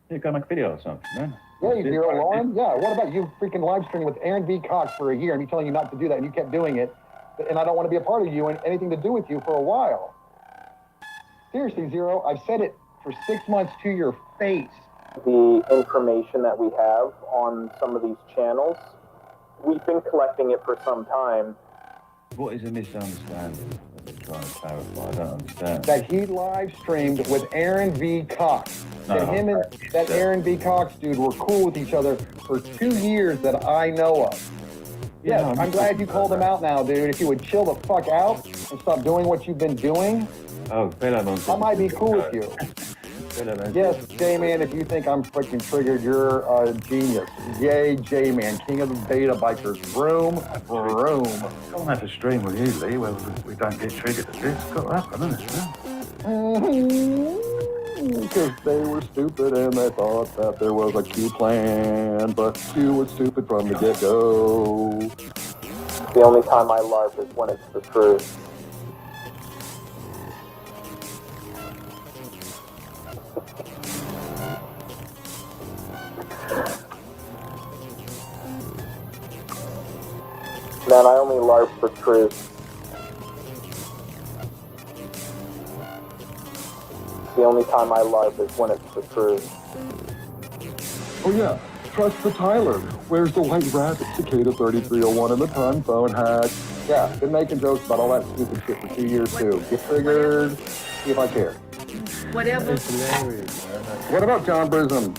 You gotta make a video or something, man. Yeah, you Zero Lauren. Yeah, what about you freaking live streaming with Aaron V. Cox for a year and me telling you not to do that and you kept doing it, and I don't want to be a part of you and anything to do with you for a while. Seriously, Zero, I've said it for 6 months to your face. The information that we have on some of these channels, we've been collecting it for some time. What is a misunderstanding? I'm trying to clarify. I don't understand. That he live streamed with Aaron V. Cox. That him and that Aaron V. Cox dude were cool with each other for 2 years that I know of. Yes, yeah, I'm glad you called him out now, dude. If you would chill the fuck out and stop doing what you've been doing, I might be cool with you. Yes, J-Man, if you think I'm freaking triggered, you're a genius. Yay, J-Man, king of the beta bikers. Vroom, vroom. I don't have to stream with you, Lee, where we don't get triggered at this. It's got to happen, isn't it? Because they were stupid and they thought that there was a Q plan, but Q was stupid from the get-go. The only time I LARP is when it's the truth. Man, I only LARP for truth. The only time I LARP is when it's the truth. Oh yeah, trust the Tyler. Where's the white rabbit? Cicada 3301 and the time phone hack. Yeah, been making jokes about all that stupid shit for 2 years too. Get triggered, see if I care. Whatever. It's hilarious, man. What about John Brism?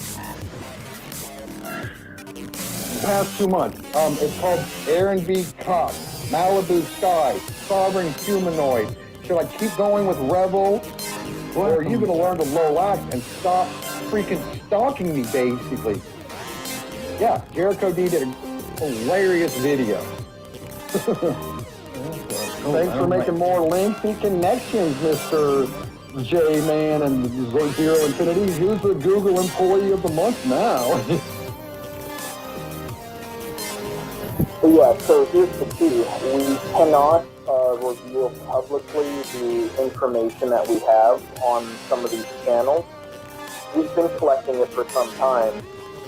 Past 2 months. It's called Aaron V. Cox, Malibu Sky, Sovereign Humanoid. Should I keep going with Revel? Or are you going to learn to relax and stop freaking stalking me, basically? Yeah, Jericho D did a hilarious video. Thanks for making more lengthy connections, Mr. J-Man and Zero Infinity. Who's the Google Employee of the Month now? Yeah, so here's the key. We cannot reveal publicly the information that we have on some of these channels. We've been collecting it for some time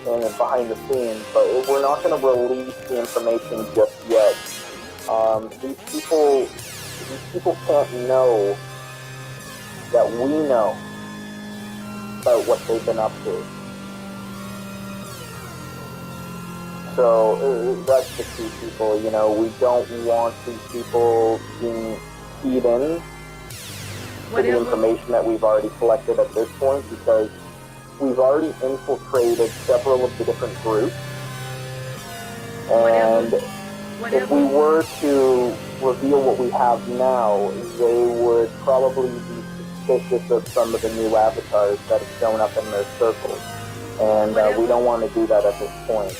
and behind the scenes, but we're not going to release the information just yet. These people can't know that we know about what they've been up to. So that's the key, people. You know, we don't want these people being keyed in to the information that we've already collected at this point, because we've already infiltrated several of the different groups. And if we were to reveal what we have now, they would probably be suspicious of some of the new avatars that have shown up in their circles. And we don't want to do that at this point.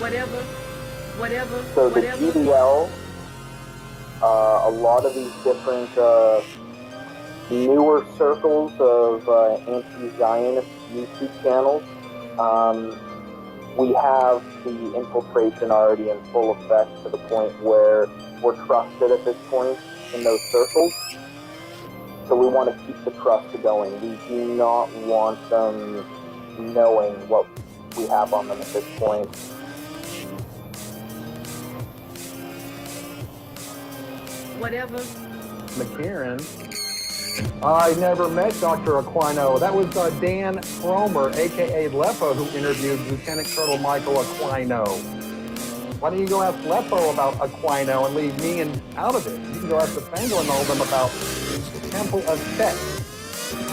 So the GDL, a lot of these different newer circles of anti-Zionist YouTube channels, we have the infiltration already in full effect to the point where we're trusted at this point in those circles. So we want to keep the trust going. We do not want them knowing what we have on them at this point. McCarran. I never met Dr. Aquino. That was Dan Cromer, a.k.a. Lepo, who interviewed Lieutenant Colonel Michael Aquino. Why don't you go ask Lepo about Aquino and leave me out of it? You can go ask the Fango and all them about the Temple of Set.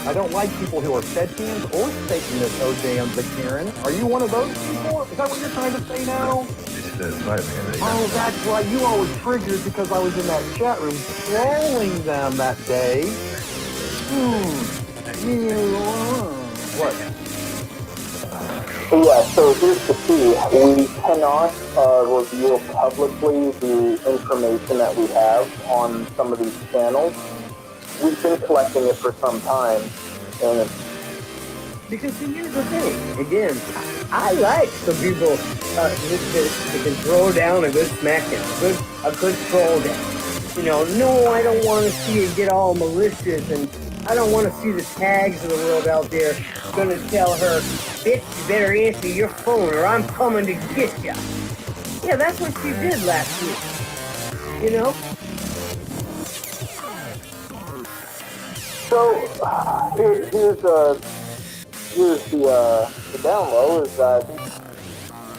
I don't like people who are Setians or Satanists, O.J. McCarran. Are you one of those people? Is that what you're trying to say now? Oh, that's right. You all were triggered because I was in that chat room trolling them that day. What? Yeah, so here's the key. We cannot reveal publicly the information that we have on some of these channels. We've been collecting it for some time, and because here's the thing, again, I like some people that can throw down a good smacking, a good throw down. You know, no, I don't want to see it get all malicious, and I don't want to see the tags of the world out there gonna tell her, bitch, you better answer your phone or I'm coming to get ya. Yeah, that's what she did last week. You know? So here's the down low is that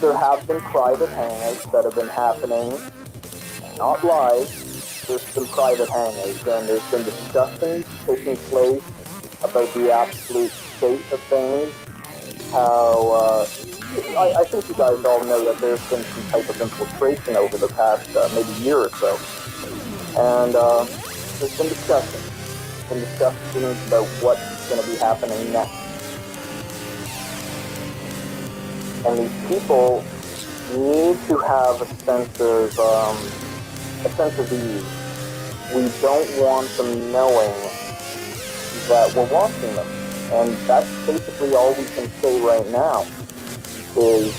there have been private hangouts that have been happening, not live. There's been private hangouts, and there's been discussions taking place about the absolute state of things. How I think you guys all know that there's been some type of infiltration over the past maybe year or so, and there's been discussions about what's going to be happening next. And these people need to have a sense of ease. We don't want them knowing that we're watching them. And that's basically all we can say right now, is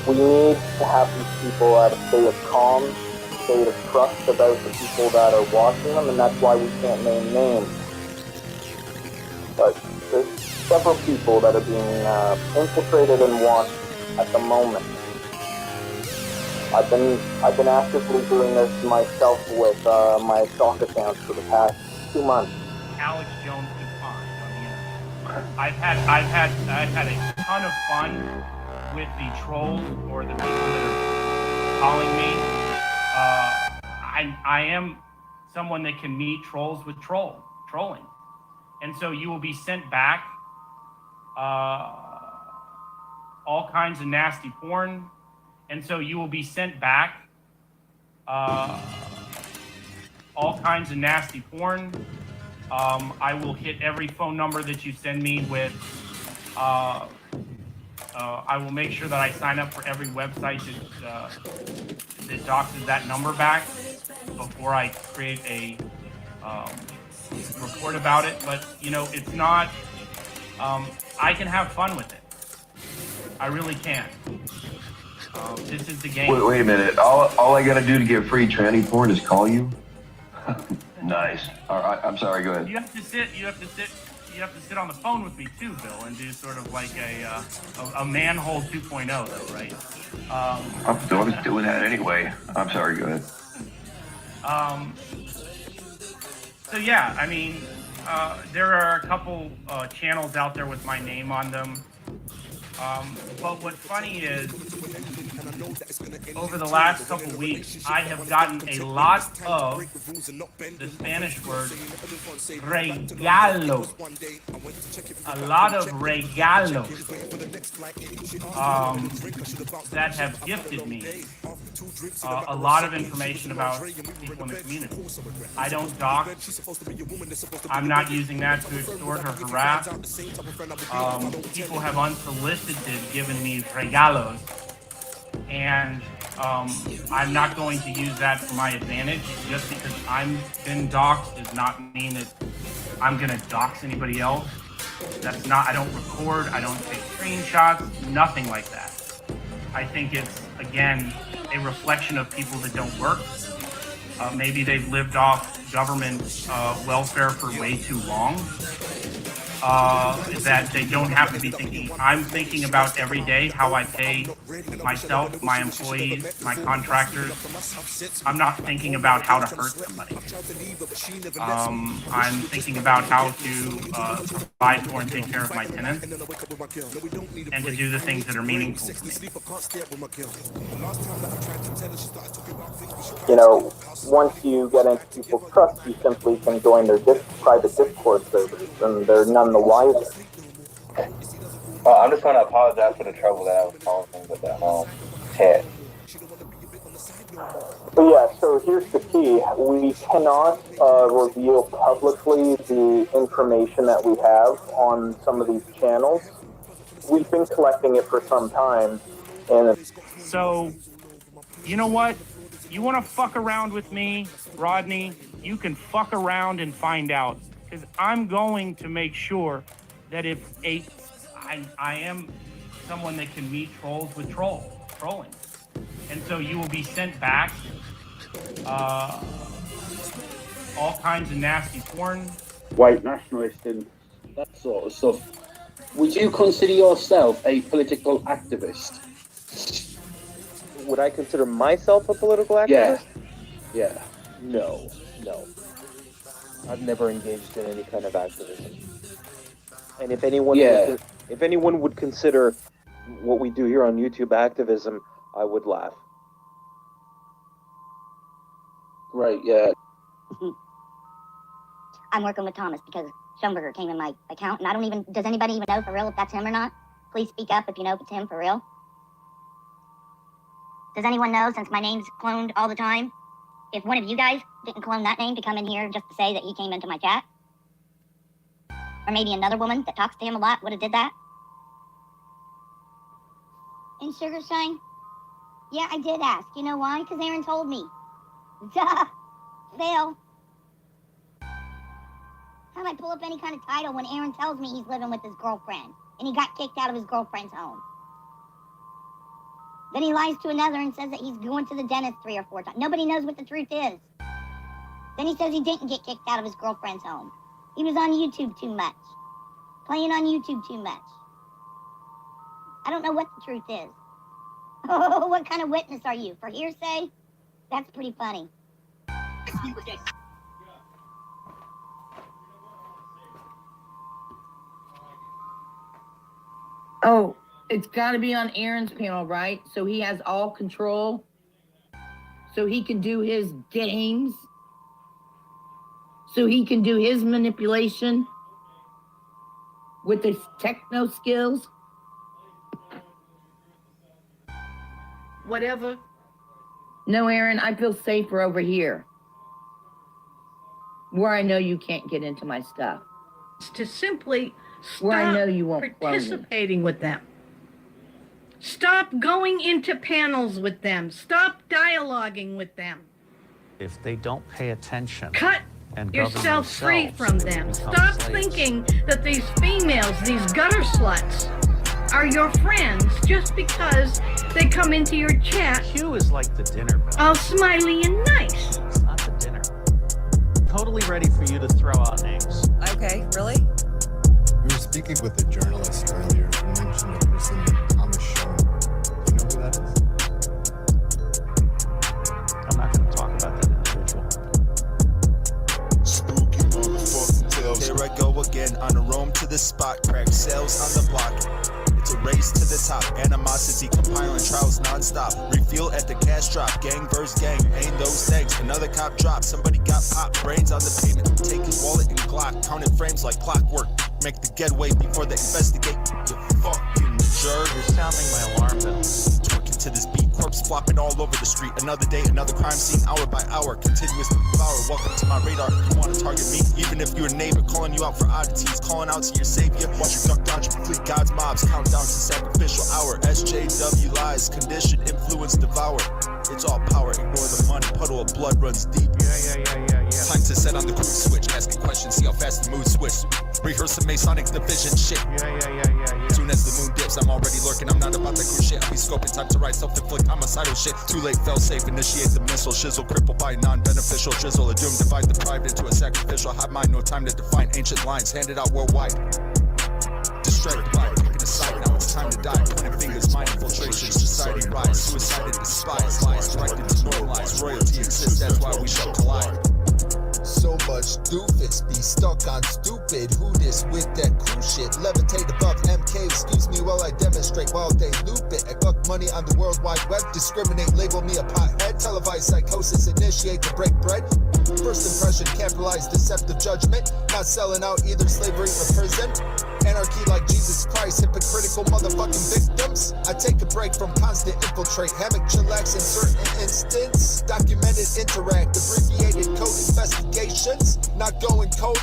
we need to have these people at a state of calm, state of trust about the people that are watching them, and that's why we can't name names. But there's several people that are being infiltrated and watched at the moment. I've been actively doing this myself with my stock accounts for the past 2 months. Alex Jones could find on the internet. I've had a ton of fun with the trolls or the people that are calling me. I am someone that can meet trolls with trolling. And so you will be sent back all kinds of nasty porn. And so you will be sent back all kinds of nasty porn. I will hit every phone number that you send me with. I will make sure that I sign up for every website that doxes that number back before I create a report about it. But, you know, it's not, I can have fun with it. I really can. This is the game. Wait a minute. All I gotta do to get free tranny porn is call you? Nice. All right, I'm sorry, go ahead. You have to sit on the phone with me too, Bill, and do sort of like a manhole 2.0 though, right? I was doing that anyway. I'm sorry, go ahead. So yeah, I mean, there are a couple channels out there with my name on them. But what's funny is, over the last couple weeks, I have gotten a lot of the Spanish word regalo. A lot of regalos that have gifted me a lot of information about people in the community. I don't dox. I'm not using that to extort or harass. People have unsolicited given me regalos, and I'm not going to use that for my advantage. Just because I'm been doxed does not mean that I'm gonna dox anybody else. That's not, I don't record, I don't take screenshots, nothing like that. I think it's, again, a reflection of people that don't work. Maybe they've lived off government welfare for way too long. That they don't have to be thinking. I'm thinking about every day how I pay myself, my employees, my contractors. I'm not thinking about how to hurt somebody. I'm thinking about how to provide for and take care of my tenants and to do the things that are meaningful to me. You know, once you get into people's trust, you simply can join their private Discord servers, and they're none the wiser. I'm just going to apologize for the trouble that I was causing with the chat. But yeah, so here's the key. We cannot reveal publicly the information that we have on some of these channels. We've been collecting it for some time, and So, you know what? You want to fuck around with me, Rodney? You can fuck around and find out. Because I'm going to make sure that if I am someone that can meet trolls with trolling. And so you will be sent back all kinds of nasty porn. White nationalist and that sort of stuff. Would you consider yourself a political activist? Would I consider myself a political activist? Yeah. No. I've never engaged in any kind of activism. And if anyone would consider what we do here on YouTube activism, I would laugh. Right, yeah. I'm working with Thomas because Schoenberger came in my account, and I don't even, does anybody even know for real if that's him or not? Please speak up if you know if it's him for real. Does anyone know, since my name's cloned all the time, if one of you guys didn't clone that name to come in here just to say that he came into my chat? Or maybe another woman that talks to him a lot would have did that? In Sugarshine? Yeah, I did ask. You know why? Because Aaron told me. Duh. Fail. How do I pull up any kind of title when Aaron tells me he's living with his girlfriend and he got kicked out of his girlfriend's home? Then he lies to another and says that he's going to the dentist 3 or 4 times. Nobody knows what the truth is. Then he says he didn't get kicked out of his girlfriend's home. He was on YouTube too much. Playing on YouTube too much. I don't know what the truth is. Oh, what kind of witness are you? For hearsay? That's pretty funny. Oh, it's got to be on Aaron's panel, right? So he has all control. So he can do his games. So he can do his manipulation with his techno skills. Whatever. No, Aaron, I feel safer over here, where I know you can't get into my stuff. To simply stop where I know you won't participating with them. Stop going into panels with them. Stop dialoguing with them. If they don't pay attention. Cut and yourself free from them. Stop thinking that these females, these gutter sluts, are your friends just because they come into your chat. Q is like the dinner bell. All smiley and nice. It's not the dinner. Totally ready for you to throw out names. Okay, really? We were speaking with a journalist earlier who mentioned a person named Thomas Schoenberger. Do you know who that is? I'm not going to talk about that individual. Spooky motherfucking tales. Here I go again on a roam to the spot. Crack sales on the block. It's a race to the top. Animosity compiling trials non-stop. Refuel at the cash drop. Gang versus gang. Ain't those things. Another cop dropped. Somebody got popped. Brains on the pavement. Take his wallet and Glock. Counted frames like clockwork. Make the getaway before they investigate. You fucking jerk. You're sounding my alarm bells. Twerking to this beat. Corpse flopping all over the street. Another day, another crime scene. Hour by hour. Continuous devour. Welcome to my radar. You want to target me? Even if you're a neighbor. Calling you out for oddities. Calling out to your savior. Watch you duck, dodge, and flee God's mobs. Count down to sacrificial hour. SJW lies. Condition, influence, devour. It's all power. Ignore the money. Puddle of blood runs deep. Yeah. Time to set on the cruise switch. Asking questions. See how fast the mood switch. Rehearse some Masonic division shit. Yeah. Soon as the moon dips, I'm already lurking. I'm not about that cruise shit. I'll be scoping. Time to write self-inflict homicidal shit. Too late, fell safe. Initiate the missile. Shizzle, crippled by non-beneficial drizzle. A doom divide the private into a sacrificial high mind. No time to define ancient lines. Handed out worldwide. Distracted by picking a side. Now it's time to die. Pointing fingers, mind infiltration. Society rise. Suicide and despise. Lies directed to normalize. Royalty exists. That's why we shall collide. So much doofus be stuck on stupid. Who this with that cool shit? Levitate above MK, excuse me while I demonstrate while they loop it. I buck money on the World Wide Web. Discriminate, label me a pothead. Televised psychosis, initiate to break bread. First impression, capitalize deceptive judgment. Not selling out either slavery or prison. Anarchy like Jesus Christ, hypocritical motherfucking victims. I take a break from constant infiltrate. Hammock chillax in certain instance. Documented interact, abbreviated code investigations. Not going cold.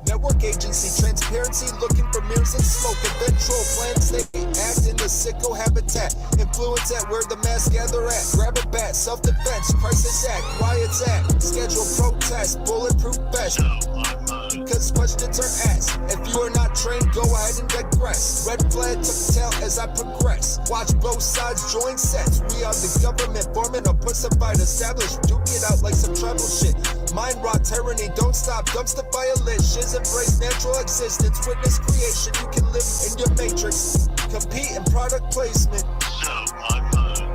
Network agency transparency, looking for mirrors and smoke. Eventual plans, they act in the sicko habitat. Influence at where the mass gather at. Grab a bat, self-defense, crisis act, riots act. Schedule protest, bulletproof vest. cause questions are asked. If you are not trained, go ahead and digress. Red flag took the tail as I progress. Watch both sides join sets. We are the government, forming a pussified established. Duke it out like some tribal shit. Mind rot tyranny, don't stop, dumpster fire lit. Shiz embrace natural existence, witness creation. You can live in your matrix, compete in product placement. So I'm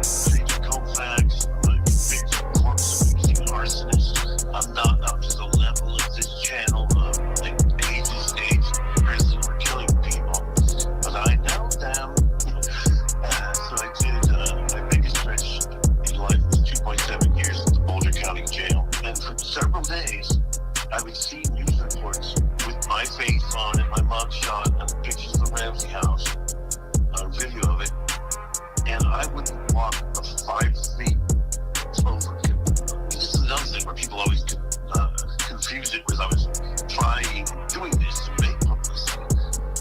Agent Colfax, I'm a convicted corpse abusing arsonist. I'm not up to the level of this channel of like ages, prison or killing people, but I know them. So I did my biggest stretch in life was 2.7 years at the Boulder County Jail, and for several days I would see news reports with my face on it, my mugshot, and pictures of the Ramsey house, a video of it, and I wouldn't walk 5 feet over. This is another thing where people always confuse it with I was doing this to make publicity,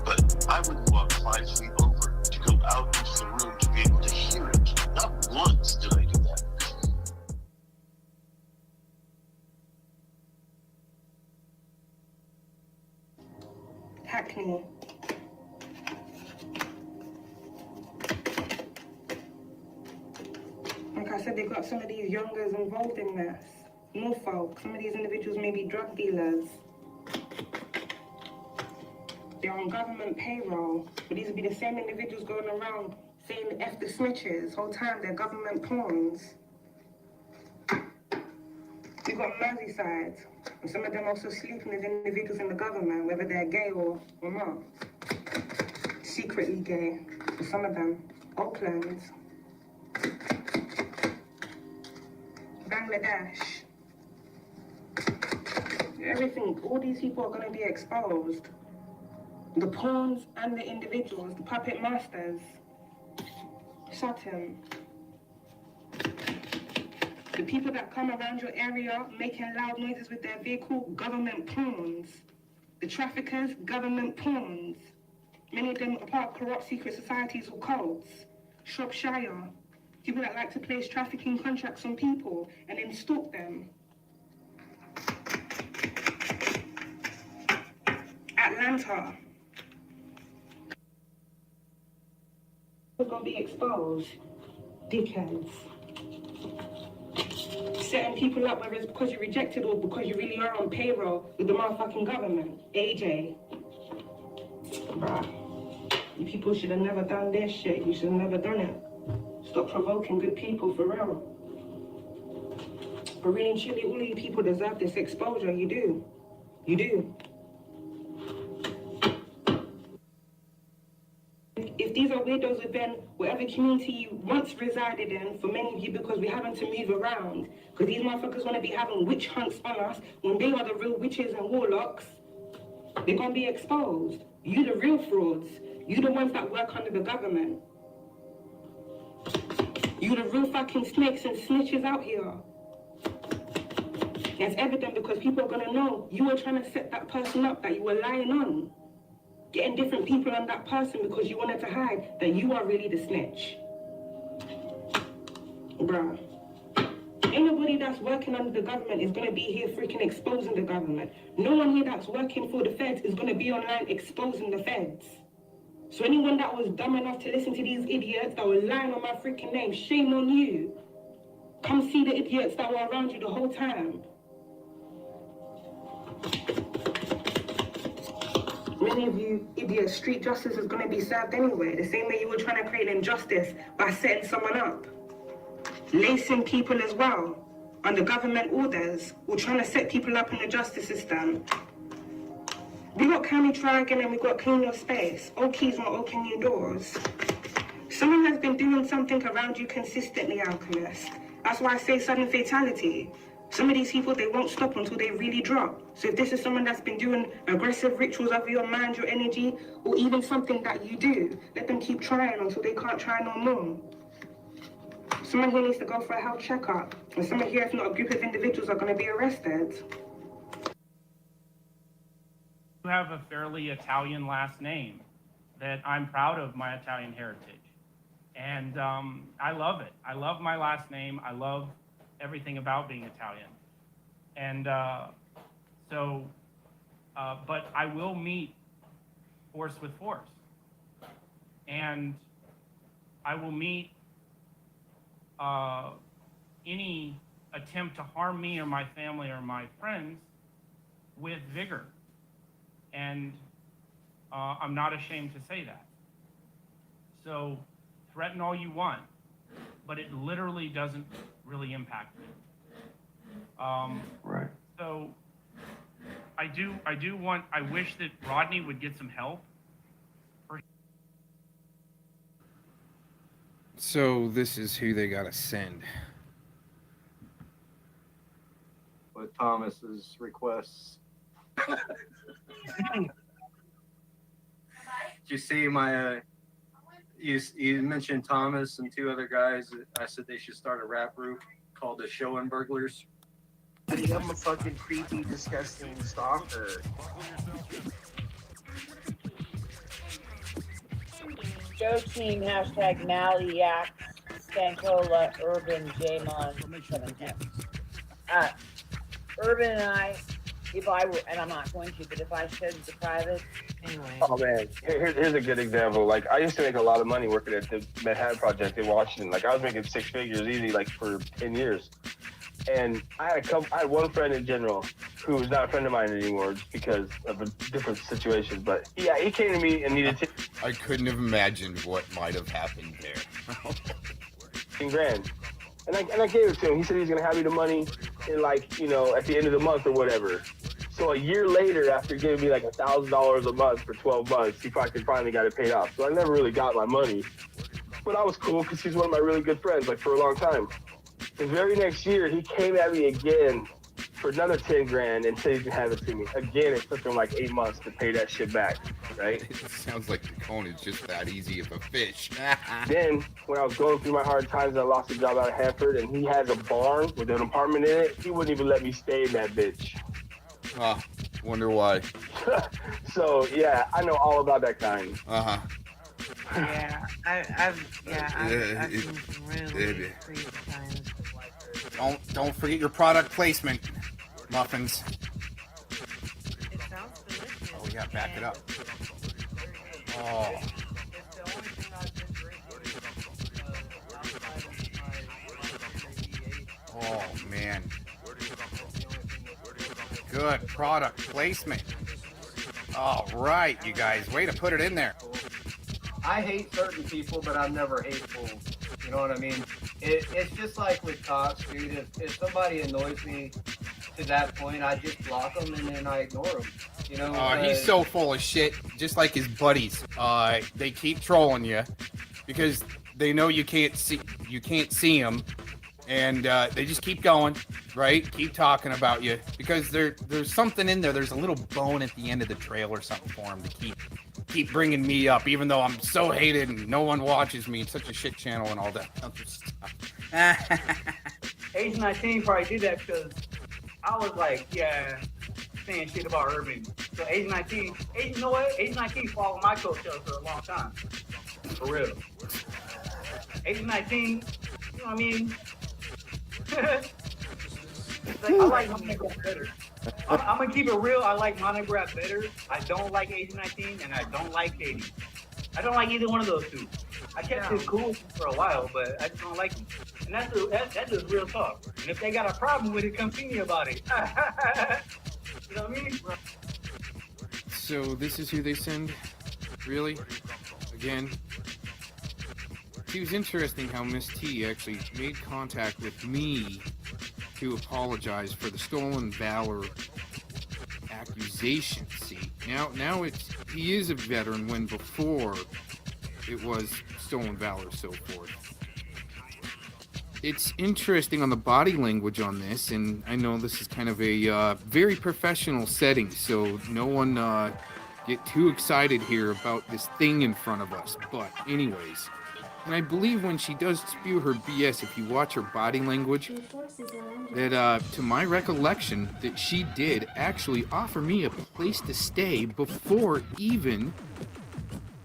but I wouldn't walk 5 feet over to go out into the room to be able to hear it. Not once did I do that. Hackney. Like I said, they got some of these youngers involved in this. Norfolk, some of these individuals may be drug dealers. They're on government payroll, but these would be the same individuals going around saying F the snitches. Whole time they're government pawns. We've got Merseyside, and some of them also sleeping with individuals in the government, whether they're gay or not. Secretly gay, for some of them. Auckland. Bangladesh. Everything, all these people are going to be exposed. The pawns and the individuals, the puppet masters. Sutton. The people that come around your area making loud noises with their vehicle, government pawns. The traffickers, government pawns. Many of them are part of corrupt secret societies or cults. Shropshire. People that like to place trafficking contracts on people and then stalk them. Atlanta. We're gonna be exposed. Dickheads. Setting people up, whether it's because you're rejected or because you really are on payroll with the motherfucking government. AJ. Bruh. You people should have never done this shit. You should have never done it. Stop provoking good people, for real. But really and truly, all of you people deserve this exposure. You do. You do. If these are weirdos within whatever community you once resided in, for many of you, because we're having to move around, because these motherfuckers want to be having witch hunts on us when they are the real witches and warlocks, they're going to be exposed. You the real frauds. You the ones that work under the government. You the real fucking snakes and snitches out here. It's evident because people are going to know you were trying to set that person up that you were lying on. Getting different people on that person because you wanted to hide that you are really the snitch. Bruh. Anybody that's working under the government is going to be here freaking exposing the government. No one here that's working for the feds is going to be online exposing the feds. So anyone that was dumb enough to listen to these idiots that were lying on my freaking name, shame on you. Come see the idiots that were around you the whole time. Many of you idiots, street justice is going to be served anyway. The same way you were trying to create injustice by setting someone up. Lacing people as well, under government orders, or trying to set people up in the justice system. We got county try again and we got clean your space. Old keys won't open new doors. Someone has been doing something around you consistently, Alchemist. That's why I say sudden fatality. Some of these people, they won't stop until they really drop. So if this is someone that's been doing aggressive rituals of your mind, your energy, or even something that you do, let them keep trying until they can't try no more. Someone here needs to go for a health checkup. And someone here, if not a group of individuals, are going to be arrested. You have a fairly Italian last name that I'm proud of my Italian heritage. And I love it. I love my last name. I love everything about being Italian. And so But I will meet force with force. And I will meet any attempt to harm me or my family or my friends with vigor. And I'm not ashamed to say that. So threaten all you want, but it literally doesn't really impact me. Right. So I wish that Rodney would get some help. So this is who they gotta send. With Thomas's requests. Did you see my? You mentioned Thomas and two other guys. I said they should start a rap group called the Showing Burglars. I'm a fucking creepy, disgusting stalker. Joe Team, hashtag Maliak, Stankola, Urban, Jamon, Urban and I, if I were, and I'm not going to, but if I showed the private, anyway. Oh man, here's a good example. Like I used to make a lot of money working at the Manhattan Project in Washington. Like I was making 6 figures easy, like for 10 years. And I had one friend in general who was not a friend of mine anymore just because of a different situation. But yeah, he came to me and needed I couldn't have imagined what might have happened there. 10 grand. And I gave it to him. He said he's gonna have me the money in like, you know, at the end of the month or whatever. So a year later, after giving me like $1,000 a month for 12 months, he finally got it paid off. So I never really got my money. But I was cool because he's one of my really good friends, like for a long time. The very next year, he came at me again for another 10 grand and said he could have it to me. Again, it took him like 8 months to pay that shit back, right? It sounds like the cone is just that easy of a fish. Then, when I was going through my hard times, I lost a job out of Hanford, and he has a barn with an apartment in it. He wouldn't even let me stay in that bitch. Oh, wonder why. So, yeah, I know all about that kind. Uh-huh. Yeah, I've seen some really crazy times. Don't forget your product placement, muffins. It sounds delicious. Oh, yeah, back it up. Oh. Oh, man. Good product placement. All right, you guys. Way to put it in there. I hate certain people, but I'm never hateful. You know what I mean? It's just like with cops, dude. If somebody annoys me to that point, I just block them and then I ignore them. You know? He's so full of shit, just like his buddies. They keep trolling you because they know you can't see them, and they just keep going, right? Keep talking about you because there's something in there. There's a little bone at the end of the trail or something for them to keep bringing me up, even though I'm so hated and no one watches me. It's such a shit channel and all that other stuff. Age 19 probably did that because I was like, yeah, saying shit about Urban. So Age 19, you know what? Age 19 followed my coattails for a long time. For real. Age 19, you know what I mean? Like, I like Monograph better. I'm gonna keep it real. I like Monograph better. I don't like Age 19 and I don't like Katie. I don't like either one of those two. I kept it cool for a while, but I just don't like them. And that's just real talk. And if they got a problem with it, come see me about it. You know what I mean? So this is who they send? Really? Again? It was interesting how Miss T actually made contact with me to apologize for the stolen valor accusation. See, now he is a veteran when before it was stolen valor, so forth. It's interesting on the body language on this, and I know this is kind of a very professional setting, so no one get too excited here about this thing in front of us. But anyways, and I believe when she does spew her BS, if you watch her body language, that to my recollection, that she did actually offer me a place to stay before even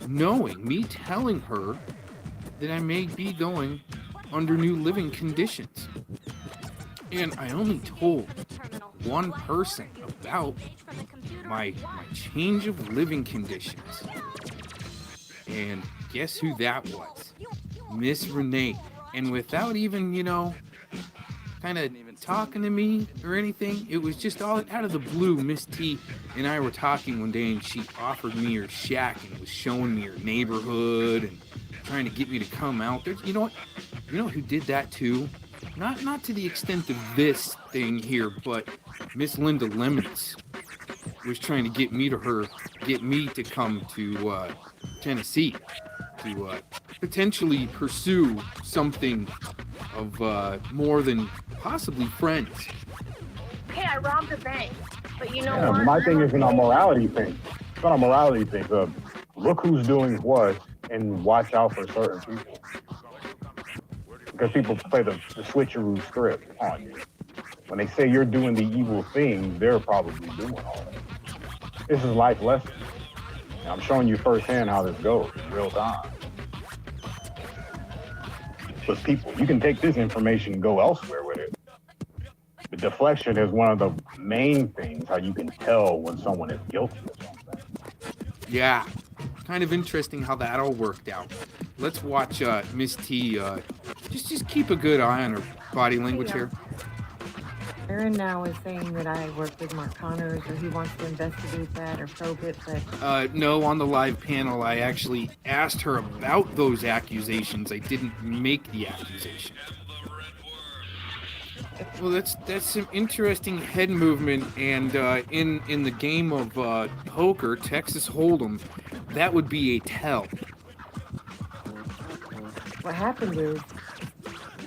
knowing, me telling her that I may be going under new living conditions. And I only told one person about my change of living conditions. And guess who that was? Miss Renee. And without even, kind of talking to me or anything, it was just all out of the blue. Miss T and I were talking one day, and she offered me her shack and was showing me her neighborhood and trying to get me to come out there. You know what? You know who did that too? Not to the extent of this thing here, but Miss Linda Lemons was trying to get me to come to Tennessee to potentially pursue something of more than possibly friends. Hey, I robbed a bank, but you know Yeah, what? my thing isn't a morality thing. It's not a morality thing. Look who's doing what and watch out for certain people. Because people play the switcheroo script on you. When they say you're doing the evil thing, they're probably doing all that. This is life lesson. And I'm showing you firsthand how this goes in real time. But people, you can take this information and go elsewhere with it. The deflection is one of the main things, how you can tell when someone is guilty of something. Yeah, kind of interesting how that all worked out. Let's watch Miss T. Just keep a good eye on her body language here. Aaron now is saying that I work with Mark Connors, or he wants to investigate that or probe it, but... No, on the live panel, I actually asked her about those accusations. I didn't make the accusation. Well, that's some interesting head movement, and in the game of poker, Texas Hold'em, that would be a tell. What happened is,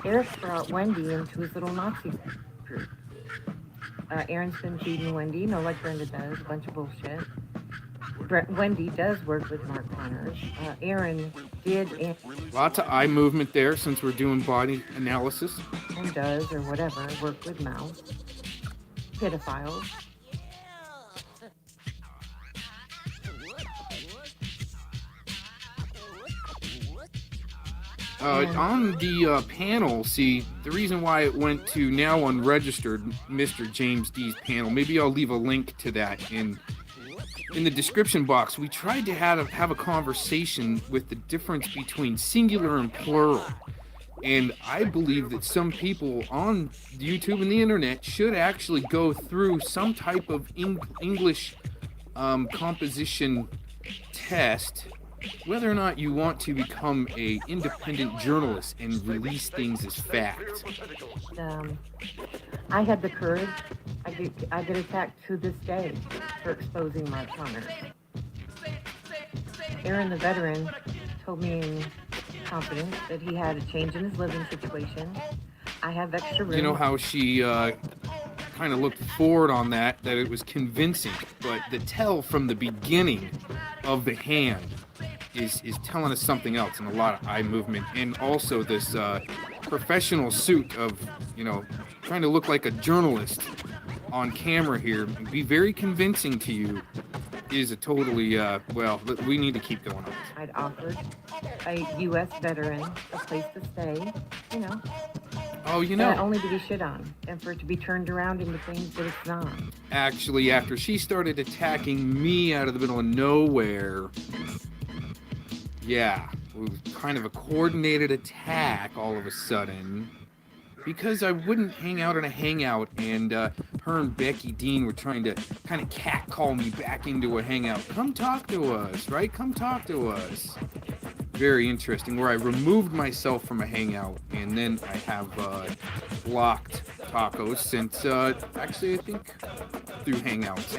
Eric brought Wendy into his little Nazi group. Aaron's been feeding Wendy, like Brenda does, a bunch of bullshit. Wendy does work with Mark Connors. Aaron did... Lots of eye movement there, since we're doing body analysis. And does, or whatever, work with Mouse. Pedophiles. On the panel, see, the reason why it went to now unregistered Mr. James D's panel, maybe I'll leave a link to that in the description box. We tried to have a conversation with the difference between singular and plural. And I believe that some people on YouTube and the internet should actually go through some type of English composition test, whether or not you want to become a independent journalist and release things as fact. I had the courage. I get attacked to this day for exposing Mark Connors. Aaron, the veteran, told me in confidence that he had a change in his living situation. I have extra room. You know how she kind of looked forward on that it was convincing, but the tell from the beginning of the hand is telling us something else, and a lot of eye movement, and also this professional suit of, trying to look like a journalist on camera here, and be very convincing to you, is a totally, we need to keep going on. I'd offered a U.S. veteran a place to stay, Oh, only to be shit on, and for it to be turned around into things that it's not. Actually, after she started attacking me out of the middle of nowhere, yeah, it was kind of a coordinated attack all of a sudden, because I wouldn't hang out in a hangout, and her and Becky Dean were trying to kind of catcall me back into a hangout. Come talk to us, right? Come talk to us. Very interesting, where I removed myself from a hangout, and then I have blocked tacos since, actually, I think through hangouts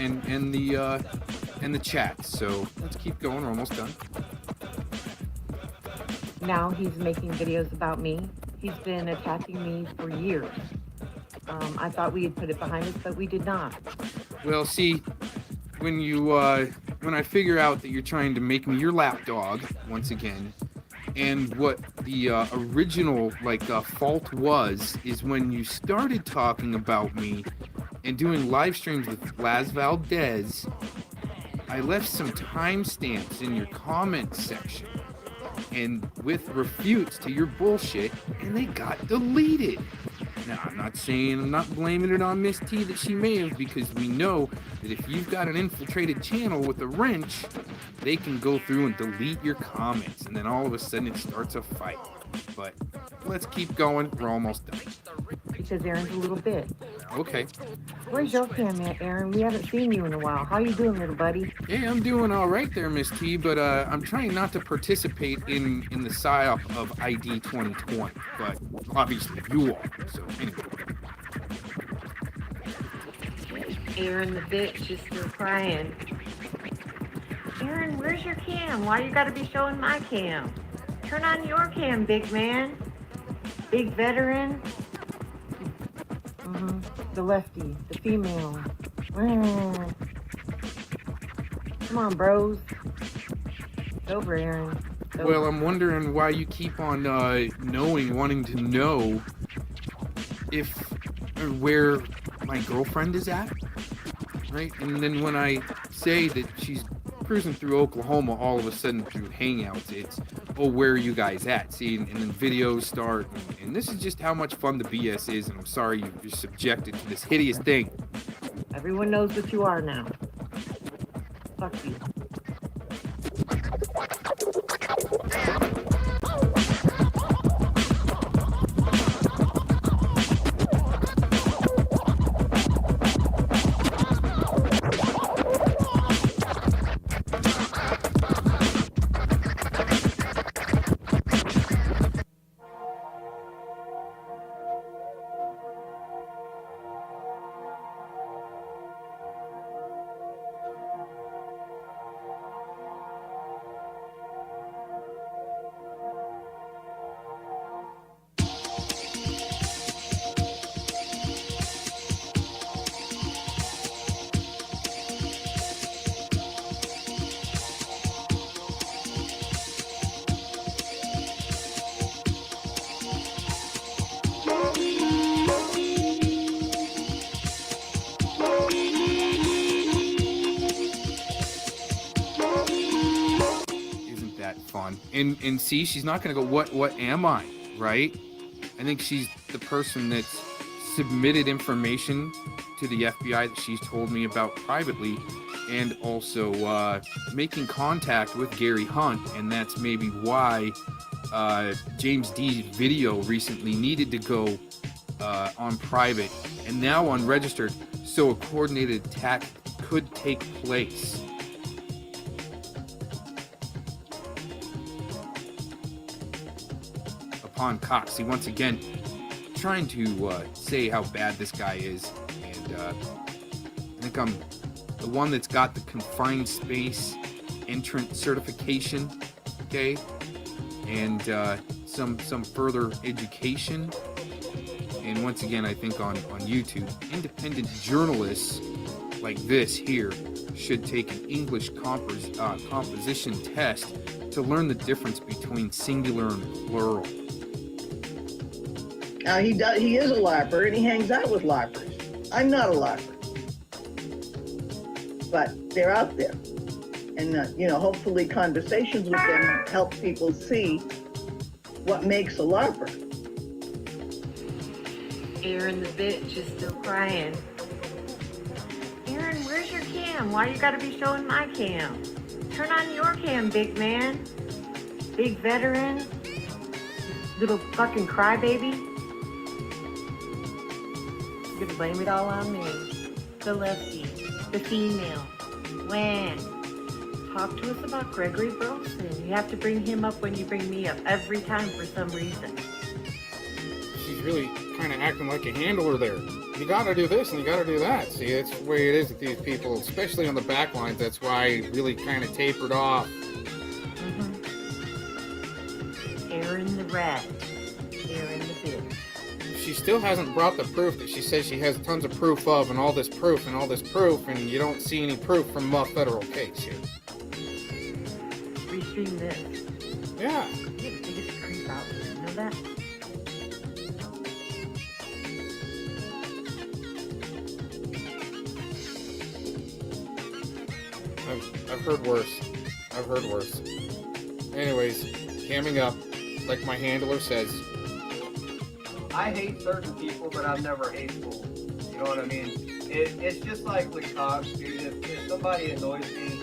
and the chat. So let's keep going. We're almost done. Now he's making videos about me. He's been attacking me for years. I thought we had put it behind us, but we did not. Well, see, when I figure out that you're trying to make me your lapdog once again, and what the original fault is when you started talking about me and doing live streams with Las Valdez, I left some timestamps in your comment section and with refutes to your bullshit, and they got deleted. Now, I'm not blaming it on Miss T that she may have, because we know that if you've got an infiltrated channel with a wrench, they can go through and delete your comments, and then all of a sudden it starts a fight. But let's keep going. We're almost done. Because Aaron's a little bit. Okay. Where's your cam at, Aaron? We haven't seen you in a while. How you doing, little buddy? Hey, I'm doing all right there, Miss T, but I'm trying not to participate in the psyop of ID 2020, but obviously you are, so anyway. Aaron the bitch is still crying. Aaron, where's your cam? Why you gotta be showing my cam? Turn on your cam, big man. Big veteran. The lefty, the female. Come on, bros. It's over, Aaron. It's over. Well, I'm wondering why you keep on wanting to know where my girlfriend is at, right? And then when I say that she's cruising through Oklahoma, all of a sudden through Hangouts, it's, oh, where are you guys at? See, and then videos start, and this is just how much fun the BS is, and I'm sorry you're subjected to this hideous thing. Everyone knows what you are now. Fuck you. And see, she's not going to go, what am I, right? I think she's the person that's submitted information to the FBI that she's told me about privately, and also making contact with Gary Hunt, and that's maybe why James D's video recently needed to go on private and now unregistered, so a coordinated attack could take place. On Coxie once again trying to say how bad this guy is, and I think I'm the one that's got the confined space entrant certification, okay, and some further education. And once again, I think on YouTube, independent journalists like this here should take an English composition test to learn the difference between singular and plural. Now he is a lifer, and he hangs out with lifers. I'm not a lifer, but they're out there, and hopefully conversations with them help people see what makes a lifer. Aaron the bitch is still crying. Aaron, where's your cam? Why you gotta be showing my cam? Turn on your cam, big man. Big veteran. Little fucking crybaby. You're gonna blame it all on me. The lefty, the female. When? Talk to us about Gregory Burleson. You have to bring him up when you bring me up every time for some reason. She's really kind of acting like a handler there. You gotta do this and you gotta do that. See, that's the way it is with these people, especially on the back lines. That's why I really kind of tapered off. Aaron the rat. Aaron the bitch. She still hasn't brought the proof that she says she has tons of proof of, and all this proof, and you don't see any proof from a federal case here. Restream this. Yeah. You're the biggest creep out there, you know that? I've heard worse. I've heard worse. Anyways, camming up, like my handler says. I hate certain people, but I'm never hateful. You know what I mean? It's just like with cops, dude. If somebody annoys me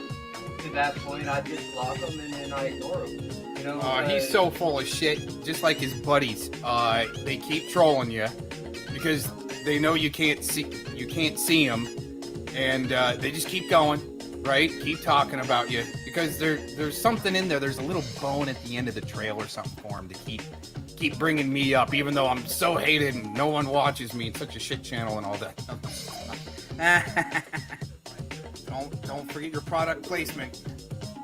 to that point, I just block them and then I ignore them. You know? He's so full of shit, just like his buddies. They keep trolling you because they know you can't see them, and they just keep going, right? Keep talking about you because there's something in there. There's a little bone at the end of the trail or something for him to keep bringing me up, even though I'm so hated and no one watches me. It's such a shit channel and all that. Don't forget your product placement,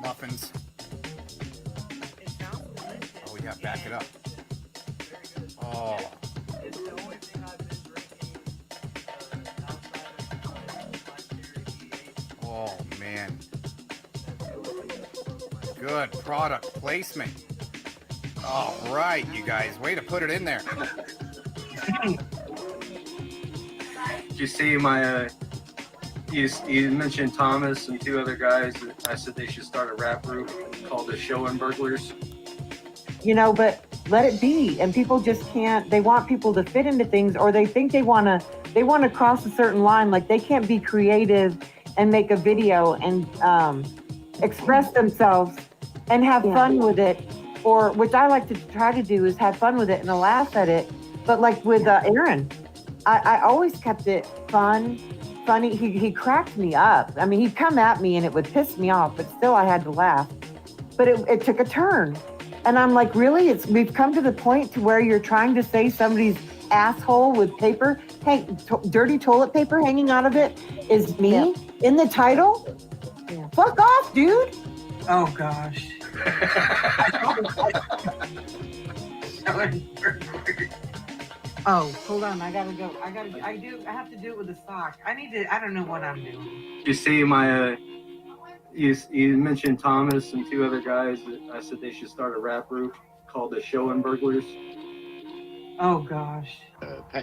muffins. Oh yeah, back it up. Oh. Oh man. Good product placement. All right, you guys, way to put it in there. Did you see my? You mentioned Thomas and two other guys. I said they should start a rap group called the Show and Burglars. You know, but let it be. And people just can't. They want people to fit into things, or they think they want to cross a certain line. Like they can't be creative and make a video and express themselves and have fun with it. Or which I like to try to do is have fun with it and a laugh at it. But like with Aaron, I always kept it funny. He cracked me up. I mean, he'd come at me and it would piss me off, but still I had to laugh. But it took a turn. And I'm like, really? We've come to the point to where you're trying to say somebody's asshole with paper, dirty toilet paper hanging out of it is me in the title? Yeah. Fuck off, dude. Oh gosh. Oh, hold on. I gotta go. I have to do it with a sock. I don't know what I'm doing. You see my, you mentioned Thomas and two other guys. I said they should start a rap group called the Show and Burglars. Oh gosh.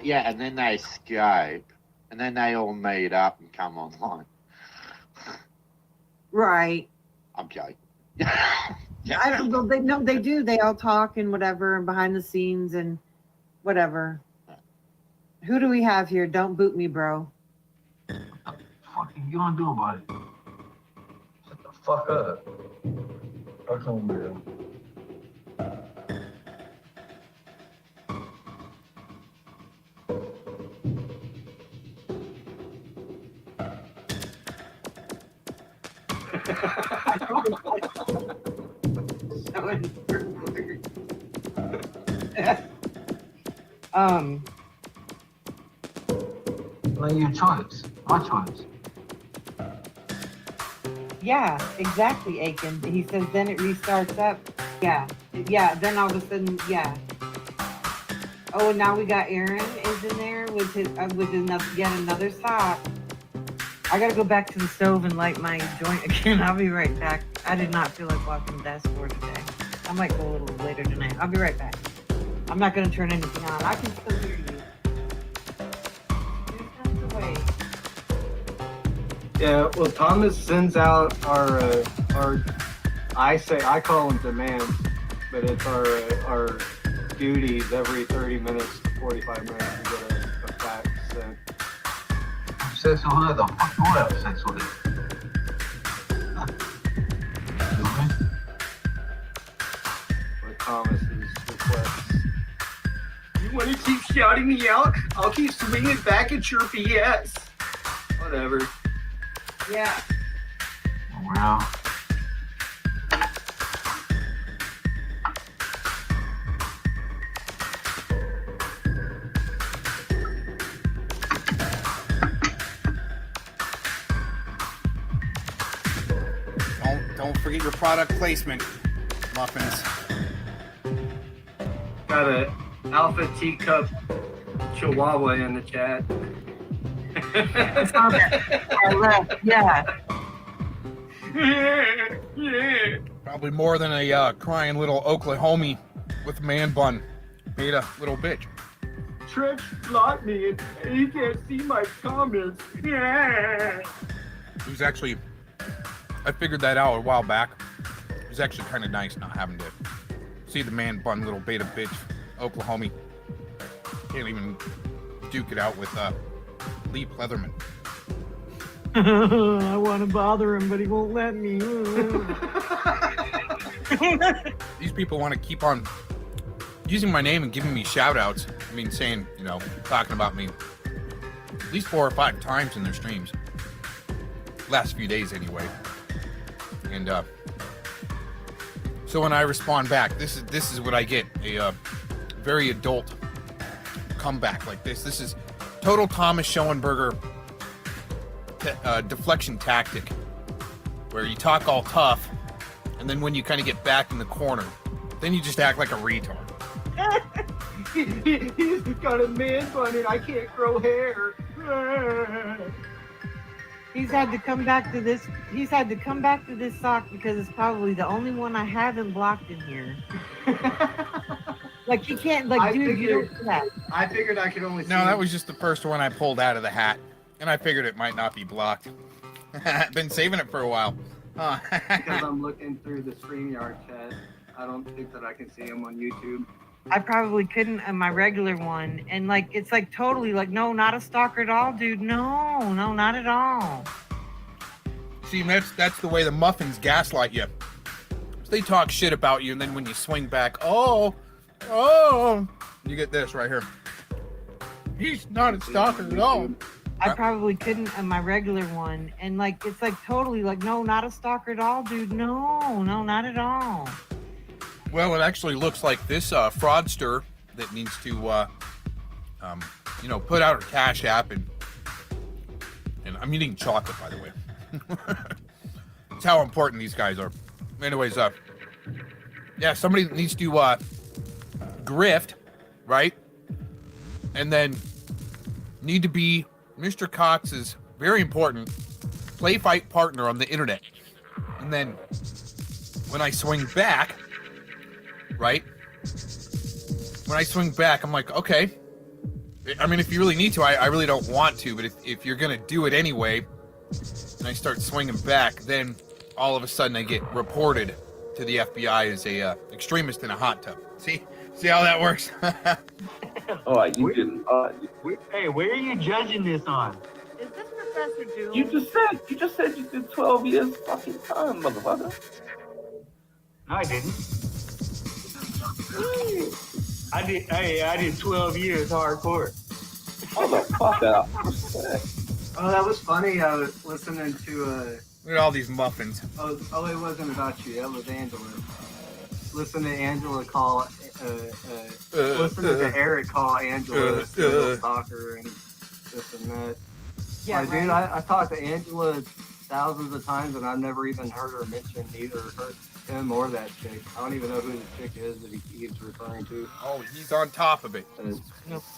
Yeah, and then they escape, and then they all meet up and come online. Right. I'm joking. I don't know. They do. They all talk and whatever, and behind the scenes and whatever. Who do we have here? Don't boot me, bro. What the fuck are you gonna do about it? Shut the fuck up. Fuck home, man. Well, your choice. My choice. Yeah, exactly, Aiken. He says then it restarts up. Yeah. Then all of a sudden, yeah. Oh, and now we got Aaron is in there with yet another sock. I gotta go back to the stove and light my joint again. I'll be right back. I did not feel like walking the dashboard today. I might go a little later tonight. I'll be right back. I'm not gonna turn anything on. I can still hear you. Yeah, well, Thomas sends out our I call them demands, but it's our duties every 30 minutes to 45 minutes to get a fax sent. Sex with her, the fuck you have sex with it? With Thomas's requests. You want to keep shouting me out? I'll keep swinging back at your BS. Whatever. Yeah. Well. Don't forget your product placement, muffins. Got a alpha teacup chihuahua in the chat. Yeah. Probably more than a crying little Oklahomie with man bun. Made a little bitch. Trish blocked me and he can't see my comments. It was actually, I figured that out a while back. It was actually kind of nice not having to see the man bun little beta bitch Oklahomie. Can't even duke it out with Lee Pleatherman. I want to bother him, but he won't let me. These people want to keep on using my name and giving me shout outs. I mean, saying, you know, talking about me at least 4 or 5 times in their streams. Last few days anyway. And so when I respond back, this is what I get. A very adult comeback like this. This is total Thomas Schoenberger deflection tactic, where you talk all tough, and then when you kind of get back in the corner, then you just act like a retard. He's got a man bun and I can't grow hair. He's had to come back to this. He's had to come back to this sock because it's probably the only one I haven't blocked in here. Like, you can't, like, dude, you don't do that. I figured I could only see. No, that was just the first one I pulled out of the hat, and I figured it might not be blocked. Been saving it for a while. Because I'm looking through the StreamYard chat. I don't think that I can see him on YouTube. I probably couldn't on my regular one. And, like, it's, like, totally, like, no, not a stalker at all, dude. No, not at all. See, that's the way the muffins gaslight you. They talk shit about you, and then when you swing back, oh, you get this right here. He's not a stalker at all. I probably couldn't on my regular one. And, like, it's, like, totally, like, no, not a stalker at all, dude. No, not at all. Well, it actually looks like this fraudster that needs to, put out her Cash App, and I'm eating chocolate, by the way. That's how important these guys are. Anyways, somebody that needs to grift, right? And then need to be Mr. Cox's very important play fight partner on the internet. And then when I swing back, right? When I swing back, I'm like, okay. I mean, if you really need to, I really don't want to, but if you're going to do it anyway, and I start swinging back, then all of a sudden I get reported to the FBI as a extremist in a hot tub. See how that works? All right, you didn't. Hey, where are you judging this on? Is this Professor Doom? You just said you did 12 years fucking time, motherfucker. No, I didn't. I did 12 years hardcore. Hold the fuck up. Oh, that was funny. I was listening to Look at all these muffins. Oh, it wasn't about you. That was Angela. Listen to Angela call. Listen to Eric call Angela a stalker and this and that. Yeah, dude, I talked to Angela thousands of times, and I've never even heard her mention either him or that chick. I don't even know who the chick is that he keeps referring to. Oh, he's on top of it.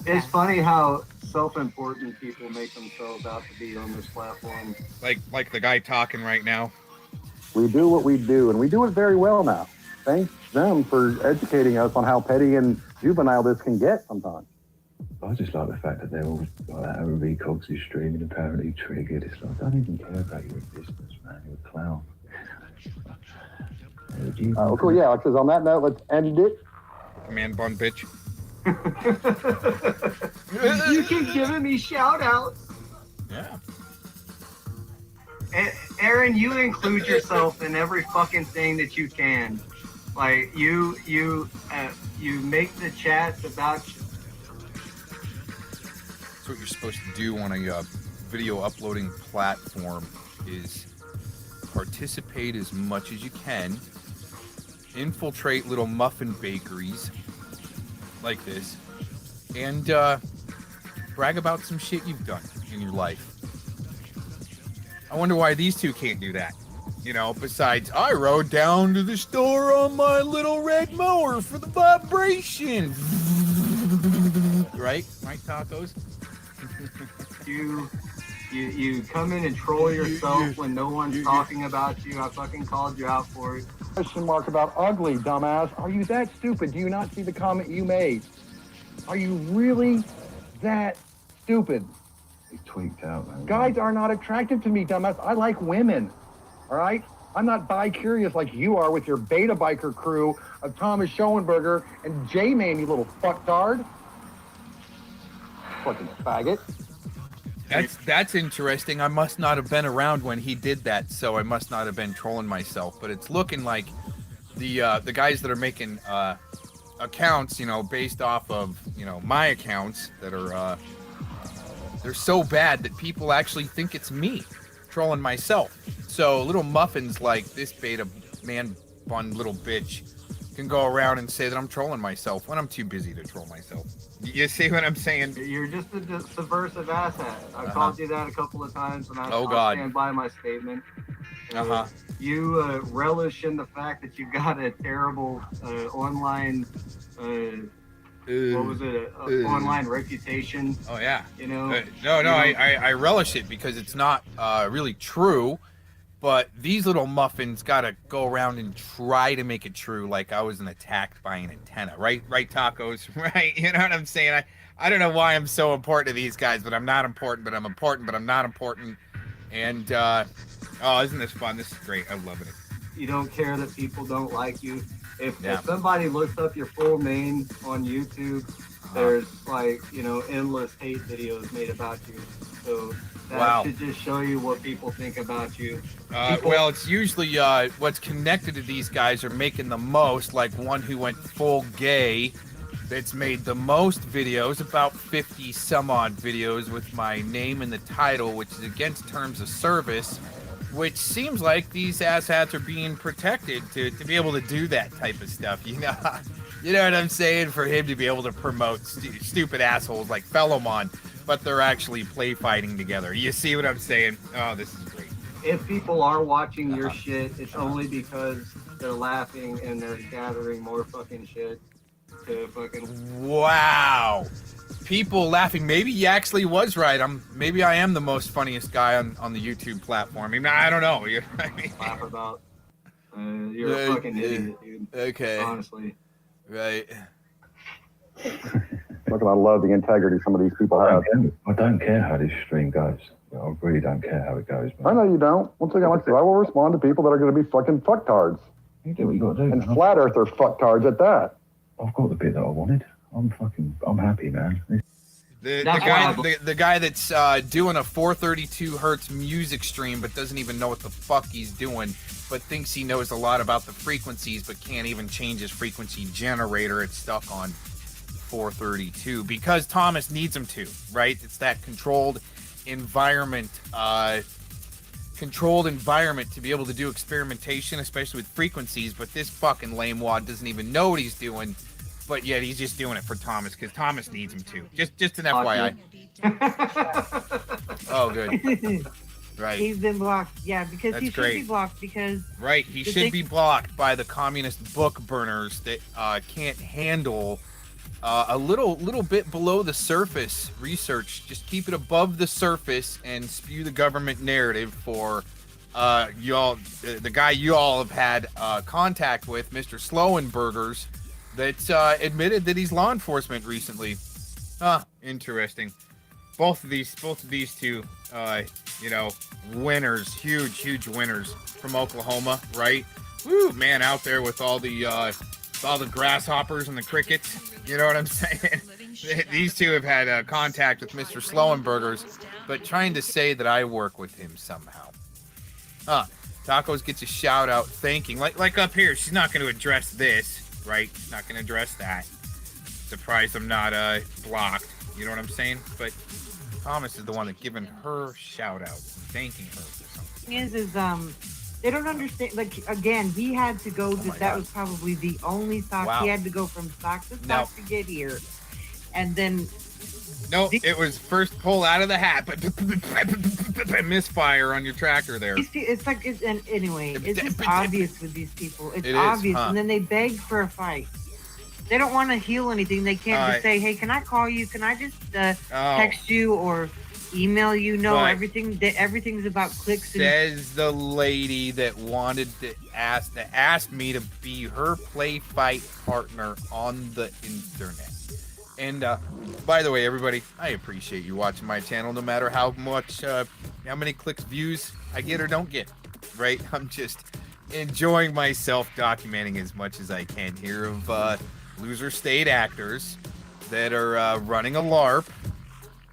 It's funny how self-important people make themselves out to be on this platform. Like the guy talking right now. We do what we do, and we do it very well now. Thanks them for educating us on how petty and juvenile this can get sometimes. I just like the fact that they're all like Aaron V. Cox is streaming, apparently triggered. It's like, I don't even care about your business, man. You're a clown. Cool, yeah, because on that note, let's end it. Man bun bitch. You keep giving me shout outs. Yeah. Aaron, you include yourself in every fucking thing that you can. Like you make the chats about you. That's what you're supposed to do on a video uploading platform is participate as much as you can, infiltrate little muffin bakeries like this, and brag about some shit you've done in your life. I wonder why these two can't do that. You know, besides, I rode down to the store on my little red mower for the vibration. Right, tacos? You come in and troll yourself when no one's talking about you. I fucking called you out for it. Question mark about ugly, dumbass. Are you that stupid? Do you not see the comment you made? Are you really that stupid? He tweaked out, man. Guys are not attractive to me, dumbass. I like women, all right? I'm not bi-curious like you are with your beta biker crew of Thomas Schoenberger and J-Man, you little fucktard. Fucking faggot. That's interesting. I must not have been around when he did that, so I must not have been trolling myself. But it's looking like the guys that are making accounts, you know, based off of, you know, my accounts that are they're so bad that people actually think it's me trolling myself. So little muffins like this beta man bun little bitch can go around and say that I'm trolling myself when I'm too busy to troll myself. You see what I'm saying? You're just a subversive asshat. I've called you that a couple of times, and I'll stand by my statement. You relish in the fact that you got a terrible online, what was it, online reputation. Oh yeah. You know. I relish it because it's not really true. But these little muffins gotta go around and try to make it true, like I wasn't attacked by an antenna, right? Right, tacos, right? You know what I'm saying? I don't know why I'm so important to these guys, but I'm not important. But I'm important, but I'm not important. And oh, isn't this fun? This is great. I'm loving it. You don't care that people don't like you. If somebody looks up your full name on YouTube, there's like, you know, endless hate videos made about you. So that should just show you what people think about you. Well, it's usually what's connected to these guys are making the most, like one who went full gay that's made the most videos, about 50 some odd videos with my name in the title, which is against terms of service, which seems like these asshats are being protected to be able to do that type of stuff, you know? You know what I'm saying? For him to be able to promote stupid assholes like Fellowmon, but they're actually play fighting together. You see what I'm saying? Oh, this is great. If people are watching your shit, it's only because they're laughing and they're gathering more fucking shit to fucking... Wow. People laughing. Maybe he actually was right. Maybe I am the most funniest guy on the YouTube platform. I mean, I don't know. You know what I mean? Laugh about. You're a fucking idiot, dude. Okay. Honestly. Right. Look, I love the integrity some of these people have. I don't care how this stream goes. I really don't care how it goes. Man. I know you don't. Once again, like I said, I will respond to people that are going to be fucking fucktards. You do what you got to do. And flat earther fucktards at that. I've got the bit that I wanted. I'm happy, man. The guy that's doing a 432 hertz music stream but doesn't even know what the fuck he's doing, but thinks he knows a lot about the frequencies but can't even change his frequency generator. It's stuck on 432 because Thomas needs him to, right? It's that controlled environment to be able to do experimentation, especially with frequencies, but this fucking lame wad doesn't even know what he's doing. But yet he's just doing it for Thomas because Thomas needs him to. Just an FYI. Oh, good. Right. He's been blocked. Yeah, because That's he should great. be blocked because... Right. He should be blocked by the communist book burners that can't handle a little bit below the surface research. Just keep it above the surface and spew the government narrative for y'all. The guy you all have had contact with, Mr. Slowenbergers, that's admitted that he's law enforcement recently. Interesting. Both of these two, you know, winners, huge winners from Oklahoma, right? Woo, man, out there with all the grasshoppers and the crickets. You know what I'm saying? These two have had contact with Mr. Slowenbergers, but trying to say that I work with him somehow. Tacos gets a shout out thanking, like up here. She's not going to address this. Right, not gonna address that. Surprised I'm not blocked. You know what I'm saying? But Thomas is the one that giving her shout outs and thanking her for something. Is they don't understand. Like again, he had to go. That was probably the only sock. Wow. He had to go from sock to sock to get here, and then. No, it was first pull out of the hat, but misfire on your tractor there. It's like, anyway, it's just obvious with these people. It's it obvious, is, and then they beg for a fight. They don't want to heal anything. They can't just say, "Hey, can I call you? Can I just text you or email you?" No, everything's about clicks. Says the lady that wanted to ask me to be her play fight partner on the internet. And by the way, everybody, I appreciate you watching my channel, no matter how many clicks, views I get or don't get, right? I'm just enjoying myself documenting as much as I can here of loser state actors that are running a LARP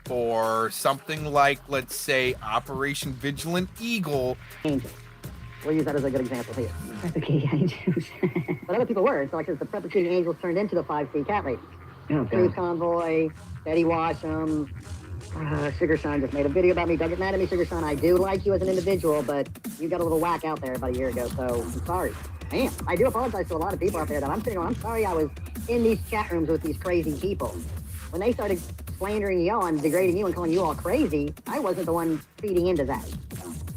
for something like, let's say, Operation Vigilant Eagle. We'll use that as a good example here. Replicating angels. But other people were. So like the replicating angels turned into the 5C cat race. Street Convoy, Betty Washam, Sugar Son just made a video about me. Don't get mad at me, Sugar Son. I do like you as an individual, but you got a little whack out there about a year ago, so I'm sorry. Man, I do apologize to a lot of people out there that I'm sitting on. I'm sorry I was in these chat rooms with these crazy people. When they started slandering you and degrading you and calling you all crazy, I wasn't the one feeding into that.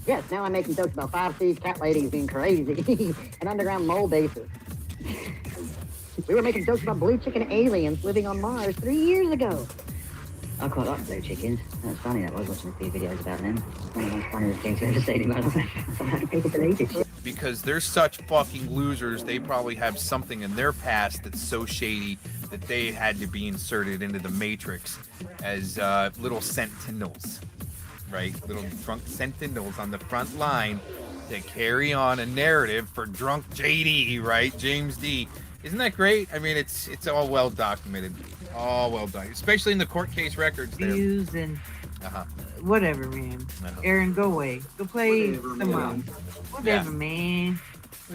Yes, now I'm making jokes about 5Cs, cat ladies being crazy, and underground mole bases. We were making jokes about blue chicken aliens living on Mars 3 years ago. I quite like blue chickens. That's funny, that was watching a few videos about them. One of the most funniest things I've ever seen in my life. People believe it. Because they're such fucking losers, they probably have something in their past that's so shady that they had to be inserted into the Matrix as little sentinels. Right, little drunk sentinels on the front line to carry on a narrative for drunk JD, right? James D. Isn't that great? I mean, it's all well documented, especially in the court case records. Views and whatever, man. Aaron, go away. Go play somewhere else. Whatever, man.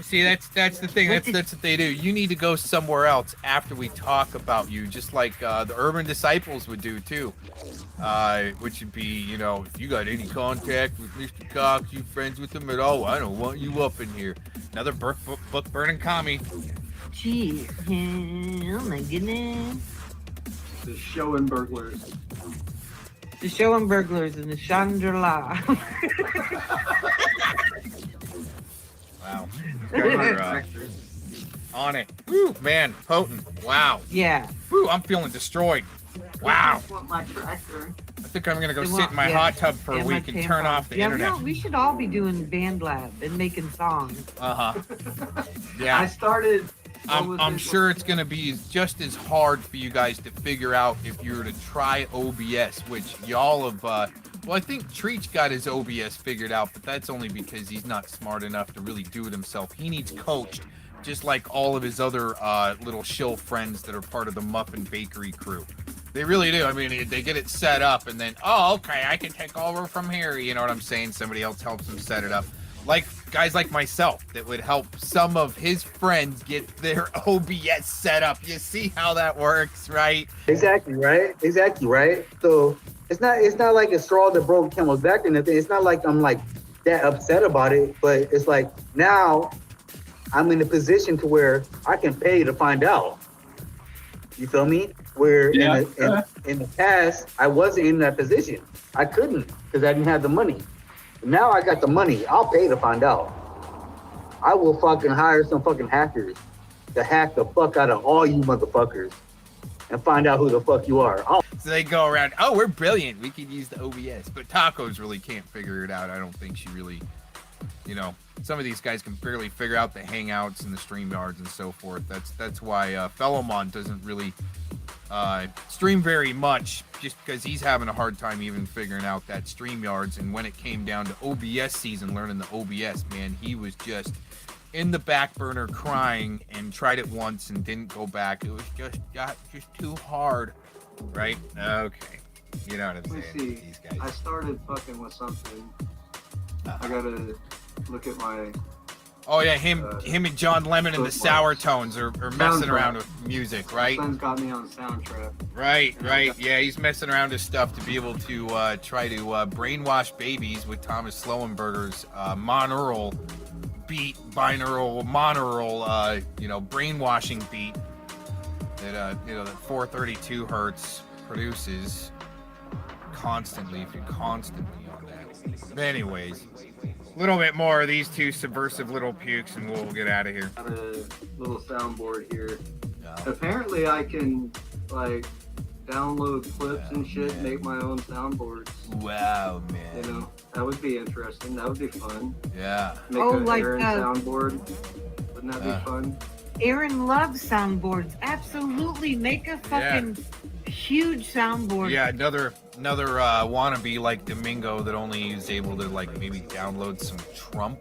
See, that's the thing. That's what they do. You need to go somewhere else after we talk about you, just like the Urban Disciples would do too. Which would be, you know, if you got any contact with Mr. Cox, you friends with him at all, I don't want you up in here. Another book burning commie. Gee, oh my goodness. The Showing Burglars. The Showing Burglars and the Chandra-La. Wow. On it. Woo, man, potent. Wow. Yeah. Woo, I'm feeling destroyed. Wow. My tractor. I think I'm gonna go sit in my hot tub for a week and turn off the internet. No, we should all be doing band lab and making songs. Yeah. I started. I'm sure it's gonna be just as hard for you guys to figure out if you were to try OBS, which y'all have. Well, I think Treach got his OBS figured out, but that's only because he's not smart enough to really do it himself. He needs coached, just like all of his other little shill friends that are part of the Muffin Bakery crew. They really do. I mean, they get it set up, and then, oh, okay, I can take over from here. You know what I'm saying? Somebody else helps them set it up. Like guys like myself that would help some of his friends get their OBS set up. You see how that works, right? Exactly, right? So it's not like a straw that broke camel's back or nothing. It's not like I'm like that upset about it, but it's like now I'm in a position to where I can pay to find out. You feel me? Where in the past I wasn't in that position. I couldn't because I didn't have the money. Now I got the money. I'll pay to find out. I will fucking hire some fucking hackers to hack the fuck out of all you motherfuckers and find out who the fuck you are. So they go around, oh, we're brilliant. We can use the OBS. But Tacos really can't figure it out. I don't think she really, you know, some of these guys can barely figure out the Hangouts and the StreamYards and so forth. That's why Fellowmon doesn't really stream very much, just because he's having a hard time even figuring out that StreamYards. And when it came down to OBS season, learning the OBS, man, he was just in the back burner crying and tried it once and didn't go back. It was just too hard, right? Okay, you know what I'm saying. Let me see. These guys. I started fucking with something. I gotta look at my. Oh yeah, him and John Lemon and the Sour Tones are messing around with music, right? My son's got me on Soundtrap. Right. Yeah, he's messing around with stuff to be able to try to brainwash babies with Thomas Slowenberger's monaural beat, binaural monaural, brainwashing beat that that 432 hertz produces constantly. If you're constantly on that. But anyways. A little bit more of these two subversive little pukes and we'll get out of here. Got a little soundboard here. Apparently I can like download clips and shit, make my own soundboards. Wow, man. You know, that would be interesting. That would be fun. Yeah. Make an Aaron soundboard. Wouldn't that be fun? Aaron loves soundboards. Absolutely. Make a fucking huge soundboard. Yeah, another wannabe like Domingo that only is able to like maybe download some Trump,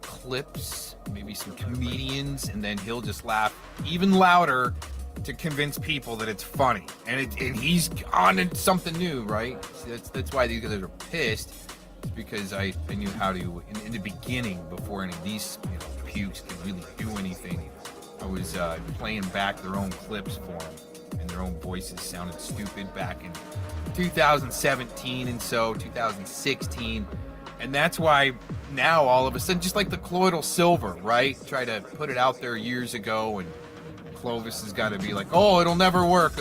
clips, maybe some comedians, and then he'll just laugh even louder to convince people that it's funny, and he's on something new, right? So that's why these guys are pissed, because I knew how to in the beginning, before any of these pukes could really do anything. I was playing back their own clips for them, and their own voices sounded stupid back in 2017 and so 2016, and that's why now all of a sudden, just like the colloidal silver, right? Try to put it out there years ago, and Clovis has got to be like, oh, it'll never work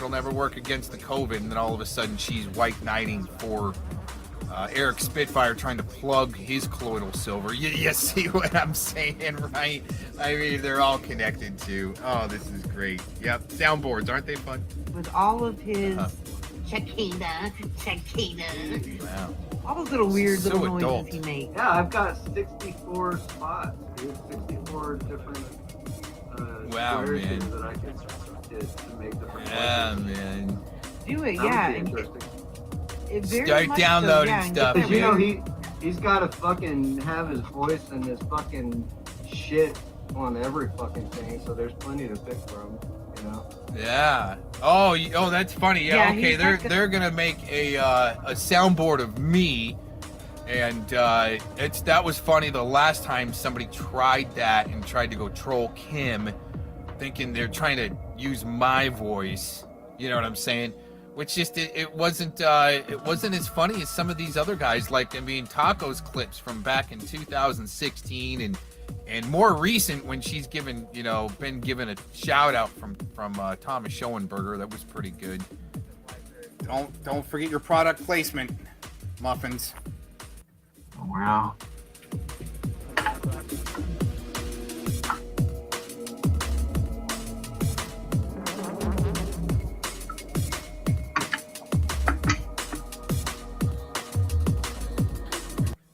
against the COVID, and then all of a sudden she's white knighting for Eric Spitfire, trying to plug his colloidal silver. You see what I'm saying, right? I mean, they're all connected too. Oh, this is great. Yep, soundboards, aren't they fun? With all of his Chiquita. Wow. all those little weird So little noises adult. he makes. Yeah, I've got 64 spots, dude. 64 different Wow, squares man. here that I can to make different Yeah, voices. man. Do it, That would yeah. be and interesting. it very Start much downloading so, yeah, and stuff, get that You know, weird- he's got to fucking have his voice and his fucking shit on every fucking thing, so there's plenty to pick from, you know? Yeah. Oh, that's funny. Yeah. Yeah, Okay. he's They're got the- they're gonna make a soundboard of me, and that was funny. The last time somebody tried that and tried to go troll Kim, thinking they're trying to use my voice. You know what I'm saying? Which just it wasn't as funny as some of these other guys. Like, I mean, Taco's clips from back in 2016 and more recent, when she's been given a shout out from Thomas Schoenberger. That was pretty good. Don't forget your product placement, muffins. Wow.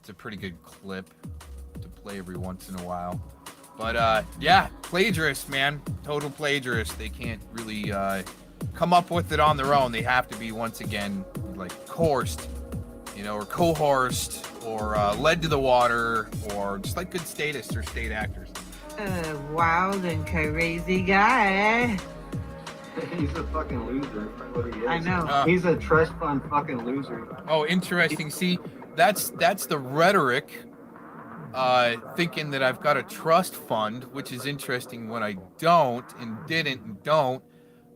It's a pretty good clip to play every once in a while. But yeah, plagiarists, man. Total plagiarists. They can't really come up with it on their own. They have to be, once again, like coerced, or coerced, or led to the water, or just like good statists or state actors. Wild and crazy guy. He's a fucking loser. That's what he is. I know. He's a trust fund fucking loser. Oh, interesting. See, that's the rhetoric. Thinking that I've got a trust fund, which is interesting when I don't and didn't and don't.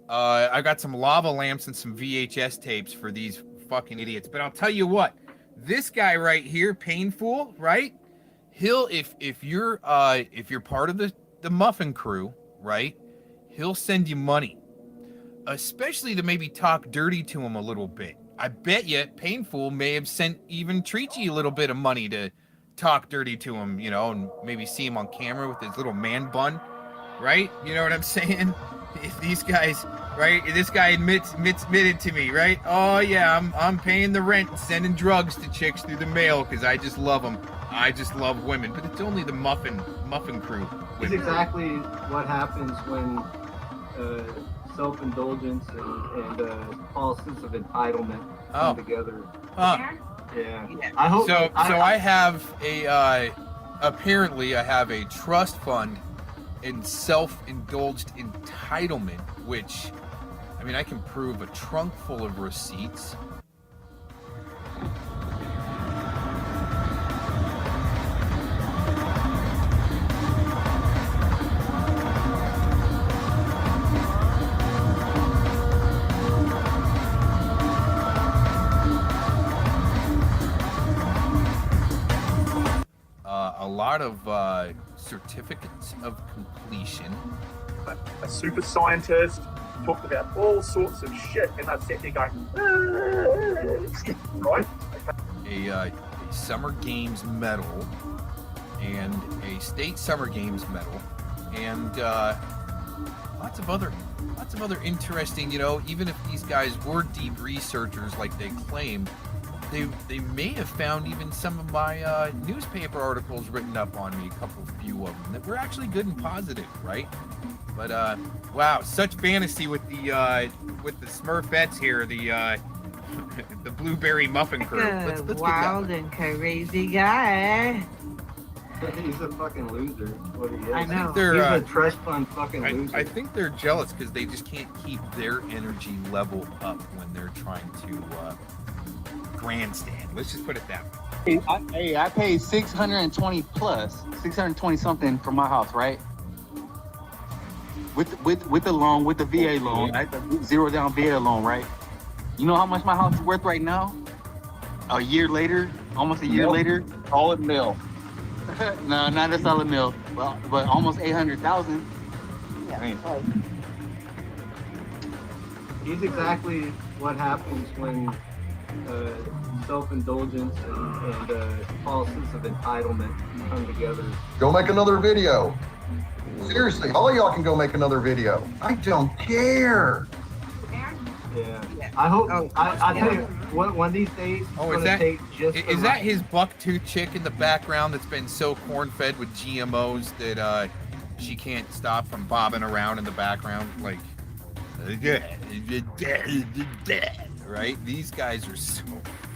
I got some lava lamps and some VHS tapes for these fucking idiots. But I'll tell you what, this guy right here, Painful, right? He'll if you're part of the Muffin crew, right? He'll send you money, especially to maybe talk dirty to him a little bit. I bet you Painful may have sent even Treachy a little bit of money to talk dirty to him, and maybe see him on camera with his little man bun, right? You know what I'm saying? If these guys, right? This guy admitted to me, right? Oh yeah, I'm paying the rent, and sending drugs to chicks through the mail because I just love them. I just love women, but it's only the muffin crew. It's exactly what happens when self-indulgence and false sense of entitlement come together. Yeah. I hope So I have apparently I have a trust fund in self-indulged entitlement, which, I mean, I can prove a trunk full of receipts. A lot of certificates of completion. A super scientist talked about all sorts of shit, and I'd sit there going, right? A Summer Games medal and a State Summer Games medal, and lots of other interesting, even if these guys were deep researchers like they claim, they may have found even some of my newspaper articles written up on me, a few of them that were actually good and positive, right? But wow, such fantasy with the Smurfettes here, the the Blueberry Muffin crew. Let's get Wild and crazy guy. He's a fucking loser. What he is. I know. They're, He's a trust fund fucking loser. I think they're jealous because they just can't keep their energy level up when they're trying to grandstand. Let's just put it that way. Hey, I paid 620 plus, 620 something for my house, right? With the loan, with the VA loan, right? The zero down VA loan, right? You know how much my house is worth right now? A year later, almost a year later. Solid mill. No, not a solid mill, but almost 800,000. Yeah. He's exactly what happens when self-indulgence and false sense of entitlement come together. Go make another video. Seriously, all of y'all can go make another video. I don't care. Yeah. I hope. I tell you, one of these days. Oh, is that his bucktooth chick in the background that's been so corn-fed with GMOs that she can't stop from bobbing around in the background? Like, right? These guys are so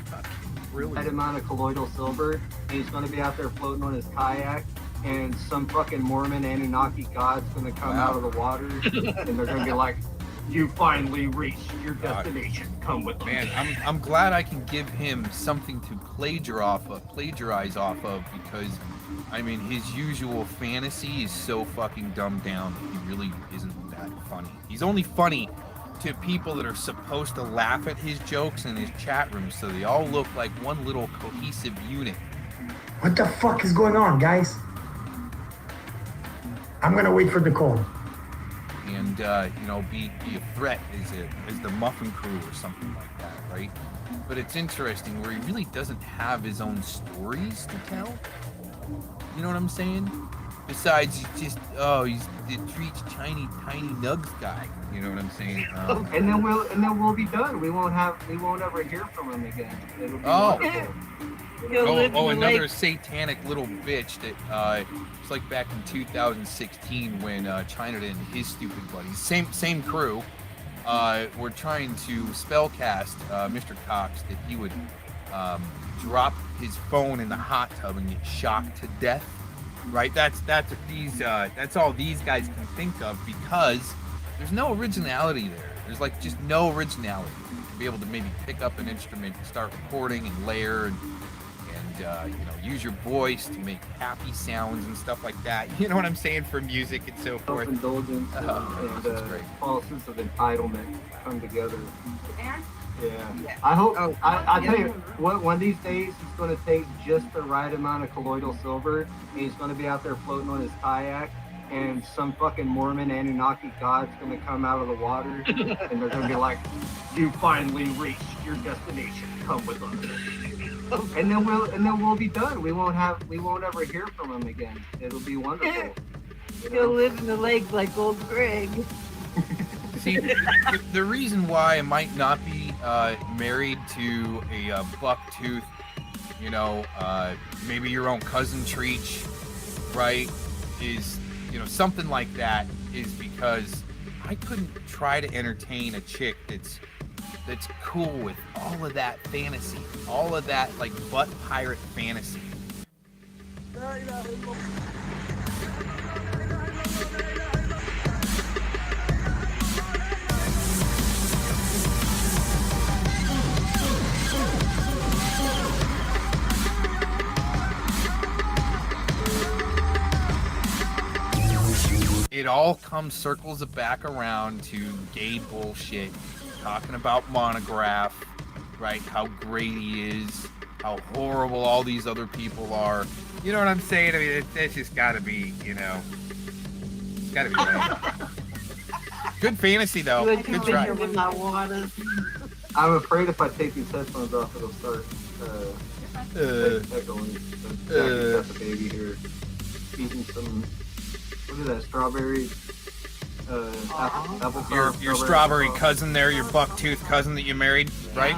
fucking brilliant. That amount of colloidal silver, and he's going to be out there floating on his kayak, and some fucking Mormon Anunnaki god's going to come out of the water, and they're going to be like, "You finally reached your destination. Come with me." Man, I'm glad I can give him something to plagiarize off of, because I mean his usual fantasy is so fucking dumbed down that he really isn't that funny. He's only funny to people that are supposed to laugh at his jokes in his chat room, so they all look like one little cohesive unit. What the fuck is going on, guys? I'm gonna wait for the call. And be a threat as the Muffin Crew or something like that, right? But it's interesting where he really doesn't have his own stories to tell. You know what I'm saying? Besides, he's the treats tiny nugs guy. You know what I'm saying? And then we'll be done. We won't ever hear from him again. It'll be wonderful. Another satanic little bitch that it's like back in 2016 when China and his stupid buddies, same crew, were trying to spellcast Mr. Cox that he would drop his phone in the hot tub and get shocked to death. Right? That's all these guys can think of, because there's no originality there. There's like just no originality. To be able to maybe pick up an instrument and start recording and layer and use your voice to make happy sounds and stuff like that. You know what I'm saying, for music and so forth. Self-indulgence and false sense of entitlement come together. Yeah. I hope. I tell you, one of these days he's going to take just the right amount of colloidal silver, and he's going to be out there floating on his kayak, and some fucking Mormon Anunnaki god's going to come out of the water, and they're going to be like, "You finally reached your destination. Come with us." And then we'll be done. We won't ever hear from him again. It'll be wonderful. He'll live in the lake like old Greg. See, the reason why I might not be married to a bucktooth, maybe your own cousin Treach, right, is, something like that, is because I couldn't try to entertain a chick that's cool with all of that fantasy, all of that like butt pirate fantasy. It all comes circles back around to gay bullshit, talking about Monograph, right? How great he is, how horrible all these other people are. You know what I'm saying? I mean, it's just gotta be, it's gotta be right. Good fantasy, though. Good try. I'm afraid if I take these headphones off, it'll start echoing. Got the baby here, eating some. What is that? Strawberry. Apple your strawberry cousin there, your bucktooth cousin that you married, right?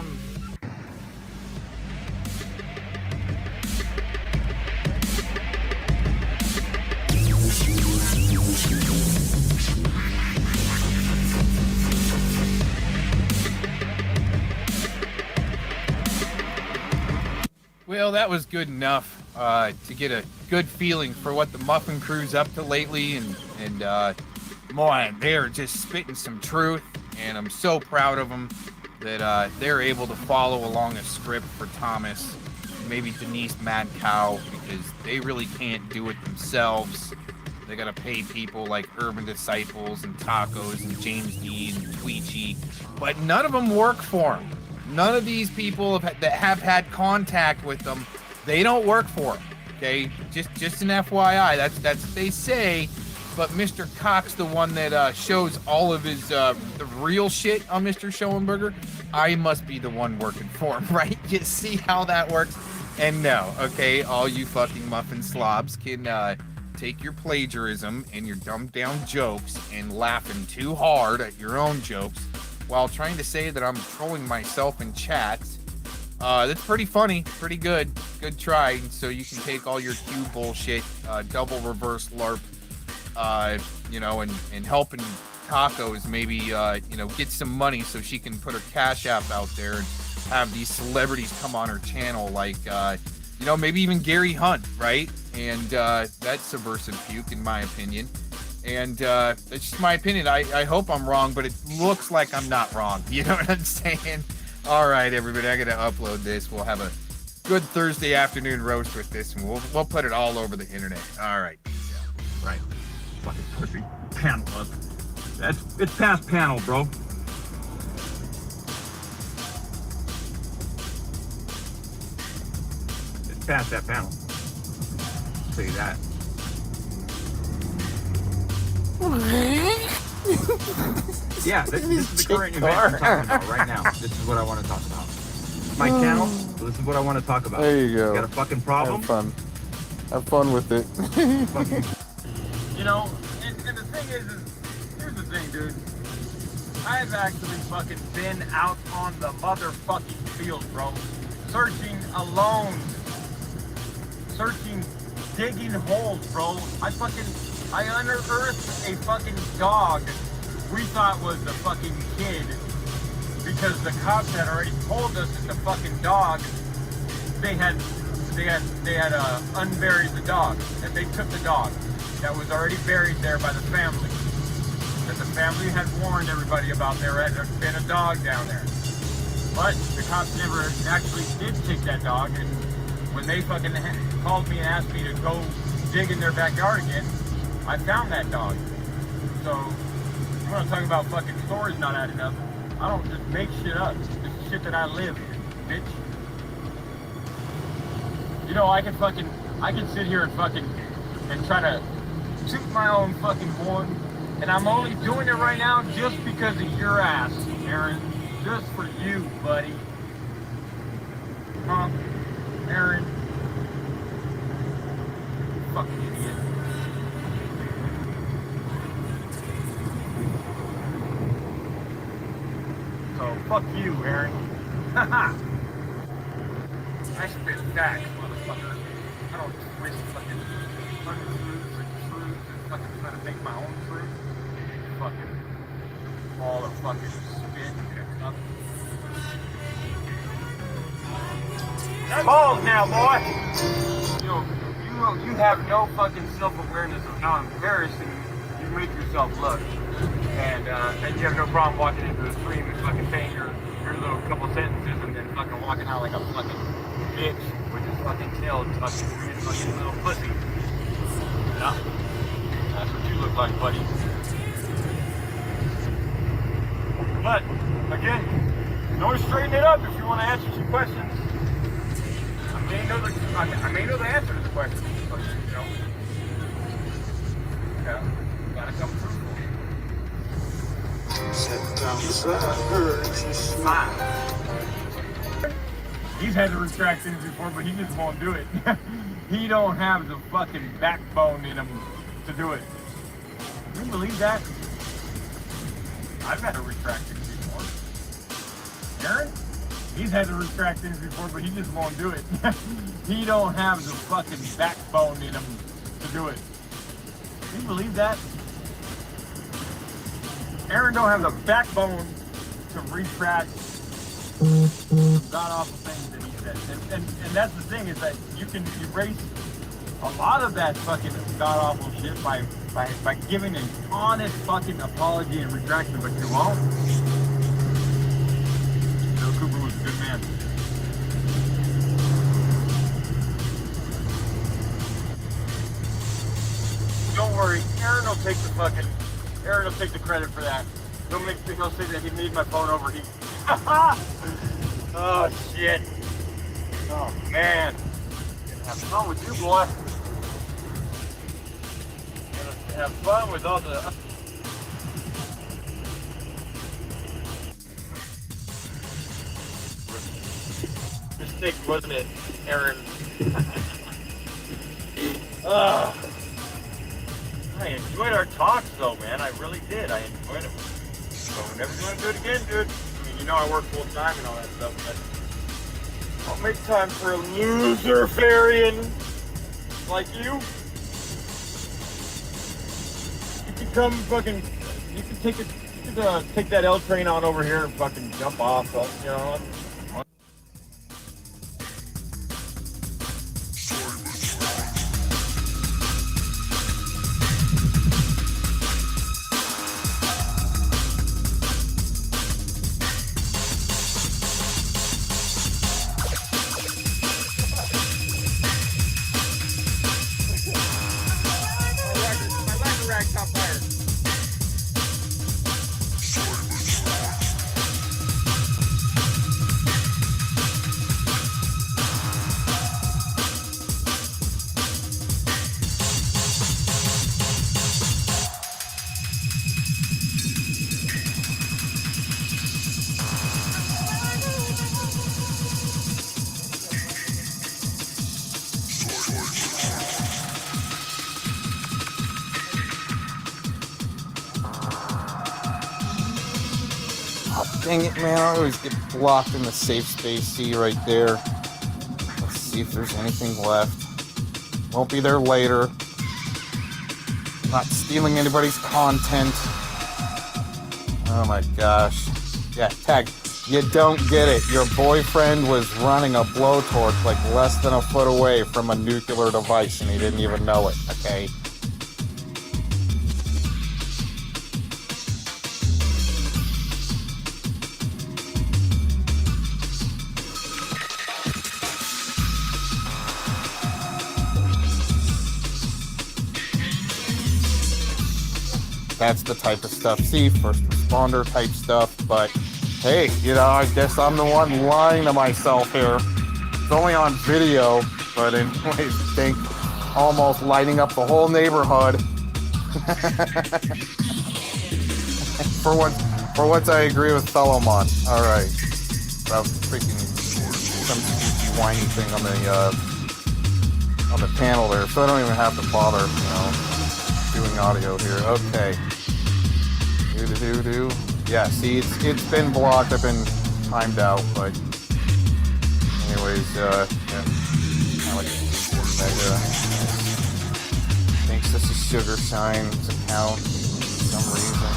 Well, that was good enough to get a good feeling for what the Muffin Crew's up to lately, and boy, they're just spitting some truth, and I'm so proud of them that they're able to follow along a script for Thomas, maybe Denise Mad Cow, because they really can't do it themselves. They gotta pay people like Urban Disciples and Tacos and James Dean and Tweechy, but none of them work for them. None of these people that have had contact with them, they don't work for them. Okay, just an FYI. That's what they say. But Mr. Cox, the one that shows all of his the real shit on Mr. Schoenberger, I must be the one working for him, right? You see how that works? And no, okay, all you fucking muffin slobs can take your plagiarism and your dumbed down jokes and laughing too hard at your own jokes while trying to say that I'm trolling myself in chats. That's pretty funny, pretty good. Good try. So you can take all your Q bullshit, double reverse LARP, and helping Tacos maybe, get some money so she can put her Cash App out there and have these celebrities come on her channel, like, maybe even Gary Hunt, right? And that's subversive puke, in my opinion. And that's just my opinion. I hope I'm wrong, but it looks like I'm not wrong. You know what I'm saying? All right, everybody, I gotta upload this. We'll have a good Thursday afternoon roast with this, and we'll put it all over the internet. All right. Right. Fucking pussy. Panel up. It's past panel, bro. It's past that panel. I'll tell you that. Yeah, this is the current event I'm talking about right now. This is what I want to talk about. My channel, so this is what I want to talk about. There you go. Got a fucking problem? Have fun. Have fun with it. And the thing is, here's the thing, dude. I've actually fucking been out on the motherfucking field, bro. Searching alone. Digging holes, bro. I unearthed a fucking dog we thought was the fucking kid because the cops had already told us that the fucking dog, they had unburied the dog, that they took the dog that was already buried there by the family, that the family had warned everybody about there had been a dog down there. But the cops never actually did take that dog, and when they fucking called me and asked me to go dig in their backyard again, I found that dog. So, you want to talk about fucking stories not adding up? I don't just make shit up. It's shit that I live, bitch. I can sit here and try to toot my own fucking horn, and I'm only doing it right now just because of your ass, Aaron. Just for you, buddy. Huh? Aaron? Fucking idiot. So, fuck you, Aaron. Haha! I spit facts, motherfucker. I don't twist fucking untruths and truths and fucking try to make my own truth. Fucking all the fucking spit and nothing. Balls now, boy! You have no fucking self-awareness of how embarrassing you make yourself look. And you have no problem walking into the stream and fucking saying your little couple sentences and then fucking walking out like a fucking bitch with his fucking tail tucked through his fucking little pussy. Yeah. That's what you look like, buddy. But, again, you can always straighten it up if you want to answer some questions. I may know the answer to the question, but, gotta come through for you. Sit down, smile. He's had to retract things before, but he just won't do it. He don't have the fucking backbone in him to do it. Can you believe that? I've had to retract things before. Aaron? He's had to retract things before, but he just won't do it. He don't have the fucking backbone in him to do it. Can you believe that? Aaron don't have the backbone to retract god-awful things that he said. And that's the thing, is that you can erase a lot of that fucking god-awful shit by giving an honest fucking apology and retraction, but you won't. Bill Cooper was a good man. Don't worry, Aaron will take the credit for that. He'll say that he made my phone overheat. Oh shit. Oh man. Gonna have fun with you, boy. Gonna have fun with all the mistake, wasn't it, Aaron? I enjoyed our talks though, man. I really did. I enjoyed them. So whenever you want to do it again, dude. I mean, you know I work full time and all that stuff, but I'll make time for a loser farian like you. You can come fucking. You can take that L train on over here and fucking jump off. You know. Dang it, man, I always get blocked in the safe space. See right there. Let's see if there's anything left. Won't be there later. Not stealing anybody's content. Oh my gosh. Yeah, tag. You don't get it. Your boyfriend was running a blowtorch like less than a foot away from a nuclear device and he didn't even know it, okay? That's the type of stuff. See, first responder type stuff, but hey, you know, I guess I'm the one lying to myself here. It's only on video, but anyways, think almost lighting up the whole neighborhood. For once I agree with Solomon. All right. About freaking some squeaky whiny thing on the panel there, so I don't even have to bother, you know, doing audio here. Okay. Do. Yeah, see, it's been blocked. I've been timed out, but anyways, yeah. I like Mega. Thinks this is Sugar Shine's account for some reason.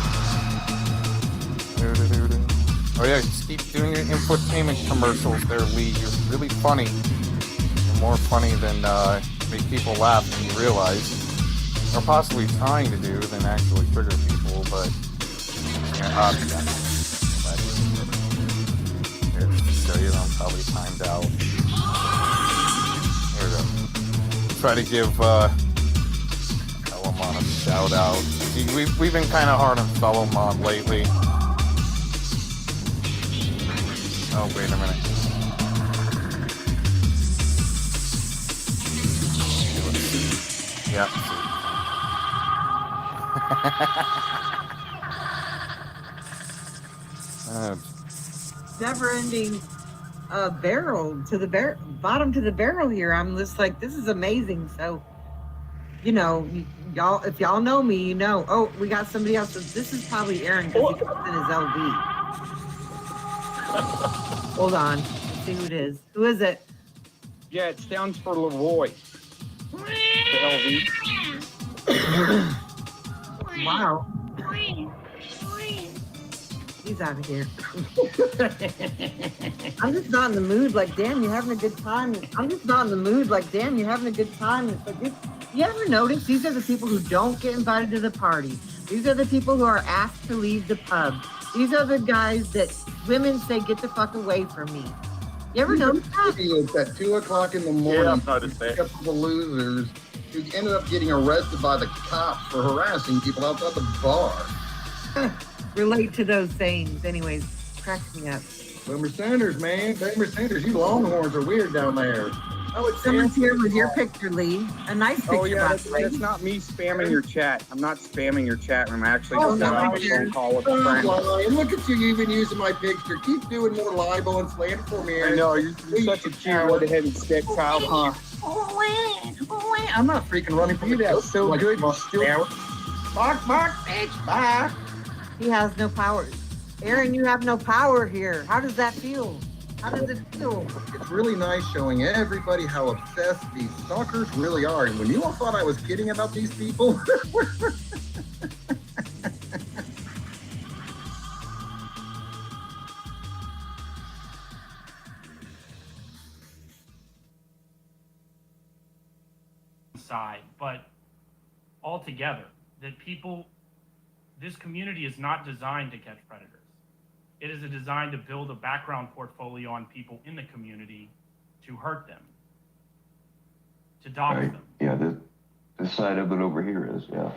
Oh yeah, just keep doing your infotainment commercials there, Lee. You're really funny. You're more funny than make people laugh than you realize. Or possibly trying to do than actually trigger people, but yeah, here, just to show you that I'm probably timed out. Here we go. Try to give Solomon a shout out. We've been kind of hard on Solomon lately. Oh, wait a minute. Yeah. Never-ending barrel to the bottom to the barrel here. I'm just like, this is amazing. So, you know, y'all, if y'all know me, you know. Oh, we got somebody else. This is probably Aaron because he comes in his LV. Hold on, let's see who it is. Who is it? Yeah, it stands for Leroy. The LV. Wow. He's out of here. I'm just not in the mood. Like, damn, you're having a good time. I'm just not in the mood. Like, damn, you're having a good time. It's like, you ever notice these are the people who don't get invited to the party? These are the people who are asked to leave the pub. These are the guys that women say, get the fuck away from me. You ever notice that? Idiots at 2 o'clock in the morning. Yeah, I've noticed that. Except for the losers who ended up getting arrested by the cops for harassing people outside the bar. Relate to those sayings. Anyways, cracks me up. Boomer Sanders, man. Boomer Sanders, you Longhorns are weird down there. Oh, it's someone's here with your picture, Lee. A nice picture. Oh yeah, by the way. that's not me spamming your chat. I'm not spamming your chat room. I actually Oh, just got off a phone call with a friend. lying. Look at you even using my picture. Keep doing more libel and slander for me. I know, you're such a cute with a heavy stick, child, huh? I'm not freaking running for you. That's so like, good. Bark, bitch, bark. He has no power. Aaron, you have no power here. How does that feel? How does it feel? It's really nice showing everybody how obsessed these stalkers really are. And when you all thought I was kidding about these people, side, but altogether, that people, this community is not designed to catch predators. It is designed to build a background portfolio on people in the community to hurt them, to dox Right. them. Yeah, this side of it over here is, yeah.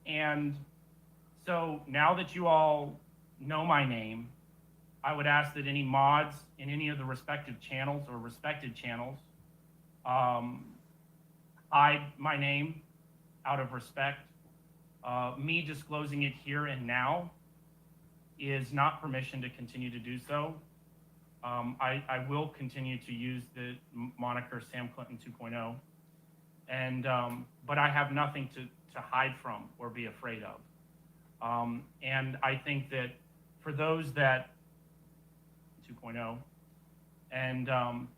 And so now that you all know my name, I would ask that any mods in any of the respective channels or respected channels hide my name out of respect. Me disclosing it here and now is not permission to continue to do so. I will continue to use the moniker Sam Clinton 2.0, and but I have nothing to hide from or be afraid of. And I think that for those that 2.0, and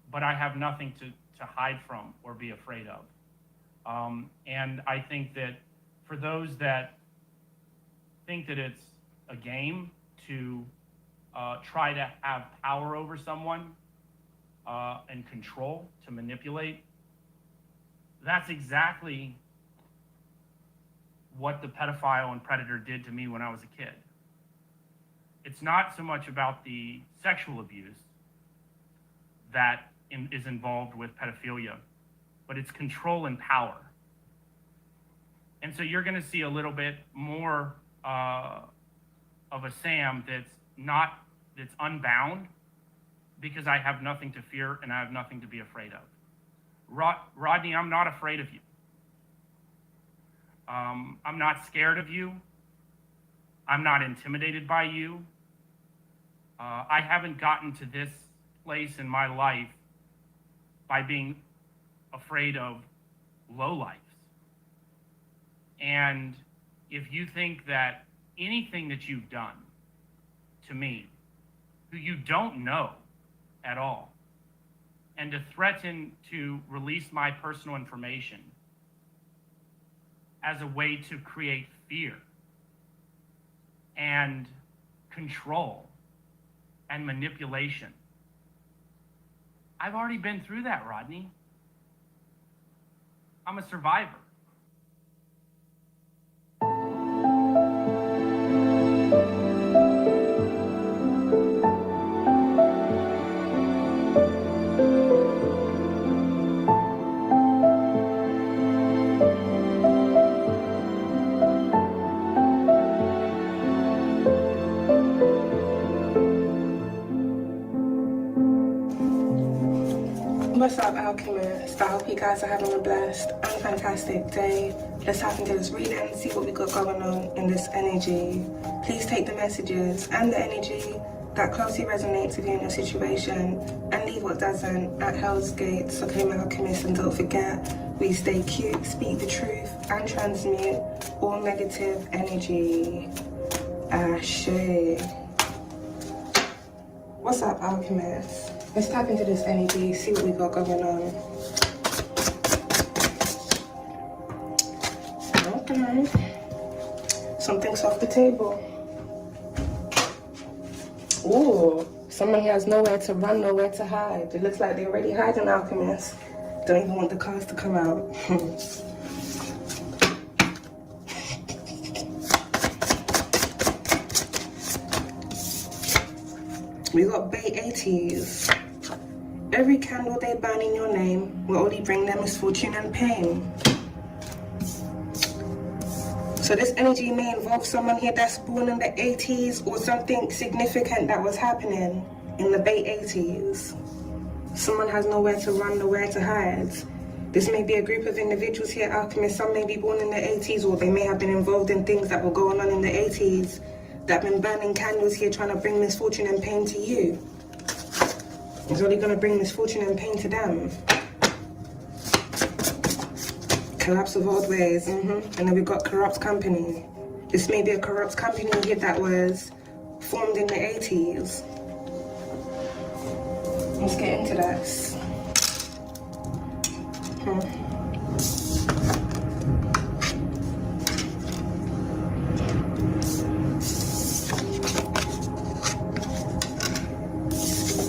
but I have nothing to hide from or be afraid of. And I think that for those that think that it's a game to try to have power over someone and control, to manipulate, that's exactly what the pedophile and predator did to me when I was a kid. It's not so much about the sexual abuse that is involved with pedophilia, but it's control and power. And so you're gonna see a little bit more of a Sam that's unbound, because I have nothing to fear and I have nothing to be afraid of. Rodney, I'm not afraid of you. I'm not scared of you. I'm not intimidated by you. I haven't gotten to this place in my life by being afraid of lowlifes. And if you think that anything that you've done to me, who you don't know at all, and to threaten to release my personal information as a way to create fear and control and manipulation, I've already been through that, Rodney. I'm a survivor. What's up, Alchemist? I hope you guys are having a blessed and fantastic day. Let's hop into this reading and see what we got going on in this energy. Please take the messages and the energy that closely resonates with you in your situation and leave what doesn't at Hell's Gates. Okay, my Alchemist, and don't forget, we stay cute, speak the truth, and transmute all negative energy. Ashe. What's up, Alchemist? Let's tap into this energy, see what we got going on. Okay. Something's off the table. Ooh, someone here has nowhere to run, nowhere to hide. It looks like they already hide an alchemist. Don't even want the cards to come out. We got Bein 80s. Every candle they burn in your name will only bring them misfortune and pain. So this energy may involve someone here that's born in the 80s or something significant that was happening in the Bein 80s. Someone has nowhere to run, nowhere to hide. This may be a group of individuals here, alchemists. Some may be born in the 80s, or they may have been involved in things that were going on in the 80s that have been burning candles here trying to bring misfortune and pain to you. It's only going to bring misfortune and pain to them. Collapse of old ways, And then we've got corrupt company. This may be a corrupt company here that was formed in the 80s. Let's get into this.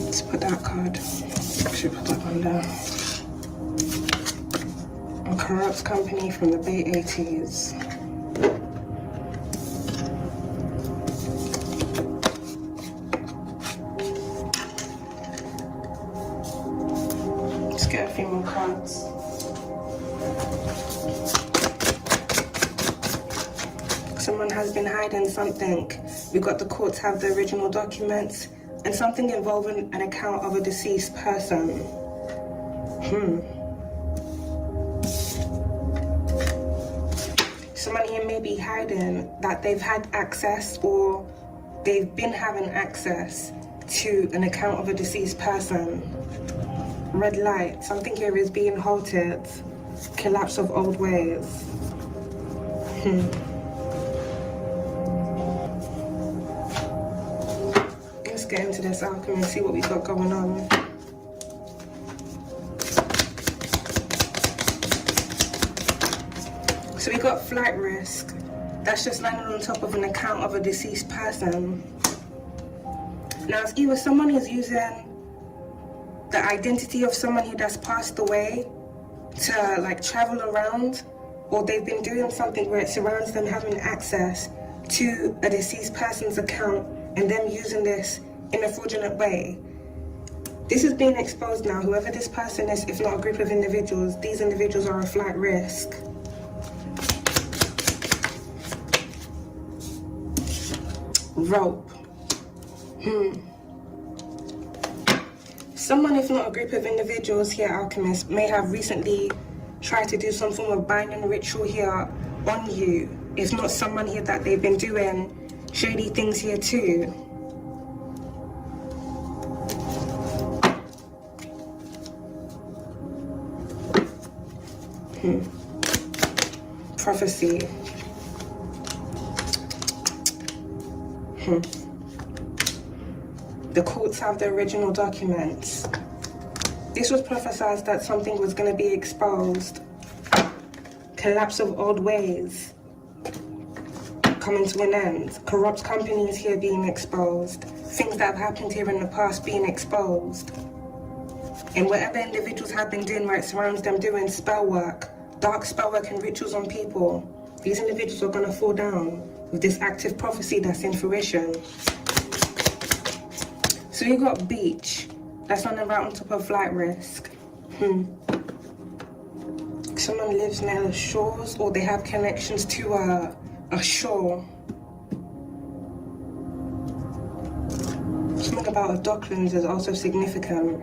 Let's put that card. Should put that one down. A corrupt company from the Bein 80s. Let's get a few more cards. Someone has been hiding something. We got the courts have the original documents and something involving an account of a deceased person. Someone here may be hiding that they've had access or they've been having access to an account of a deceased person. Red light, something here is being halted. Collapse of old ways. Let's get into this alchemy and see what we got going on. So we got flight risk. That's just landing on top of an account of a deceased person. Now it's either someone is using the identity of someone who that's passed away to like travel around, or they've been doing something where it surrounds them having access to a deceased person's account and them using this in a fraudulent way. This is being exposed now. Whoever this person is, if not a group of individuals, these individuals are a flight risk. Rope. Someone, if not a group of individuals here, alchemists, may have recently tried to do some form of binding ritual here on you. If not someone here that they've been doing shady things here too. Prophecy. The courts have the original documents. This was prophesied that something was going to be exposed. Collapse of old ways coming to an end. Corrupt companies here being exposed. Things that have happened here in the past being exposed. And whatever individuals have been doing where it surrounds them doing spell work, dark spell work and rituals on people, these individuals are going to fall down with this active prophecy that's in fruition. So you got beach. That's on the right on top of flight risk. Someone lives near the shores or they have connections to a shore. Something about docklands is also significant.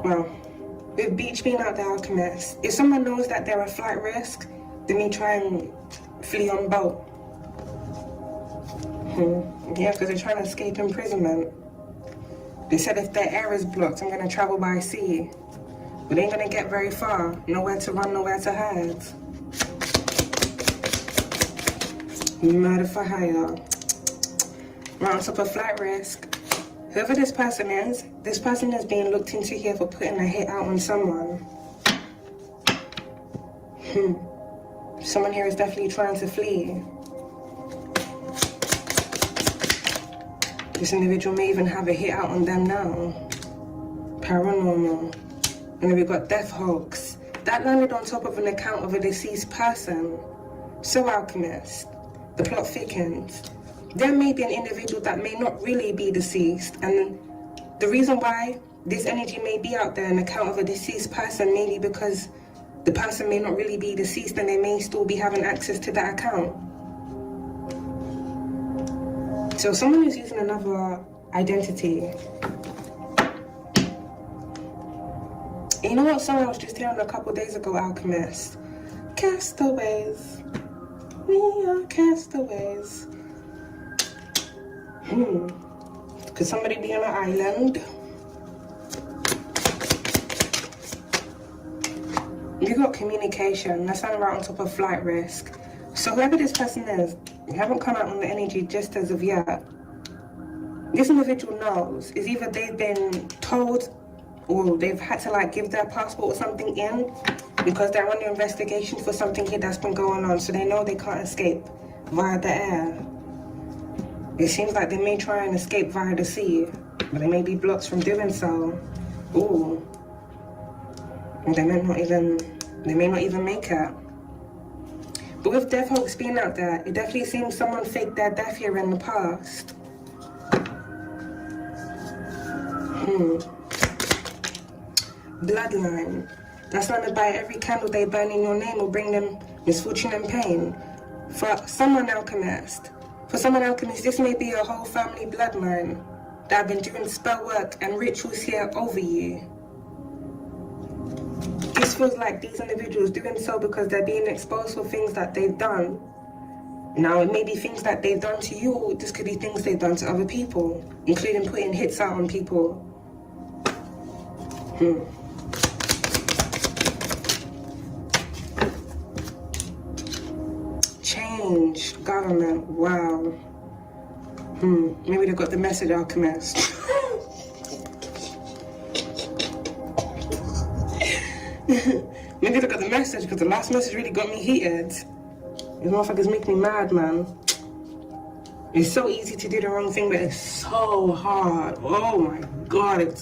Well, with beach being out the alchemist, if someone knows that they're a flight risk, they may try and flee on boat. Yeah, because they're trying to escape imprisonment. They said if their air is blocked, I'm going to travel by sea. But they ain't going to get very far. Nowhere to run, nowhere to hide. Murder for hire. Right on top of flight risk. Whoever this person is being looked into here for putting a hit out on someone. Someone here is definitely trying to flee. This individual may even have a hit out on them now. Paranormal. And then we got death hoax. That landed on top of an account of a deceased person. So alchemist. The plot thickens. There may be an individual that may not really be deceased, and the reason why this energy may be out there, an account of a deceased person, maybe because the person may not really be deceased and they may still be having access to that account. So someone is using another identity. And you know what song I was just hearing a couple days ago, Alchemist? Castaways. We are castaways. Could somebody be on an island? You got communication. That's not right on top of flight risk. So whoever this person is, you haven't come out on the energy just as of yet. This individual knows. Is either they've been told or they've had to like give their passport or something in because they're under investigation for something here that's been going on. So they know they can't escape via the air. It seems like they may try and escape via the sea, but they may be blocked from doing so. Ooh. And they may not even make it. But with death hoax being out there, it definitely seems someone faked their death here in the past. Bloodline. That's not by every candle they burn in your name will bring them misfortune and pain. For someone alchemist, this may be a whole family bloodline that have been doing spell work and rituals here over you. This feels like these individuals doing so because they're being exposed for things that they've done. Now, it may be things that they've done to you, or this could be things they've done to other people, including putting hits out on people. Change, government, wow. Maybe they got the message, Alchemist. Maybe they got the message, because the last message really got me heated. These motherfuckers make me mad, man. It's so easy to do the wrong thing, but it's so hard. Oh my God,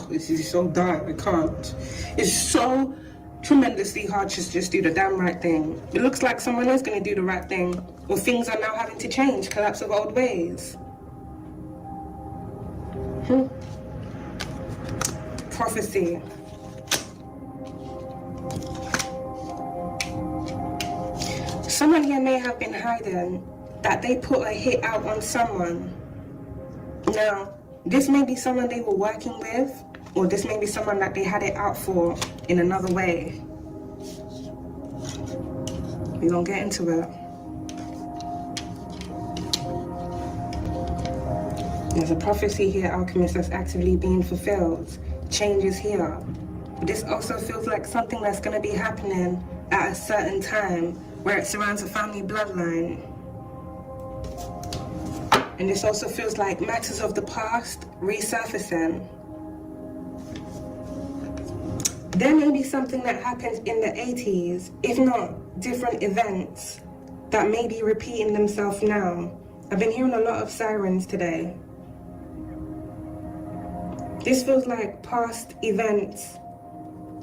this is so dark, I can't. It's so tremendously hard to just do the damn right thing. It looks like someone is gonna do the right thing, or things are now having to change, collapse of old ways. Prophecy. Someone here may have been hiding that they put a hit out on someone. Now, this may be someone they were working with, or this may be someone that they had it out for in another way. We're gonna get into it. There's a prophecy here, Alchemist, that's actively being fulfilled. Change is here. But this also feels like something that's gonna be happening at a certain time where it surrounds a family bloodline. And this also feels like matters of the past resurfacing. There may be something that happened in the 80s, if not different events, that may be repeating themselves now. I've been hearing a lot of sirens today. This feels like past events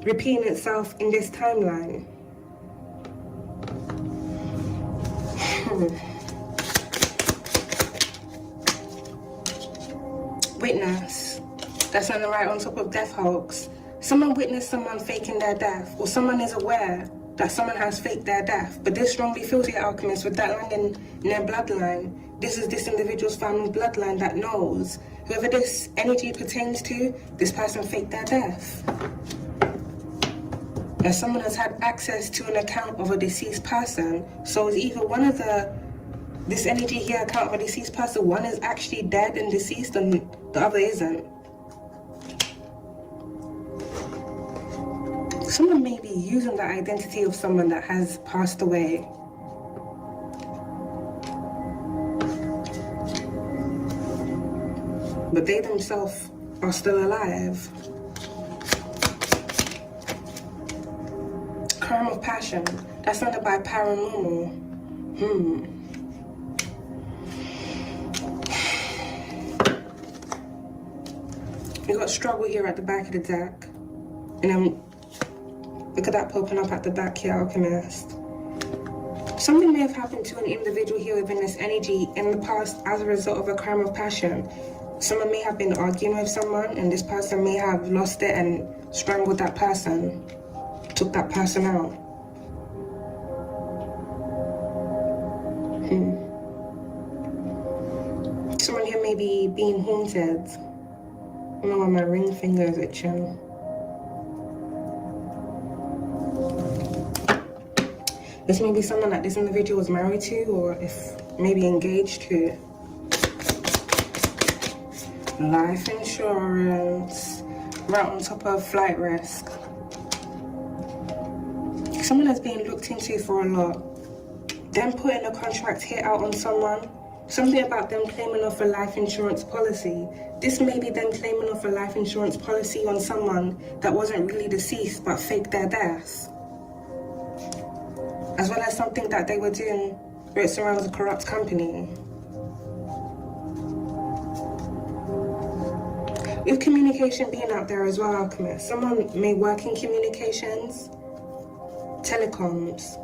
repeating itself in this timeline. Witness. That's on the right on top of death hoax. Someone witnessed someone faking their death, or someone is aware that someone has faked their death. But this strongly feels the Alchemist with that land in their bloodline. This is this individual's family bloodline that knows whoever this energy pertains to, this person faked their death. And someone has had access to an account of a deceased person. So it's either one of this energy here account of a deceased person, one is actually dead and deceased and the other isn't. Someone may be using the identity of someone that has passed away. But they themselves are still alive. Crime of passion. That's under by paranormal. We got struggle here at the back of the deck. And then look at that popping up at the back here, Alchemist. Something may have happened to an individual here within this energy in the past as a result of a crime of passion. Someone may have been arguing with someone and this person may have lost it and strangled that person, took that person out. Someone here may be being haunted. I don't know why my ring finger is itching. This may be someone that this individual was married to or if maybe engaged to. Life insurance, right on top of flight risk. Someone that's being looked into for a lot. Them putting a contract hit out on someone. Something about them claiming off a life insurance policy. This may be them claiming off a life insurance policy on someone that wasn't really deceased but faked their death. As well as something that they were doing where it surrounds a corrupt company. With communication being out there as well, Alchemist, someone may work in communications, telecoms.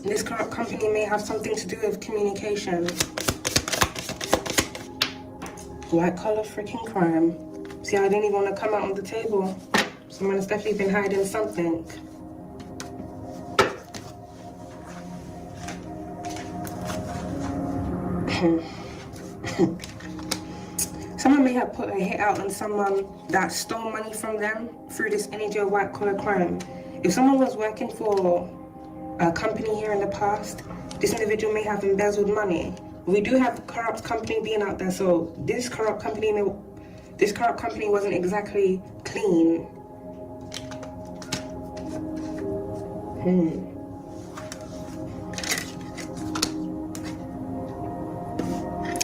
This corrupt company may have something to do with communication. White collar freaking crime. See, I didn't even want to come out on the table. Someone has definitely been hiding something. Someone may have put a hit out on someone that stole money from them through this energy of white collar crime. If someone was working for a company here in the past, this individual may have embezzled money. We do have corrupt company being out there, so this corrupt company wasn't exactly clean.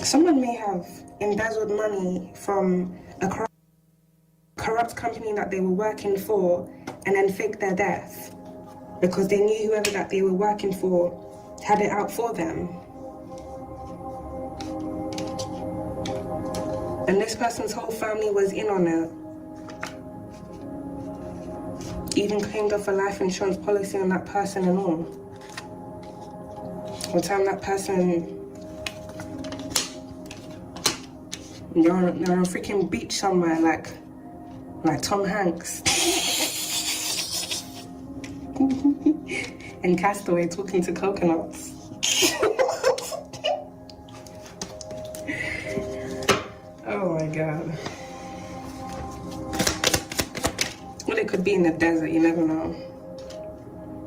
Someone may have embezzled money from a corrupt company that they were working for and then faked their death because they knew whoever that they were working for had it out for them. And this person's whole family was in on it. Even claimed off a life insurance policy on that person and all. One time that person, they're on a freaking beach somewhere, like Tom Hanks. And Castaway talking to coconuts. Oh my God. Well, it could be in the desert, you never know.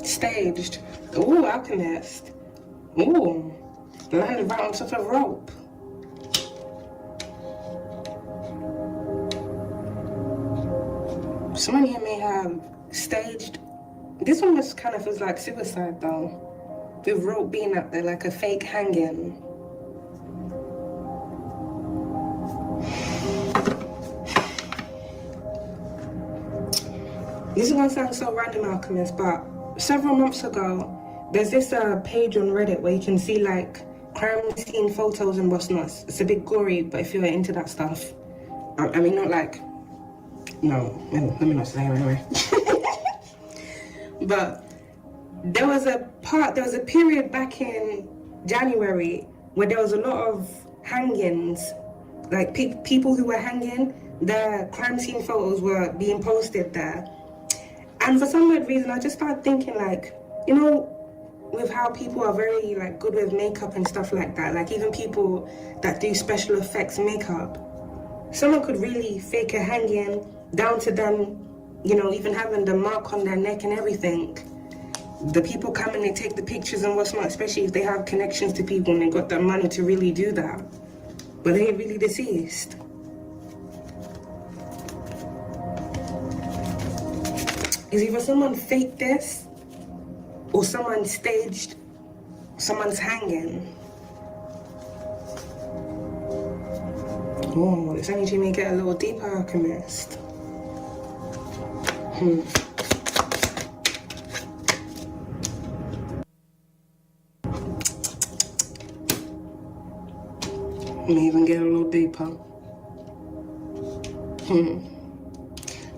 Staged. Ooh, Alchemist. Ooh, landed right on top of a rope. Someone here may have staged. This one just kind of feels like suicide though. With rope being up there like a fake hanging. This is gonna sound so random, Alchemist, but several months ago, there's this page on Reddit where you can see like crime scene photos and what's not. It's a bit gory, but if you're into that stuff, I mean, not like, no, let me not say it anyway. But there was a period back in January where there was a lot of hangings, like people who were hanging, their crime scene photos were being posted there. And for some weird reason, I just started thinking like, you know, with how people are very like good with makeup and stuff like that, like even people that do special effects makeup, someone could really fake a hanging down to them, you know, even having the mark on their neck and everything. The people come and they take the pictures and what's not, especially if they have connections to people and they got the money to really do that. But they ain't really deceased. Is either someone faked this or someone staged someone's hanging. Oh, this energy may get a little deeper, Alchemist. Let me even get a little deeper.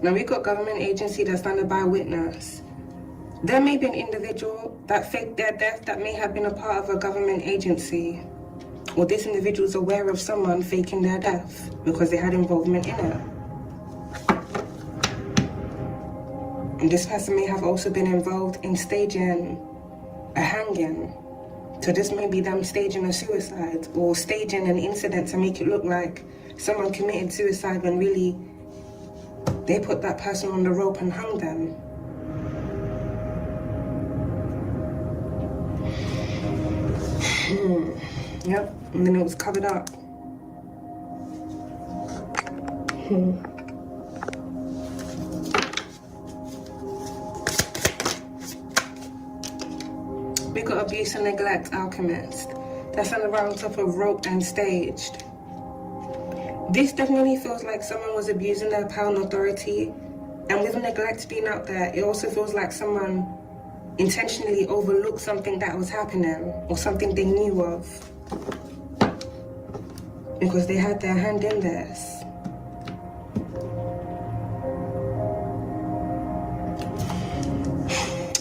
Now we got government agency that's funded by a witness. There may be an individual that faked their death that may have been a part of a government agency. Or this individual is aware of someone faking their death because they had involvement in it. And this person may have also been involved in staging a hanging. So this may be them staging a suicide or staging an incident to make it look like someone committed suicide when really they put that person on the rope and hung them. Yep, and then it was covered up. We got abuse and neglect alchemist. That's on the round top of rope and staged. This definitely feels like someone was abusing their power and authority. And with neglect being out there, it also feels like someone intentionally overlooked something that was happening or something they knew of. Because they had their hand in this.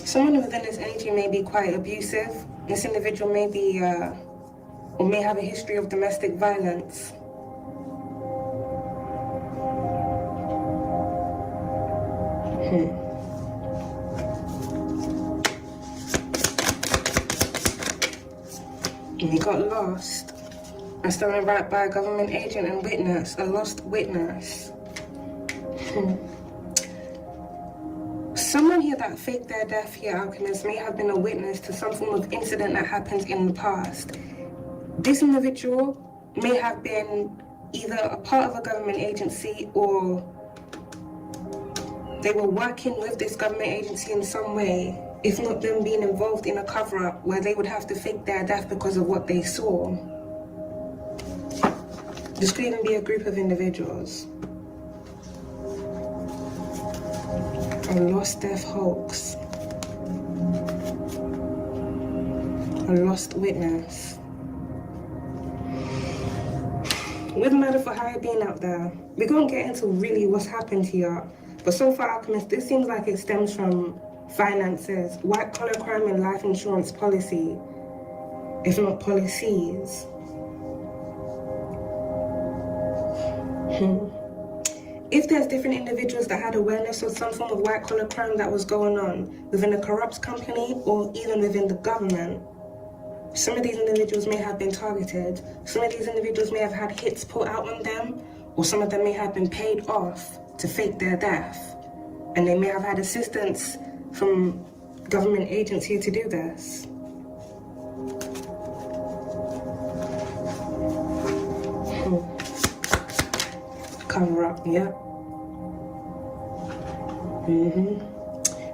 Someone within this energy may be quite abusive. This individual may be, or may have a history of domestic violence. And he got lost. And stolen right by a government agent and witness, a lost witness. Someone here that faked their death here, alchemist, may have been a witness to some form of incident that happened in the past. This individual may have been either a part of a government agency or they were working with this government agency in some way, if not them being involved in a cover-up where they would have to fake their death because of what they saw. This could even be a group of individuals. A lost death hoax. A lost witness. With matter for hire being out there, we're going to get into really what's happened here. But so far, alchemist, this seems like it stems from finances, white-collar crime and life insurance policy, if not policies. If there's different individuals that had awareness of some form of white-collar crime that was going on within a corrupt company or even within the government, some of these individuals may have been targeted. Some of these individuals may have had hits put out on them, or some of them may have been paid off to fake their death. And they may have had assistance from government agency to do this. Cover up, yeah.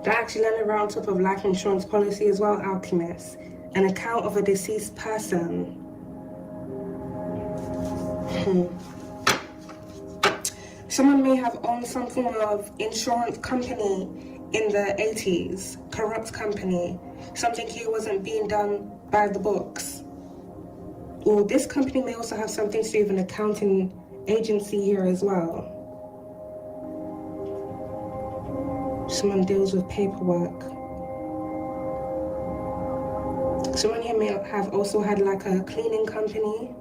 That actually landed around top of life insurance policy as well, alchemist. An account of a deceased person. Someone may have owned some form of insurance company in the 80s, corrupt company. Something here wasn't being done by the books. Or this company may also have something to do with an accounting agency here as well. Someone deals with paperwork. Someone here may have also had like a cleaning company.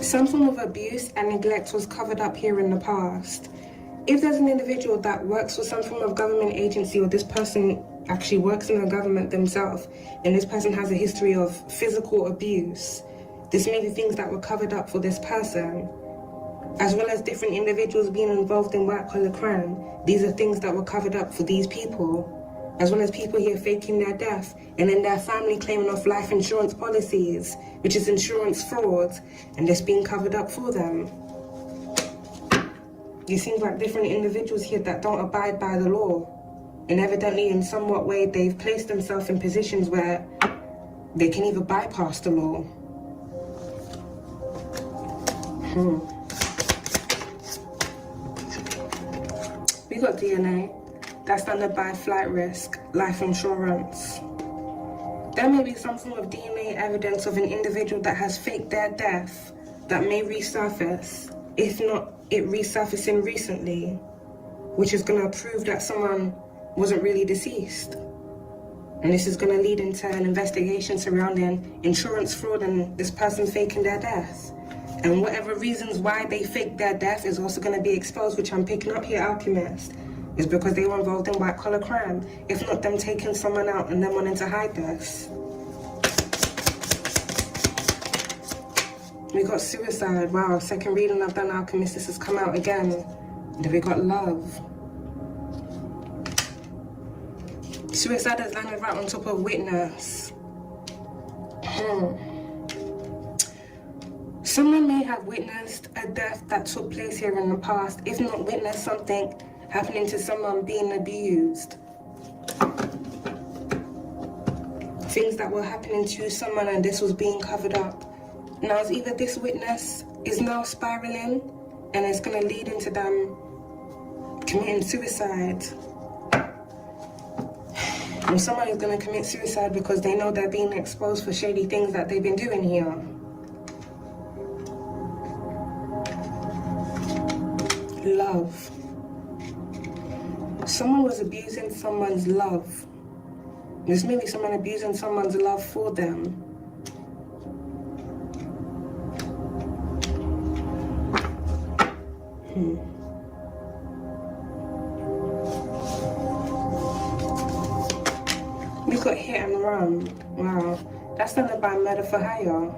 Some form of abuse and neglect was covered up here in the past. If there's an individual that works for some form of government agency, or this person actually works in the government themselves, and this person has a history of physical abuse, this may be things that were covered up for this person, as well as different individuals being involved in white-collar crime. These are things that were covered up for these people, as well as people here faking their death, and then their family claiming off life insurance policies, which is insurance fraud, and this being covered up for them. You seem like different individuals here that don't abide by the law. And evidently in somewhat way they've placed themselves in positions where they can either bypass the law. We got DNA. that's funded by flight risk, life insurance. There may be some form of DNA evidence of an individual that has faked their death that may resurface, if not it resurfacing recently, which is going to prove that someone wasn't really deceased. And this is going to lead into an investigation surrounding insurance fraud and this person faking their death. And whatever reasons why they faked their death is also going to be exposed, which I'm picking up here, Alchemist, is because they were involved in white-collar crime. If not them taking someone out and them wanting to hide this. We got suicide. Wow, second reading I've done, Alchemist, this has come out again. Then we got love. Suicide has landed right on top of witness. Someone may have witnessed a death that took place here in the past, if not witnessed something happening to someone being abused. Things that were happening to someone and this was being covered up. Now it's either this witness is now spiraling and it's going to lead into them committing suicide. Or someone is going to commit suicide because they know they're being exposed for shady things that they've been doing here. Love. Someone was abusing someone's love. There's maybe someone abusing someone's love for them. We got hit and run. Wow. That's not about murder for hire.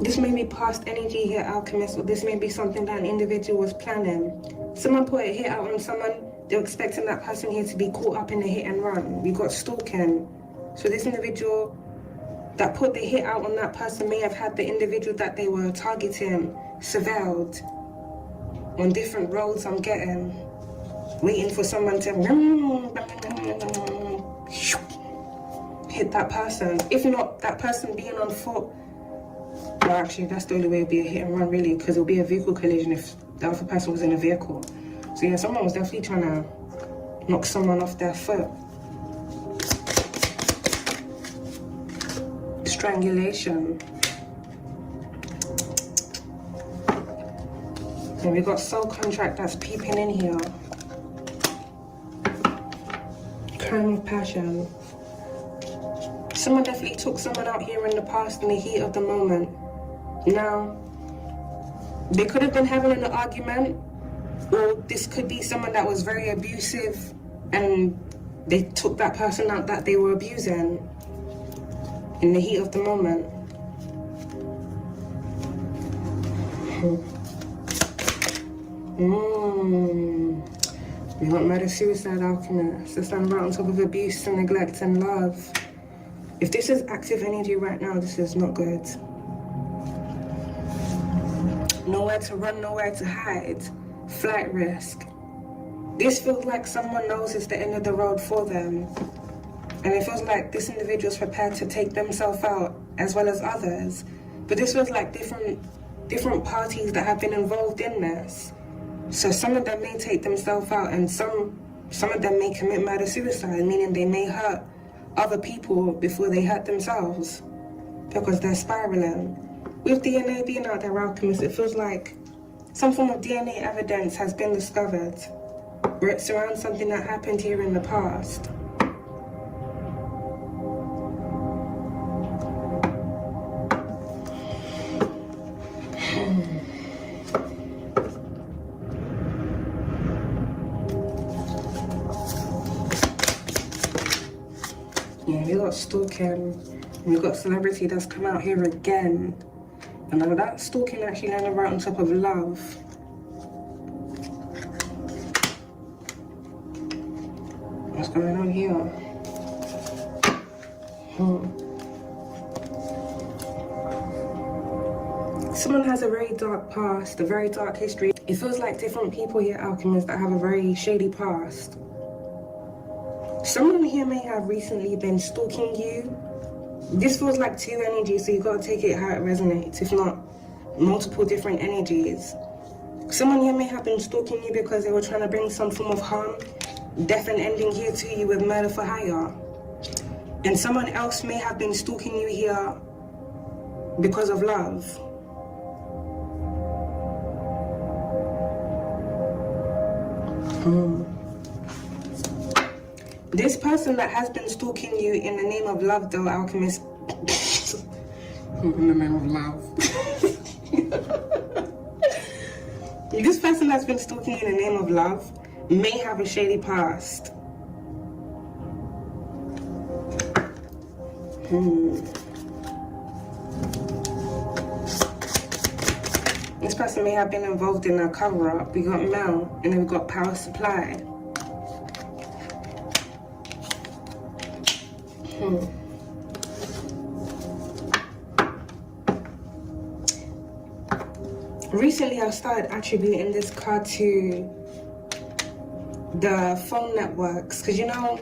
This may be past energy here, Alchemist, or this may be something that an individual was planning. Someone put a hit out on someone, they're expecting that person here to be caught up in the hit and run. We got stalking. So this individual that put the hit out on that person may have had the individual that they were targeting surveilled on different roads I'm getting, waiting for someone to hit that person. If not, that person being on foot. Well, actually, that's the only way it would be a hit and run, really, because it would be a vehicle collision if the other person was in a vehicle. So yeah, someone was definitely trying to knock someone off their foot. Strangulation. And we got soul contract that's peeping in here. Crime of passion. Someone definitely took someone out here in the past in the heat of the moment. Now, they could have been having an argument, or this could be someone that was very abusive and they took that person out that they were abusing in the heat of the moment. We want murder, suicide, alchemist. This time right on top of abuse and neglect and love. If this is active energy right now, this is not good. Nowhere to run, nowhere to hide. Flight risk. This feels like someone knows it's the end of the road for them. And it feels like this individual is prepared to take themselves out, as well as others. But this feels like different parties that have been involved in this. So some of them may take themselves out, and some of them may commit murder-suicide, meaning they may hurt other people before they hurt themselves, because they're spiraling. With DNA being out there, alchemists, it feels like some form of DNA evidence has been discovered, where it surrounds something that happened here in the past. Yeah, we got stalking, and we got celebrity that's come out here again. And that stalking actually landed right on top of love. What's going on here? Someone has a very dark past, a very dark history. It feels like different people here, alchemists, that have a very shady past. Someone here may have recently been stalking you. This feels like two energies, so you gotta take it how it resonates, if not multiple different energies. Someone here may have been stalking you because they were trying to bring some form of harm, death and ending here to you with murder for hire. And someone else may have been stalking you here because of love. This person that has been stalking you in the name of love, though, Alchemist. In the name of love. This person that's been stalking you in the name of love may have a shady past. This person may have been involved in a cover-up. We got Mel, and then we got power supply. Recently, I've started attributing this card to the phone networks, because you know,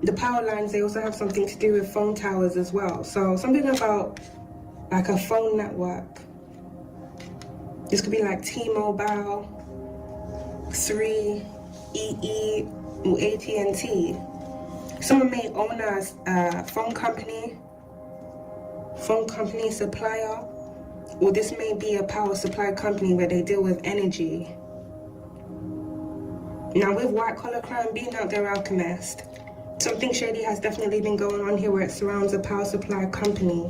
the power lines, they also have something to do with phone towers as well. So something about like a phone network. This could be like T-Mobile, 3, EE, or AT&T. Someone may own a phone company supplier, or this may be a power supply company where they deal with energy. Now with white collar crime being out there, Alchemist, something shady has definitely been going on here where it surrounds a power supply company.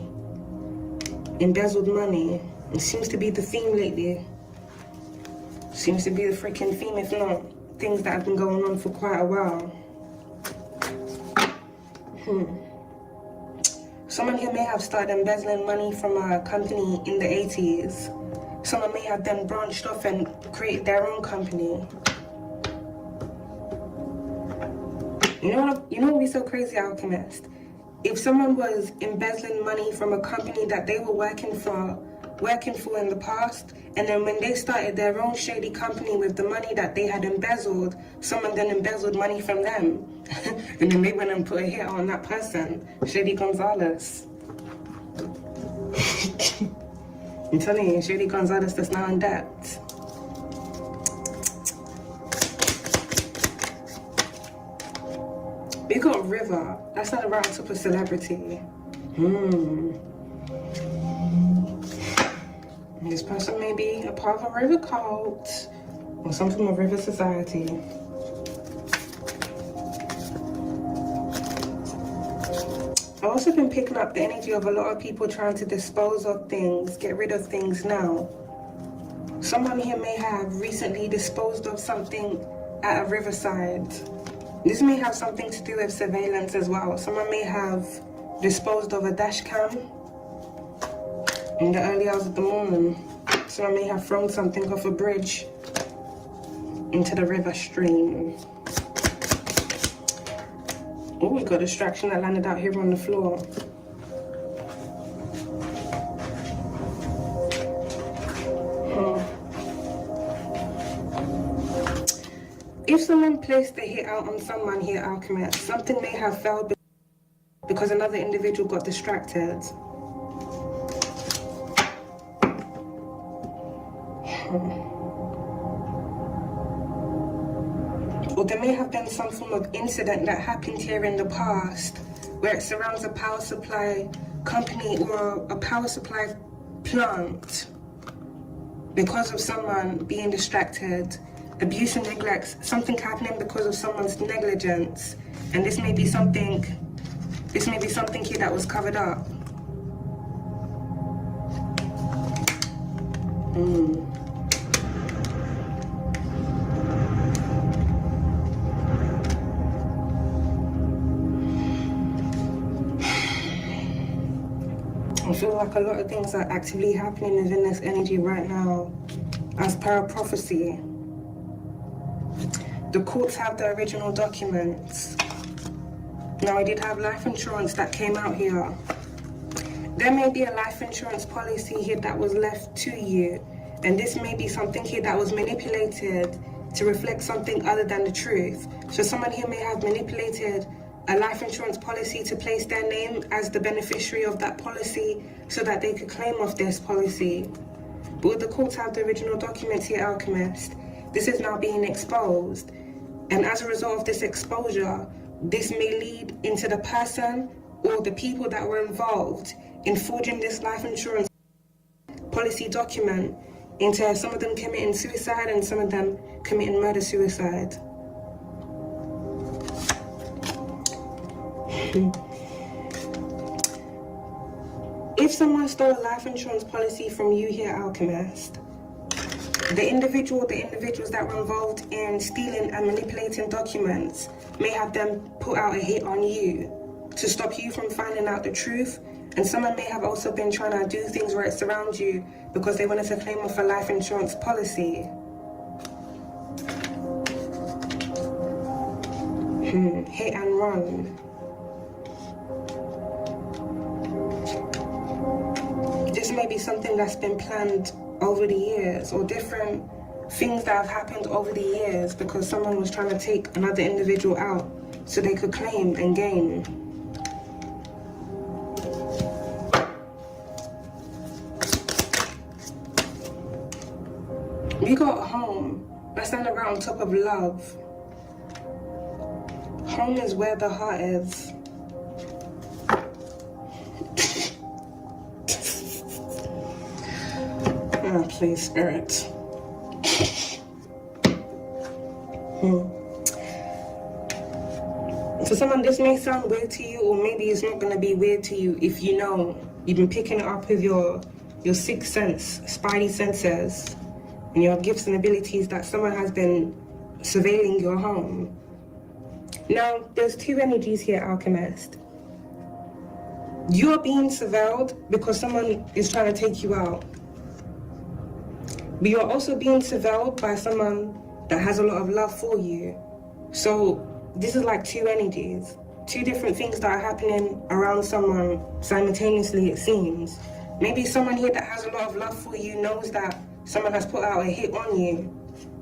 Embezzled money. It seems to be the theme lately. Seems to be the freaking theme, if not things that have been going on for quite a while. Someone here may have started embezzling money from a company in the 80s. Someone may have then branched off and created their own company. You know what would be so crazy, Alchemist? If someone was embezzling money from a company that they were working for in the past, and then when they started their own shady company with the money that they had embezzled, someone then embezzled money from them. And then they went and put a hit on that person, Shady Gonzalez. I'm telling you, Shady Gonzalez that's now in debt. We got River. That's not a round super celebrity. This person may be a part of a river cult or some form of river society. I've also been picking up the energy of a lot of people trying to dispose of things, get rid of things now. Someone here may have recently disposed of something at a riverside. This may have something to do with surveillance as well. Someone may have disposed of a dash cam in the early hours of the morning. Someone may have thrown something off a bridge into the river stream. Oh, we got a distraction that landed out here on the floor. If someone placed a hit out on someone here, Alchemist, something may have failed because another individual got distracted. Or there may have been some form of incident that happened here in the past where it surrounds a power supply company or a power supply plant because of someone being distracted, abuse and neglect, something happening because of someone's negligence. And this may be something here that was covered up. I feel like a lot of things are actively happening within this energy right now, as per a prophecy. The courts have the original documents. Now, I did have life insurance that came out here. There may be a life insurance policy here that was left to you, and this may be something here that was manipulated to reflect something other than the truth. So someone here may have manipulated a life insurance policy to place their name as the beneficiary of that policy so that they could claim off this policy. But with the courts have the original documents here, Alchemist, this is now being exposed. And as a result of this exposure, this may lead into the person or the people that were involved in forging this life insurance policy document into some of them committing suicide and some of them committing murder-suicide. If someone stole a life insurance policy from you here, Alchemist, the individuals that were involved in stealing and manipulating documents may have them put out a hit on you to stop you from finding out the truth. And someone may have also been trying to do things right around you because they wanted to claim off a life insurance policy. Hit and run. This may be something that's been planned over the years, or different things that have happened over the years because someone was trying to take another individual out so they could claim and gain. We got home. I stand around on top of love. Home is where the heart is. Oh, please, Spirit. For someone, this may sound weird to you, or maybe it's not going to be weird to you if you know you've been picking it up with your sixth sense, spidey senses, and your gifts and abilities that someone has been surveilling your home. Now, there's two energies here, Alchemist. You're being surveilled because someone is trying to take you out. But you're also being surveilled by someone that has a lot of love for you. So this is like two energies, two different things that are happening around someone simultaneously, it seems. Maybe someone here that has a lot of love for you knows that someone has put out a hit on you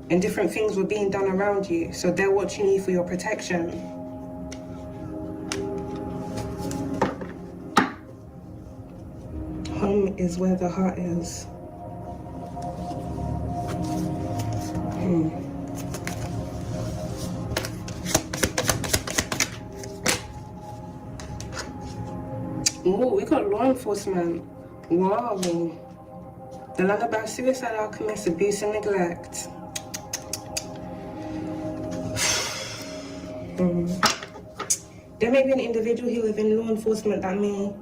and different things were being done around you. So they're watching you for your protection. Home is where the heart is. Oh, we got law enforcement. Wow. The land about suicide, alchemist, abuse and neglect. There may be an individual here within law enforcement that may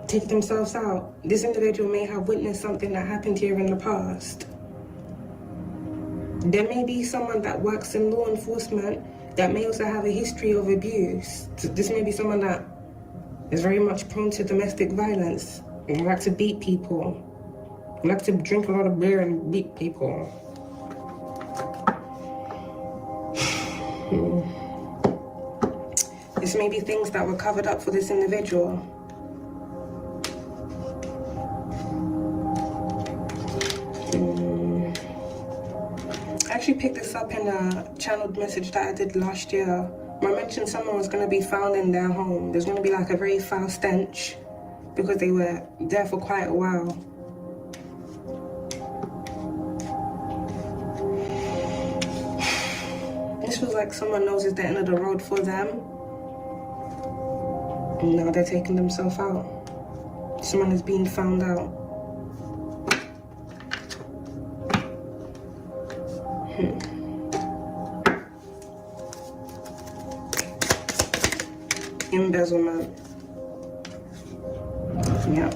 take themselves out. This individual may have witnessed something that happened here in the past. There may be someone that works in law enforcement that may also have a history of abuse. This may be someone that is very much prone to domestic violence and like to beat people. Like to drink a lot of beer and beat people. This may be things that were covered up for this individual. I actually picked this up in a channeled message that I did last year, where I mentioned someone was going to be found in their home. There's going to be like a very foul stench because they were there for quite a while. This was like someone knows it's the end of the road for them. And now they're taking themselves out. Someone is being found out. Embezzlement. Yeah.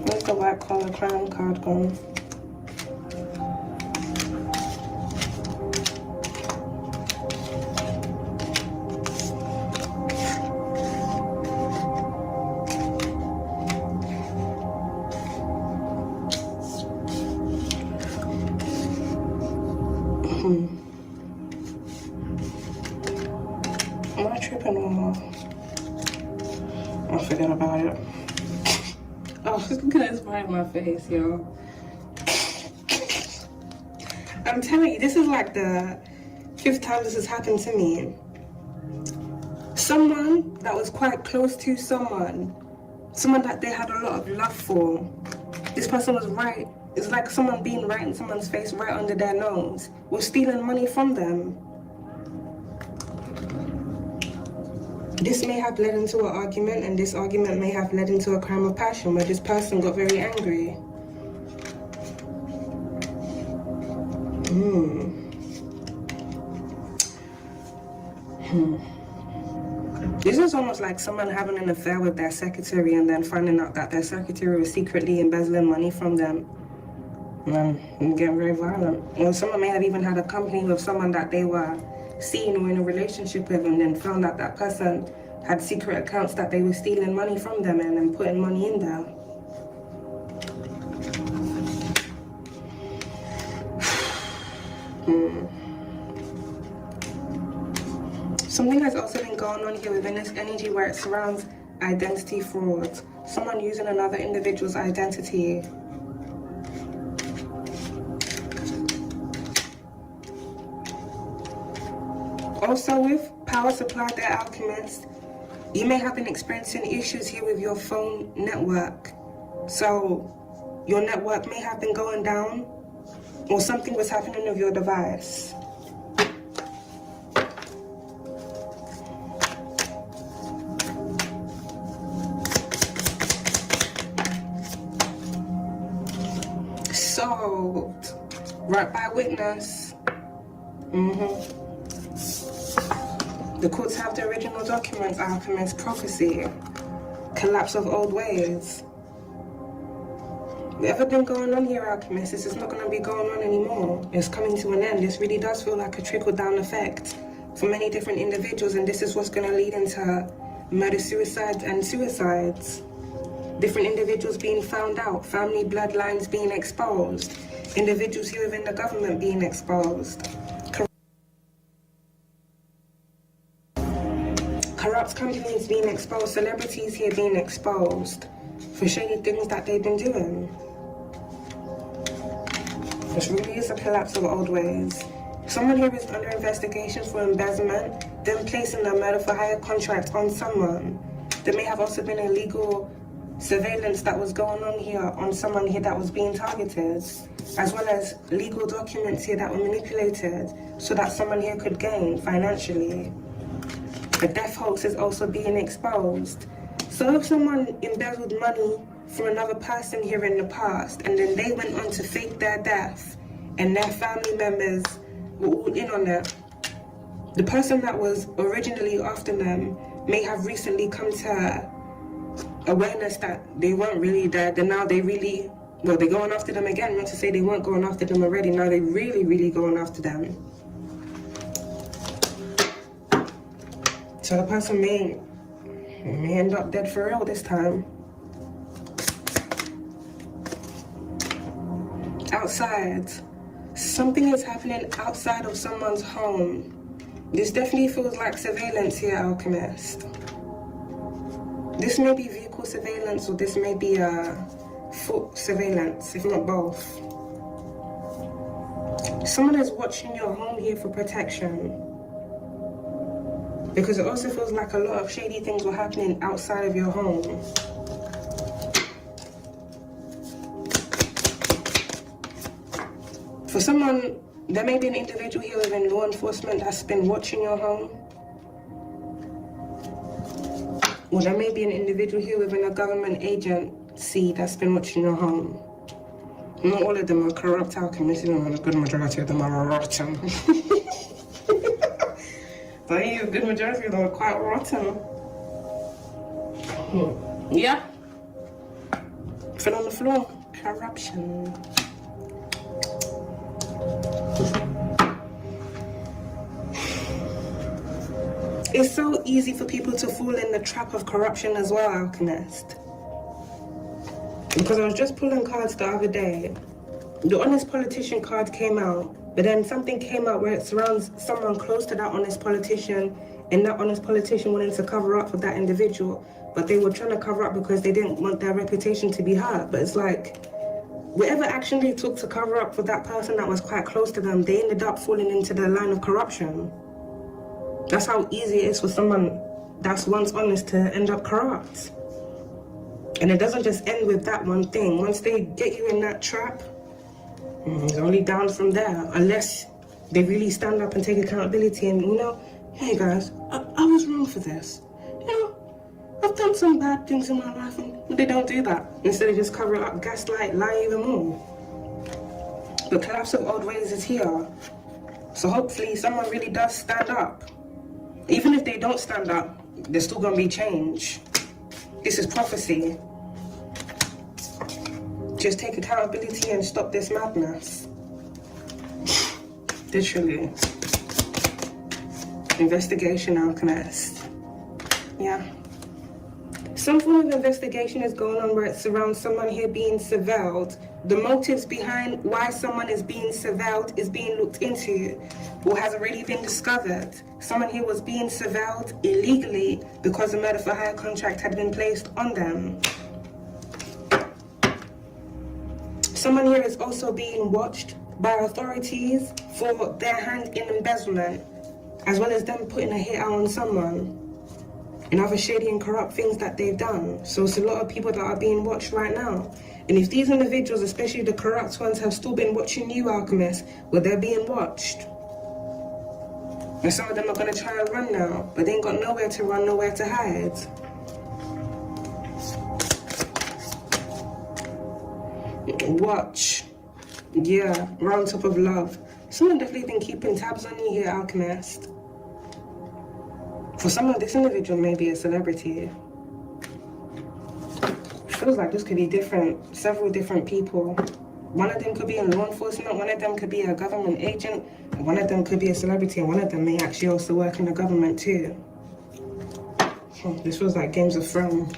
Where's the white collar crime card gone? Am I tripping or I'll forget about it. Oh, look at this right in my face, yo. I'm telling you, this is like the 5th time this has happened to me. Someone that was quite close to someone someone that they had a lot of love for. This person was right. It's like someone being right in someone's face, right under their nose. Was stealing money from them. This may have led into an argument, and this argument may have led into a crime of passion where this person got very angry. This is almost like someone having an affair with their secretary and then finding out that their secretary was secretly embezzling money from them. And getting very violent. Or someone may have even had a company with someone that they were seeing or in a relationship with, and then found out that person had secret accounts that they were stealing money from them and then putting money in there. Something has also been going on here within this energy where it surrounds identity fraud. Someone using another individual's identity. Also with power supply, their alchemist, you may have been experiencing issues here with your phone network. So your network may have been going down or something was happening with your device. Solved. Right by witness. The courts have the original documents, alchemist, prophecy, collapse of old ways. Whatever been going on here, alchemist, this is not going to be going on anymore. It's coming to an end. This really does feel like a trickle-down effect for many different individuals, and this is what's going to lead into murder-suicides and suicides. Different individuals being found out, family bloodlines being exposed, individuals here within the government being exposed. Corrupt companies being exposed, celebrities here being exposed for shady things that they've been doing. This really is a collapse of old ways. Someone here is under investigation for embezzlement, then placing a murder for hire contract on someone. There may have also been illegal surveillance that was going on here on someone here that was being targeted, as well as legal documents here that were manipulated so that someone here could gain financially. The death hoax is also being exposed. So if someone embezzled money from another person here in the past, and then they went on to fake their death, and their family members were all in on it, the person that was originally after them may have recently come to awareness that they weren't really dead, and now they really, well, they're going after them again. Not to say they weren't going after them already, now they're really going after them. So the person may end up dead for real this time. Outside. Something is happening outside of someone's home. This definitely feels like surveillance here, alchemist. This may be vehicle surveillance, or this may be foot surveillance, if not both. Someone is watching your home here for protection. Because it also feels like a lot of shady things were happening outside of your home. For someone, there may be an individual here within law enforcement that's been watching your home. Or there may be an individual here within a government agency that's been watching your home. Not all of them are corrupt alchemists, and a good majority of them are rotten. But a good majority of them are quite rotten. Yeah. Fit on the floor. Corruption. It's so easy for people to fall in the trap of corruption as well, alchemist. Because I was just pulling cards the other day. The honest politician card came out. But then something came out where it surrounds someone close to that honest politician, and that honest politician wanted to cover up for that individual, but they were trying to cover up because they didn't want their reputation to be hurt. But it's like, whatever action they took to cover up for that person that was quite close to them, they ended up falling into the line of corruption. That's how easy it is for someone that's once honest to end up corrupt. And it doesn't just end with that one thing. Once they get you in that trap, it's only down from there, unless they really stand up and take accountability and, hey guys, I was wrong for this. I've done some bad things in my life, and they don't do that. Instead, they just cover it up, gaslight, lie even more. The collapse of old ways is here. So hopefully someone really does stand up. Even if they don't stand up, there's still gonna be change. This is prophecy. Just take accountability and stop this madness. Literally. Investigation alchemist. Yeah. Some form of investigation is going on where it surrounds someone here being surveilled. The motives behind why someone is being surveilled is being looked into or has already been discovered. Someone here was being surveilled illegally because a murder for hire contract had been placed on them. Someone here is also being watched by authorities for their hand in embezzlement, as well as them putting a hit out on someone and other shady and corrupt things that they've done. So it's a lot of people that are being watched right now. And if these individuals, especially the corrupt ones, have still been watching you, Alchemist, well, they're being watched. And some of them are gonna try and run now, but they ain't got nowhere to run, nowhere to hide. Watch. Yeah, round top of love. Someone definitely been keeping tabs on you here, Alchemist. For some of this individual may be a celebrity. Feels like this could be several different people. One of them could be in law enforcement, one of them could be a government agent, and one of them could be a celebrity, and one of them may actually also work in the government too. This feels like Games of Thrones.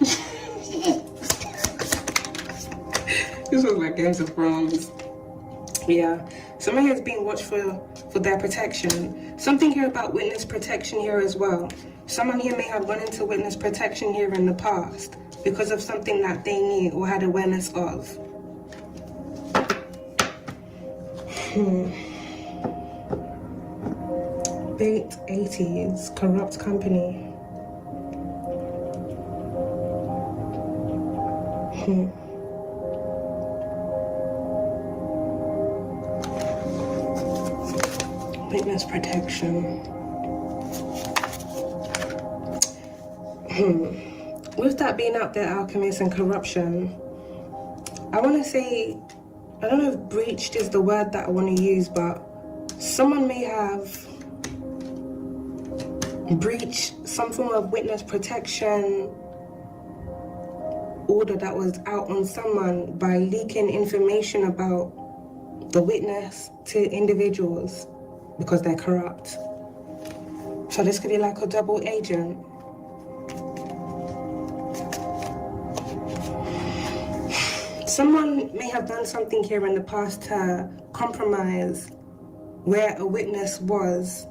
This feels like Games of Thrones. Yeah, someone here is being watched for their protection. Something here about witness protection here as well. Someone here may have run into witness protection here in the past because of something that they knew or had awareness of. Late 80s, corrupt company. Witness protection. With that being out there, alchemists and corruption, I want to say, I don't know if breached is the word that I want to use, but someone may have breached some form of witness protection order that was out on someone by leaking information about the witness to individuals because they're corrupt. So this could be like a double agent. Someone may have done something here in the past to compromise where a witness was.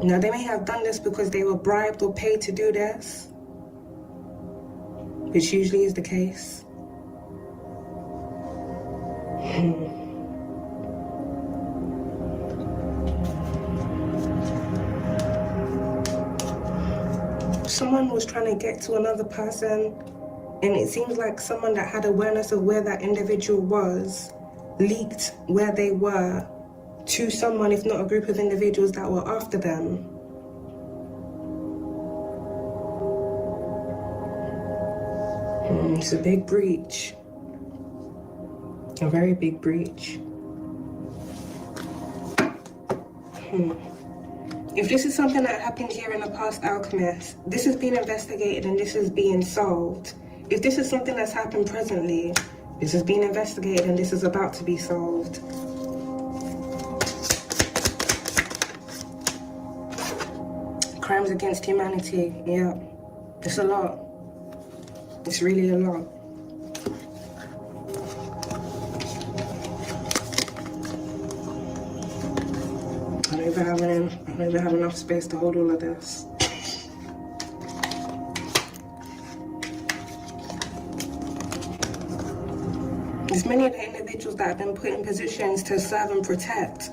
Now, they may have done this because they were bribed or paid to do this, which usually is the case. Someone was trying to get to another person, and it seems like someone that had awareness of where that individual was leaked where they were to someone, if not a group of individuals that were after them. It's a big breach. A very big breach. If this is something that happened here in the past, Alchemist, this is being investigated and this is being solved. If this is something that's happened presently, this is being investigated and this is about to be solved. Crimes against humanity, yeah. It's a lot. It's really a lot. I don't even have enough space to hold all of this. There's many of the individuals that have been put in positions to serve and protect,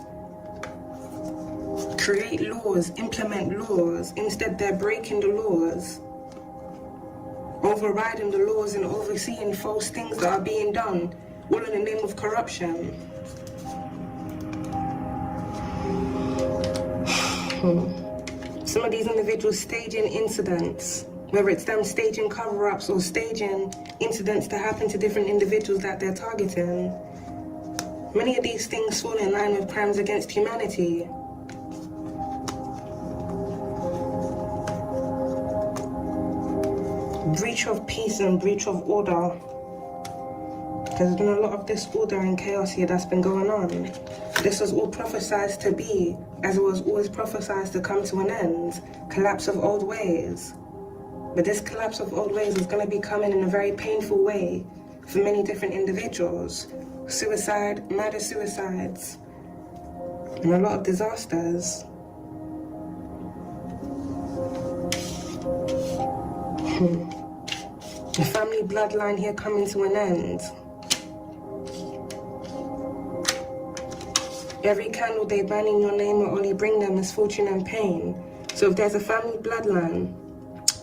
create laws, implement laws. Instead, they're breaking the laws. overriding the laws and overseeing false things that are being done, all in the name of corruption. Some of these individuals staging incidents, whether it's them staging cover-ups or staging incidents that happen to different individuals that they're targeting. Many of these things fall in line with crimes against humanity. Breach of peace and breach of order. There's been a lot of disorder and chaos here that's been going on. This was all prophesied to be, as it was always prophesied to come to an end. Collapse of old ways. But this collapse of old ways is going to be coming in a very painful way for many different individuals. Suicide, murder suicides, and a lot of disasters. The family bloodline here coming to an end. Every candle they burn in your name will only bring them misfortune and pain. So if there's a family bloodline,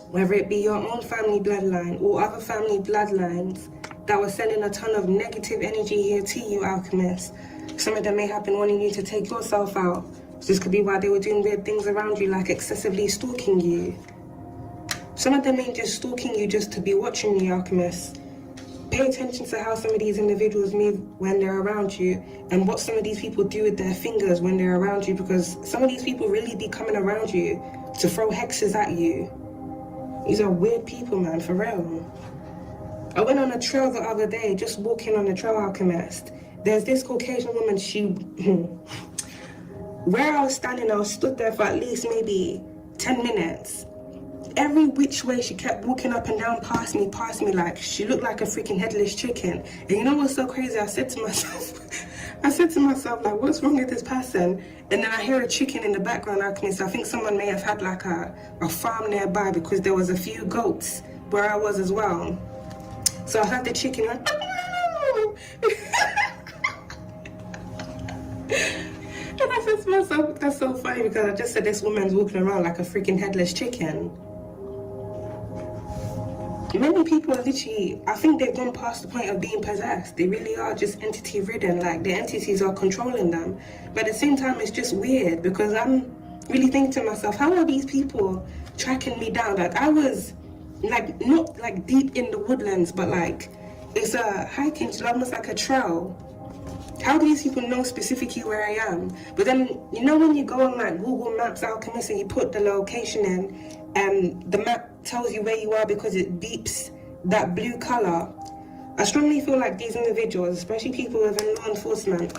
whether it be your own family bloodline or other family bloodlines that were sending a ton of negative energy here to you, alchemists, some of them may have been wanting you to take yourself out. So this could be why they were doing weird things around you, like excessively stalking you. Some of them ain't just stalking you just to be watching you, alchemists. Pay attention to how some of these individuals move when they're around you and what some of these people do with their fingers when they're around you, because some of these people really be coming around you to throw hexes at you. These are weird people, man, for real. I went on a trail the other day, just walking on the trail, alchemist. There's this Caucasian woman, where I was standing, I stood there for at least maybe 10 minutes. Every which way she kept walking up and down past me, like she looked like a freaking headless chicken. And you know what's so crazy? I said to myself, like, what's wrong with this person? And then I hear a chicken in the background, alchemist. I think someone may have had like a farm nearby, because there was a few goats where I was as well. So I heard the chicken like, and I said to myself, that's so funny, because I just said this woman's walking around like a freaking headless chicken. Many people are literally, I think they've gone past the point of being possessed. They really are just entity ridden, like the entities are controlling them. But at the same time, it's just weird, because I'm really thinking to myself, how are these people tracking me down? Like I was like, not like deep in the woodlands, but like it's a hiking, almost like a trail. How do these people know specifically where I am? But then, you know when you go on like Google Maps, alchemist, and you put the location in, and the map tells you where you are because it beeps that blue color. I strongly feel like these individuals, especially people within law enforcement,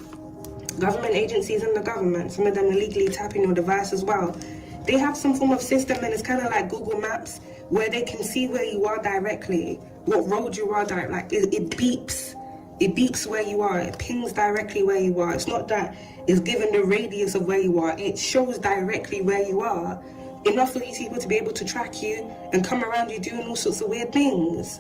government agencies and the government, some of them illegally tapping your device as well, they have some form of system, and it's kind of like Google Maps, where they can see where you are directly, what road you are directly, like it beeps. It beeps where you are, it pings directly where you are. It's not that it's given the radius of where you are, it shows directly where you are. Enough for these people to be able to track you and come around you doing all sorts of weird things.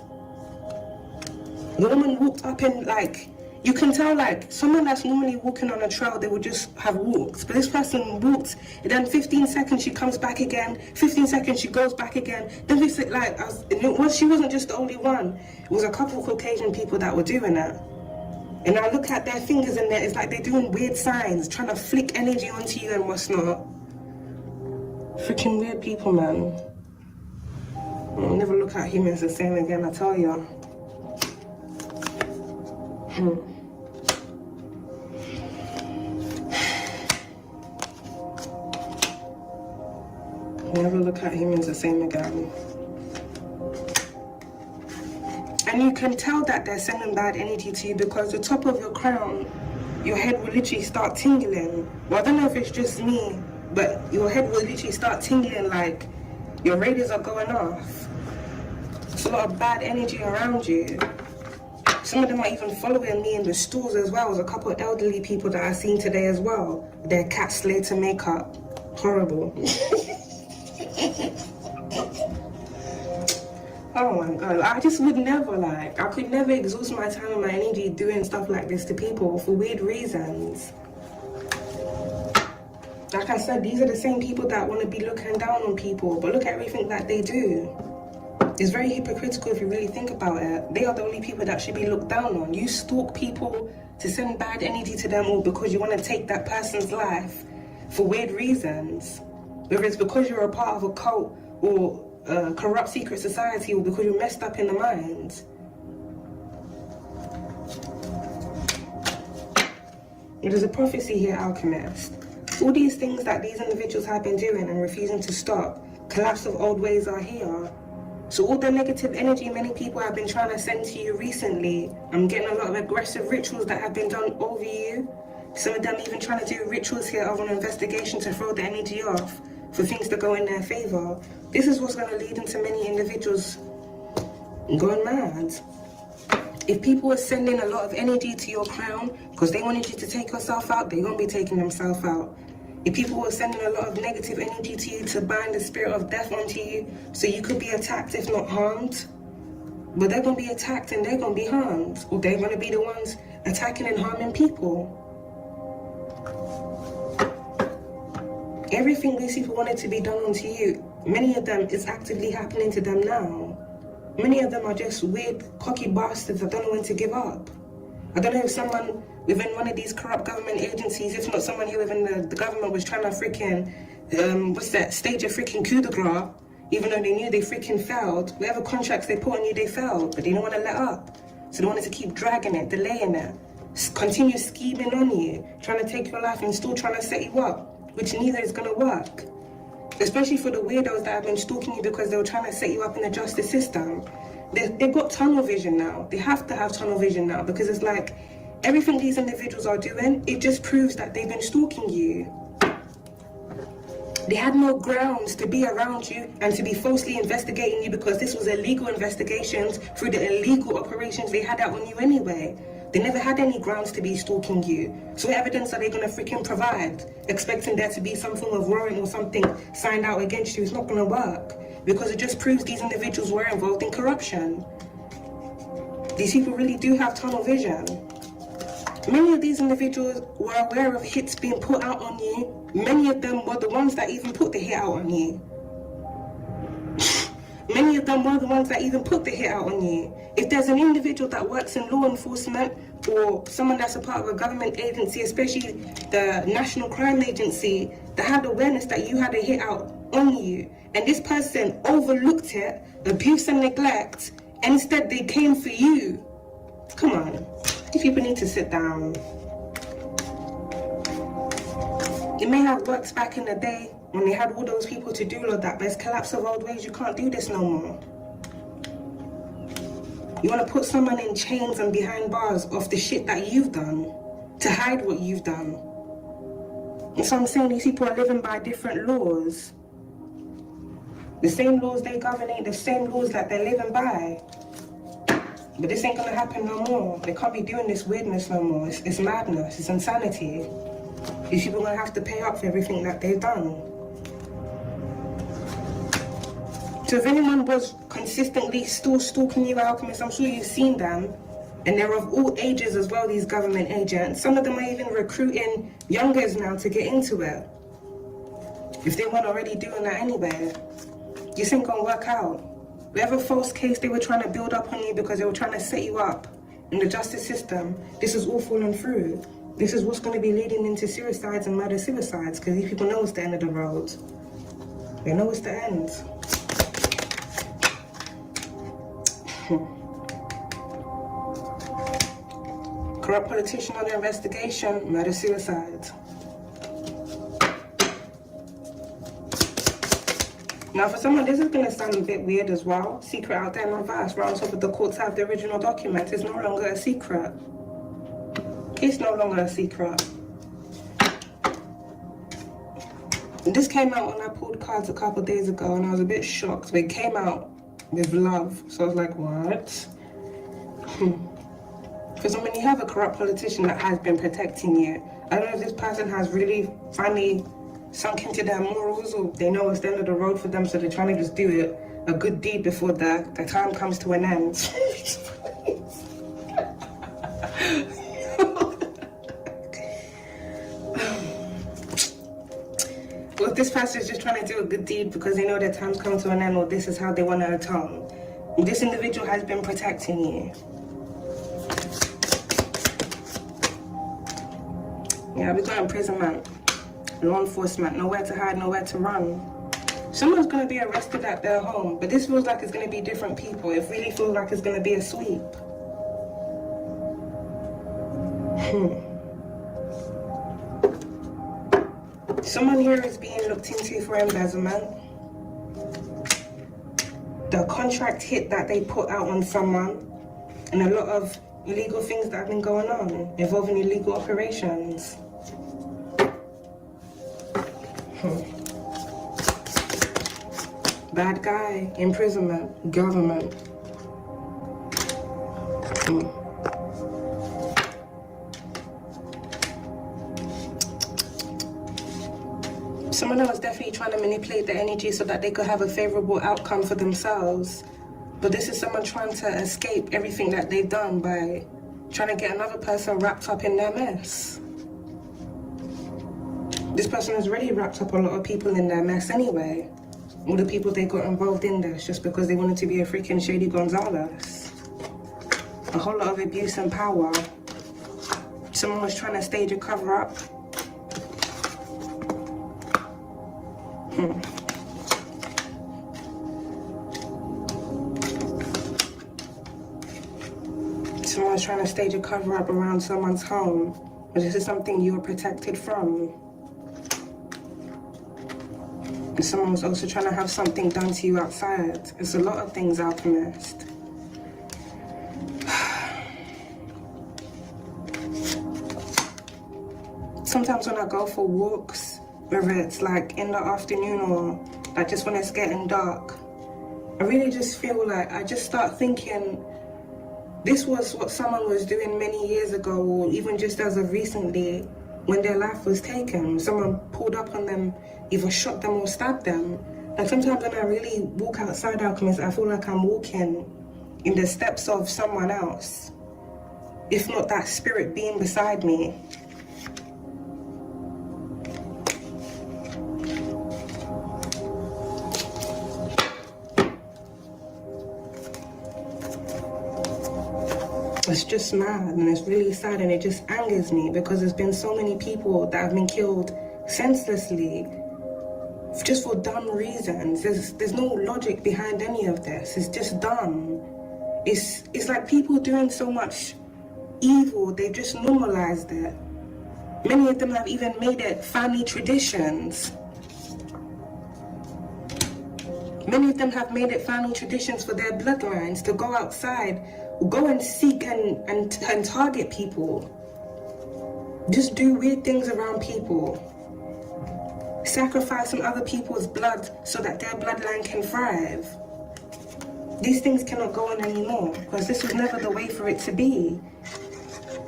The woman walked up and like, you can tell like someone that's normally walking on a trail, they would just have walked. But this person walked, and then 15 seconds she comes back again, 15 seconds she goes back again. Then we said like, she wasn't just the only one. It was a couple of Caucasian people that were doing that. And I look at their fingers and it's like they're doing weird signs, trying to flick energy onto you and what's not. Freaking weird people, man. I'll never look at humans the same again, I tell you. Never look at humans the same again. And you can tell that they're sending bad energy to you, because the top of your crown, your head will literally start tingling. Well, I don't know if it's just me, but your head will literally start tingling, like your radios are going off. There's a lot of bad energy around you. Some of them are even following me in the stores as well. There's a couple of elderly people that I've seen today as well. Their cat Slater makeup. Horrible. Oh my God, I just would never I could never exhaust my time and my energy doing stuff like this to people for weird reasons. Like I said, these are the same people that want to be looking down on people, but look at everything that they do. It's very hypocritical if you really think about it. They are the only people that should be looked down on. You stalk people to send bad energy to them, or because you want to take that person's life for weird reasons. Whether it's because you're a part of a cult or a corrupt secret society, or because you're messed up in the mind. There's a prophecy here, Alchemist. All these things that these individuals have been doing and refusing to stop, collapse of old ways are here. So all the negative energy many people have been trying to send to you recently, I'm getting a lot of aggressive rituals that have been done over you. Some of them even trying to do rituals here of an investigation to throw the energy off for things to go in their favor. This is what's going to lead into many individuals going mad. If people are sending a lot of energy to your crown because they wanted you to take yourself out, they're going to be taking themselves out. If people are sending a lot of negative energy to you to bind the spirit of death onto you, so you could be attacked if not harmed, but they're going to be attacked and they're going to be harmed, or they're going to be the ones attacking and harming people. Everything these people wanted to be done onto you, many of them is actively happening to them now. Many of them are just weird, cocky bastards that don't know when to give up. I don't know if someone within one of these corrupt government agencies, if not someone here within the government, was trying to freaking, stage a freaking coup de grace, even though they knew they freaking failed. Whatever contracts they put on you, they failed, but they didn't want to let up. So they wanted to keep dragging it, delaying it, continue scheming on you, trying to take your life and still trying to set you up, which neither is going to work. Especially for the weirdos that have been stalking you because they were trying to set you up in the justice system. They've got tunnel vision now. They have to have tunnel vision now because it's like everything these individuals are doing, it just proves that they've been stalking you. They had no grounds to be around you and to be falsely investigating you because this was illegal investigations through the illegal operations they had out on you anyway. They never had any grounds to be stalking you. So what evidence are they going to freaking provide? Expecting there to be some form of warrant or something signed out against you is not going to work. Because it just proves these individuals were involved in corruption. These people really do have tunnel vision. Many of these individuals were aware of hits being put out on you. Many of them were the ones that even put the hit out on you. Many of them were the ones that even put the hit out on you. If there's an individual that works in law enforcement or someone that's a part of a government agency, especially the National Crime Agency, that had awareness that you had a hit out on you, and this person overlooked it, abuse and neglect, and instead they came for you. Come on, these people need to sit down. It may have worked back in the day when they had all those people to do all of that, but it's collapse of old ways. You can't do this no more. You want to put someone in chains and behind bars off the shit that you've done, to hide what you've done. And so I'm saying these people are living by different laws. The same laws they govern ain't the same laws that they're living by. But this ain't gonna happen no more. They can't be doing this weirdness no more. It's madness, it's insanity. These people are gonna have to pay up for everything that they've done. So if anyone was consistently still stalking you, Alchemist, I'm sure you've seen them. And they're of all ages as well, these government agents. Some of them are even recruiting youngers now to get into it. If they weren't already doing that anyway. This ain't gonna work out. Whatever false case they were trying to build up on you because they were trying to set you up in the justice system, this is all falling through. This is what's gonna be leading into suicides and murder-suicides because these people know it's the end of the road. They know it's the end. Corrupt politician under investigation, murder-suicide. Now for someone, this is going to sound a bit weird as well. Secret out there in advice, right on top of the courts have the original documents. It's no longer a secret. It's no longer a secret. This came out when I pulled cards a couple of days ago and I was a bit shocked. But it came out with love. So I was like, what? Because when you have a corrupt politician that has been protecting you, I don't know if this person has really finally sunk into their morals or they know it's the end of the road for them, so they're trying to just do it, a good deed before the time comes to an end. Well, if this person is just trying to do a good deed because they know their time's coming to an end or this is how they want to atone, This individual has been protecting you. Yeah, we got imprisonment, law enforcement, nowhere to hide, nowhere to run. Someone's gonna be arrested at their home, but this feels like it's gonna be different people. It really feels like it's gonna be a sweep. Someone here is being looked into for embezzlement. The contract hit that they put out on someone, and a lot of illegal things that have been going on involving illegal operations. Bad guy, imprisonment, government. Someone that was definitely trying to manipulate the energy so that they could have a favorable outcome for themselves. But this is someone trying to escape everything that they've done by trying to get another person wrapped up in their mess. This person has already wrapped up a lot of people in their mess anyway. All the people they got involved in this just because they wanted to be a freaking Shady Gonzalez. A whole lot of abuse and power. Someone was trying to stage a cover-up. Someone's trying to stage a cover-up around someone's home. But this is something you're protected from. And someone was also trying to have something done to you outside. It's a lot of things, Alchemist. Sometimes when I go for walks, whether it's like in the afternoon or like just when it's getting dark, I really just feel like I just start thinking this was what someone was doing many years ago, or even just as of recently when their life was taken. Someone pulled up on them, either shot them or stabbed them. Like sometimes when I really walk outside, Alchemist, I feel like I'm walking in the steps of someone else, if not that spirit being beside me. It's just mad and it's really sad, and it just angers me because there's been so many people that have been killed senselessly just for dumb reasons. There's no logic behind any of this. It's just dumb. It's like people doing so much evil, they've just normalized it. Many of them have even made it family traditions. Many of them have made it family traditions for their bloodlines to go outside, go and seek and target people. Just do weird things around people. Sacrifice on other people's blood so that their bloodline can thrive. These things cannot go on anymore because this was never the way for it to be.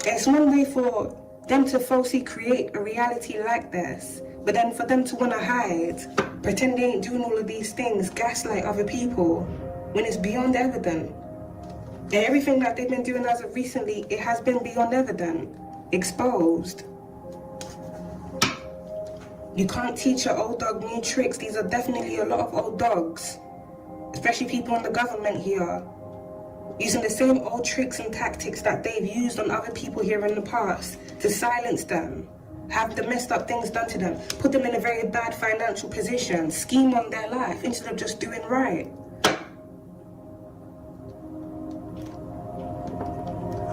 It's one way for them to falsely create a reality like this, but then for them to want to hide, pretend they ain't doing all of these things, gaslight other people, when it's beyond evident. And everything that they've been doing as of recently, it has been beyond evident, exposed. You can't teach an old dog new tricks. These are definitely a lot of old dogs, especially people in the government here, using the same old tricks and tactics that they've used on other people here in the past to silence them, have the messed up things done to them, put them in a very bad financial position, scheme on their life instead of just doing right.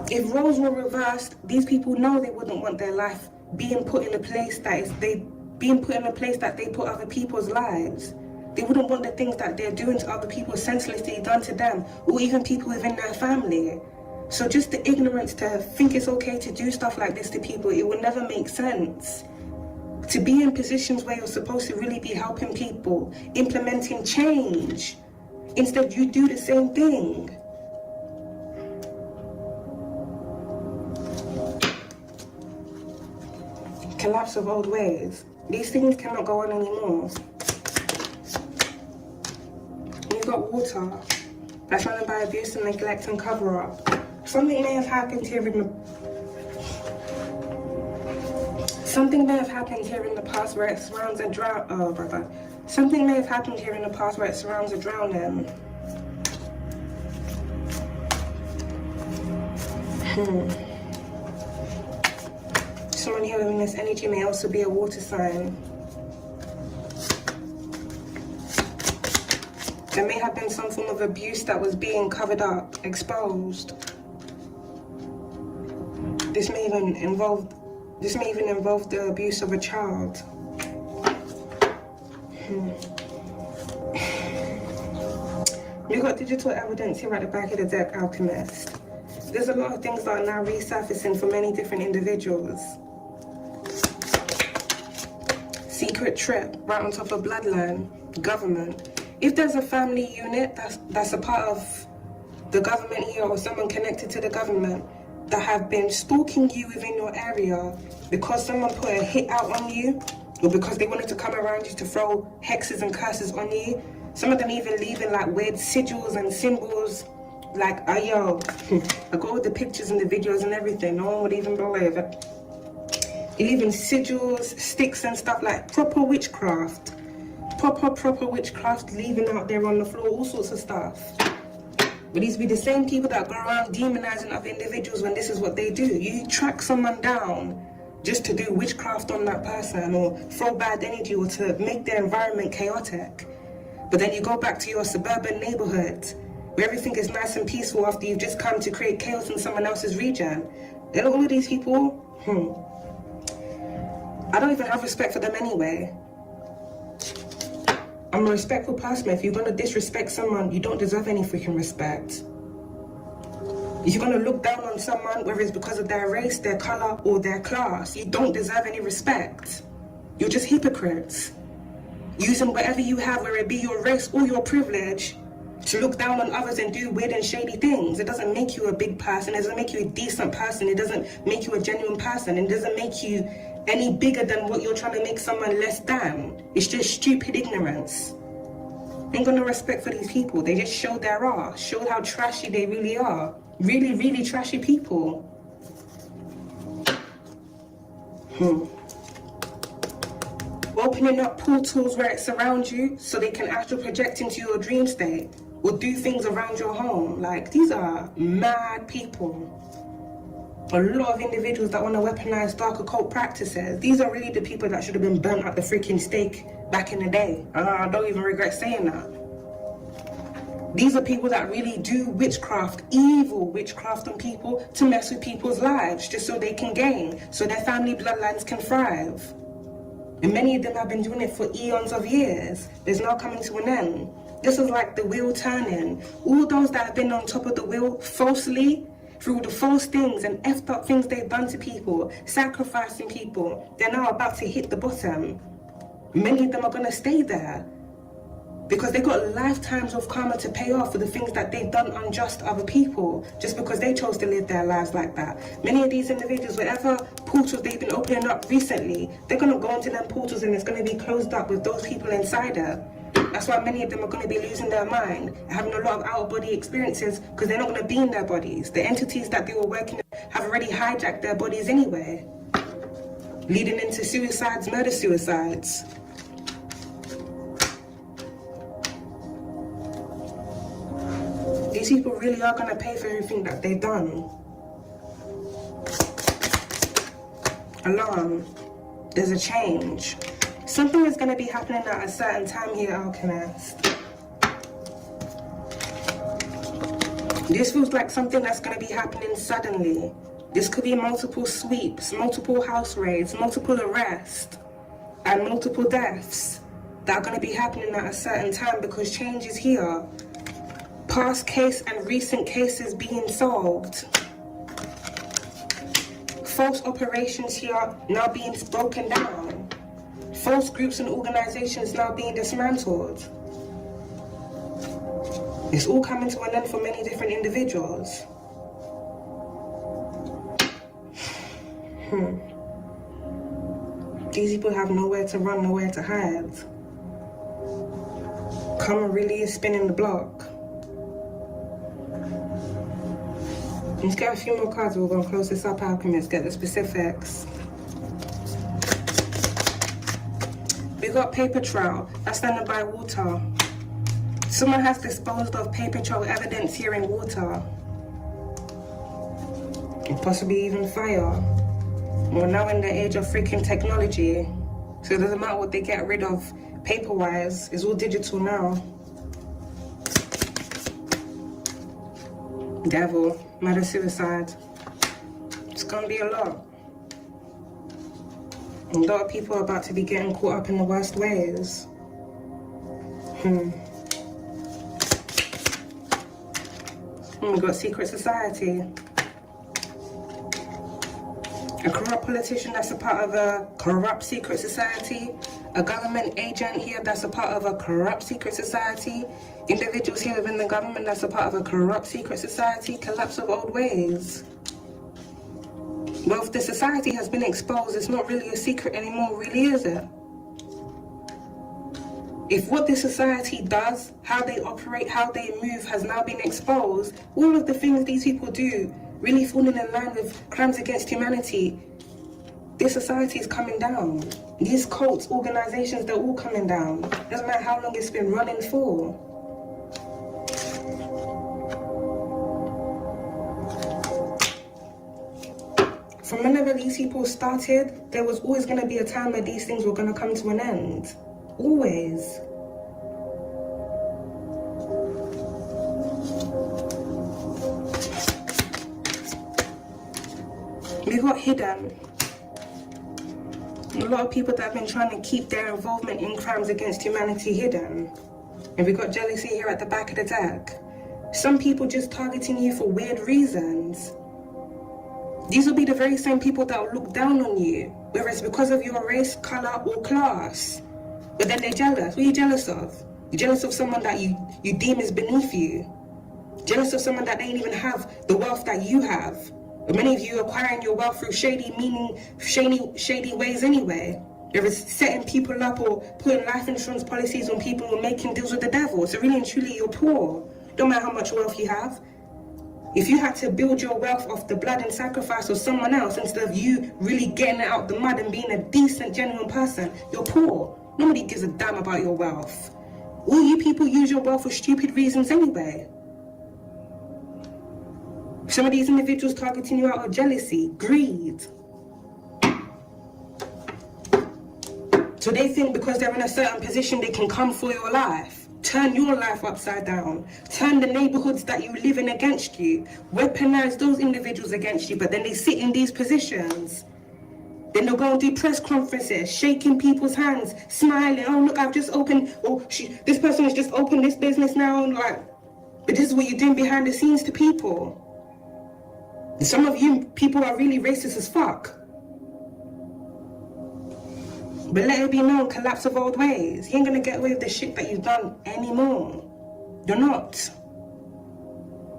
If roles were reversed, these people know they wouldn't want their life being put in a place that they put other people's lives. They wouldn't want the things that they're doing to other people senselessly done to them, or even people within their family. So just the ignorance to think it's okay to do stuff like this to people, it will never make sense. To be in positions where you're supposed to really be helping people, implementing change, instead you do the same thing. Collapse of old ways. These things cannot go on anymore. You've got water that's running by abuse and neglect and cover up. Something may have happened here in the past where it surrounds a drown. Oh, brother. Something may have happened here in the past where it surrounds a drowning. Someone here in this energy may also be a water sign. There may have been some form of abuse that was being covered up, exposed. This may even involve the abuse of a child. We got digital evidence here at the back of the deck, Alchemist. There's a lot of things that are now resurfacing for many different individuals. Secret trip, right on top of bloodline, government. If there's a family unit that's a part of the government here or someone connected to the government that have been stalking you within your area because someone put a hit out on you or because they wanted to come around you to throw hexes and curses on you, some of them even leaving like weird sigils and symbols like, oh yo, I got all the pictures and the videos and everything, no one would even believe it. Even sigils, sticks and stuff like proper witchcraft. Proper witchcraft leaving out there on the floor, all sorts of stuff. But these be the same people that go around demonizing other individuals when this is what they do. You track someone down just to do witchcraft on that person or throw bad energy or to make their environment chaotic. But then you go back to your suburban neighborhood where everything is nice and peaceful after you've just come to create chaos in someone else's region. And all of these people, I don't even have respect for them anyway. I'm a respectful person. If you're gonna disrespect someone, you don't deserve any freaking respect. If you're gonna look down on someone, whether it's because of their race, their color, or their class, you don't deserve any respect. You're just hypocrites. Using whatever you have, whether it be your race or your privilege, to look down on others and do weird and shady things. It doesn't make you a big person. It doesn't make you a decent person. It doesn't make you a genuine person. It doesn't make you any bigger than what you're trying to make someone less than. It's just stupid ignorance. Ain't got no respect for these people. They just showed their ass, showed how trashy they really are. Really, really trashy people. Opening up portals where it surrounds you so they can astral project into your dream state or do things around your home. Like, these are mad people. A lot of individuals that want to weaponize dark occult practices. These are really the people that should have been burnt at the freaking stake back in the day. I don't even regret saying that. These are people that really do witchcraft, evil witchcraft on people to mess with people's lives just so they can gain, so their family bloodlines can thrive. And many of them have been doing it for eons of years. It's now coming to an end. This is like the wheel turning. All those that have been on top of the wheel falsely, through the false things and effed up things they've done to people, sacrificing people, they're now about to hit the bottom. Many of them are going to stay there because they got lifetimes of karma to pay off for the things that they've done unjust to other people just because they chose to live their lives like that. Many of these individuals, whatever portals they've been opening up recently, they're going to go into them portals and it's going to be closed up with those people inside it. That's why many of them are going to be losing their mind, having a lot of out-of-body experiences because they're not going to be in their bodies. The entities that they were working with have already hijacked their bodies anyway, leading into suicides, murder-suicides. These people really are going to pay for everything that they've done. Alarm. There's a change. Something is going to be happening at a certain time here, Alchemist. This feels like something that's going to be happening suddenly. This could be multiple sweeps, multiple house raids, multiple arrests, and multiple deaths that are going to be happening at a certain time because change is here. Past case and recent cases being solved. False operations here now being broken down. False groups and organizations now being dismantled. It's all coming to an end for many different individuals. These people have nowhere to run, nowhere to hide. Karma really is spinning the block. Let's get a few more cards. We're going to close this up, Alchemist. Get the specifics. We got paper trail. That's standing by water. Someone has disposed of paper trail evidence here in water. and possibly even fire. We're now in the age of freaking technology, so it doesn't matter what they get rid of paper-wise, it's all digital now. Devil, murder-suicide. It's gonna be a lot. A lot of people are about to be getting caught up in the worst ways. We got secret society. A corrupt politician that's a part of a corrupt secret society. A government agent here that's a part of a corrupt secret society. Individuals here within the government that's a part of a corrupt secret society. Collapse of old ways. Well, if the society has been exposed, it's not really a secret anymore, really, is it? If what this society does, how they operate, how they move has now been exposed, all of the things these people do really falling in line with crimes against humanity, this society is coming down. These cults, organizations, they're all coming down. Doesn't matter how long it's been running for. From whenever these people started, there was always going to be a time where these things were going to come to an end. Always. We got hidden. A lot of people that have been trying to keep their involvement in crimes against humanity hidden. And we got jealousy here at the back of the deck. Some people just targeting you for weird reasons. These will be the very same people that will look down on you, whether it's because of your race, color, or class. But then they're jealous. What are you jealous of? You're jealous of someone that you deem is beneath you. Jealous of someone that they don't even have the wealth that you have. But many of you are acquiring your wealth through shady ways anyway. There is setting people up or putting life insurance policies on people or making deals with the devil. So really and truly, you're poor. Don't matter how much wealth you have. If you had to build your wealth off the blood and sacrifice of someone else instead of you really getting it out the mud and being a decent, genuine person, you're poor. Nobody gives a damn about your wealth. All you people use your wealth for stupid reasons anyway. Some of these individuals targeting you out of jealousy, greed. So they think because they're in a certain position, they can come for your life. Turn your life upside down. Turn the neighborhoods that you live in against you. Weaponize those individuals against you, but then they sit in these positions. Then they'll go and do press conferences, shaking people's hands, smiling. Oh, look, I've just opened, this person has just opened this business now. And but this is what you're doing behind the scenes to people. And some of you people are really racist as fuck. But let it be known, collapse of old ways. You ain't gonna get away with the shit that you've done anymore. You're not.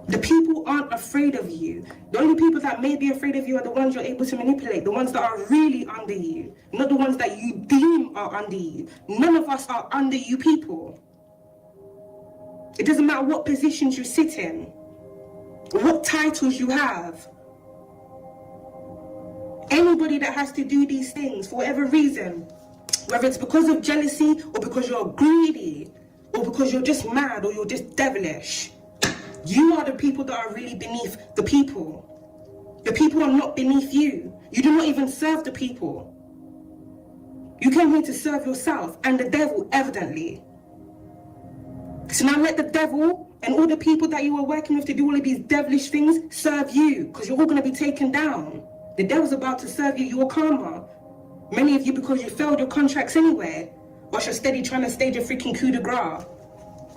The people aren't afraid of you. The only people that may be afraid of you are the ones you're able to manipulate, the ones that are really under you, not the ones that you deem are under you. None of us are under you people. It doesn't matter what positions you sit in, what titles you have. Anybody that has to do these things for whatever reason, whether it's because of jealousy or because you're greedy or because you're just mad or you're just devilish, you are the people that are really beneath the people. The people are not beneath you. You do not even serve the people. You came here to serve yourself and the devil, evidently. So now let the devil and all the people that you were working with to do all of these devilish things serve you, because you're all going to be taken down. The devil's about to serve you your karma. Many of you because you failed your contracts anyway, whilst you're steady trying to stage a freaking coup de grace.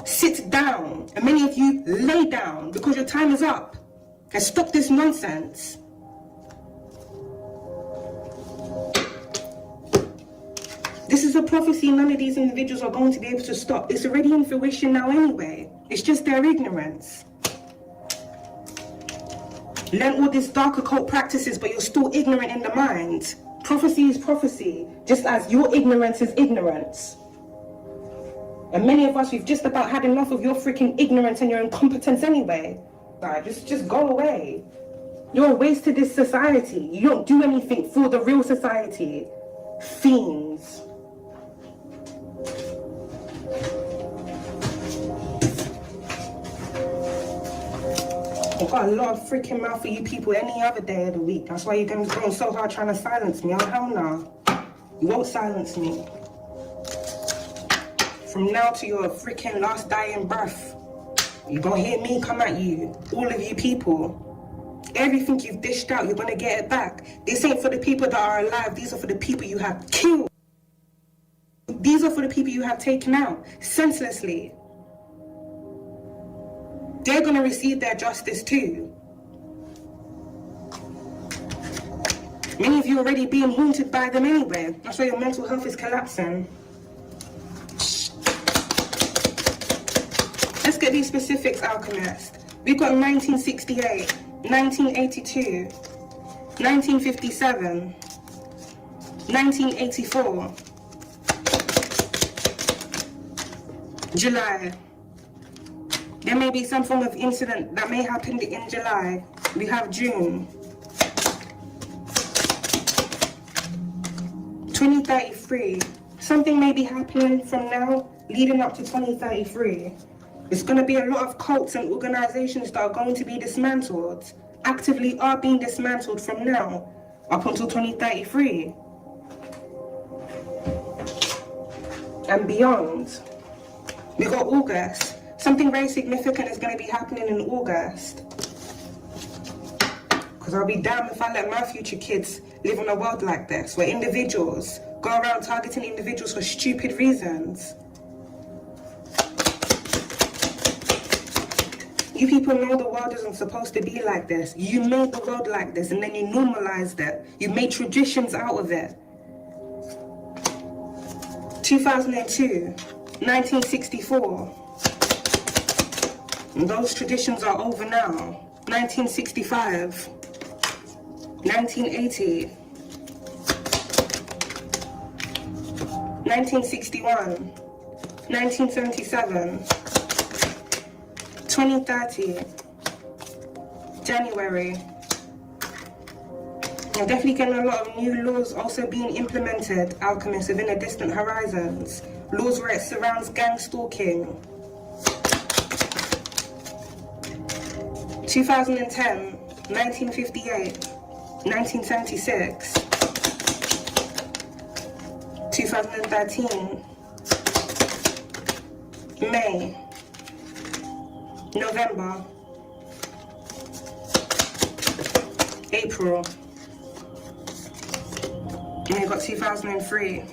Sit down, and many of you lay down because your time is up. And stop this nonsense. This is a prophecy none of these individuals are going to be able to stop. It's already in fruition now anyway. It's just their ignorance. Learn all these dark occult practices, but you're still ignorant in the mind. Prophecy is prophecy, just as your ignorance is ignorance. And many of us, we've just about had enough of your freaking ignorance and your incompetence anyway. Just go away. You're a waste to this society. You don't do anything for the real society. Fiends. I've got a lot of freaking mouth for you people any other day of the week. That's why you're going so hard trying to silence me. Oh, hell no. You won't silence me. From now to your freaking last dying breath, you're gonna hear me come at you. All of you people. Everything you've dished out, you're gonna get it back. This ain't for the people that are alive. These are for the people you have killed. These are for the people you have taken out senselessly. They're gonna receive their justice too. Many of you are already being haunted by them anyway. That's why your mental health is collapsing. Let's get these specifics, Alchemist. We've got 1968, 1982, 1957, 1984, July. There may be some form of incident that may happen in July. We have June. 2033. Something may be happening from now leading up to 2033. There's going to be a lot of cults and organizations that are going to be dismantled, actively are being dismantled from now up until 2033 and beyond. We got August. Something very significant is going to be happening in August. Because I'll be damned if I let my future kids live in a world like this, where individuals go around targeting individuals for stupid reasons. You people know the world isn't supposed to be like this. You made the world like this and then you normalized it. You made traditions out of it. 2002, 1964. And those traditions are over now. 1965, 1980, 1961, 1977, 2030, January. I'm definitely getting a lot of new laws also being implemented, Alchemists, within the distant horizons. Laws where it surrounds gang stalking. 2010, 1958, 1976, 2013, May, November, April, and we got 2003.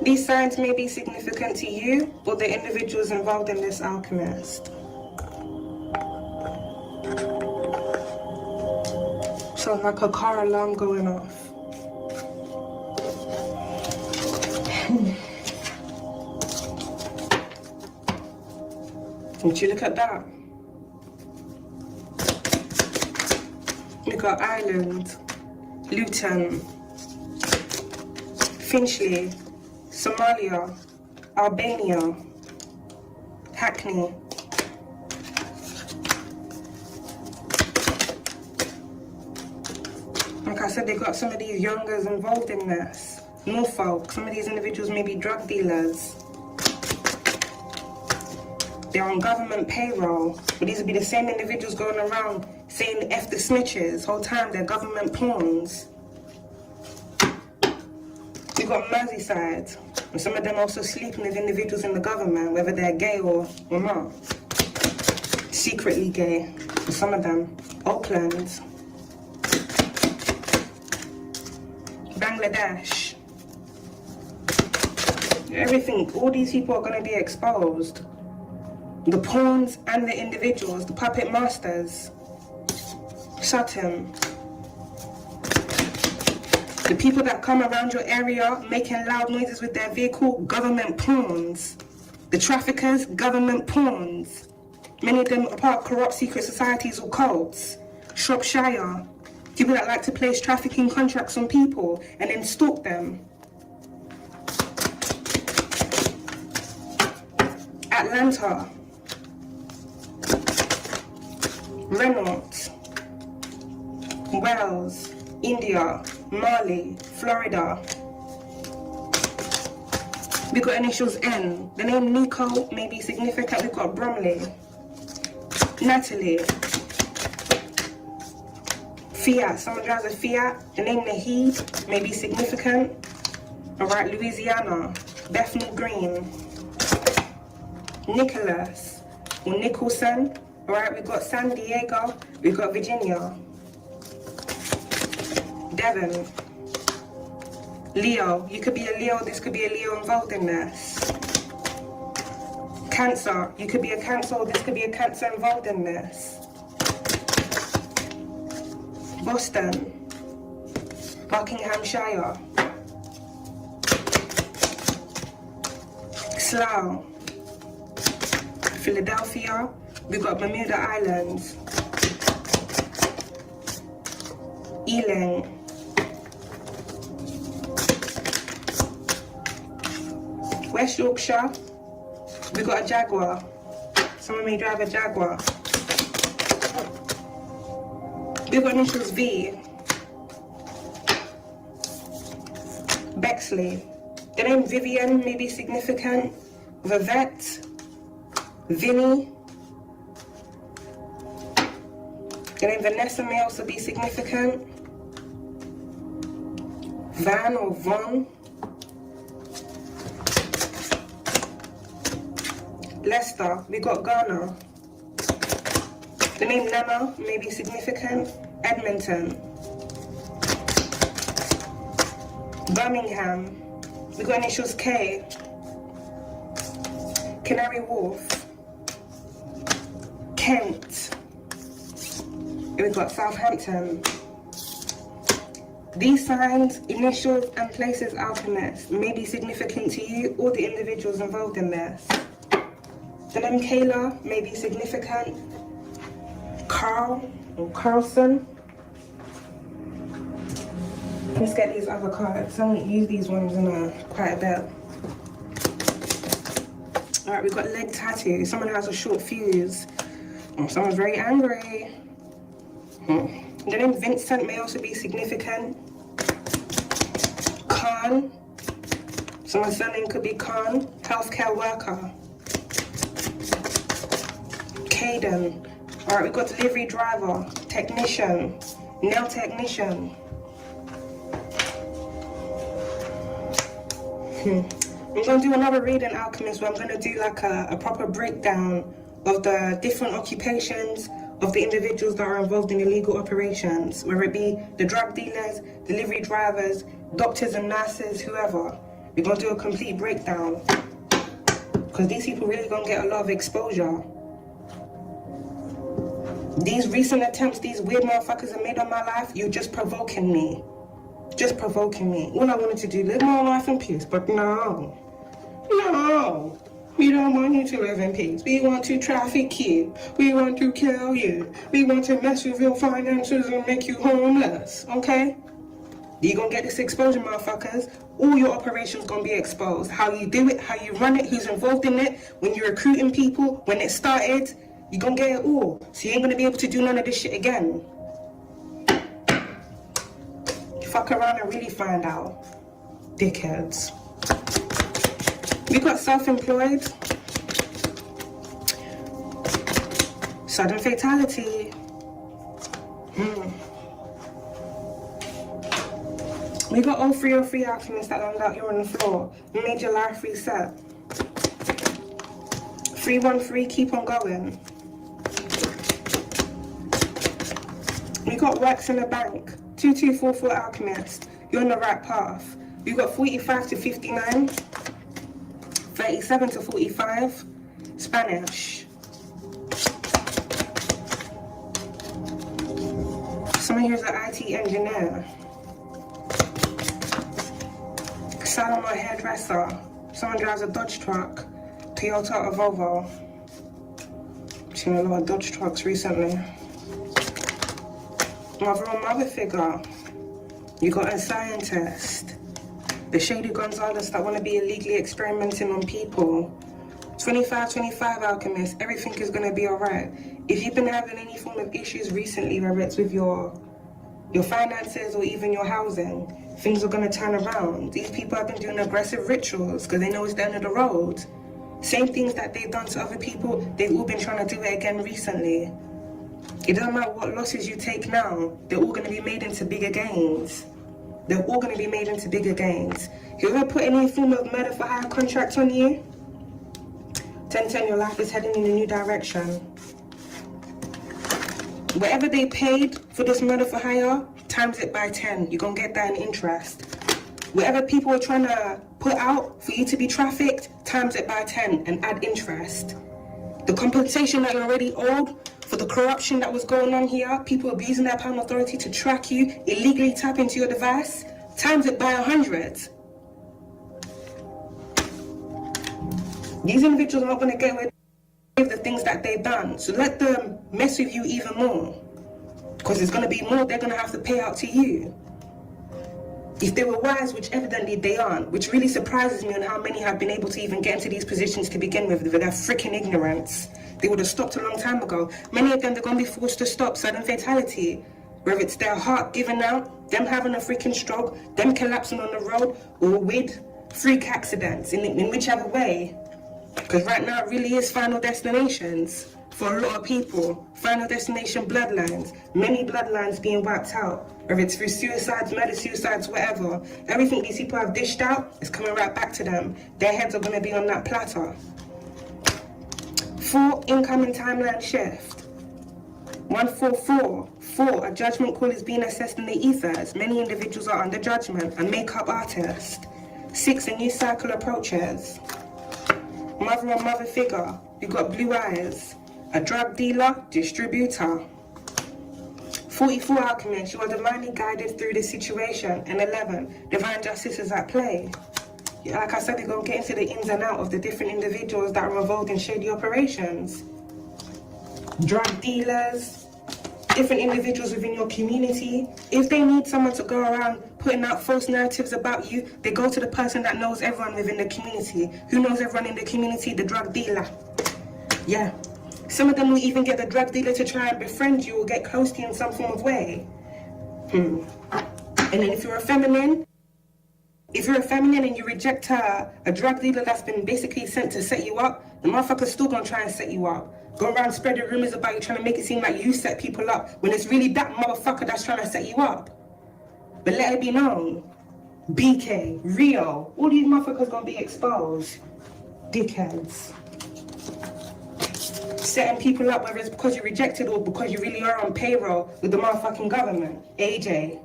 These signs may be significant to you or the individuals involved in this, Alchemist. Sounds like a car alarm going off. Would you look at that? We got Ireland, Luton, Finchley, Somalia, Albania, Hackney. Like I said, they got some of these youngers involved in this. Norfolk, some of these individuals may be drug dealers. They're on government payroll, but these would be the same individuals going around saying F the snitches. Whole time they're government pawns. We got Merseyside, and some of them also sleeping with individuals in the government, whether they're gay or not. Secretly gay, for some of them. Auckland. Bangladesh. Everything, all these people are going to be exposed. The pawns and the individuals, the puppet masters. Sutton. The people that come around your area making loud noises with their vehicle, government pawns. The traffickers, government pawns. Many of them are part of corrupt secret societies or cults. Shropshire. People that like to place trafficking contracts on people and then stalk them. Atlanta. Reynolds. Wales. India. Mali. Florida. We got initials N. The name Nico may be significant. We've got Bromley. Natalie. Fiat, someone drives a Fiat. The name Nahid may be significant. All right, Louisiana. Bethany Green. Nicholas or Nicholson. All right, we've got San Diego. We've got Virginia. Devon. Leo. You could be a Leo. This could be a Leo involved in this. Cancer. You could be a Cancer. This could be a Cancer involved in this. Boston. Buckinghamshire. Slough. Philadelphia. We've got Bermuda Islands. Ealing. West Yorkshire. We've got a Jaguar. Someone may drive a Jaguar. We've got initials V. Bexley. The name Vivian may be significant. Vivette. Vinny. The name Vanessa may also be significant. Van or Von. Leicester, we got Ghana. The name Nana may be significant. Edmonton. Birmingham, we got initials K. Canary Wharf. Kent. We've got Southampton. These signs, initials, and places alchemists may be significant to you or the individuals involved in this. The name Kayla may be significant. Carl or Carlson. Let's get these other cards. I don't use these ones in quite a bit. All right, we've got leg tattoo. Someone has a short fuse. Someone's very angry. The name Vincent may also be significant. Khan. Someone's surname could be Khan. Healthcare worker. Caden. All right, we've got delivery driver, technician, nail technician. I'm going to do another reading, Alchemist, where I'm going to do like a proper breakdown of the different occupations of the individuals that are involved in illegal operations, whether it be the drug dealers, delivery drivers, doctors and nurses, whoever. We're going to do a complete breakdown because these people really going to get a lot of exposure. These recent attempts these weird motherfuckers have made on my life, you're just provoking me. Just provoking me. All I wanted to do, live my life in peace, but no. No. We don't want you to live in peace. We want to traffic you. We want to kill you. We want to mess with your finances and make you homeless, okay? You're gonna get this exposure, motherfuckers. All your operations gonna be exposed. How you do it, how you run it, who's involved in it, when you're recruiting people, when it started, you're gonna get it all. So you ain't gonna be able to do none of this shit again. Fuck around and really find out. Dickheads. We got self-employed. Sudden fatality. We got all 303 alchemists that land out here on the floor. Major life reset. 313, keep on going. We got works in the bank. 2244 alchemist. You're on the right path. We got 45 to 59. 37 to 45. Spanish. Someone here's an IT engineer. Salama hairdresser. Someone drives a Dodge truck. Toyota or Volvo. I've seen a lot of Dodge trucks recently. Mother or mother figure. You got a scientist. The shady Gonzalez that want to be illegally experimenting on people. 25 alchemist. Everything is going to be all right. If you've been having any form of issues recently, whether it's with your finances or even your housing, things are going to turn around. These people have been doing aggressive rituals because they know it's the end of the road. Same things that they've done to other people, they've all been trying to do it again recently. It doesn't matter what losses you take now, they're all going to be made into bigger gains. They're all going to be made into bigger gains. Whoever put any form of murder for hire contract on you, 10-10, your life is heading in a new direction. Whatever they paid for this murder for hire, times it by 10. You're going to get that in interest. Whatever people are trying to put out for you to be trafficked, times it by 10 and add interest. The compensation that you're already owed for the corruption that was going on here, people abusing their power and authority to track you, illegally tap into your device, times it by 100. These individuals are not going to get away with the things that they've done. So let them mess with you even more. Because there's going to be more they're going to have to pay out to you. If they were wise, which evidently they aren't, which really surprises me on how many have been able to even get into these positions to begin with their freaking ignorance. They would have stopped a long time ago. Many of them, they're going to be forced to stop sudden fatality. Whether it's their heart giving out, them having a freaking stroke, them collapsing on the road, or with freak accidents, in whichever way. Because right now it really is final destinations for a lot of people. Final destination bloodlines. Many bloodlines being wiped out. Whether it's through suicides, murder suicides, whatever. Everything these people have dished out is coming right back to them. Their heads are going to be on that platter. 4, incoming timeline shift. 144. 4, a judgment call is being assessed in the ethers. Many individuals are under judgment. A makeup artist. 6, a new cycle approaches. Mother and mother figure. You got blue eyes. A drug dealer, distributor. 44, alchemist. You are divinely guided through this situation. And 11, divine justice is at play. Yeah, like I said, we're going to get into the ins and out of the different individuals that are involved in shady operations. Drug dealers, different individuals within your community. If they need someone to go around putting out false narratives about you, they go to the person that knows everyone within the community. Who knows everyone in the community? The drug dealer. Yeah. Some of them will even get the drug dealer to try and befriend you or get close to you in some form of way. And then if you're a feminine and you reject a drug dealer that's been basically sent to set you up, the motherfucker's still gonna try and set you up. Go around spreading rumors about you, trying to make it seem like you set people up, when it's really that motherfucker that's trying to set you up. But let it be known, BK, Rio, all these motherfuckers gonna be exposed. Dickheads. Setting people up, whether it's because you're rejected or because you really are on payroll with the motherfucking government. AJ.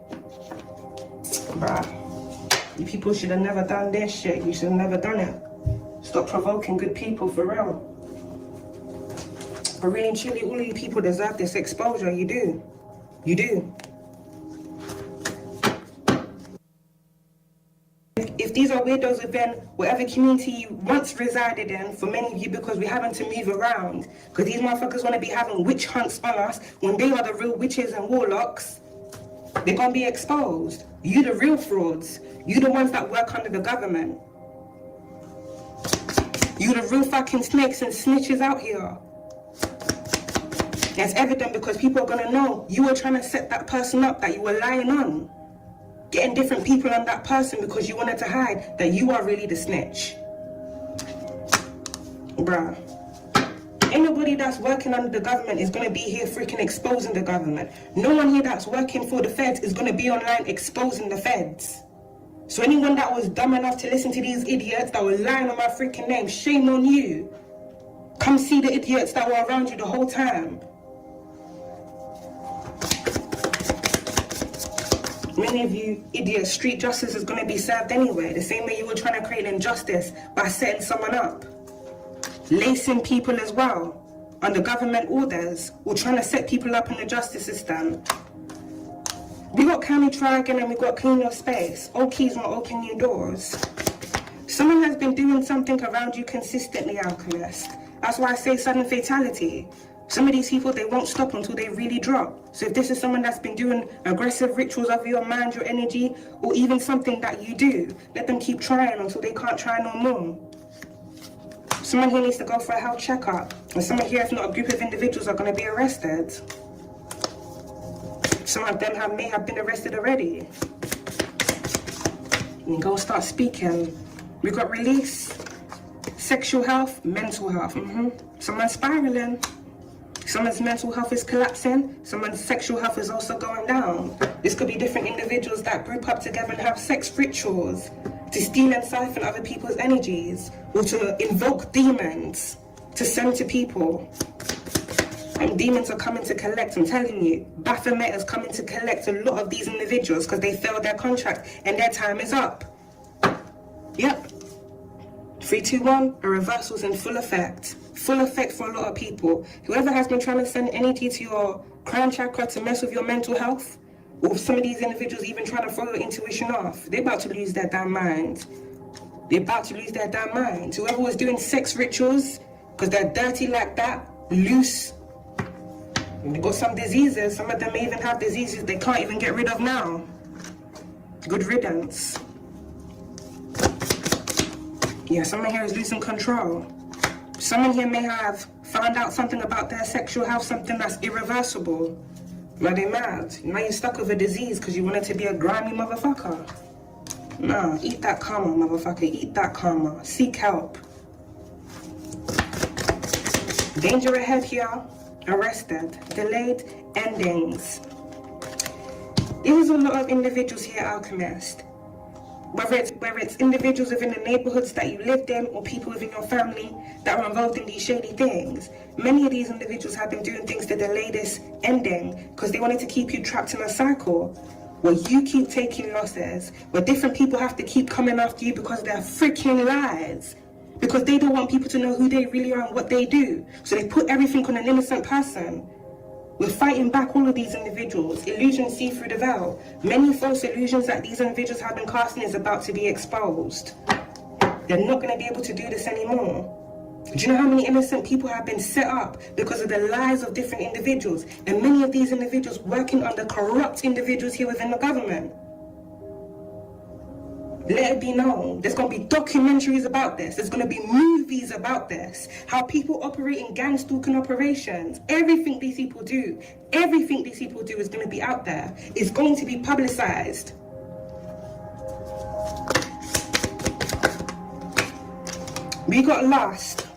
Bruh. You people should have never done this shit. You should have never done it. Stop provoking good people, for real. But really and truly, all of you people deserve this exposure. You do. You do. If these are weirdos within whatever community you once resided in, for many of you, because we're having to move around, because these motherfuckers want to be having witch hunts on us when they are the real witches and warlocks, they're going to be exposed. You the real frauds. You the ones that work under the government. You the real fucking snakes and snitches out here. It's evident because people are going to know you were trying to set that person up that you were lying on. Getting different people on that person because you wanted to hide that you are really the snitch. Bruh. Ain't nobody that's working under the government is going to be here freaking exposing the government. No one here that's working for the feds is going to be online exposing the feds. So anyone that was dumb enough to listen to these idiots that were lying on my freaking name, shame on you. Come see the idiots that were around you the whole time. Many of you idiots, street justice is going to be served anyway, the same way you were trying to create injustice by setting someone up. Lacing people as well, under government orders, or trying to set people up in the justice system. We got county try again and we got clean your space. Old keys won't open new doors. Someone has been doing something around you consistently, alchemist. That's why I say sudden fatality. Some of these people, they won't stop until they really drop. So if this is someone that's been doing aggressive rituals of your mind, your energy, or even something that you do, let them keep trying until they can't try no more. Someone here needs to go for a health checkup. And someone here, if not a group of individuals, are going to be arrested. Some of them may have been arrested already. And go start speaking. We got release. Sexual health, mental health. Someone's spiraling. Someone's mental health is collapsing. Someone's sexual health is also going down. This could be different individuals that group up together and have sex rituals to steal and siphon other people's energies, or to invoke demons to send to people. And demons are coming to collect, I'm telling you. Baphomet is coming to collect a lot of these individuals because they failed their contract and their time is up. Yep. 3, 2, 1, a reversal's in full effect. Full effect for a lot of people. Whoever has been trying to send energy to your crown chakra to mess with your mental health, or some of these individuals even trying to throw your intuition off, they're about to lose their damn mind. They're about to lose their damn mind. Whoever was doing sex rituals, because they're dirty like that, loose, and they got some diseases, some of them may even have diseases they can't even get rid of now. Good riddance. Yeah, someone here is losing control. Someone here may have found out something about their sexual health, something that's irreversible. Now they're mad. Now you're stuck with a disease because you wanted to be a grimy motherfucker. Nah, eat that karma, motherfucker. Eat that karma. Seek help. Danger ahead here. Arrested. Delayed endings. There's a lot of individuals here, Alchemist. Whether it's individuals within the neighborhoods that you lived in or people within your family that are involved in these shady things. Many of these individuals have been doing things to delay this ending because they wanted to keep you trapped in a cycle where you keep taking losses, where different people have to keep coming after you because they're freaking lies. Because they don't want people to know who they really are and what they do. So they put everything on an innocent person. We're fighting back all of these individuals. Illusions see through the veil. Many false illusions that these individuals have been casting is about to be exposed. They're not going to be able to do this anymore. Do you know how many innocent people have been set up because of the lies of different individuals? And many of these individuals working under corrupt individuals here within the government. Let it be known. There's going to be documentaries about this. There's going to be movies about this. How people operate in gang stalking operations. Everything these people do is going to be out there. It's going to be publicized. We got lost.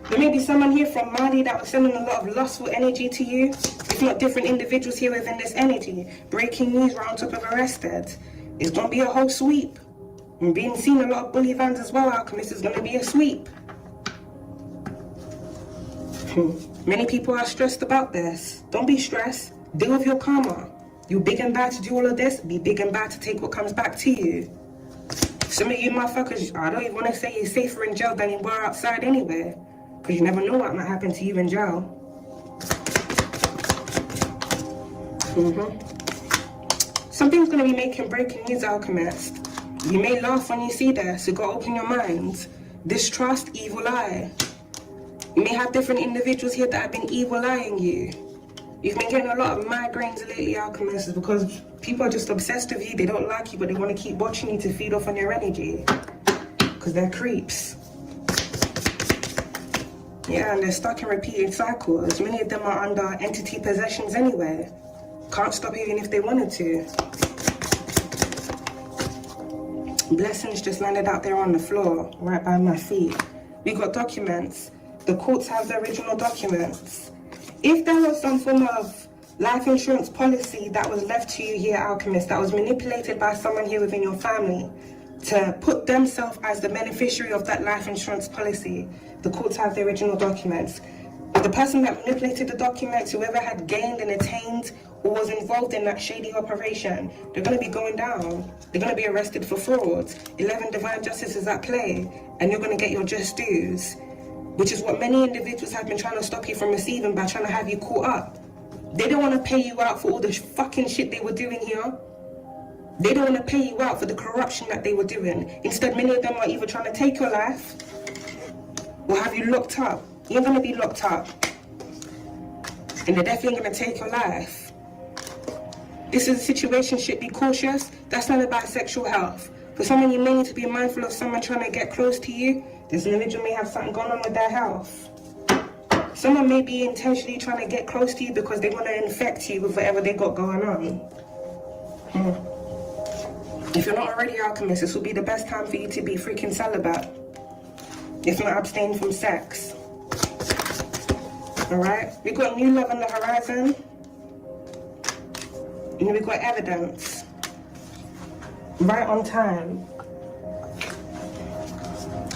There may be someone here from Mali that was sending a lot of lustful energy to you. If not different individuals here within this energy. Breaking news, we're on top of arrested. It's going to be a whole sweep. And being seen a lot of bully vans as well, Alchemist, is going to be a sweep. Many people are stressed about this. Don't be stressed. Deal with your karma. You big and bad to do all of this, be big and bad to take what comes back to you. Some of you motherfuckers, I don't even want to say you're safer in jail than you were outside anyway. Because you never know what might happen to you in jail. Something's going to be making breaking news, Alchemist. You may laugh when you see this, so go open your minds. Distrust, evil eye. You may have different individuals here that have been evil eyeing you. You've been getting a lot of migraines lately, Alchemist, because people are just obsessed with you. They don't like you, but they want to keep watching you to feed off on your energy. Because they're creeps. Yeah, and they're stuck in repeated cycles. Many of them are under entity possessions anyway. Can't stop even if they wanted to. Blessings just landed out there on the floor, right by my feet. We got documents. The courts have the original documents. If there was some form of life insurance policy that was left to you here, Alchemist, that was manipulated by someone here within your family to put themselves as the beneficiary of that life insurance policy, the courts have the original documents. The person that manipulated the documents, whoever had gained and attained or was involved in that shady operation, they're going to be going down. They're going to be arrested for fraud. 11 divine justice is at play, and you're going to get your just dues, which is what many individuals have been trying to stop you from receiving by trying to have you caught up. They don't want to pay you out for all the fucking shit they were doing here. They don't want to pay you out for the corruption that they were doing. Instead, many of them are either trying to take your life or have you locked up. You're going to be locked up. And they're definitely going to take your life. This is a situation, shit, be cautious. That's not about sexual health. For someone, you may need to be mindful of someone trying to get close to you. This individual may have something going on with their health. Someone may be intentionally trying to get close to you because they want to infect you with whatever they got going on. If you're not already Alchemist, this will be the best time for you to be freaking celibate. if not abstain from sex. Alright? We got new love on the horizon. And we got evidence. Right on time.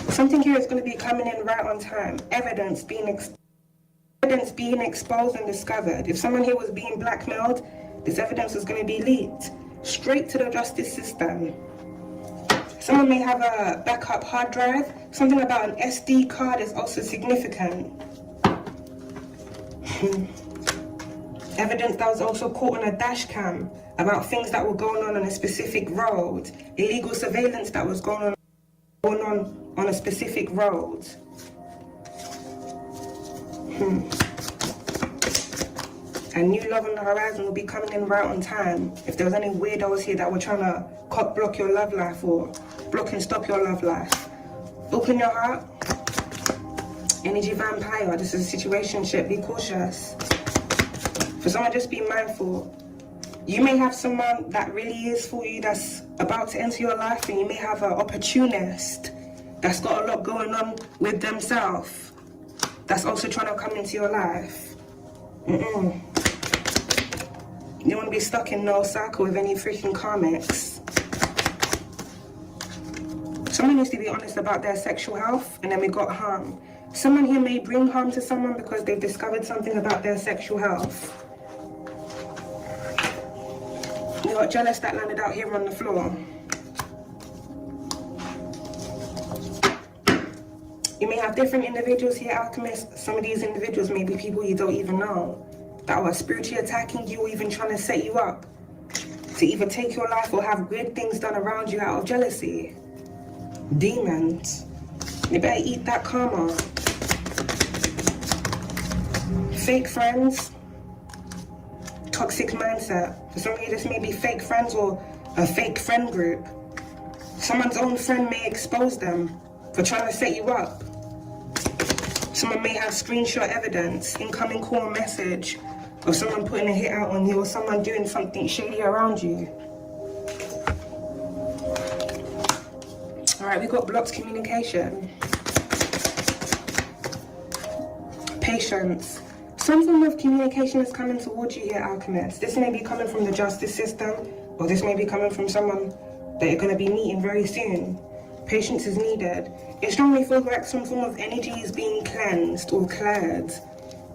Something here is going to be coming in right on time. Evidence being exposed and discovered. If someone here was being blackmailed, this evidence is going to be leaked straight to the justice system. Someone may have a backup hard drive. Something about an SD card is also significant. Evidence that was also caught on a dash cam about things that were going on a specific road. Illegal surveillance that was going on a specific road. And new love on the horizon will be coming in right on time. If there was any weirdos here that were trying to block your love life or block and stop your love life, open your heart. Energy vampire, this is a situationship, be cautious. For someone, just be mindful. You may have someone that really is for you that's about to enter your life, and you may have an opportunist that's got a lot going on with themselves that's also trying to come into your life. You don't want to be stuck in no cycle with any freaking karmics. Someone needs to be honest about their sexual health, and then we got harm. Someone here may bring harm to someone because they've discovered something about their sexual health. We got jealous that landed out here on the floor. You may have different individuals here, alchemists. Some of these individuals may be people you don't even know that are spiritually attacking you or even trying to set you up to either take your life or have weird things done around you out of jealousy. Demons. You better eat that karma. Fake friends. Toxic mindset. For some of you, this may be fake friends or a fake friend group. Someone's own friend may expose them for trying to set you up. Someone may have screenshot evidence, incoming call message, of someone putting a hit out on you or someone doing something shady around you. All right, we got blocked communication. Patience. Some form of communication is coming towards you here, alchemists. This may be coming from the justice system, or this may be coming from someone that you're going to be meeting very soon. Patience is needed. It strongly feels like some form of energy is being cleansed or cleared,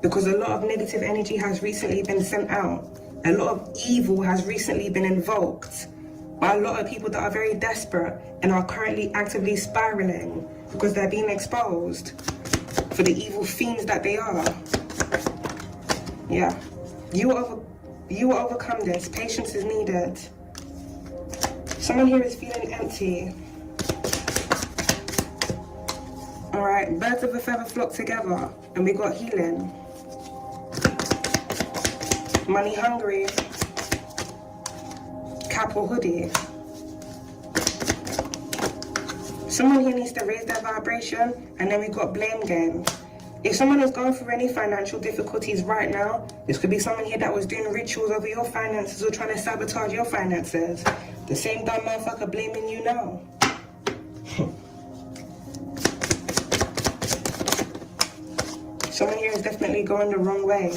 because a lot of negative energy has recently been sent out. A lot of evil has recently been invoked by a lot of people that are very desperate and are currently actively spiraling because they're being exposed for the evil fiends that they are. Yeah, you will overcome this. Patience is needed. Someone here is feeling empty. All right, birds of a feather flock together, and we got healing. Money hungry. Cap or hoodie. Someone here needs to raise their vibration, and then we got blame game. If someone is going through any financial difficulties right now, this could be someone here that was doing rituals over your finances or trying to sabotage your finances. The same dumb motherfucker blaming you now. Someone here is definitely going the wrong way.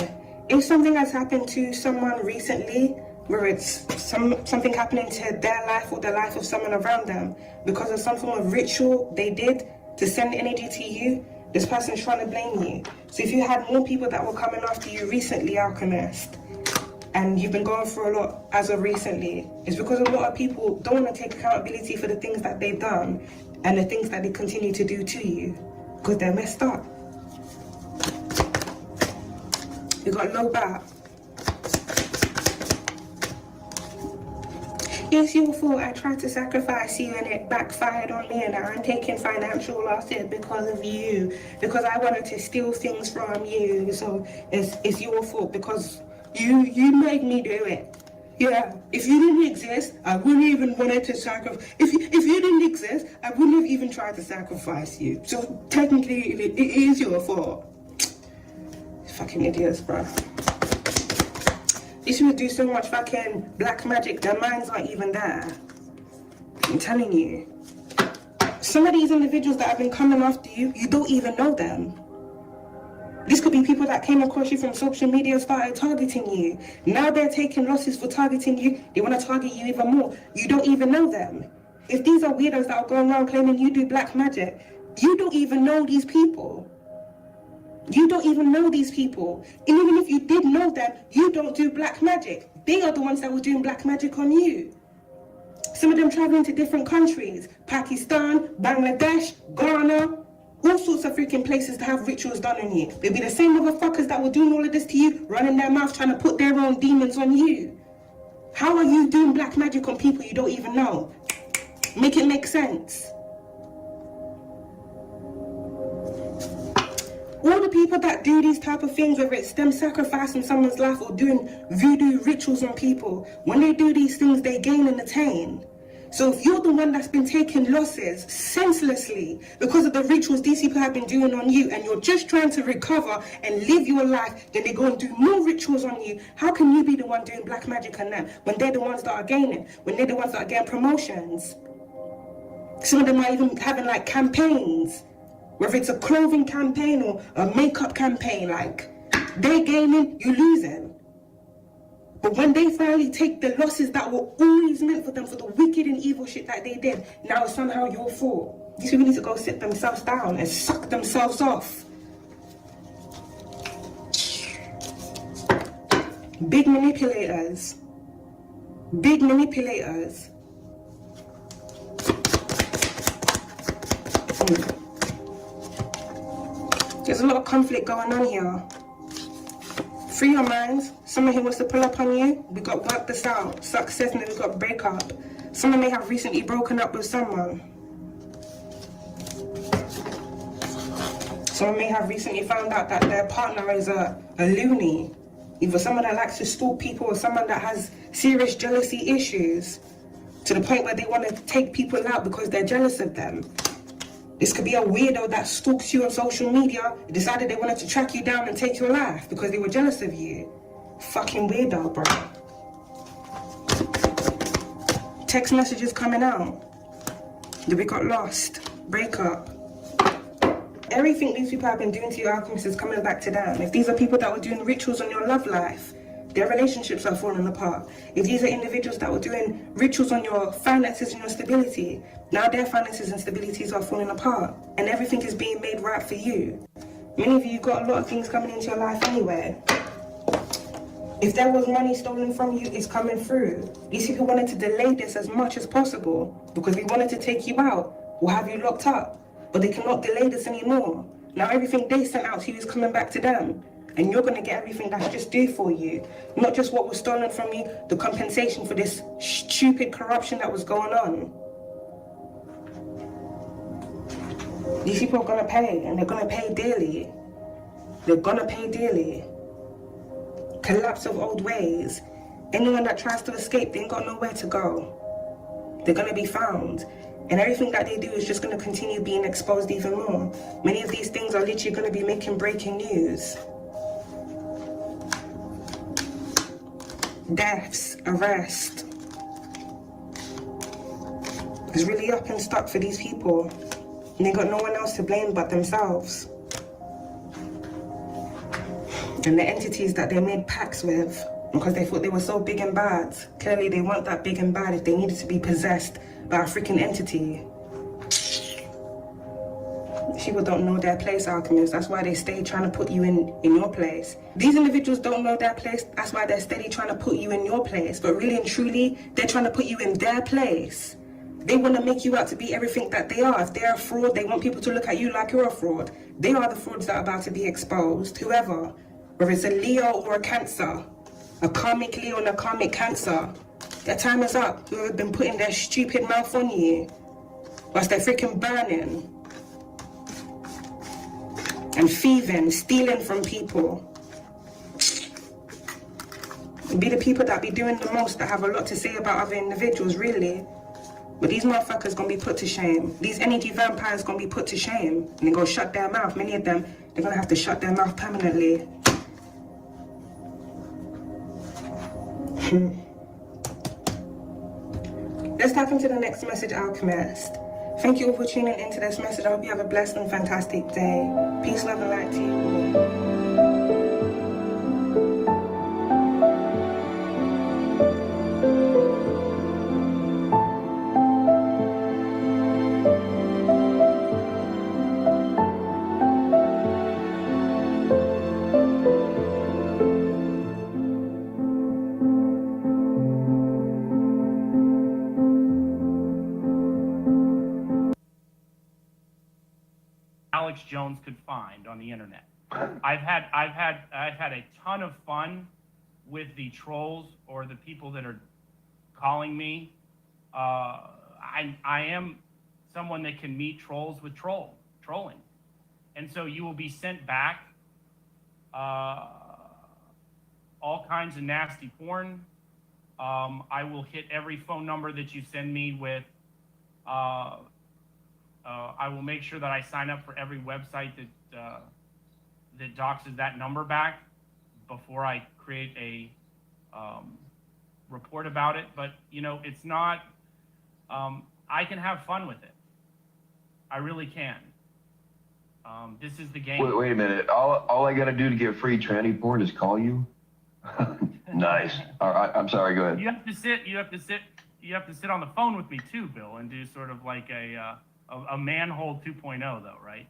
If something has happened to someone recently, where it's something happening to their life or the life of someone around them, because of some form of ritual they did to send energy to you, this person's trying to blame you. So if you had more people that were coming after you recently, alchemist, and you've been going through a lot as of recently, it's because a lot of people don't want to take accountability for the things that they've done and the things that they continue to do to you, because they're messed up. You got low back. It's your fault. I tried to sacrifice you and it backfired on me, and I'm taking financial losses because of you, because I wanted to steal things from you. So it's your fault because you made me do it. Yeah, if you didn't exist, I wouldn't even wanted to sacrifice. If you didn't exist, I wouldn't have even tried to sacrifice you. So technically, it is your fault. Fucking idiots, bro. These people do so much fucking black magic, their minds aren't even there. I'm telling you. Some of these individuals that have been coming after you, you don't even know them. This could be people that came across you from social media and started targeting you. Now they're taking losses for targeting you. They want to target you even more. You don't even know them. If these are weirdos that are going around claiming you do black magic, you don't even know these people. You don't even know these people. And even if you did know them, you don't do black magic. They are the ones that were doing black magic on you. Some of them traveling to different countries. Pakistan, Bangladesh, Ghana, all sorts of freaking places to have rituals done on you. They'd be the same motherfuckers that were doing all of this to you, running their mouth trying to put their own demons on you. How are you doing black magic on people you don't even know? Make it make sense. All the people that do these type of things, whether it's them sacrificing someone's life or doing voodoo rituals on people, when they do these things, they gain and attain. So if you're the one that's been taking losses senselessly because of the rituals these people have been doing on you, and you're just trying to recover and live your life, then they go and do more rituals on you, how can you be the one doing black magic on them when they're the ones that are gaining, when they're the ones that are getting promotions? Some of them are even having like campaigns, whether it's a clothing campaign or a makeup campaign, like they're gaining, you losing. But when they finally take the losses that were always meant for them for the wicked and evil shit that they did, now it's somehow your fault. These people need to go sit themselves down and suck themselves off. Big manipulators. Big manipulators. There's a lot of conflict going on here. Free your minds. Someone who wants to pull up on you, we got work this out. Success, and then we got break up. Someone may have recently broken up with someone. Someone may have recently found out that their partner is a loony. Either someone that likes to stalk people or someone that has serious jealousy issues to the point where they want to take people out because they're jealous of them. This could be a weirdo that stalks you on social media, decided they wanted to track you down and take your life because they were jealous of you. Fucking weirdo, bro. Text messages coming out. That we got lost. Break up. Everything these people have been doing to you, alchemists, is coming back to them. If these are people that were doing rituals on your love life, their relationships are falling apart. If these are individuals that were doing rituals on your finances and your stability, now their finances and stabilities are falling apart. And everything is being made right for you. Many of you got a lot of things coming into your life anyway. If there was money stolen from you, it's coming through. These people wanted to delay this as much as possible because we wanted to take you out or have you locked up. But they cannot delay this anymore. Now everything they sent out to you is coming back to them. And you're going to get everything that's just due for you. Not just what was stolen from you, the compensation for this stupid corruption that was going on. These people are going to pay, and they're going to pay dearly. They're going to pay dearly. Collapse of old ways. Anyone that tries to escape, they ain't got nowhere to go. They're going to be found. And everything that they do is just going to continue being exposed even more. Many of these things are literally going to be making breaking news. Deaths, arrest. It's really up and stuck for these people. And they got no one else to blame but themselves. And the entities that they made pacts with, because they thought they were so big and bad. Clearly they weren't that big and bad if they needed to be possessed by a freaking entity. People don't know their place, alchemists. That's why they stay trying to put you in your place. These individuals don't know their place. That's why they're steady trying to put you in your place. But really and truly, they're trying to put you in their place. They want to make you out to be everything that they are. If they're a fraud, they want people to look at you like you're a fraud. They are the frauds that are about to be exposed. Whoever, whether it's a Leo or a Cancer, a karmic Leo and a karmic Cancer, their time is up. Whoever's been putting their stupid mouth on you, whilst they're freaking burning and thieving, stealing from people. It'd be the people that be doing the most that have a lot to say about other individuals, really. But these motherfuckers gonna be put to shame. These energy vampires gonna be put to shame. And they gonna shut their mouth. Many of them, they're gonna have to shut their mouth permanently. Let's tap into the next message, alchemist. Thank you all for tuning into this message. I hope you have a blessed and fantastic day. Peace, love, and light to you all. Alex Jones could find on the internet. I've had a ton of fun with the trolls or the people that are calling me. I am someone that can meet trolls with trolling, and so you will be sent back all kinds of nasty porn. I will hit every phone number that you send me with. I will make sure that I sign up for every website that doxes that number back before I create a report about it. But you know, it's not. I can have fun with it. I really can. This is the game. Wait a minute. All I gotta do to get free tranny porn is call you? Nice. All right, I'm sorry, go ahead. You have to sit on the phone with me too, Bill, and do sort of like a manhole 2.0 though, right?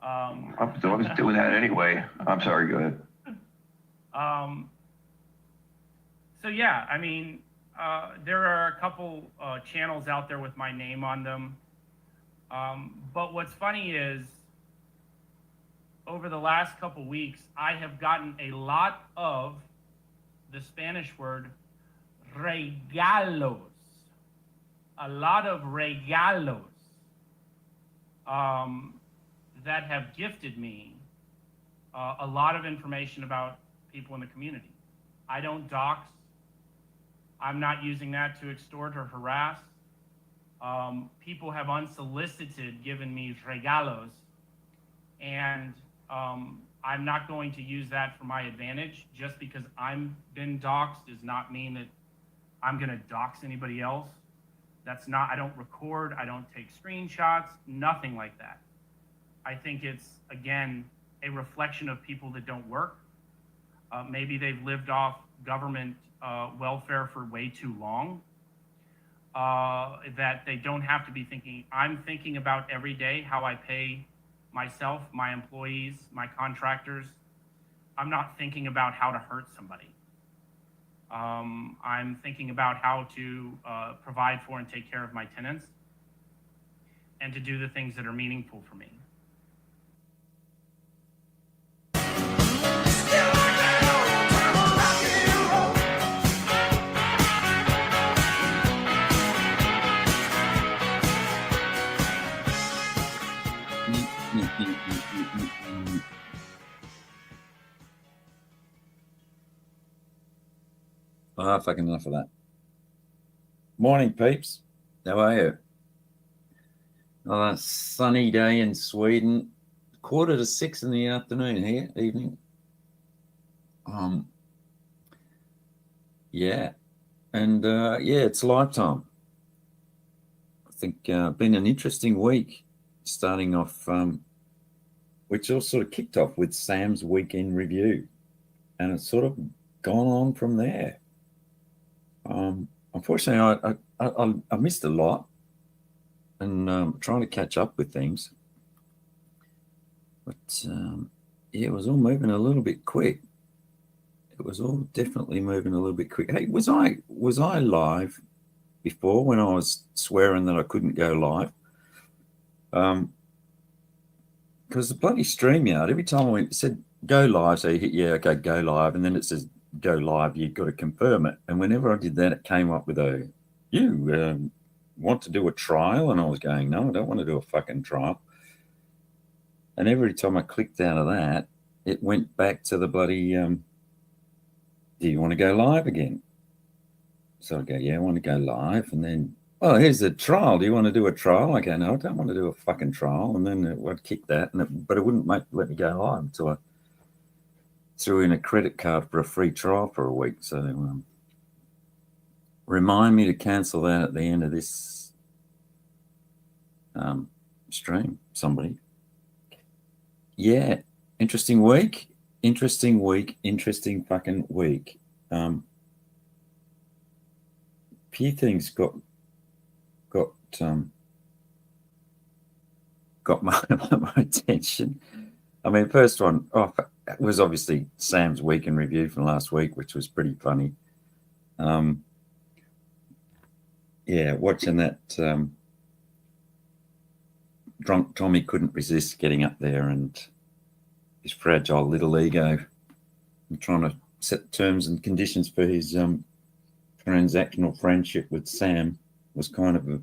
I was doing that anyway. I'm sorry, go ahead. So yeah, I mean, there are a couple channels out there with my name on them. But what's funny is, over the last couple weeks, I have gotten a lot of the Spanish word regalos. A lot of regalos that have gifted me a lot of information about people in the community. I don't dox. I'm not using that to extort or harass. People have unsolicited given me regalos, and I'm not going to use that for my advantage. Just because I'm been doxed does not mean that I'm going to dox anybody else. That's not, I don't record, I don't take screenshots, nothing like that. I think it's, again, a reflection of people that don't work. Maybe they've lived off government welfare for way too long, that they don't have to be thinking. I'm thinking about every day how I pay myself, my employees, my contractors. I'm not thinking about how to hurt somebody. I'm thinking about how to provide for and take care of my tenants and to do the things that are meaningful for me. Ah, fucking enough of that. Morning, peeps. How are you? Oh, sunny day in Sweden. 5:45 in the afternoon here, evening. Yeah. And yeah, it's lifetime. I think been an interesting week, starting off, which all sort of kicked off with Sam's weekend review. And it's sort of gone on from there. Unfortunately, I missed a lot, and trying to catch up with things. But yeah, it was all moving a little bit quick. It was all definitely moving a little bit quick. Hey, was I live before when I was swearing that I couldn't go live? Because the bloody StreamYard, every time it said go live, so you hit, yeah, okay, go live, and then it says go live, you've got to confirm it. And whenever I did that, it came up with you want to do a trial? And I was going, no, I don't want to do a fucking trial. And every time I clicked out of that, it went back to the bloody, do you want to go live again? So I go, yeah, I want to go live. And then, oh, here's the trial. Do you want to do a trial? I go, no, I don't want to do a fucking trial. And then I'd kick that, but it wouldn't let me go live until I threw in a credit card for a free trial for a week. So remind me to cancel that at the end of this stream. Somebody. Yeah, interesting week. Interesting week. Interesting fucking week. Few things got my attention. I mean, first one was obviously Sam's week in review from last week, which was pretty funny. Yeah, watching that, drunk Tommy couldn't resist getting up there, and his fragile little ego and trying to set terms and conditions for his transactional friendship with Sam was kind of a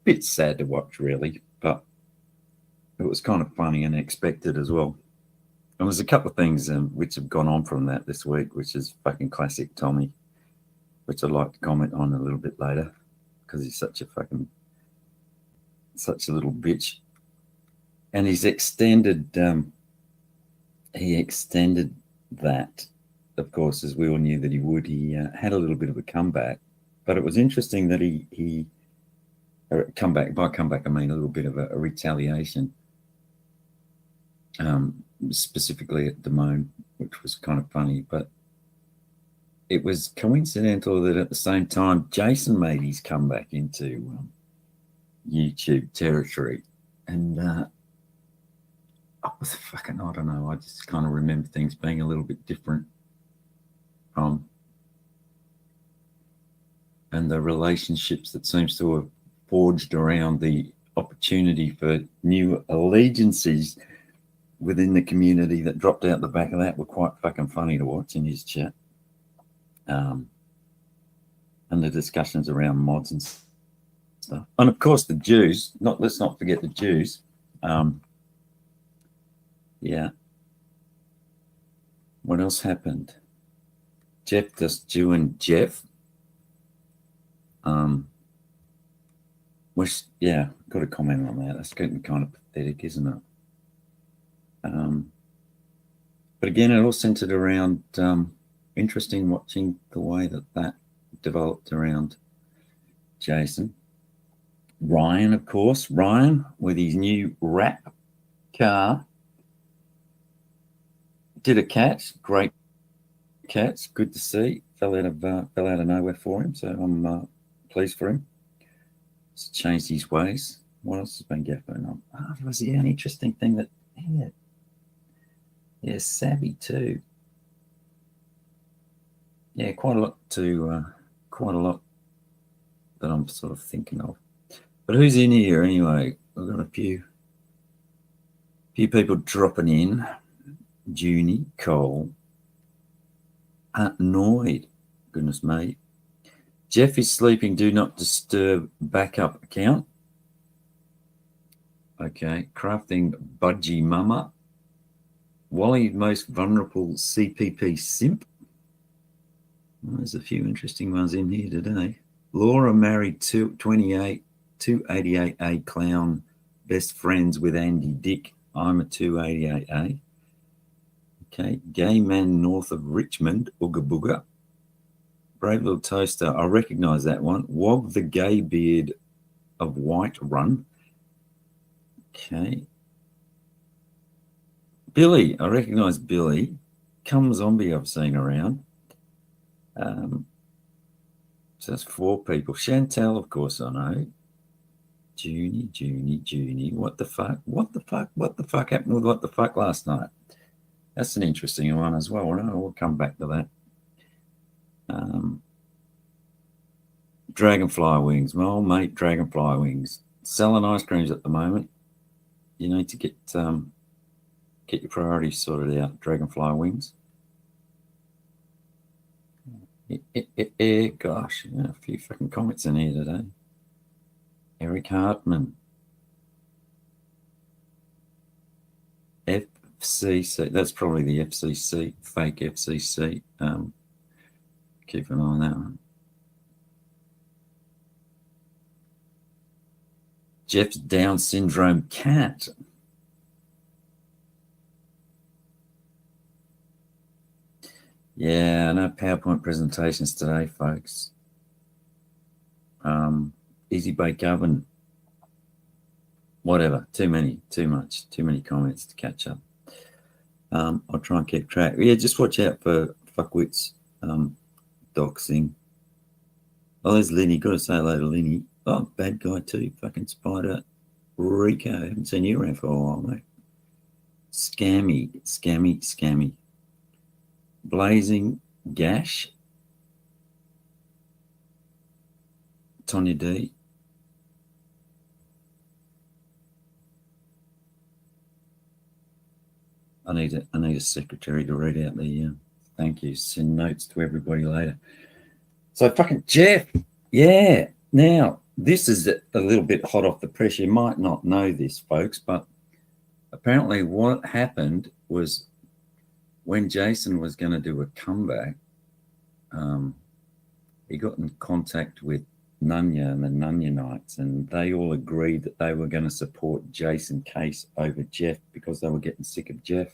bit sad to watch, really, but it was kind of funny and expected as well. And there's a couple of things which have gone on from that this week, which is fucking classic Tommy, which I'd like to comment on a little bit later because he's such a little bitch. And he's extended that, of course, as we all knew that he would. He had a little bit of a comeback, but it was interesting that he comeback. By comeback, I mean a little bit of a retaliation, specifically at Damone, which was kind of funny. But it was coincidental that at the same time, Jason made his comeback into YouTube territory, and I don't know. I just kind of remember things being a little bit different and the relationships that seems to have forged around the opportunity for new allegiances within the community that dropped out the back of that were quite fucking funny to watch in his chat. And the discussions around mods and stuff. And of course the Jews, let's not forget the Jews. Yeah. What else happened? Jeff just Jew and Jeff. Which, yeah, got a comment on that. That's getting kind of pathetic, isn't it? But again, it all centered around interesting watching the way that developed around Jason. Ryan, of course. Ryan with his new rap car. Did a catch, great catch, good to see. Fell out of nowhere for him, so I'm pleased for him. He's changed his ways. What else has been going on? Was an interesting thing that savvy too. Yeah, quite a lot that I'm sort of thinking of. But who's in here anyway? We've got a few people dropping in. Junie, Cole, Noid, goodness me. Jeff is sleeping, do not disturb backup account. Okay, crafting Budgie Mama. Wally, most vulnerable CPP simp. Well, there's a few interesting ones in here today. Laura married 288A clown, best friends with Andy Dick. I'm a 288A. Okay, gay man north of Richmond, Ooga Booga. Brave little toaster, I recognise that one. Wog the gay beard of White Run. Okay. Billy, I recognise Billy. Come Zombie I've seen around. So that's 4 people. Chantel, of course, I know. Junie. What the fuck happened with What the Fuck last night? That's an interesting one as well. We'll come back to that. Dragonfly Wings. My old mate, Dragonfly Wings. Selling ice creams at the moment. You need to get your priorities sorted out, Dragonfly Wings. Gosh, a few fucking comments in here today. Eric Hartman. FCC, that's probably the FCC, fake FCC. Keep an eye on that one. Jeff's Down syndrome cat. Yeah, no PowerPoint presentations today, folks. Easy Bake Oven. whatever. Too many comments to catch up. I'll try and keep track. Yeah, just watch out for fuckwits doxing. Oh, there's Linny. Got to say hello to Linny. Oh, bad guy too. Fucking Spider Rico. Haven't seen you around for a while, mate. Scammy. Blazing Gash. Tonya D. I need a secretary to read out the thank you. Send notes to everybody later. So fucking Jeff, yeah. Now this is a little bit hot off the press. You might not know this, folks, but apparently what happened was when Jason was going to do a comeback, he got in contact with Nunya and the Nunya Knights, and they all agreed that they were going to support Jason Case over Jeff because they were getting sick of Jeff.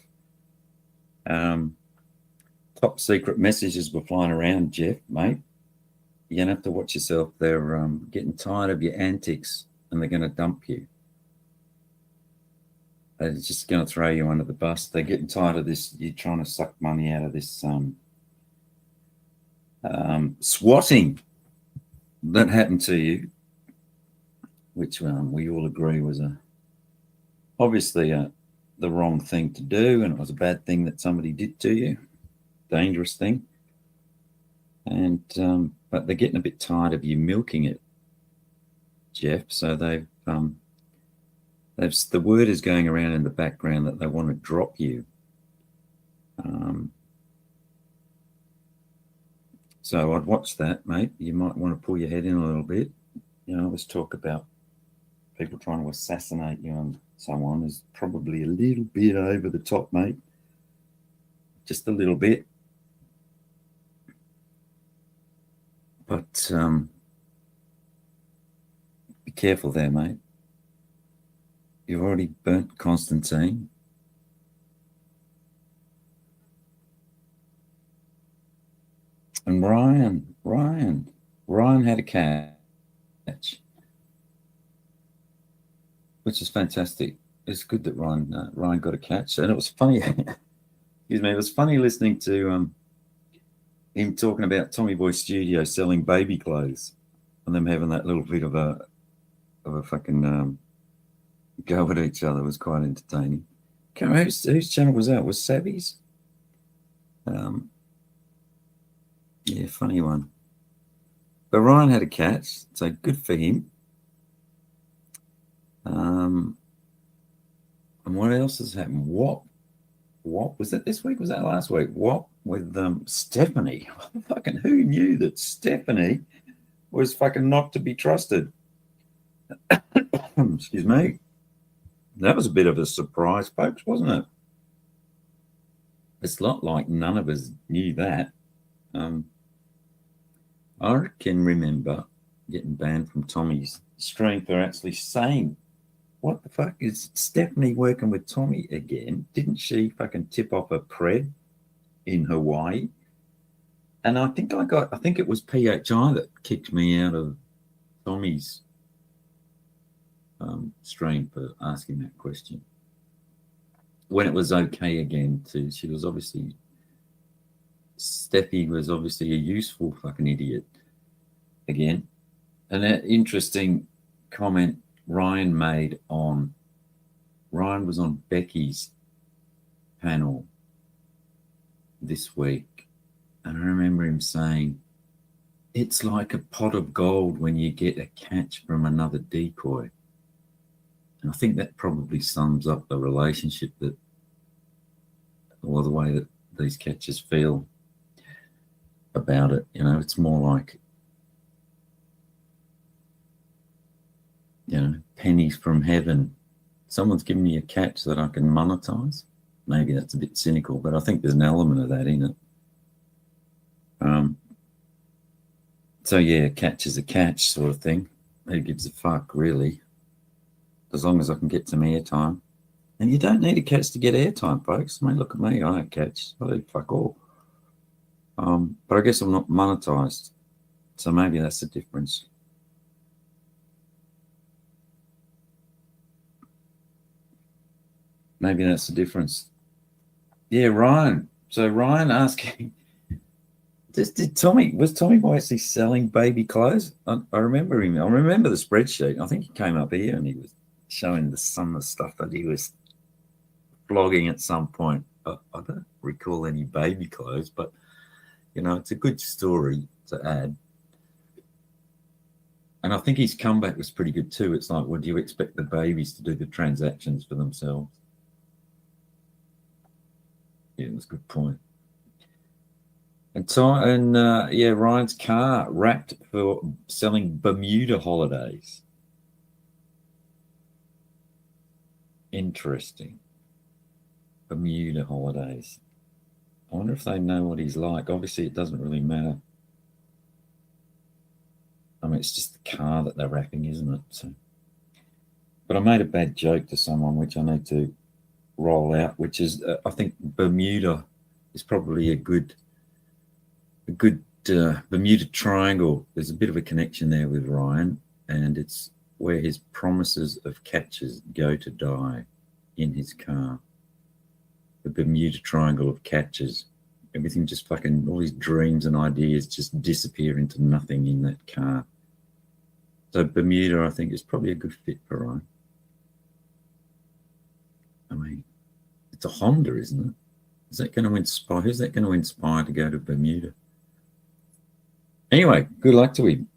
Top secret messages were flying around, Jeff, mate. You're going to have to watch yourself. They're getting tired of your antics and they're going to dump you. They're just going to throw you under the bus. They're getting tired of this. You're trying to suck money out of this swatting that happened to you, which we all agree was obviously the wrong thing to do, and it was a bad thing that somebody did to you, dangerous thing. And but they're getting a bit tired of you milking it, Jeff. So the word is going around in the background that they want to drop you. So I'd watch that, mate. You might want to pull your head in a little bit. You know, I always talk about people trying to assassinate you and so on is probably a little bit over the top, mate. Just a little bit. But be careful there, mate. You've already burnt Constantine. And Ryan had a catch, which is fantastic. It's good that Ryan got a catch, and it was funny. Excuse me, it was funny listening to him talking about Tommy Boy Studio selling baby clothes, and them having that little bit of a fucking go at each other. It was quite entertaining. Can't remember whose channel was that? Was Savvy's? Yeah, funny one. But Ryan had a catch, so good for him. And what else has happened? What was that this week? Was that last week? What with Stephanie? Fucking who knew that Stephanie was fucking not to be trusted? Excuse me. That was a bit of a surprise, folks, wasn't it? It's not like none of us knew that. I can remember getting banned from Tommy's stream for actually saying, what the fuck is Stephanie working with Tommy again? Didn't she fucking tip off a pred in Hawaii? And I think it was PHI that kicked me out of Tommy's stream for asking that question. When it was okay again too, Steffi was obviously a useful fucking idiot again. And that interesting comment Ryan made Ryan was on Becky's panel this week, and I remember him saying, it's like a pot of gold when you get a catch from another decoy. And I think that probably sums up the relationship the way that these catchers feel about it. You know, it's more like, you know, pennies from heaven. Someone's given me a catch that I can monetize. Maybe that's a bit cynical, but I think there's an element of that in it. So yeah, catch is a catch sort of thing. Who gives a fuck, really? As long as I can get some airtime. And you don't need a catch to get airtime, folks. I mean, look at me. I don't catch. I do fuck all. But I guess I'm not monetized. So maybe that's the difference. Maybe that's the difference. Yeah, Ryan. So Ryan asking, was Tommy Whitesy selling baby clothes? I remember him. I remember the spreadsheet. I think he came up here and he was showing some of the stuff that he was flogging at some point. I don't recall any baby clothes, but you know, it's a good story to add. And I think his comeback was pretty good too. It's like, well, do you expect the babies to do the transactions for themselves? Yeah, that's a good point. And yeah, Ryan's car wrapped for selling Bermuda holidays. Interesting. Bermuda holidays. I wonder if they know what he's like. Obviously, it doesn't really matter. I mean, it's just the car that they're wrapping, isn't it? So, but I made a bad joke to someone, which I need to roll out, which is I think Bermuda is probably a good Bermuda Triangle. There's a bit of a connection there with Ryan, and it's where his promises of catches go to die in his car. The Bermuda Triangle of catches. Everything just fucking, all his dreams and ideas just disappear into nothing in that car. So Bermuda, I think, is probably a good fit for Ryan. I mean, it's a Honda, isn't it? Is that going to inspire? Who's that going to inspire to go to Bermuda? Anyway, good luck to him.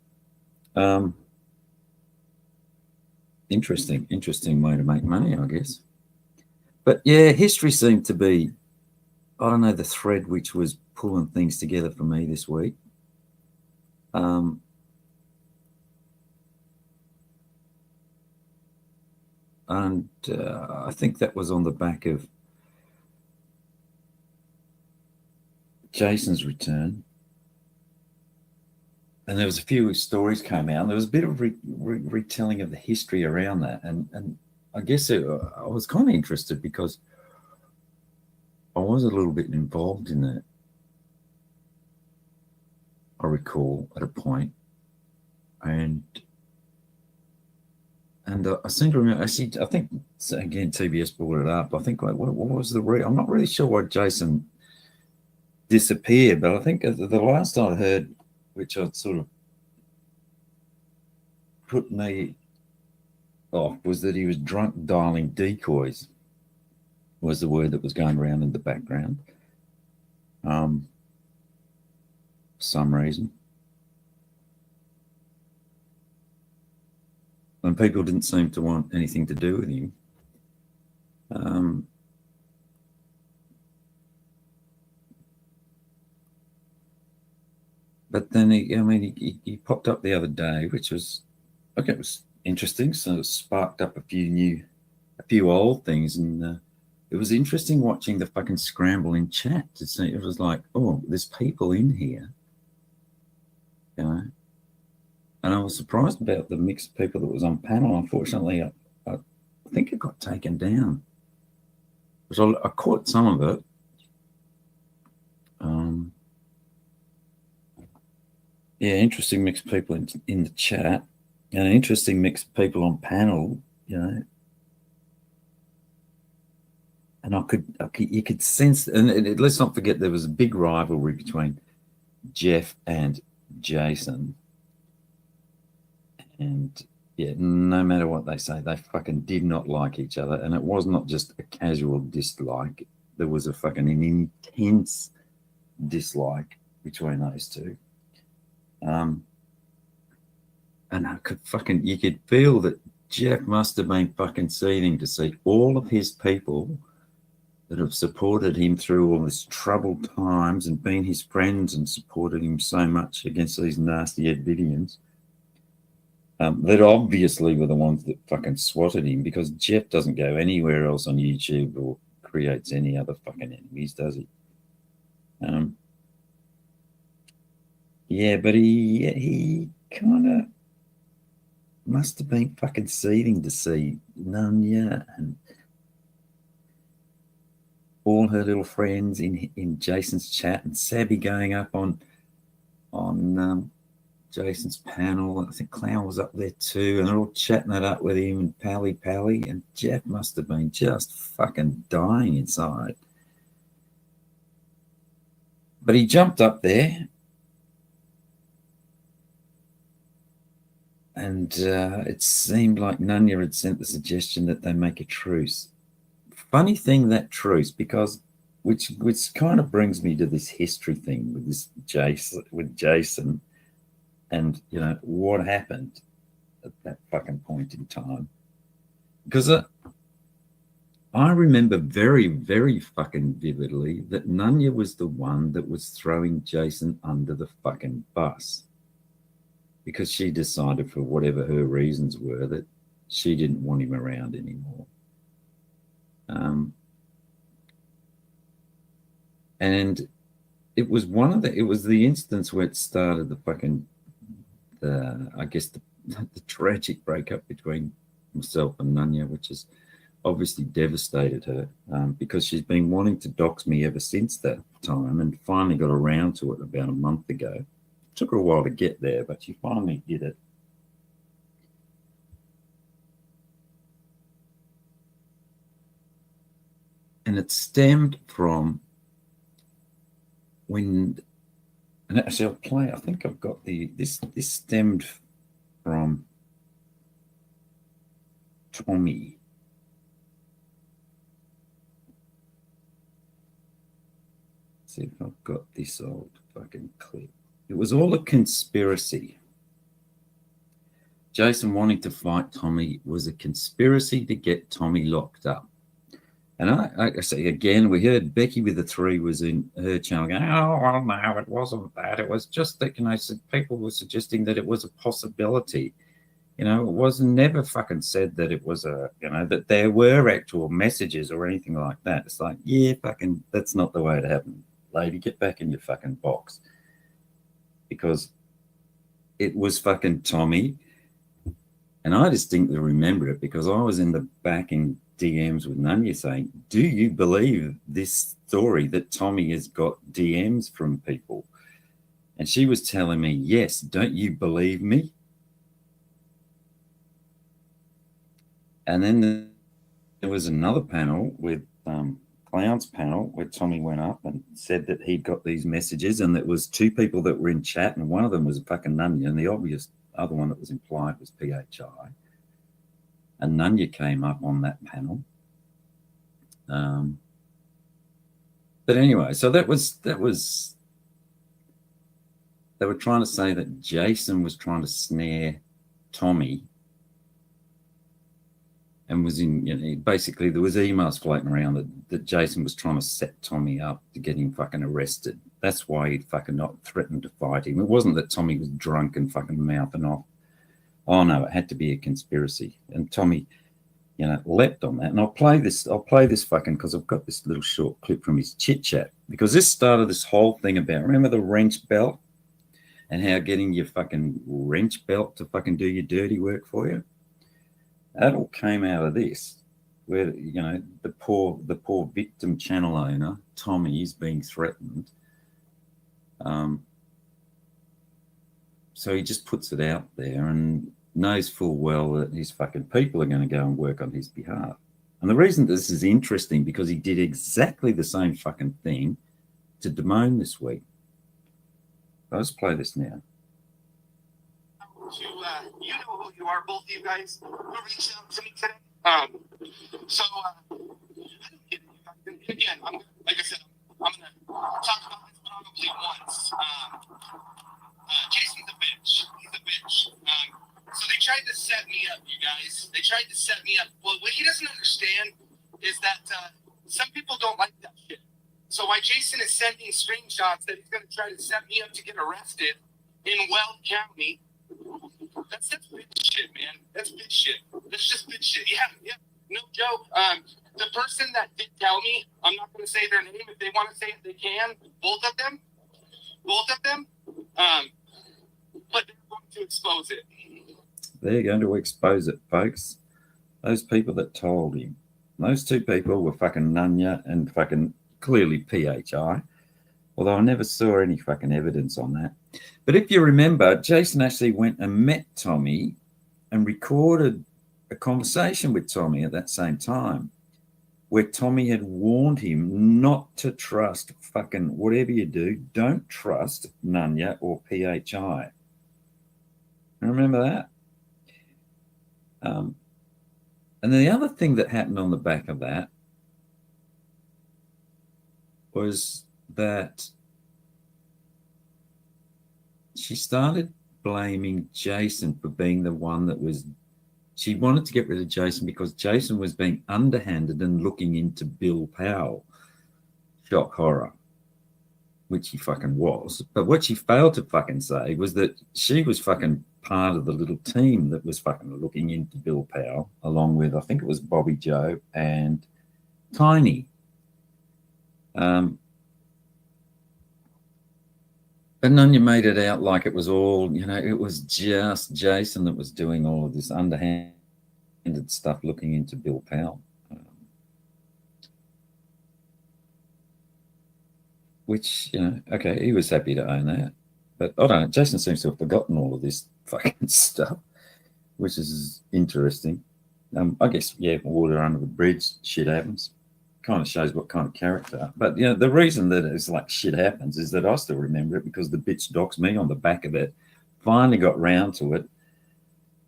Interesting way to make money, I guess. But yeah, history seemed to be, I don't know, the thread which was pulling things together for me this week. And I think that was on the back of Jason's return. And there was a few stories came out. And there was a bit of retelling of the history around that. And I guess I was kind of interested because I was a little bit involved in that. I recall at a point. And I seem to remember, actually, I think, again, TBS brought it up. I think, what was the I'm not really sure why Jason disappeared, but I think the last I heard, which I sort of put me off, was that he was drunk dialing decoys, was the word that was going around in the background. For some reason. And people didn't seem to want anything to do with him. But then he popped up the other day, which was, okay, it was interesting. So it sparked up a few old things, and it was interesting watching the fucking scramble in chat to see. It was like, oh, there's people in here, you know. And I was surprised about the mix of people that was on panel. Unfortunately, I think it got taken down. Because I caught some of it. Yeah, interesting mix of people in the chat. And an interesting mix of people on panel, you know. And you could sense, and let's not forget there was a big rivalry between Jeff and Jason. And yeah, no matter what they say, they fucking did not like each other. And it was not just a casual dislike. There was a fucking intense dislike between those two. And you could feel that Jeff must have been fucking seething to see all of his people that have supported him through all his troubled times and been his friends and supported him so much against these nasty Ed Vivians. That obviously were the ones that fucking swatted him, because Jeff doesn't go anywhere else on YouTube or creates any other fucking enemies, does he? Yeah, but he kind of must have been fucking seething to see Nunya and all her little friends in Jason's chat, and Sabby going up on Jason's panel. I think Clown was up there too, and they're all chatting it up with him and Pally, and Jeff must have been just fucking dying inside. But he jumped up there, and it seemed like Nunya had sent the suggestion that they make a truce. Funny thing, that truce, because which kind of brings me to this history thing with this Jason, and you know what happened at that fucking point in time, because I remember very, very fucking vividly that Nunya was the one that was throwing Jason under the fucking bus, because she decided, for whatever her reasons were, that she didn't want him around anymore. And it was the instance where it started the fucking, I guess the tragic breakup between myself and Nunya, which has obviously devastated her, because she's been wanting to dox me ever since that time, and finally got around to it about a month ago. It took her a while to get there, but she finally did it. And it stemmed from when, and actually I'll play, I think I've got this stemmed from Tommy. Let's see if I've got this old fucking clip. It was all a conspiracy. Jason wanting to fight Tommy was a conspiracy to get Tommy locked up. And I say again, we heard Becky with the 3 was in her channel going, oh, well, no, it wasn't that. It was just that, you know, people were suggesting that it was a possibility. You know, it was never fucking said that it was a, you know, that there were actual messages or anything like that. It's like, yeah, fucking, that's not the way it happened. Lady, get back in your fucking box. Because it was fucking Tommy. And I distinctly remember it because I was in the backing DMs with Nunya saying, do you believe this story that Tommy has got DMs from people? And she was telling me, yes, don't you believe me? And then there was another panel with Clown's panel where Tommy went up and said that he'd got these messages, and there was 2 people that were in chat, and one of them was fucking Nunya, and the obvious other one that was implied was PHI. And Nunya came up on that panel. But anyway, so that was they were trying to say that Jason was trying to snare Tommy, and was in, you know, basically there was emails floating around that Jason was trying to set Tommy up to get him fucking arrested. That's why he'd fucking not threatened to fight him. It wasn't that Tommy was drunk and fucking mouthing off. Oh no, it had to be a conspiracy. And Tommy, you know, leapt on that. And I'll play this fucking, because I've got this little short clip from his chit chat, because this started this whole thing about, remember the wrench belt and how getting your fucking wrench belt to fucking do your dirty work for you? That all came out of this, where, you know, the poor victim channel owner, Tommy, is being threatened. So he just puts it out there and knows full well that his fucking people are going to go and work on his behalf. And the reason this is interesting, because he did exactly the same fucking thing to Damone this week. Let's play this now. You know who you are, both of you guys who reached out to me today. So I don't get it. Again, like I said, I'm going to talk about this probably once. Jason's a bitch. He's a bitch. So they tried to set me up, you guys. They tried to set me up. Well, what he doesn't understand is that some people don't like that shit. So why Jason is sending screenshots that he's going to try to set me up to get arrested in Weld County, that's bitch shit, man. That's bitch shit. That's just bitch shit. Yeah. No joke. The person that did tell me, I'm not going to say their name. If they want to say it, they can. Both of them. But they're going to expose it. They're going to expose it, folks. Those people that told him. Those 2 people were fucking Nunya and fucking clearly PHI. Although I never saw any fucking evidence on that. But if you remember, Jason actually went and met Tommy and recorded a conversation with Tommy at that same time, where Tommy had warned him not to trust fucking whatever you do, don't trust Nunya or PHI. Remember that? And then the other thing that happened on the back of that was that she started blaming Jason for being the one that was, she wanted to get rid of Jason because Jason was being underhanded and looking into Bill Powell. Shock horror, which he fucking was. But what she failed to fucking say was that she was fucking part of the little team that was fucking looking into Bill Powell, along with, I think it was Bobby Joe and Tiny. But Nunya made it out like it was all, you know, it was just Jason that was doing all of this underhanded stuff looking into Bill Powell. Which, you know, okay, he was happy to own that. But I don't know, Jason seems to have forgotten all of this fucking stuff, which is interesting. I guess, yeah, water under the bridge, shit happens. Kind of shows what kind of character. But, you know, the reason that it's like shit happens is that I still remember it because the bitch doxed me on the back of it. Finally got round to it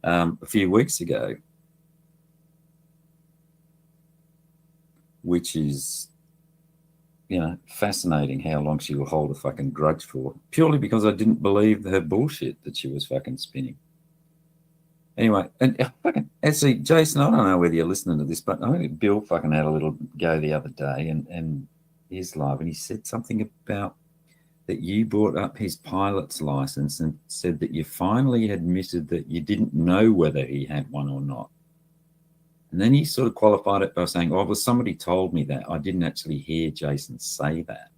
a few weeks ago, which is, you know, fascinating how long she will hold a fucking grudge for, purely because I didn't believe her bullshit that she was fucking spinning. Anyway, and fucking, actually, Jason, I don't know whether you're listening to this, but I think Bill fucking had a little go the other day and his live, and he said something about that you brought up his pilot's license and said that you finally admitted that you didn't know whether he had one or not. And then he sort of qualified it by saying, oh, well, somebody told me that. I didn't actually hear Jason say that.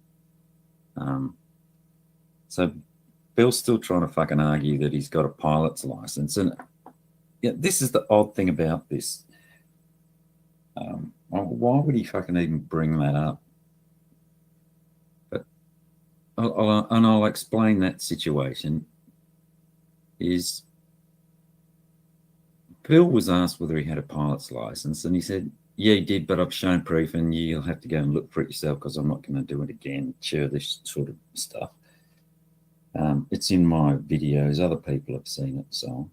So Bill's still trying to fucking argue that he's got a pilot's license. And yeah, this is the odd thing about this. Why would he fucking even bring that up? But I'll explain that situation. Is Bill was asked whether he had a pilot's license, and he said, yeah, he did, but I've shown proof, and you'll have to go and look for it yourself because I'm not going to do it again. Share this sort of stuff. It's in my videos. Other people have seen it, so.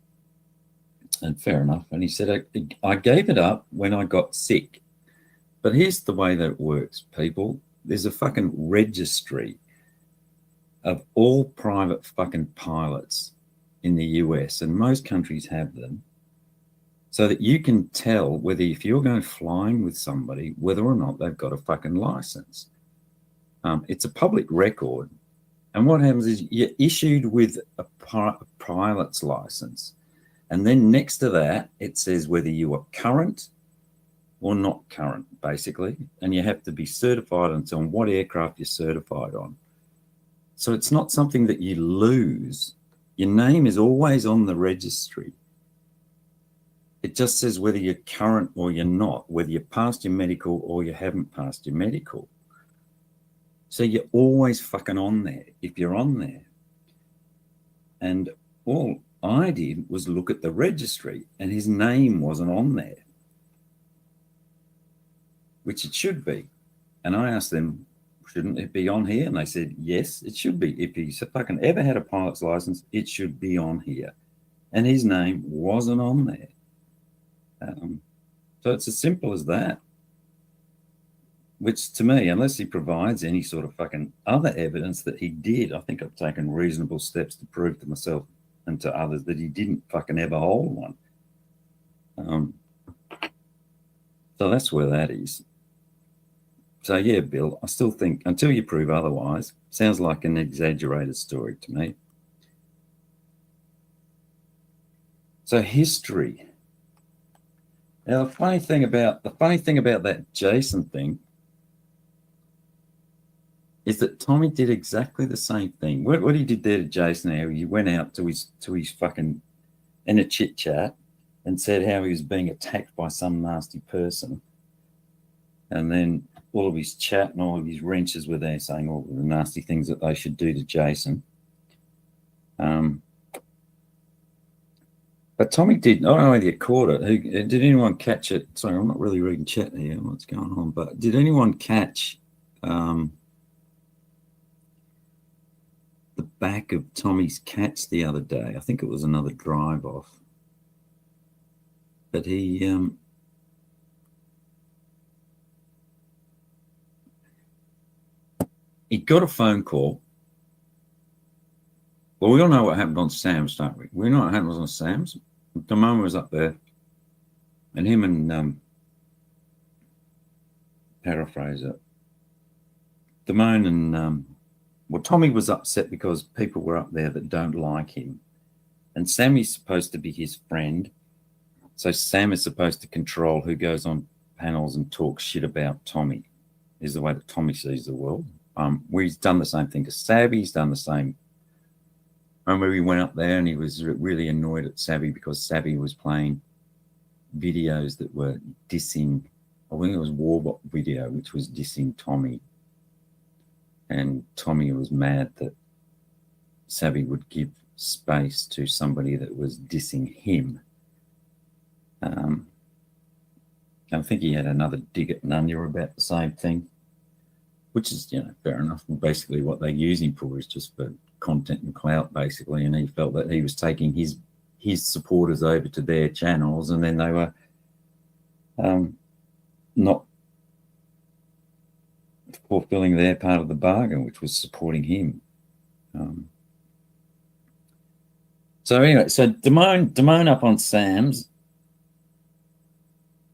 And fair enough. And he said, I gave it up when I got sick. But here's the way that it works, people. There's a fucking registry of all private fucking pilots in the US, and most countries have them, so that you can tell whether if you're going flying with somebody, whether or not they've got a fucking license. It's a public record. And what happens is you're issued with a pilot's license. And then next to that, it says whether you are current or not current, basically. And you have to be certified on what aircraft you're certified on. So it's not something that you lose. Your name is always on the registry. It just says whether you're current or you're not, whether you passed your medical or you haven't passed your medical. So you're always fucking on there if you're on there. And all I did was look at the registry and his name wasn't on there, which it should be. And I asked them, shouldn't it be on here? And they said, yes, it should be. If he's fucking ever had a pilot's license, it should be on here. And his name wasn't on there. So it's as simple as that. Which to me, unless he provides any sort of fucking other evidence that he did, I think I've taken reasonable steps to prove to myself and to others that he didn't fucking ever hold one. So that's where that is. So yeah, Bill, I still think until you prove otherwise, sounds like an exaggerated story to me. So history. Now the funny thing about that Jason thing is that Tommy did exactly the same thing. What he did there to Jason, how he went out to his fucking in a chit chat and said how he was being attacked by some nasty person, and then all of his chat and all of his wrenches were there saying all the nasty things that they should do to Jason. But Tommy did, I don't know whether you caught it. Did anyone catch it? Sorry, I'm not really reading chat here. What's going on? But did anyone catch the back of Tommy's cats the other day? I think it was another drive off. But he got a phone call. Well, we all know what happened on Sam's, don't we? We know what happened on Sam's. Damone was up there, and him and paraphrase it. Damone and well, Tommy was upset because people were up there that don't like him, and Sammy's supposed to be his friend, so Sam is supposed to control who goes on panels and talks shit about Tommy. Is the way that Tommy sees the world. Where he's done the same thing to Savvy. He's done the same. Remember, he went up there and he was really annoyed at Savvy because Savvy was playing videos that were dissing. I think it was Warbot video, which was dissing Tommy. And Tommy was mad that Savvy would give space to somebody that was dissing him. I think he had another dig at Nunya about the same thing, which is, fair enough. And basically what they use him for is just for content and clout, basically. And he felt that he was taking his supporters over to their channels, and then they were not fulfilling their part of the bargain, which was supporting him. So anyway, so Damone up on Sam's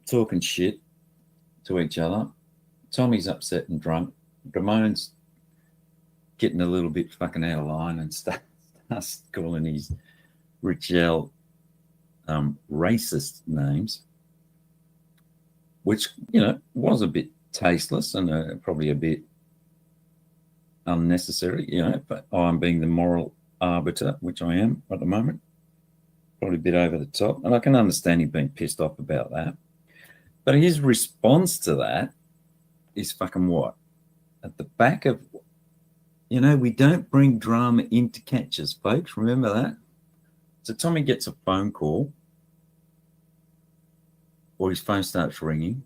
talking shit to each other. Tommy's upset and drunk. Damone's getting a little bit fucking out of line and starts calling his Richelle racist names, which, was a bit tasteless and probably a bit unnecessary, but I'm being the moral arbiter, which I am at the moment, probably a bit over the top. And I can understand him being pissed off about that. But his response to that is fucking what? At the back of, we don't bring drama into catches, folks. Remember that? So Tommy gets a phone call, or his phone starts ringing.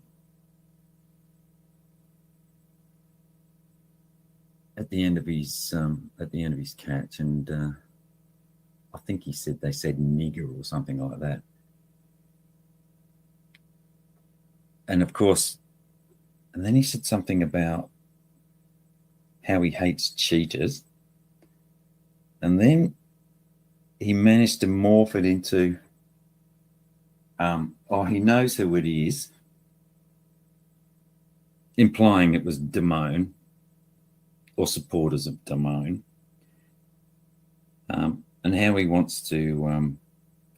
At the end of his catch, and I think they said nigger or something like that. And of course, and then he said something about how he hates cheaters. And then he managed to morph it into, he knows who it is, implying it was Damone or supporters of Damone. And how he wants to,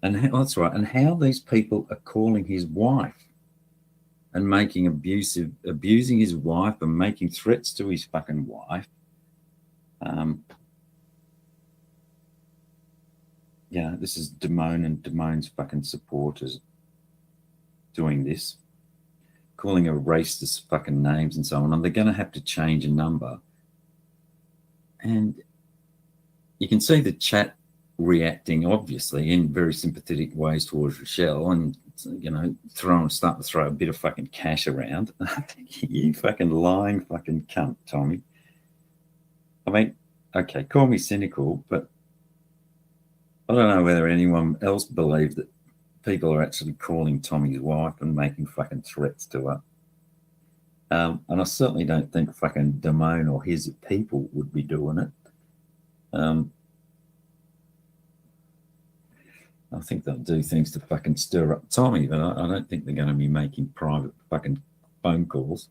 that's right, and how these people are calling his wife and abusing his wife and making threats to his fucking wife. This is Damone and Damone's fucking supporters doing this, calling her racist fucking names and so on, and they're going to have to change a number. And you can see the chat reacting, obviously, in very sympathetic ways towards Rochelle, and starting to throw a bit of fucking cash around. You fucking lying fucking cunt, Tommy. I mean, okay, call me cynical, but I don't know whether anyone else believes that people are actually calling Tommy's wife and making fucking threats to her. And I certainly don't think fucking Damone or his people would be doing it. I think they'll do things to fucking stir up Tommy, but I don't think they're going to be making private fucking phone calls.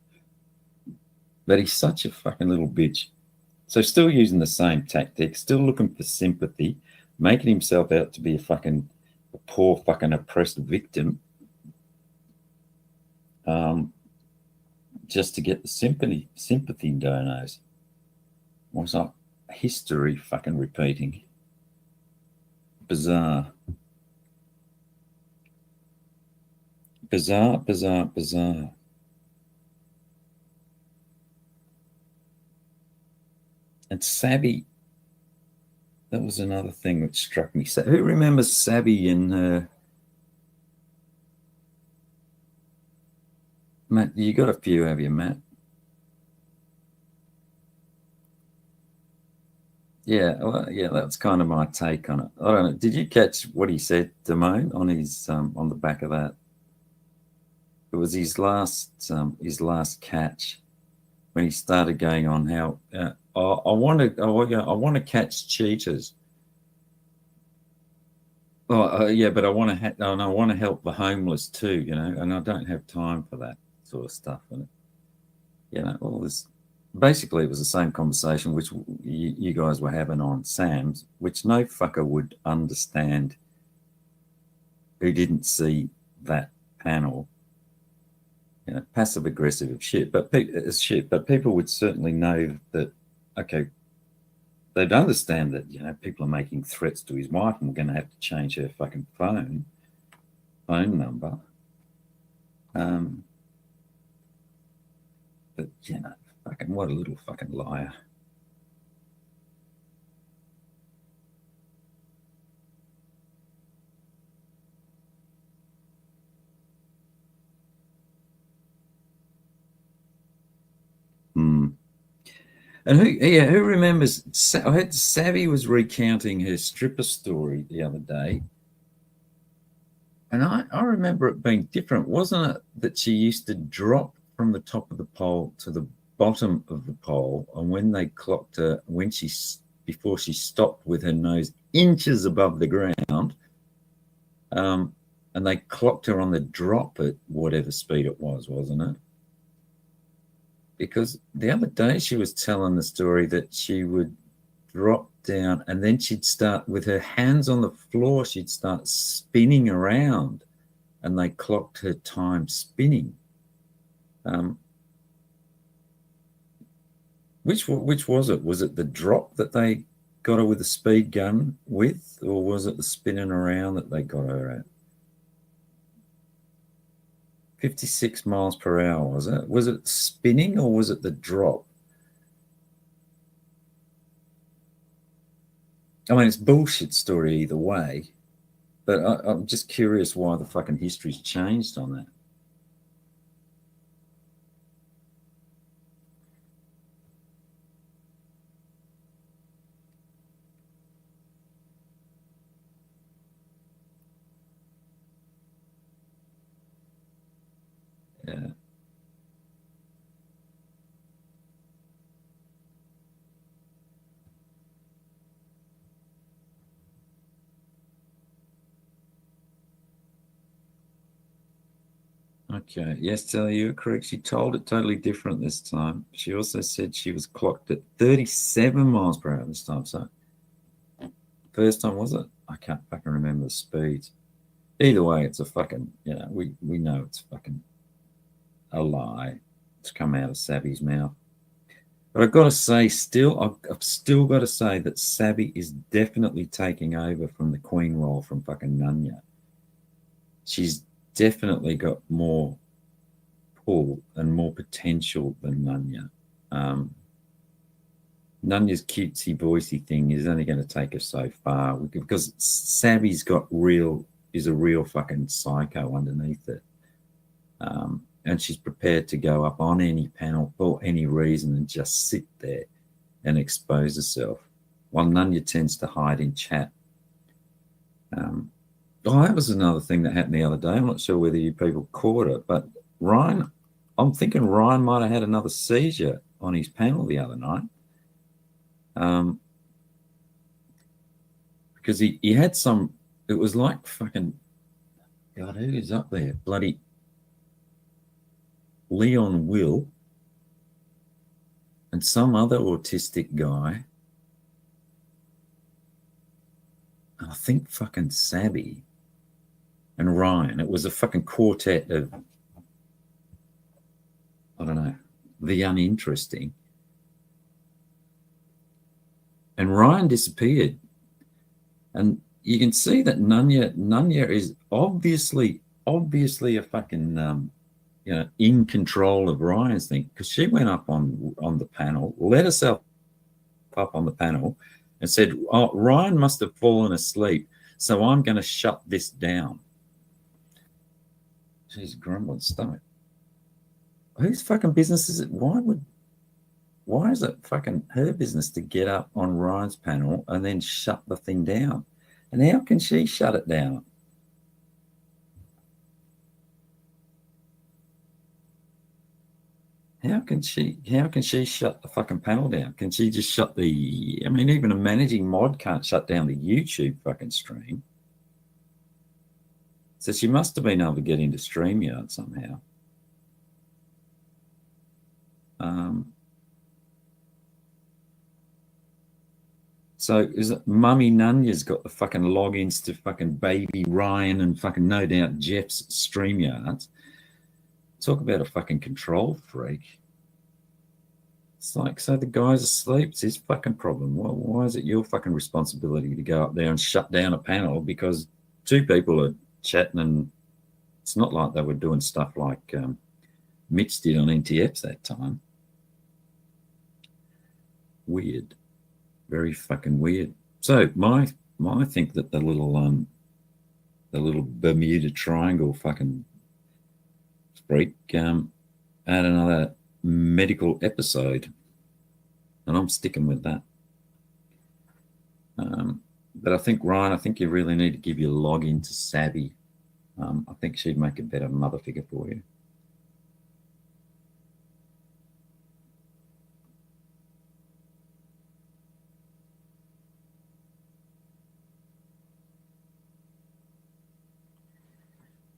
But he's such a fucking little bitch. So still using the same tactics, still looking for sympathy, making himself out to be a poor fucking oppressed victim, just to get the sympathy donors. What's up? History fucking repeating. Bizarre. Bizarre. And Sabby, that was another thing which struck me. So, who remembers Sabby in Matt? You got a few, have you, Matt? Yeah, well, yeah, that's kind of my take on it. I don't know. Did you catch what he said, Damone, on his on the back of that? It was his last catch when he started going on how I want to catch cheaters. Oh yeah, but I want to help the homeless too, you know, and I don't have time for that sort of stuff. And you know, all this. Basically, it was the same conversation which you guys were having on Sam's, which no fucker would understand who didn't see that panel. You know, passive aggressive shit, but people would certainly know that. Okay, they'd understand that, you know, people are making threats to his wife, and we're going to have to change her fucking phone number. But you know. Fucking what a little fucking liar. And who remembers? I heard Savvy was recounting her stripper story the other day, and I remember it being different. Wasn't it that she used to drop from the top of the pole to the bottom of the pole, and when they clocked her, before she stopped with her nose inches above the ground, and they clocked her on the drop at whatever speed it was, wasn't it? Because the other day she was telling the story that she would drop down and then she'd start with her hands on the floor, she'd start spinning around, and they clocked her time spinning. Which was it? Was it the drop that they got her with a speed gun with, or was it the spinning around that they got her at? 56 miles per hour, was it? Was it spinning or was it the drop? I mean, it's bullshit story either way, but I'm just curious why the fucking history's changed on that. Yeah. Okay. Yes, Sally, you're correct. She told it totally different this time. She also said she was clocked at 37 miles per hour this time. So first time, was it? I can't fucking remember the speeds. Either way, it's a fucking, you know, we know it's fucking a lie. It's come out of Savvy's mouth. But I've got to say, I've still got to say that Savvy is definitely taking over from the queen role from fucking Nunya. She's definitely got more pull and more potential than Nunya. Nunya's cutesy voicey thing is only going to take her so far because Savvy's is a real fucking psycho underneath it. And she's prepared to go up on any panel for any reason and just sit there and expose herself, while Nunya tends to hide in chat. That was another thing that happened the other day. I'm not sure whether you people caught it, but I'm thinking Ryan might have had another seizure on his panel the other night. Because he had some, it was like fucking, God, who is up there? Bloody Leon Will and some other autistic guy. I think fucking Sabby and Ryan. It was a fucking quartet of, I don't know, the uninteresting. And Ryan disappeared. And you can see that Nunya is obviously a fucking, in control of Ryan's thing, because she went up on the panel, let herself up on the panel and said, "Oh, Ryan must have fallen asleep, so I'm going to shut this down." She's grumbling stomach. Whose fucking business is it? Why is it fucking her business to get up on Ryan's panel and then shut the thing down? And how can she shut it down? How can she shut the fucking panel down? Can she just shut the, I mean, even a managing mod can't shut down the YouTube fucking stream. So she must have been able to get into StreamYard somehow. So is it Mummy Nunya's got the fucking logins to fucking Baby Ryan and fucking no doubt Jeff's StreamYards? Talk about a fucking control freak. It's like, so the guy's asleep. It's his fucking problem. Well, why is it your fucking responsibility to go up there and shut down a panel because two people are chatting? And it's not like they were doing stuff like Mitch did on NTFs that time. Weird. Very fucking weird. So I think that the little Bermuda Triangle fucking freak had another medical episode, and I'm sticking with that. But I think, Ryan, I think you really need to give your login to Savvy. I think she'd make a better mother figure for you.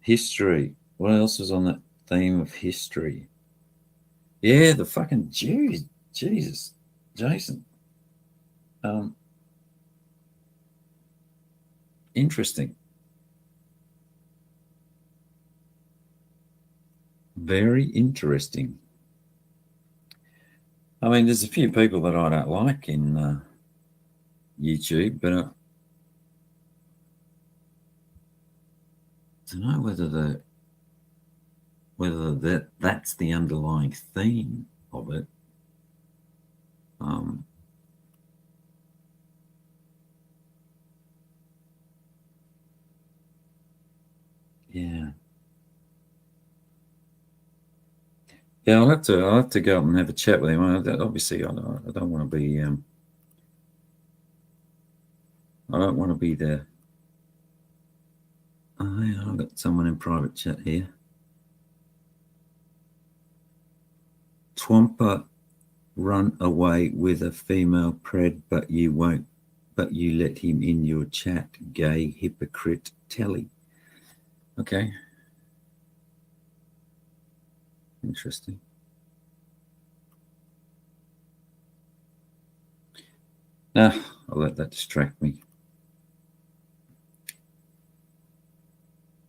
History. What else is on that theme of history? Yeah, the fucking Jews. Jesus, Jason. Interesting. Very interesting. I mean, there's a few people that I don't like in YouTube, but I don't know whether that's the underlying theme of it. Yeah. Yeah, I'll have to go up and have a chat with him. Obviously, I don't want to be there. Oh, yeah, I've got someone in private chat here. Twomper run away with a female pred, but you won't. But you let him in your chat. Gay hypocrite telly. Okay. Interesting. I'll let that distract me.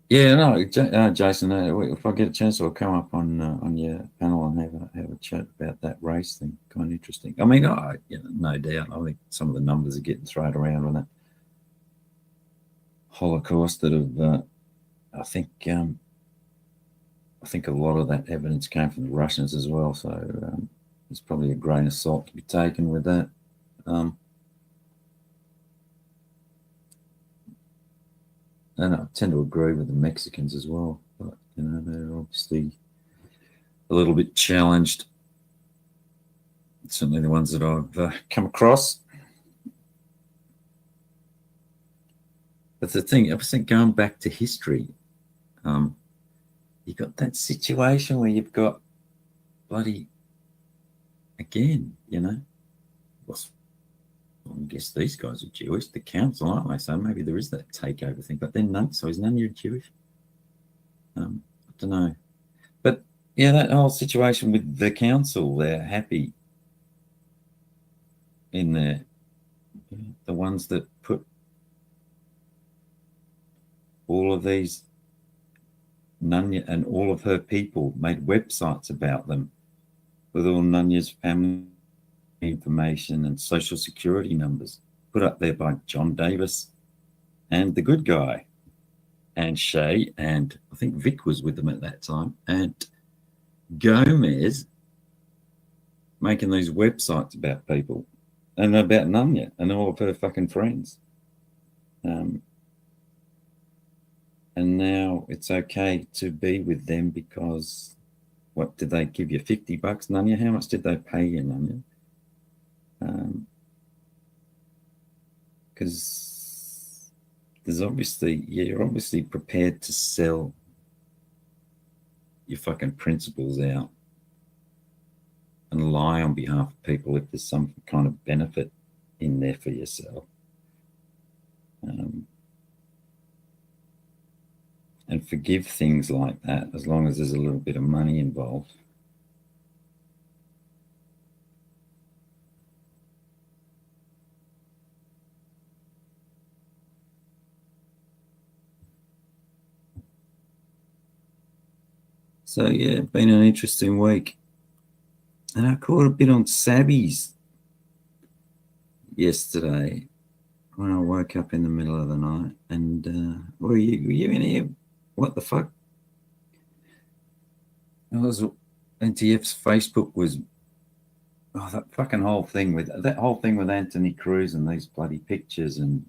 Yeah, no, Jason. If I get a chance, I'll come up on your panel and have a chat about that race thing. Kind of interesting. I mean, no doubt. I think some of the numbers are getting thrown around on that Holocaust that have. I think a lot of that evidence came from the Russians as well. So there's probably a grain of salt to be taken with that. And I tend to agree with the Mexicans as well, but they're obviously a little bit challenged. Certainly the ones that I've come across. But the thing, I think, going back to history, you've got that situation where you've got bloody, again, well, I guess these guys are Jewish, the council, aren't they? So maybe there is that takeover thing. But then none. So is none of you Jewish? I don't know. But yeah, that whole situation with the council, they're happy in there. The ones that put all of these, Nunya and all of her people made websites about them with all Nunya's family information and social security numbers put up there by John Davis and the good guy and Shay, and I think Vic was with them at that time, and Gomez making these websites about people. and about Nanya and all of her fucking friends. And now it's okay to be with them because what did they give you? $50, Nanya? How much did they pay you, Nanya? Because there's obviously, you're obviously prepared to sell your fucking principles out and lie on behalf of people if there's some kind of benefit in there for yourself. And forgive things like that as long as there's a little bit of money involved. So yeah, been an interesting week. And I caught a bit on Sabbies yesterday when I woke up in the middle of the night. And were you in here? What the fuck? NTF's Facebook was that fucking whole thing with Anthony Cruz and these bloody pictures, and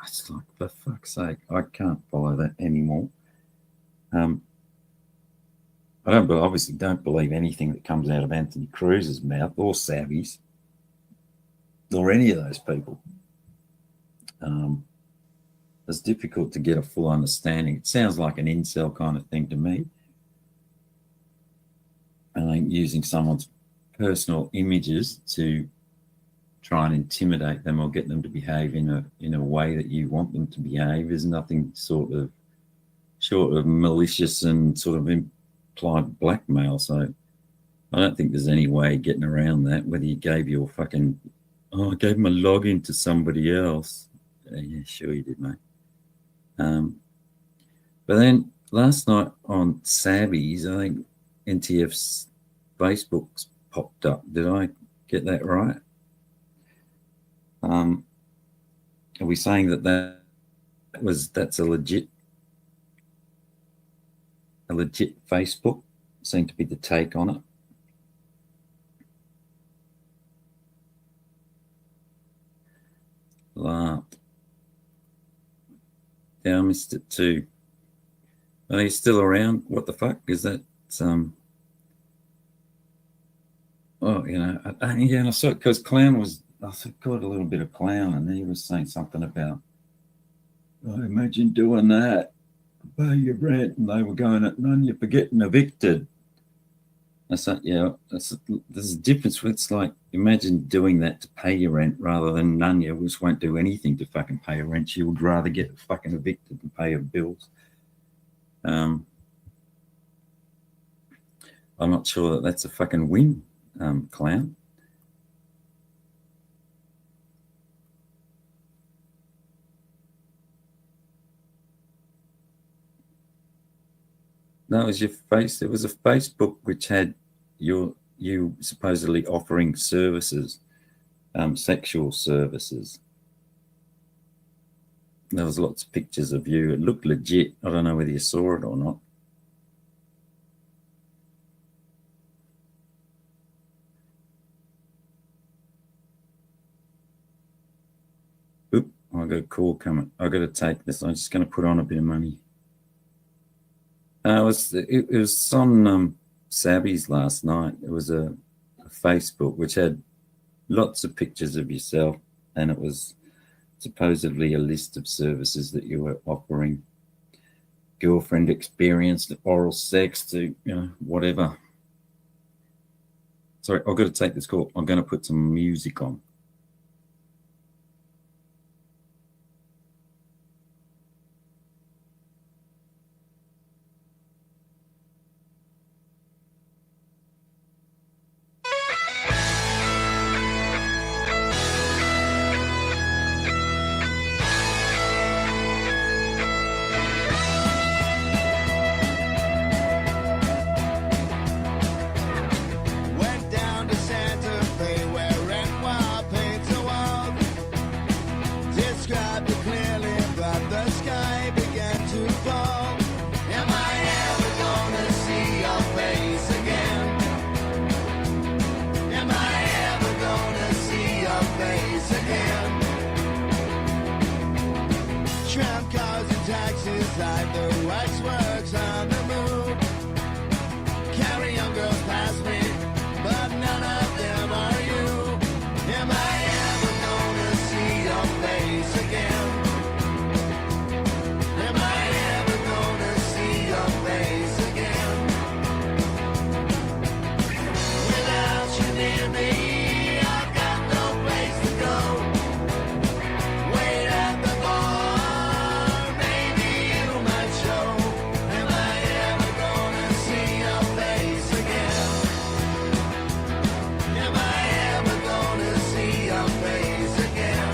it's like, for fuck's sake, I can't follow that anymore. I obviously don't believe anything that comes out of Anthony Cruz's mouth or Savvy's or any of those people. It's difficult to get a full understanding. It sounds like an incel kind of thing to me. I think using someone's personal images to try and intimidate them or get them to behave in a way that you want them to behave is nothing short of malicious and sort of implied blackmail. So I don't think there's any way getting around that, whether you gave your fucking, I gave my login to somebody else. Yeah, sure you did, mate. But then last night on Sabbies, I think NTF's Facebook's popped up. Did I get that right? Are we saying that's a legit Facebook? Seemed to be the take on it. Yeah, I missed it too. Are you still around? What the fuck is that? Oh, you know, and I saw it because Clown was. I got a little bit of Clown, and he was saying something about. Oh, imagine doing that, pay your rent, and they were going at Nanya for getting evicted. I said, yeah, there's a difference. It's like, imagine doing that to pay your rent rather than Nanya, which won't do anything to fucking pay her rent. She would rather get fucking evicted than pay her bills. I'm not sure that that's a fucking win, Clown. No, it was your face. It was a Facebook which had you supposedly offering services, sexual services. There was lots of pictures of you. It looked legit. I don't know whether you saw it or not. Oop, I got a call coming. I got to take this. I'm just going to put on a bit of money. It was on Sabby's last night. It was a Facebook which had lots of pictures of yourself, and it was supposedly a list of services that you were offering. Girlfriend experienced oral sex to, whatever. Sorry, I've got to take this call. I'm going to put some music on. Went down to Santa Fe where rent was Tram cars and taxis like the waxworks on the moon. Carry young girls past me, but none of them are you. Am I ever gonna see your face again? Am I ever gonna see your face again? Without you near me, I've got no place to go. Wait at the bar, maybe you might show. Am I ever gonna see your face again? Am I ever gonna see your face again?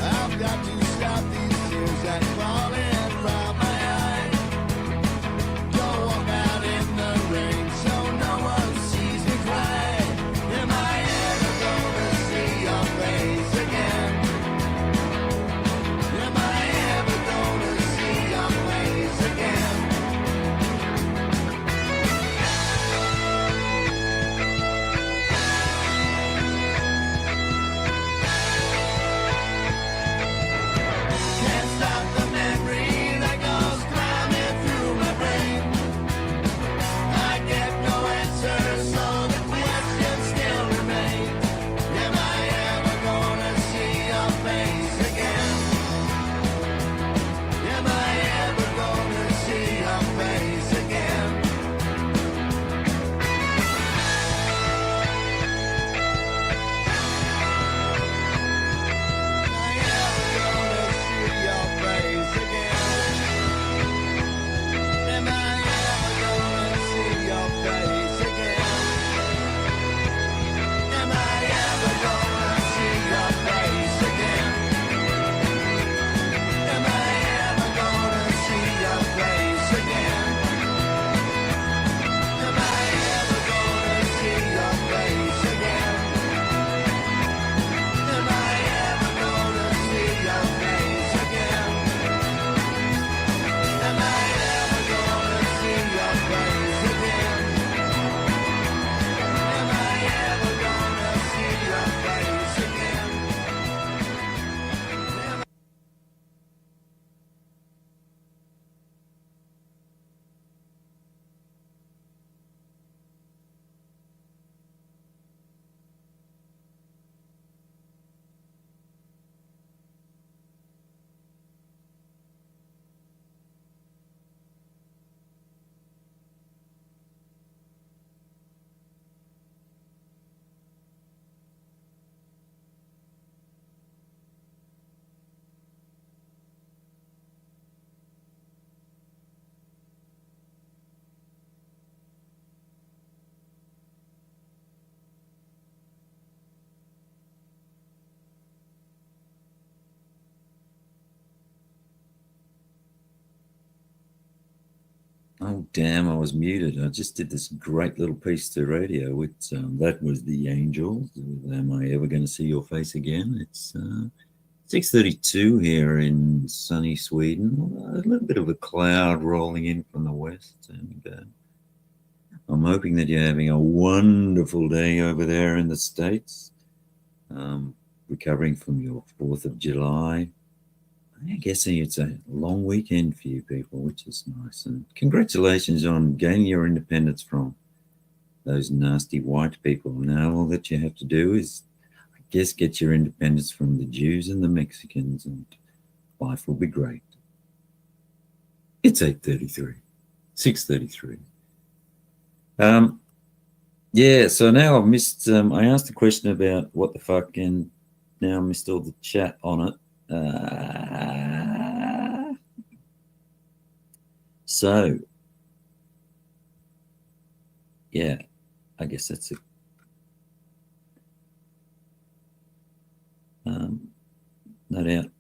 I've got to stop these tears that fall in from my eyes. Don't walk out in the rain so no one sees me cry. Am I ever gonna see your face again? Am I ever gonna see your face again? Can't stop the memory that goes climbing through my brain. I get no answers, so the question still remains. Am I ever gonna see your face again? Am I ever gonna see your face again? Am I ever gonna see your face again? Am I ever gonna see your face again? Am I ever gonna see your face again? Am I ever gonna see your face again? Am I ever gonna see your face again? Am I ever gonna see your face again? Am I ever gonna see your face again? Oh, damn, I was muted. I just did this great little piece to radio with, that was The Angels. Am I ever going to see your face again? It's 6:32 here in sunny Sweden. A little bit of a cloud rolling in from the west. And I'm hoping that you're having a wonderful day over there in the States, recovering from your 4th of July. I guess it's a long weekend for you people, which is nice. And congratulations on gaining your independence from those nasty white people. Now all that you have to do is, I guess, get your independence from the Jews and the Mexicans, and life will be great. It's 8:33, 6:33. Yeah, so now I've missed, I asked a question about what the fuck, and now I missed all the chat on it. So yeah, I guess that's it. No doubt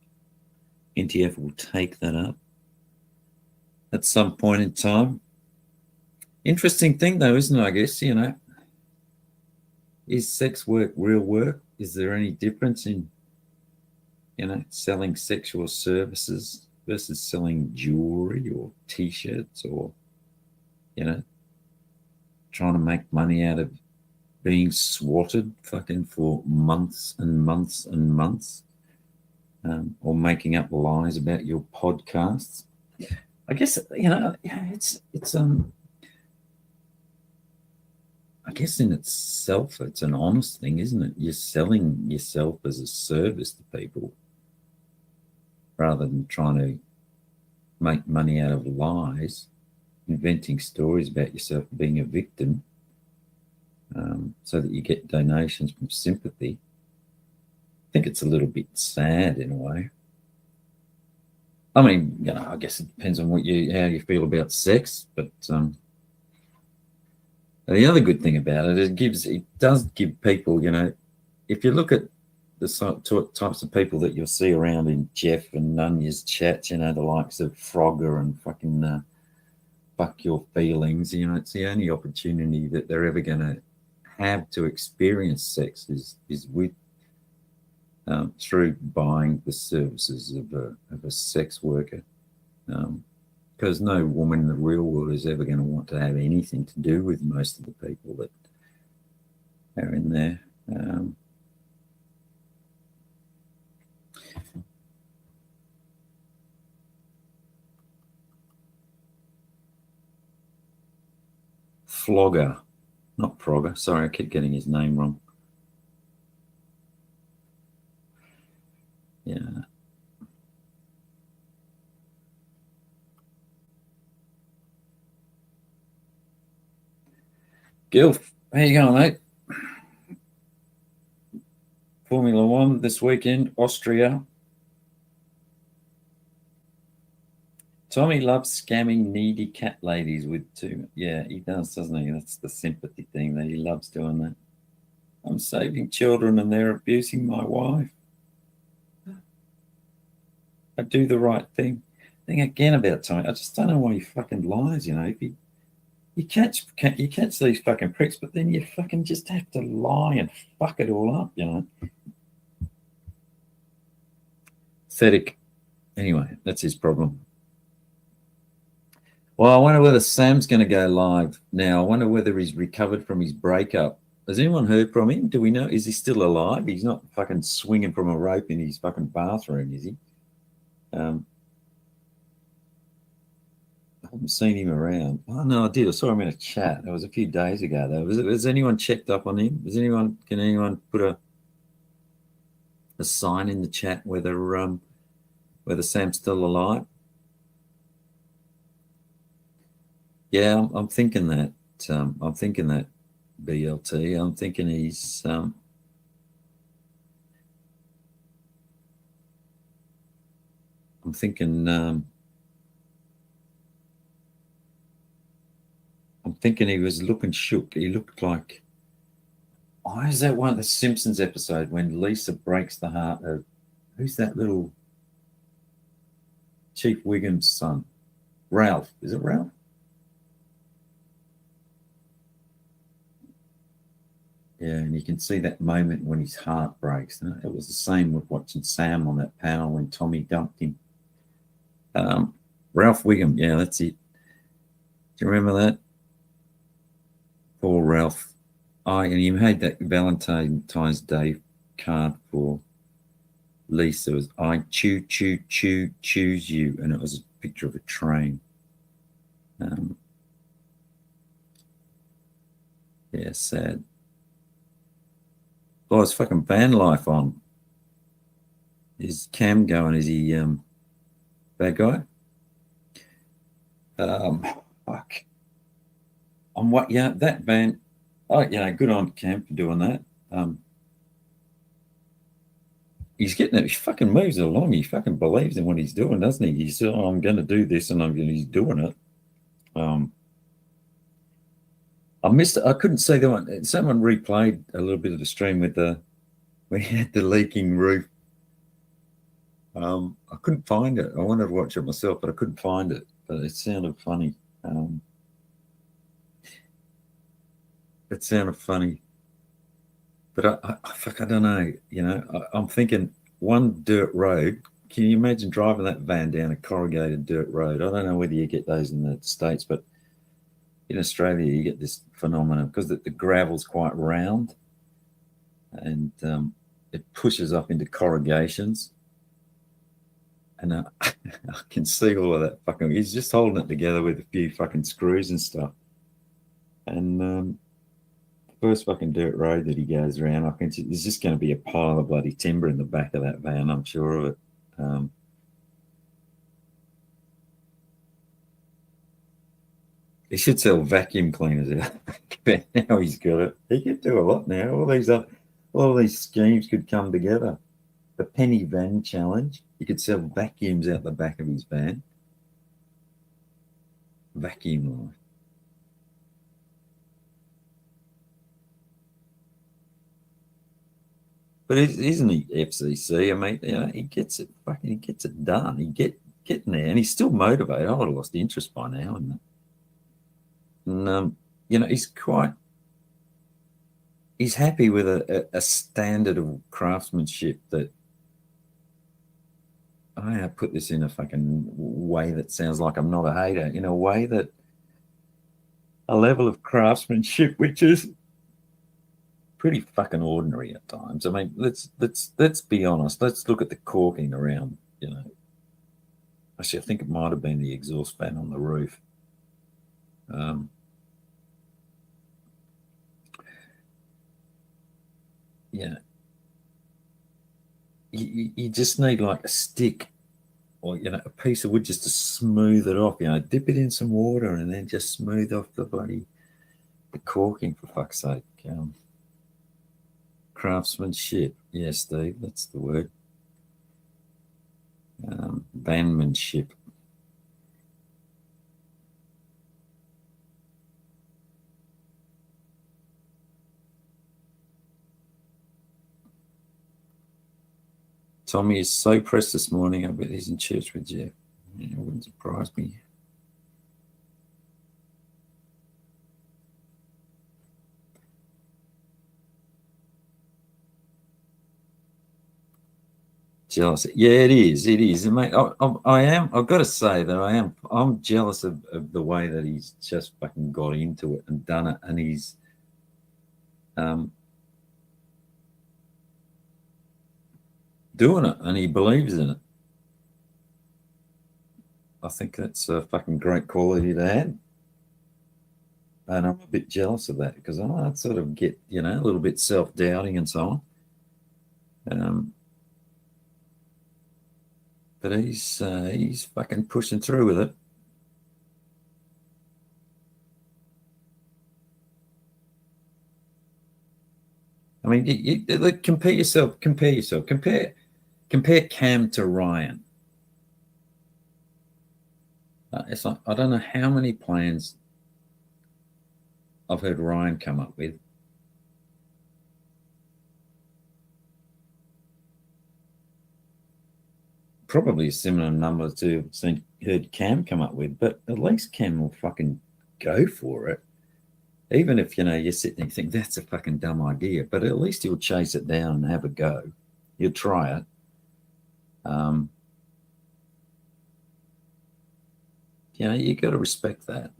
NTF will take that up at some point in time. Interesting thing though, isn't it? I guess, you know, is sex work real work? Is there any difference in, you know, selling sexual services versus selling jewelry or t-shirts, or, you know, trying to make money out of being swatted fucking for months and months and months? or making up lies about your podcasts. I guess, you know, it's I guess in itself, it's an honest thing, isn't it? You're selling yourself as a service to people rather than trying to make money out of lies, inventing stories about yourself being a victim, so that you get donations from sympathy. I think it's a little bit sad in a way. I mean, you know, I guess it depends on how you feel about sex, but the other good thing about it, it does give people, you know, if you look at the types of people that you'll see around in Jeff and Nunya's chats, you know, the likes of Frogger and fucking Fuck Your Feelings, you know, it's the only opportunity that they're ever going to have to experience sex is with through buying the services of a sex worker. Because no woman in the real world is ever going to want to have anything to do with most of the people that are in there. Flogger, not Progger. Sorry, I keep getting his name wrong. Yeah. Gilf, how you going, mate? Formula One this weekend, Austria. Tommy loves scamming needy cat ladies with too. Yeah, he does, doesn't he? That's the sympathy thing that he loves doing that. I'm saving children and they're abusing my wife. I do the right thing. Thing again about Tommy. I just don't know why he fucking lies, you know. If you catch these fucking pricks, but then you fucking just have to lie and fuck it all up, you know. Pathetic. Anyway, that's his problem. Well, I wonder whether Sam's going to go live now. I wonder whether he's recovered from his breakup. Has anyone heard from him? Do we know? Is he still alive? He's not fucking swinging from a rope in his fucking bathroom, is he? I haven't seen him around. Oh, no, I did. I saw him in a chat. It was a few days ago, though. Has anyone checked up on him? Can anyone put a sign in the chat whether Sam's still alive? Yeah, I'm thinking that. I'm thinking that BLT. I'm thinking he's. I'm thinking. I'm thinking he was looking shook. He looked like. Oh, is that one of the Simpsons episode when Lisa breaks the heart of who's that little Chief Wiggum's son? Ralph. Is it Ralph? Yeah, and you can see that moment when his heart breaks. It was the same with watching Sam on that panel when Tommy dumped him. Ralph Wiggum, yeah, that's it. Do you remember that? Poor Ralph. And he made that Valentine's Day card for Lisa. It was, I choose you. And it was a picture of a train. Yeah, sad. Oh, it's fucking van life on. Is Cam going? Is he bad guy? Fuck. On what? Yeah, that van. Oh, yeah, good on Cam for doing that. He's getting it. He fucking moves it along. He fucking believes in what he's doing, doesn't he? He said, "Oh, I'm going to do this," and he's doing it. I missed it. I couldn't see the one. Someone replayed a little bit of the stream with we had the leaking roof. I couldn't find it. I wanted to watch it myself, but I couldn't find it. But it sounded funny. It sounded funny. But I don't know. You know, I'm thinking one dirt road. Can you imagine driving that van down a corrugated dirt road? I don't know whether you get those in the States, but in Australia, you get this phenomenon because the gravel's quite round and it pushes up into corrugations. And I can see all of that fucking. He's just holding it together with a few fucking screws and stuff. And first fucking dirt road that he goes around, I can see there's just going to be a pile of bloody timber in the back of that van. I'm sure of it. He should sell vacuum cleaners out. Now he's got it. He could do a lot now. All these schemes could come together. The penny van challenge. He could sell vacuums out the back of his van. Vacuum life. But isn't he FCC? I mean, you know, he gets it done. Getting there, and he's still motivated. I would have lost interest by now, and you know, he's happy with a standard of craftsmanship that. I put this in a fucking way that sounds like I'm not a hater. In a way that a level of craftsmanship which is pretty fucking ordinary at times. I mean, let's be honest. Let's look at the caulking around. You know, actually, I think it might have been the exhaust fan on the roof. Yeah. You just need like a stick or, you know, a piece of wood just to smooth it off, you know, dip it in some water and then just smooth off the caulking, for fuck's sake. Craftsmanship. Yeah, Steve, that's the word. Vanmanship. Tommy is so pressed this morning. I bet he's in church with Jeff. Yeah, it wouldn't surprise me. Jealousy. Yeah, it is. It is. Mate, I am. I've got to say that I'm jealous of the way that he's just fucking got into it and done it, and he's doing it, and he believes in it. I think that's a fucking great quality to have. And I'm a bit jealous of that because I sort of get, you know, a little bit self-doubting and so on. But he's fucking pushing through with it. I mean, you compare yourself. Compare Cam to Ryan. It's like, I don't know how many plans I've heard Ryan come up with. Probably a similar number to heard Cam come up with, but at least Cam will fucking go for it. Even if, you know, you're sitting there and think that's a fucking dumb idea, but at least he'll chase it down and have a go. He'll try it. You know, you got to respect that.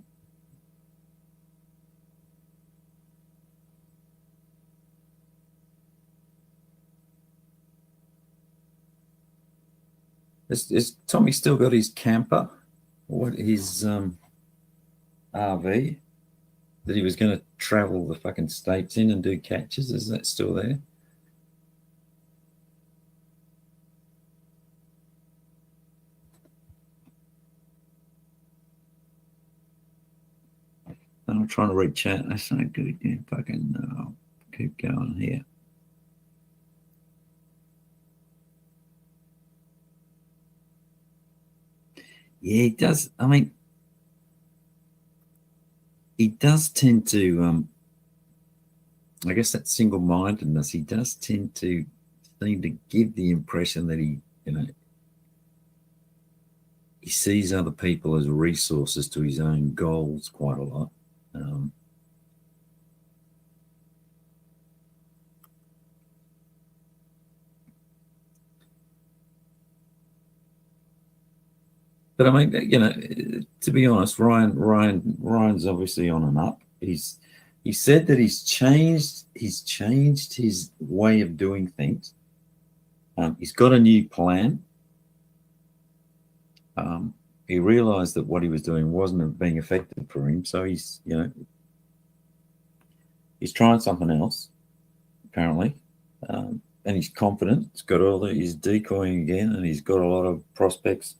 Is Tommy still got his camper? What his RV that he was going to travel the fucking states in and do catches? Is that still there? I'm trying to read chat. That's not good. Yeah, fucking keep going here. Yeah, he does. I mean, he does tend to, I guess that single-mindedness, he does tend to seem to give the impression that he, you know, he sees other people as resources to his own goals quite a lot. But I mean, you know, to be honest, Ryan's obviously on and up. He said that he's changed his way of doing things. He's got a new plan. He realized that what he was doing wasn't being effective for him, so he's trying something else, apparently, and he's confident. He's got he's decoying again, and he's got a lot of prospects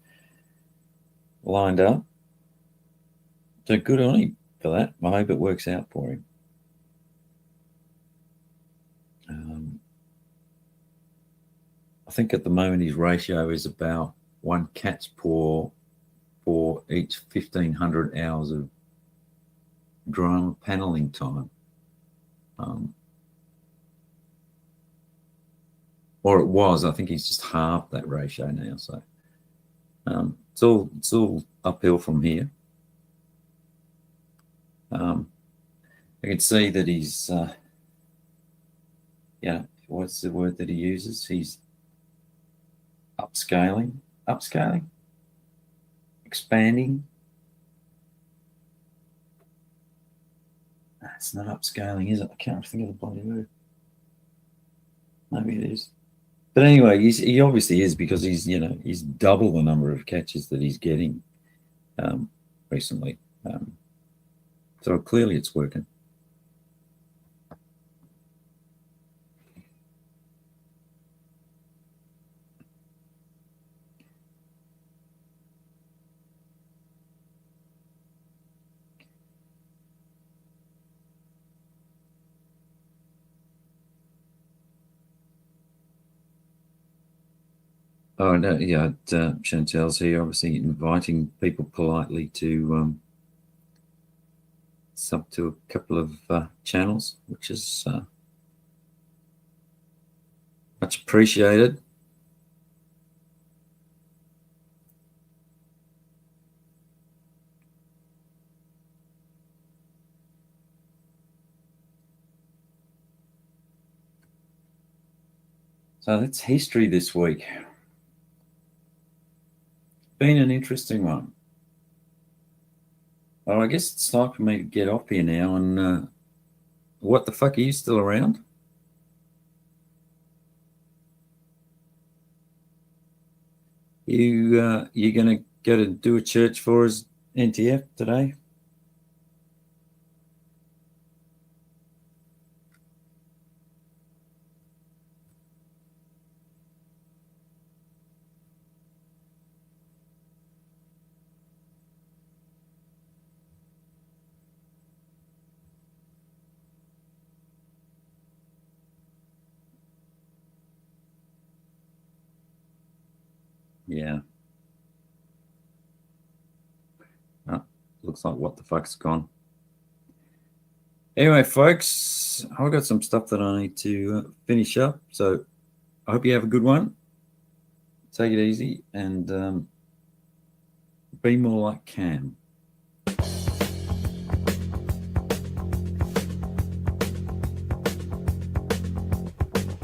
lined up. So good on him for that. I hope it works out for him. I think at the moment his ratio is about 1 cat's paw for each 1,500 hours of drama paneling time. Or it was. I think he's just halved that ratio now. So it's all uphill from here. I can see that he's, what's the word that he uses? He's upscaling, expanding. It's not upscaling, is it? I can't think of the bloody word. Maybe it is. But anyway, he obviously is, because he's double the number of catches that he's getting recently. So clearly it's working. Oh, no, yeah, Chantel's here, obviously inviting people politely to sub to a couple of channels, which is much appreciated. So that's history this week. Been an interesting one. Well, I guess it's time for me to get off here now. And what the fuck, are you still around? You gonna go to do a church for us, NTF, today? Yeah. Oh, looks like what the fuck's gone. Anyway, folks, I've got some stuff that I need to finish up. So I hope you have a good one. Take it easy and be more like Cam.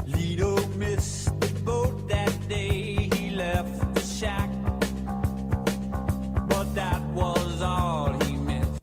Lido missed the boat that day. He left the shack, but that was all he missed.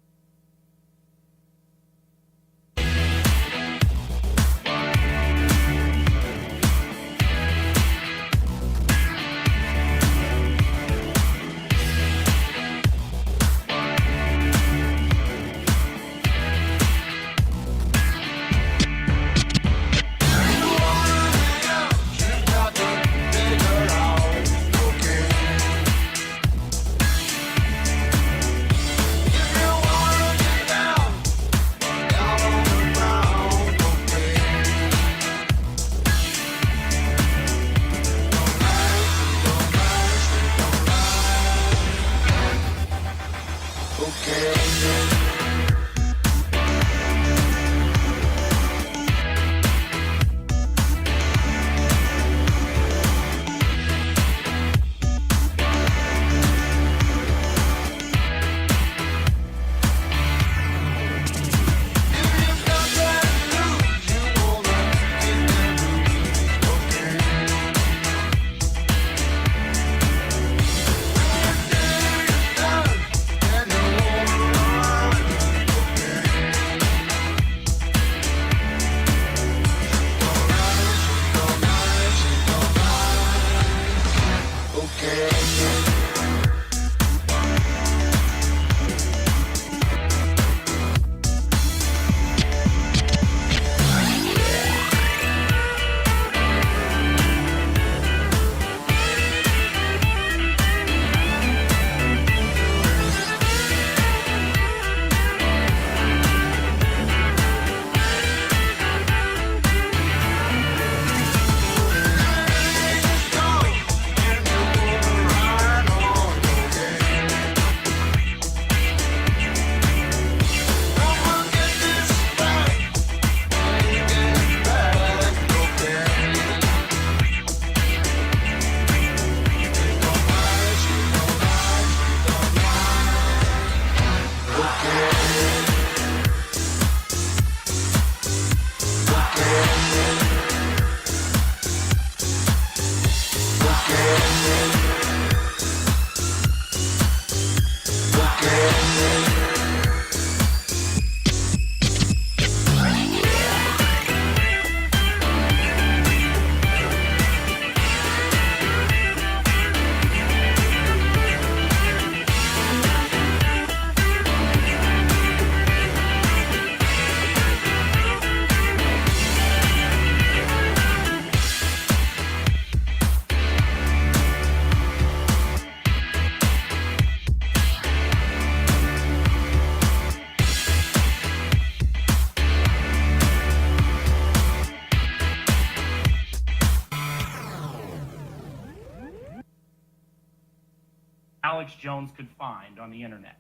Alex Jones could find on the internet.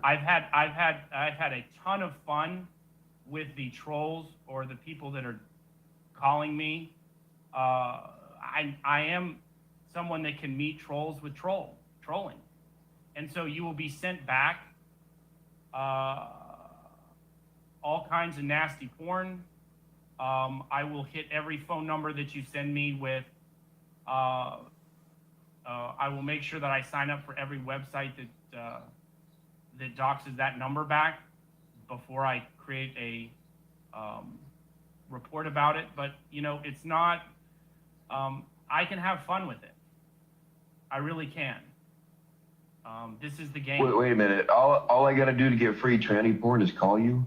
I've had a ton of fun with the trolls or the people that are calling me. I am someone that can meet trolls with trolling. And so you will be sent back all kinds of nasty porn. I will hit every phone number that you send me with. I will make sure that I sign up for every website that doxes that number back before I create a report about it. But it's not. I can have fun with it. I really can. This is the game. Wait a minute. All I got to do to get free tranny porn is call you.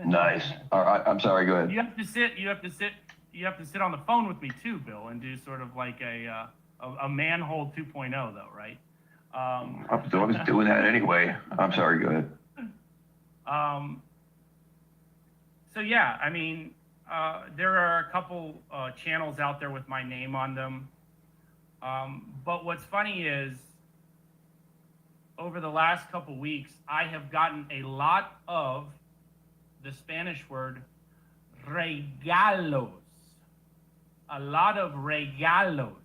Nice. All right. I'm sorry. Go ahead. You have to sit on the phone with me too, Bill, and do sort of like a manhole 2.0 though, right? I was doing that anyway. I'm sorry. Go ahead. So yeah, I mean, there are a couple channels out there with my name on them. But what's funny is, over the last couple weeks, I have gotten a lot of the Spanish word regalos. A lot of regalos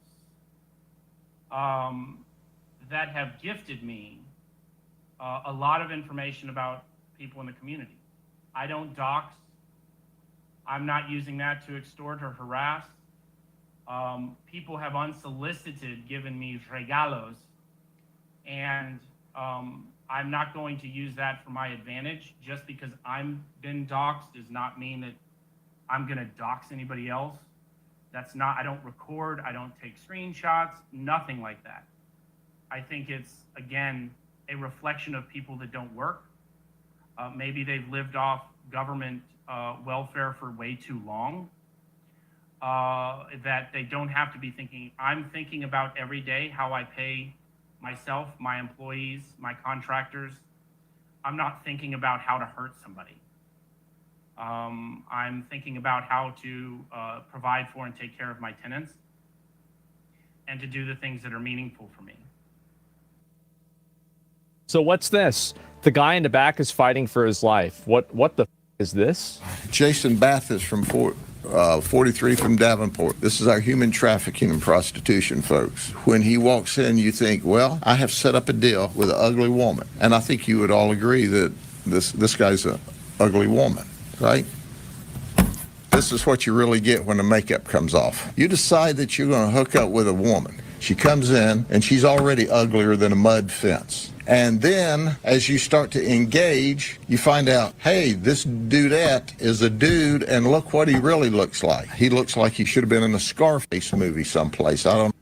that have gifted me a lot of information about people in the community. I don't dox. I'm not using that to extort or harass. People have unsolicited given me regalos, and I'm not going to use that for my advantage. Just because I'm been doxed does not mean that I'm going to dox anybody else. That's not, I don't record, I don't take screenshots, nothing like that. I think it's, again, a reflection of people that don't work. Maybe they've lived off government welfare for way too long, that they don't have to be thinking. I'm thinking about every day how I pay myself, my employees, my contractors. I'm not thinking about how to hurt somebody. I'm thinking about how to provide for and take care of my tenants and to do the things that are meaningful for me. So what's this? The guy in the back is fighting for his life. What the is this? Jason Bath is from 43 from Davenport. This is our human trafficking and prostitution, folks. When he walks in, you think, well, I have set up a deal with an ugly woman. And I think you would all agree that this guy's an ugly woman, right? This is what you really get when the makeup comes off. You decide that you're going to hook up with a woman. She comes in, and she's already uglier than a mud fence. And then, as you start to engage, you find out, hey, this dudette is a dude, and look what he really looks like. He looks like he should have been in a Scarface movie someplace. I don't know.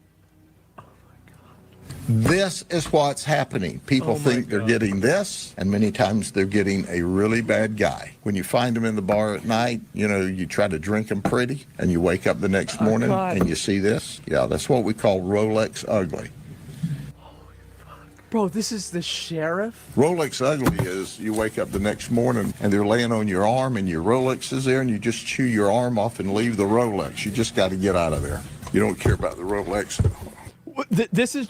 This is what's happening. People think they're getting this, and many times they're getting a really bad guy. When you find them in the bar at night, you try to drink them pretty, and you wake up the next morning and you see this. Yeah, that's what we call Rolex ugly. Bro, this is the sheriff? Rolex ugly is you wake up the next morning and they're laying on your arm and your Rolex is there and you just chew your arm off and leave the Rolex. You just got to get out of there. You don't care about the Rolex. This is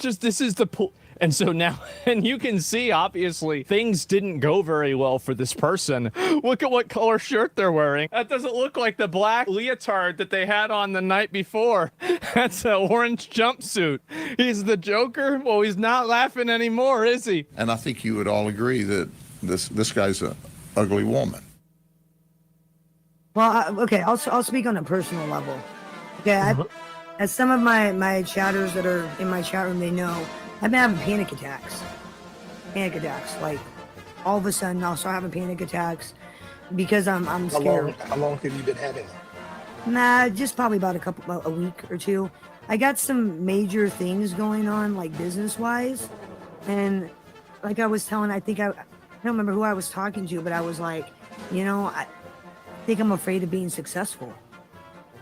the and so now, and you can see, obviously, things didn't go very well for this person. Look at what color shirt they're wearing. That doesn't look like the black leotard that they had on the night before. That's an orange jumpsuit. He's the Joker? Well, he's not laughing anymore, is he? And I think you would all agree that this guy's an ugly woman. Well, okay, I'll speak on a personal level. Okay, as some of my chatters that are in my chat room, they know, I've been having panic attacks. Like, all of a sudden, I'll start having panic attacks because I'm scared. How long have you been having it? Nah, just probably about a week or two. I got some major things going on, like business-wise, and like I was telling, I don't remember who I was talking to, but I was like, I think I'm afraid of being successful.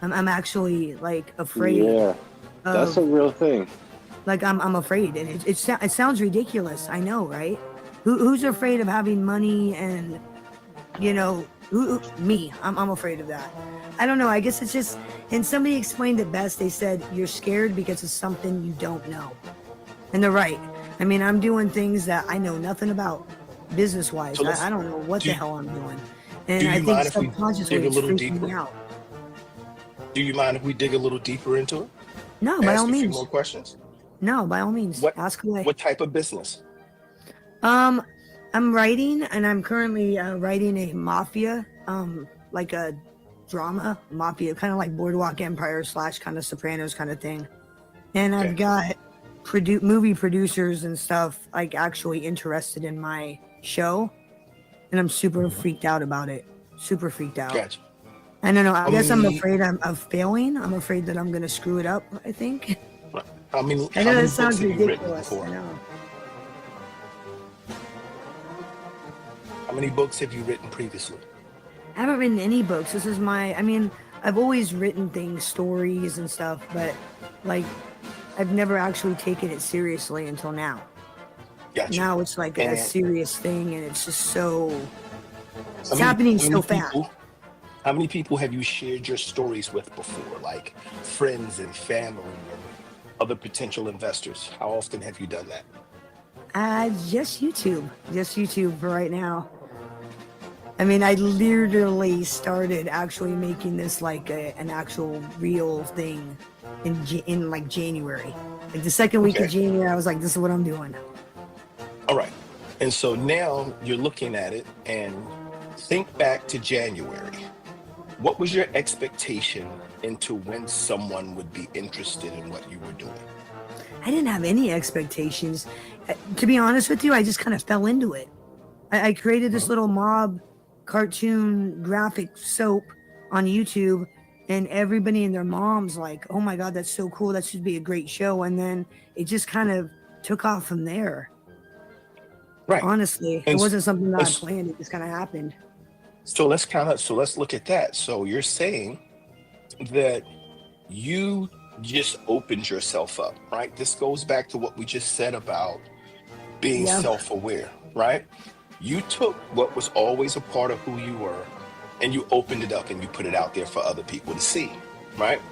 I'm actually like afraid. Yeah, that's a real thing. Like I'm afraid, and it sounds ridiculous. I know, right? Who's afraid of having money and, me? I'm afraid of that. I don't know. I guess it's just, and somebody explained it best. They said you're scared because it's something you don't know, and they're right. I mean, I'm doing things that I know nothing about business-wise. So let's- I don't know what do the you- hell I'm doing. do And you I think mind if we subconsciously dig a it's little freaking me deeper? out. Do you mind if we dig a little deeper into it? No, by all Ask a few means. more questions. No, by all means. Ask away. What type of business? I'm writing, and I'm currently writing a mafia, like a drama mafia, kind of like Boardwalk Empire / kind of Sopranos kind of thing. And I've got movie producers and stuff like actually interested in my show, and I'm super freaked out about it. Super freaked out. Gotcha. I don't know. I guess I'm many- afraid of failing. I'm afraid that I'm gonna screw it up. I think. How many? I how know many that sounds books have you written ridiculous. before? I know. How many books have you written previously? I haven't written any books. This is I mean, I've always written things, stories and stuff, but like, I've never actually taken it seriously until now. Gotcha. Now it's like a And- serious thing, and it's just so. It's How many- happening how many so fast. people- How many people have you shared your stories with before, like friends and family and other potential investors? How often have you done that? Just YouTube for right now. I mean, I literally started actually making this like an actual real thing in like January. Like the second week of January, I was like, this is what I'm doing. All right. And so now you're looking at it and think back to January. What was your expectation into when someone would be interested in what you were doing? I didn't have any expectations. To be honest with you, I just kind of fell into it. I created this little mob cartoon graphic soap on YouTube, and everybody and their mom's like, oh my God, that's so cool. That should be a great show. And then it just kind of took off from there. Right. Honestly, it And wasn't something that I and planned. It just kind of happened. So let's look at that. So you're saying that you just opened yourself up, right? This goes back to what we just said about being Yeah. self-aware, right? You took what was always a part of who you were and you opened it up and you put it out there for other people to see, right?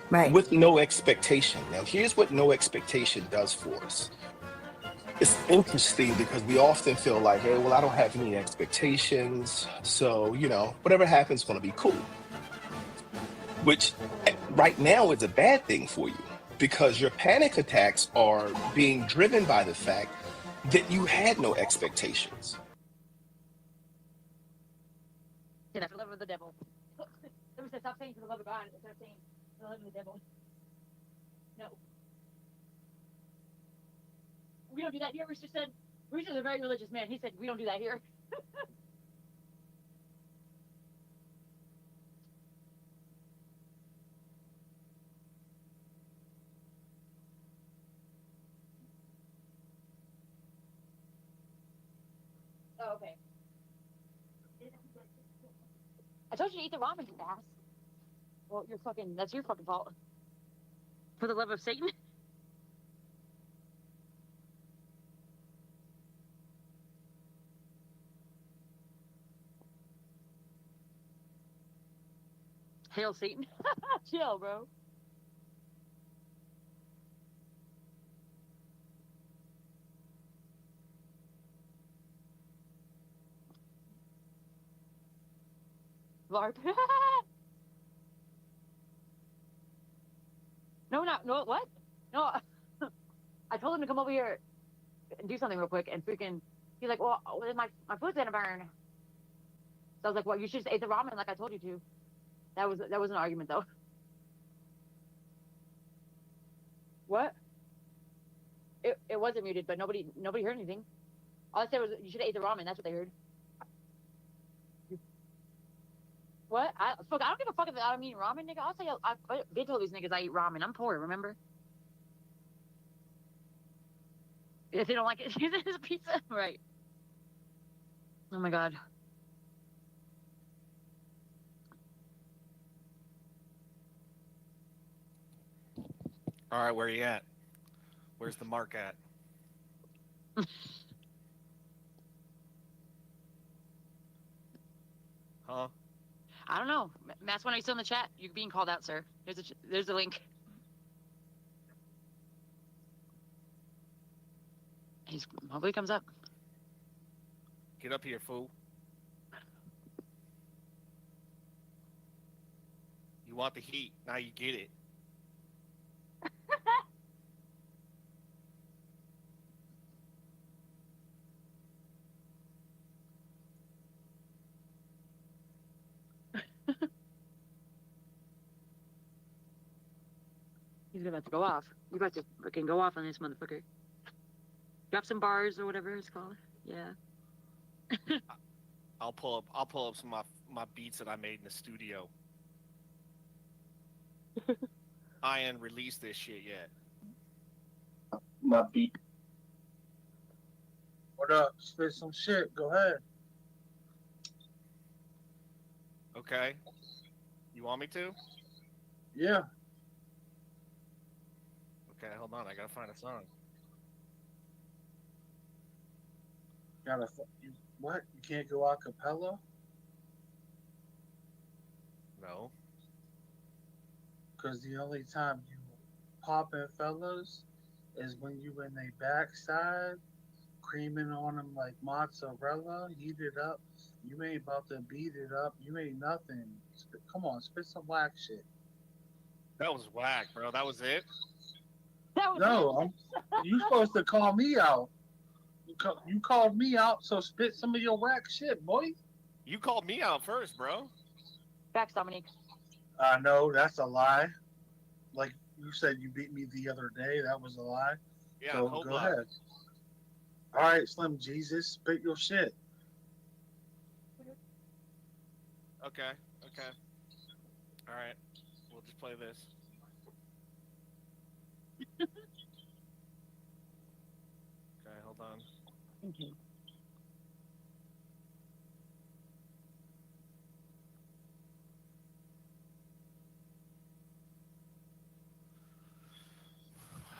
Right. With no expectation. Now, here's what no expectation does for us. It's interesting because we often feel like, hey, well, I don't have any expectations. So, whatever happens is going to be cool. Which right now is a bad thing for you because your panic attacks are being driven by the fact that you had no expectations. For the love of the devil. Somebody said, stop saying for the love of God. Stop saying for the love of the devil. No. We don't do that here. Rooster said, Rooster's a very religious man. He said, we don't do that here. Oh, okay. I told you to eat the ramen, you ass. Well, that's your fucking fault. For the love of Satan. Hail Satan. Chill, bro. LARP. No, what? No, I told him to come over here and do something real quick, and freaking, he's like, well, my food's gonna burn. So I was like, well, you should just ate the ramen like I told you to. That was an argument, though. What? It wasn't muted, but nobody heard anything. All I said was you should have ate the ramen. That's what they heard. What? I don't give a fuck if I don't eat ramen, nigga. I'll tell you, I did tell these niggas I eat ramen. I'm poor, remember? If they don't like it, it's a pizza, right? Oh my god. All right, where you at? Where's the mark at? Huh? I don't know. Mass, when are you still in the chat? You're being called out, sir. There's a link. Hopefully he comes up. Get up here, fool. You want the heat. Now you get it. He's about to go off. You're about to fucking go off on this motherfucker. Drop some bars or whatever it's called. Yeah. I'll pull up some of my beats that I made in the studio. I ain't released this shit yet. My beat. What up? Spit some shit. Go ahead. Okay. You want me to? Yeah. Okay, hold on. I gotta find a song. What? You can't go a cappella? No. Because the only time you popping fellas is when you in they backside, creaming on them like mozzarella, heat it up. You ain't about to beat it up. You ain't nothing. Come on, spit some whack shit. That was whack, bro. That was it? No, you supposed to call me out. You called me out, so spit some of your whack shit, boy. You called me out first, bro. Facts, Dominique. I know, that's a lie. Like you said you beat me the other day. That was a lie. Yeah, so hold go on. ahead. All right, Slim Jesus, spit your shit. Okay. All right. We'll just play this. Okay, hold on. Thank you.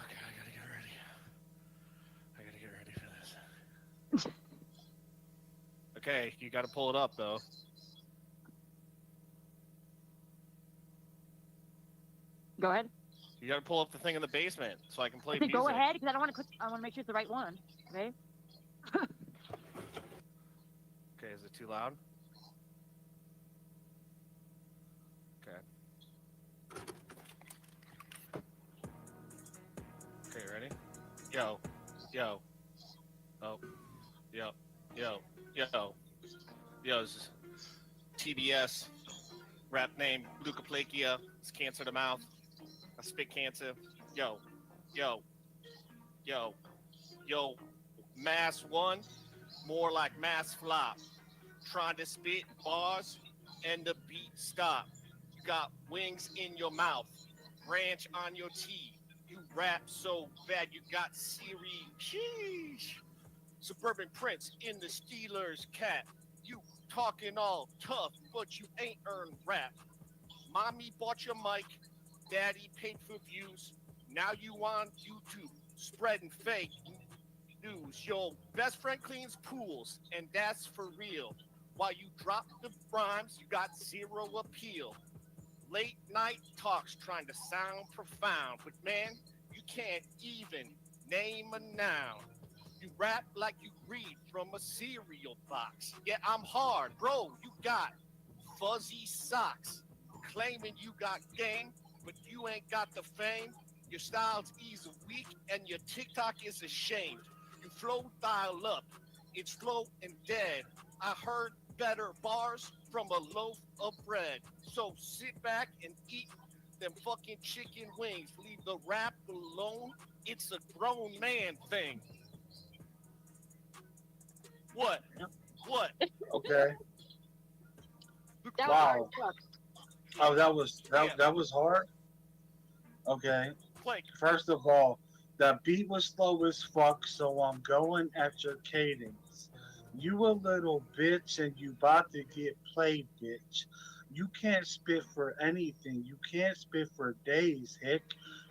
Okay, I gotta get ready. I gotta get ready for this. Okay, you gotta pull it up though. Go ahead. You gotta pull up the thing in the basement so I can play music. Go ahead, because I don't want to put. I want to make sure it's the right one. Okay. Okay, is it too loud? Okay. Okay, ready? Yo. Oh. Yo. This is TBS. Rap name, leukoplakia. It's cancer to mouth. I spit cancer. Yo. Mass one, more like mass flop. Trying to spit bars and the beat stop. You got wings in your mouth, ranch on your teeth. You rap so bad you got Siri. Sheesh. Suburban Prince in the Steelers cap. You talking all tough, but you ain't earned rap. Mommy bought your mic, daddy paid for views. Now you on YouTube, spreading fake news. Your best friend cleans pools, and that's for real. While you drop the rhymes, you got zero appeal. Late night talks trying to sound profound, but man, you can't even name a noun. You rap like you read from a cereal box. Yeah, I'm hard, bro. You got fuzzy socks. Claiming you got game, but you ain't got the fame. Your style's easy weak, and your TikTok is ashamed. You flow dial up. It's slow and dead. I heard better bars from a loaf of bread. So sit back and eat them fucking chicken wings. Leave the rap alone. It's a grown man thing. What? Okay. That Wow. was Oh, that was hard. Okay. Play. First of all, that beat was slow as fuck, so I'm going at your cadence. You a little bitch and you about to get played, bitch. You can't spit for anything. You can't spit for days, hick.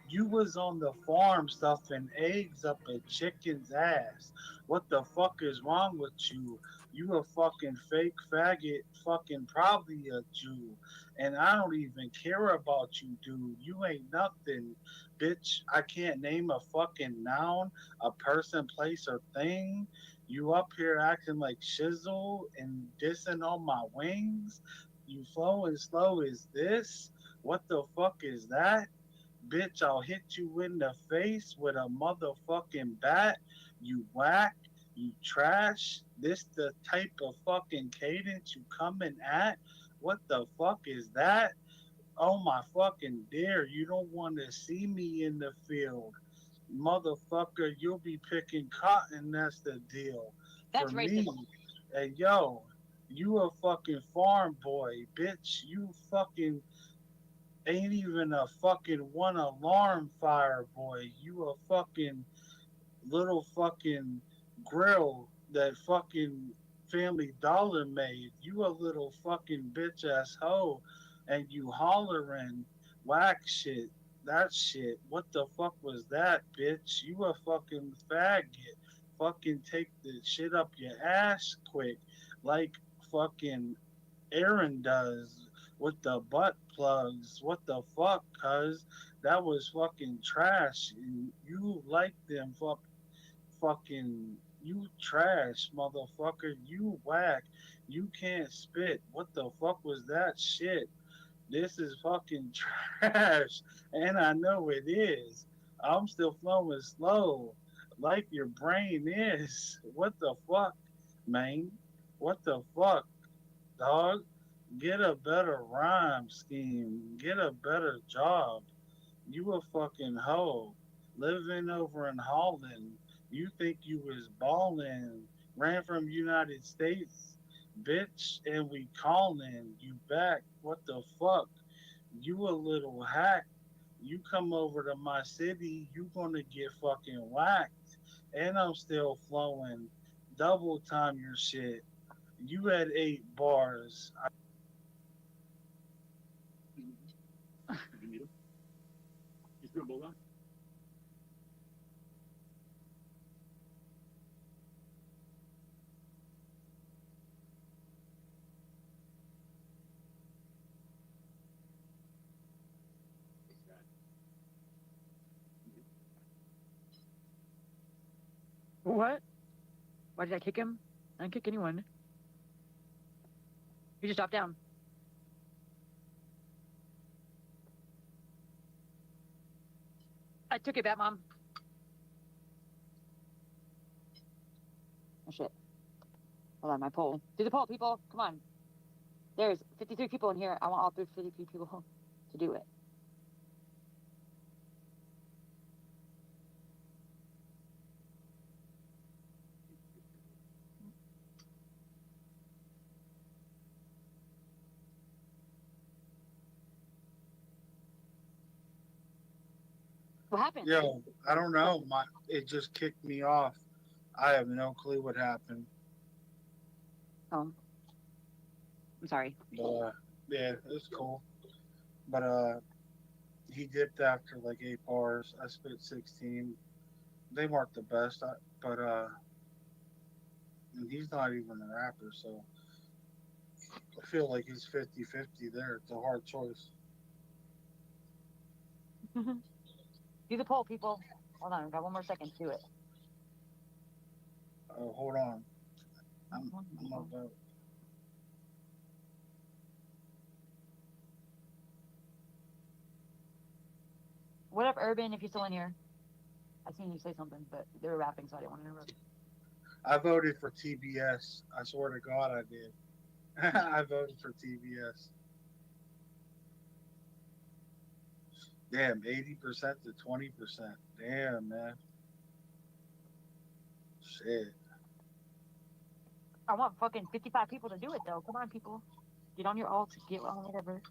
You was on the farm stuffing eggs up a chicken's ass. What the fuck is wrong with you? You a fucking fake faggot, fucking probably a Jew. And I don't even care about you, dude. You ain't nothing, bitch. I can't name a fucking noun, a person, place, or thing. You up here acting like shizzle and dissing on my wings. You flowing slow as this? What the fuck is that? Bitch, I'll hit you in the face with a motherfucking bat. You whack, you trash. This the type of fucking cadence you coming at? What the fuck is that? Oh my fucking dear, you don't want to see me in the field. Motherfucker, you'll be picking cotton, that's the deal. That's For racist. me, hey yo, you a fucking farm boy, bitch. You fucking ain't even a fucking one alarm fire boy. You a fucking little fucking grill that fucking Family Dollar made. You a little fucking bitch ass hoe, and you hollering whack shit. That shit. What the fuck was that, bitch? You a fucking faggot. Fucking take the shit up your ass quick, like fucking Aaron does with the butt plugs. What the fuck, cuz? That was fucking trash. And you like them fucking you trash, motherfucker. You whack. You can't spit. What the fuck was that shit? This is fucking trash. And I know it is. I'm still flowing slow. Like your brain is. What the fuck, man? What the fuck, dog? Get a better rhyme scheme. Get a better job. You a fucking hoe. Living over in Holland. You think you was ballin'. Ran from United States. Bitch, and we callin' you back. What the fuck? You a little hack. You come over to my city, you gonna get fucking whacked. And I'm still flowing. Double time your shit. You had 8 bars. What? Why did I kick him? I didn't kick anyone. You just dropped down. I took it back, Mom. Oh shit. Hold on, my poll. Do the poll, people. Come on. There's 53 people in here. I want all 53 people to do it. What happened? Yo, I don't know. It just kicked me off. I have no clue what happened. Oh. I'm sorry. But yeah, it's cool. But he dipped after like 8 bars. I spit 16. They weren't the best, but and he's not even a rapper, so I feel like he's 50-50 there. It's a hard choice. Do the poll, people. Hold on, I got one more second to do it. Oh, hold on. I'm about. What up, Urban, if you're still in here? I seen you say something, but they were rapping, so I didn't want to interrupt. I voted for TBS. I swear to God, I did. I voted for TBS. Damn, 80% to 20%. Damn, man. Shit. I want fucking 55 people to do it, though. Come on, people. Get on your alt, get on whatever.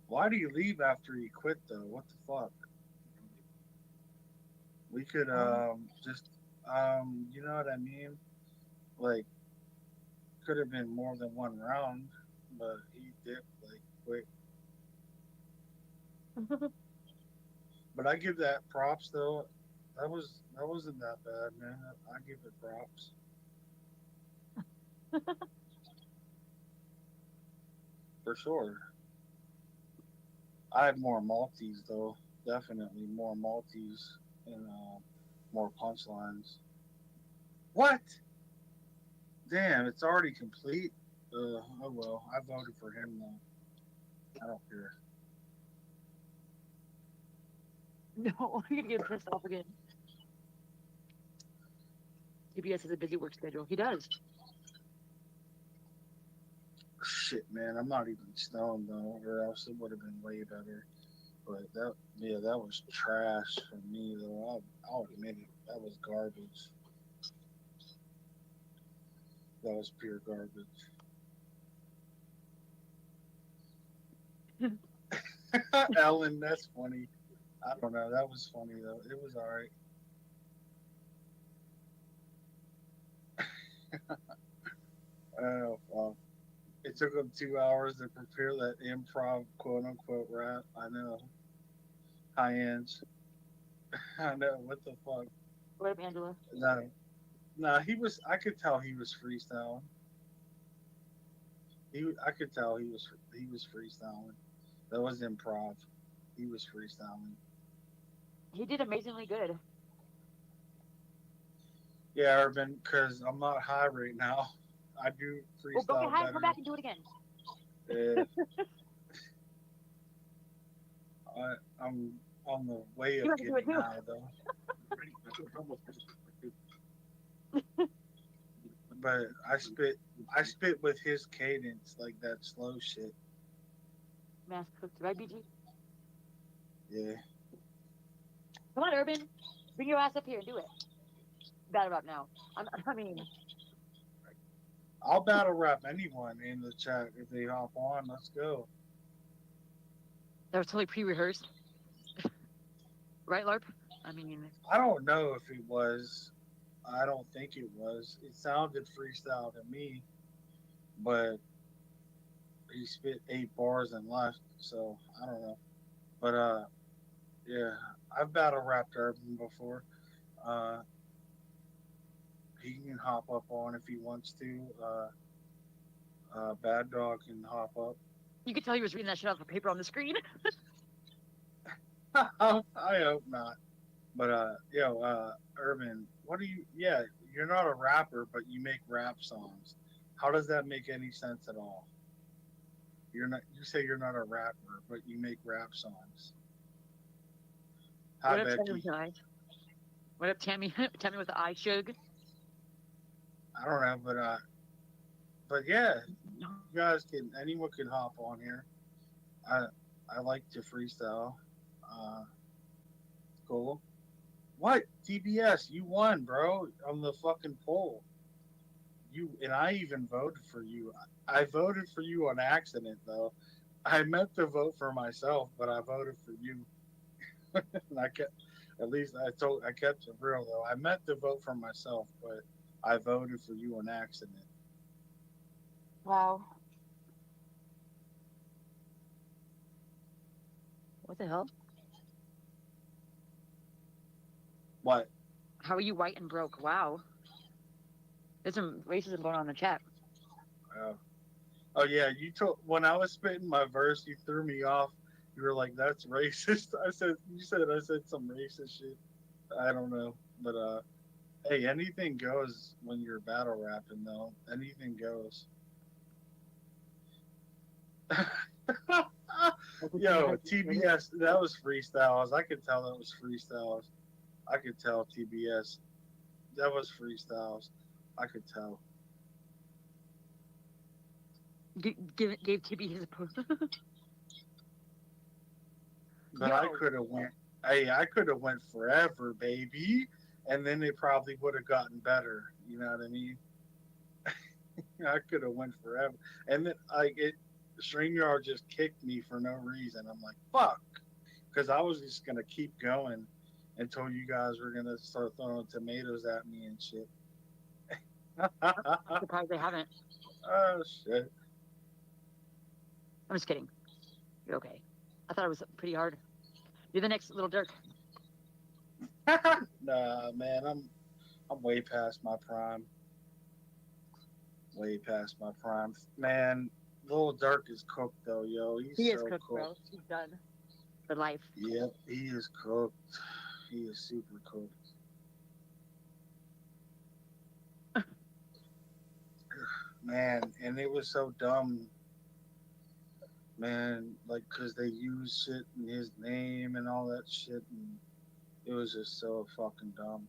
Why do you leave after you quit, though? What the fuck? We could just you know what I mean? Like, could have been more than one round, but he dipped like quick. But I give that props though. That wasn't that bad, man. I give it props. For sure. I had more Maltese though. Definitely more Maltese and more punchlines. What? Damn, it's already complete. Oh well, I voted for him though. I don't care. No, you're gonna get pissed off again. TBS has a busy work schedule. He does. Shit, man, I'm not even stoned though, or else it would have been way better. But that was trash for me though. I'll admit it. That was garbage. That was pure garbage. Ellen, that's funny. I don't know. That was funny though. It was alright. Oh, well. It took them 2 hours to prepare that improv quote unquote rap. I know. High ends. I know. What the fuck? What up, Angela? No, I could tell he was freestyling. I could tell he was freestyling. That was improv. He was freestyling. He did amazingly good. Yeah, Urban, because I'm not high right now. I do freestyle Well, go get high, better. come back and do it again. Yeah. I'm on the way You of have to do it getting too. high though. But I spit with his cadence, like that slow shit. Mass cooked, right, BG? Yeah. Come on, Urban. Bring your ass up here and do it. Battle rap now. I mean, I'll battle rap anyone in the chat if they hop on. Let's go. that was totally pre-rehearsed. Right, LARP? I mean, I don't know if it was. I don't think it was. It sounded freestyle to me, but he spit 8 bars and left, so I don't know. But yeah, I've battle rapped Urban before. He can hop up on if he wants to. Bad Dog can hop up. you could tell he was reading that shit off a paper on the screen. I hope not. But Urban, yeah, you're not a rapper, but you make rap songs. How does that make any sense at all? You say you're not a rapper, but you make rap songs. Hi, What up, Tammy Becky. with the eye? What up, Tammy? Tammy with the eye, Shug? I don't know, but yeah, you guys anyone can hop on here. I like to freestyle. Cool. What? TBS, you won, bro, on the fucking poll. And I even voted for you. I voted for you on accident though. I meant to vote for myself, but I voted for you. And I kept it real though. I meant to vote for myself, but I voted for you on accident. Wow. What the hell? What? How are you white and broke? Wow. There's some racism going on in the chat. Oh yeah, when I was spitting my verse, you threw me off. You were like, "That's racist." I said some racist shit. I don't know, but hey, anything goes when you're battle rapping, though. Anything goes. Yo, TBS, that was freestyles. I could tell that was freestyles. I could tell TBS. That was freestyles. I could tell. Gave TB his post. But I could have went. Hey, I could have went forever, baby, and then it probably would have gotten better. You know what I mean? I could have went forever, and then StreamYard just kicked me for no reason. I'm like, fuck, because I was just gonna keep going until you guys were gonna start throwing tomatoes at me and shit. I'm surprised they haven't. Oh shit! I'm just kidding. You're okay. I thought it was pretty hard. You're the next little Dirk. Nah, man, I'm way past my prime. Way past my prime. Man, Little Dirk is cooked though, yo. He's He is so cooked, bro. He's done for life. Yep, he is cooked. He is super cooked. Man, and it was so dumb. Man, like, cause they used shit in his name and all that shit, and it was just so fucking dumb.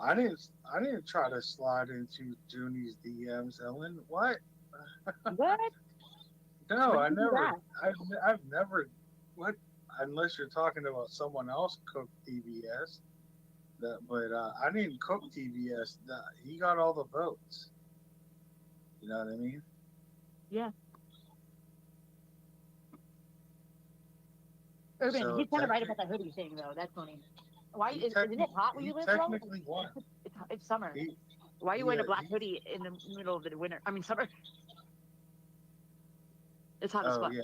I didn't try to slide into Junie's DMs, Ellen. What? What? No, I When did you do never. that? I've never. What? Unless you're talking about someone else cooked TBS. But I didn't cook TBS. He got all the votes. You know what I mean? Yeah. Urban, So he's kind of right about that hoodie thing, though. That's funny. Why he isn't it hot where he you live, bro? technically won. It's summer. He, Why are you wearing a yeah, black hoodie in the middle of the winter? I mean, summer. It's hot as oh fuck. yeah,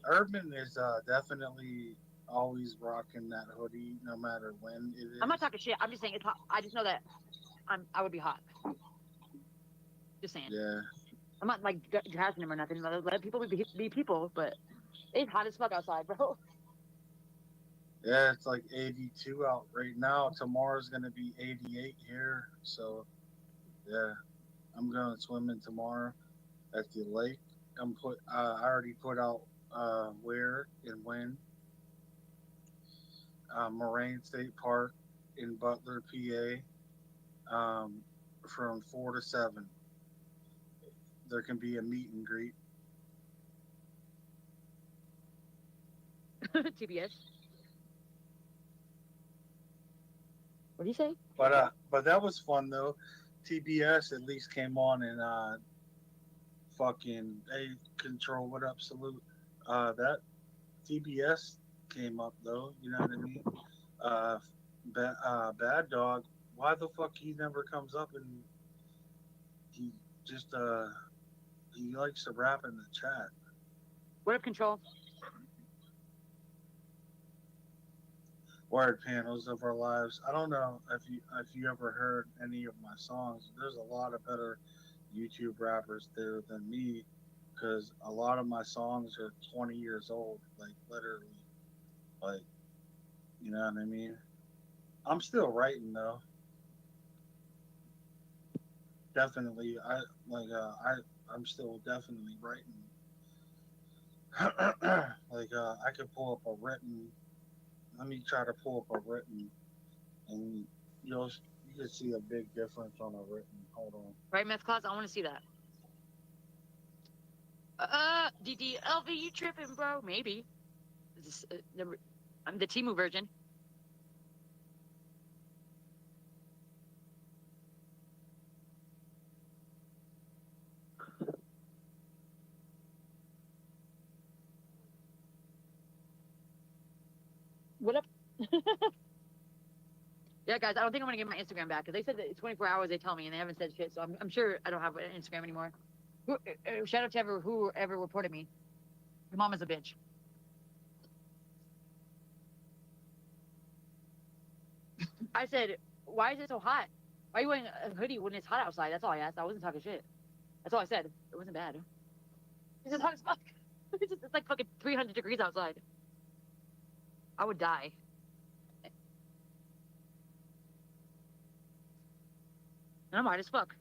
Urban is definitely always rocking that hoodie, no matter when it is. I'm not talking shit. I'm just saying it's hot. I just know that I would be hot. Just saying. Yeah. I'm not like dressing him or nothing. Let people be people, but it's hot as fuck outside, bro. Yeah, it's like 82 out right now. Tomorrow's gonna be 88 here. So, yeah, I'm going swimming tomorrow at the lake. I already put out where and when. Moraine State Park in Butler, PA, from 4 to 7. There can be a meet and greet. TBS. What do you say? But that was fun though. TBS at least came on and fucking hey control what up salute. That TBS came up though. You know what I mean? Bad Dog. Why the fuck he never comes up and he just he likes to rap in the chat. What up, Control? Word Panels of Our Lives. I don't know if you ever heard any of my songs. There's a lot of better YouTube rappers there than me, because a lot of my songs are 20 years old, like literally, like, you know what I mean. I'm still writing though. Definitely, I'm still definitely writing. Like I could pull up a written. Let me try to pull up a written, and you can see a big difference on a written. Hold on. Right, Meth Claus? I want to see that. DDLV, you tripping, bro? Maybe. Is this, I'm the Timu version. What up? Yeah, guys, I don't think I'm gonna get my Instagram back because they said that it's 24 hours. They tell me, and they haven't said shit. So I'm sure I don't have an Instagram anymore. Shout out to whoever reported me. Your mom is a bitch. I said, why is it so hot? Why are you wearing a hoodie when it's hot outside? That's all I asked. I wasn't talking shit. That's all I said. It wasn't bad. It's just hot as fuck. It's like fucking 300 degrees outside. I would die. And I'm hard as fuck.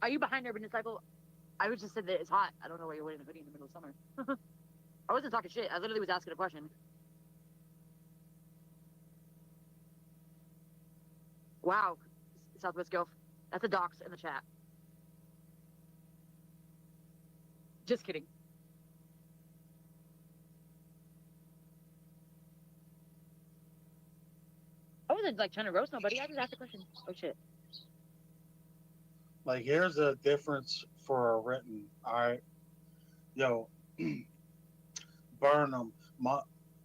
Are you behind Urban Disciple? I was just said that it's hot. I don't know why you're wearing a hoodie in the middle of summer. I wasn't talking shit. I literally was asking a question. Wow, Southwest Gulf. That's a dox in the chat. Just kidding. I wasn't like trying to roast nobody. I just asked a question. Oh shit. Like, here's a difference for a written. All right, yo, burn them,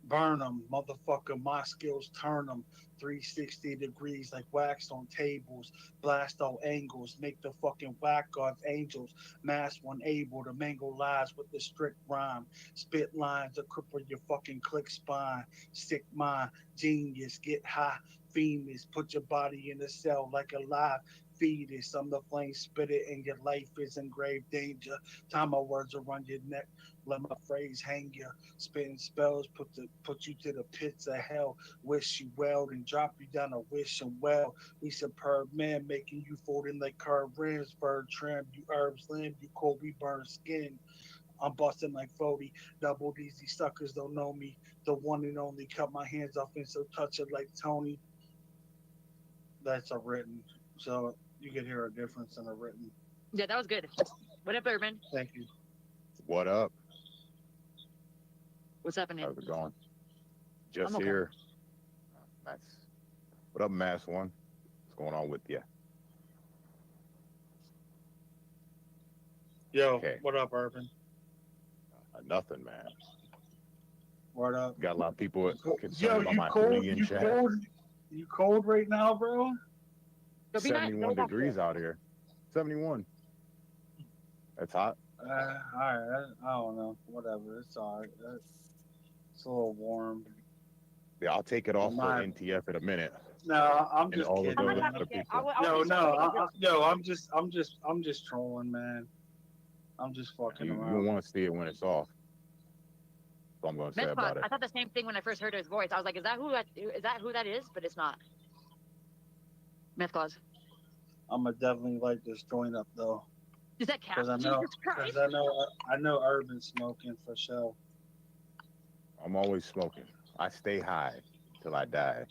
Burn them, motherfucker. My skills turn them 360 degrees like wax on tables. Blast all angles, make the fucking whack gods angels. Mass one able to mangle lies with the strict rhyme. Spit lines to cripple your fucking click spine. Sick mind, genius, get high. Famous, put your body in a cell like a live fetus. I'm the flame spitter and your life is in grave danger. Time my words around your neck. Let my phrase hang you. Spitting spells, put you to the pits of hell. Wish you well, then drop you down a wishing well. We superb men, making you folding like curved rims. Bird trim, you herbs limb, you cold, we burn skin. I'm busting like 40. Double D's, these suckers don't know me. The one and only, cut my hands off and so touch it like Tony. That's a written, so you can hear a difference in a written. Yeah, that was good. What up, Urban? Thank you. What up? What's happening? How's it going? Just I'm okay. here. Nice. What up, Mass One? What's going on with you? Yo, Okay. what up, Urban? Nothing, man. What up? Got a lot of people concerned Yo, about you my cold? hoodie in You chat. cold? You cold right now, bro? 71 degrees out here. 71. That's hot. All right. I don't know. Whatever. It's all right. It's a little warm. Yeah, I'll take it off for My- NTF in a minute. No, I'm And just all of kidding. those other people. I'm just trolling, man. I'm just fucking You around. want to see it when it's off. That's all I'm going to say Meth about Pod, it. I thought the same thing when I first heard his voice. I was like, is that who that is? But it's not. Meth Claus. I'm gonna definitely light this joint up though. Does that count? Because I know, Jesus Christ. because I know Urban smoking for sure. I'm always smoking. I stay high till I die.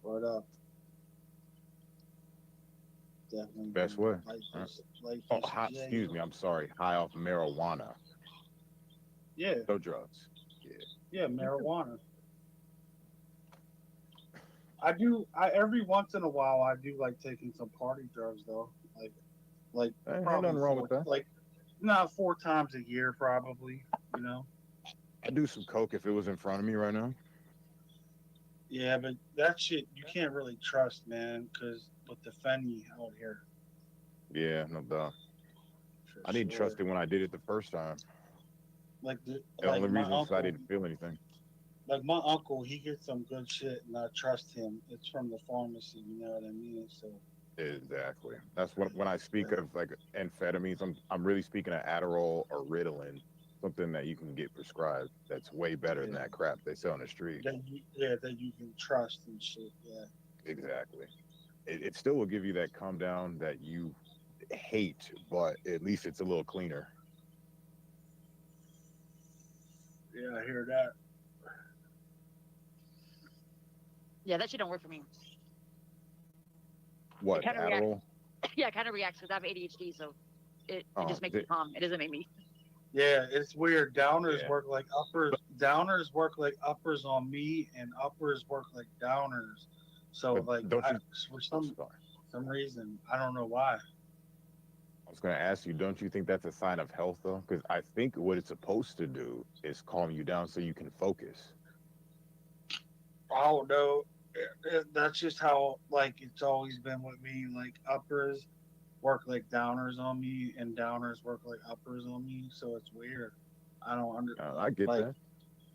What up? Definitely. Best way. Light Oh, this J. excuse me. I'm sorry. High off marijuana. Yeah. No drugs. Yeah, marijuana. Every once in a while I do like taking some party drugs though. Like Ain't probably nothing wrong with that. Like not 4 times a year probably, you know. I'd do some coke if it was in front of me right now. Yeah, but that shit you can't really trust, man, because with the Fenny out here. Yeah, no doubt. I didn't sure. trust it when I did it the first time. Like The only my reason is I uncle- didn't feel anything. Like my uncle, he gets some good shit, and I trust him. It's from the pharmacy, you know what I mean? So Exactly. That's what when I speak of like amphetamines, I'm really speaking of Adderall or Ritalin, something that you can get prescribed. That's way better than that crap they sell on the street. that you can trust and shit. Yeah. Exactly. It still will give you that calm down that you hate, but at least it's a little cleaner. Yeah, I hear that. Yeah, that shit don't work for me. What, It kinda Adderall? Yeah, it kind of reacts because I have ADHD, so it Oh, just makes me calm. It doesn't make me. Yeah, it's weird. Downers Yeah. work like uppers. Downers work like uppers on me, and uppers work like downers. So But like, don't you- for some reason, I don't know why. I was going to ask you, don't you think that's a sign of health, though? Because I think what it's supposed to do is calm you down so you can focus. Oh no, that's just how like it's always been with me. Like uppers work like downers on me, and downers work like uppers on me. So it's weird. I don't I get like, that.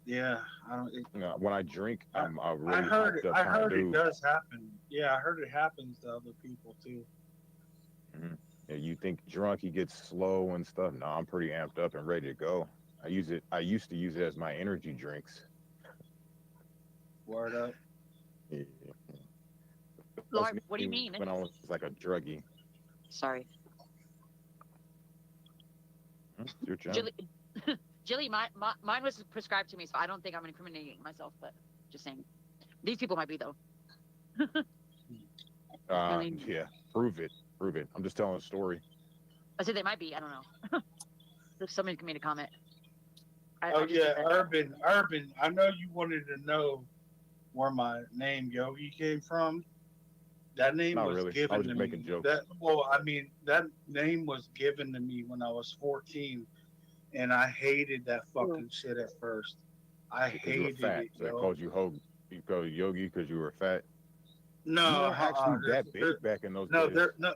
Yeah, I don't. You know, when I drink, I'm a really I heard hyped up I kind of heard it dude. does happen. Yeah, I heard it happens to other people too. Mhm. Yeah, you think drunk, you get slow and stuff. No, I'm pretty amped up and ready to go. I used to use it as my energy drinks. Word up. Yeah. Lord, what do you mean? When I was like a druggie. Sorry. It's your job. Jilly, mine was prescribed to me, so I don't think I'm incriminating myself, but just saying. These people might be, though. Yeah, prove it. Prove it. I'm just telling a story. I said they might be. I don't know. If somebody can make a comment. Oh yeah, Urban. I know you wanted to know where my name Yogi came from. That name Not was really. I given was to just making me. jokes. That name was given to me when I was 14, and I hated that fucking shit at first. I Because you were hated fat. it, So they yo. called you you called you Yogi because you were fat. No, You weren't actually there's, that big back in those no, days. no.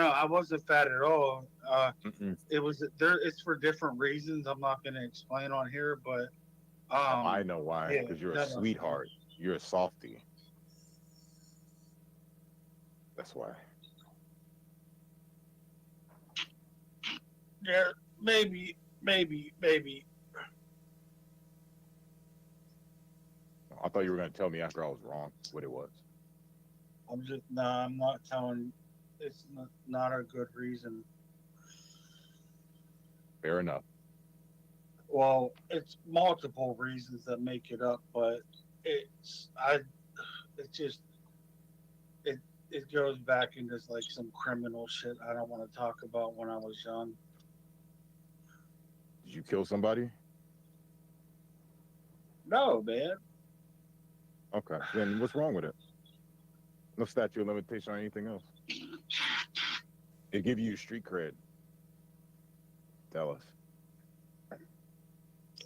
I wasn't fat at all. Mm-mm. It was there. It's for different reasons. I'm not gonna explain on here, but I know why. yeah, Because you're a no, sweetheart. You're a softie. That's why. yeah, maybe. I thought you were gonna tell me after I was wrong what it was. I'm not telling. It's not a good reason. Fair enough. Well, it's multiple reasons that make it up, but it goes back into like some criminal shit I don't want to talk about when I was young. Did you kill somebody? No, man. Okay. Then what's wrong with it? No statute of limitation on anything else. It give you street cred. Tell us.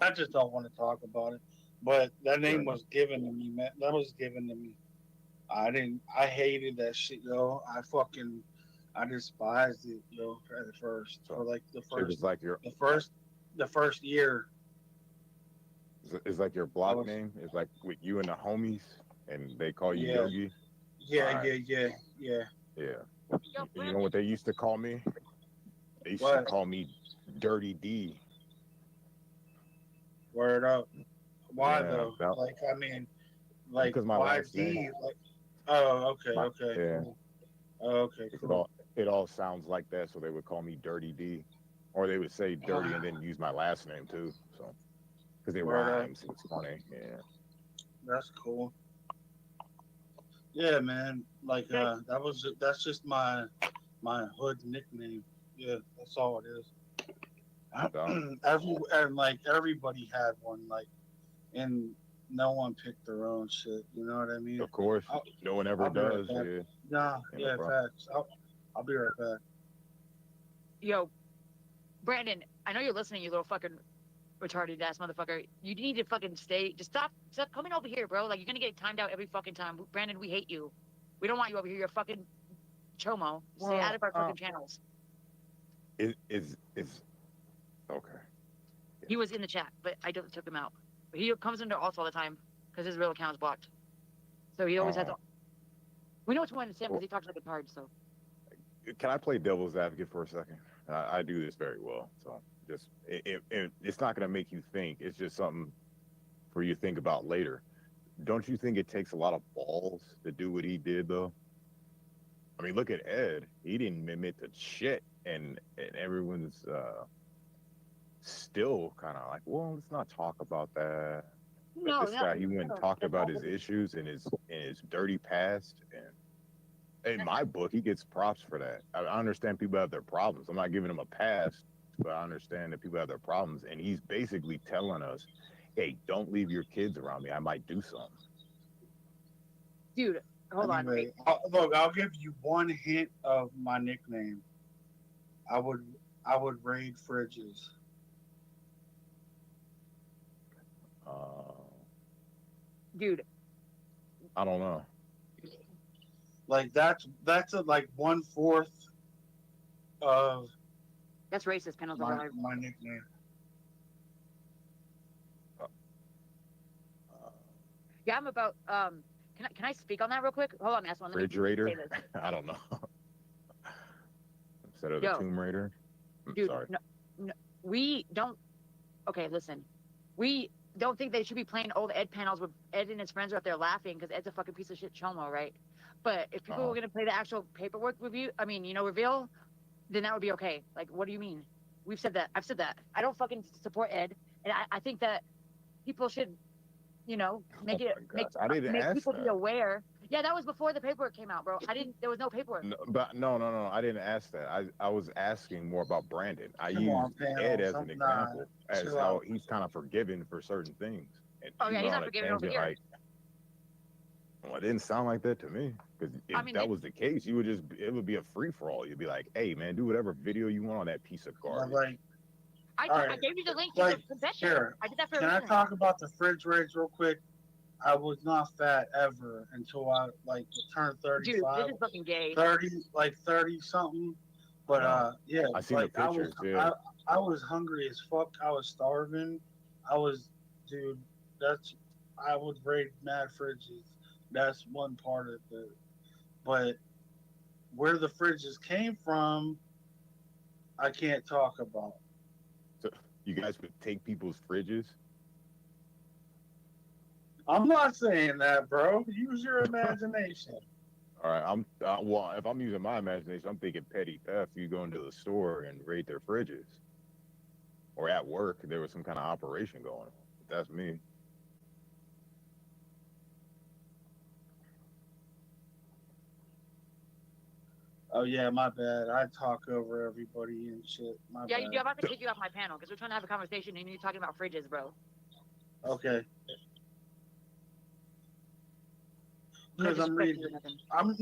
I just don't want to talk about it. But that name was given to me, man. That was given to me. I hated that shit, yo. I despised it, yo, at first. For like the It was like your the first year. it's like your block name. It's like with you and the homies, and they call you Yeah. Yogi. Yeah, Alright. yeah. You know what they used to call me? They used to What? call me Dirty D. Word up. Why Yeah, though? that- Like I mean, like Because my why last D? name. Like, oh, okay, My- okay. yeah. Cool. Okay, cool. It all sounds like that, so they would call me Dirty D, or they would say Dirty and then use my last name too. So because it Word up. rhymes, it's funny. Yeah. That's cool. Yeah, man. Like that's just my hood nickname. Yeah, that's all it is. Everybody had one, like, and no one picked their own shit. You know what I mean? Of course, no one ever I'll be right does. back. Yeah. Nah, Yeah, yeah, bro. facts. I'll be right back. Yo, Brandon, I know you're listening, you little fucking retarded ass motherfucker. You need to fucking stay. Just stop coming over here, bro. Like, you're gonna get timed out every fucking time. Brandon, we hate you. We don't want you over here. You're a fucking chomo. Stay out of our fucking channels. Is okay. He was in the chat, but I took him out. But he comes into us all the time because his real account is blocked. So he always has to. We know which one to Sam because he talks like a card. So Can I play devil's advocate for a second? I do this very well. So just it's not going to make you think. It's just something for you to think about later. Don't you think it takes a lot of balls to do what he did, though? I mean, look at Ed. He didn't admit to shit, and everyone's still kind of like, well, let's not talk about that. But this guy, he went and talked about his issues and his dirty past, and in my book, he gets props for that. I understand people have their problems. I'm not giving him a pass, but I understand that people have their problems, and he's basically telling us, hey, don't leave your kids around me. I might do something. Dude, hold on. Anyway, look, I'll give you one hint of my nickname. I would raid fridges. Dude, I don't know. Like that's like 1/4 of that's racist. Panels over live. my nickname. Yeah, I'm about. Can I speak on that real quick? Hold on, Aswan. Let me Refrigerator? say this. I don't know. Instead of Yo. the Tomb Raider? I'm Dude, sorry. no, we don't. Okay, listen. We don't think they should be playing old Ed panels where Ed and his friends are up there laughing because Ed's a fucking piece of shit chomo, right? But if people were gonna play the actual paperwork reveal, then that would be okay. Like, what do you mean? We've said that. I've said that. I don't fucking support Ed, and I think that people should, make I didn't ask people be that. aware. Yeah, that was before the paperwork came out, bro. There was no paperwork. No. I didn't ask that. I was asking more about Brandon. I Come used on, panel. Ed as an example, as chill how out. he's kind of forgiven for certain things. And Oh, you yeah, went he's on not a forgiving over tangent, here. like, well, it didn't sound like that to me. Because if I mean, that was the case, you would it would be a free for all. You'd be like, hey, man, do whatever video you want on that piece of garbage. Like, I Alright, gave you the link to like, the confession. here, I did that for a can I reason. talk about the fridge rage real quick? I was not fat ever until I like turned Dude, 35, this is fucking gay. 30 something. But yeah, I seen the like I was, pictures. Yeah. I was hungry as fuck. I was starving. Dude. I would raid mad fridges. That's one part of it. But where the fridges came from, I can't talk about. So you guys would take people's fridges? I'm not saying that, bro. Use your imagination. All right, well, if I'm using my imagination, I'm thinking petty theft. You go into the store and raid their fridges, or at work there was some kind of operation going on. That's me. Oh yeah, my bad. I talk over everybody and shit. My Yeah, bad. I'm about to kick you off my panel because we're trying to have a conversation and you're talking about fridges, bro. Okay. No Because I'm disrespect to reading. you or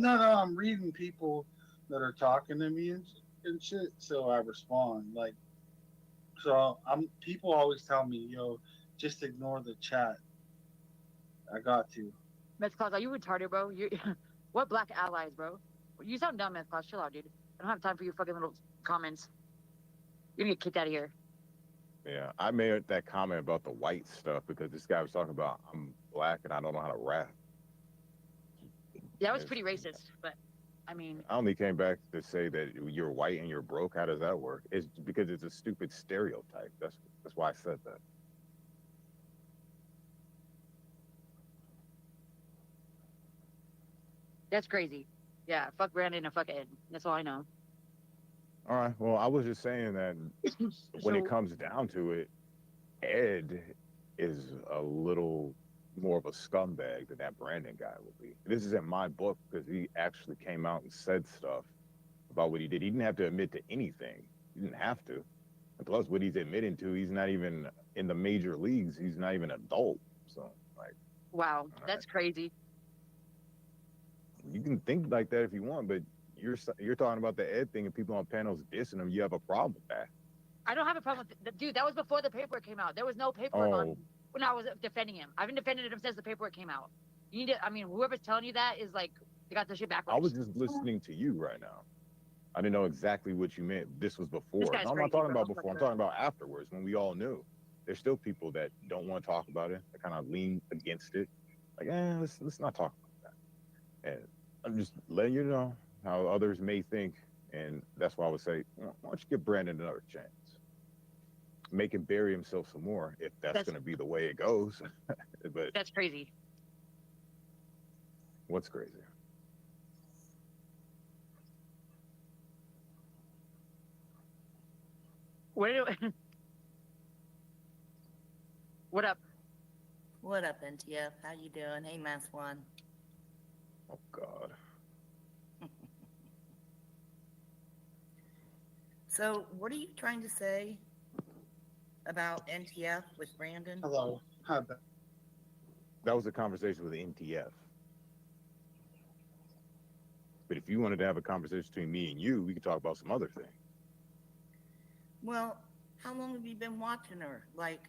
nothing. I'm reading people that are talking to me and shit. So I respond like. So people always tell me, yo, just ignore the chat. I got to. Mezclaus, are you retarded, bro? You what black allies, bro? You sound dumb, Mezclaus. Chill out, dude. I don't have time for your fucking little comments. You're gonna get kicked out of here. Yeah, I made that comment about the white stuff because this guy was talking about I'm black and I don't know how to rap. That was pretty racist, but I mean, I only came back to say that you're white and you're broke. How does that work? It's because it's a stupid stereotype. That's why I said that. that's crazy. Yeah, fuck Brandon and fuck Ed. That's all I know. All right. Well, I was just saying that when it comes down to it, Ed is a little more of a scumbag than that Brandon guy will be. This isn't my book because he actually came out and said stuff about what he did. He didn't have to admit to anything. He didn't have to. And plus, what he's admitting to, he's not even in the major leagues. He's not even adult. So, like, Wow, that's crazy. you can think like that if you want, but you're talking about the Ed thing and people on panels dissing him. You have a problem with that. I don't have a problem with dude. That was before the paperwork came out. There was no paperwork on when I was defending him. I've been defending him since the paperwork came out. You need to. I mean, whoever's telling you that is like they got the shit backwards. I was just listening to you right now. I didn't know exactly what you meant. This was before. This guy's No, I'm crazy, not talking bro. about before. I'm talking about afterwards when we all knew. There's still people that don't want to talk about it. That kind of lean against it. Like, let's not talk about that. And I'm just letting you know how others may think. And that's why I would say, why don't you give Brandon another chance? Make him bury himself some more if that's going to be the way it goes. But that's crazy. What's crazy? What up? What up, NTF? How you doing? Hey, Mass One. Oh God. So, what are you trying to say about NTF with Brandon? Hello. Hi. That was a conversation with NTF. But if you wanted to have a conversation between me and you, we could talk about some other thing. Well, how long have you been watching her? Like,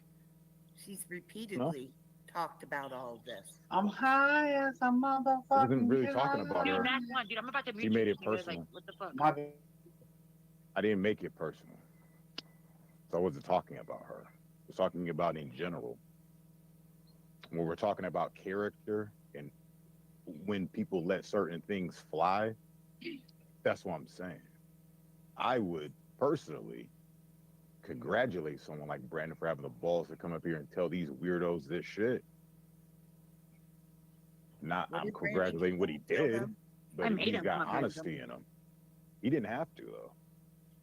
she's repeatedly talked about all of this. I'm high as a motherfucker. I wasn't really talking about her. Dude, Matt One, dude, I'm about to She mute made you. it Like, personal. what the fuck? I didn't make it personal. So I wasn't talking about her. I was talking about in general. When we're talking about character and when people let certain things fly, that's what I'm saying. I would personally congratulate someone like Brandon for having the balls to come up here and tell these weirdos this shit. I'm congratulating what he did, but he's got honesty in him. He didn't have to, though.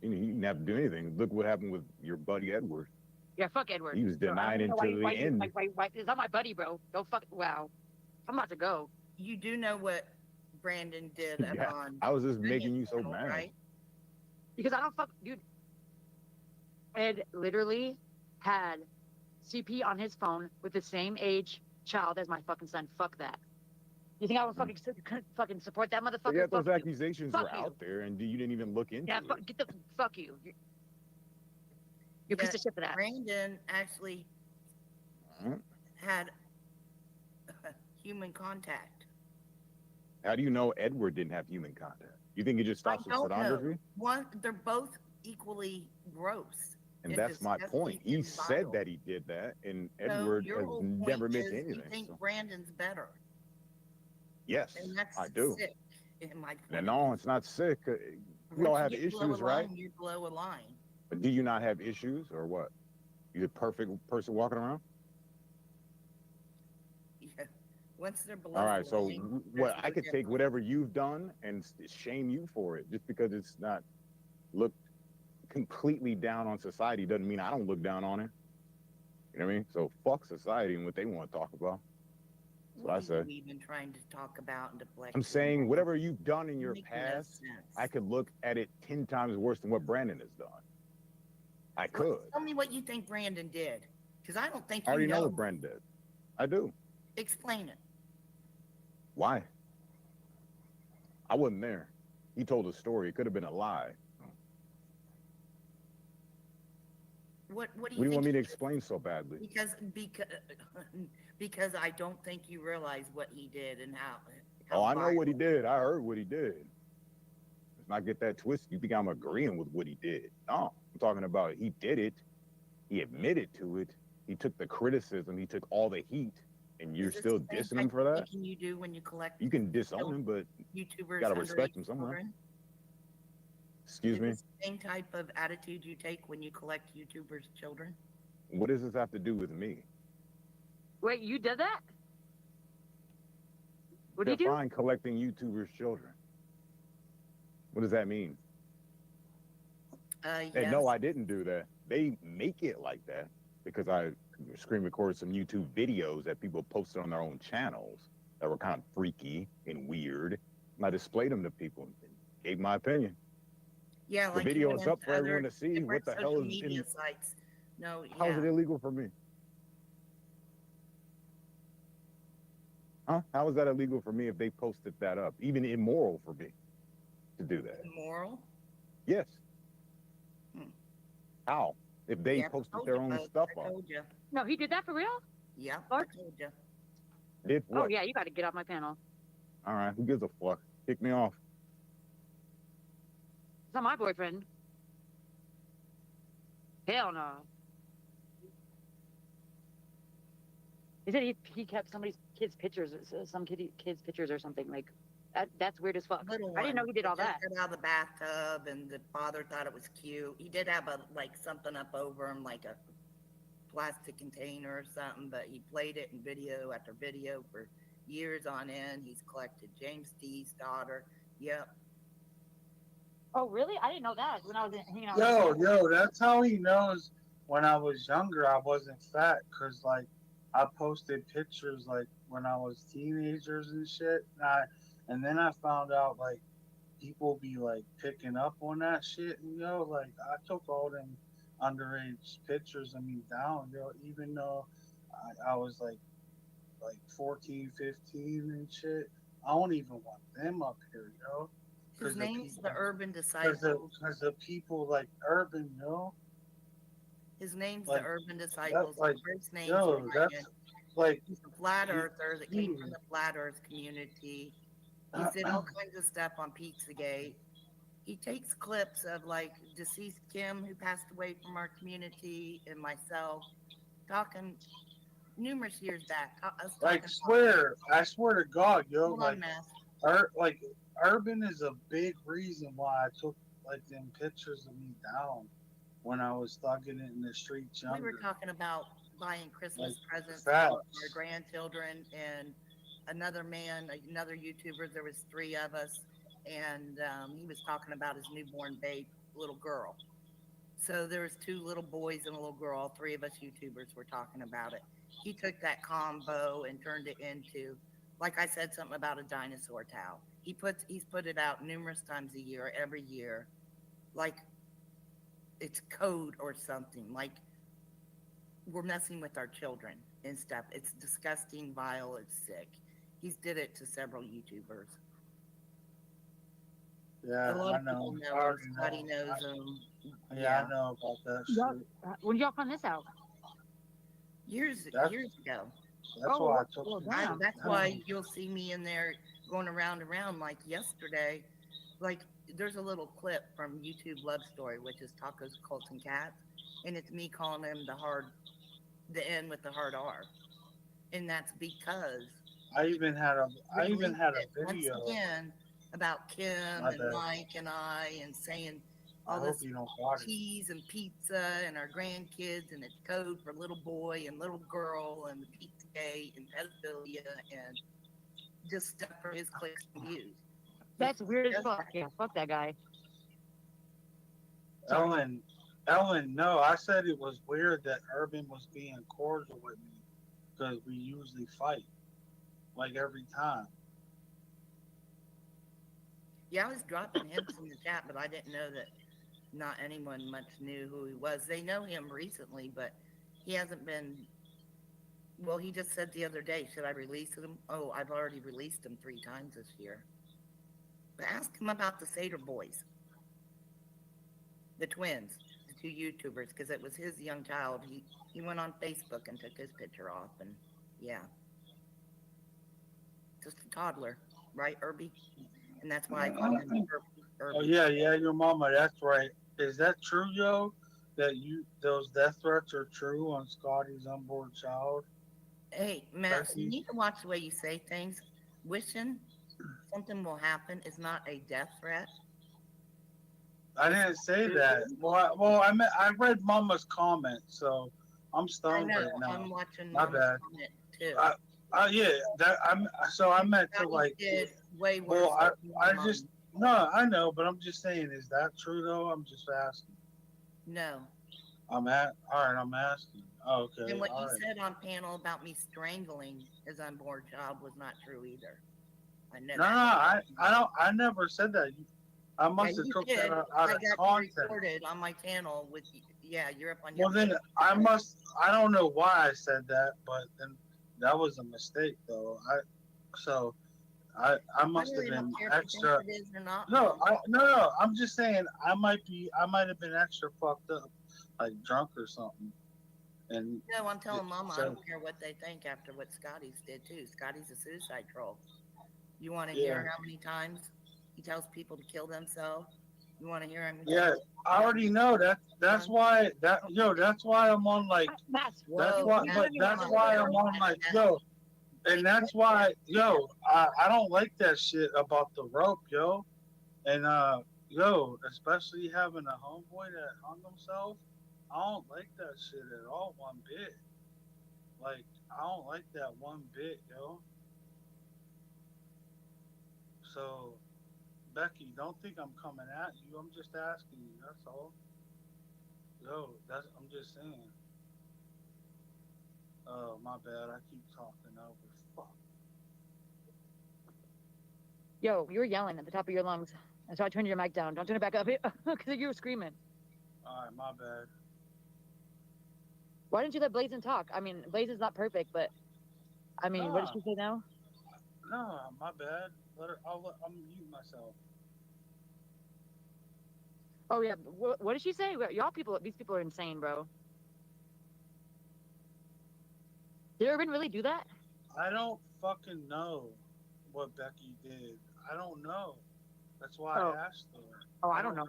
He didn't have to do anything. Look what happened with your buddy Edward. Yeah, fuck Edward. He was denied until the end. It's not my buddy, bro. Don't fuck. Wow. I'm about to go. You do know what Brandon did Yeah, on. I was just making you so mad. Right? Because I don't fuck, dude. Ed literally had CP on his phone with the same age child as my fucking son. Fuck that. You think I would fucking support that motherfucker? Yeah, Fuck those you. accusations Fuck were you. out there, and you didn't even look into Yeah, it. fuck you. You're a piece of shit for that. Brandon actually Mhm. had human contact. How do you know Edward didn't have human contact? You think he just I stops with don't know. pornography? They're both equally gross. And that's my point. He said that he did that, and Edward your has whole never point missed is anything. You think so- Brandon's better. Yes, And that's I do. sick. In my And no, it's not sick. We all have issues, right? You blow a line. But do you not have issues, or what? You the perfect person walking around? Yeah. Once they're below All right, the so line, what? there's I no could take difference. whatever you've done and shame you for it, just because it's not looked completely down on society doesn't mean I don't look down on it. You know what I mean? So fuck society and what they want to talk about. That's what I say. What are you even trying to talk about and deflect? I'm saying whatever you've done in your Make no past, sense. I could look at it 10 times worse than what Brandon has done. I could. Tell me what you think Brandon did, because I don't think I already you know what Brandon did. I do. Explain it. Why? I wasn't there. He told a story. It could have been a lie. What do What do you you think? want me to explain so badly? Because I don't think you realize what he did and how. Oh, I know what he did. I heard what he did. Let's not get that twisted. You think I'm agreeing with what he did? No, I'm talking about he did it. He admitted to it. He took the criticism. He took all the heat, and you're Is this still the same dissing type him for of that? thinking you do when you collect You can disown him, but YouTubers you gotta respect him underage somewhere. children? Excuse Is me? this the same type of attitude you take when you collect YouTubers' children? What does this have to do with me? Wait, you did that? What do you do? Define collecting YouTubers' children. What does that mean? And Yes. no, I didn't do that. They make it like that because I screen recorded some YouTube videos that people posted on their own channels that were kind of freaky and weird. And I displayed them to people and gave my opinion. Yeah, The like video you is went up for into everyone other to see. What different the hell social is media in, sites? No, how is yeah. it illegal for me? Huh? How is that illegal for me if they posted that up? Even immoral for me to do that. Immoral? Yes. Hmm. How? If they Yeah, I posted told their you, own folks. stuff I up. told you. No, he did that for real? Yeah, Or- I told you. Did Oh what? yeah, you got to get off my panel. All right. Who gives a fuck? Kick me off. It's not my boyfriend. Hell no. He said he kept somebody's kid's pictures, some kid's pictures or something like that. That's weird as fuck. Little I didn't know one. he did all Just that. got out of the bathtub, and the father thought it was cute. He did have something up over him, like a plastic container or something, but he played it in video after video for years on end. He's collected James D's daughter. Yep. Oh really? I didn't know that when I was hanging out. Yo, that's how he knows when I was younger I wasn't fat, cause like I posted pictures like when I was teenagers and shit, and then I found out like people be like picking up on that shit, and like I took all them underage pictures of me down, even though I was like 14, 15 and shit. I don't even want them up here, His name's the Urban Disciple. Because the people like Urban, His name's like, the Urban Disciples. like, His first name's yo, Ryan. that's like He's a flat earther that came from the flat earth community. He's did all kinds of stuff on Pizzagate. He takes clips of like deceased Kim, who passed away from our community, and myself, talking numerous years back. I swear to God, yo, Hold like, on, Mass. like Urban is a big reason why I took like them pictures of me down when I was thugging it in the streets We younger. were talking about buying Christmas Like, presents facts. for our grandchildren, and another man, another YouTuber. There was 3 of us, and he was talking about his newborn babe, little girl. So there was 2 little boys and a little girl. All 3 of us YouTubers were talking about it. He took that combo and turned it into, like I said, something about a dinosaur towel. He's put it out numerous times a year, every year, like it's code or something. Like we're messing with our children and stuff. It's disgusting, vile, it's sick. He's did it to several YouTubers. Yeah, A lot I of know. people I know him. already Scotty know. knows him. Yeah, I know about that Yup. shit. When did y'all find this out? Years That's ago. that's why I took well, some damn. shit That's down. why you'll see me in there going around and around like yesterday. Like there's a little clip from YouTube Love Story, which is Tacos, Colts, and Cats, and it's me calling him the N with the hard R, and that's because I even had a released it once video. again about Kim My and bad. Mike and I, and saying I all hope this you don't got it. cheese and pizza and our grandkids, and it's code for little boy and little girl and Pizzagate and pedophilia and just stuff for his clicks and views. That's weird as fuck. Yeah, fuck that guy. Ellen, no, I said it was weird that Urban was being cordial with me because we usually fight, like every time. Yeah, I was dropping hints in the chat, but I didn't know that not anyone much knew who he was. They know him recently, but he hasn't been. Well, he just said the other day, should I release him? Oh, I've already released him 3 times this year. But ask him about the Seder boys, the twins, the 2 YouTubers, because it was his young child. He went on Facebook and took his picture off, and yeah, just a toddler, right, Irby? And that's why I call him Irby. Oh yeah, your mama. That's right. Is that true, yo? That those death threats are true on Scotty's unborn child? Hey, Matt, Becky? you need to watch the way you say things. Wishing something will happen is not a death threat. I didn't say that. I read Mama's comment, so I'm I stoned know. right now. I'm watching My Mama's bad. comment too. Yeah, I meant to Scotty like. did way worse. Well, I than just Mama. no, I know, but I'm just saying, is that true though? I'm just asking. No. I'm asking. Oh, okay, And what all you right. said on panel about me strangling his unborn child was not true either. I know No, that. I never said that. I must have you took did. that out I of got context. you recorded on my channel with you're up on Well, your then I don't know why I said that, but then that was a mistake though. I must have really don't been care if you extra. think it is or not, No, Mom. no. I'm just saying I might have been extra fucked up, like drunk or something. And No, I'm telling Mama, I so, don't care what they think after what Scotty's did too. Scotty's a suicide troll. You want to Yeah. hear how many times he tells people to kill themselves? You want to hear him? yeah, I already know that. That's why that's why I'm on like. That's why I'm on like and that's why I don't like that shit about the rope, yo. And especially having a homeboy that hung himself, I don't like that shit at all one bit. Like I don't like that one bit, yo. So Becky, don't think I'm coming at you. I'm just asking you, that's all. I'm just saying. Oh, my bad. I keep talking over. Fuck. Yo, you were yelling at the top of your lungs. That's why I turned your mic down. Don't turn it back up because you were screaming. All right, my bad. Why didn't you let Blazin talk? I mean, Blazin's not perfect, but I mean, what did she say now? No, my bad. I'm mute myself. Oh yeah, what did she say? These people are insane, bro. Did Urban really do that? I don't fucking know what Becky did. I don't know. That's why I asked her. Oh, I don't know.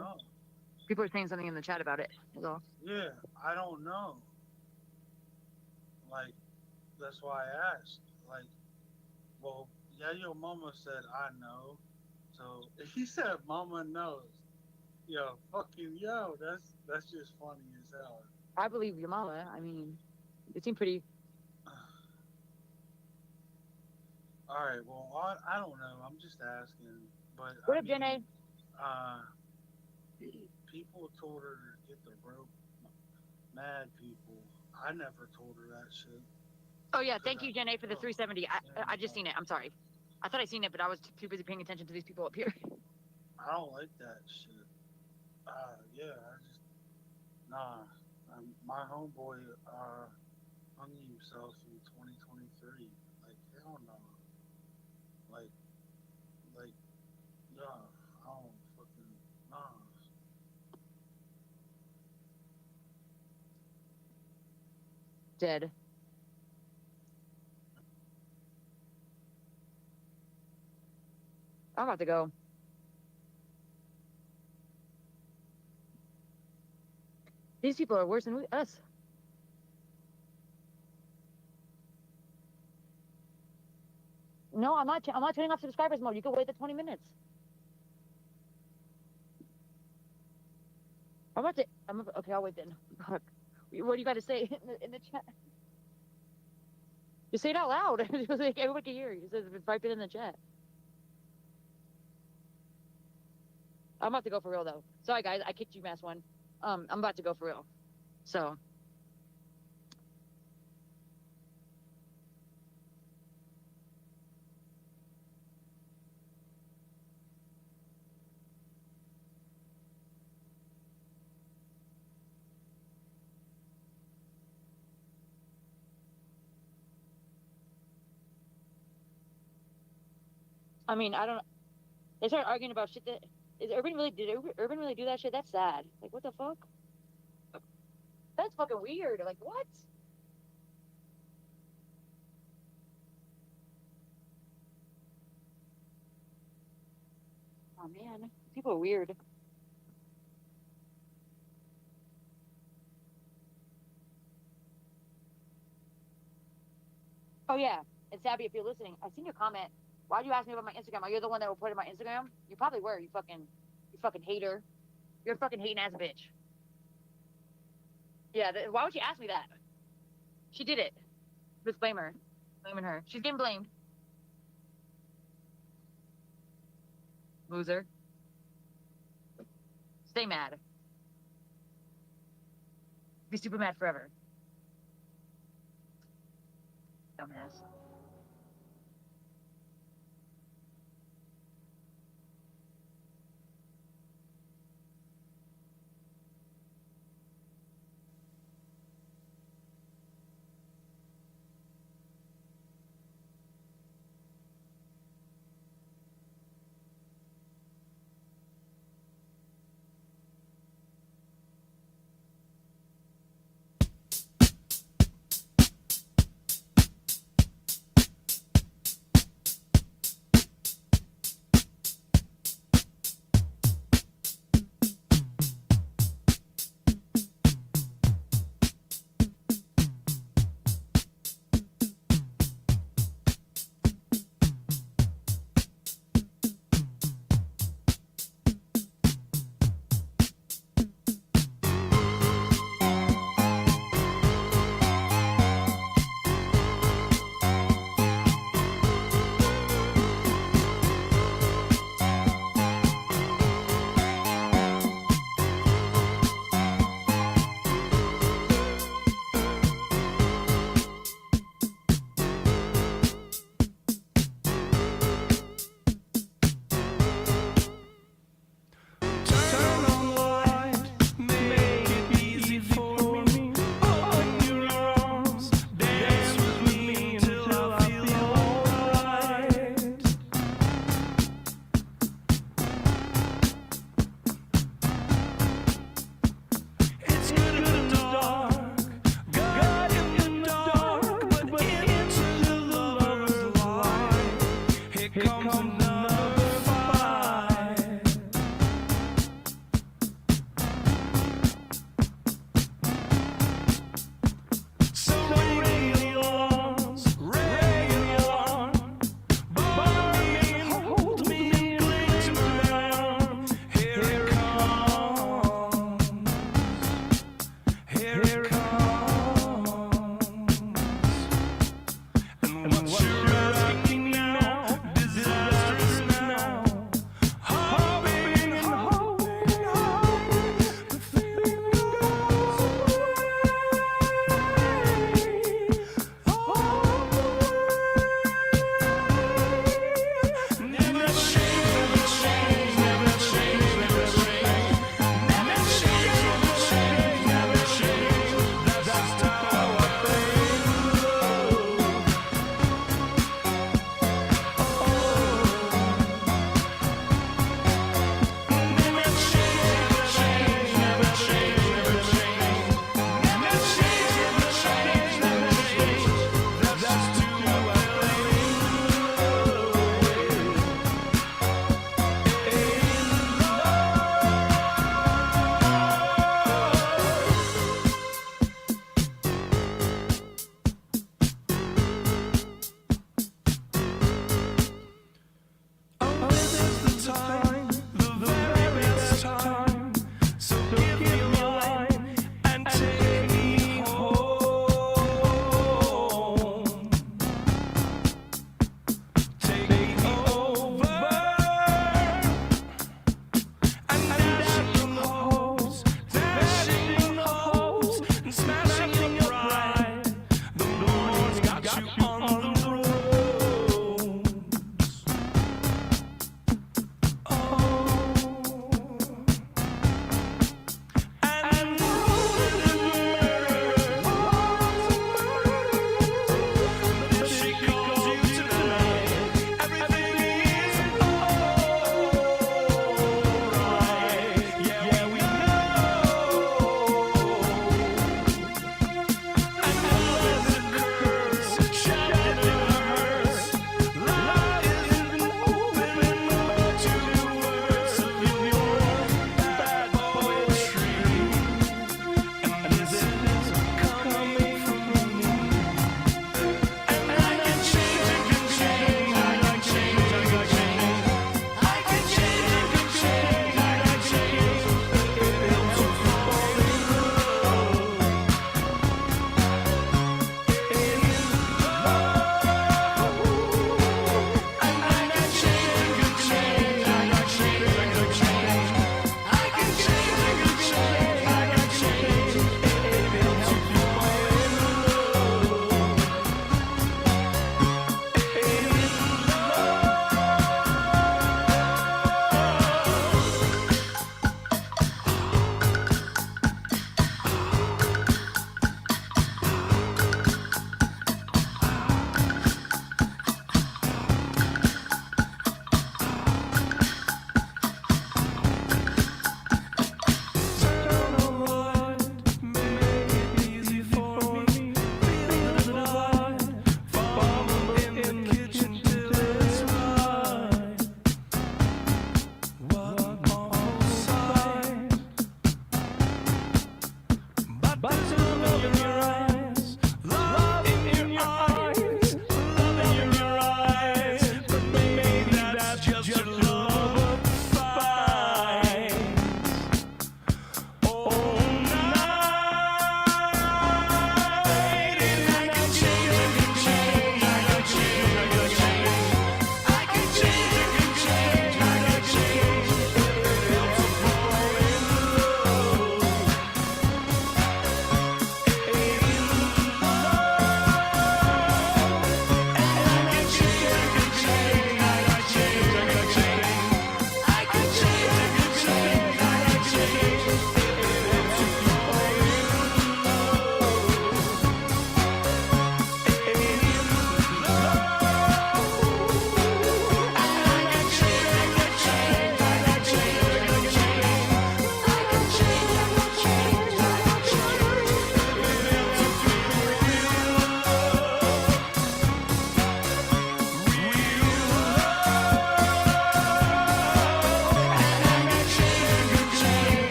People are saying something in the chat about it. That's all. Yeah, I don't know. Like, that's why I asked. Like, well, yeah, your mama said I know. So he said mama knows. That's just funny as hell. I believe your mama. I mean, it seemed pretty. All right, well, I don't know. I'm just asking. But What up, Jenny? People told her to get the rope. Mad people. I never told her that shit. Oh yeah, thank you, Jenny, for the 370. I just seen it. I'm sorry. I thought I seen it, but I was too busy paying attention to these people up here. I don't like that shit. My homeboy hung himself in 2023. Like, hell no. Like, I don't fucking, nah. Dead. I'm about to go. These people are worse than us. No, I'm not turning off subscribers mode. You can wait the 20 minutes. Okay, I'll wait then. Fuck. What do you got to say in the chat? Just say it out loud. Like everyone can hear you. It says type it in the chat. I'm about to go for real though. Sorry guys, I kicked you, Mass One. I'm about to go for real. So. I mean, I don't. They start arguing about shit that did Urban really do that shit? That's sad. Like, what the fuck? That's fucking weird. Like, what? Oh man, people are weird. Oh yeah, and Sabby, if you're listening, I seen your comment. Why'd you ask me about my Instagram? Are you the one that reported my Instagram? You probably were. You fucking hater. You're a fucking hating ass bitch. Yeah. Why would you ask me that? She did it. Let's blame her. Blaming her. She's getting blamed. Loser. Stay mad. Be super mad forever. Dumbass. And what you're asking me now, disaster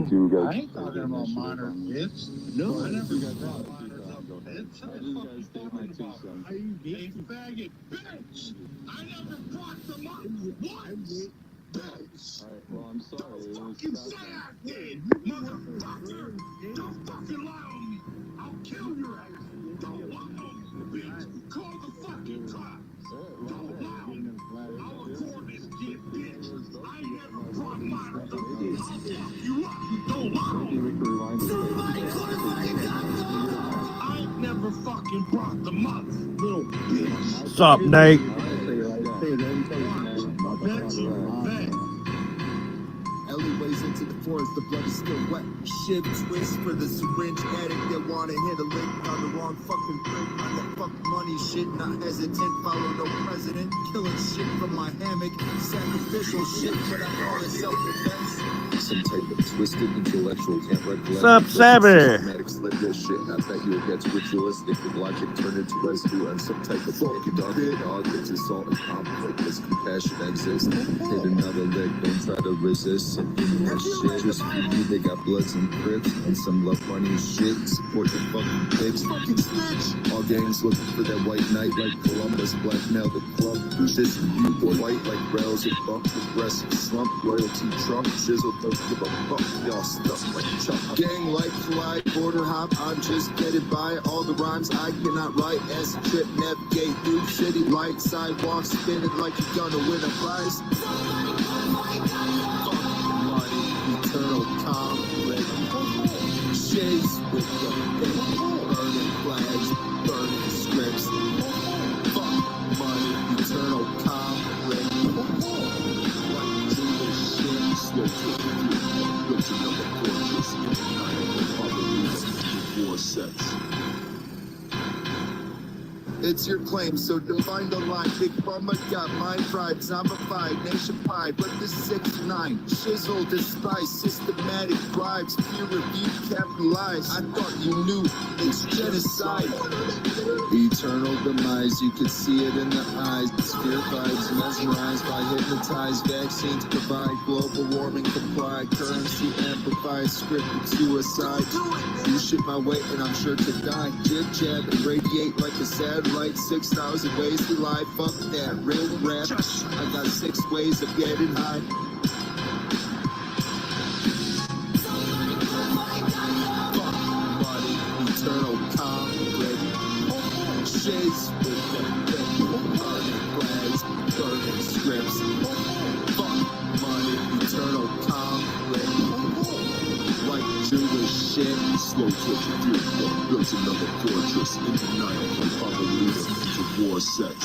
do you guys? I ain't talking about minor bitch. No, I never brought minors up, bitch. Shut the fuck you talking about? Are you gay? Faggot, bitch. I never brought them up once, bitch. Alright, well, I'm sorry. Don't fucking say I did, motherfucker. Don't fucking lie on me. I'll kill your ass. Don't lie on me, bitch. Call the fucking cops. Don't lie on me. I'll record this shit, bitch. I never brought minors up. I'll fuck you up. Don't lie on me. Somebody call the fucking cops. I ain't never fucking brought them up, little bitch. What's up, Nate? Alleyways into the forest, the blood is still wet. Shit twist for the syringe addict that wanna hit a lick on the wrong fucking prick. On that fuck money shit, not hesitant, follow no president. Killing shit from my hammock, sacrificial shit, but I call it self-defense. Some type of twisted intellectual can't recollect. What's up, Sabby? Slip this shit. I bet you it gets ritualistic with logic turned into residue on some type of fucking dog. It's assault and conflict. This compassion exists. Hit another leg, don't try to resist. And in that shit, just for you, they got bloods and crips and some love money and shit. Support the fucking pigs. Fucking snitch. All gangs looking for that white knight like Columbus. Blackmail the club. Resisting you, boy. White like rails and bump. Progressive slump. Royalty Trump. Shizzle don't give a fuck. Y'all stuff like chump. Gang like fly. Border hop. I'm just getting by. All the rhymes I cannot write. As a trip navigate through city light. Sidewalk spinning like you're gonna win a prize. Eternal calm, chase with the burning flags, burning scripts. Fuck money, eternal calm, like Jewish shit, slow tripping through, built another fortress in the night of before sex. It's your claim, so define the line. Big Pharma got mind fried, zombified, nationwide. But this 6-9 shizzle, despise systematic bribes, peer review, capitalized. I thought you knew it's genocide. Eternal demise, you can see it in the eyes. Fear vibes, mesmerized by hypnotized. Vaccines provide global warming, comply. Currency amplified, scripted suicide. You shit my weight, and I'm sure to die. Jib jab and radiate like a satellite. 6,000 ways to lie. Fuck that real rap. I got 6 ways of getting high. Fuck money, eternal conflict. Shades with the thing. Burning flags, burning scripts. Fuck money, eternal conflict. Like Jewish shit, slow twitching through. Built another fortress in the night. War sex.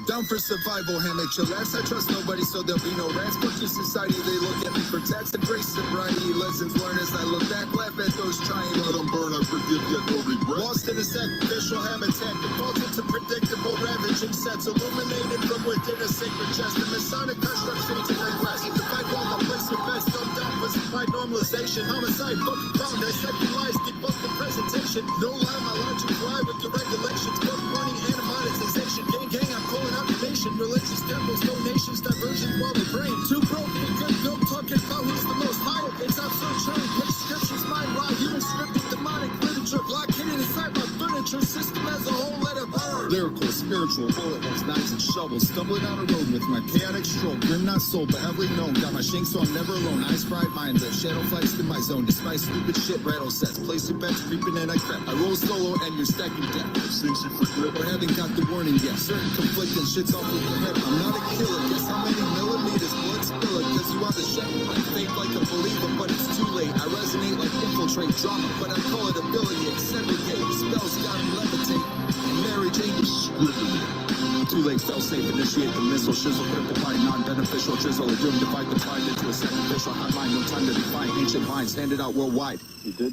Down for survival, hammock chillax. I trust nobody, so there'll be no rats. Fuck your society, they look at me for tax. Embrace sobriety, lessons learned as I look back. Laugh at those trying, let them burn. I forgive, yet no regret. Lost in a sacrificial habitat, defaulted to predictable ravaging sets. Illuminated from within a sacred chest. The Masonic construction to regress. The fight while the place your best. Dumbed down, pacified normalization. Homicide, fucking found. I secularize, debunked the presentation. No lie, my logic fly with your regulations. Fuck money and monetization. Gang, I'm calling out the nation. Religious temples, donations, diversion while they brain. Too broke and good, go talking about who's the most high. It's absurd churn, which scriptures mind while human scripted demonic literature. Block hidden inside my furniture system as a whole, let it burn. Lyrical, spiritual, bullet holes, knives and shovels. Stumbling down a road with my chaotic stroke. Grim not sold, but heavily known. Got my shank so I'm never alone. Eyes fried, mind lit. Shadow flexed in my zone. Despite stupid shit, rattle sets. Place your bets, creeping and I crap. I roll solo and you're stacking death. Since you forget, or haven't got the warning yet. Certain conflicting shit's off with your head. I'm not a killer. Guess how many millimeters blood spiller? Cause you are the chef. I fake like a believer, but it's too late. I resonate like infiltrate drama, but I call it ability. Segregate. Spells got me levitate. And Mary Jane was scribbling. Too late, fell safe, initiate the missile. Shizzle, put the fight, non-beneficial. Drizzle, a doom, divide the pride into a sacrificial hotline. No time to define ancient vines. Stand it out worldwide.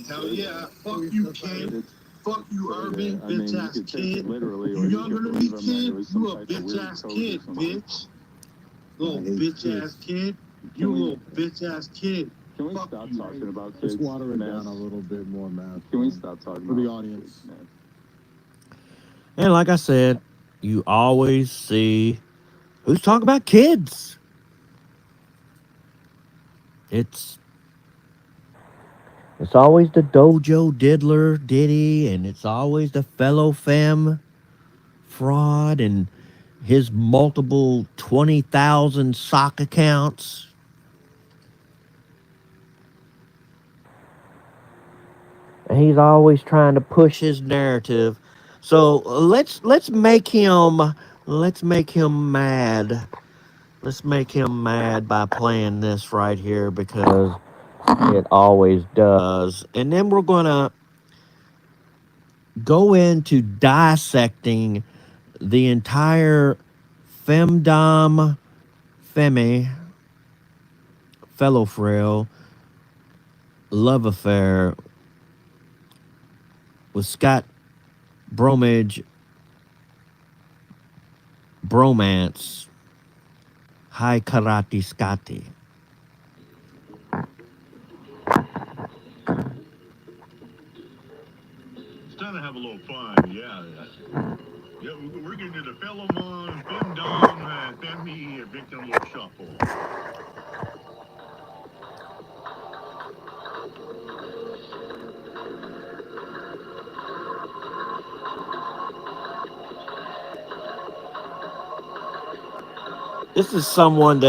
Hell yeah. Fuck you, kid. Fuck you, urban bitch ass kid. You younger than me, kid? You a bitch ass kid, bitch. Little bitch ass kid. You little bitch ass kid. Can we stop talking about kids? Let's water it down a little bit more, man. Can we stop talking for the about audience? kids, man? And like I said, you always see who's talking about kids. It's always the Dojo Diddler Diddy, and it's always the fellow femme fraud and his multiple 20,000 sock accounts. And he's always trying to push his narrative. So let's make him mad. Let's make him mad by playing this right here because it always does. And then we're gonna go into dissecting the entire femdom femi fellow frail love affair with Scott Bromage bromance High Karate Scotty. It's time to have a little fun, yeah. Yeah, we're getting to the fellow mom, femdom, femi, victim little shuffle. This is someone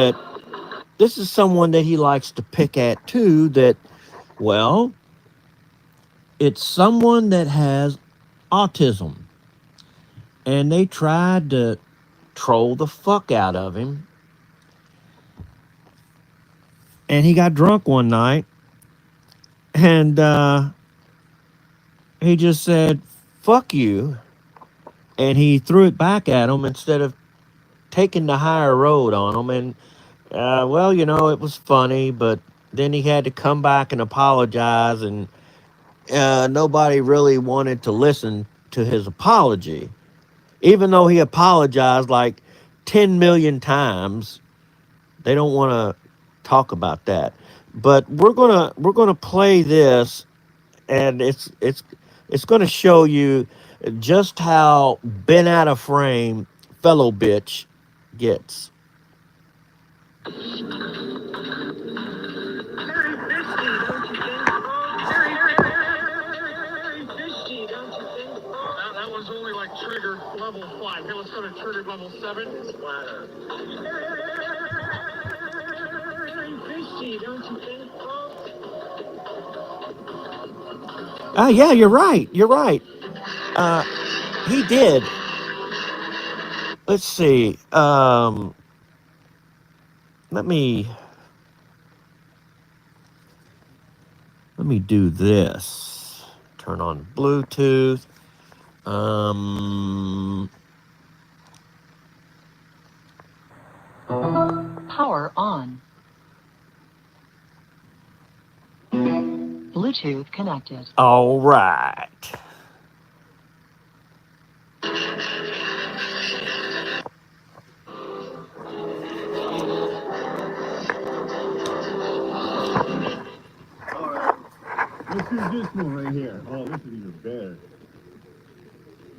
that he likes to pick at too, that, well, it's someone that has autism. And they tried to troll the fuck out of him. And he got drunk one night. And he just said, fuck you. And he threw it back at him instead of taking the higher road on him. And, well, you know, it was funny, but then he had to come back and apologize. And nobody really wanted to listen to his apology. Even though he apologized like 10 million times, they don't want to talk about that. But we're gonna play this, and it's gonna show you just how bent out of frame fellow bitch gets. That one's only like trigger level 5. Hey, let's go to trigger level 7. Splatter. Fishy, don't you think? Yeah, you're right. You're right. He did. Let's see. Let me do this. Turn on Bluetooth. Power on. Bluetooth connected. All right. Let's do this one right here. Oh, this is even better.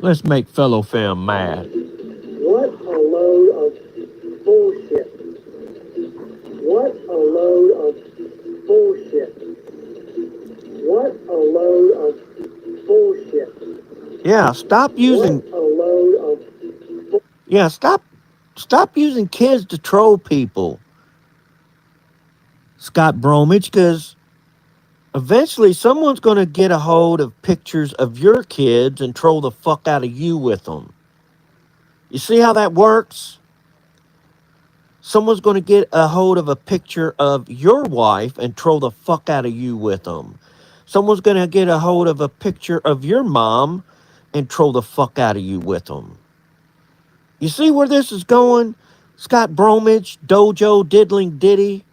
Let's make fellow fam mad. What a load of bullshit. What a load of bullshit. What a load of bullshit. Yeah, stop using. What a load of. Yeah, stop using kids to troll people, Scott Bromage, because eventually someone's going to get a hold of pictures of your kids and troll the fuck out of you with them. You see how that works? Someone's going to get a hold of a picture of your wife and troll the fuck out of you with them. Someone's going to get a hold of a picture of your mom and troll the fuck out of you with them. You see where this is going? Scott Bromage, Dojo Diddling Diddy.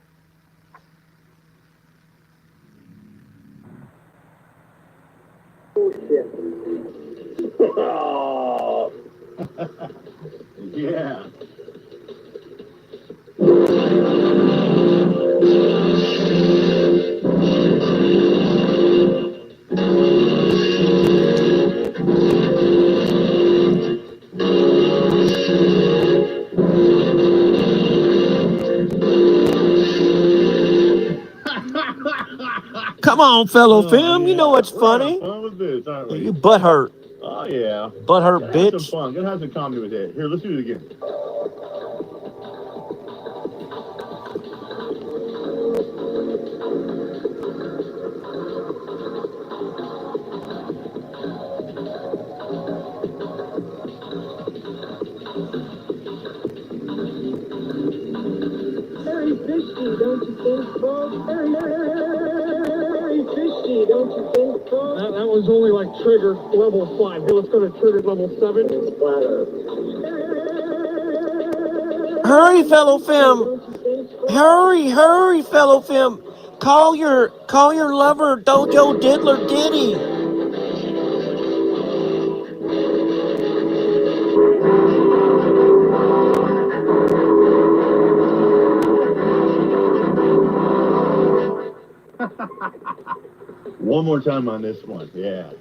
Bullshit. Yeah. Come on, fellow Oh, Fim. You know what's We're having funny. fun with this, aren't we? You butt hurt. Oh, yeah. Butt hurt, Gotta have some bitch. fun. Gotta have some comedy with it. Here, let's do it again. Very fishy, don't you think, Bob? Very fishy, don't you think, Bob? That was only like trigger level 5. Hey, let's go to trigger level 7. Hurry, fellow Fim. Hurry, fellow Fim. Call your lover, Dojo Diddler Diddy. One more time on this one. Yeah.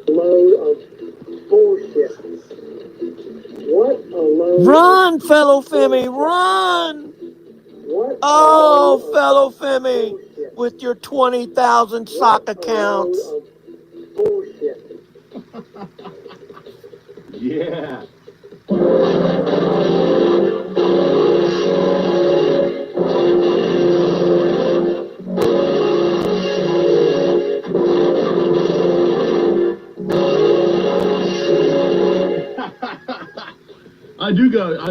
Load of bullshit. What a load. Run, fellow Fimmy, run. What Oh, fellow Fimmy, with your 20,000 sock accounts. bullshit. Yeah. I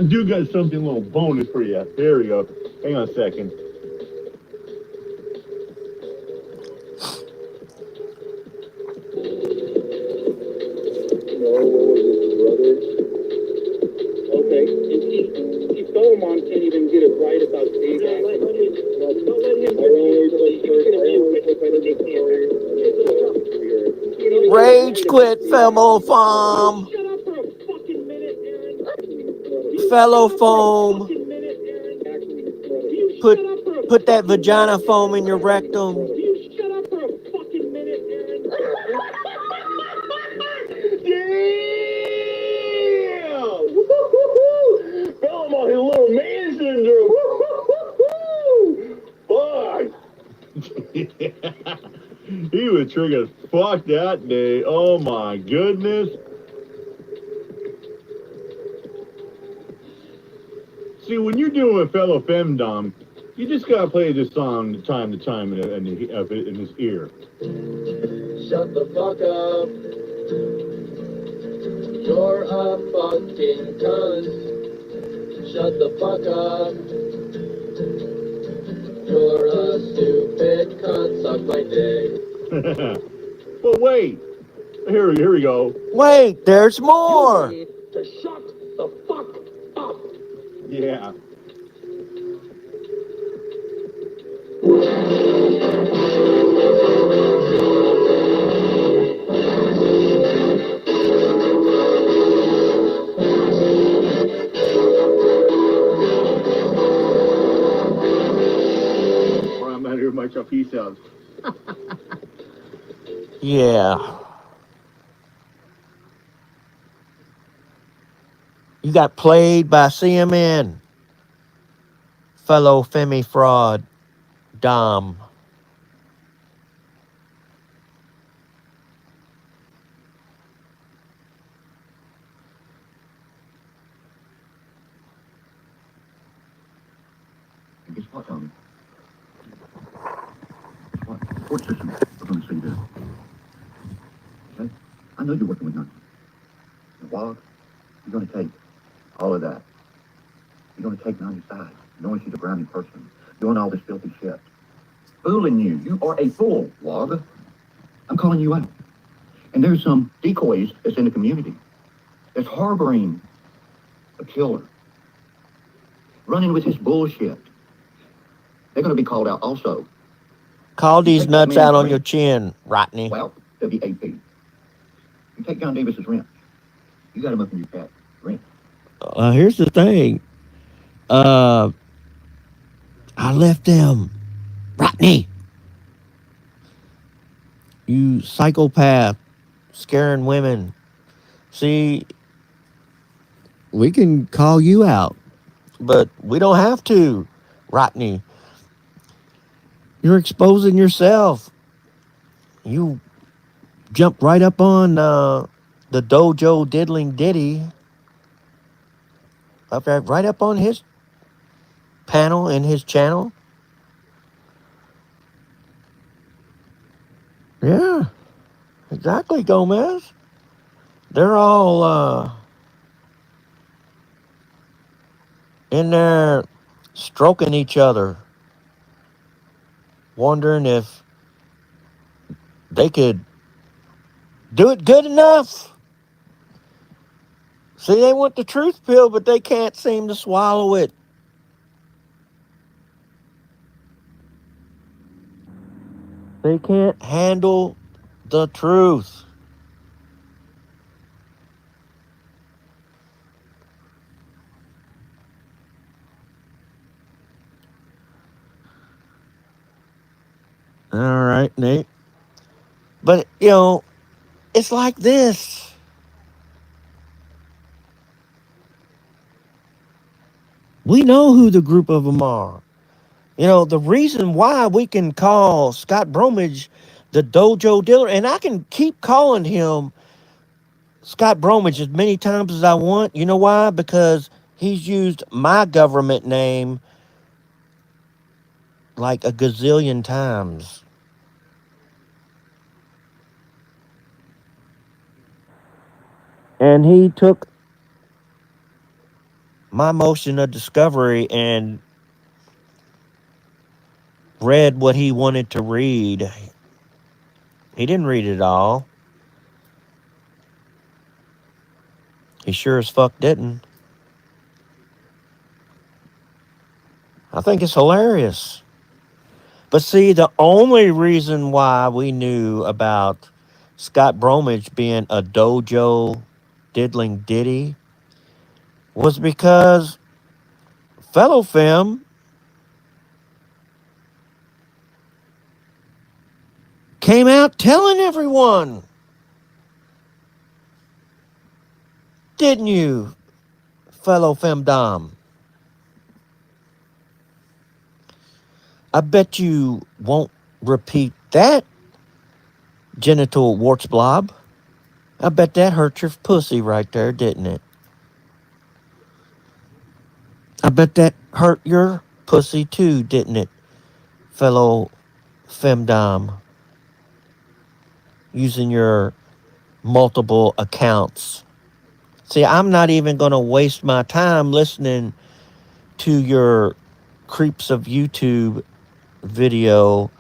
do got something, a little bonus for you. There we go. Hang on a second. Okay, and see, Solomon can't even get it right about Dave. Don't let him Rage quit, fellow foam. Fellow foam. Put that vagina foam in your rectum. Fell on his little man syndrome. Fuck. He was triggered as fuck that day. Oh my goodness. See, when you're doing a fellow femdom, you just gotta play this song time to time in his ear. Shut the fuck up. You're a fucking cunt. Shut the fuck up. You're a stupid cunt. Suck my dick. But wait. Here we go. Wait, there's more. You need to shut the fuck up. Yeah. Or I'm not here my trapeze sounds. Yeah. You got played by CMN. Fellow Femi fraud. Dom. And guess what, Tommy? Guess what? The court system are going to see this. Okay? I know you're working with nothing. And Dawg, you're going to take all of that. You're going to take 95, knowing she's a brownie person, doing all this filthy shit. Fooling you. You are a fool, Dawg. I'm calling you out. And there's some decoys that's in the community that's harboring a killer, running with his bullshit. They're going to be called out also. Call these Take that nuts man's out on rent. your chin, Rodney. Well, they'll be AP. You take John Davis's rent. You got him up in your cat rent. Here's the thing. I left them. Rodney. You psychopath. Scaring women. See, we can call you out, but we don't have to, Rodney. You're exposing yourself. You jumped right up on the Dojo Diddling Ditty. Right up on his panel and his channel. Yeah, exactly, Gomez. They're all in there stroking each other, wondering if they could do it good enough. See, they want the truth pill, but they can't seem to swallow it. They can't handle the truth. All right, Nate. But, it's like this. We know who the group of them are. The reason why we can call Scott Bromwich the Dojo Dealer, and I can keep calling him Scott Bromwich as many times as I want. You know why? Because he's used my government name like a gazillion times. And he took my motion of discovery and read what he wanted to read. He didn't read it all. He sure as fuck didn't. I think it's hilarious. But see, the only reason why we knew about Scott Bromwich being a dojo diddling ditty was because Fellow Femme came out telling everyone. Didn't you, Fellow Femdom? I bet you won't repeat that, genital warts blob. I bet that hurt your pussy right there, didn't it? I bet that hurt your pussy too, didn't it, fellow femdom? Using your multiple accounts. See, I'm not even going to waste my time listening to your Creeps of YouTube video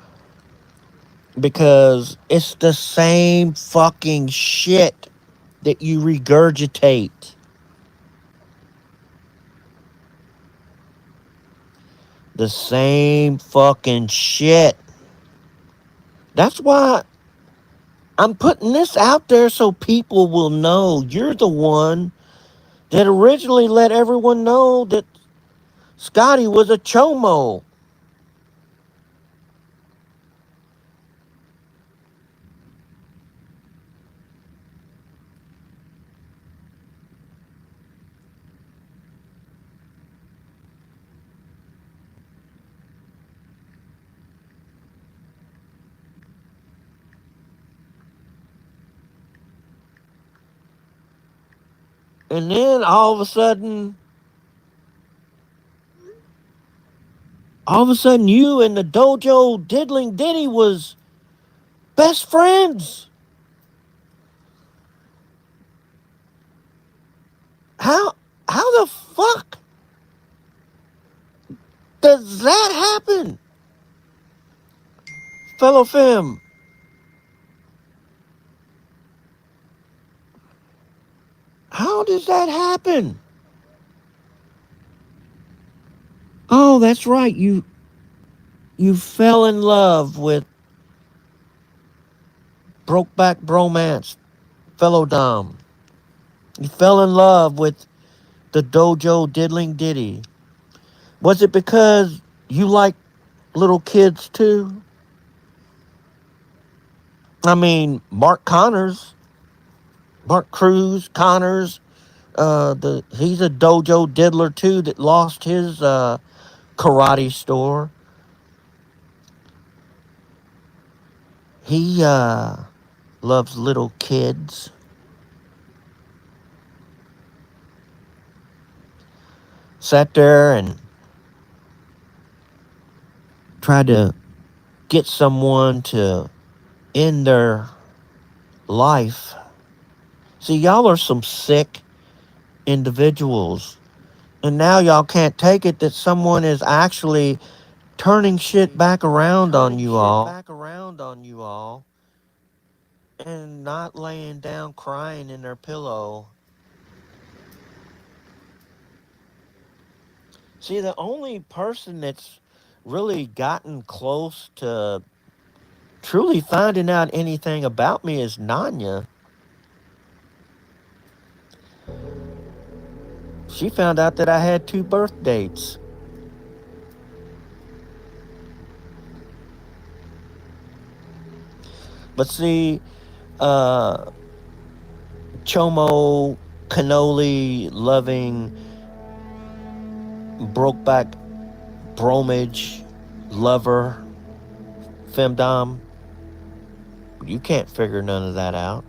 because it's the same fucking shit that you regurgitate. The same fucking shit. That's why I'm putting this out there so people will know you're the one that originally let everyone know that Scotty was a chomo. And then all of a sudden, you and the Dojo Diddling Ditty was best friends. How the fuck does that happen? Fellow Femme. How does that happen? Oh, that's right. You fell in love with Brokeback Bromance, fellow Dom. You fell in love with the Dojo Diddling Ditty. Was it because you like little kids too? I mean, Mark Cruz Connors, he's a dojo diddler too that lost his karate store. He loves little kids. Sat there and tried to get someone to end their life. See, y'all are some sick individuals. And now y'all can't take it that someone is actually turning shit back around on you all. And not laying down crying in their pillow. See, the only person that's really gotten close to truly finding out anything about me is Nanya. She found out that I had 2 birth dates. But see, Chomo, cannoli loving, brokeback bromage lover, femdom, you can't figure none of that out.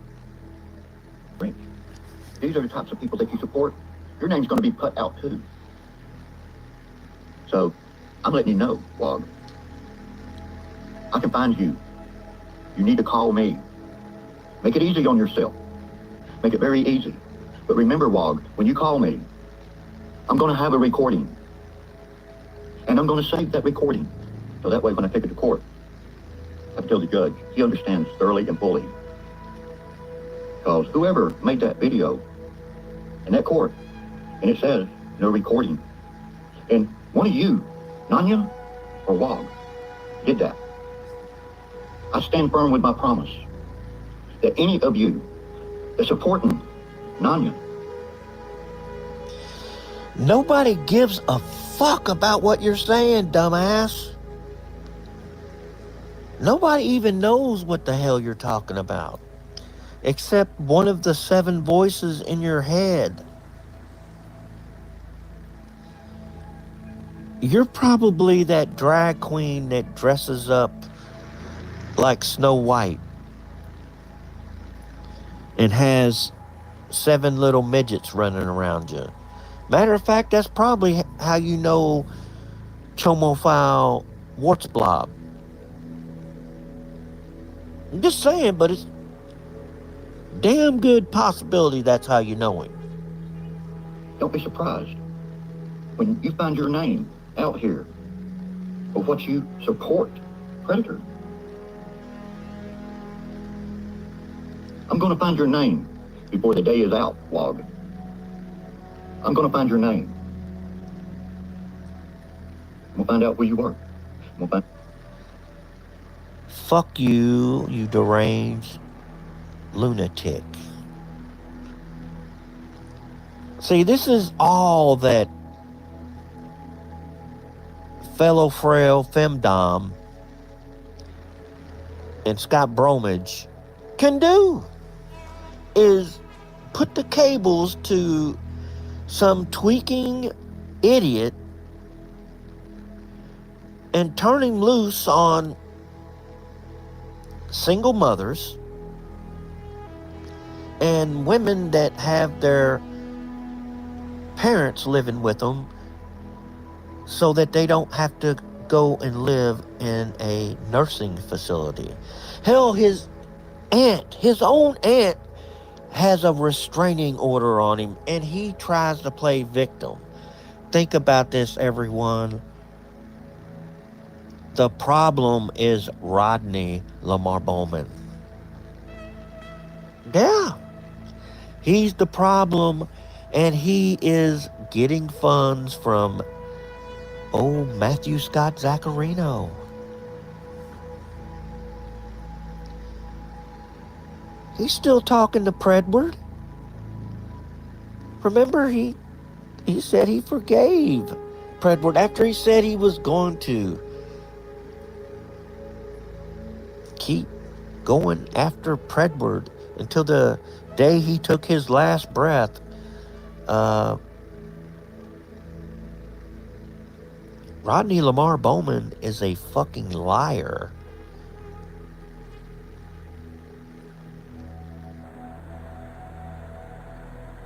These are the types of people that you support. Your name's going to be put out too. So, I'm letting you know, Dawg. I can find you. You need to call me. Make it easy on yourself. Make it very easy. But remember, Dawg, when you call me, I'm going to have a recording. And I'm going to save that recording. So that way when I take it to court, I can tell the judge, he understands thoroughly and fully. Because whoever made that video in that court, and it says no recording, and one of you, Nanya or Dawg, did that. I stand firm with my promise that any of you that's supporting Nanya. Nobody gives a fuck about what you're saying, dumbass. Nobody even knows what the hell you're talking about. Except one of the 7 voices in your head. You're probably that drag queen that dresses up like Snow White and has 7 little midgets running around you. Matter of fact, that's probably how you know Chomophile Wartsblob. I'm just saying, but it's damn good possibility that's how you know him. Don't be surprised when you find your name out here for what you support, Predator. I'm going to find your name before the day is out, Dawg. I'm going to find your name. I'm going to find out where you work. I'm going to find... Fuck you, you deranged lunatic. See, this is all that fellow frail femdom and Scott Bromage can do, is put the cables to some tweaking idiot and turn him loose on single mothers and women that have their parents living with them so that they don't have to go and live in a nursing facility. Hell, his own aunt has a restraining order on him and he tries to play victim. Think about this, everyone. The problem is Rodney Lamar Bowman. Yeah. He's the problem, and he is getting funds from Matthew Scott Zaccarino. He's still talking to Predward. Remember, he said he forgave Predward after he said he was going to keep going after Predward until the day he took his last breath. Rodney Lamar Bowman is a fucking liar.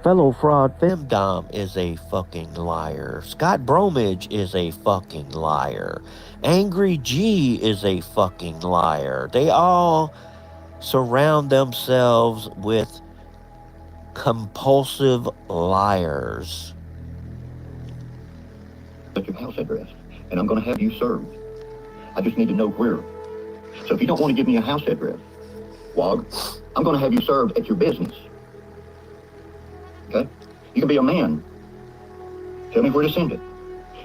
Fellow fraud femdom is a fucking liar. Scott Bromage is a fucking liar. Angry G is a fucking liar. They all surround themselves with compulsive liars. At your house address, and I'm going to have you served. I just need to know where. So if you don't want to give me a house address, Dawg, I'm going to have you served at your business. Okay? You can be a man. Tell me where to send it,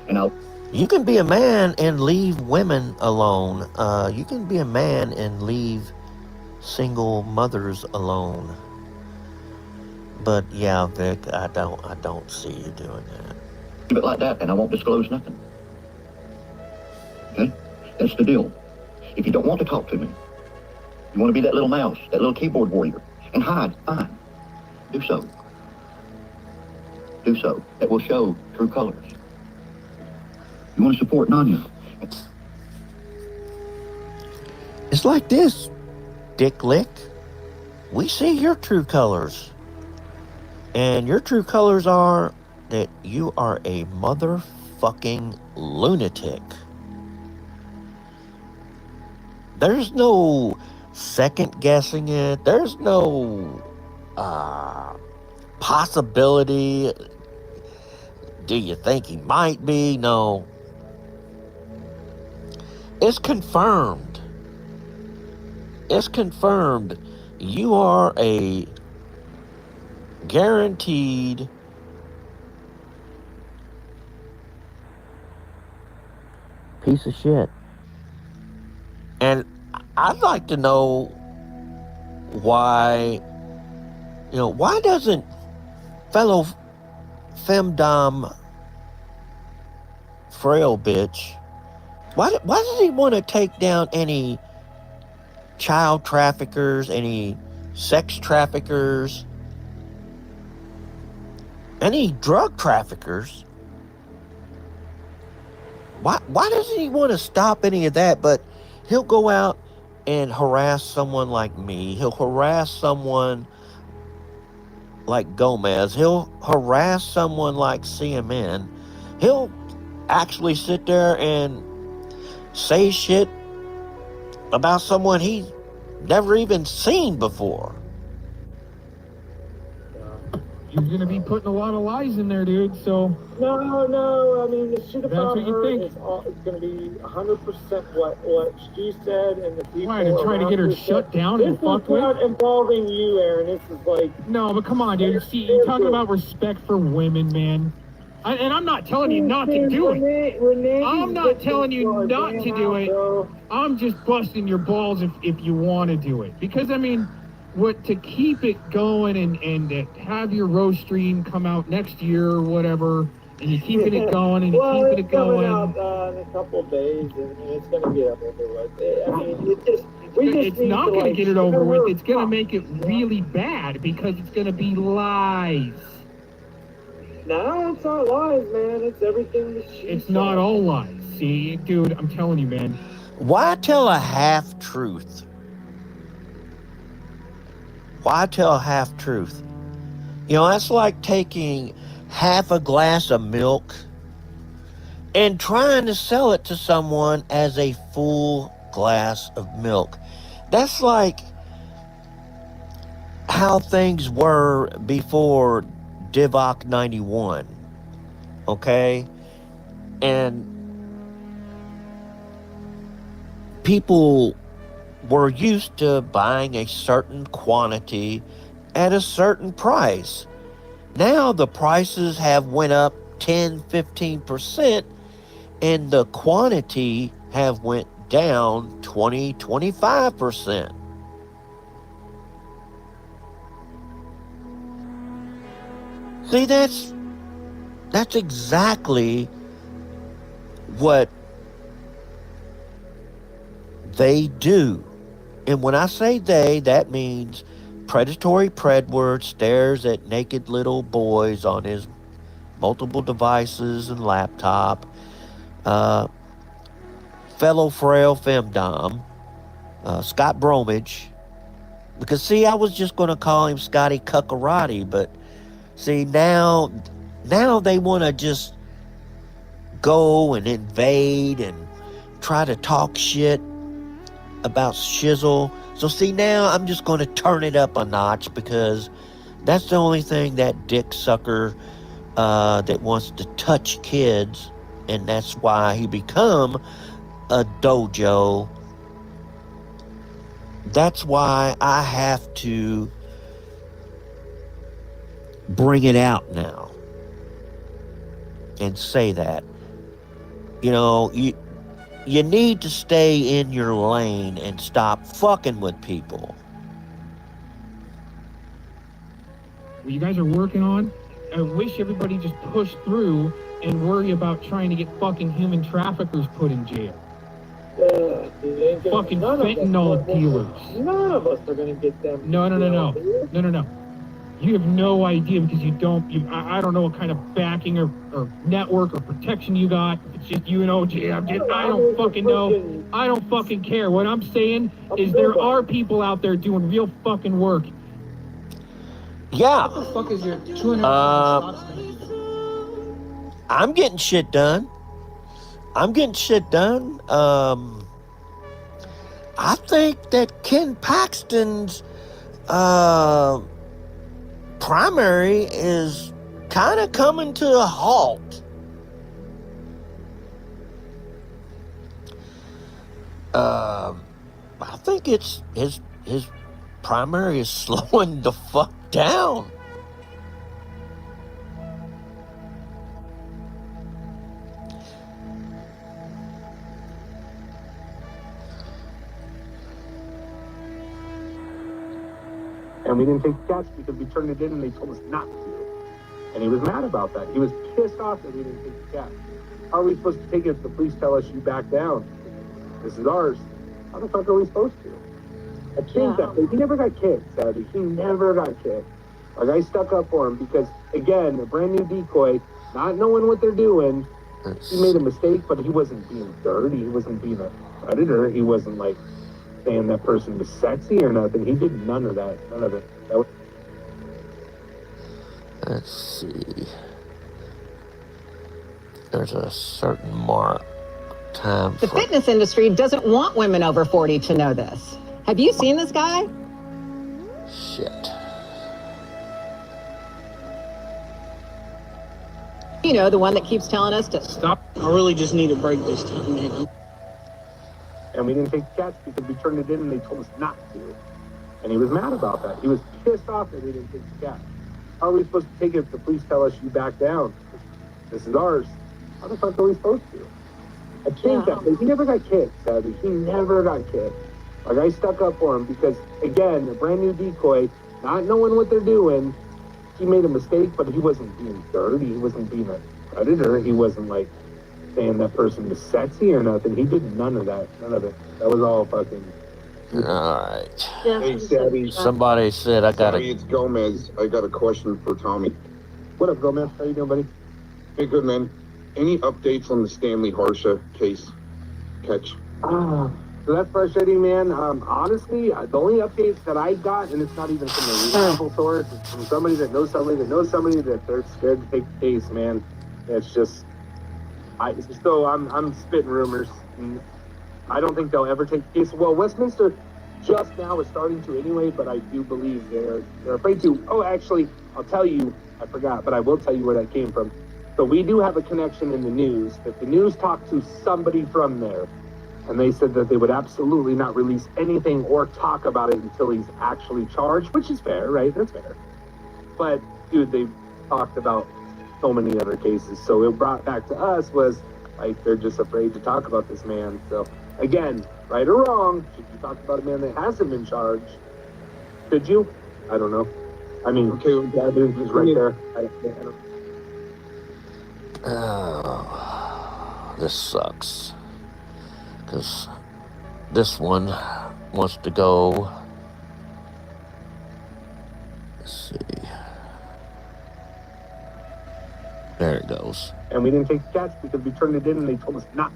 and I'll... You can be a man and leave women alone. You can be a man and leave single mothers alone. But yeah, Vic, I don't see you doing that. Leave it like that, and I won't disclose nothing. Okay? That's the deal. If you don't want to talk to me, you want to be that little mouse, that little keyboard warrior, and hide, fine. Do so. Do so. That will show true colors. You want to support Nanya? It's like this, Dick Lick. We see your true colors. And your true colors are that you are a motherfucking lunatic. There's no second guessing it. There's no possibility. Do you think he might be? No. It's confirmed. It's confirmed. You are a guaranteed piece of shit. And I'd like to know why, why doesn't fellow femdom frail bitch, why does he want to take down any child traffickers, any sex traffickers, any drug traffickers? Why doesn't he want to stop any of that? But he'll go out and harass someone like me. He'll harass someone like Gomez. He'll harass someone like CMN. He'll actually sit there and say shit about someone he's never even seen before. You're gonna be putting a lot of lies in there, dude. So No. I mean, the shit That's about what you her think? is it's going to be 100% what she said and the people. Why, to try to around get her her shut said. down This and is fucked with? not involving you, Aaron. This is like. No, but come on, dude. See, you're talking about respect for women, man. And I'm not telling you not to do it. I'm not telling you not to do it. I'm just busting your balls if you want to do it. Because, I mean, to keep it going and to have your roast stream come out next year or whatever, and you're keeping it going and you're keeping it going. It's coming out in a couple of days, and it's going to get over with. I mean, It's not going to get it over with. It's going to make it really bad because it's going to be lies. No, it's not lies, man. It's everything that she It's said. not all lies. See, dude, I'm telling you, man. Why tell a half-truth? Why tell a half-truth? That's like taking half a glass of milk and trying to sell it to someone as a full glass of milk. That's like how things were before Divock 91, okay? And people were used to buying a certain quantity at a certain price. Now the prices have went up 10-15%, and the quantity have went down 20-25%. See, that's exactly what they do. And when I say they, that means predatory Predward stares at naked little boys on his multiple devices and laptop. Fellow frail femdom, Scott Bromage. Because, see, I was just going to call him Scotty Cuckarati, but See, now they want to just go and invade and try to talk shit about Shizzle. So see, now I'm just going to turn it up a notch because that's the only thing that dick sucker that wants to touch kids, and that's why he become a dojo. That's why I have to bring it out now and say that. You know, you need to stay in your lane and stop fucking with people. What you guys are working on, I wish everybody just pushed through and worry about trying to get fucking human traffickers put in jail. Fucking fentanyl dealers. None of us are gonna get them. No. You have no idea because you don't. I don't know what kind of backing or network or protection you got. It's just you and OJ. I don't fucking know. I don't fucking care. What I'm saying is there are people out there doing real fucking work. Yeah. What the fuck is your 200 stocks? I'm getting shit done. I think that Ken Paxton's primary is kind of coming to a halt. I think it's his primary is slowing the fuck down. And we didn't take the catch because we turned it in and they told us not to. And he was mad about that. He was pissed off that we didn't take the catch. How are we supposed to take it if the police tell us you back down? This is ours. How the fuck are we supposed to? I changed that. He never got kicked, Sadie. He never got kicked. Like, I stuck up for him because, again, a brand new decoy, not knowing what they're doing, he made a mistake, but he wasn't being dirty. He wasn't being a predator. He wasn't, like, saying that person was sexy or nothing. He did none of that. None of it. Let's see. There's a certain mark time. The fitness industry doesn't want women over 40 to know this. Have you seen this guy? Shit. You know, the one that keeps telling us to stop. I really just need a break this time, man. And we didn't take the catch because we turned it in and they told us not to. And he was mad about that. He was pissed off that we didn't take the catch. How are we supposed to take it if the police tell us you back down? This is ours. How the fuck are we supposed to? I changed that. He never got kicked, Sadie. He never got kicked. Like, I stuck up for him because, again, a brand new decoy, not knowing what they're doing, he made a mistake, but he wasn't being dirty. He wasn't being a predator. He wasn't, like, saying that person was sexy or nothing. He did none of that. None of it. That was all fucking... All right. Yeah, hey, Savvy. Somebody said I got Savvy, it's Gomez. I got a question for Tommy. What up, Gomez? How you doing, buddy? Hey, good, man. Any updates on the Stanley Harsha case? Catch? So that's frustrating, man. Honestly, the only updates that I got, and it's not even from a reliable source, it's from somebody that knows somebody that they're scared to take the case, man. It's just... I'm spitting rumors. I don't think they'll ever take the case. Well, Westminster just now is starting to anyway, but I do believe they're afraid to. Oh, actually, I'll tell you, I forgot, but I will tell you where that came from. So we do have a connection in the news, that the news talked to somebody from there, and they said that they would absolutely not release anything or talk about it until he's actually charged, which is fair, right? That's fair. But, dude, they talked about so many other cases. So it brought back to us was, like, they're just afraid to talk about this man. So, again, right or wrong, should you talk about a man that hasn't been charged? Could you? I don't know. I mean, okay, that is right there. I don't... Oh, this sucks. Because this one wants to go. Let's see. There it goes. And we didn't take the catch because we turned it in and they told us not.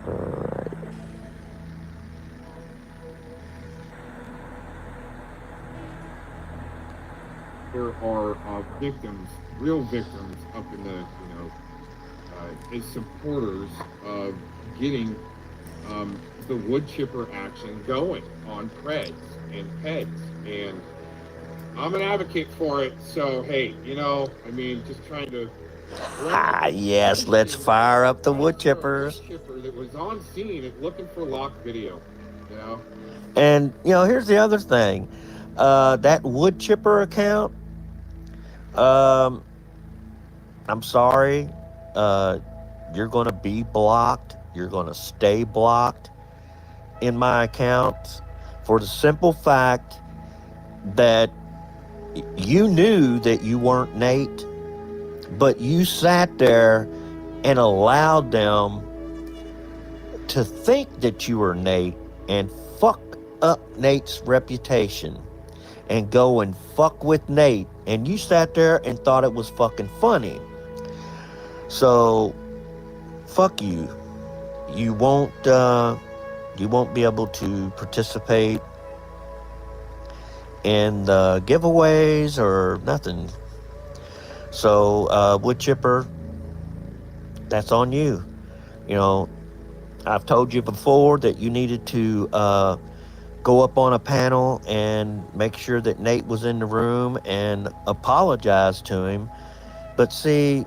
Alright. there are victims, real victims up in the, as supporters of getting the wood chipper action going on Preds and Peds. And I'm an advocate for it. So, hey, just trying to... Yes, let's fire up the wood chippers. Chipper that was on scene looking for locked video, And, here's the other thing. That wood chipper account, I'm sorry, you're going to be blocked. You're going to stay blocked in my accounts for the simple fact that you knew that you weren't Nate, but you sat there and allowed them to think that you were Nate and fuck up Nate's reputation and go and fuck with Nate, and you sat there and thought it was fucking funny. So fuck you. You won't be able to participate in the giveaways or nothing. So wood chipper, that's on you. I've told you before that you needed to go up on a panel and make sure that Nate was in the room and apologize to him. But see,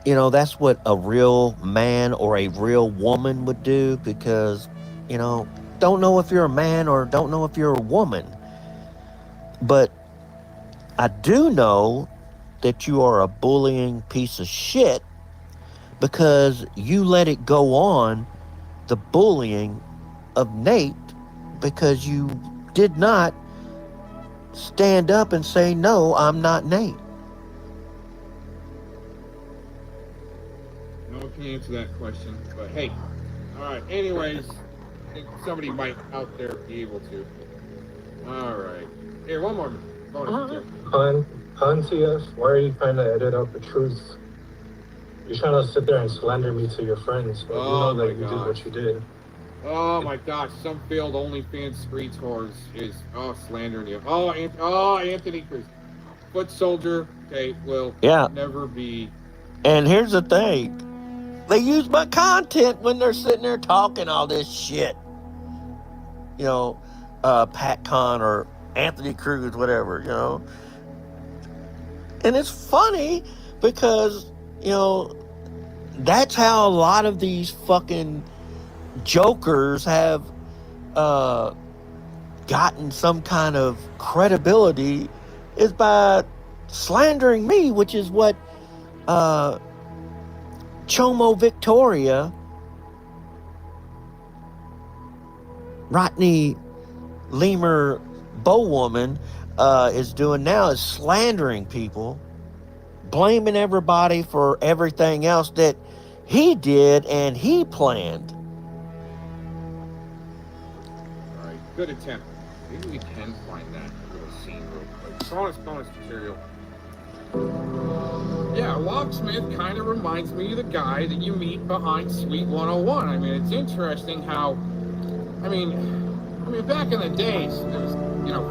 that's what a real man or a real woman would do, because, don't know if you're a man or don't know if you're a woman. But I do know that you are a bullying piece of shit because you let it go on, the bullying of Nate, because you did not stand up and say, no, I'm not Nate. No one can answer that question, but hey, all right. Anyways, I think somebody might out there be able to. All right. Here, one more bonus. Hun, CS, why are you trying to edit out the truth? You're trying to sit there and slander me to your friends, but you know that you did what you did. Oh my gosh, some failed OnlyFans street whores is slandering you. Anthony Cruz, foot soldier. Okay, will never be. And here's the thing. They use my content when they're sitting there talking all this shit. Pat Con or Anthony Cruz, whatever, And it's funny because, that's how a lot of these fucking jokers have gotten some kind of credibility, is by slandering me, which is what Chomo Victoria, Rodney Lemur Bowwoman, is doing now, is slandering people, blaming everybody for everything else that he did and he planned. All right, good attempt. Maybe we can find that little scene real quick. Bonus material. Yeah, Locksmith kind of reminds me of the guy that you meet behind Suite 101. I mean, it's interesting how, I mean, back in the days, there was,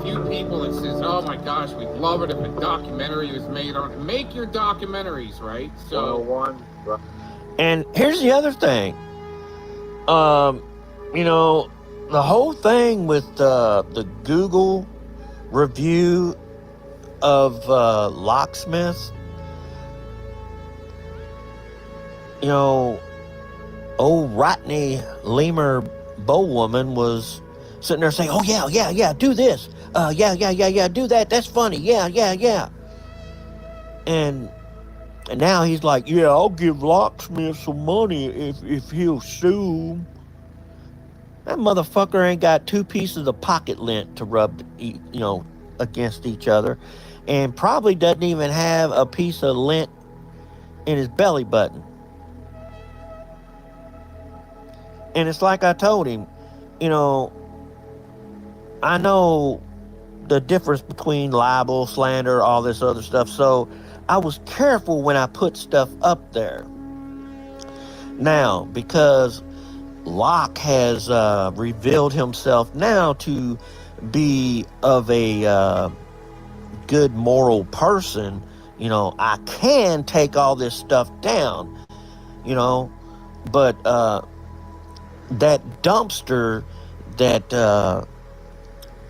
few people that says, oh my gosh, we'd love it if a documentary was made on it. Make your documentaries, right? So 101. And here's the other thing. The whole thing with the Google review of Locksmith, old Rodney Lemur Bowwoman was sitting there saying, oh yeah, do this. Yeah, do that. That's funny. Yeah. And now he's like, yeah, I'll give Locksmith some money if he'll sue. That motherfucker ain't got two pieces of pocket lint to rub, against each other, and probably doesn't even have a piece of lint in his belly button. And it's like I told him, I know the difference between libel, slander, all this other stuff, so I was careful when I put stuff up there. Now, because Locke has revealed himself now to be of a good moral person, you know, I can take all this stuff down, you know, but that dumpster that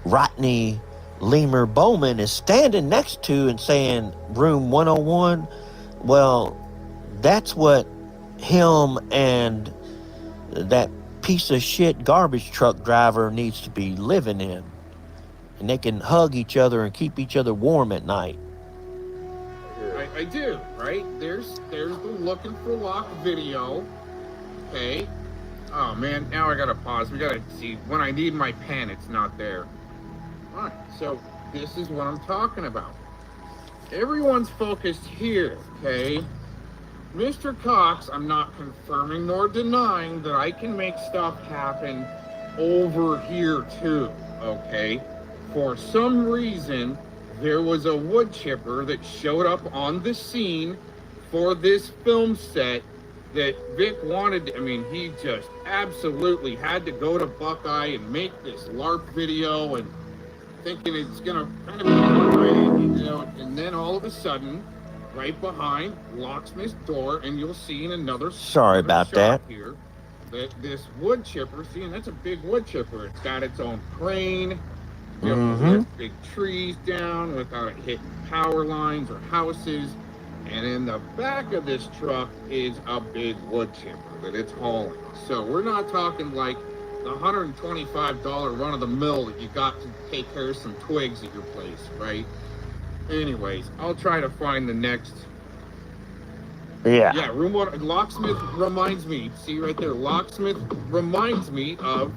Rodney Lemur Bowman is standing next to and saying room 101, well, that's what him and that piece of shit garbage truck driver needs to be living in. And they can hug each other and keep each other warm at night. I do, right? There's the looking for lock video. Okay. Oh man, now I gotta pause. We gotta see. When I need my pen, it's not there. Alright, so this is what I'm talking about. Everyone's focused here, okay? Mr. Cox, I'm not confirming nor denying that I can make stuff happen over here too, okay? For some reason, there was a wood chipper that showed up on the scene for this film set that Vic wanted. I mean, he just absolutely had to go to Buckeye and make this LARP video and thinking it's gonna kind of be great, you know, and then all of a sudden, right behind Locksmith's door, and you'll see in another Sorry about shot that. here that this wood chipper, see, and that's a big wood chipper. It's got its own crane. You know, there's big trees down without it hitting power lines or houses. And in the back of this truck is a big wood chipper that it's hauling. So we're not talking like the $125 run-of-the-mill that you got to take care of some twigs at your place, right? Anyways, I'll try to find the next. Yeah, room one. Locksmith reminds me. See right there, Locksmith reminds me of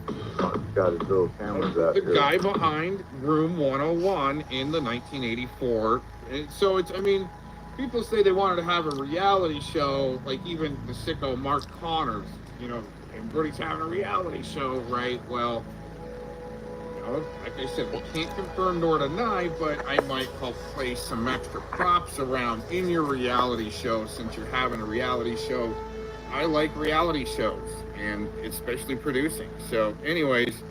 Got his little cameras out the here. guy behind room 101 in the 1984. And so it's, I mean, people say they wanted to have a reality show, like even the sicko Mark Connors, you know, and Brody's having a reality show, right? Well, you know, like I said, we can't confirm nor deny, but I might help place some extra props around in your reality show since you're having a reality show. I like reality shows, and especially producing. So anyways,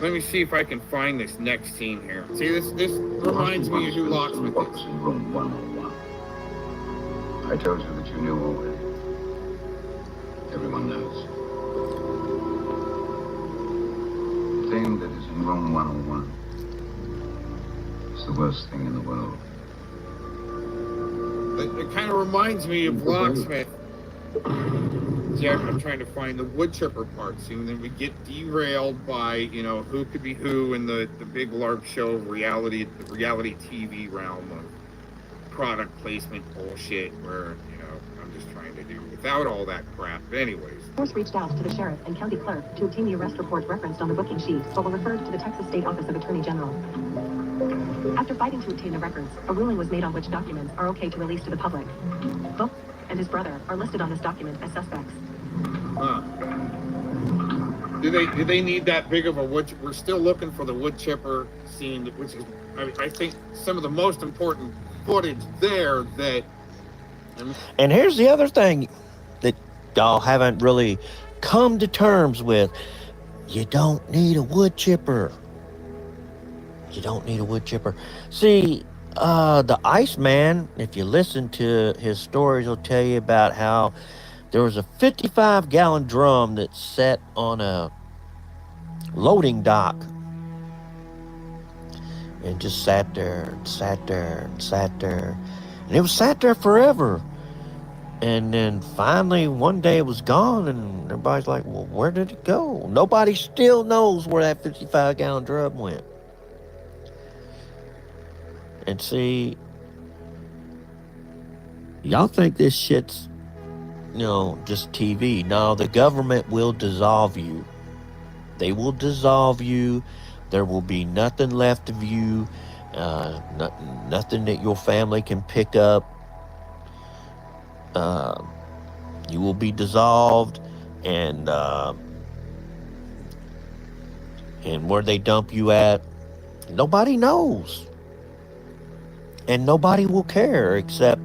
let me see if I can find this next scene here. See, this reminds me of who Locksmith is. Room 101. I told you that you knew already. Everyone knows. The thing that is in room 101 is the worst thing in the world. It kind of reminds me of Locksmith. See, I'm trying to find the wood chipper parts, and then we get derailed by, you know, who could be who in the big LARP show the reality TV realm of product placement bullshit where, you know, I'm just trying to do without all that crap. But anyways. Force reached out to the sheriff and county clerk to obtain the arrest report referenced on the booking sheet, but were referred to the Texas State Office of Attorney General. After fighting to obtain the records, a ruling was made on which documents are okay to release to the public. Both and his brother are listed on this document as suspects. Do they need that big of a wood? We're still looking for the wood chipper scene, which is, I think, some of the most important footage there. That. And here's the other thing that y'all haven't really come to terms with. You don't need a wood chipper. You don't need a wood chipper. See, the Iceman, if you listen to his stories, he'll tell you about how there was a 55-gallon drum that sat on a loading dock and just sat there and sat there and sat there. And it was sat there forever. And then finally one day it was gone, and everybody's like, well, where did it go? Nobody still knows where that 55-gallon drum went. And see, y'all think this shit's, you know, just TV. No, the government will dissolve you. They will dissolve you. There will be nothing left of you. Nothing that your family can pick up. You will be dissolved, and where they dump you at, nobody knows. And nobody will care except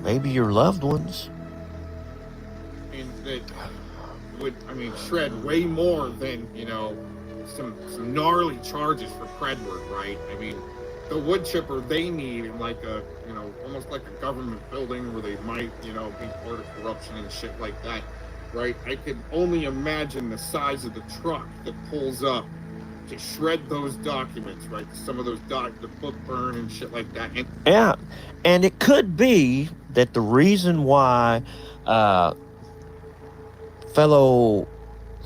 maybe your loved ones. And that would, shred way more than, you know, some gnarly charges for Predward, right? I mean, the wood chipper they need in like a, you know, almost like a government building where they might, you know, be part of corruption and shit like that, right? I could only imagine the size of the truck that pulls up to shred those documents, right? Some of those the book burn and shit like that. And Yeah, and it could be that the reason why fellow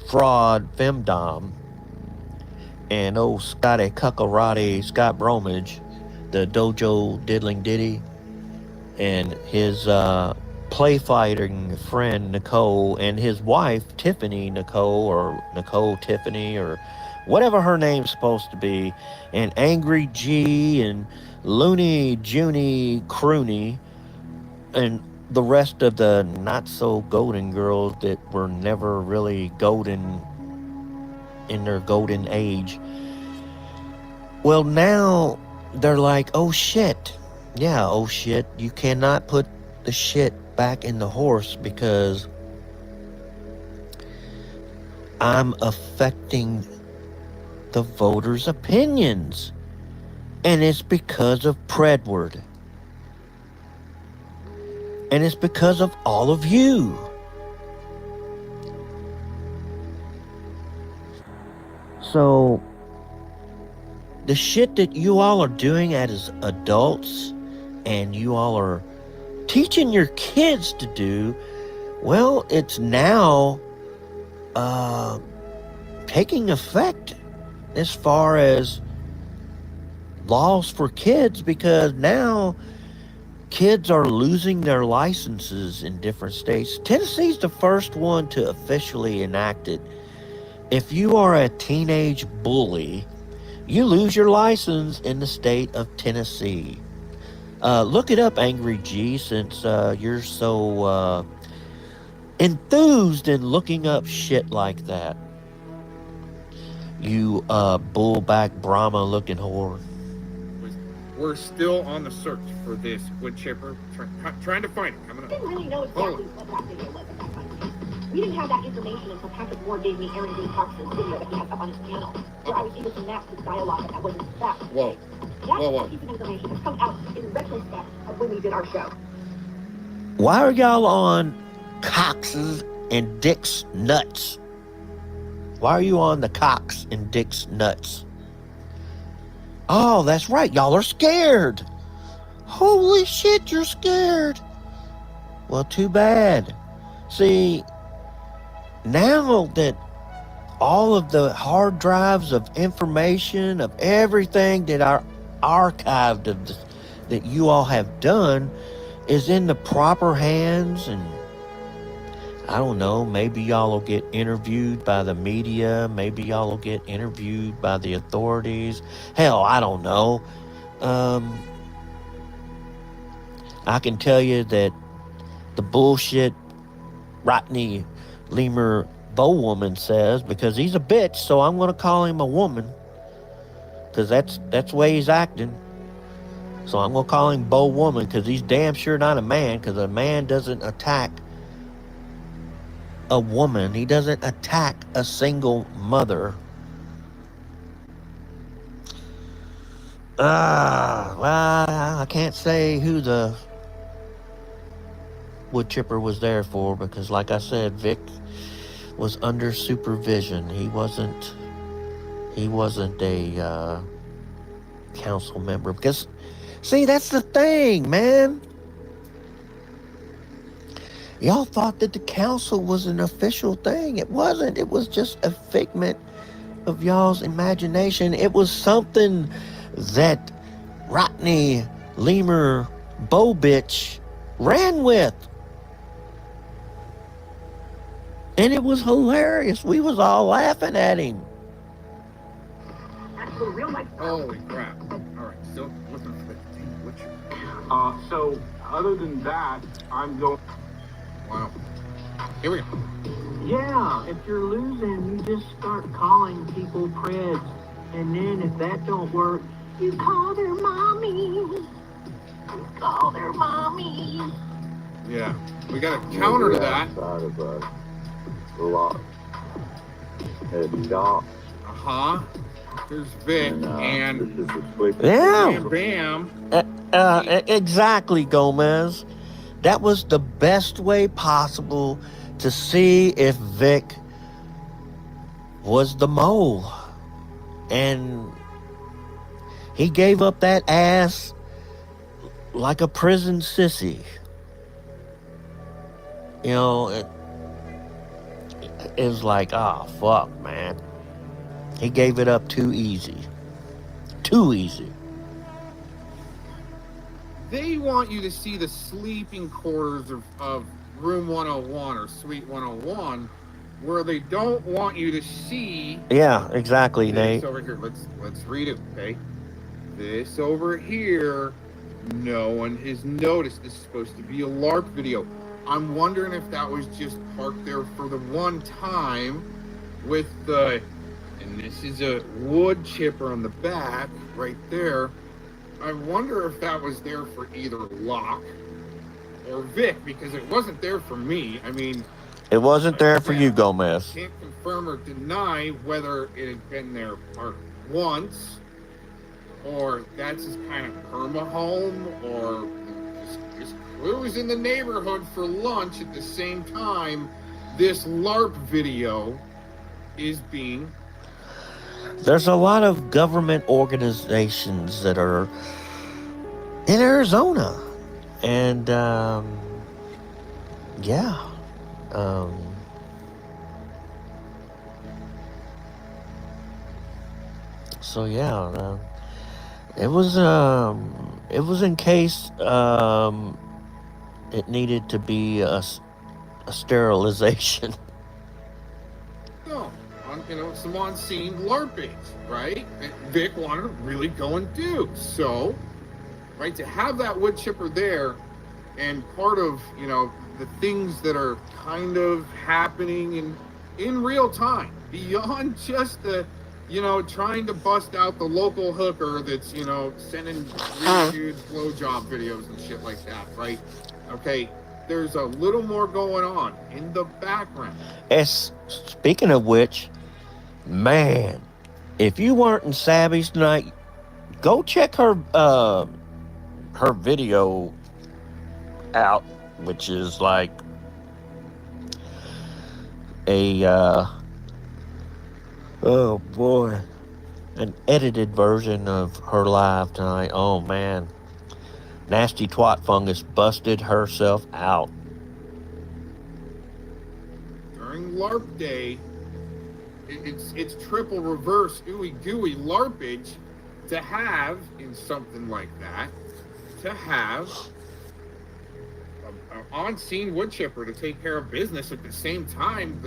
fraud femdom and old Scotty Cuckarati, Scott Bromage, the dojo diddling ditty, and his play fighting friend Nicole and his wife Tiffany Nicole, or Nicole Tiffany, or whatever her name's supposed to be, and Angry G and Looney Junie Crooney and the rest of the not so golden girls that were never really golden in their golden age. Well, now they're like, oh shit. Yeah, oh shit. You cannot put the shit back in the horse because I'm affecting the voters' opinions. And it's because of Predward. And it's because of all of you. So, the shit that you all are doing as adults and you all are teaching your kids to do, well, it's now taking effect as far as laws for kids, because now kids are losing their licenses in different states. Tennessee's the first one to officially enact it. If you are a teenage bully, you lose your license in the state of Tennessee. Look it up, Angry G, since you're so enthused in looking up shit like that. You bullback Brahma-looking whore. we're still on the search for this wood chipper, trying to find it. I didn't really know exactly what that video was at that time. We didn't have that information until Patrick Ward gave me Aaron D. Cox's video that he has up on his channel, where I was able to match the dialogue that wasn't fact. Whoa. That piece of information has come out in retrospect of when we did our show. Why are y'all on Cox's and Dick's nuts? Why are you on the Cox and Dick's nuts? Oh, that's right. Y'all are scared. Holy shit, you're scared. Well, too bad. See, now that all of the hard drives of information, of everything that are archived of this, that you all have done, is in the proper hands, and I don't know, maybe y'all will get interviewed by the media, maybe y'all will get interviewed by the authorities. Hell, I don't know. I can tell you that the bullshit Rodney Lemur Bow Woman says, because he's a bitch, so I'm going to call him a woman, because that's the way he's acting. So I'm going to call him Bow Woman, because he's damn sure not a man, because a man doesn't attack a woman. He doesn't attack a single mother. Well, I can't say who the wood chipper was there for, because like I said, Vic was under supervision. He wasn't a council member, because see, that's the thing, man. Y'all thought that the council was an official thing. It wasn't. It was just a figment of y'all's imagination. It was something that Rodney Lemur Bow Bitch ran with. And it was hilarious. We was all laughing at him. Holy crap. Alright, still looking for the wood chipper. So, other than that, I'm going... Wow. Here we go. Yeah, if you're losing, you just start calling people preds. And then if that don't work, you call their mommy. You call their mommy. Yeah, we got a counter to that. Side of a lot. And not Here's Vic, and Yeah. bam, bam. Exactly, Gomez. That was the best way possible to see if Vic was the mole. And he gave up that ass like a prison sissy. You know, it was like, oh, fuck, man. He gave it up too easy. Too easy. They want you to see the sleeping quarters of room 101 or suite 101, where they don't want you to see. Yeah, exactly, this Nate. over here. Let's read it, okay? This over here, no one has noticed. This is supposed to be a LARP video. I'm wondering if that was just parked there for the one time with the, and this is a wood chipper on the back right there. I wonder if that was there for either Locke or Vic, because it wasn't there for me. I mean, It wasn't there for you, Gomez. can't confirm or deny whether it had been there once, or that's his kind of perma home, or this crew was in the neighborhood for lunch at the same time this LARP video is being. There's a lot of government organizations that are in Arizona. And, yeah. So, yeah. It was in case it needed to be a sterilization. No, some on-scene LARPing, right? And Vic wanted to really go and do. So, right, to have that wood chipper there, and part of, the things that are kind of happening in real time, beyond just the, trying to bust out the local hooker that's, sending really dudes blowjob videos and shit like that, right? Okay, there's a little more going on in the background. Speaking of which, man, if you weren't in Savvy's tonight, go check her video out, which is like a oh boy, an edited version of her live tonight. Oh man, Nasty Twat Fungus busted herself out. During LARP day, it's triple reverse ooey gooey LARPage to have, in something like that, to have an on-scene wood chipper to take care of business at the same time.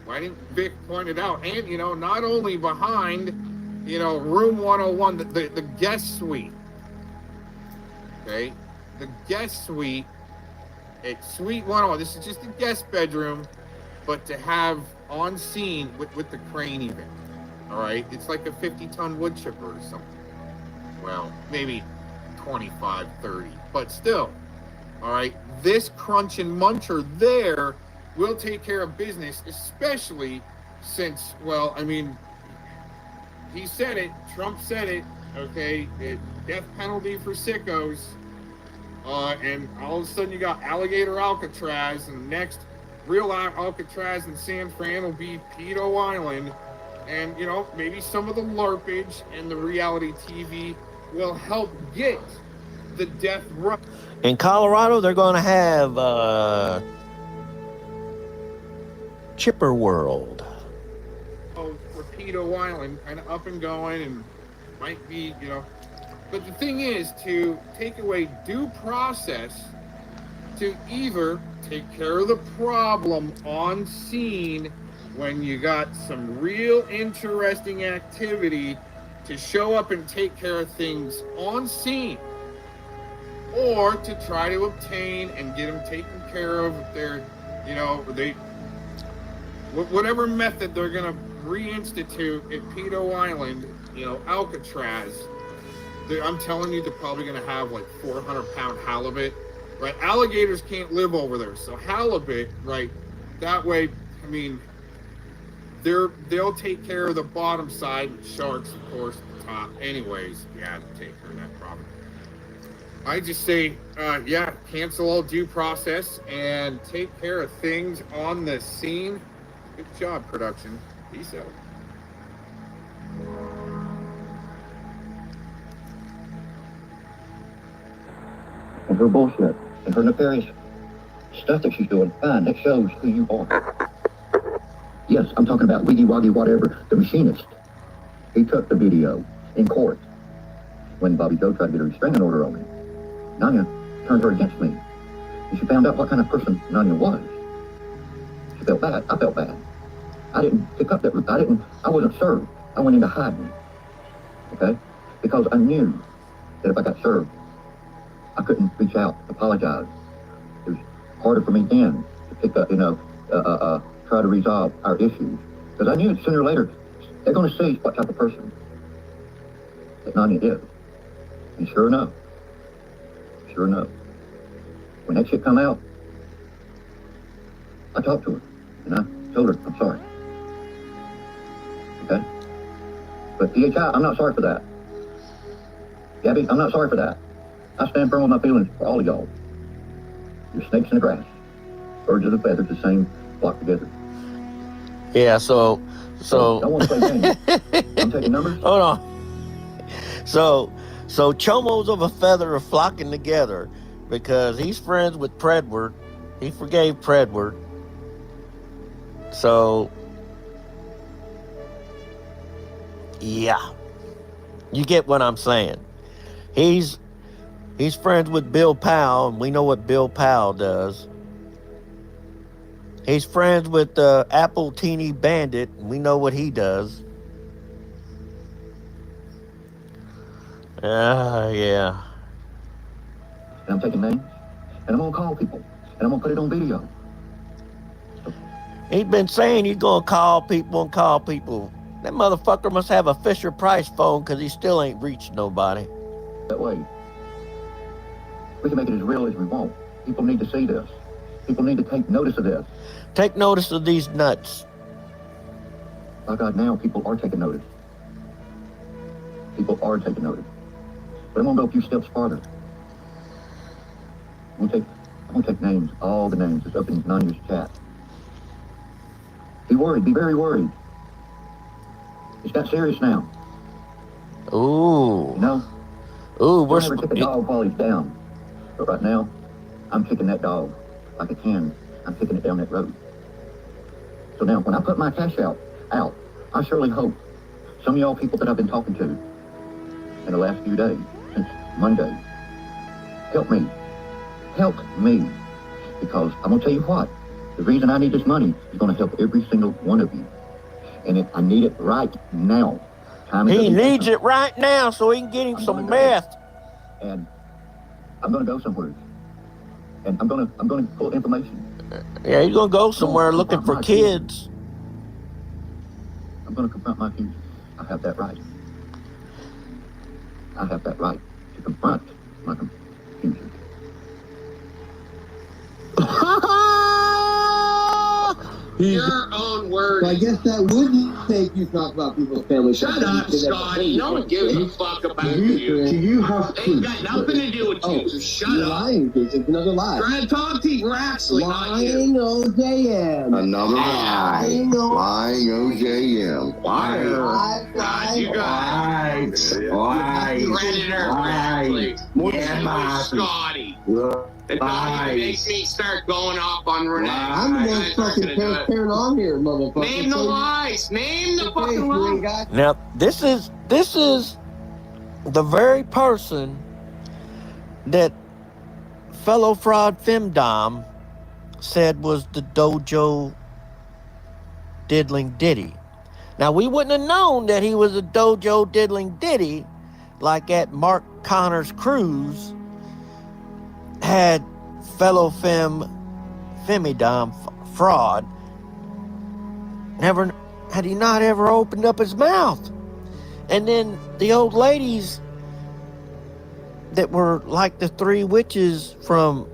Why didn't Vic point it out? And, not only behind, room 101, the guest suite. Okay? The guest suite at suite 101. This is just a guest bedroom, but to have on scene with the crane even. All right? It's like a 50-ton wood chipper or something. Well, maybe 25, 30, but still. All right? This crunch and muncher there will take care of business, especially since, he said it, Trump said it, okay, death penalty for sickos, and all of a sudden you got Alligator Alcatraz, and the next real Alcatraz in San Fran will be Pedo Island, and, maybe some of the LARPage and the reality TV will help get the death run. In Colorado, they're going to have Chipper World. Pedo Island, kind of up and going, and might be, But the thing is to take away due process to either take care of the problem on scene when you got some real interesting activity to show up and take care of things on scene, or to try to obtain and get them taken care of with their, whatever method they're going to reinstitute at Pedo Island, Alcatraz. I'm telling you, they're probably going to have like 400-pound halibut, right? Alligators can't live over there, so halibut, right? That way, they'll take care of the bottom side. Sharks, of course, at the top. Anyways, yeah, take care of that problem. I just say, cancel all due process and take care of things on the scene. Good job, production. Peace out. And her bullshit and her nefarious stuff that she's doing, fine, that shows who you are. Yes, I'm talking about Wiggy Woggy whatever, the machinist. He took the video in court when Bobby Joe tried to get a restraining order on me. Nanya turned her against me. And she found out what kind of person Nanya was. She felt bad. I felt bad. I didn't pick up that. I wasn't served. I went into hiding. Okay? Because I knew that if I got served, I couldn't reach out, apologize. It was harder for me then to pick up, try to resolve our issues. Because I knew sooner or later, they're going to see what type of person that Nanya is. And sure enough, when that shit come out, I talked to her, and I told her, I'm sorry. Okay? But PHI, I'm not sorry for that. Gabby, I'm not sorry for that. I stand firm on my feelings for all of y'all. You're snakes in the grass. Birds of the feathers, the same flock together. Yeah, so I want to play games. I'm taking numbers. Hold on. So chomos of a feather are flocking together because he's friends with Predward. He forgave Predward. So yeah. You get what I'm saying. He's friends with Bill Powell, and we know what Bill Powell does. He's friends with Apple Teeny Bandit, and we know what he does. Yeah. And I'm taking names, and I'm going to call people, and I'm going to put it on video. He's been saying he's going to call people. That motherfucker must have a Fisher-Price phone because he still ain't reached nobody. That way, we can make it as real as we want. People need to see this. People need to take notice of this. Take notice of these nuts. By God, now people are taking notice. People are taking notice. But I'm going to go a few steps farther. I'm going to take names, all the names that's up in Nanya's chat. Be worried, be very worried. It's got serious now. Ooh. You know? Ooh, we're never kick a dog while he's down. But right now, I'm kicking that dog like a can. I'm kicking it down that road. So now, when I put my cash out, I surely hope some of y'all people that I've been talking to in the last few days, since Monday, help me. Help me. Because I'm going to tell you what, the reason I need this money is going to help every single one of you. And I need it right now. He needs it right now so he can get him some meth. And I'm going to go somewhere. And I'm going to pull information. Yeah, he's going to go somewhere looking for kids. I'm going to confront my future. I have that right. I have that right to confront my future. Your own words. Well, I guess that wouldn't take you talk about people's family. Shut up, Scotty. No one gives a fuck about you. Do you have It ain't got nothing to do with you, so shut you're up. lying, Jason. It's another lie. Trying to talk to you, actually, not you. Lying OJM. Another lie. Lying OJM. Liar. You got it. Predator, actually. Yeah, Scotty. It doesn't even make me start going off on Renee. I'm the most fucking transparent on here, motherfucker. Name the lies. Name the fucking lies. Now, this is the very person that fellow fraud femdom said was the dojo diddling ditty. Now, we wouldn't have known that he was a dojo diddling ditty like at Mark Connor's cruise had fellow femidom fraud had he not ever opened up his mouth. And then the old ladies that were like the three witches from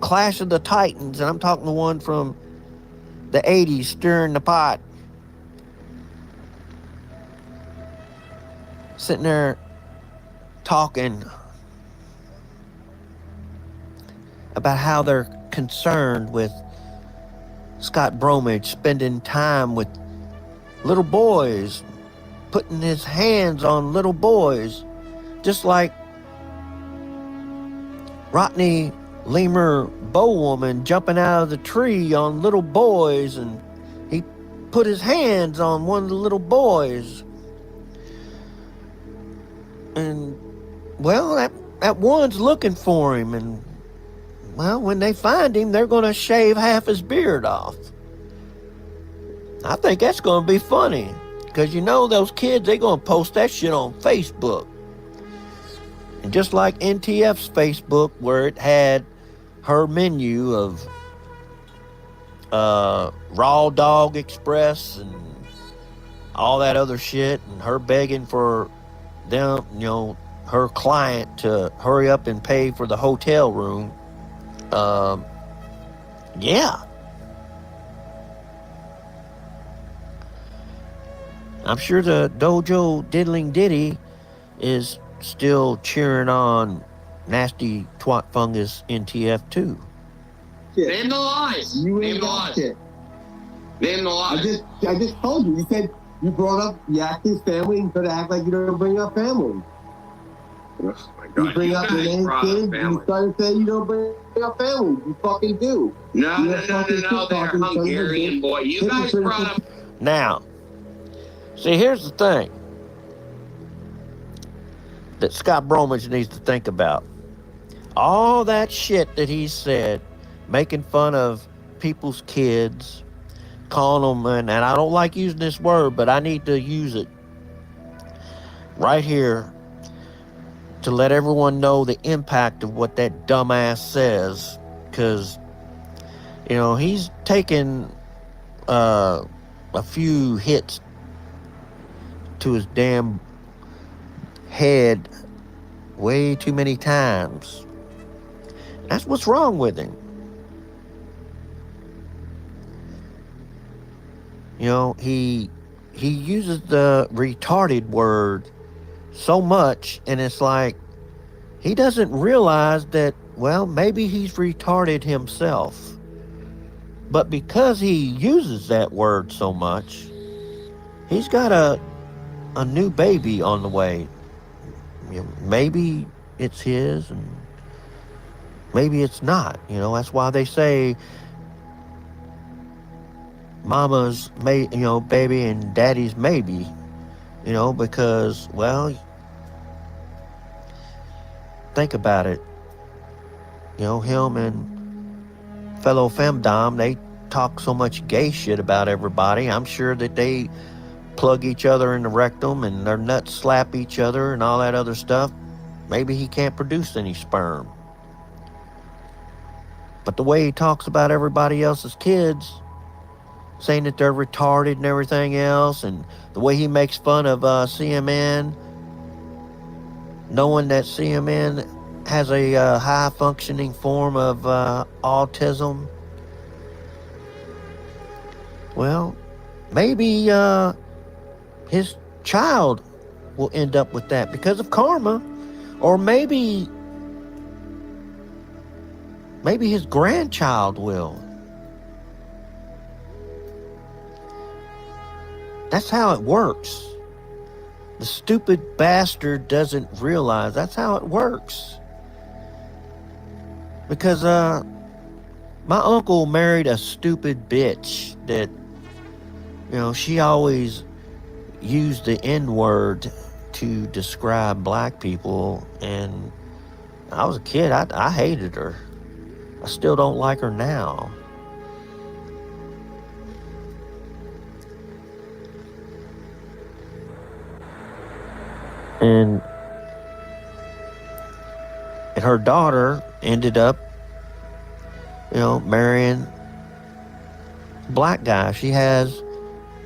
Clash of the Titans, and I'm talking the one from the 80s stirring the pot. Sitting there talking about how they're concerned with Scott Bromwich spending time with little boys, putting his hands on little boys, just like Rodney Lemur Bowwoman jumping out of the tree on little boys, and he put his hands on one of the little boys. And, well, that one's looking for him, and, well, when they find him, they're going to shave half his beard off. I think that's going to be funny, because you know those kids, they're going to post that shit on Facebook. And just like NTF's Facebook, where it had her menu of Raw Dog Express and all that other shit, and her begging for them, you know, her client to hurry up and pay for the hotel room. Yeah. I'm sure the Dojo Diddling Diddy is still cheering on Nasty Twat Fungus NTF too. Name the lies. Name the lies. Name the lies. I just told you. You said you brought up Yak's family and could act like you don't bring up family. Oh my God. You bring up your name kids, you start saying you don't bring up family. You fucking do. No, they're Hungarian boy. You guys brought up. Now, see, here's the thing that Scott Bromwich needs to think about. All that shit that he said, making fun of people's kids, calling them, and I don't like using this word, but I need to use it right here to let everyone know the impact of what that dumbass says, because, you know, he's taken a few hits to his damn head way too many times. That's what's wrong with him. You know, he uses the retarded word so much, and it's like he doesn't realize that, well, maybe he's retarded himself. But because he uses that word so much, he's got a new baby on the way. You know, maybe it's his and maybe it's not. You know, that's why they say mama's baby and daddy's maybe. You know, because, well, think about it. You know, him and fellow femdom, they talk so much gay shit about everybody. I'm sure that they plug each other in the rectum and their nuts slap each other and all that other stuff. Maybe he can't produce any sperm. But the way he talks about everybody else's kids, saying that they're retarded and everything else, and the way he makes fun of CMN, knowing that CMN has a high-functioning form of autism, well, maybe his child will end up with that because of karma, or maybe his grandchild will. That's how it works. The stupid bastard doesn't realize that's how it works. Because my uncle married a stupid bitch that, you know, she always used the N-word to describe black people, and I was a kid, I hated her. I still don't like her now. And her daughter ended up, you know, marrying a black guy. She has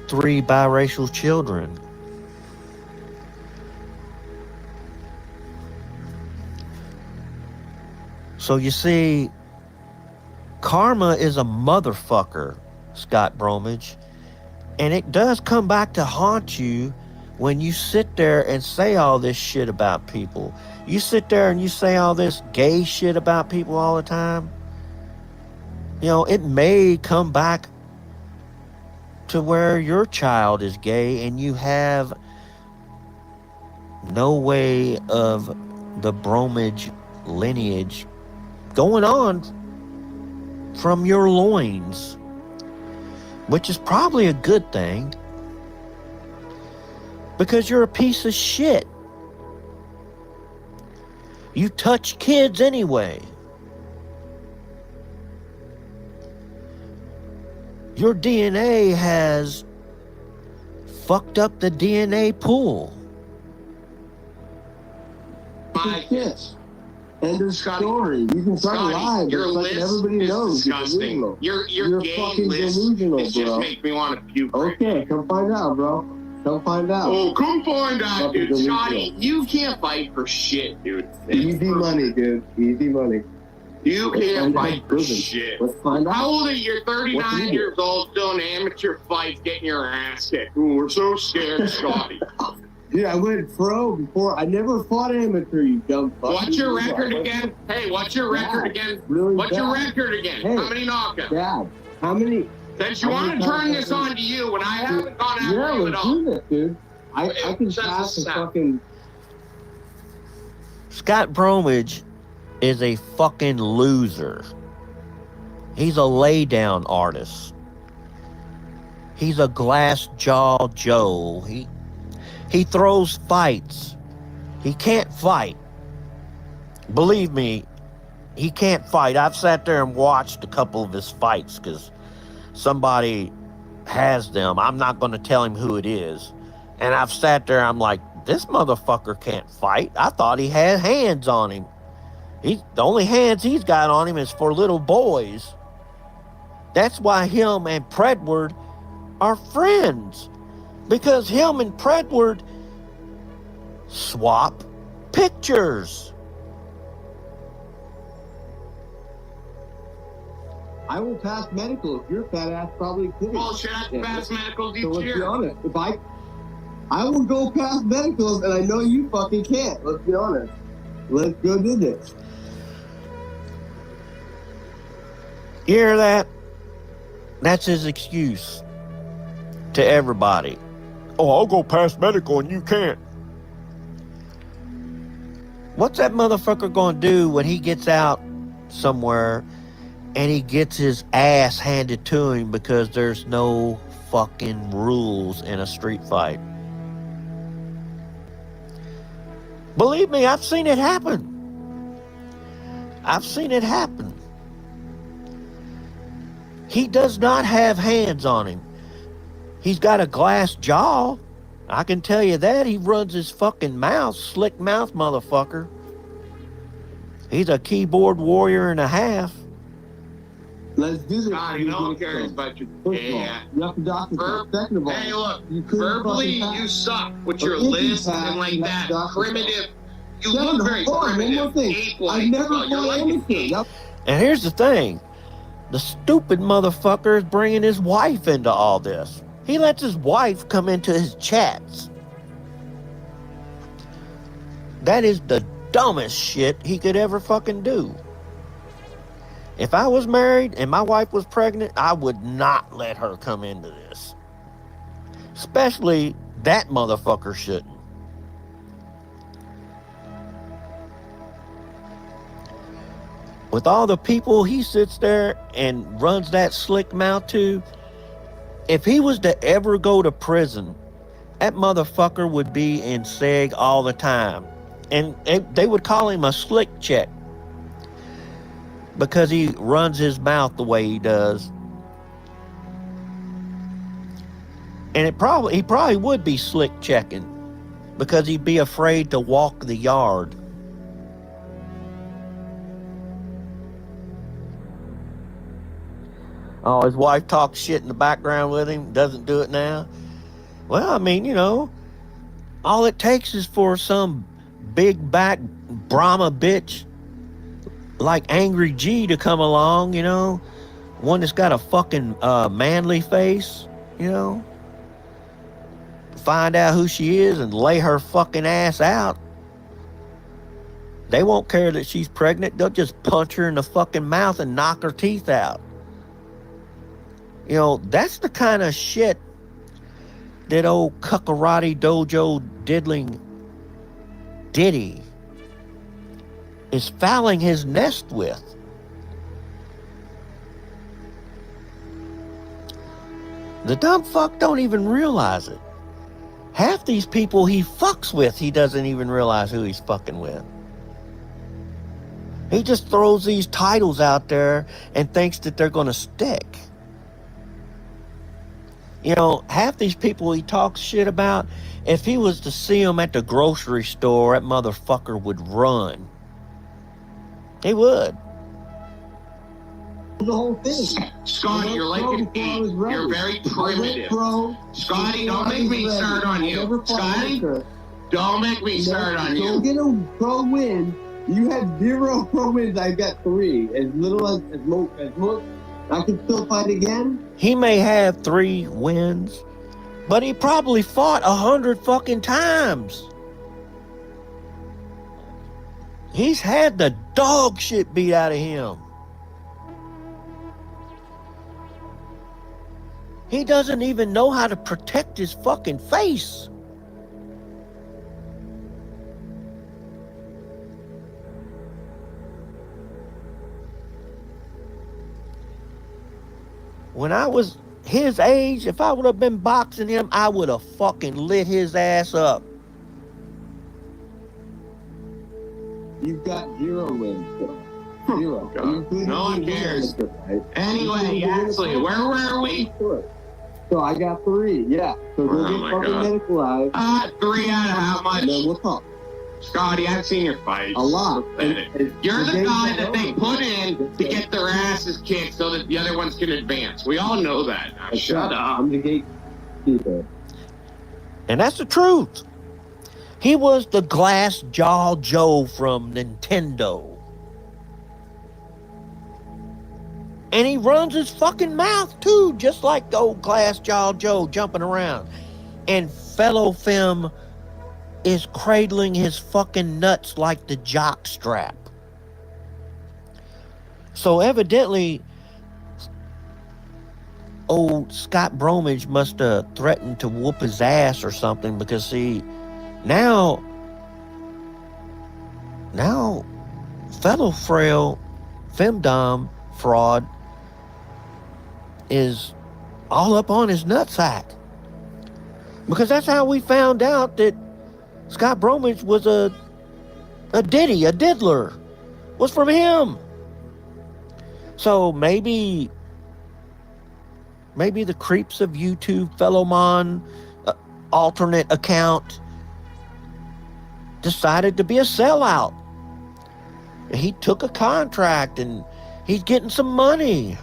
3 biracial children. So you see, karma is a motherfucker. Scott Bromwich. And it does come back to haunt you when you sit there and say all this shit about people. You sit there and you say all this gay shit about people all the time. You know, it may come back to where your child is gay and you have no way of the Bromwich lineage going on from your loins, which is probably a good thing because you're a piece of shit. You touch kids anyway. Your DNA has fucked up the DNA pool. Yes. End of story. You can start live. Your But list everybody is knows disgusting. You're Your gay fucking list delusional, is just bro. make me want to puke. Okay, come find out, bro. Come find out. Oh, come find out, Fucking dude. delusional. Scotty, you can't fight for shit, dude. Easy money, dude. Easy money. You Let's can't find out. fight for Listen, shit. let's find out. How old are you? You're What do 39 you years old, still in amateur fights, getting your ass kicked. Ooh, we're so scared, Scotty. Dude, I went pro before. I never fought amateur, you dumb fuck. What's your record again? Hey, what's your record again? Really What's your bad. record again? Hey, How many knockouts? Dad, how many? Since you how want many to turn times this have on to you when I haven't gone Yeah, after you at let's all. do this, dude. I can Send pass us a out. fucking... Scott Bromwich is a fucking loser. He's a lay-down artist. He's a glass jaw Joe. He throws fights. He can't fight. Believe me, he can't fight. I've sat there and watched a couple of his fights because somebody has them. I'm not going to tell him who it is. And I've sat there, I'm like, this motherfucker can't fight. I thought he had hands on him. The only hands he's got on him is for little boys. That's why him and Predward are friends. Because him and Predward swap pictures. I will pass medical if your fat ass probably couldn't. Bullshit, I can pass medicals each So let's be year. honest. If I will go past medicals, and I know you fucking can't. Let's be honest. Let's go do this. You hear that? That's his excuse to everybody. Oh, I'll go past medical and you can't. What's that motherfucker gonna do when he gets out somewhere and he gets his ass handed to him because there's no fucking rules in a street fight? Believe me, I've seen it happen. I've seen it happen. He does not have hands on him. He's got a glass jaw. I can tell you that. He runs his fucking mouth, slick mouth motherfucker. He's a keyboard warrior and a half. Let's do this. Scotty, no one cares about your gay ass. You have to dock yourself. Second of all, Hey, look, you couldn't verbally, fucking you pass. suck with your Or if you list pass, and like you have that to dock yourself. primitive. You Second, look very hold on, one more primitive. thing. Ape-like. I've never You're fought like an amateur. ape. Yep. And here's the thing. The stupid motherfucker is bringing his wife into all this. He lets his wife come into his chats. That is the dumbest shit he could ever fucking do. If I was married and my wife was pregnant, I would not let her come into this. Especially that motherfucker shouldn't. With all the people he sits there and runs that slick mouth to, if he was to ever go to prison, that motherfucker would be in seg all the time. And they would call him a slick check because he runs his mouth the way he does. And he probably would be slick checking because he'd be afraid to walk the yard. Oh, his wife talks shit in the background with him, doesn't do it now. Well, I mean, you know, all it takes is for some big back Brahma bitch like Angry G to come along, you know. one that's got a fucking manly face, you know, find out who she is and lay her fucking ass out. They won't care that she's pregnant. They'll just punch her in the fucking mouth and knock her teeth out. You know, that's the kind of shit that old Cuckarati Dojo diddling Diddy is fouling his nest with. The dumb fuck don't even realize it. Half these people he fucks with, he doesn't even realize who he's fucking with. He just throws these titles out there and thinks that they're going to stick. You know, half these people he talks shit about, if he was to see them at the grocery store, that motherfucker would run. He would. The whole thing. Scotty, you're like an ape. You're very primitive. Scotty, don't make me start on you. Scotty, don't make me start on you. Don't get a pro win. You had 0 pro wins. I got 3. As little as most. I can still fight again. He may have 3 wins, but he probably fought 100 fucking times. He's had the dog shit beat out of him. He doesn't even know how to protect his fucking face. When I was his age, if I would have been boxing him, I would have fucking lit his ass up. You've got 0 wins. 0. No one cares. Anyway, actually, where were we? So I got 3, yeah. So go get fucking medicalized. 3 out of how much? And then we'll talk. Scotty, I've seen your fights. A lot. You're the guy that they put in to get their asses kicked so that the other ones can advance. We all know that. Now, shut up. I'm the gatekeeper. And that's the truth. He was the Glass Jaw Joe from Nintendo. And he runs his fucking mouth too, just like the old Glass Jaw Joe jumping around. And fellow Fem is cradling his fucking nuts like the jock strap. So evidently, old Scott Bromage must have threatened to whoop his ass or something, because see, now fellow frail femdom fraud is all up on his nutsack. Because that's how we found out that Scott Bromage was a diddler, was from him. So maybe the creeps of YouTube Fellowmon alternate account decided to be a sellout. He took a contract and he's getting some money.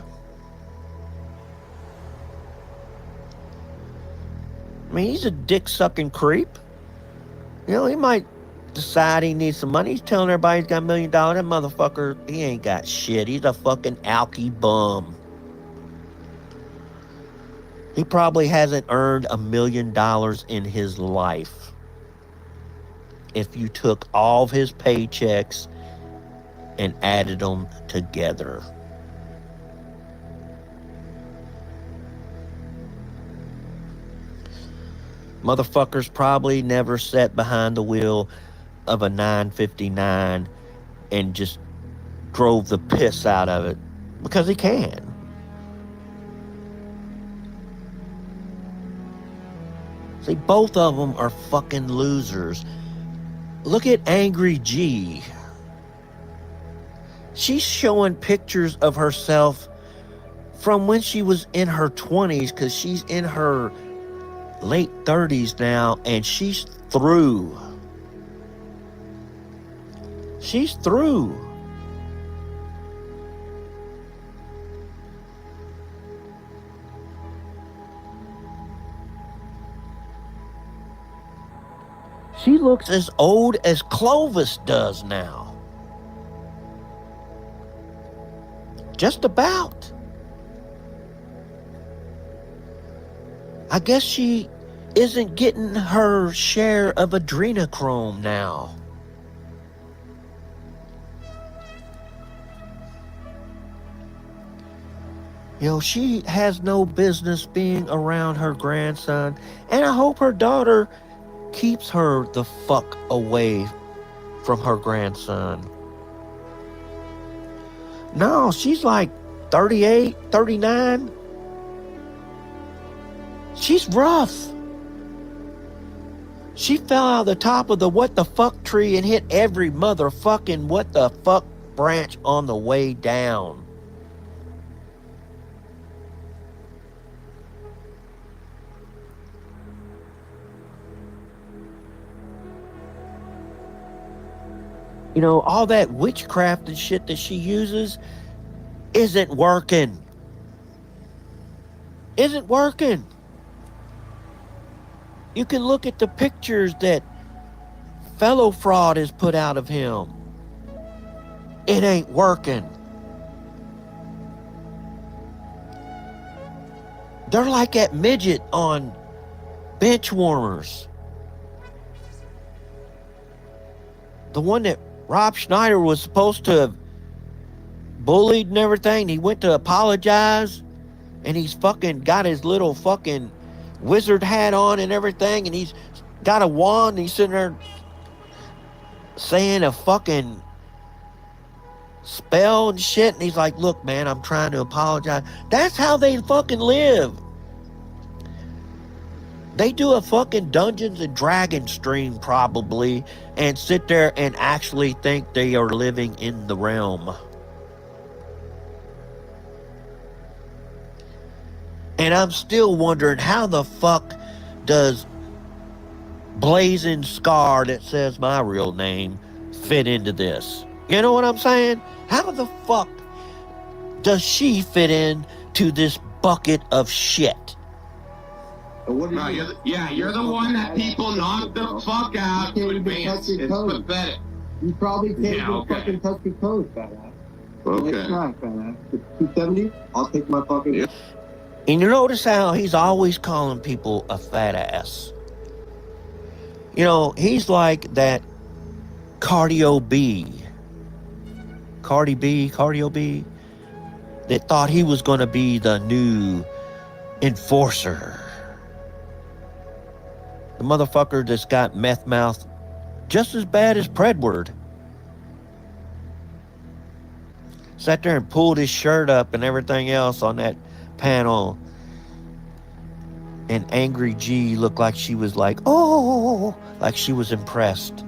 I mean, he's a dick-sucking creep. You know, he might decide he needs some money. He's telling everybody he's got $1 million. That motherfucker, he ain't got shit. He's a fucking alky bum. He probably hasn't earned $1 million in his life. If you took all of his paychecks and added them together. Motherfuckers probably never sat behind the wheel of a 959 and just drove the piss out of it, because he can. See, both of them are fucking losers. Look at Angry G. She's showing pictures of herself from when she was in her 20s, because she's in her late 30s now, and she's through. She's through. She looks as old as Clovis does now. Just about. I guess she isn't getting her share of adrenochrome now. You know, she has no business being around her grandson, and I hope her daughter keeps her the fuck away from her grandson. No, she's like 38, 39. She's rough. She fell out of the top of the what the fuck tree and hit every motherfucking what the fuck branch on the way down. You know, all that witchcraft and shit that she uses isn't working. Isn't working. You can look at the pictures that Fellow Fraud has put out of him. It ain't working. They're like that midget on bench warmers. The one that Rob Schneider was supposed to have bullied and everything. He went to apologize, and he's fucking got his little fucking wizard hat on and everything, and he's got a wand, and he's sitting there saying a fucking spell and shit, and he's like, look, man, I'm trying to apologize. That's how they fucking live. They do a fucking Dungeons and Dragons stream probably and sit there and actually think they are living in the realm. And I'm still wondering how the fuck does Blazing Scar, that says my real name, fit into this? You know what I'm saying? How the fuck does she fit into this bucket of shit? No, you're the one that people knock the fuck out to advance. It's pathetic. You probably can't even fucking touch your toes, badass. Okay. Let's try, badass. It's 270. I'll take my fucking. And you notice how he's always calling people a fat ass. You know, he's like that Cardio B, that thought he was going to be the new enforcer. The motherfucker that's got meth mouth just as bad as Predward. Sat there and pulled his shirt up and everything else on that panel. And Angry G looked like she was like, oh, like she was impressed.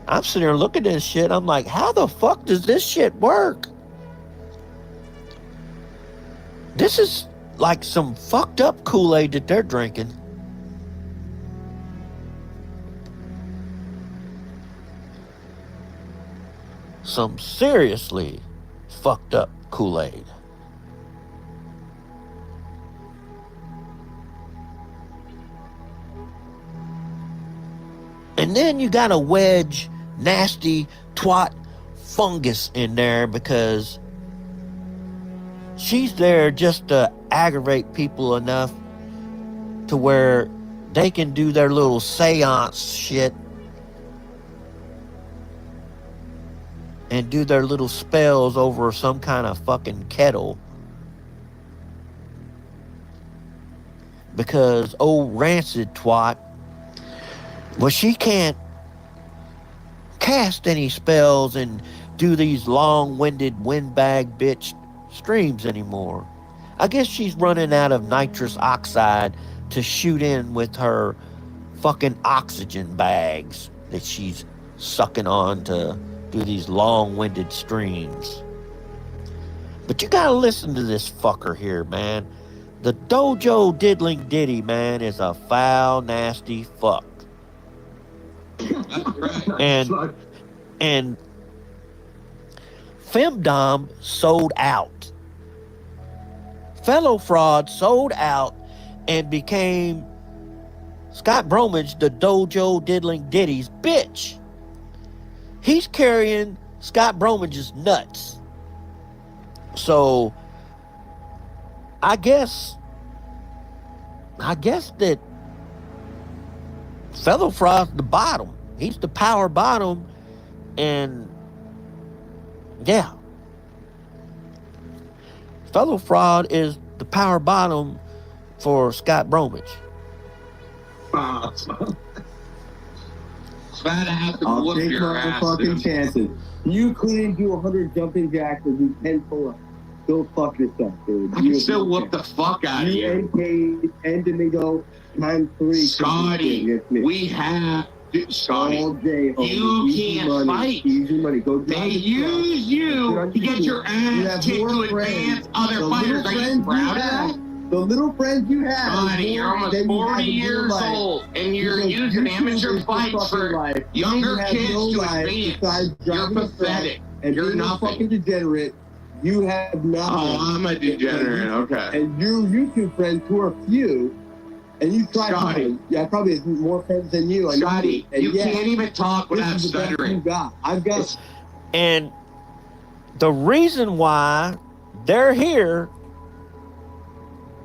I'm sitting there looking at this shit. I'm like, how the fuck does this shit work? This is like some fucked up Kool-Aid that they're drinking. Some seriously fucked up Kool-Aid. And then you got a wedge nasty twat fungus in there because she's there just to aggravate people enough to where they can do their little seance shit and do their little spells over some kind of fucking kettle. Because old rancid twat, well, she can't cast any spells and do these long-winded windbag bitch streams anymore. I guess she's running out of nitrous oxide to shoot in with her fucking oxygen bags that she's sucking on to do these long-winded streams. But you gotta listen to this fucker here, man. The Dojo Diddling Diddy, man, is a foul, nasty fuck. And Femdom sold out. Fellow Fraud sold out and became Scott Bromage, the Dojo Diddling Diddy's bitch. He's carrying Scott Bromage's nuts. So I guess I guess that Fellow Fraud's the bottom. He's the power bottom, and yeah, Fellow Fraud is the power bottom for Scott Bromwich. I'll take my fucking chances. You couldn't do 100 jumping jacks or do 10 pull-ups. Go fuck yourself, dude. I can still whoop the fuck out of you. And Domingo times 3. Scotty, we have... Scotty, all day, you easy can't money, fight. Easy money. Go They use you to get your ass kicked to advance other fighters. Are you proud of that? The little friends you have. Scotty, you're almost 40 years old, and you're using amateur fights for younger kids to advance. You're pathetic. And you're nothing. Fucking degenerate. You have nothing. Oh, I'm a degenerate. Okay. And your YouTube friends, who are few, and you try. Scotty, yeah, probably has more friends than you. Scotty, you can't even talk without stuttering. I've got. And the reason why they're here,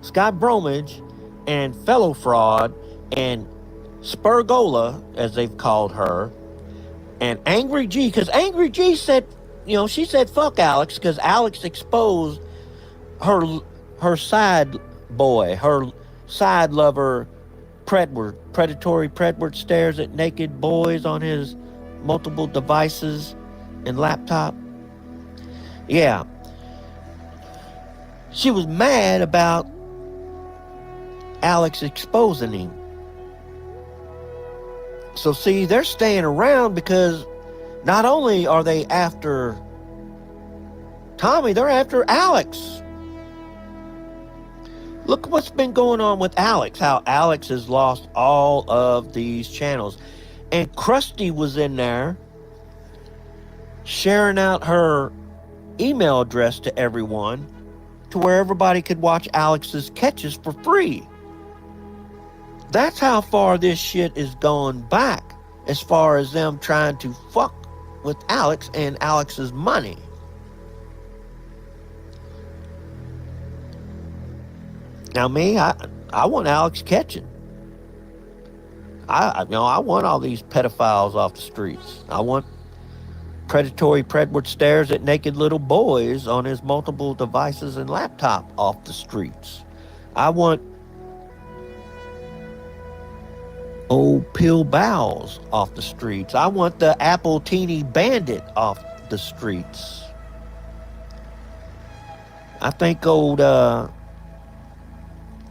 Scott Bromwich and Fellow Fraud and Spurgola, as they've called her, and Angry G, because Angry G said, she said fuck Alex because Alex exposed her side boy, her side lover, predatory Predward stares at naked boys on his multiple devices and laptop. Yeah. She was mad about Alex exposing him. So see, they're staying around because not only are they after Tommy, they're after Alex. Look what's been going on with Alex, how Alex has lost all of these channels. And Krusty was in there sharing out her email address to everyone to where everybody could watch Alex's catches for free. That's how far this shit is going back as far as them trying to fuck with Alex and Alex's money. Now me, I want Alex catching. I want all these pedophiles off the streets. I want predatory Predward stares at naked little boys on his multiple devices and laptop off the streets. I want old Pill Bowles off the streets. I want the Apple Teeny Bandit off the streets. I think old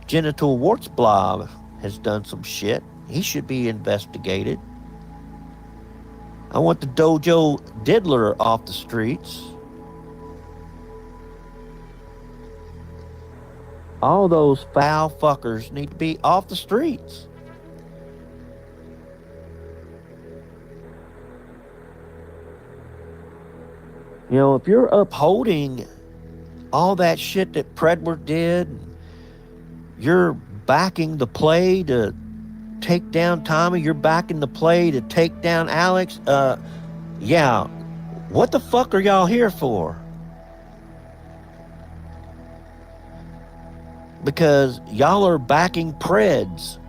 Genital Warts Blob has done some shit. He should be investigated. I want the Dojo Diddler off the streets. All those foul fuckers need to be off the streets. If you're upholding all that shit that Predward did, you're backing the play to take down Tommy, you're backing the play to take down Alex, yeah, what the fuck are y'all here for? Because y'all are backing Preds.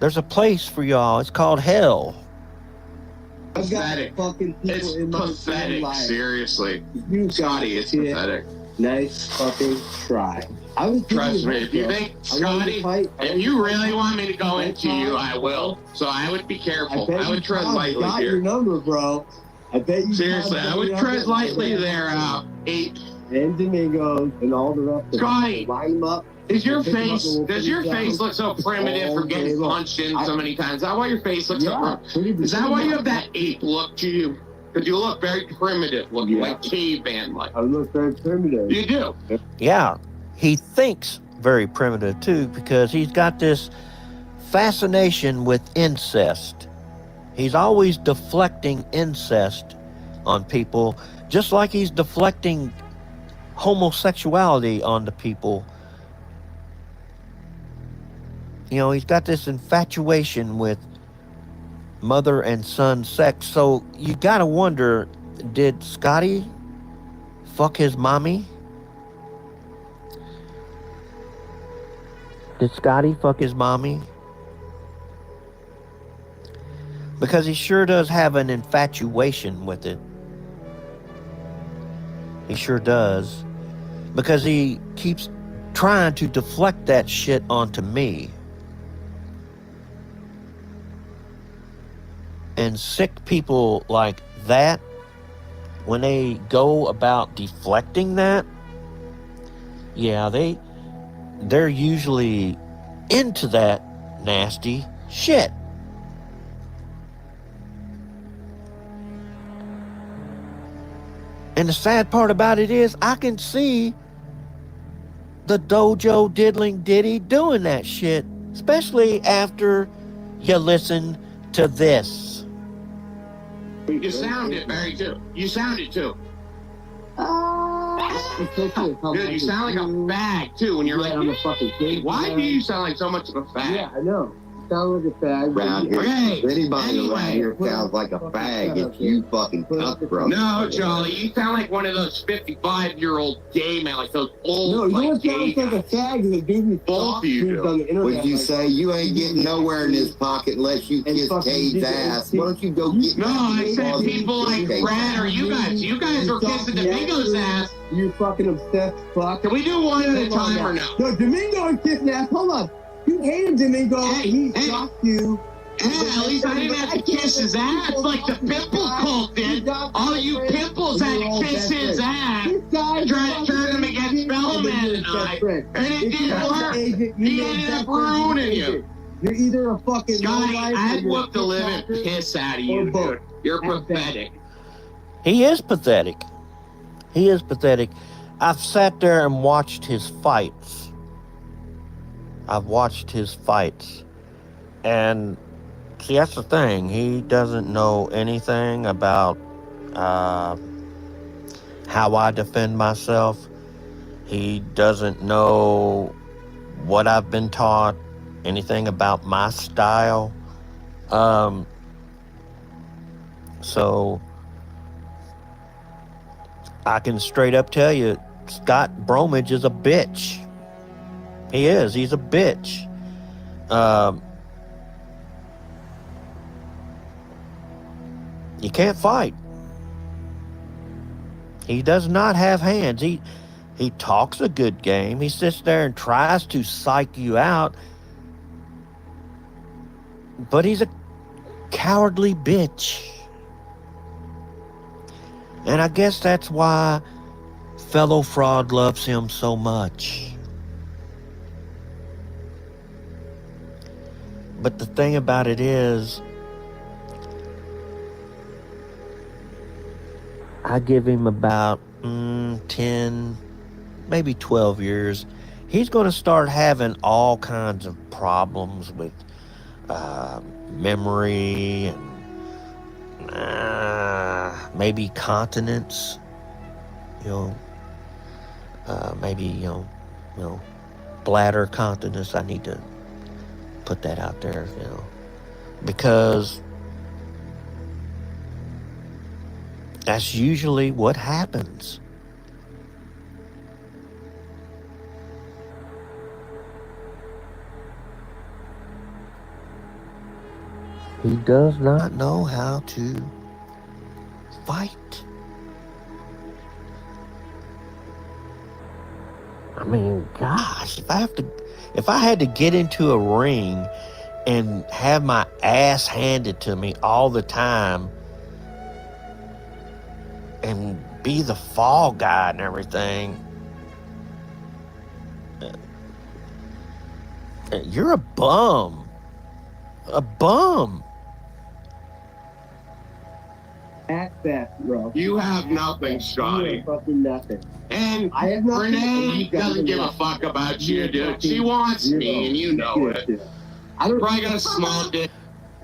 There's a place for y'all. It's called hell. Pathetic. It's pathetic, seriously. Scotty, it's pathetic. Nice fucking try. Trust me, if you think, Scotty, if you really want me to go into you, I will. So I would be careful. I would tread lightly got here. Your number, bro. I bet you. Seriously, I would tread lightly there, 8. And Domingos and all the rest of Scotty, line them up. Does your face look so primitive for getting punched in so many times? Is that why your face looks so primitive? Is that why you have that ape look to you? Because you look very primitive, looking like caveman-like. I look very primitive. You do. Yeah, he thinks very primitive too because he's got this fascination with incest. He's always deflecting incest on people, just like he's deflecting homosexuality onto people. He's got this infatuation with mother and son sex. So you gotta wonder, did Scotty fuck his mommy? Did Scotty fuck his mommy? Because he sure does have an infatuation with it. He sure does. Because he keeps trying to deflect that shit onto me. And sick people like that, when they go about deflecting that, yeah, they're usually into that nasty shit. And the sad part about it is I can see the dojo diddling ditty doing that shit, especially after you listen to this. You sounded, Barry, too. You sounded, too. Dude, you sound like a fag, too, when you're like, I'm a fucking kid. why do you sound like so much of a fag? Yeah, I know. Sound like a fag. Around here, Okay, if anybody anyway. around here sounds like a fag, it's you fucking cutthroat. No, Charlie, you sound like one of those 55-year-old gay men, like those old, No, you know like, what gay sounds like a fag is a dude who Both of you do. on the internet. Would you like, say you ain't getting nowhere in his pocket unless you kiss Cade's ass? Why don't you go get No, I said people like Brad or you guys. You guys were kissing Domingo's ass. You fucking obsessed fuck. Can we do one at a time or no? No, Domingo is kissing ass. Hold on. You hated Domingo. He shocked you. Yeah, at least I didn't have to kiss his ass like the pimple cult did. All you pimples had to kiss his ass. Trying to turn him against Bellman and I. And it didn't work. He ended up ruining you. You're either a fucking Scotty, I'd whoop the living piss out of you, dude. You're pathetic. He is pathetic. He is pathetic. I've sat there and watched his fights. I've watched his fights. And see, that's the thing. He doesn't know anything about how I defend myself. He doesn't know what I've been taught, anything about my style. So I can straight up tell you, Scott Bromage is a bitch. He is. He's a bitch. You can't fight. He does not have hands. He talks a good game. He sits there and tries to psych you out. But he's a cowardly bitch. And I guess that's why fellow fraud loves him so much. But the thing about it is, I give him about 10, maybe 12 years. He's going to start having all kinds of problems with memory and maybe continence. Maybe bladder continence. I need to put that out there, because that's usually what happens. He does not know how to fight. I mean, gosh, if I had to get into a ring and have my ass handed to me all the time and be the fall guy and everything, you're a bum. A bum. Act that, bro. You have nothing, Scotty. You have fucking nothing. And I have nothing, Renee and you got doesn't give a nothing. fuck about you, dude. She wants me, and you know it. I don't Probably got a small dick.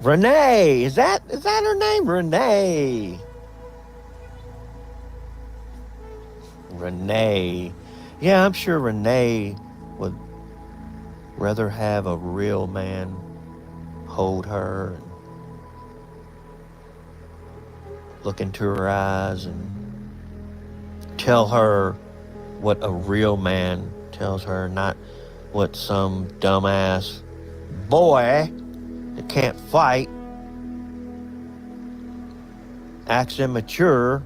Renee, is that her name? Renee. Renee. Yeah, I'm sure Renee would rather have a real man hold her and look into her eyes and tell her what a real man tells her, not what some dumbass boy that can't fight, acts immature.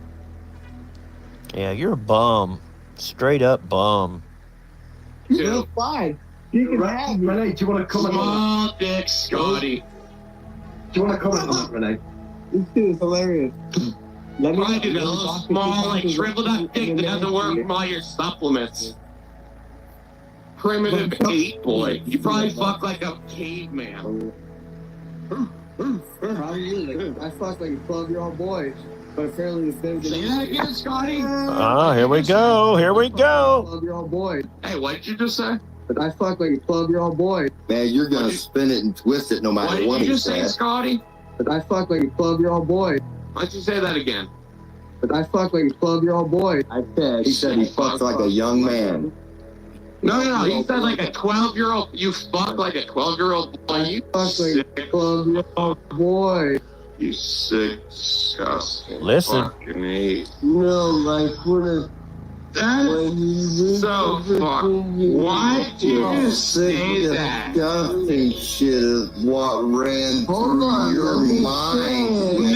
Yeah, you're a bum. Straight up bum. You're fine. You can have me. Renee, do you want to come on? Small dick Scotty. Do you want to come on, Renee? This dude is hilarious. Let me I do a little small, like shriveled up dick that doesn't work from all your supplements. Primitive ape boy. You probably fuck like a caveman. Probably. I fucked like a 12-year-old boy, but apparently the thing. Say that again, Scotty. Oh, here we go. Here we go. 12-year-old boy. Hey, what did you just say? But I fucked like a 12-year-old boy. Man, you're gonna spin it and twist it no matter What what did you he just say, says. Scotty? But I fucked like a 12-year-old boy. Why don't you say that again? But I fucked like a 12-year-old boy. He said he fucks like a young man. No. You said like a 12-year-old. You fuck like a 12-year-old boy. You Fucked like a 12-year-old boy. You sick, disgusting. Listen. Fucking ape. No, like when That's so fucked. Why did you say that? Disgusting shit is what ran through your mind.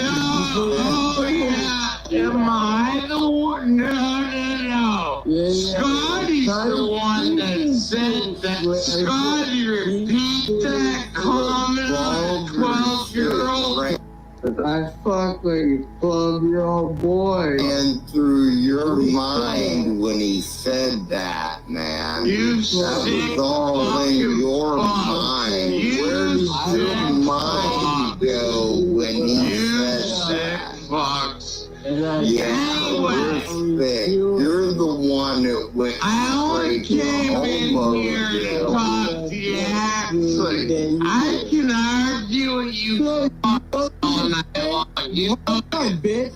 No, am I the one? No. Scotty's the one that said that. Scotty, repeat that comment on a 12-year-old. But I fucked like a 12-year-old boy. And through your mind when he said that, man. You that sick was all in your fuck. mind. You Where does your sick mind go when he You said sick that? fucks. Yeah, you're sick. You're the one that went I straight to came in here to jail. talk to you, actually. I can argue with you all night long. You know that, bitch.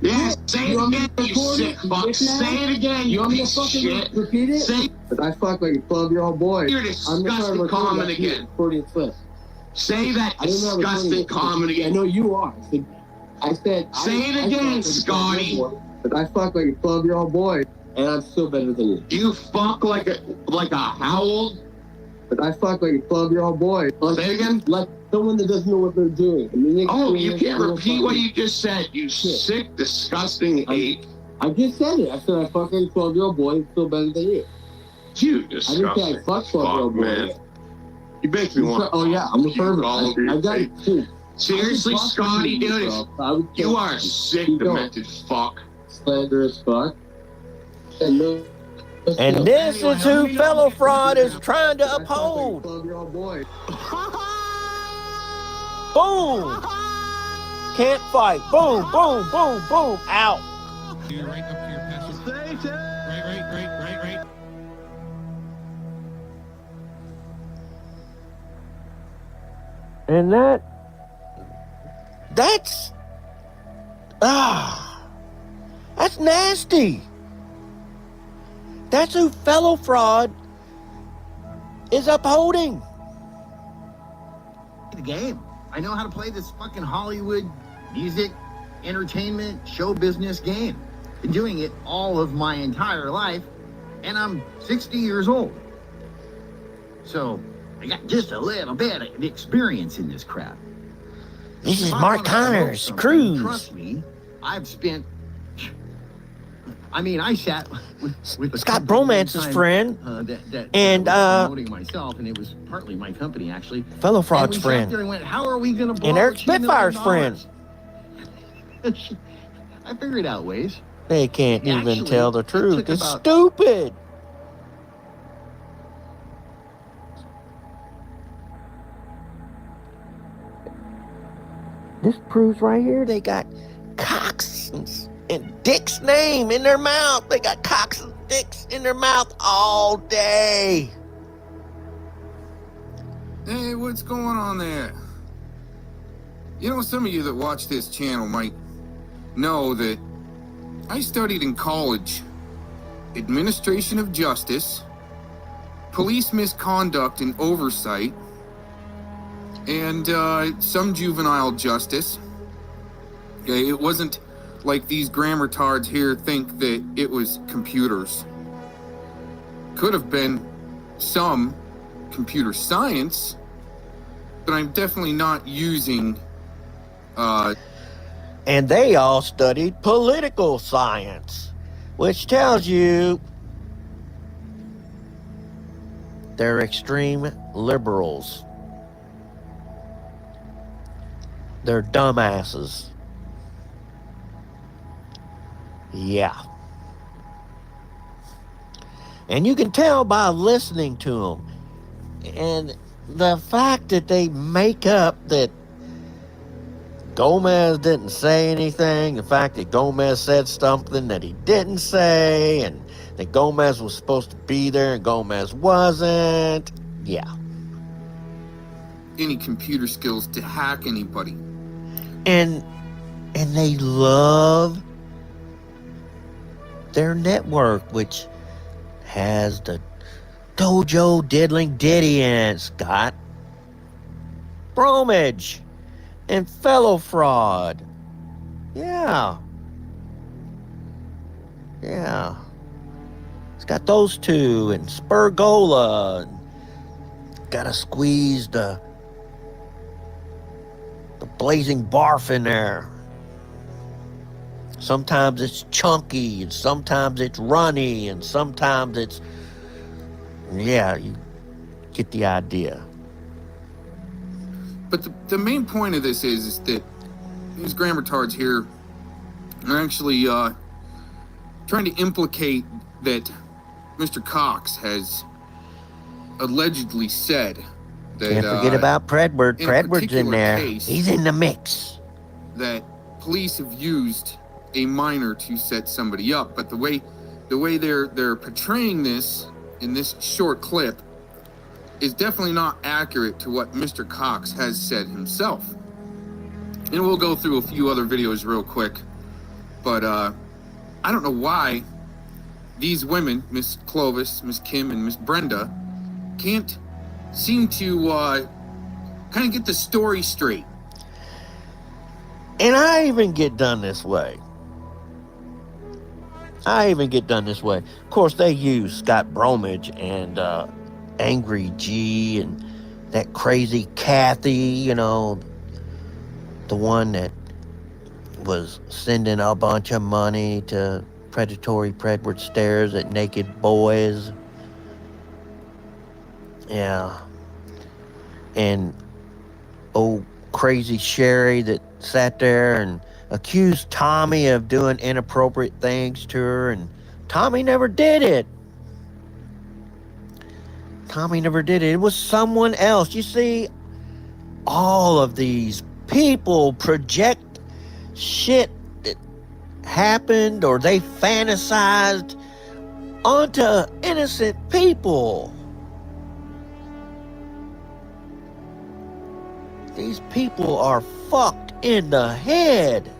Yeah, say it again, you sick fuck. Say it again, you piece of shit. Repeat it? Say But I fucked like a 12-year-old boy. your disgusting comment again. Say that disgusting comment I again. know you are. Say it again, Scotty. But I fucked like a 12-year-old boy. And I'm still better than you. You fuck like a how old? But I fucked like a 12-year-old boy. Say it again. Like someone that doesn't know what they're doing. I mean, Oh, you can't repeat what you just said, you sick, disgusting ape. I just said it. I said I fucked like a 12-year-old boy and still better than you. You I didn't disgusting say I fucked 12-year-old boy. man. You make me want. Oh yeah, I'm a pervert. I got it too. Seriously, Scotty, dude, you are a sick, demented fuck. Slanderous fuck. And this is who Fellow Fraud is trying to uphold. Boy. Boom. Can't fight. Boom, boom, boom, boom. Out. You're right up to your passion. Right. And that's nasty. That's who Fellow Fraud is upholding. The game. I know how to play this fucking Hollywood music, entertainment, show business game. Been doing it all of my entire life, and I'm 60 years old. So I got just a little bit of experience in this crap. This is If I Mark wanna promote Connors, something, Cruz. Trust me, I've spent. I mean, I sat with Scott Bromance's friend, and promoting myself, and it was partly my company actually. Fellow Fraud's and we friend, sat there and went, how are we going to blow and Eric $2 million? Spitfire's friend. I figured out ways. They can't even Actually, tell the it truth. took It's about- stupid. This proves right here they got cocks and Dick's name in their mouth. They got cocks and dicks in their mouth all day. Hey, what's going on there? You know, some of you that watch this channel might know that I studied in college administration of justice, police misconduct and oversight, and some juvenile justice. Okay, it wasn't like these grammar tards here think that it was computers. Could have been some computer science, but I'm definitely not using And they all studied political science, which tells you they're extreme liberals. They're dumbasses. Yeah. And you can tell by listening to them. And the fact that they make up that Gomez didn't say anything, the fact that Gomez said something that he didn't say, and that Gomez was supposed to be there and Gomez wasn't. Yeah. any computer skills to hack anybody. And they love their network, which has the Dojo Diddling Diddy in it, Scott. Bromage and Fellow Fraud. Yeah. Yeah. It's got those two and Spurgola. Gotta squeeze the blazing barf in there. Sometimes it's chunky, and sometimes it's runny, and sometimes it's... Yeah, you get the idea. But the main point of this is that these grammar tards here are actually trying to implicate that Mr. Cox has allegedly said that... Can't forget about Predward. in a Predward's in particular there. case, He's in the mix. That police have used a minor to set somebody up, but the way they're portraying this in this short clip is definitely not accurate to what Mr. Cox has said himself. And we'll go through a few other videos real quick, but I don't know why these women, Miss Clovis, Miss Kim, and Miss Brenda, can't seem to kind of get the story straight. And I even get done this way. Of course, they use Scott Bromage and Angry G and that crazy Kathy, you know, the one that was sending a bunch of money to predatory Predward stares at naked boys. Yeah. And old crazy Sherry that sat there and accused Tommy of doing inappropriate things to her, and Tommy never did it. It was someone else. You see, all of these people project shit that happened or they fantasized onto innocent people. These people are fucked in the head.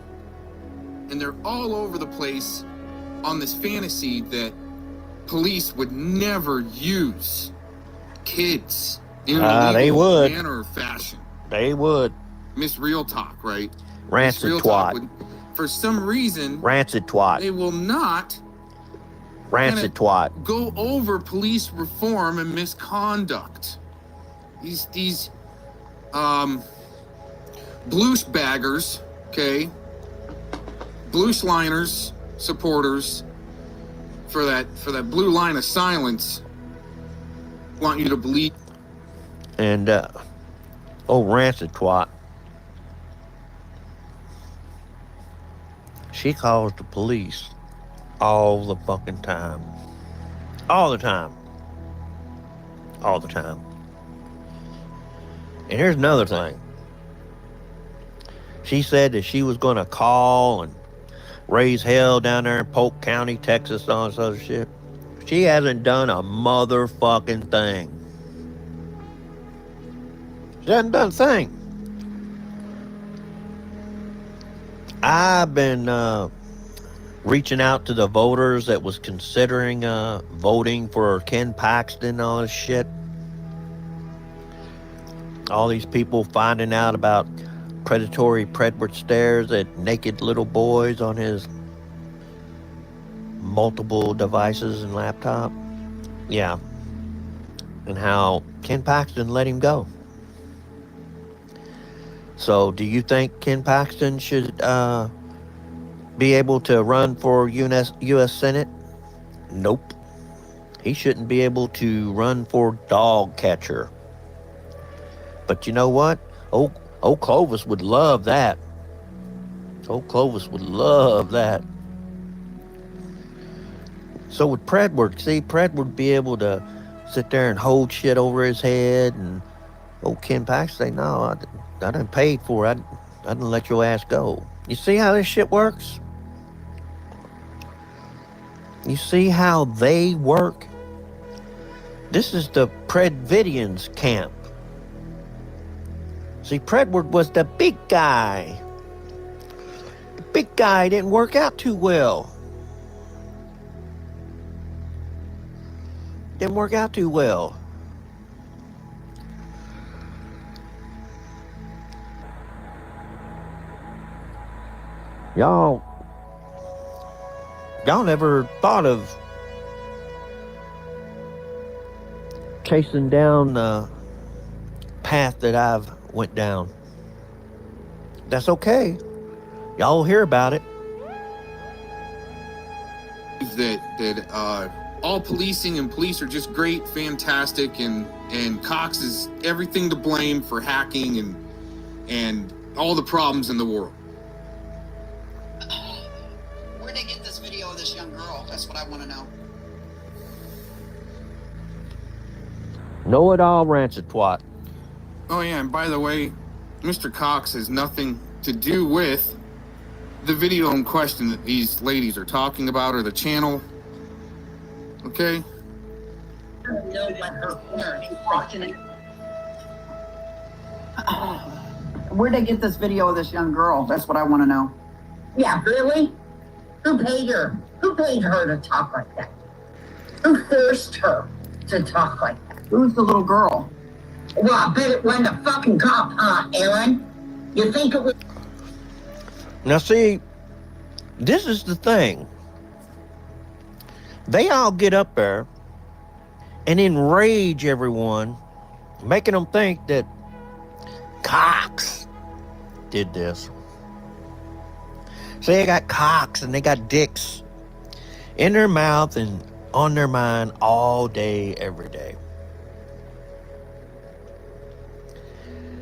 And they're all over the place on this fantasy that police would never use kids in an They illegal would. manner or fashion. They would. Miss Real Talk, right? Rancid Miss Real Talk twat. would, for some reason, Rancid twat. they will not Rancid twat. go over police reform and misconduct. These bloosh baggers, okay, bloosh liners, supporters for that blue line of silence want you to believe. And rancid twat. She calls the police all the fucking time. All the time. And here's another thing. She said that she was going to call and raise hell down there in Polk County, Texas, all this other shit. She hasn't done a motherfucking thing. She hasn't done a thing. I've been reaching out to the voters that was considering voting for Ken Paxton and all this shit. All these people finding out about predatory Predward stares at naked little boys on his multiple devices and laptop. Yeah. And how Ken Paxton let him go. So do you think Ken Paxton should be able to run for U.S. Senate? Nope. He shouldn't be able to run for dog catcher. But you know what? Old Clovis would love that. Old Clovis would love that. So would Predward. See, Predward would be able to sit there and hold shit over his head, and old Ken Paxton say, no, I didn't pay for it. I didn't let your ass go. You see how this shit works? You see how they work? This is the Predvidians camp. See, Predward was the big guy. The big guy didn't work out too well. Didn't work out too well. Y'all never thought of chasing down the path that I've went down. That's okay. Y'all will hear about it. That all policing and police are just great, fantastic, and Cox is everything to blame for hacking and all the problems in the world. Where'd they get this video of this young girl? That's what I want to know. Know-it-all rancid twat. Oh yeah, and by the way, Mr. Cox has nothing to do with the video in question that these ladies are talking about, or the channel. Okay? Where'd they get this video of this young girl? That's what I want to know. Yeah, really? Who paid her? Who paid her to talk like that? Who forced her to talk like that? Who's the little girl? Well, I bet it wasn't a fucking cop, huh, Aaron? You think it was... Now see, this is the thing. They all get up there and enrage everyone, making them think that Cox did this. So they got cocks and they got dicks in their mouth and on their mind all day, every day.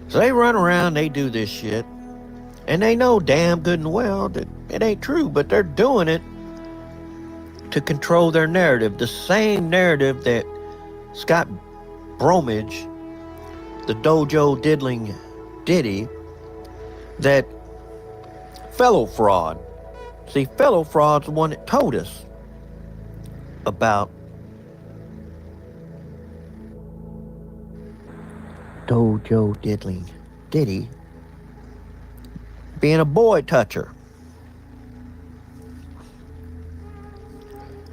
So they run around, they do this shit, and they know damn good and well that it ain't true, but they're doing it to control their narrative. The same narrative that Scott Bromage, the dojo diddling ditty, that Fellow Fraud. See, Fellow Fraud's the one that told us about dojo diddling ditty being a boy toucher.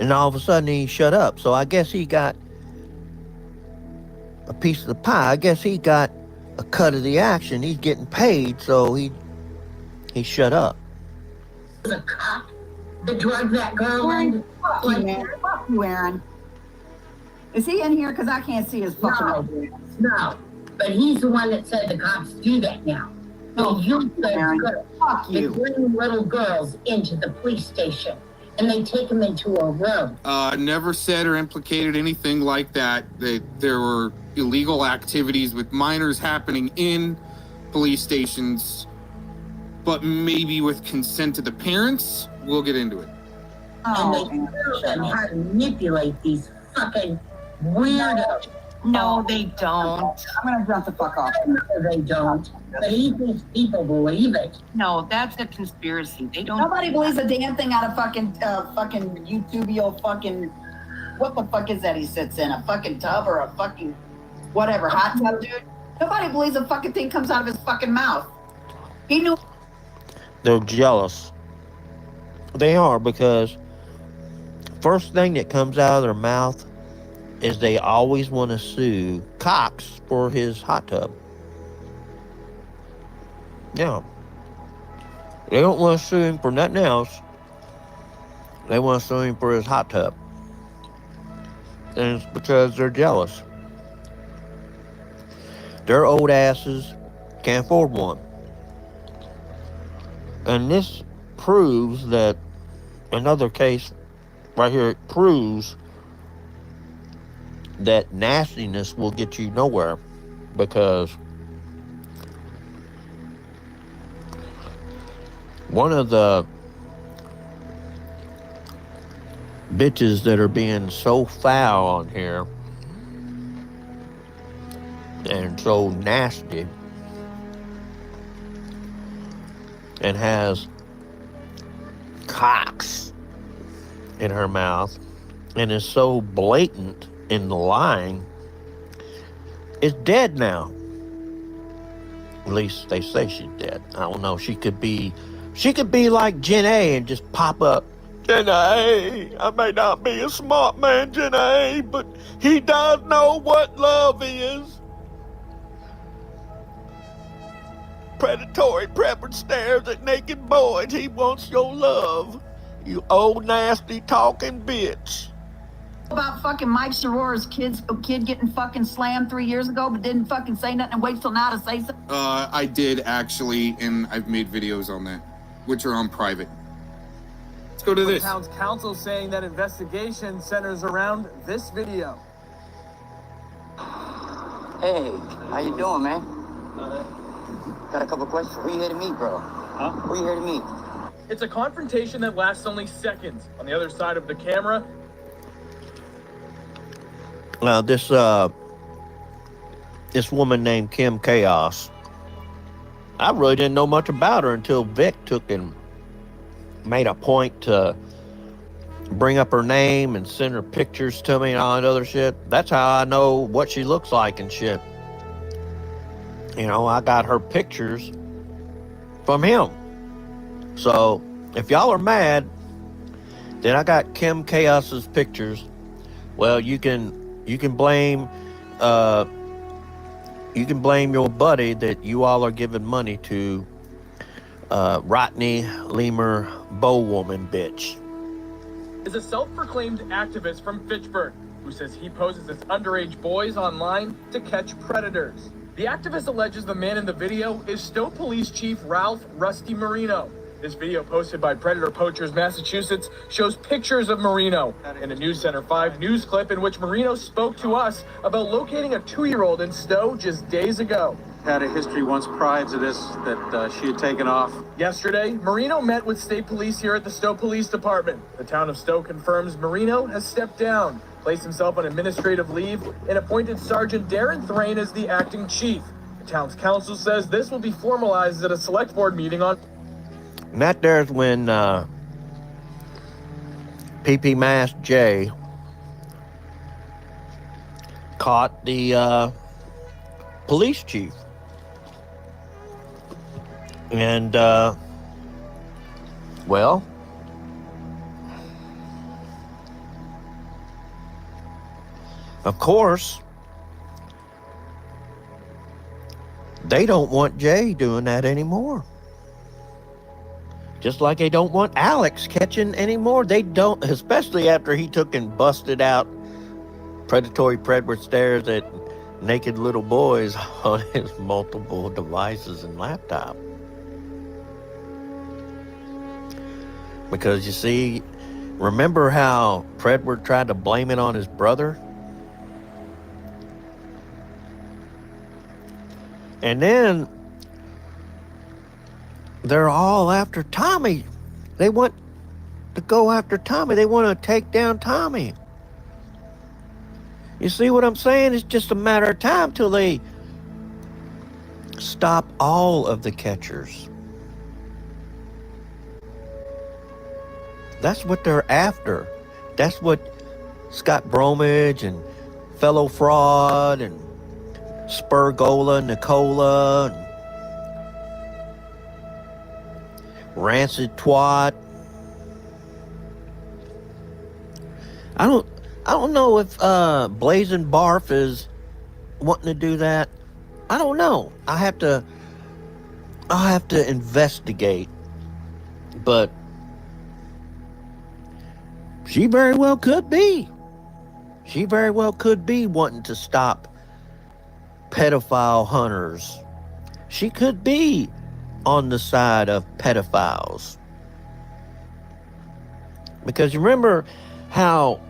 And all of a sudden he shut up. So I guess he got a piece of the pie. I guess he got a cut of the action. He's getting paid, so he shut up. Was a cop that drugged that girl in? Fuck you, Aaron. Is he in here? Because I can't see his fucking... No, but he's the one that said the cops do that now. No, you Aaron. Fuck they you. bring little girls into the police station and they take them into a room. Never said or implicated anything like that, that there were illegal activities with minors happening in police stations, but maybe with consent of the parents. We'll get into it. And they tell them how to manipulate these fucking weirdos. No, they don't. I'm going to jump the fuck off. No, they don't. But these people believe it. No, that's a conspiracy. They don't. Nobody believes a damn thing out of fucking YouTubio fucking. What the fuck is that he sits in? A fucking tub or a fucking whatever hot tub, dude? Nobody believes a fucking thing comes out of his fucking mouth. He knew. They're jealous. They are, because first thing that comes out of their mouth is they always want to sue Cox for his hot tub. Yeah. They don't want to sue him for nothing else. They want to sue him for his hot tub. And it's because they're jealous. Their old asses can't afford one. And this proves that, another case right here, it proves that nastiness will get you nowhere, because one of the bitches that are being so foul on here and so nasty and has cocks in her mouth and is so blatant in the lying is dead now. At least they say she's dead. I don't know. She could be like Jen A and just pop up. Jen A, I may not be a smart man, Jen A, but he does know what love is. Predatory preference stares at naked boys. He wants your love. You old nasty talking bitch. About fucking Mike Sorora's kid getting fucking slammed 3 years ago, but didn't fucking say nothing and wait till now to say something? I did actually, and I've made videos on that, which are on private. Let's go to this. The town's council saying that investigation centers around this video. Hey, how you doing, man? Got a couple questions. Who you here to meet, bro? Huh? Who you here to meet? It's a confrontation that lasts only seconds. On the other side of the camera, Now, this woman named Kim Chaos, I really didn't know much about her until Vic took and made a point to bring up her name and send her pictures to me and all that other shit. That's how I know what she looks like and shit. You know, I got her pictures from him. So, if y'all are mad that I got Kim Chaos's pictures, well, you can blame your buddy that you all are giving money to Rodney Lemur Bowwoman bitch. is a self-proclaimed activist from Fitchburg who says he poses as underage boys online to catch predators. The activist alleges the man in the video is Stowe Police Chief Ralph Rusty Marino. This video, posted by Predator Poachers Massachusetts, shows pictures of Marino in a News Center 5 news clip in which Marino spoke to us about locating a 2-year-old in Stowe just days ago. Had a history once prior to this that she had taken off. Yesterday, Marino met with state police here at the Stowe Police Department. The town of Stowe confirms Marino has stepped down, placed himself on administrative leave, and appointed Sergeant Darren Thrain as the acting chief. The town's council says this will be formalized at a select board meeting on... And that there's when PP Mask J caught the police chief. And, well, of course, they don't want Jay doing that anymore. Just like they don't want Alex catching anymore. They don't, especially after he took and busted out predatory predward stares at naked little boys on his multiple devices and laptop. Because you see, remember how Predward tried to blame it on his brother? And then they're all after Tommy. They want to go after Tommy. They want to take down Tommy. You see what I'm saying? It's just a matter of time till they stop all of the catchers. That's what they're after. That's what Scott Bromage and Fellow Fraud and Spurgola, Nicola, and Rancid Twat. I don't know if Blazing Barf is wanting to do that. I don't know. I have to I'll have to investigate. But she very well could be. She very well could be wanting to stop pedophile hunters. She could be on the side of pedophiles. Because you remember how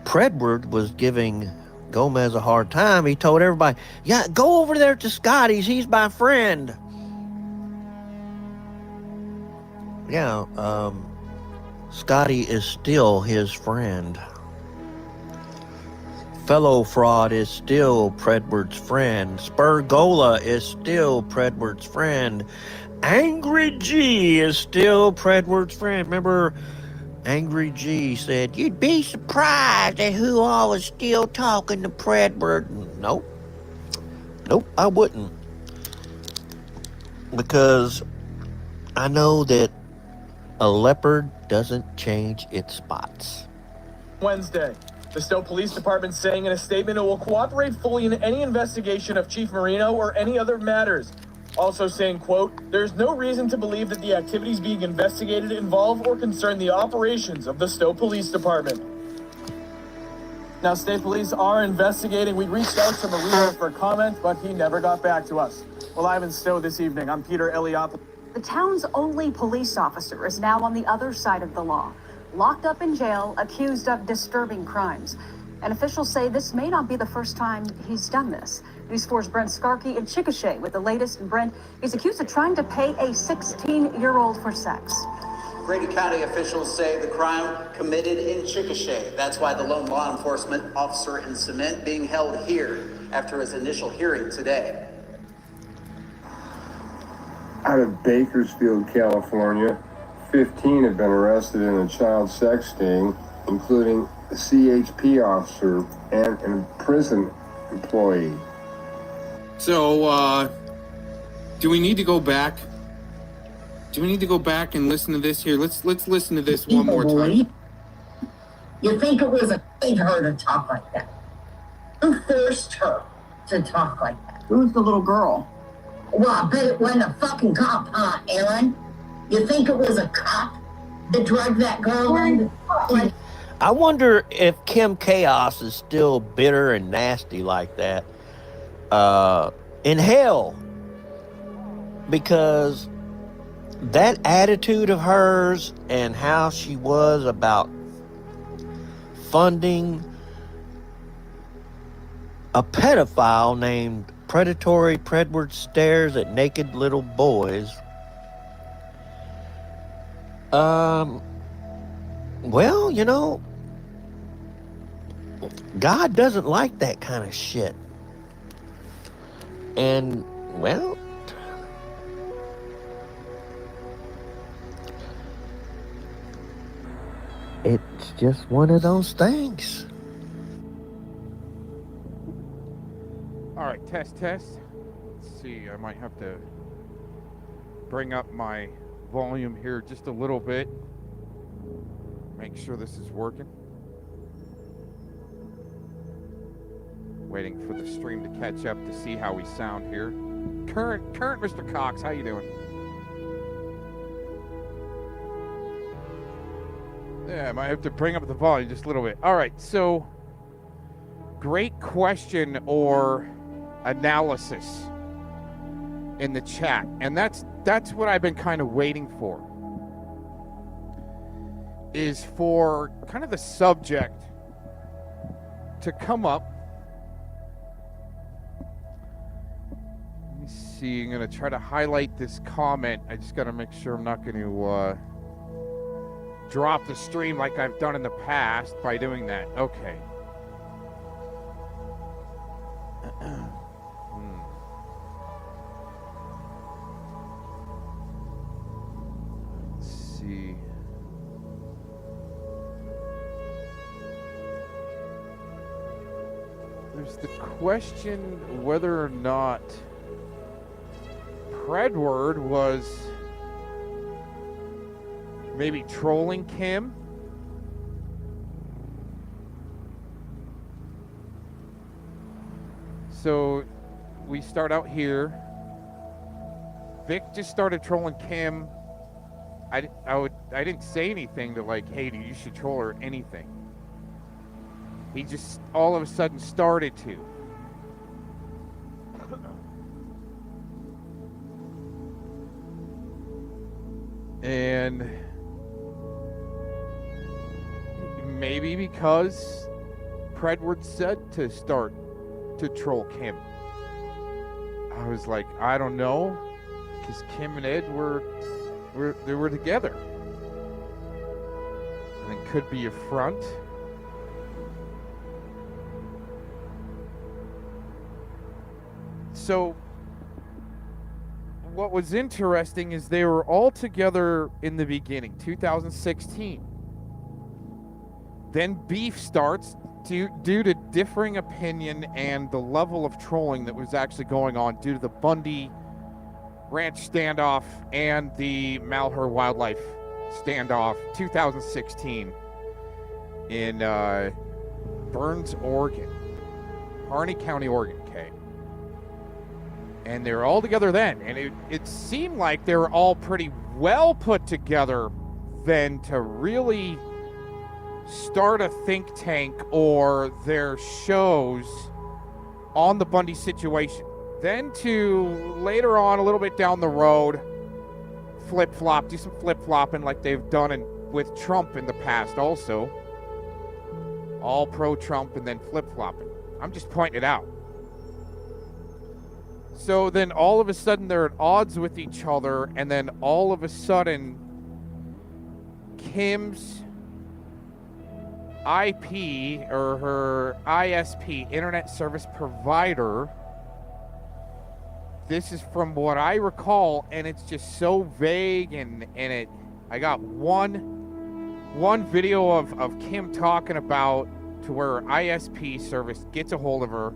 Predward was giving Gomez a hard time. He told everybody, yeah, go over there to Scotty's. He's my friend. Yeah, Scotty is still his friend. Fellow Fraud is still Predward's friend. Spurgola is still Predward's friend. Angry G is still Predward's friend. Remember, Angry G said, you'd be surprised at who all is still talking to Predward. Nope. Nope, I wouldn't. Because I know that a leopard doesn't change its spots. Wednesday, the Stowe Police Department saying in a statement it will cooperate fully in any investigation of Chief Marino or any other matters. Also saying, quote, there's no reason to believe that the activities being investigated involve or concern the operations of the Stowe Police Department. Now, state police are investigating. We reached out to Marino for comment, but he never got back to us. Well, live in Stowe this evening, I'm Peter Eliopoulos. The town's only police officer is now on the other side of the law, locked up in jail, accused of disturbing crimes. And officials say this may not be the first time he's done this. News 4's Brent Skarkey in Chickasha with the latest. Brent is accused of trying to pay a 16-year-old for sex. Grady County officials say the crime committed in Chickasha. That's why the lone law enforcement officer in Cement being held here after his initial hearing today. Out of Bakersfield, California, 15 have been arrested in a child sex sting, including a CHP officer and a prison employee. So, do we need to go back? Do we need to go back and listen to this here? Let's listen to this one more time. You think it was a thing for her to talk like that? Who forced her to talk like that? Who's the little girl? Well, I bet it wasn't a fucking cop, huh, Aaron? You think it was a cop that dragged that girl in? I wonder if Kim Chaos is still bitter and nasty like that in hell. Because that attitude of hers and how she was about funding a pedophile named Predatory Predward Stares at Naked Little Boys. Well, you know, God doesn't like that kind of shit. And, well, it's just one of those things. All right, test. Let's see, I might have to bring up my volume here just a little bit. Make sure this is working. Waiting for the stream to catch up to see how we sound here. Current Mr. Cox, how you doing? Yeah, I might have to bring up the volume just a little bit. All right, so great question or analysis in the chat, and that's what I've been kind of waiting for, is for kind of the subject to come up. Let me see, I'm going to try to highlight this comment. I just got to make sure I'm not going to drop the stream like I've done in the past by doing that. Okay. Let's see. There's the question whether or not Predward was maybe trolling Kim. So we start out here. Vic just started trolling Kim. I didn't say anything to like, hey, you should troll her or anything. He just all of a sudden started to. And maybe because Predward said to start to troll Kim. I was like, I don't know, because Kim and Ed were together. And it could be a front. So what was interesting is they were all together in the beginning, 2016. Then beef starts due to differing opinion and the level of trolling that was actually going on due to the Bundy Ranch standoff and the Malheur Wildlife standoff, 2016 in Burns, Oregon, Harney County, Oregon, okay. And they were all together then, and it seemed like they were all pretty well put together then to really start a think tank or their shows on the Bundy situation. Then to later on, a little bit down the road, flip-flop, do some flip-flopping like they've done with Trump in the past also. All pro-Trump and then flip-flopping. I'm just pointing it out. So then all of a sudden they're at odds with each other, and then all of a sudden Kim's IP or her ISP, Internet Service Provider, this is from what I recall, and it's just so vague, and I got one video of Kim talking about to where her ISP service gets a hold of her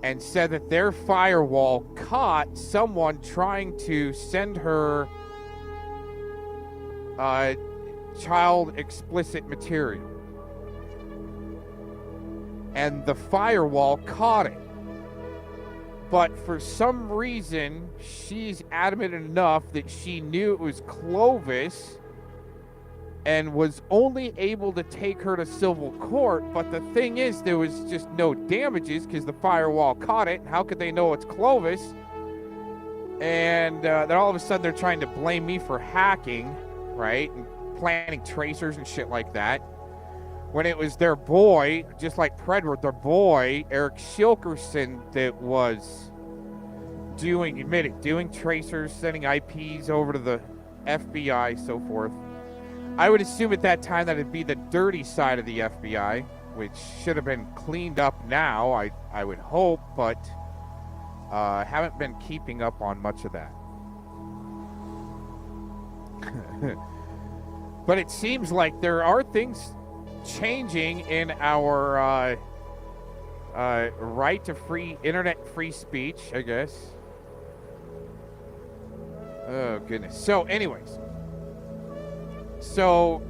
and said that their firewall caught someone trying to send her child explicit material. And the firewall caught it. But for some reason, she's adamant enough that she knew it was Clovis and was only able to take her to civil court. But the thing is, there was just no damages because the firewall caught it. How could they know it's Clovis? And then all of a sudden they're trying to blame me for hacking, right? And planting tracers and shit like that. When it was their boy, just like Predward, their boy, Eric Shilkerson, that was doing tracers, sending IPs over to the FBI, so forth. I would assume at that time that it'd be the dirty side of the FBI, which should have been cleaned up now, I would hope, but haven't been keeping up on much of that. But it seems like there are things changing in our right to internet free speech, I guess. Oh, goodness. So, anyways. So,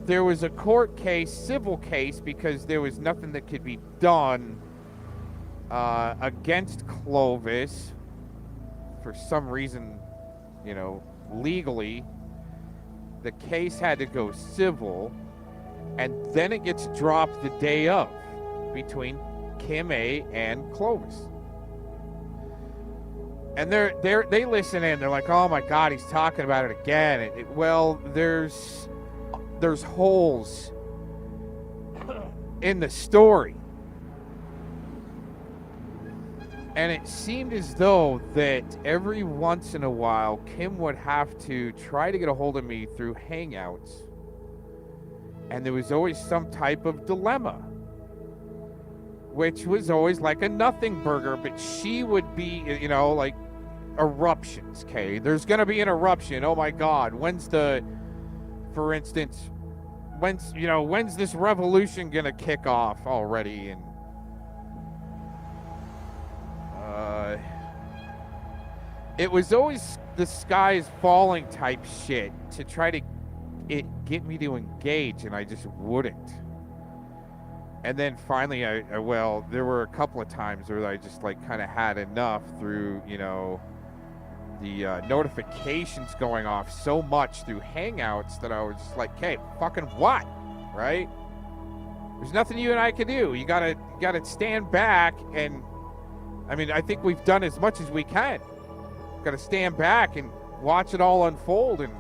there was a court case, civil case, because there was nothing that could be done against Clovis for some reason, legally. The case had to go civil, and then it gets dropped the day of between Kim A and Clovis. And they listen in. They're like, "Oh my God, he's talking about it again." Well, there's holes in the story, and it seemed as though that every once in a while, Kim would have to try to get a hold of me through Hangouts, and there was always some type of dilemma, which was always like a nothing burger, but she would be, like eruptions, okay? There's going to be an eruption. Oh my God. For instance, when's this revolution going to kick off already? And it was always the sky is falling type shit to try to get me to engage, and I just wouldn't. And then finally, well, there were a couple of times where I just like kind of had enough through, you know, the notifications going off so much through Hangouts that I was just like, hey, fucking what, right? There's nothing you and I can do. You gotta stand back, and I mean, I think we've done as much as we can. Gotta stand back and watch it all unfold and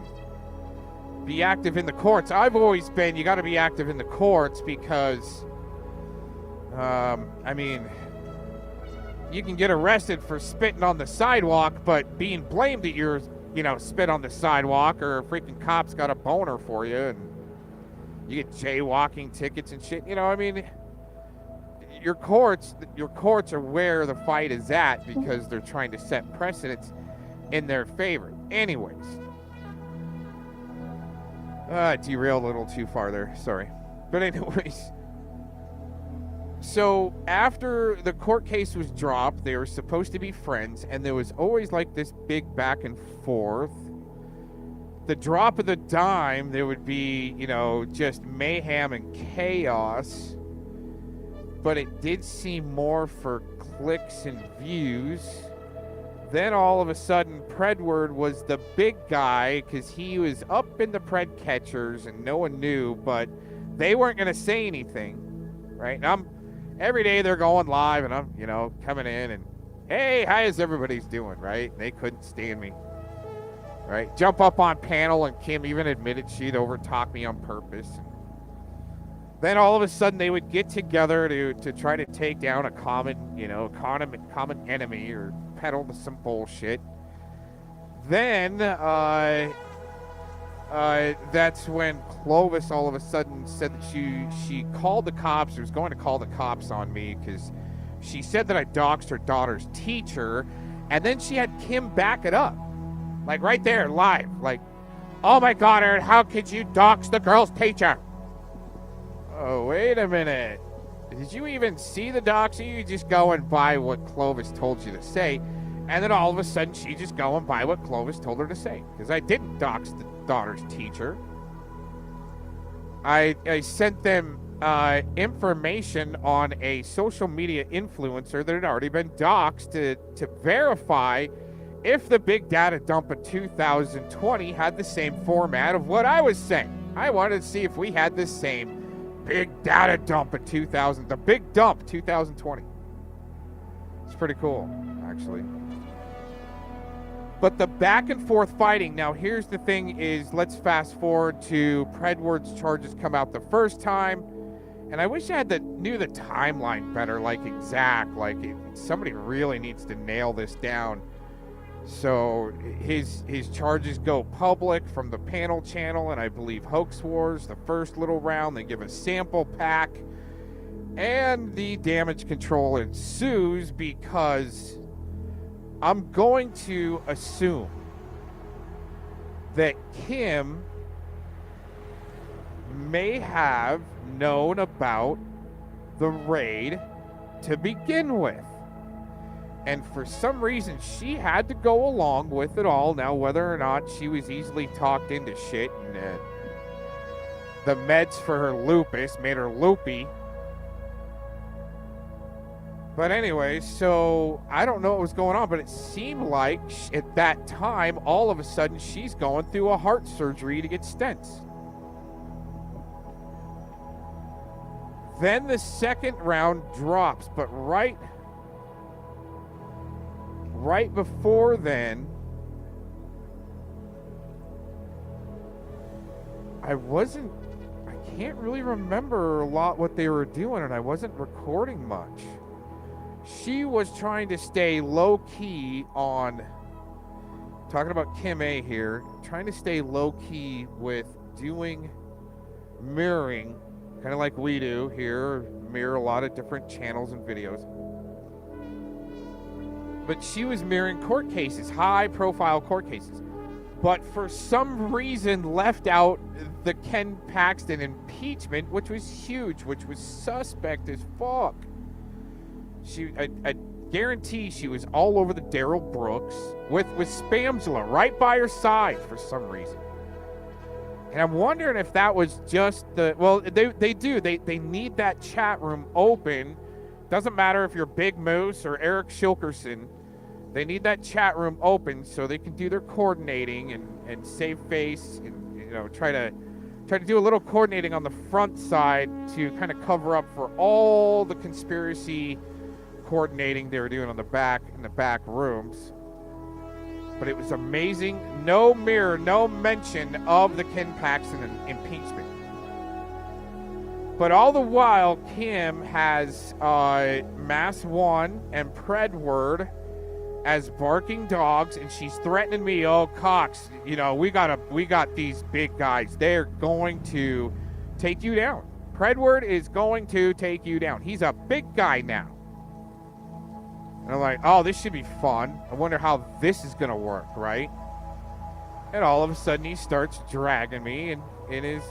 be active in the courts. I've always been, you gotta be active in the courts because, I mean, you can get arrested for spitting on the sidewalk, but being blamed that you're, you know, spit on the sidewalk, or a freaking cop's got a boner for you, and you get jaywalking tickets and shit. You know, I mean, your courts are where the fight is at because they're trying to set precedents in their favor. Anyways, derailed a little too far there. Sorry, but anyways. So after the court case was dropped, they were supposed to be friends, and there was always like this big back and forth. The drop of the dime, there would be, you know, just mayhem and chaos. But it did seem more for clicks and views. Then all of a sudden, Predward was the big guy because he was up in the Pred catchers and no one knew, but they weren't going to say anything, right? And every day they're going live, and I'm, you know, coming in and, hey, how is everybody's doing, right? They couldn't stand me, right? Jump up on panel, and Kim even admitted she'd overtalk me on purpose. Then all of a sudden they would get together to try to take down a common, you know, common enemy or peddle to some bullshit. Then that's when Clovis all of a sudden said that she called the cops, or was going to call the cops on me because she said that I doxed her daughter's teacher, and then she had Kim back it up. Like right there, live. Like, oh my God, Aaron, how could you dox the girl's teacher? Oh, wait a minute. Did you even see the dox, or you just going by what Clovis told you to say? And then all of a sudden, she just going by what Clovis told her to say. Because I didn't dox the daughter's teacher. I sent them information on a social media influencer that had already been doxed to verify if the big data dump of 2020 had the same format of what I was saying. I wanted to see if we had the same big data dump of the big dump 2020. It's pretty cool, actually. But the back and forth fighting, now here's the thing is, let's fast forward to Predward's charges come out the first time. And I wish I knew the timeline better, like exact, like somebody really needs to nail this down. So his charges go public from the panel channel, and I believe Hoax Wars, the first little round, they give a sample pack, and the damage control ensues because I'm going to assume that Kim may have known about the raid to begin with. And for some reason, she had to go along with it all. Now, whether or not she was easily talked into shit and the meds for her lupus made her loopy. But anyway, so I don't know what was going on, but it seemed like at that time, all of a sudden, she's going through a heart surgery to get stents. Then the second round drops, but right before then, I can't really remember a lot what they were doing, and I wasn't recording much. She was trying to stay low-key on, talking about Kim A here, trying to stay low-key with doing mirroring, kind of like we do here, mirror a lot of different channels and videos. But she was mirroring court cases, high-profile court cases. But for some reason left out the Ken Paxton impeachment, which was huge, which was suspect as fuck. I guarantee she was all over the Daryl Brooks with Spamzilla right by her side for some reason. And I'm wondering if that was just the, well, they do. They need that chat room open. Doesn't matter if you're Big Moose or Eric Shilkerson. They need that chat room open so they can do their coordinating and save face and, you know, try to do a little coordinating on the front side to kind of cover up for all the conspiracy coordinating they were doing on the back in the back rooms. But it was amazing. No mirror, no mention of the Ken Paxton impeachment. But all the while, Kim has Mass One and Predword as barking dogs, and she's threatening me. Oh, Cox, you know, we got these big guys. They're going to take you down. Predword is going to take you down. He's a big guy now. And I'm like, oh, this should be fun. I wonder how this is going to work, right? And all of a sudden, he starts dragging me in his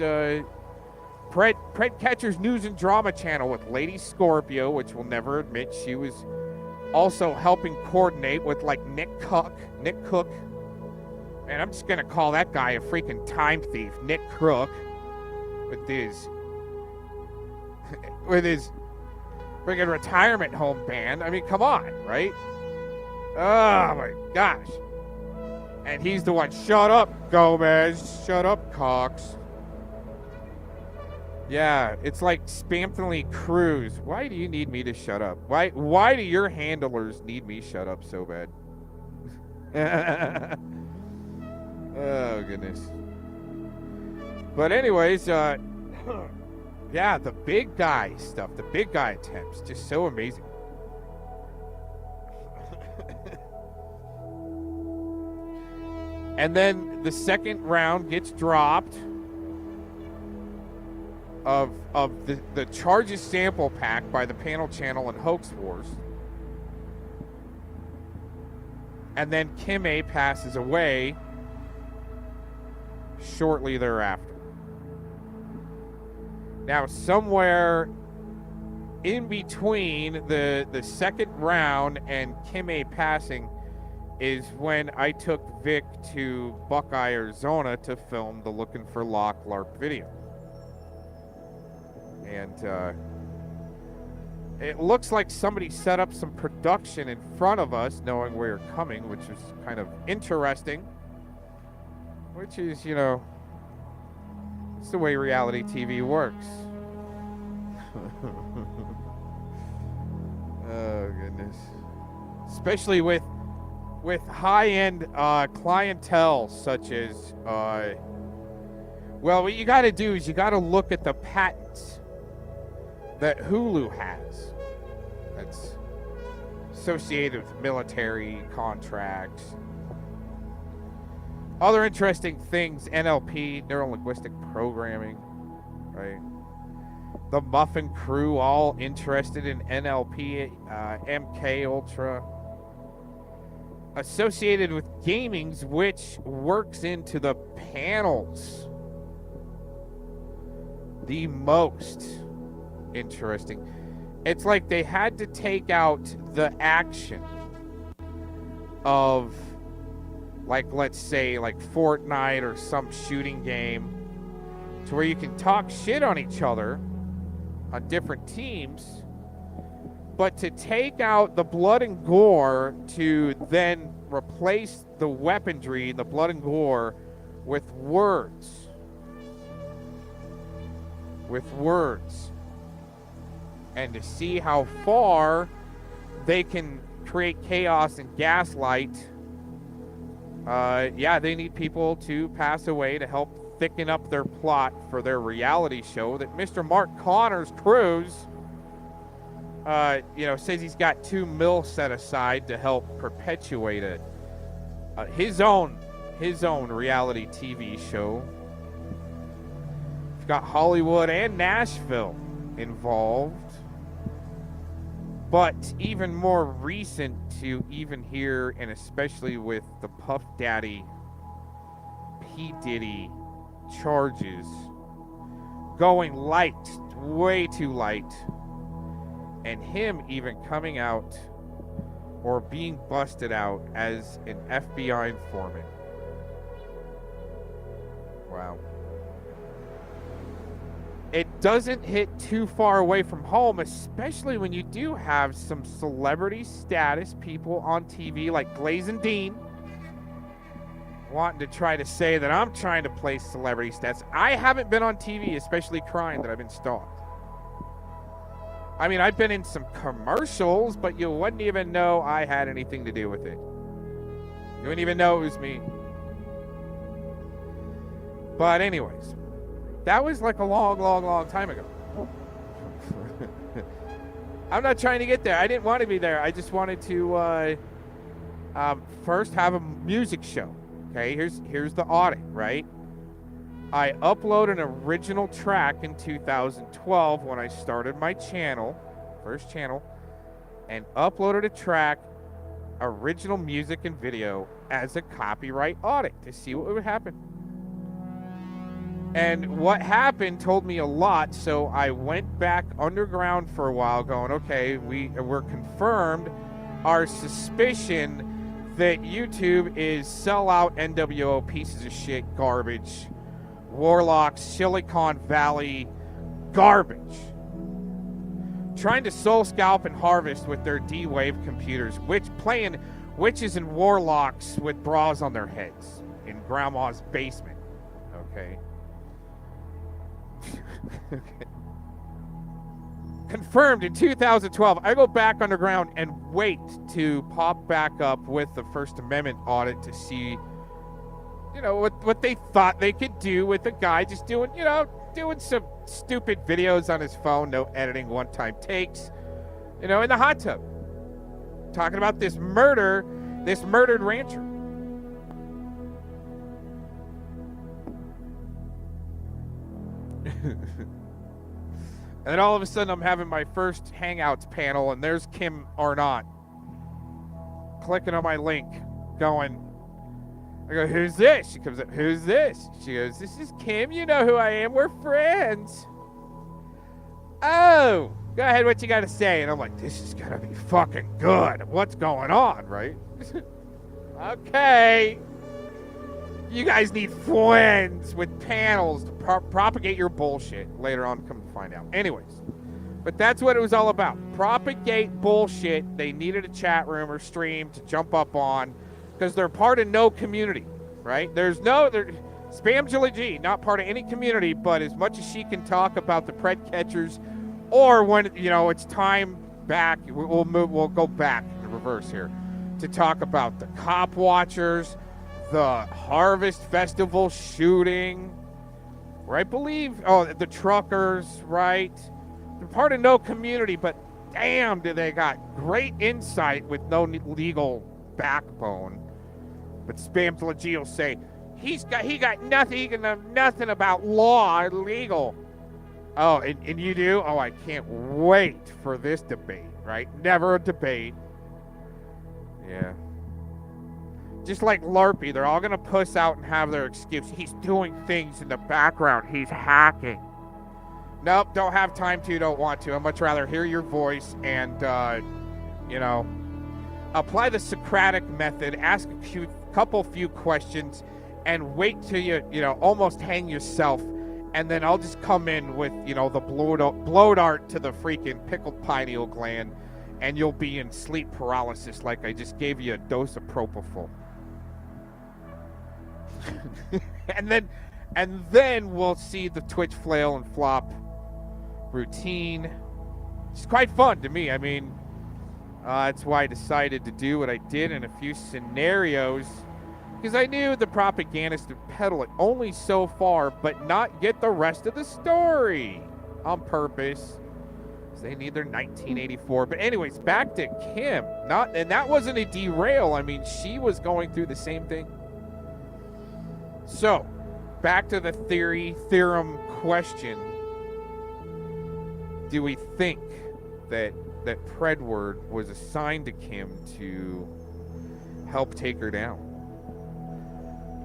Pred Catcher's News and Drama channel with Lady Scorpio, which will never admit she was also helping coordinate with, like, Nick Cook. And I'm just going to call that guy a freaking time thief, Nick Crook, with his freaking retirement home band. I mean, come on, right? Oh, my gosh. And he's the one, shut up, Gomez. Shut up, Cox. Yeah, it's like Spamthily Cruz. Why do you need me to shut up? Why do your handlers need me shut up so bad? Oh, goodness. But anyways, yeah, the big guy stuff, the big guy attempts, just so amazing. And then the second round gets dropped of the charges sample pack by the panel channel and Hoax Wars. And then Kim A passes away shortly thereafter. Now, somewhere in between the second round and Kim A passing is when I took Vic to Buckeye, Arizona to film the Looking for Locke LARP video. And it looks like somebody set up some production in front of us, knowing we were coming, which is kind of interesting. Which is, you know, it's the way reality TV works. Oh, goodness. Especially with high-end clientele such as, well, what you got to do is you got to look at the patents that Hulu has. That's associated with military contracts. Other interesting things, NLP, neuro-linguistic programming, right? The Muffin Crew, all interested in NLP, MK Ultra. Associated with gamings, which works into the panels. The most interesting. It's like they had to take out the action of, like, let's say, like Fortnite or some shooting game, to where you can talk shit on each other on different teams, but to take out the blood and gore to then replace the weaponry, the blood and gore, with words. With words. And to see how far they can create chaos and gaslight. Yeah, they need people to pass away to help thicken up their plot for their reality show that Mr. Mark Connors Cruz, you know, says he's got $2 million set aside to help perpetuate it. His own reality TV show. We've got Hollywood and Nashville involved. But even more recent to even hear, and especially with the Puff Daddy, P. Diddy charges going light, way too light, and him even coming out or being busted out as an FBI informant. Wow. it doesn't hit too far away from home, especially when you do have some celebrity status people on TV like Glazin' Dean wanting to try to say that I'm trying to play celebrity status. I haven't been on TV, especially crying that I've been stalked. I mean, I've been in some commercials, but you wouldn't even know I had anything to do with it. You wouldn't even know it was me. But anyways, that was like a long time ago. I'm not trying to get there. I didn't want to be there. I just wanted to first have a music show. Okay, here's the audit, right? I uploaded an original track in 2012 when I started my channel, first channel, and uploaded a track, original music and video as a copyright audit to see what would happen. And what happened told me a lot, so I went back underground for a while going, okay, we're confirmed our suspicion that YouTube is sellout NWO pieces of shit garbage. Warlocks, Silicon Valley, garbage. Trying to soul scalp and harvest with their D-Wave computers, playing witches and warlocks with bras on their heads in grandma's basement. Okay. Okay. Confirmed in 2012. I go back underground and wait to pop back up with the First Amendment audit to see, you know, what they thought they could do with a guy just doing, you know, doing some stupid videos on his phone, no editing, one-time takes, you know, in the hot tub. Talking about this murdered rancher. And then all of a sudden I'm having my first Hangouts panel and there's Kim Arnott clicking on my link going, I go, who's this? She comes up, who's this? She goes, this is Kim. You know who I am. We're friends. Oh, go ahead. What you got to say? And I'm like, this is going to be fucking good. What's going on, right? Okay. You guys need friends with panels to propagate your bullshit. Later on, come to find out. Anyways, but that's what it was all about. Propagate bullshit. They needed a chat room or stream to jump up on because they're part of no community, right? Spam Jilly G, not part of any community, but as much as she can talk about the pred catchers or when, you know, it's time back, we'll go back in reverse here to talk about the cop watchers, the Harvest Festival shooting, or I believe, the truckers, right? They're part of no community, but damn, do they got great insight with no legal backbone. But Spam Legit will say, he got nothing, he can know nothing about law or legal. Oh, and you do? Oh, I can't wait for this debate, right? Never a debate. Yeah. Just like LARPy, they're all going to puss out and have their excuse. He's doing things in the background. He's hacking. Nope, don't have time to, don't want to. I'd much rather hear your voice and, you know, apply the Socratic method, ask a couple few questions, and wait till you know, almost hang yourself. And then I'll just come in with, you know, the blow dart to the freaking pickled pineal gland, and you'll be in sleep paralysis like I just gave you a dose of propofol. and then we'll see the Twitch flail and flop routine. It's quite fun to me. I mean, that's why I decided to do what I did in a few scenarios, because I knew the propagandists would peddle it only so far, but not get the rest of the story on purpose. They need their 1984. But anyways, back to Kim. And that wasn't a derail. I mean, she was going through the same thing. So, back to the theorem question. Do we think that Predward was assigned to Kim to help take her down?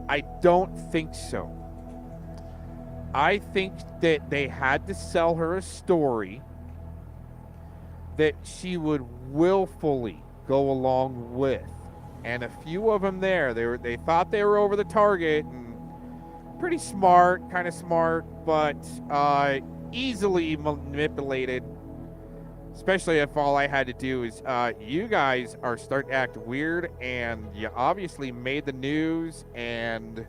I don't think so. I think that they had to sell her a story that she would willfully go along with. And a few of them they thought they were over the target and pretty smart, kind of smart, but easily manipulated, especially if all I had to do is, you guys are starting to act weird, and you obviously made the news, and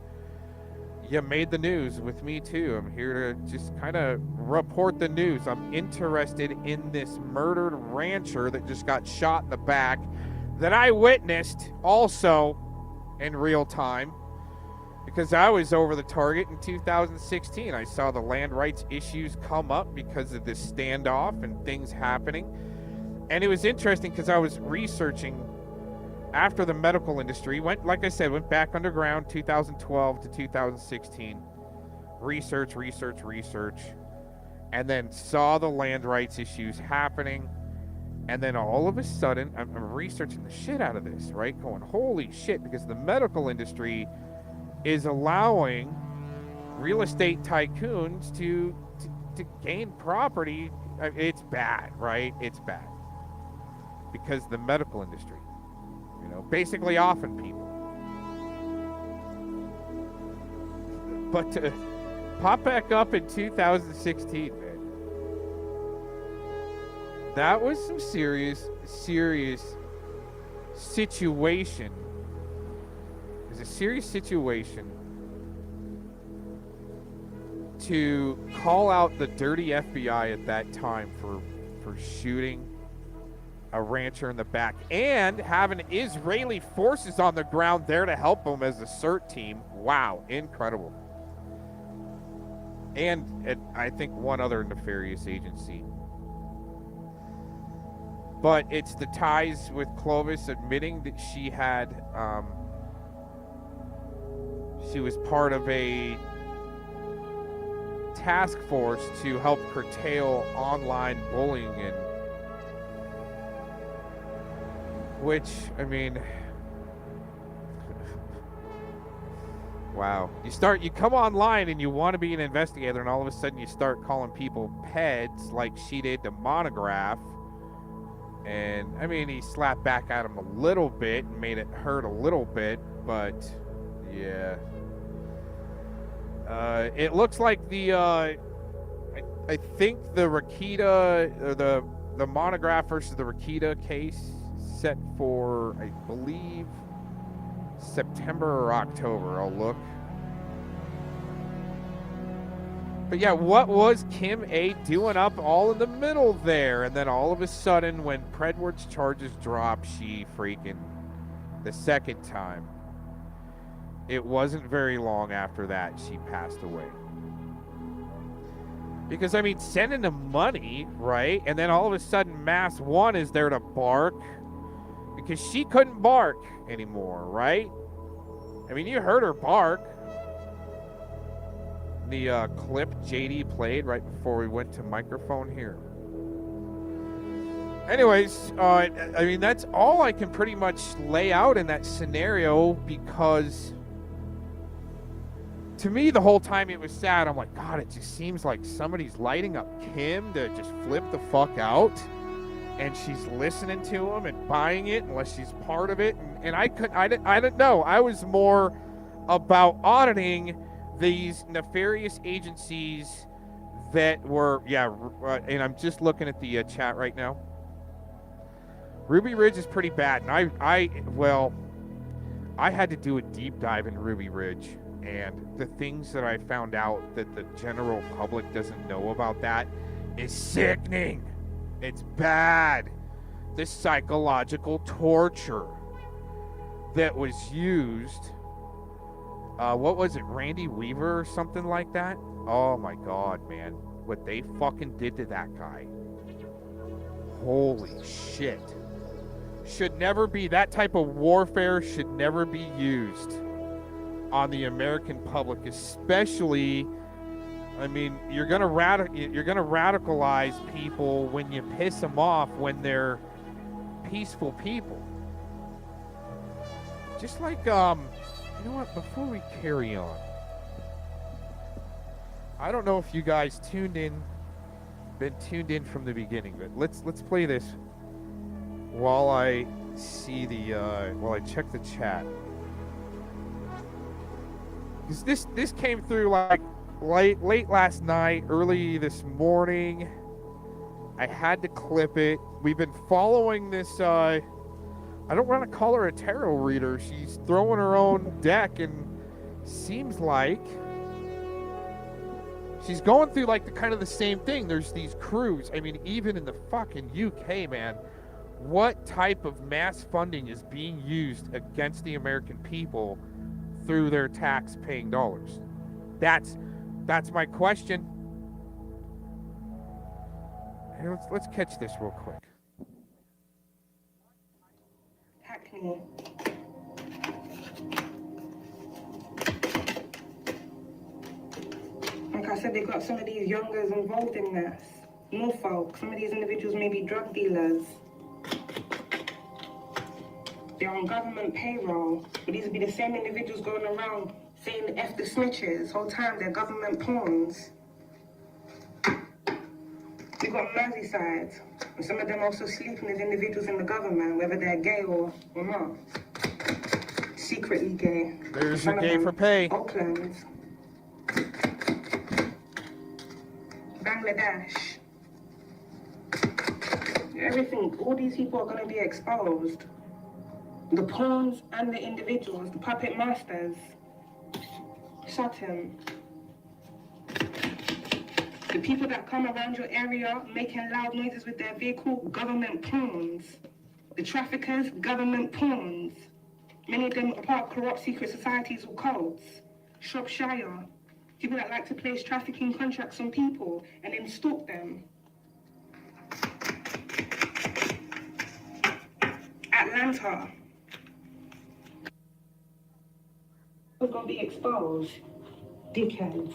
you made the news with me too. I'm here to just kind of report the news. I'm interested in this murdered rancher that just got shot in the back that I witnessed also in real time, because I was over the target in 2016. I saw the land rights issues come up because of this standoff and things happening. And it was interesting because I was researching after the medical industry went, like I said, went back underground 2012 to 2016. Research, and then saw the land rights issues happening. And then all of a sudden, I'm researching the shit out of this, right? Going, holy shit, because the medical industry is allowing real estate tycoons to gain property. It's bad, right? It's bad. Because the medical industry, you know, basically offing people. But to pop back up in 2016, man, that was some serious situation. It was a serious situation to call out the dirty FBI at that time for shooting a rancher in the back and having Israeli forces on the ground there to help them as a CERT team. Wow, incredible. And I think one other nefarious agency. But it's the ties with Clovis admitting that she had, she was part of a task force to help curtail online bullying, and which, I mean, wow. You come online and you want to be an investigator, and all of a sudden you start calling people peds like she did to Monograph. And, I mean, he slapped back at him a little bit and made it hurt a little bit, but, yeah. It looks like the, I think the Rakita, or the Monograph versus the Rakita case set for, I believe, September or October. I'll look. But yeah, what was Kim A doing up all in the middle there? And then all of a sudden, when Predward's charges dropped, she freaking, the second time, it wasn't very long after that she passed away. Because, I mean, sending them money, right? And then all of a sudden, Mass One is there to bark. Because she couldn't bark anymore, right? I mean, you heard her bark. The clip JD played right before we went to microphone here. Anyways, I mean, that's all I can pretty much lay out in that scenario, because to me, the whole time it was sad. I'm like, God, it just seems like somebody's lighting up Kim to just flip the fuck out. And she's listening to him and buying it unless she's part of it. And I didn't know. I was more about auditing these nefarious agencies that were, and I'm just looking at the chat right now. Ruby Ridge is pretty bad. And I had to do a deep dive in Ruby Ridge. And the things that I found out that the general public doesn't know about that is sickening. It's bad. This psychological torture that was used. What was it, Randy Weaver or something like that? Oh my God, man. What they fucking did to that guy. Holy shit. Should never be, that type of warfare should never be used on the American public, especially, I mean, you're gonna radicalize people when you piss them off when they're peaceful people. Just like, you know what, before we carry on, I don't know if you guys been tuned in from the beginning, but let's play this while I see while I check the chat. Because this came through late last night, early this morning. I had to clip it. We've been following this, I don't want to call her a tarot reader. She's throwing her own deck and seems like she's going through like the kind of the same thing. There's these crews. I mean, even in the fucking UK, man, what type of mass funding is being used against the American people through their tax-paying dollars? That's my question. Here, let's catch this real quick. Hackney. Like I said, they got some of these youngers involved in this. Norfolk, some of these individuals may be drug dealers. They're on government payroll, but these would be the same individuals going around saying F the snitches. Whole time they're government pawns. We've got Merseyside, and some of them also sleeping with individuals in the government, whether they're gay or not. Secretly gay. There's your gay for pay. Auckland. Bangladesh. Everything, all these people are going to be exposed. The pawns and the individuals, the puppet masters. Shut him. The people that come around your area making loud noises with their vehicle, government pawns. The traffickers, government pawns. Many of them are part of corrupt secret societies or cults. Shropshire. People that like to place trafficking contracts on people and then stalk them. Atlanta. We're going to be exposed. Dickheads.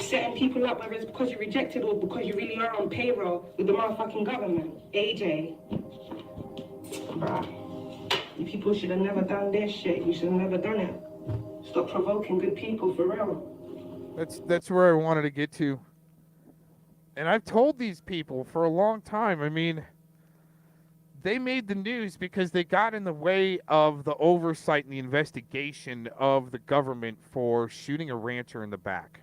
Setting people up, whether it's because you're rejected or because you really are on payroll with the motherfucking government. AJ. Bruh. You people should have never done this shit. You should have never done it. Stop provoking good people, for real. That's where I wanted to get to. And I've told these people for a long time, I mean, they made the news because they got in the way of the oversight and the investigation of the government for shooting a rancher in the back.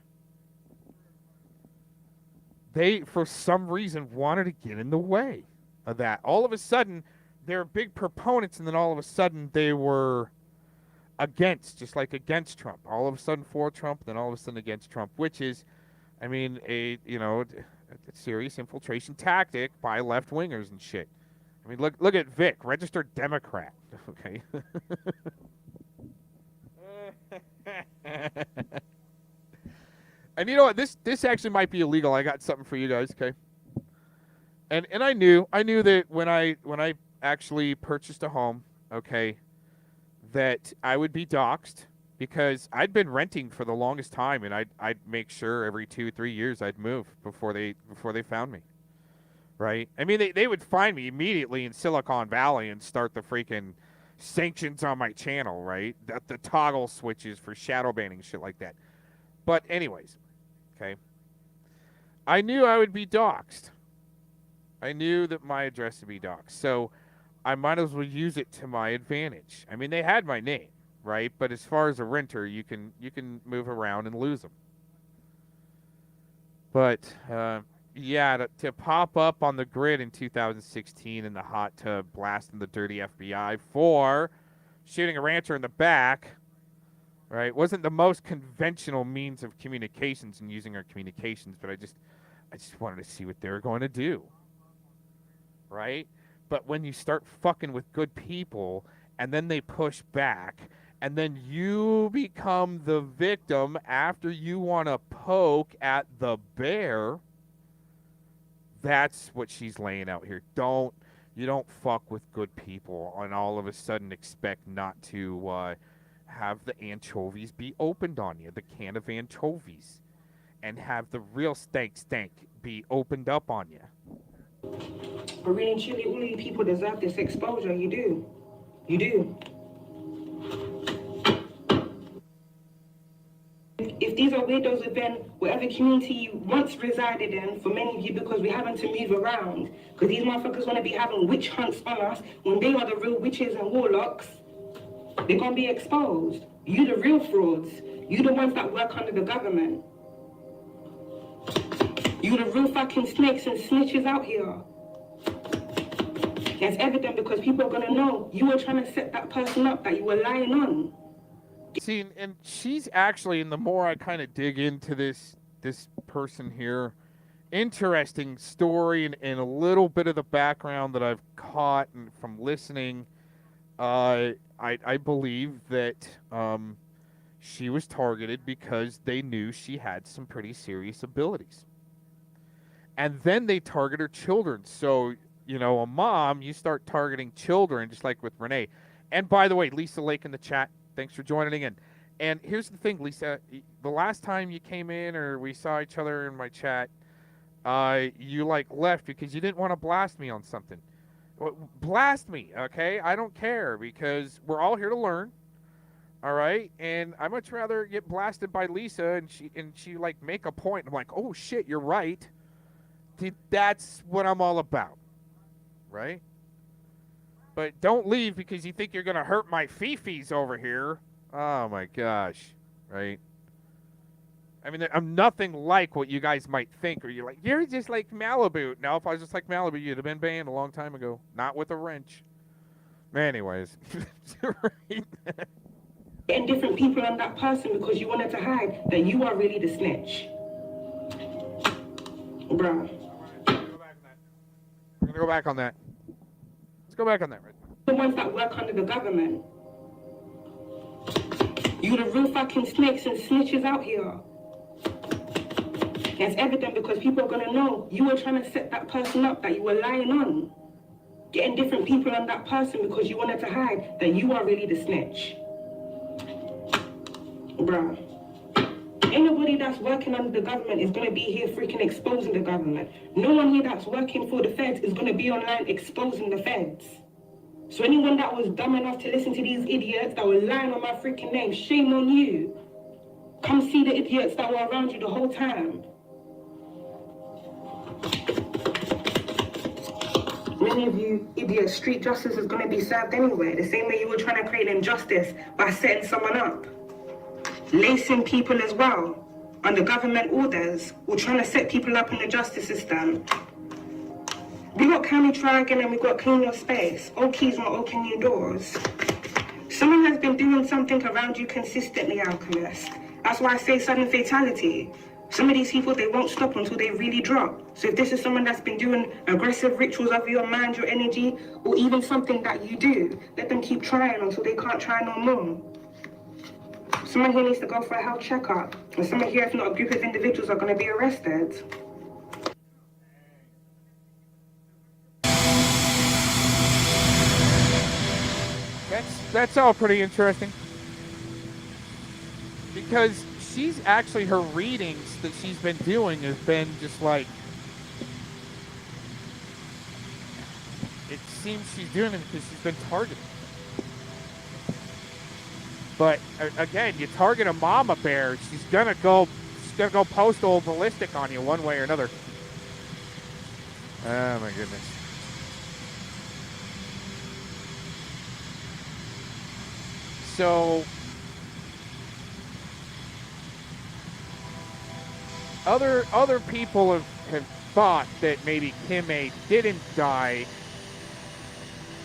They, for some reason, wanted to get in the way of that. All of a sudden, they're big proponents, and then all of a sudden they were against, just like against Trump. All of a sudden for Trump, then all of a sudden against Trump, which is, I mean, a serious infiltration tactic by left-wingers and shit. I mean, look at Vic, registered Democrat. Okay. And you know what? This actually might be illegal. I got something for you guys, okay? And I knew that when I actually purchased a home, okay, that I would be doxxed because I'd been renting for the longest time, and I'd make sure every 2-3 years I'd move before they found me. Right? I mean, they would find me immediately in Silicon Valley and start the freaking sanctions on my channel, right? The toggle switches for shadow banning, shit like that. But anyways, okay. I knew I would be doxxed. I knew that my address would be doxxed. So I might as well use it to my advantage. I mean, they had my name, right? But as far as a renter, you can move around and lose them. But yeah, to pop up on the grid in 2016 in the hot tub blasting the dirty FBI for shooting a rancher in the back, right, wasn't the most conventional means of communications and using our communications, but I just wanted to see what they were going to do, right? But when you start fucking with good people and then they push back and then you become the victim after you want to poke at the bear, that's what she's laying out here. You don't fuck with good people and all of a sudden expect not to have the anchovies be opened on you, the can of anchovies, and have the real stank be opened up on you. But really and truly, all of you people deserve this exposure. You do. You do. If these are weirdos within whatever community you once resided in, for many of you, because we're having to move around, because these motherfuckers want to be having witch hunts on us when they are the real witches and warlocks, they're going to be exposed. You the real frauds. You the ones that work under the government. You the real fucking snakes and snitches out here. It's evident because people are gonna know you were trying to set that person up that you were lying on. See, and she's actually, and the more I kind of dig into this person here, interesting story and a little bit of the background that I've caught and from listening. I believe that she was targeted because they knew she had some pretty serious abilities. And then they target her children. So, you know, a mom, you start targeting children, just like with Renee. And by the way, Lisa Lake in the chat, thanks for joining in. And here's the thing, Lisa, the last time you came in or we saw each other in my chat, you like left because you didn't want to blast me on something. Well, blast me, okay? I don't care because we're all here to learn. All right, and I much rather get blasted by Lisa and she like make a point. I'm like, oh shit, you're right. That's what I'm all about, right? But don't leave because you think you're gonna hurt my fifis over here. Oh my gosh, right? I mean, I'm nothing like what you guys might think, or you're like, you're just like Malibu. No, if I was just like Malibu, you'd have been banned a long time ago. Not with a wrench. Anyways, right? Getting different people on that person because you wanted to hide that you are really the snitch. Bruh. We're gonna go back on that. Let's go back on that right now. The ones that work under the government. You the real fucking snakes and snitches out here. It's evident because people are gonna know you were trying to set that person up that you were lying on. Getting different people on that person because you wanted to hide that you are really the snitch. Bruh. Ain't nobody that's working under the government is gonna be here freaking exposing the government. No one here that's working for the feds is gonna be online exposing the feds. So anyone that was dumb enough to listen to these idiots that were lying on my freaking name, shame on you. Come see the idiots that were around you the whole time. Many of you idiots, street justice is gonna be served anyway, the same way you were trying to create injustice by setting someone up. Lacing people as well, under government orders, or trying to set people up in the justice system. We got county try again and we got clean your space. Old keys won't open new doors. Someone has been doing something around you consistently, Alchemist. That's why I say sudden fatality. Some of these people, they won't stop until they really drop. So if this is someone that's been doing aggressive rituals of your mind, your energy, or even something that you do, let them keep trying until they can't try no more. Someone here needs to go for a health checkup. And someone here, if not a group of individuals, are going to be arrested. That's all pretty interesting. Because she's actually, her readings that she's been doing has been just like, it seems she's doing it because she's been targeted. But again, you target a mama bear, she's gonna go postal ballistic on you one way or another. Oh my goodness. So other people have thought that maybe Kimei didn't die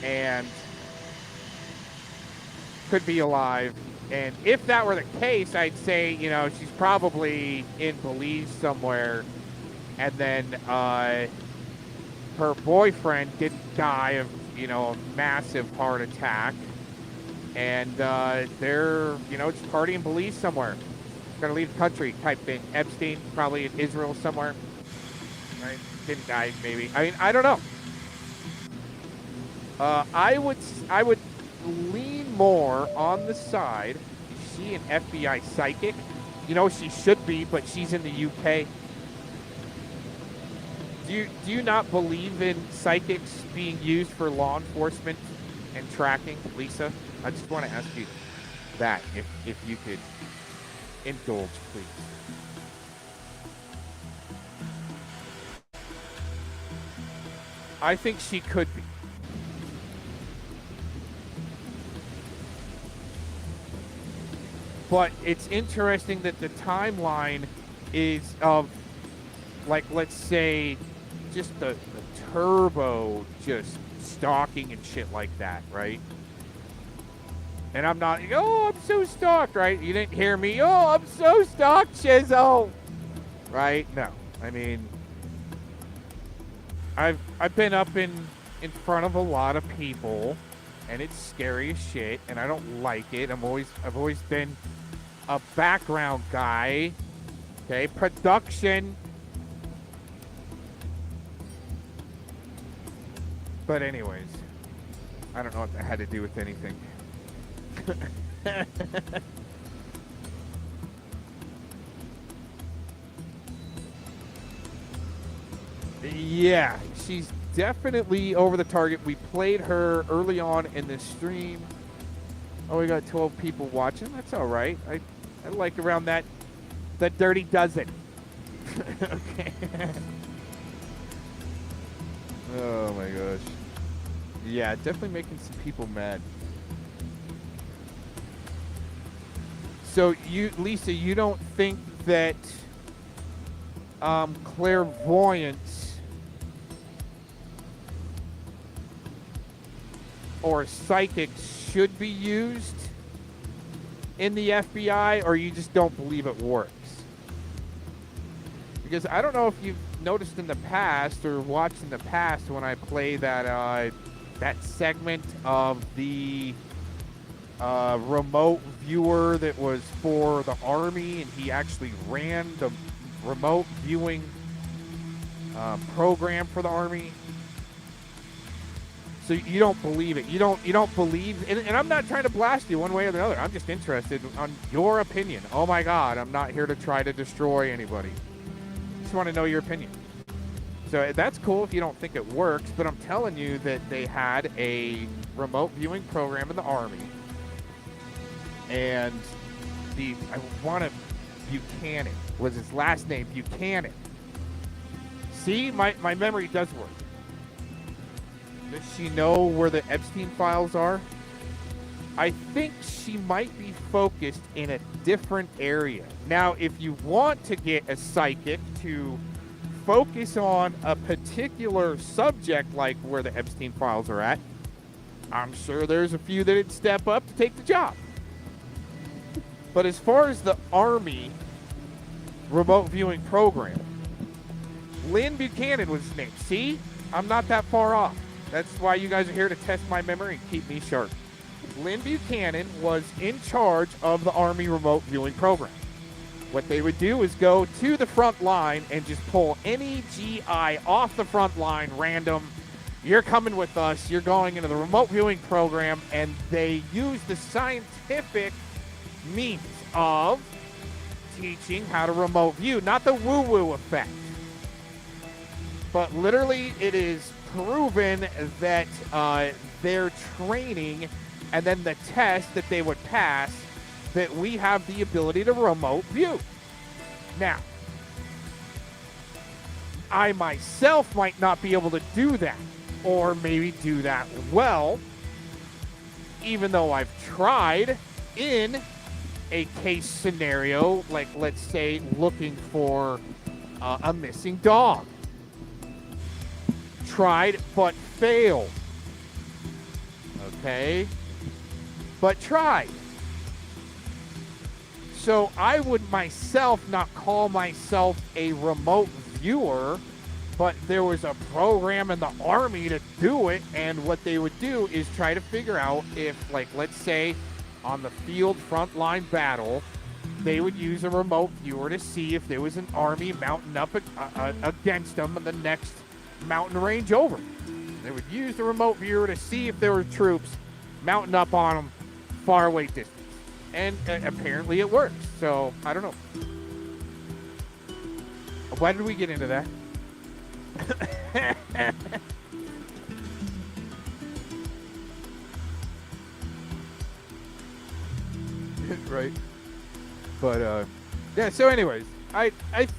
and could be alive. And if that were the case, I'd say, you know, she's probably in Belize somewhere. And then her boyfriend didn't die of, you know, a massive heart attack. And they're, you know, just partying in Belize somewhere. Gonna leave the country type thing. Epstein, probably in Israel somewhere. Right? Didn't die, maybe. I mean, I don't know. I would lean more on the side. Is she an FBI psychic? You know, she should be, but she's in the UK. Do you not believe in psychics being used for law enforcement and tracking, Lisa? I just want to ask you that, if you could indulge, please. I think she could be. But it's interesting that the timeline is of, like, let's say, just the turbo just stalking and shit like that, right? And I'm not, oh, I'm so stalked, right? You didn't hear me, oh, I'm so stalked, Shizzle, right? No, I mean, I've been up in front of a lot of people, and it's scary as shit, and I don't like it. I've always been a background guy, okay? Production. But anyways, I don't know what that had to do with anything. Yeah, she's definitely over the target. We played her early on in the stream. Oh, we got 12 people watching. That's all right. I like around that dirty dozen. Okay. Oh my gosh. Yeah, definitely making some people mad. So Lisa, you don't think that clairvoyance or psychics should be used in the FBI, or you just don't believe it works? Because I don't know if you've noticed in the past or watched in the past when I play that that segment of the remote viewer that was for the Army, and he actually ran the remote viewing program for the Army. So you don't believe it. You don't believe, and I'm not trying to blast you one way or the other. I'm just interested on your opinion. Oh my God, I'm not here to try to destroy anybody. Just want to know your opinion. So that's cool if you don't think it works, but I'm telling you that they had a remote viewing program in the Army, and Buchanan was his last name, Buchanan. See, my memory does work. Does she know where the Epstein files are? I think she might be focused in a different area. Now, if you want to get a psychic to focus on a particular subject, like where the Epstein files are at, I'm sure there's a few that'd step up to take the job. But as far as the Army remote viewing program, Lynn Buchanan was his name. See, I'm not that far off. That's why you guys are here, to test my memory and keep me sharp. Lynn Buchanan was in charge of the Army remote viewing program. What they would do is go to the front line and just pull any GI off the front line, random. You're coming with us. You're going into the remote viewing program, and they use the scientific means of teaching how to remote view, not the woo-woo effect. But literally, it is proven that their training and then the test that they would pass, that we have the ability to remote view. Now, I myself might not be able to do that, or maybe do that well, even though I've tried in a case scenario, like, let's say, looking for a missing dog. Tried, but failed. Okay? But tried. So I would myself not call myself a remote viewer, but there was a program in the Army to do it, and what they would do is try to figure out if, like, let's say, on the field frontline battle, they would use a remote viewer to see if there was an Army mounting up against them in the next mountain range over. They would use the remote viewer to see if there were troops mounting up on them far away distance. And apparently it works. So, I don't know. Why did we get into that? Right. But, yeah, so anyways, I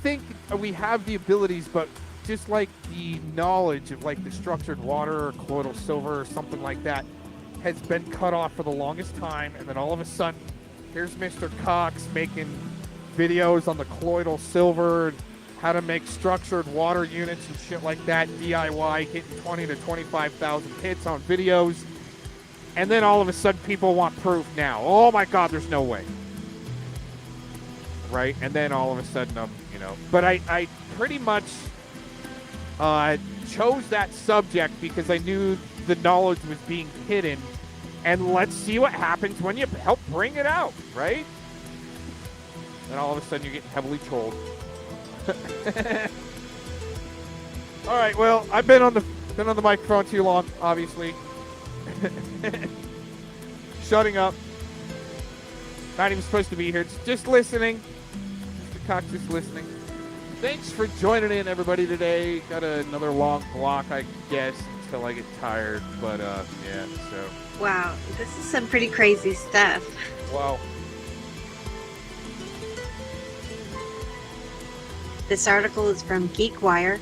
think we have the abilities, but just like the knowledge of, like, the structured water or colloidal silver or something like that has been cut off for the longest time, and then all of a sudden Here's Mr. Cox making videos on the colloidal silver, and how to make structured water units and shit like that, DIY, hitting 20 to 25,000 hits on videos. And then all of a sudden people want proof now. Oh my God, there's no way. Right? And then all of a sudden, you know. But I pretty much chose that subject because I knew the knowledge was being hidden. And let's see what happens when you help bring it out, right? Then all of a sudden you're getting heavily trolled. All right, well, I've been on the microphone too long, obviously. Shutting up. Not even supposed to be here. Just listening. Mr. Cox just listening. Thanks for joining in, everybody, today. Got another long block, I guess, until I get tired. But, yeah, so. Wow, this is some pretty crazy stuff. Wow. This article is from GeekWire.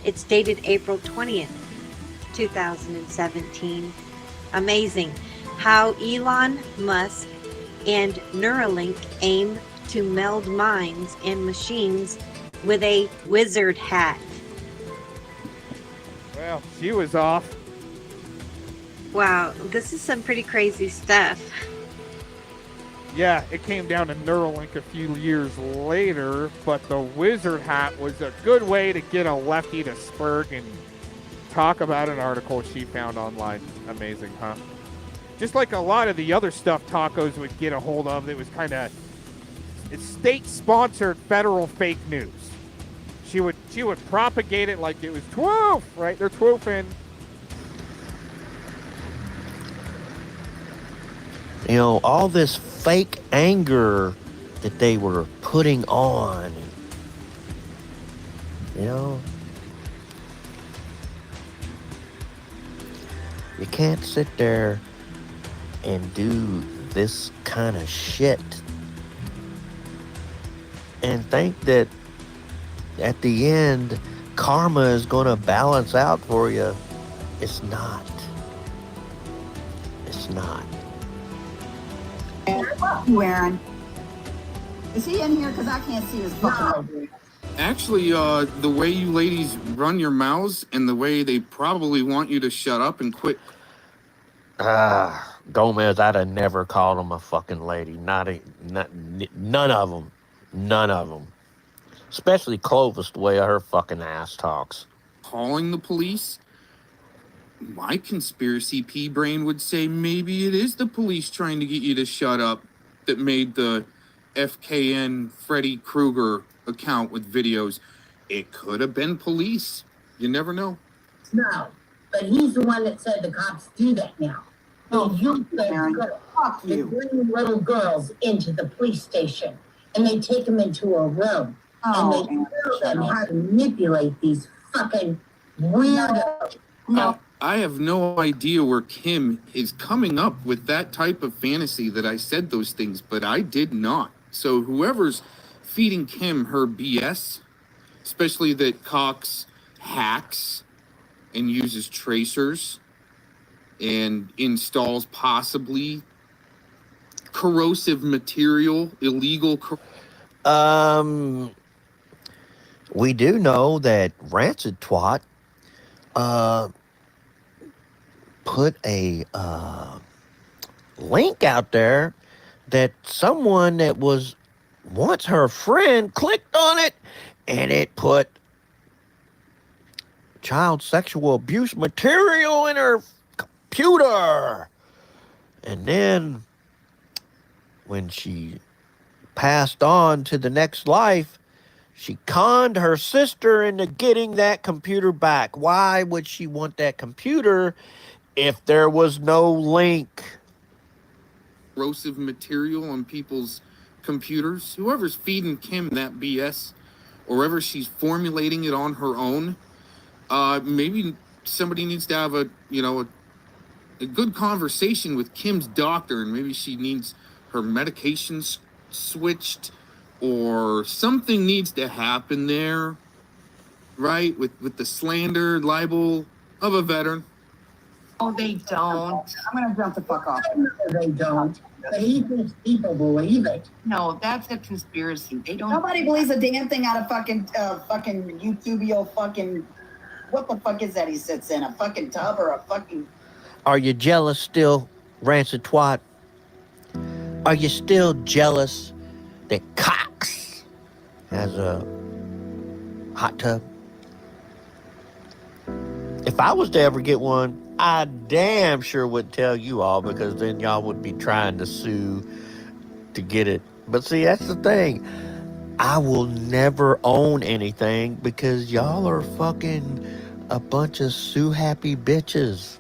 It's dated April 20th, 2017. Amazing how Elon Musk and Neuralink aim to meld minds and machines with a wizard hat. Well, she was off. Wow, this is some pretty crazy stuff. Yeah, it came down to Neuralink a few years later, but the wizard hat was a good way to get a lefty to spurg and talk about an article she found online. Amazing, huh? Just like a lot of the other stuff tacos would get a hold of, it was kind of state-sponsored federal fake news. She would propagate it like it was twoof, right? They're twoofing. You know, all this fake anger that they were putting on, you know, you can't sit there and do this kind of shit and think that at the end karma is going to balance out for you. It's not. It's not. Fuck you, Aaron. Is he in here? Because I can't see his fucking. Actually, the way you ladies run your mouths and the way they probably want you to shut up and quit. Gomez, I'd have never called him a fucking lady. None of them. None of them. Especially Clovis, the way her fucking ass talks. Calling the police? My conspiracy pea brain would say maybe it is the police trying to get you to shut up that made the FKN Freddy Krueger account with videos. It could have been police. You never know. No, but he's the one that said the cops do that now. Oh, you they bring little girls into the police station and they take them into a room and they tell them how to manipulate these fucking weirdos. No. I have no idea where Kim is coming up with that type of fantasy that I said those things, but I did not. So whoever's feeding Kim her BS, especially that Cox hacks and uses tracers and installs possibly corrosive material, illegal. We do know that Rancid Twat put a link out there that someone that was once her friend clicked on it, and it put child sexual abuse material in her computer. And then when she passed on to the next life, she conned her sister into getting that computer back. Why would she want that computer if there was no link? Corrosive material on people's computers. Whoever's feeding Kim that BS, or whoever she's formulating it on her own, maybe somebody needs to have a good conversation with Kim's doctor, and maybe she needs her medications switched, or something needs to happen there, right? With the slander, libel of a veteran. No, they don't. I'm gonna jump the fuck off. No, they don't. But he thinks people believe it. No, that's a conspiracy. They don't. Nobody believes a damn thing out of fucking YouTubio fucking. What the fuck is that he sits in? A fucking tub or a fucking. Are you jealous still, rancid twat? Are you still jealous that Cox has a hot tub? If I was to ever get one, I damn sure would tell you all, because then y'all would be trying to sue to get it. But see, that's the thing. I will never own anything because y'all are fucking a bunch of sue-happy bitches.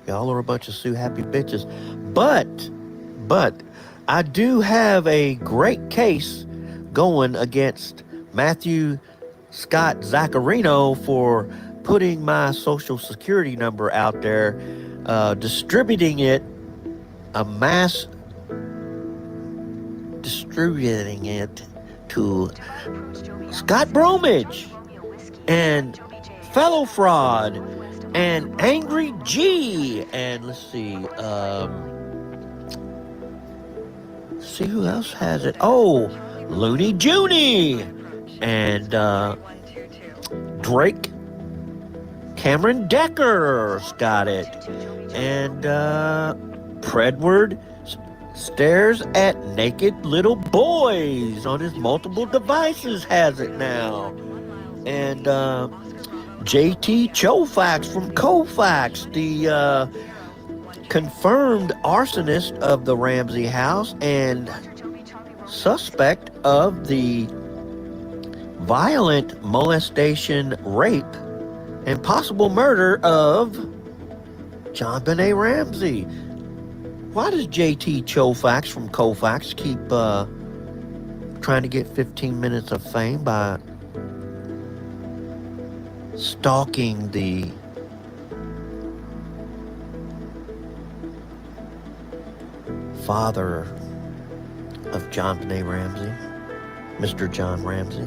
Y'all are a bunch of sue-happy bitches. But I do have a great case going against Matthew Scott Zaccarino for putting my social security number out there, distributing it to Scott Bromage and Fellow Fraud and Angry G, and let's see who else has it. Oh, Looney Junie and Drake Cameron Decker's got it, and Predward stares at naked little boys on his multiple devices has it now, and JT Chofax from Kofax, the confirmed arsonist of the Ramsey house and suspect of the violent molestation, rape, and possible murder of John Benet Ramsey. Why does JT Chofax from Kofax keep trying to get 15 minutes of fame by stalking the father of John Benet Ramsey, Mr. John Ramsey?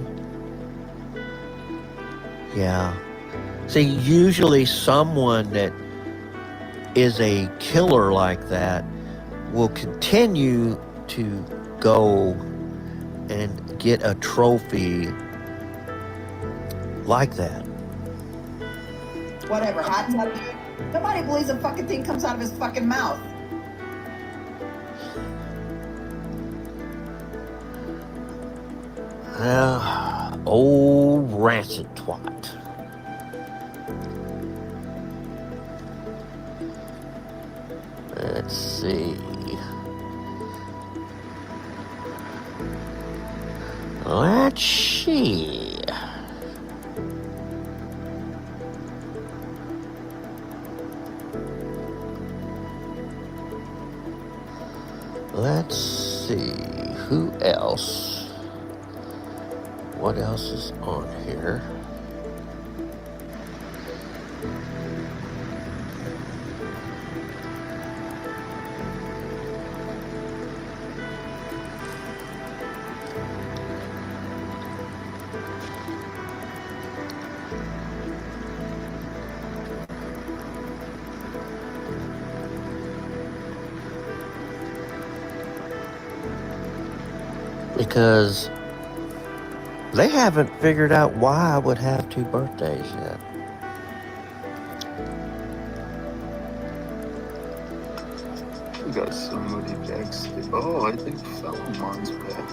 Yeah. See, usually someone that is a killer like that will continue to go and get a trophy like that. Whatever, hot tub. Nobody believes a fucking thing comes out of his fucking mouth. Old rancid twat. Let's see. Let's see. Let's see. Who else? What else is on here? Because they haven't figured out why I would have 2 birthdays yet. We got somebody backstage. Oh, I think Philemon's back.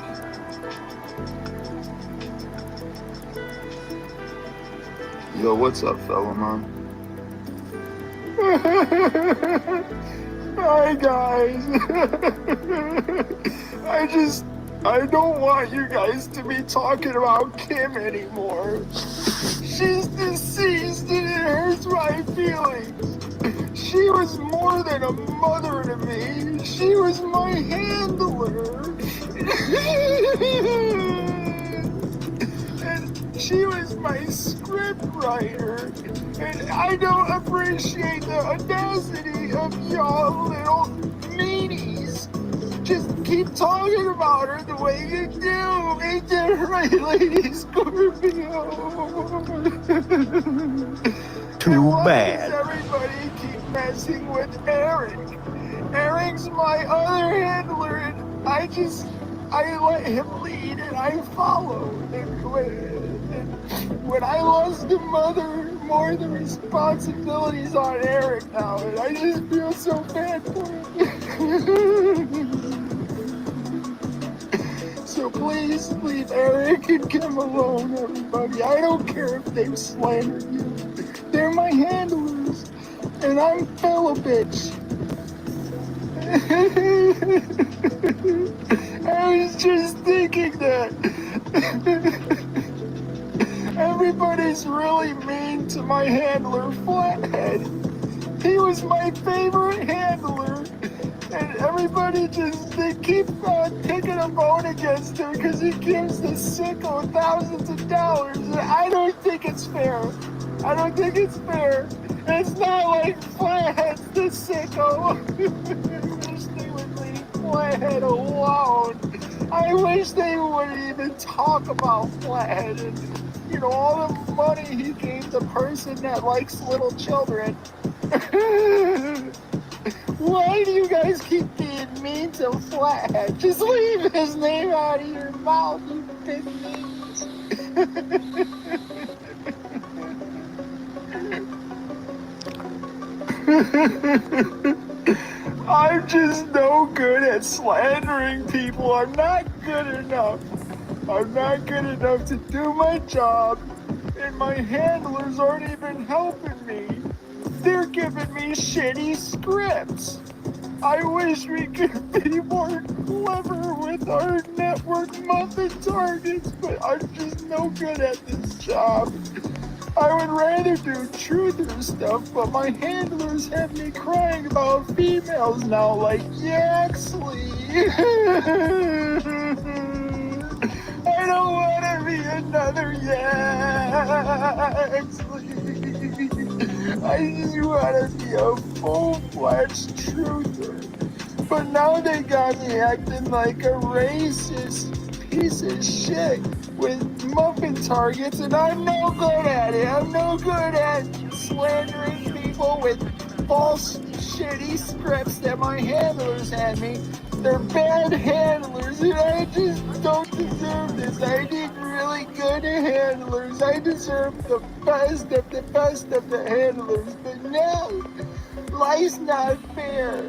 Yo, what's up, Philemon? Hi, guys. I don't want you guys to be talking about Kim anymore. She's deceased and it hurts my feelings. She was more than a mother to me. She was my handler. And she was my script writer. And I don't appreciate the audacity of y'all little meanies. Just keep talking about her the way you do. Ain't that right, Lady Scorpio? Too Why bad. does everybody keep messing with Eric? Eric's my other handler, and I let him lead and I follow. And when I lost a mother, more of the responsibility's on Eric now, and I just feel so bad for him. So please leave Eric and Kim alone, everybody. I don't care if they've slandered you. They're my handlers, and I'm fellow bitch. I was just thinking that everybody's really mean to my handler, Flathead. He was my favorite handler, and everybody they keep taking a vote against him because he gives the sicko thousands of dollars, and I don't think it's fair. I don't think it's fair. It's not like Flathead's the sicko. Flathead alone. I wish they wouldn't even talk about Flathead and, all the money he gave the person that likes little children. Why do you guys keep being mean to Flathead? Just leave his name out of your mouth, you big means. I'm just no good at slandering people. I'm not good enough. I'm not good enough to do my job, and my handlers aren't even helping me. They're giving me shitty scripts. I wish we could be more clever with our network muffin targets, but I'm just no good at this job. I would rather do truther stuff, but my handlers have me crying about females now, like Yaxley. I don't want to be another Yaxley. I just want to be a full-fledged truther. But now they got me acting like a racist piece of shit with muffin targets, and I'm no good at it. I'm no good at slandering people with false, shitty scripts that my handlers had me. They're bad handlers, and I just don't deserve this. I need really good handlers. I deserve the best of the handlers, but no, life's not fair.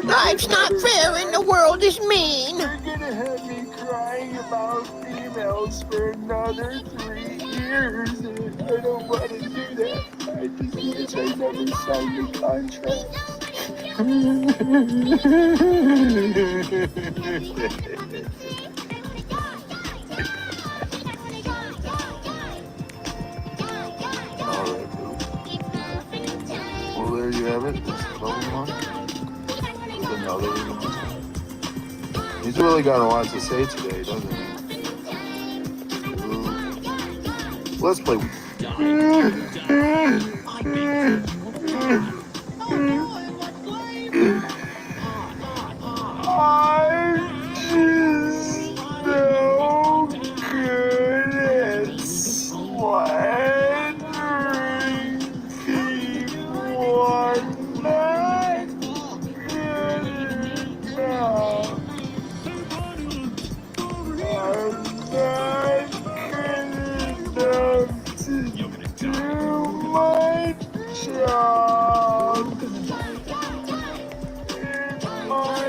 Life's not fair and the world is mean. They're gonna have me crying about females for another 3 years, and I don't want to do that. I just wish I never signed the contract. Alright, well, there you have it. Level 1. With another one. He's really got a lot to say today, doesn't he? Let's play. I'm just no good at slandering people. I'm not good enough. I'm not good enough to do my job. And my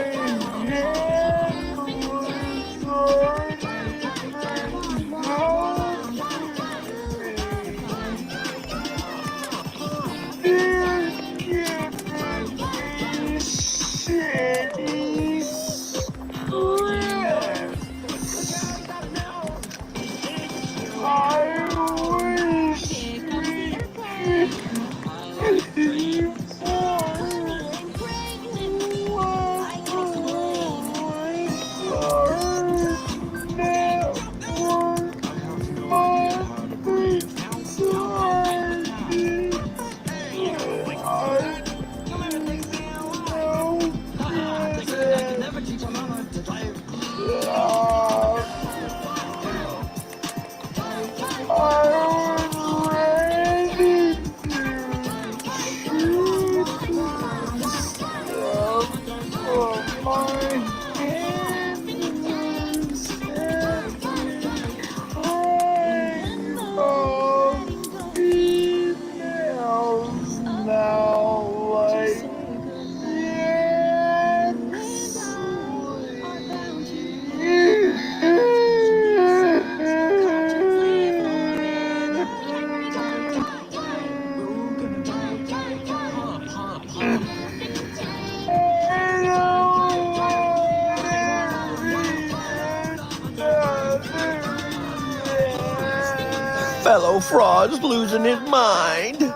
fellow fraud's losing his mind.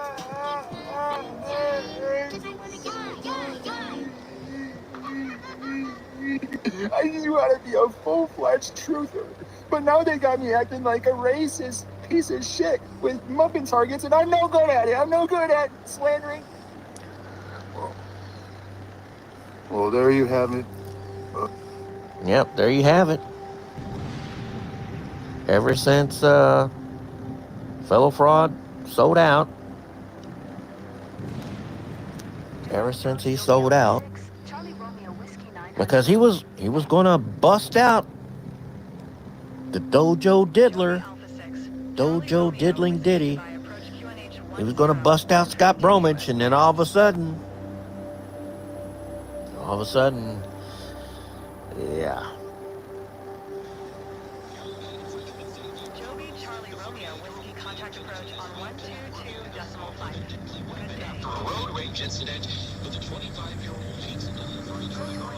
I just want to be a full-fledged truther. But now they got me acting like a racist piece of shit with muffin targets, and I'm no good at it. I'm no good at slandering. Well, there you have it. Yep, there you have it. Ever since fellow fraud sold out, because he was gonna bust out the Dojo Diddling Ditty. He was gonna bust out Scott Bromwich, and then all of a sudden, yeah. Road rage incident with a 25-year-old pizza delivery driver.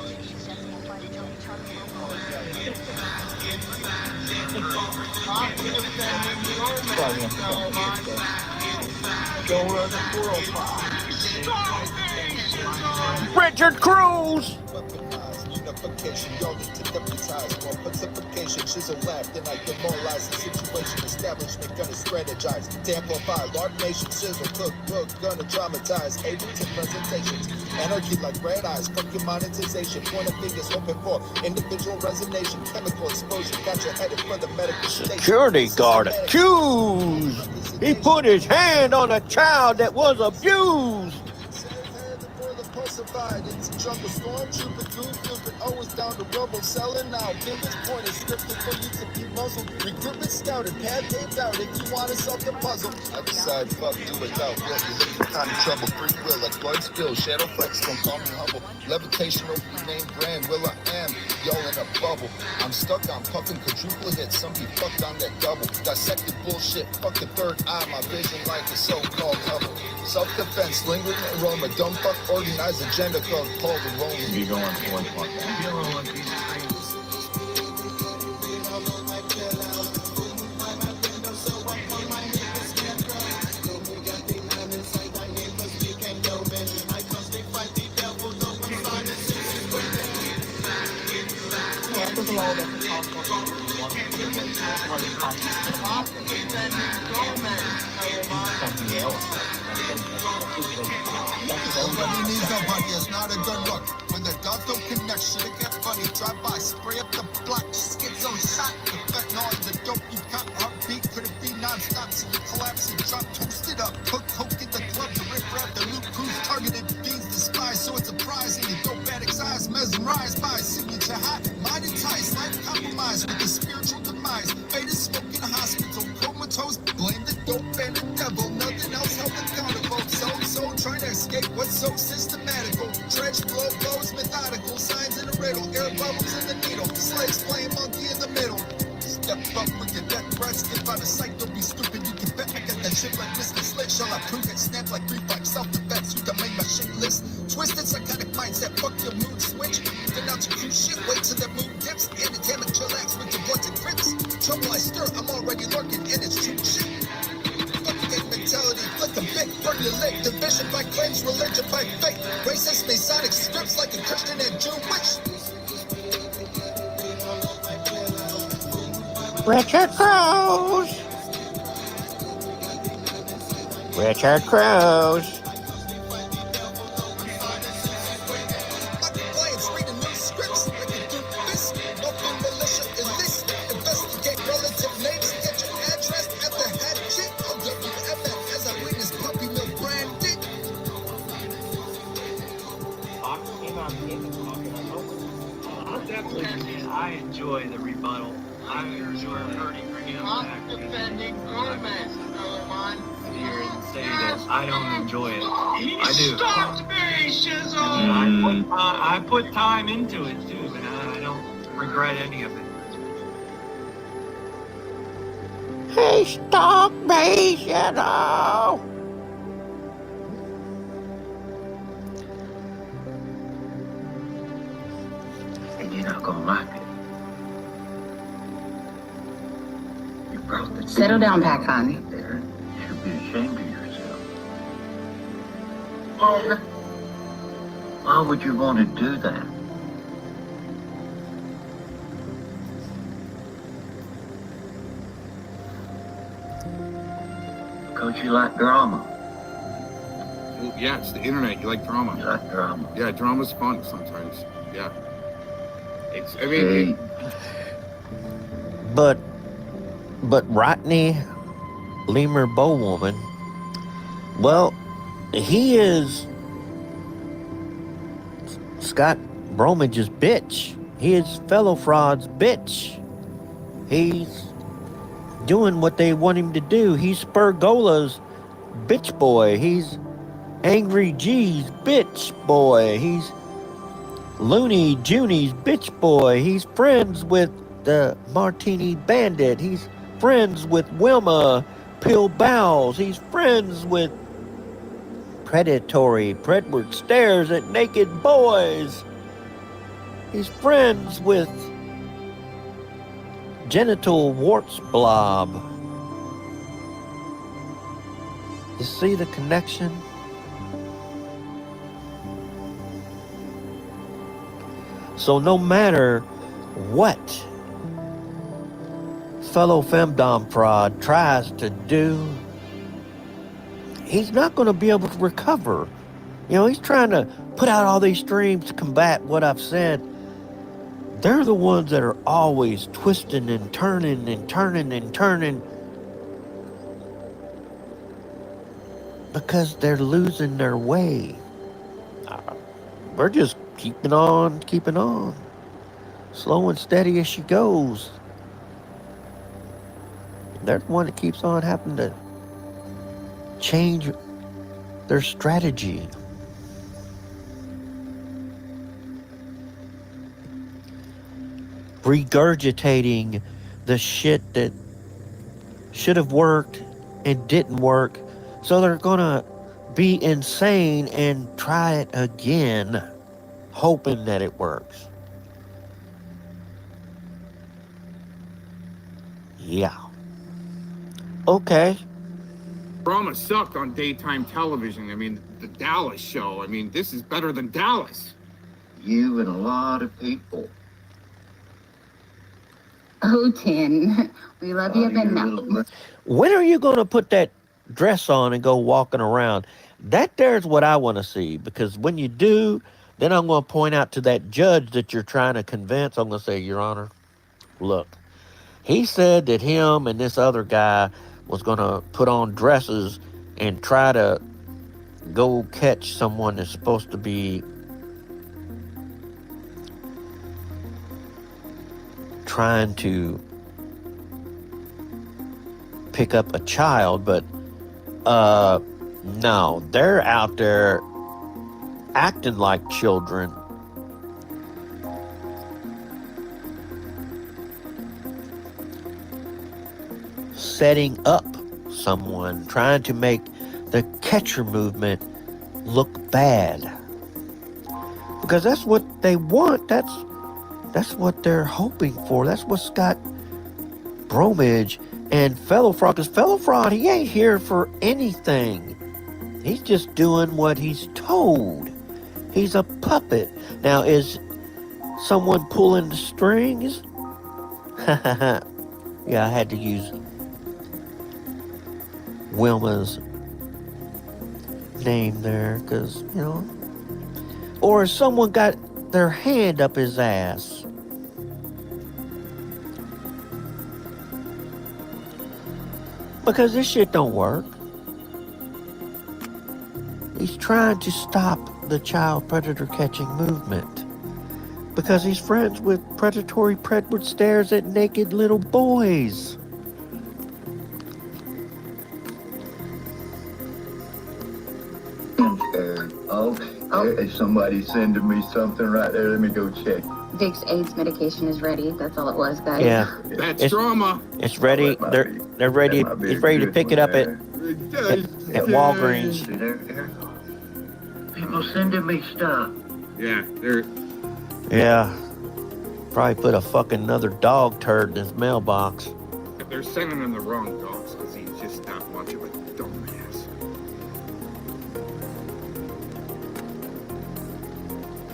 Richard Cruz! Unification, y'all need to deputize more pacification. Shizzle laughed and I demoralized the situation. Establishment gonna strategize to amplify. Large nation shizzle cook book gonna dramatize. Ableton presentations. Anarchy like red eyes. Fuck your monetization. Point of fingers hoping for individual resonation. Chemical explosion got you headed for the medical station. Security guard accused. He put his hand on a child that was abused. It's a jungle storm, trooper, goof, flipping, always down to rubble, selling out. Fingers pointed, scripted for you to be muzzled. Recruitment scouted, pad paved out if you want to solve the puzzle. I decide, fuck, do it out. Will you look for kind of trouble? Free will, like blood spill, shadow flex, don't call me humble. Levitation over the name brand, will I am, y'all in a bubble. I'm stuck, I'm puffing quadruple hits, some be fucked on that double. Dissected bullshit, fuck the third eye, my vision like a so-called hubble. Self-defense, lingering aroma, dumb fuck, organized agenda called Paul the Roman. You go on one fuck. Nobody needs nobody, it's not a good look. When the dots don't connect, shit get funny. Drive by, spray up the block, schizo shot. The fentanyl in the dope you got. Heartbeat, could it be non-stop? So you collapse and drop, toasted up. Cook in the club, the rip rap, the loot crews targeted. Beans despised, so it's surprising. The dope addict's eyes mesmerized by signature hot. Mind enticed, life compromised with the spiritual demise. Fate is smoking hospital, comatose. Blame the dope and the devil. Nothing else held accountable. So trying to escape what's so systematical. Trench blows methodical. Signs in a riddle. Air bubbles in the needle. Slaves playing monkey in the middle. Step up with your death threats. Step out of sight, don't be stupid. You can bet I got that shit like Mr. Slick. Shall I prove it? Snap like reflex. Self-defense. You can make my shit list. Twisted psychotic mindset. Fuck your mood switch. Then out to cruise shit. Wait till the moon dips. Entertainment, chillax with your boys and grips. Trouble I stir. I'm already lurking and it's true shit. Mentality, flick a bit, burn your leg. Division by claims, religion by faith. Racist, Masonic scripts like a Christian and Jewish. Richard Cruz. Richard Cruz. I enjoy the rebuttal. I enjoy hurting him back defending Gomez, here and say that I don't enjoy it. I do. Stop me, Shizzle! And I put time into it too, and I don't regret any of it. Hey, stop me, Shadow! And you're not gonna like it. You Settle down, Pac-Han. There, you should be ashamed of yourself. Why would you want to do that? Because you like drama. Well, yeah, it's the internet. You like drama. You like drama. Yeah, drama's fun sometimes. Yeah. It's, I mean, But Rodney Lemur Bowwoman, well, he is Scott Bromage's bitch. He is Fellow Fraud's bitch. He's doing what they want him to do. He's Spurgola's bitch boy. He's Angry G's bitch boy. He's Looney Junie's bitch boy. He's friends with the Martini Bandit. He's friends with Wilma Pill Bowles. He's friends with Predatory Predward Stares at Naked Boys. He's friends with Genital Warts Blob. You see the connection? So no matter what fellow femdom fraud tries to do, he's not going to be able to recover. You know, he's trying to put out all these streams to combat what I've said. They're the ones that are always twisting and turning and turning and turning because they're losing their way. We're just keeping on. Slow and steady as she goes. They're the one that keeps on having to change their strategy. Regurgitating the shit that should have worked and didn't work. So they're gonna be insane and try it again, hoping that it works. Yeah. Okay. drama sucked on daytime television. I mean, the Dallas show. I mean, this is better than Dallas. You and a lot of people. Oh, Tin, we love you, but no. When are you going to put that dress on and go walking around? That there's what I want to see, because when you do, then I'm going to point out to that judge that you're trying to convince. I'm going to say, Your Honor, look, he said that him and this other guy was going to put on dresses and try to go catch someone that's supposed to be trying to pick up a child, but no, they're out there acting like children. Setting up someone, trying to make the catcher movement look bad. Because that's what they want. That's what they're hoping for. That's what Scott Bromage and Fellow Fraud, because Fellow Fraud, he ain't here for anything. He's just doing what he's told. He's a puppet. Now, is someone pulling the strings? Yeah, I had to use Wilma's name there, because, you know. Or has someone got their hand up his ass? Because this shit don't work. He's trying to stop the child predator catching movement. Because he's friends with predatory Predward stares at naked little boys. There's somebody sending me something right there. Let me go check. Vic's AIDS medication is ready. That's all it was, guys. Yeah. That's drama. It's ready. They're ready. He's ready to pick it up at Walgreens. People sending me stuff. Yeah, they're... Yeah. Probably put a fucking another dog turd in his mailbox. they're sending him the wrong dogs because he's just that much of a dumbass.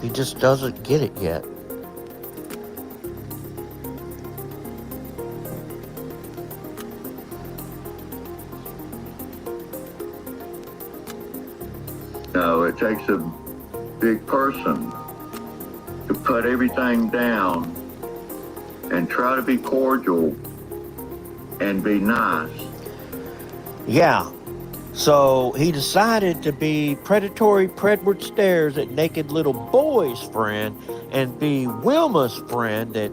He just doesn't get it yet. No, it takes a big person to put everything down and try to be cordial and be nice. Yeah. So he decided to be predatory Predward stares at naked little boy's friend and be Wilma's friend that,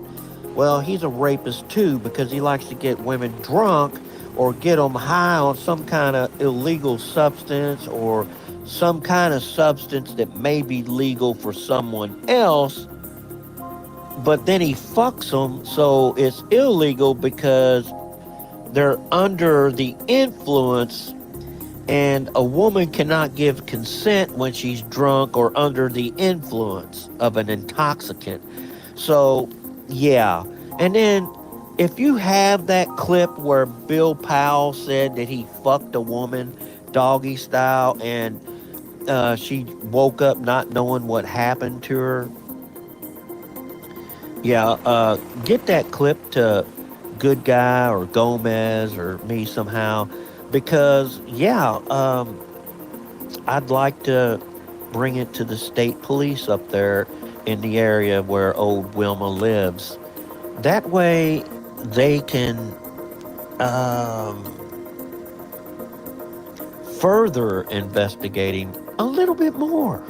well, he's a rapist too because he likes to get women drunk or get them high on some kind of illegal substance or some kind of substance that may be legal for someone else, but then he fucks them so it's illegal because they're under the influence, and a woman cannot give consent when she's drunk or under the influence of an intoxicant. So, yeah. And then if you have that clip where Bill Powell said that he fucked a woman doggy style and she woke up not knowing what happened to her. Yeah, get that clip to Good Guy or Gomez or me somehow, because, yeah, I'd like to bring it to the state police up there in the area where old Wilma lives. That way they can further investigating a little bit more.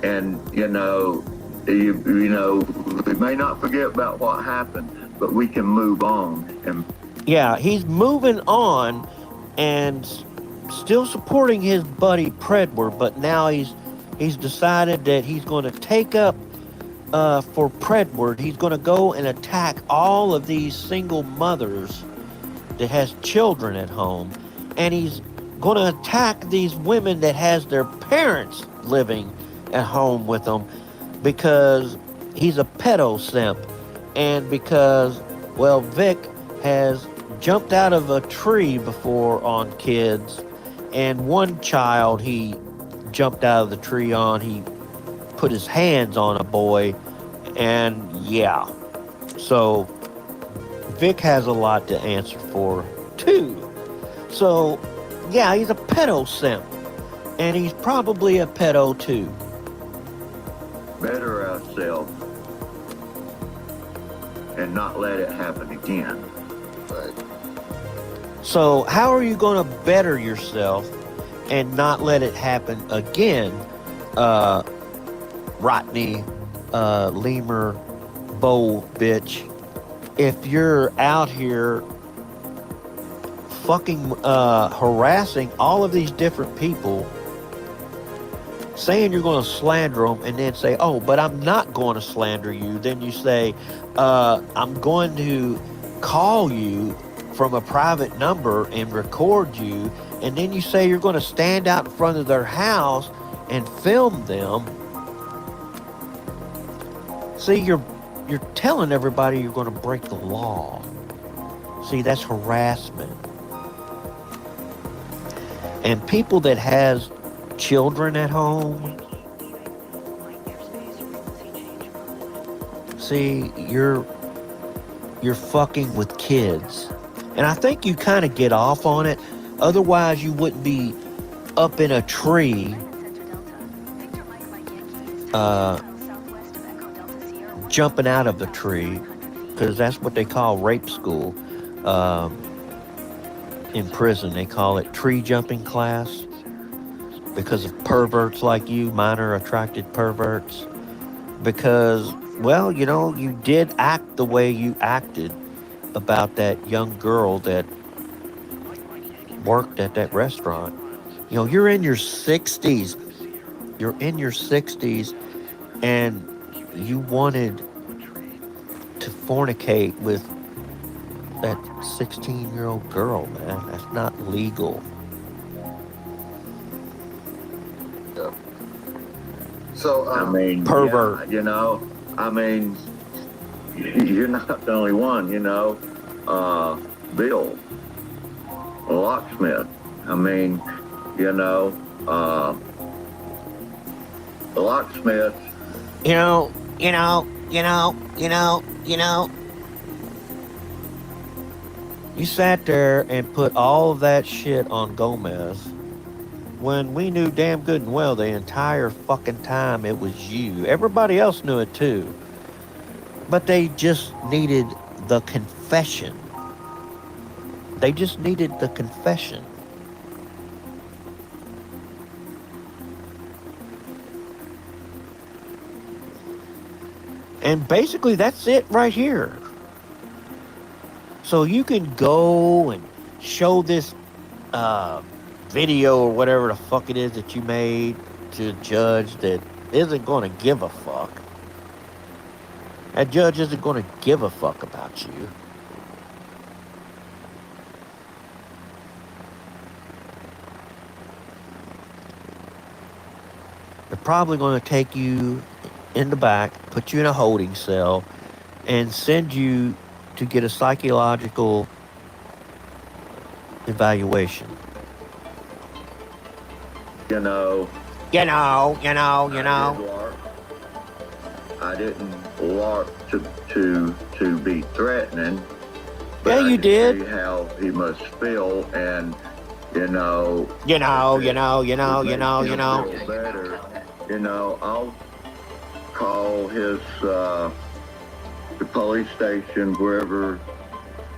And, you know, we may not forget about what happened, but we can move on. And yeah, he's moving on and still supporting his buddy Predward, but now he's decided that he's going to take up for Predward. He's going to go and attack all of these single mothers that has children at home, and he's going to attack these women that has their parents living at home with them because he's a pedo simp, and because, well, Vic has jumped out of a tree before on kids, and one child he jumped out of the tree on, he put his hands on a boy, and yeah, so Vic has a lot to answer for too. So yeah, he's a pedo simp, and he's probably a pedo too. better ourselves and not let it happen again. But so how are you going to better yourself and not let it happen again, Rodney Lemur Bowl bitch, if you're out here fucking harassing all of these different people, saying you're going to slander them, and then say, oh, but I'm not going to slander you. Then you say, I'm going to call you from a private number and record you, and then you say you're going to stand out in front of their house and film them. See, you're telling everybody you're going to break the law. See, that's harassment. And people that has children at home, see, you're fucking with kids. And I think you kind of get off on it. Otherwise, you wouldn't be up in a tree jumping out of the tree, because that's what they call rape school. In prison, they call it tree jumping class, because of perverts like you, minor attracted perverts. Because, well, you know, you did act the way you acted about that young girl that worked at that restaurant. You know, you're in your 60s. You're in your 60s, and you wanted to fornicate with that 16-year-old girl, man. That's not legal. so, I mean, pervert. yeah, you know, I mean, you're not the only one, you know. Bill, a locksmith. I mean, you know, the locksmith. You sat there and put all of that shit on Gomez when we knew damn good and well the entire fucking time it was you. Everybody else knew it too. But they just needed the confession. They just needed the confession. And basically that's it right here. So you can go and show this video or whatever the fuck it is that you made to a judge that isn't going to give a fuck. That judge isn't going to give a fuck about you. They're probably going to take you in the back, put you in a holding cell, and send you to get a psychological evaluation. You know. I didn't LARP to be threatening. Yeah, you did. See how he must feel, and you know. Better. You know, I'll call his the police station wherever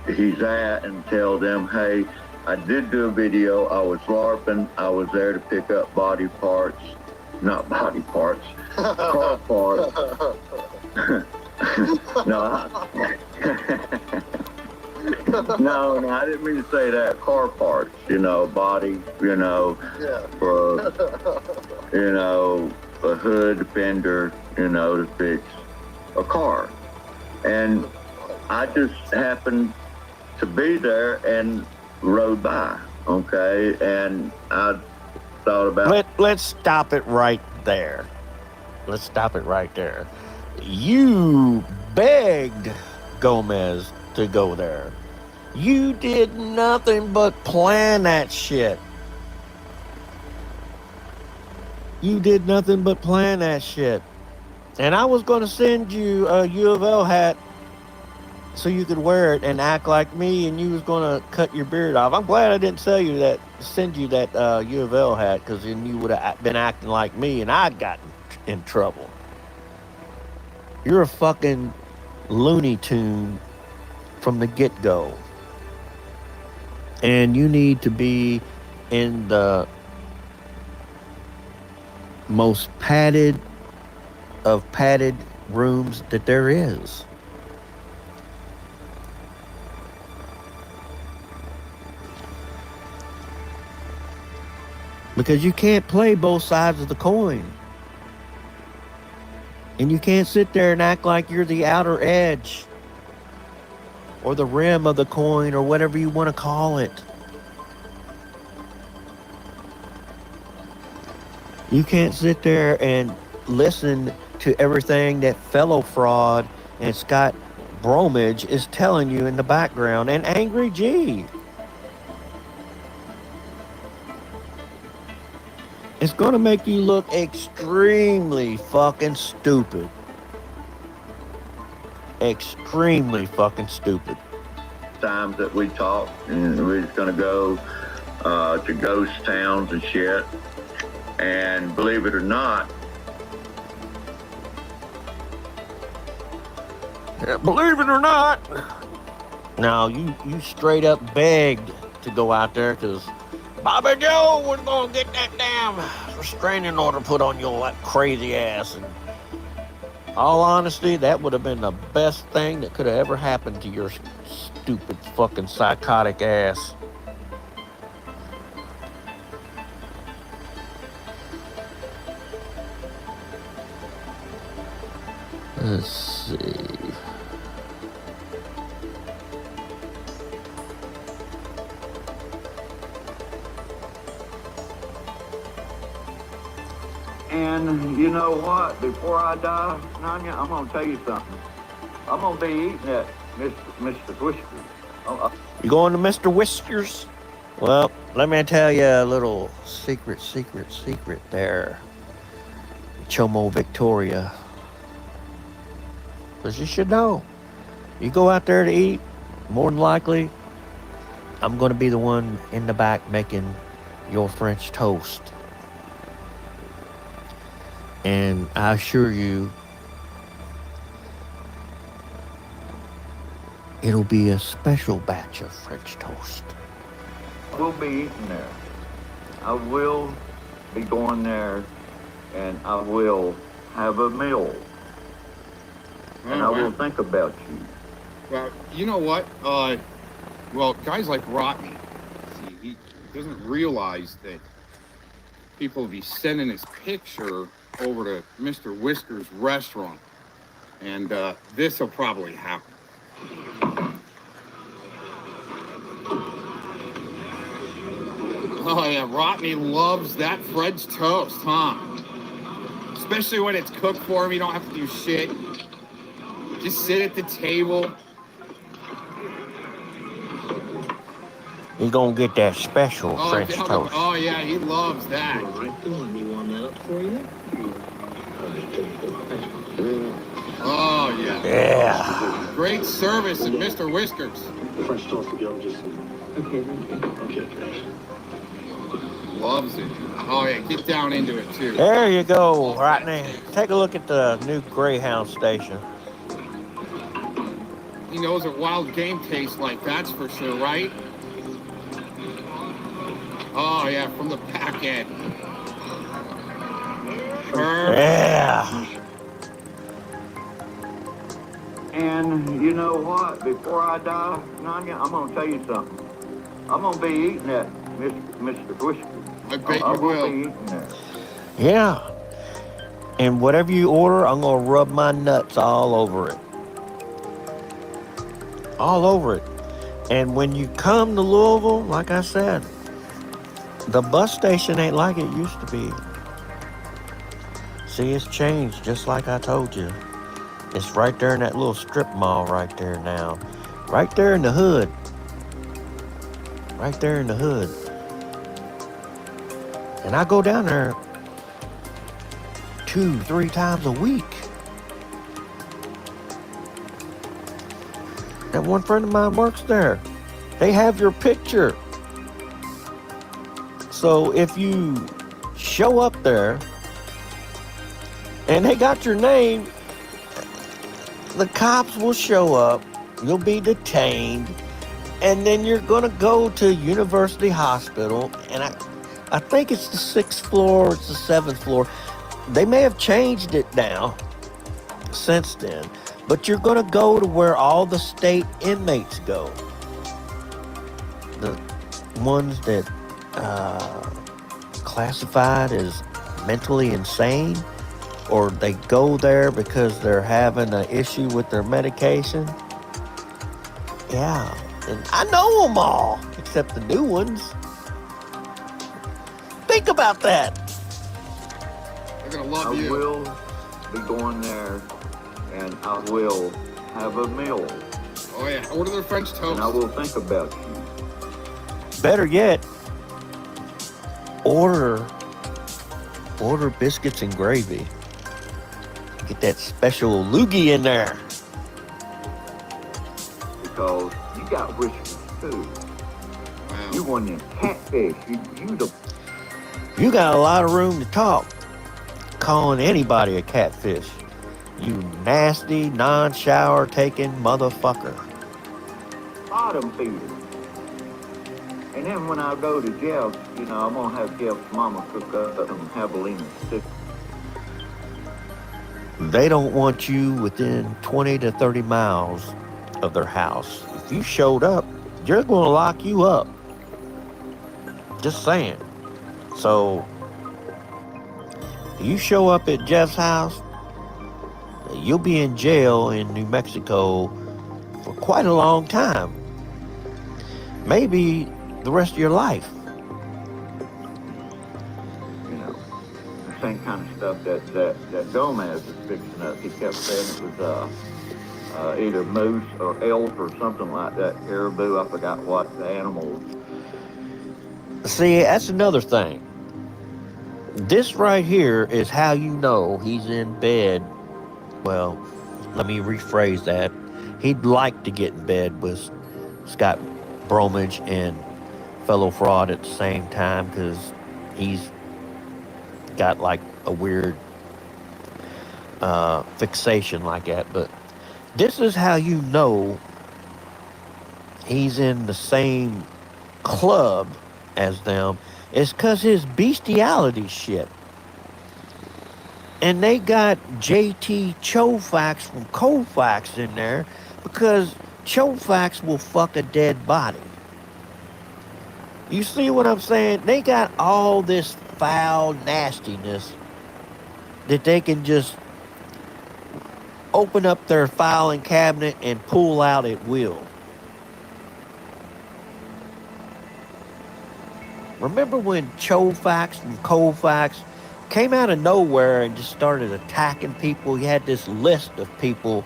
he's at and tell them, hey, I did do a video. I was LARPing. I was there to pick up body parts. Not body parts. Car parts. No, no, I didn't mean to say that. Car parts, you know, body, you know, for, you know, a hood, fender, you know, to fix a car. And I just happened to be there and rode by, okay? And I thought about... Let's stop it right there. Let's stop it right there. You begged Gomez to go there. You did nothing but plan that shit. You did nothing but plan that shit. And I was going to send you a U of L hat so you could wear it and act like me, and you was going to cut your beard off. I'm glad I didn't send you that U of L hat, because then you would have been acting like me and I'd gotten in trouble. You're a fucking Looney Tune from the get-go. And you need to be in the most padded of padded rooms that there is. Because you can't play both sides of the coin. And you can't sit there and act like you're the outer edge or the rim of the coin or whatever you want to call it. You can't sit there and listen to everything that Fellow Fraud and Scott Bromage is telling you in the background, and Angry G. It's going to make you look extremely fucking stupid. Extremely fucking stupid. Times that we talk, and we're just going to go to ghost towns and shit. And believe it or not, no, you straight up begged to go out there because Bobby Joe was going to get that damn restraining order put on your crazy ass. And all honesty, that would have been the best thing that could have ever happened to your stupid fucking psychotic ass. Let's see. and you know what? Before I die, Nanya, I'm going to tell you something. I'm gonna be eating at Mr. Whiskers. You going to Mr. Whiskers? Well, let me tell you a little secret there. Chomo Victoria. Because you should know. You go out there to eat, more than likely, I'm going to be the one in the back making your French toast. And I assure you, it'll be a special batch of French toast. We'll be eating there. I will be going there, and I will have a meal. And I will think about you. Well, you know what? Well, guys like Rodney, see, he doesn't realize that people will be sending his picture over to Mr. Whisker's restaurant. And this will probably happen. Oh yeah, Rodney loves that French toast, huh? Especially when it's cooked for him, you don't have to do shit. Just sit at the table. You're gonna get that special French toast. Oh yeah, he loves that. Oh yeah. Yeah. Great service at Mr. Whiskers. The French toast again, just okay. Loves it. Oh yeah, get down into it too. There you go, Rodney. Take a look at the new Greyhound station. He knows what wild game tastes like, that's for sure, right? Oh yeah, from the back end. Yeah. And you know what? Before I die, Nanya, I'm gonna tell you something. I'm gonna be eating at Mr. Whiskers. I bet you will. Be eating there. Yeah. And whatever you order, I'm gonna rub my nuts all over it. All over it. And when you come to Louisville, like I said, the bus station ain't like it used to be. See, it's changed just like I told you. It's right there in that little strip mall right there now. Right there in the hood. Right there in the hood. And I go down there 2-3 times a week. That one friend of mine works there. They have your picture. So if you show up there and they got your name, the cops will show up, you'll be detained, and then you're gonna go to University Hospital, and I think it's the 6th floor, it's the 7th floor. They may have changed it now since then, but you're gonna go to where all the state inmates go. The ones that classified as mentally insane, or they go there because they're having an issue with their medication. Yeah, and I know them all, except the new ones. Think about that. They're gonna love you. I will be going there, and I will have a meal. Oh yeah, order their French toast. And I will think about you. Better yet, order biscuits and gravy. Get that special loogie in there. Because you got whiskers too. Wow. You want them catfish. You got a lot of room to talk, calling anybody a catfish. You nasty, non-shower taking motherfucker. Bottom feeder. And then when I go to Jeff, I'm gonna have Jeff's mama cook up some javelina sticks. They don't want you within 20 to 30 miles of their house. If you showed up, you're going to lock you up. Just saying. So, you show up at Jeff's house, you'll be in jail in New Mexico for quite a long time. Maybe the rest of your life. Same kind of stuff that Gomez is fixing up. He kept saying it was either moose or elk or something like that. Caribou, I forgot what the animal. See, that's another thing. This right here is how you know he's in bed. Well, let me rephrase that. He'd like to get in bed with Scott Bromwich and Fellow Fraud at the same time because he's got like a weird fixation like that. But this is how you know he's in the same club as them. It's because his bestiality shit. And they got JT Chofax from Colfax in there because Chofax will fuck a dead body. You see what I'm saying? They got all this foul nastiness that they can just open up their filing cabinet and pull out at will. Remember when Chofax from Colfax came out of nowhere and just started attacking people? He had this list of people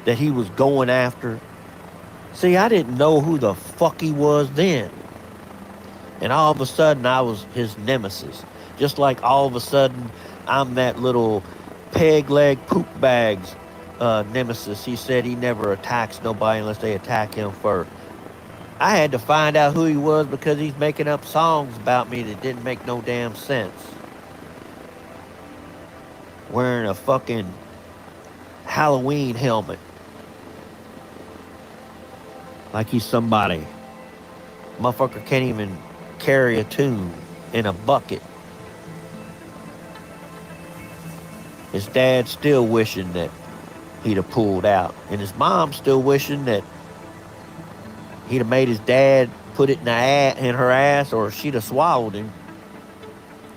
that he was going after. See, I didn't know who the fuck he was then. And all of a sudden, I was his nemesis. Just like all of a sudden, I'm that little peg leg poop bags nemesis. He said he never attacks nobody unless they attack him first. I had to find out who he was because he's making up songs about me that didn't make no damn sense. Wearing a fucking Halloween helmet. Like he's somebody. Motherfucker can't even carry a tune in a bucket. His dad's still wishing that he'd have pulled out. And his mom's still wishing that he'd have made his dad put it in her ass or she'd have swallowed him.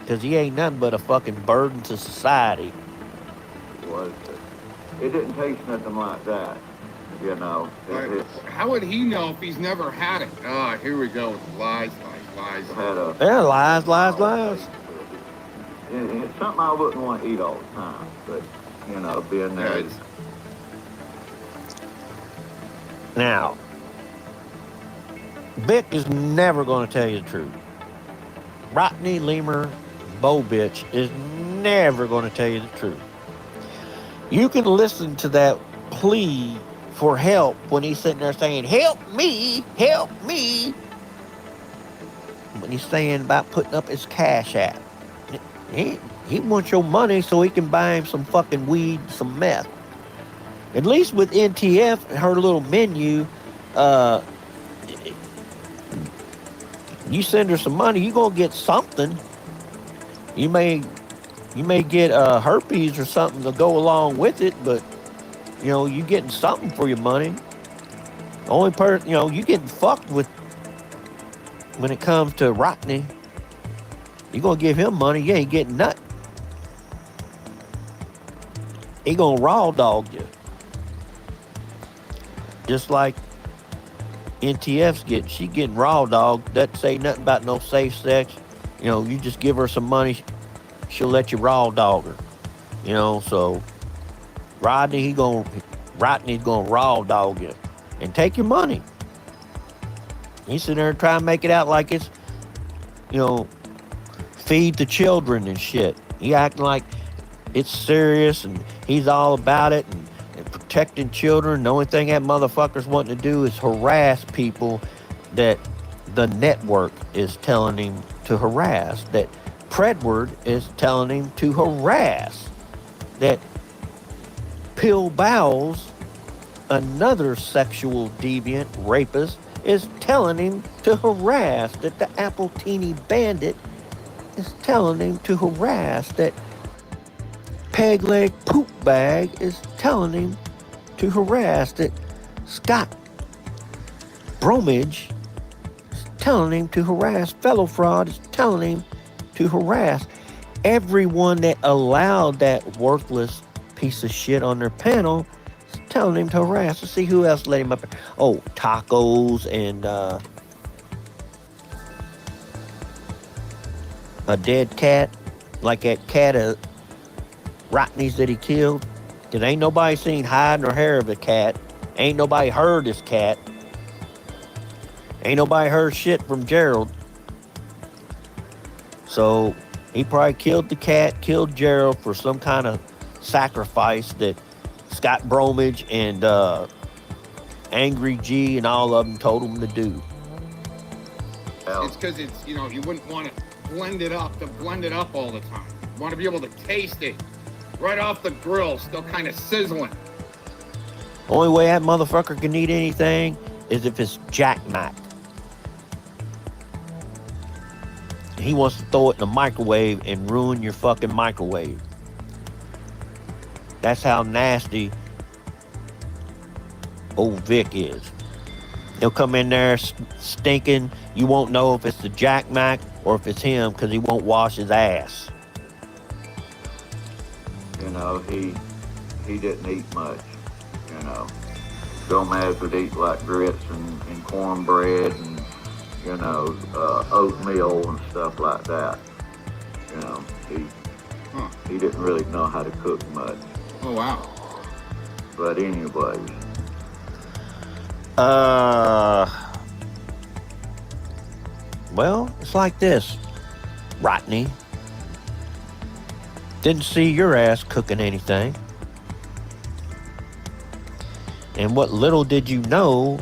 Because he ain't nothing but a fucking burden to society. It didn't taste nothing like that, you know. How would he know if he's never had it? Ah, here we go with lies. Yeah, lies. It's something I wouldn't want to eat all the time, but, you know, being there. Now, Vic is never going to tell you the truth. Rodney Lemur Bobitch is never going to tell you the truth. You can listen to that plea for help when he's sitting there saying, help me, when he's saying about putting up his cash app. He wants your money so he can buy him some fucking weed, some meth. At least with NTF, her little menu, you send her some money, you're going to get something. You may get herpes or something to go along with it, but, you know, you getting something for your money. Only person, you know, you getting fucked with when it comes to Rodney. You gonna give him money, you ain't getting nothing. He gonna raw dog you. Just like NTF's she getting raw dog. Doesn't say nothing about no safe sex. You know, you just give her some money, she'll let you raw dog her. You know, so Rodney's gonna raw dog you and take your money. He's sitting there trying to make it out like it's, you know, feed the children and shit. He acting like it's serious and he's all about it and protecting children. The only thing that motherfucker's wanting to do is harass people that the network is telling him to harass, that Predward is telling him to harass, that Pill Bowles, another sexual deviant rapist, is telling him to harass, that the Appletini Bandit is telling him to harass, that Peg Leg Poop Bag is telling him to harass, that Scott Bromwich is telling him to harass, Fellow Fraud is telling him to harass. Everyone that allowed that worthless piece of shit on their panel is telling him to harass. Let's see who else let him up there. Oh, Tacos and a dead cat, like that cat of Rodney's that he killed. Because ain't nobody seen hide nor hair of a cat Ain't nobody heard this cat. Ain't nobody heard shit from Gerald. So he probably killed the cat, killed Gerald for some kind of sacrifice that Scott Bromage and Angry G and all of them told him to do. It's because it's, you know, you wouldn't want to blend it up all the time. You want to be able to taste it right off the grill, still kind of sizzling. Only way that motherfucker can eat anything is if it's Jack Mac. He wants to throw it in the microwave and ruin your fucking microwave. That's how nasty old Vic is. He'll come in there stinking. You won't know if it's the Jack Mac or if it's him because he won't wash his ass. You know, he didn't eat much, you know. Gomez would eat like grits and cornbread and, you know, oatmeal and stuff like that. You know, he didn't really know how to cook much. Oh, wow. But anyways. Well, it's like this, Rodney. Didn't see your ass cooking anything. And what little did you know,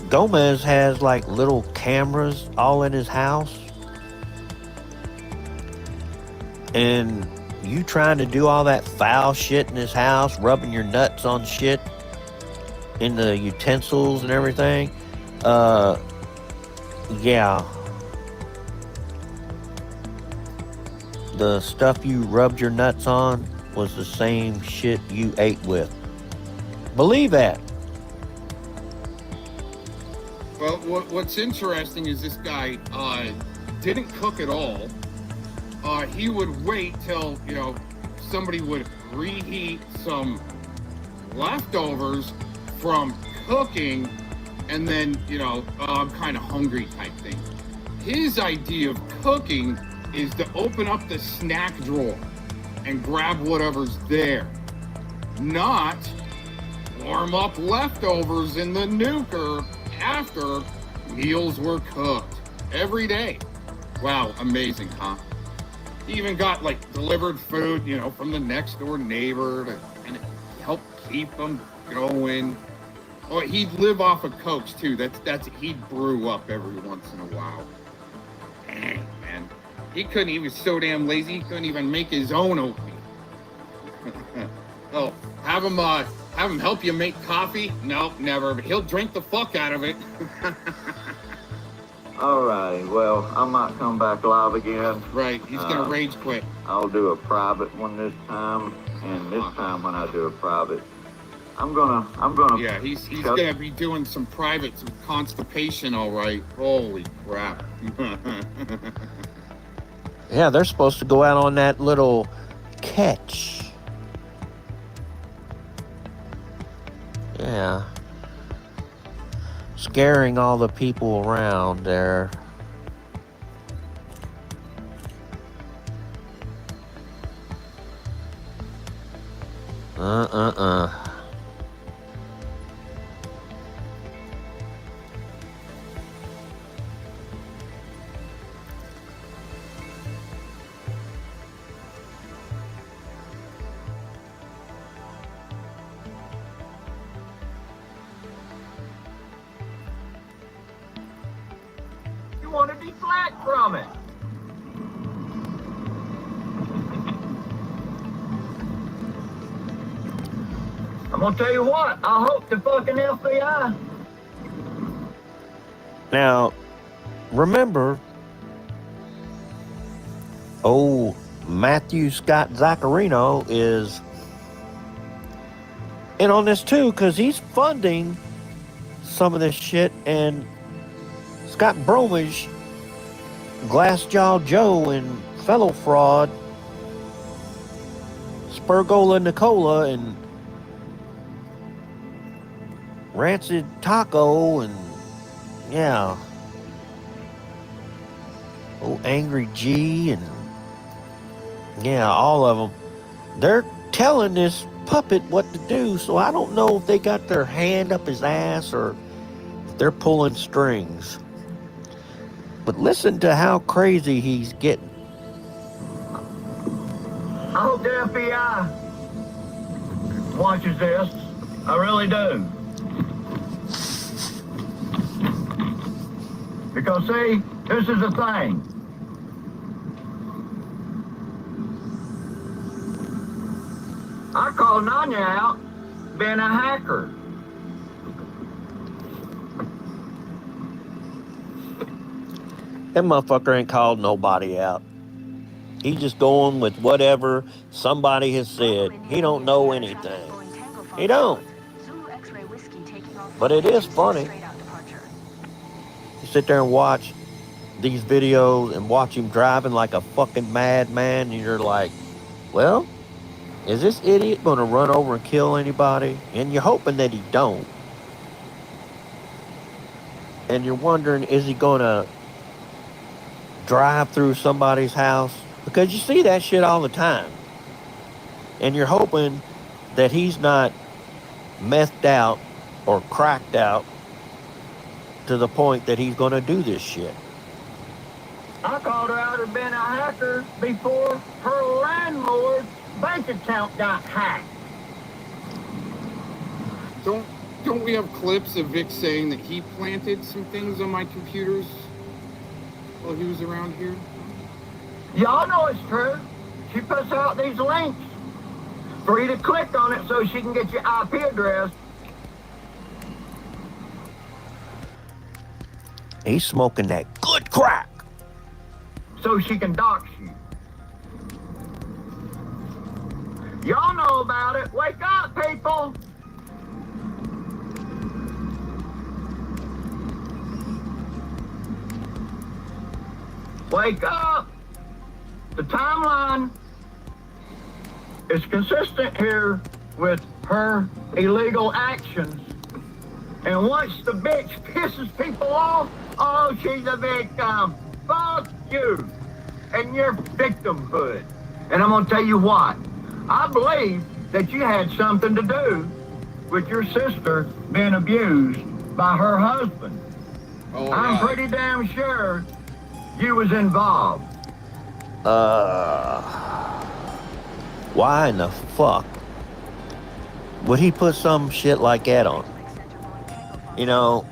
Gomez has like little cameras all in his house. And you trying to do all that foul shit in his house, rubbing your nuts on shit in the utensils and everything. Yeah. The stuff you rubbed your nuts on was the same shit you ate with. Believe that. Well, what's interesting is this guy didn't cook at all. He would wait till, you know, somebody would reheat some leftovers from cooking and then, you know, I'm kind of hungry type thing. His idea of cooking is to open up the snack drawer and grab whatever's there, not warm up leftovers in the nuker after meals were cooked every day. Wow, amazing, huh? He even got like delivered food, you know, from the next door neighbor and it helped keep them going. Oh, he'd live off of Cokes too. He'd brew up every once in a while. Dang, man. He was so damn lazy, he couldn't even make his own oatmeal. Oh, have him help you make coffee? No, never, but he'll drink the fuck out of it. Alright, well, I might come back live again. Right, he's gonna rage quit. I'll do a private one this time, and this time when I do a private, I'm gonna. Yeah, he's gonna be doing some constipation, all right. Holy crap. Yeah, they're supposed to go out on that little catch. Yeah. Scaring all the people around there. Want to deflect from it. I'm gonna tell you what, I hope the fucking FBI. Now, remember, old Matthew Scott Zaccarino is in on this too, because he's funding some of this shit, and Scott Bromage, Glassjaw Joe, and Fellow Fraud, Spurgola Nicola, and Rancid Taco, and yeah, old Angry G, and yeah, all of them. They're telling this puppet what to do, so I don't know if they got their hand up his ass or if they're pulling strings. But listen to how crazy he's getting. I hope the FBI watches this. I really do. Because, see, this is the thing. I called Nanya out being a hacker. That motherfucker ain't called nobody out. He's just going with whatever somebody has said. He don't know anything. He don't. But it is funny. You sit there and watch these videos and watch him driving like a fucking madman, and you're like, well, is this idiot going to run over and kill anybody? And you're hoping that he don't. And you're wondering, is he going to drive through somebody's house? Because you see that shit all the time. And you're hoping that he's not methed out or cracked out to the point that he's going to do this shit. I called her out as being a hacker before her landlord's bank account got hacked. Don't we have clips of Vic saying that he planted some things on my computers while he was around here? Y'all know it's true. She puts out these links for you to click on it so she can get your IP address. He's smoking that good crack. So she can dox you. Y'all know about it. Wake up, people. Wake up. The timeline is consistent here with her illegal actions. And once the bitch pisses people off, oh, she's a victim. Fuck you and your victimhood. And I'm going to tell you what. I believe that you had something to do with your sister being abused by her husband. Oh, I'm pretty damn sure you was involved. Why in the fuck would he put some shit like that on? You know,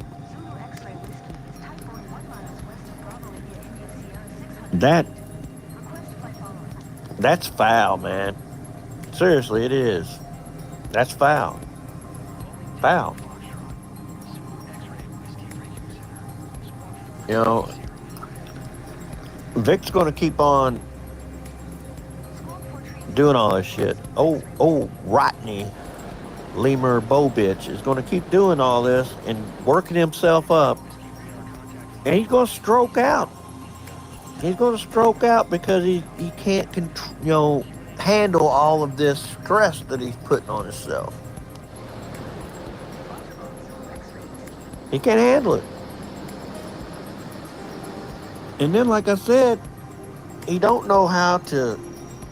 that's foul, man. Seriously, it is. That's foul. Foul. You know, Vic's gonna keep on doing all this shit. Oh, Rodney Lemur Bo bitch is gonna keep doing all this and working himself up, and he's gonna stroke out. He's gonna stroke out because he can't handle all of this stress that he's putting on himself. He can't handle it. And then, like I said, he don't know how to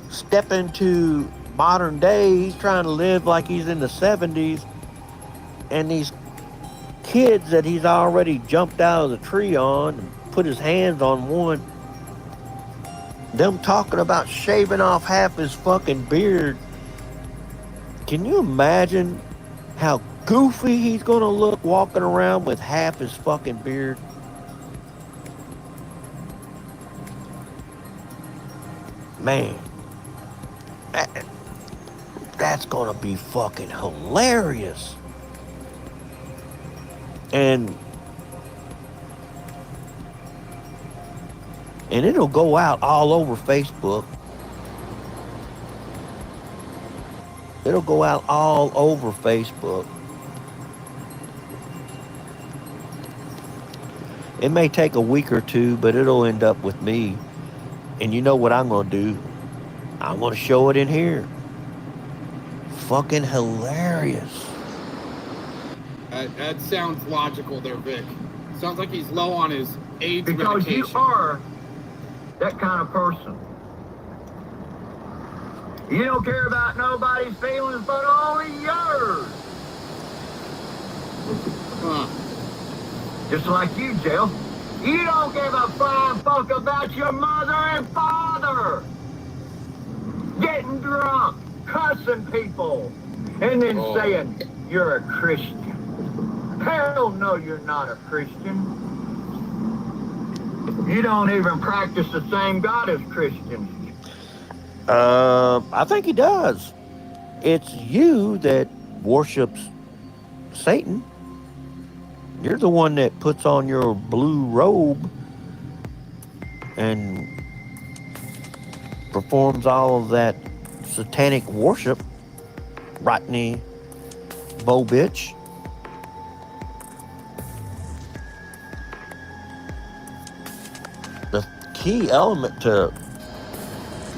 step into modern day. He's trying to live like he's in the 70s. And these kids that he's already jumped out of the tree on and put his hands on one, them talking about shaving off half his fucking beard. Can you imagine how goofy he's gonna look walking around with half his fucking beard? Man, that's gonna be fucking hilarious. And it'll go out all over Facebook. It'll go out all over Facebook. It may take a week or two, but it'll end up with me. And you know what I'm going to do? I'm going to show it in here. Fucking hilarious. That sounds logical there, Vic. Sounds like he's low on his AIDS because medication. You are that kind of person. You don't care about nobody's feelings but only yours. Just like you, Jill. You don't give a flying fuck about your mother and father. Getting drunk, cussing people, and then saying you're a Christian. Hell no, you're not a Christian. You don't even practice the same God as Christians. I think he does. It's you that worships Satan. You're the one that puts on your blue robe and performs all of that satanic worship, Rodney Bo bitch. The key element to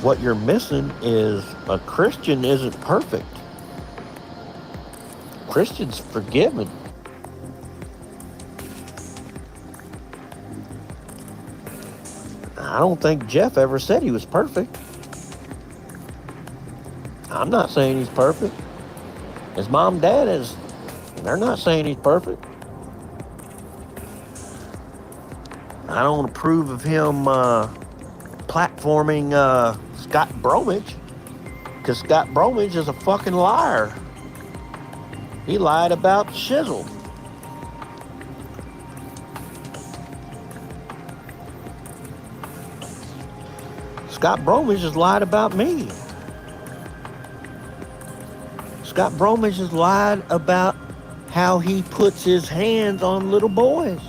what you're missing is a Christian isn't perfect. Christians forgiven. I don't think Jeff ever said he was perfect. I'm not saying he's perfect. His mom and dad is. They're not saying he's perfect. I don't approve of him platforming Scott Bromwich, because Scott Bromwich is a fucking liar. He lied about Shizzle. Scott Bromwich has lied about me. Scott Bromwich has lied about how he puts his hands on little boys.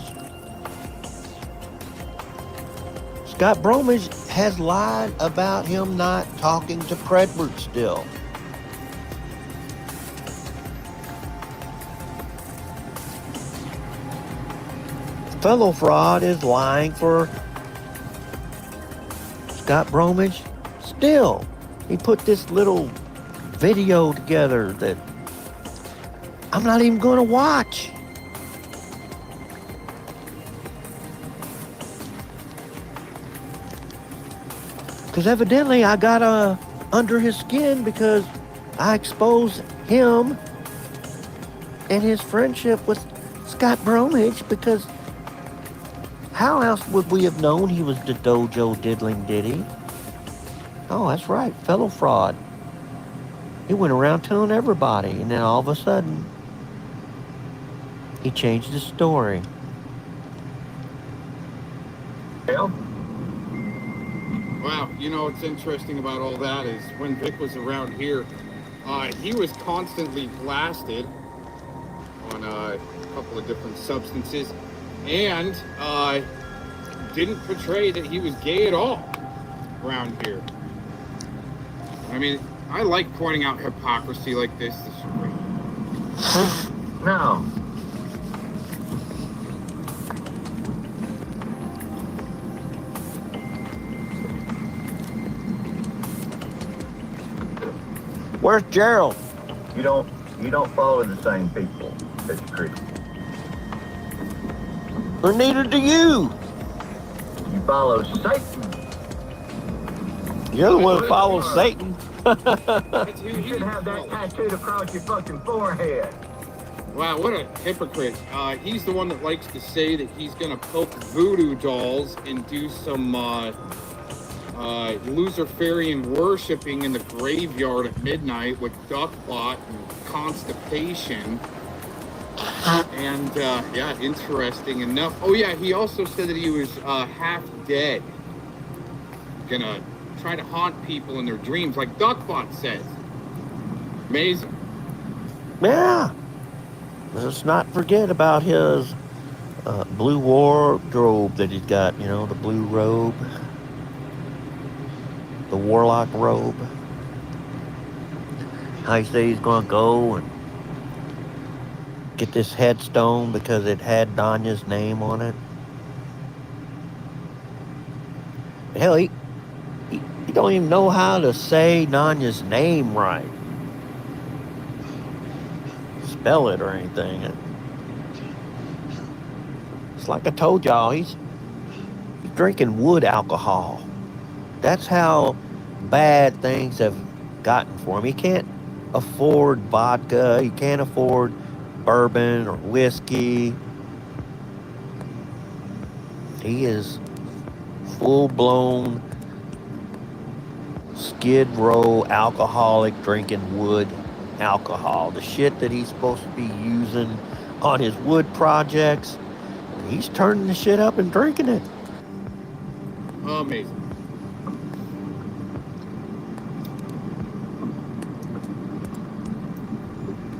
Scott Bromwich has lied about him not talking to Predward still. Fellow Fraud is lying for Scott Bromwich still. He put this little video together that I'm not even going to watch. Because evidently I got under his skin because I exposed him and his friendship with Scott Bromwich, because how else would we have known he was the dojo diddling ditty? Oh, that's right, Fellow Fraud. He went around telling everybody, and then all of a sudden, he changed his story. Well, you know what's interesting about all that is when Vic was around here, he was constantly blasted on a couple of different substances, and didn't portray that he was gay at all around here. I mean, I like pointing out hypocrisy like this. This is great. No. Where's Gerald? You don't follow the same people as Christians. Or neither do you. You follow Satan. You're the one that follows Satan. You should have that tattooed across your fucking forehead. Wow, what a hypocrite. He's the one that likes to say that he's going to poke voodoo dolls and do some Luciferian worshipping in the graveyard at midnight with duckbot and constipation. And, yeah, interesting enough. Oh, yeah, he also said that he was half dead. Gonna try to haunt people in their dreams, like duckbot says. Amazing. Yeah. Let's not forget about his blue wardrobe that he's got, you know, the blue robe. The warlock robe. How he said he's going to go and get this headstone because it had Danya's name on it. Hell, he don't even know how to say Danya's name right. Spell it or anything. It's like I told y'all, he's drinking wood alcohol. That's how bad things have gotten for him. He can't afford vodka. He can't afford bourbon or whiskey. He is full-blown Skid Row alcoholic, drinking wood alcohol. The shit that he's supposed to be using on his wood projects, he's turning the shit up and drinking it. Amazing.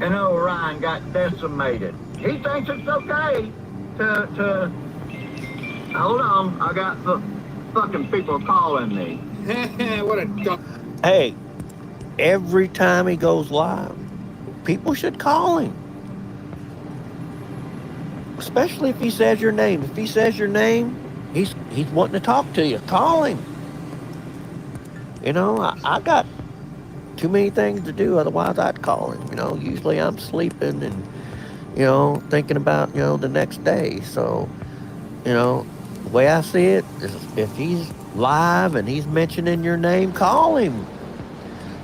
And old Ryan got decimated. He thinks it's okay to hold on. I got the fucking people calling me. What a dumb. Hey, every time he goes live, people should call him. Especially if he says your name. If he says your name, he's wanting to talk to you. Call him. You know, I got too many things to do, otherwise I'd call him. You know, usually I'm sleeping and, you know, thinking about, you know, the next day. So, you know, the way I see it is if he's live and he's mentioning your name, call him.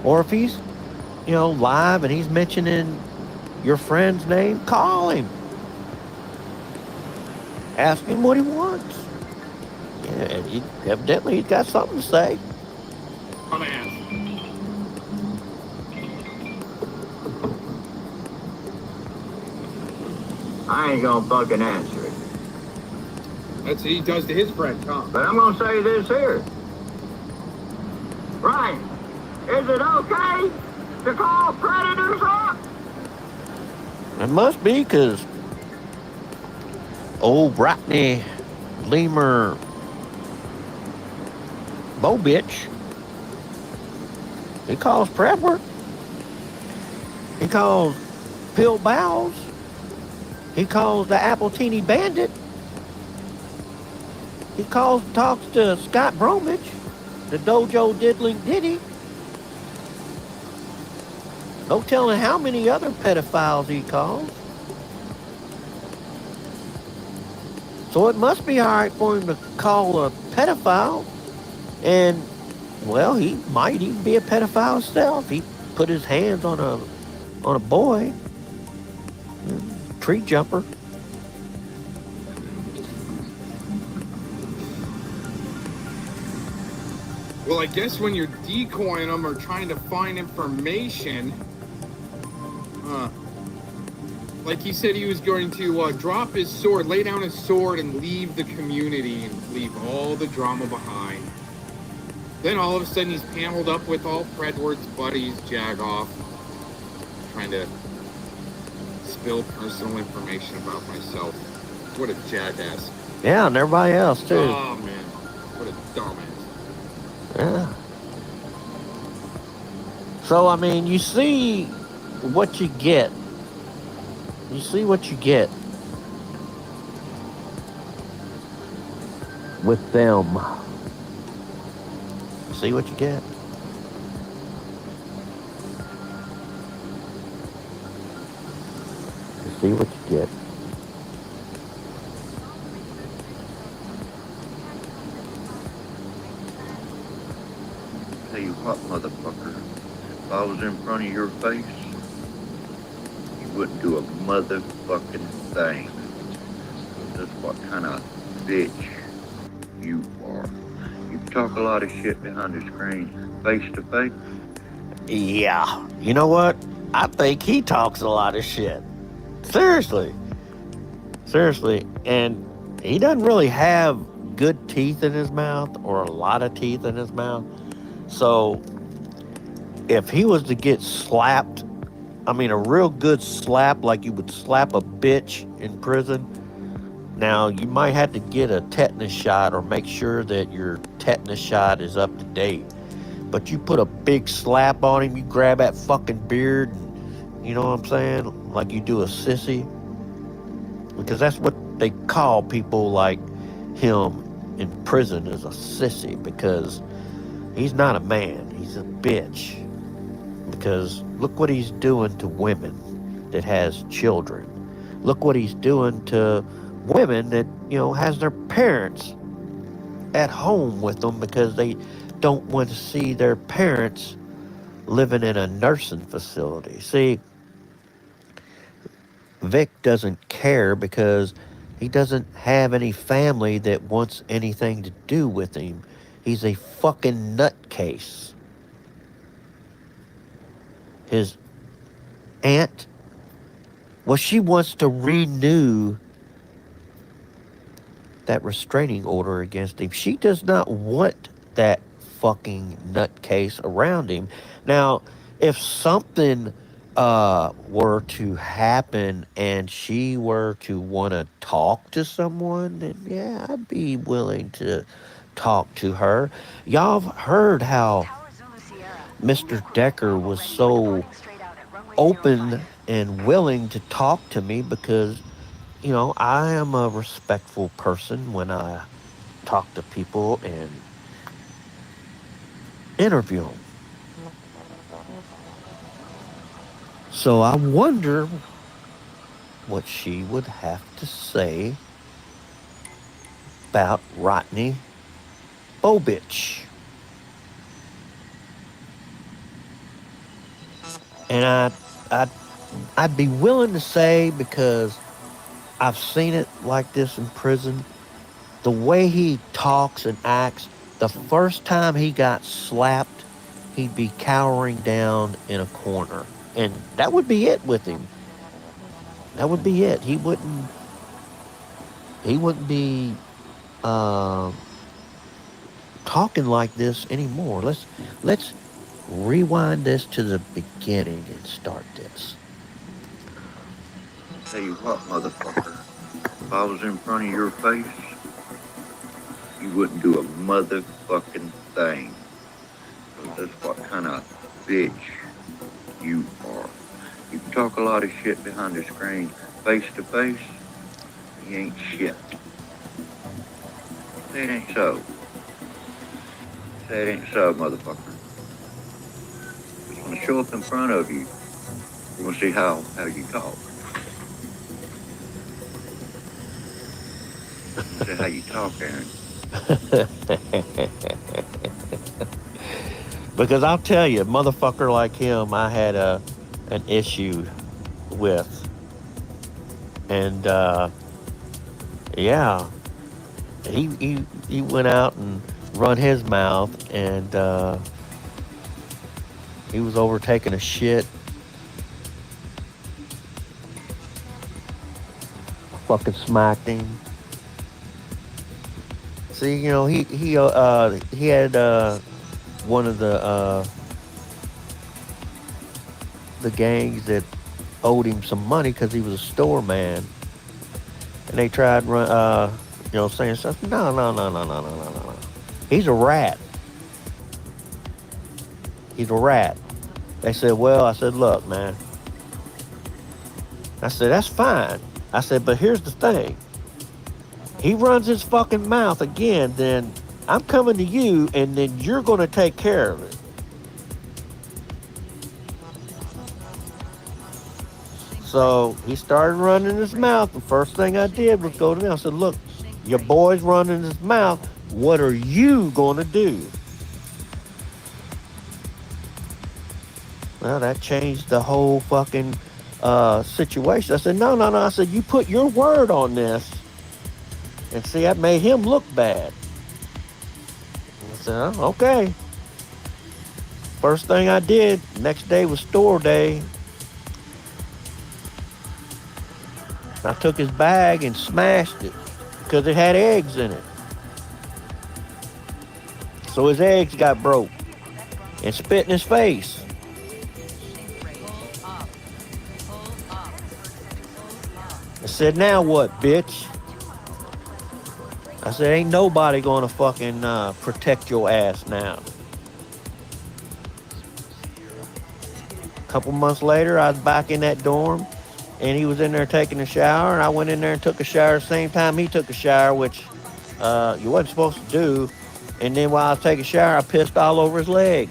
Or if he's, you know, live and he's mentioning your friend's name, call him. Ask him what he wants. Yeah, evidently he's got something to say. I'm gonna ask. I ain't gonna fucking answer it. That's what he does to his friend, Tom. But I'm gonna say this here. Right. Is it okay to call predators up? It must be, because old Rodney Lemur Bo bitch, he calls Prepper. He calls Pill Bows. He calls the Appletini Bandit. He talks to Scott Bromwich, the Dojo Diddling Diddy. No telling how many other pedophiles he calls. So it must be all right for him to call a pedophile. And, well, he might even be a pedophile himself. He put his hands on a boy. Tree jumper. Well, I guess when you're decoying them or trying to find information, like he said he was going to drop his sword, lay down his sword and leave the community and leave all the drama behind. Then all of a sudden he's paneled up with all Fredward's buddies, Jagoff, trying to spill personal information about myself. What a jackass. Yeah, and everybody else, too. Oh, man. What a dumbass. Yeah. So, I mean, you see what you get. You see what you get with them. See what you get. You see what you get. Tell you what, motherfucker, if I was in front of your face, you wouldn't do a motherfucking thing. That's what kind of bitch you are. You talk a lot of shit behind the screen, face to face. Yeah. You know what? I think he talks a lot of shit. Seriously. Seriously. And he doesn't really have good teeth in his mouth or a lot of teeth in his mouth. So if he was to get slapped, I mean a real good slap like you would slap a bitch in prison, now you might have to get a tetanus shot or make sure that your tetanus shot is up to date. But you put a big slap on him, you grab that fucking beard, and, you know what I'm saying? Like you do a sissy. Because that's what they call people like him in prison, is a sissy, because he's not a man, he's a bitch. Because look what he's doing to women that has children. Look what he's doing to women that, you know, has their parents at home with them because they don't want to see their parents living in a nursing facility. See, Vic doesn't care because he doesn't have any family that wants anything to do with him. He's a fucking nutcase. His aunt, well, she wants to renew that restraining order against him. She does not want that fucking nutcase around him. Now, if something were to happen and she were to want to talk to someone, then yeah, I'd be willing to talk to her. Y'all have heard how Mr. Decker was so open and willing to talk to me because, you know, I am a respectful person when I talk to people and interview them. So I wonder what she would have to say about Rodney Bobich. And I'd be willing to say, because I've seen it like this in prison, the way he talks and acts, the first time he got slapped, he'd be cowering down in a corner. And that would be it with him. That would be it. He wouldn't be talking like this anymore. Let's rewind this to the beginning and start this. Tell you what, motherfucker, if I was in front of your face, you wouldn't do a motherfucking thing. That's what kind of bitch you are. You can talk a lot of shit behind the screen. Face to face, you ain't shit. Say it ain't so. Say it ain't so, motherfucker. Just want to show up in front of you. You want to see how you talk. See how you talk, Aaron. Because I'll tell you, motherfucker like him, I had an issue with. And yeah, he went out and run his mouth, and he was over taking a shit. Fucking smacked him. See, you know, he had one of the gangs that owed him some money because he was a store man, and they tried saying stuff. No. He's a rat. He's a rat. They said, well, I said, look, man. I said, that's fine. I said, but here's the thing. He runs his fucking mouth again, then I'm coming to you, and then you're going to take care of it. So he started running his mouth. The first thing I did was go to him. I said, look, your boy's running his mouth. What are you going to do? Well, that changed the whole fucking situation. I said, no. I said, you put your word on this. And see, that made him look bad. I said, oh, okay. First thing I did, next day was store day. I took his bag and smashed it because it had eggs in it. So his eggs got broke and spit in his face. I said, now what, bitch? I said, ain't nobody gonna fucking protect your ass now. A couple months later, I was back in that dorm, and he was in there taking a shower, and I went in there and took a shower the same time he took a shower, which you wasn't supposed to do. And then while I was taking a shower, I pissed all over his leg.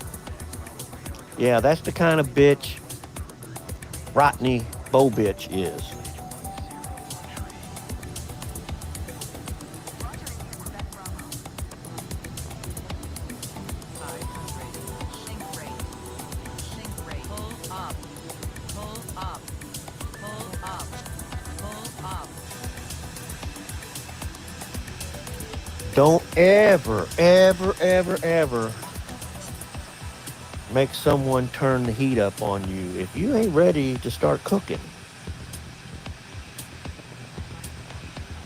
Yeah, that's the kind of bitch Rodney Bobich is. Don't ever, ever, ever, ever make someone turn the heat up on you if you ain't ready to start cooking.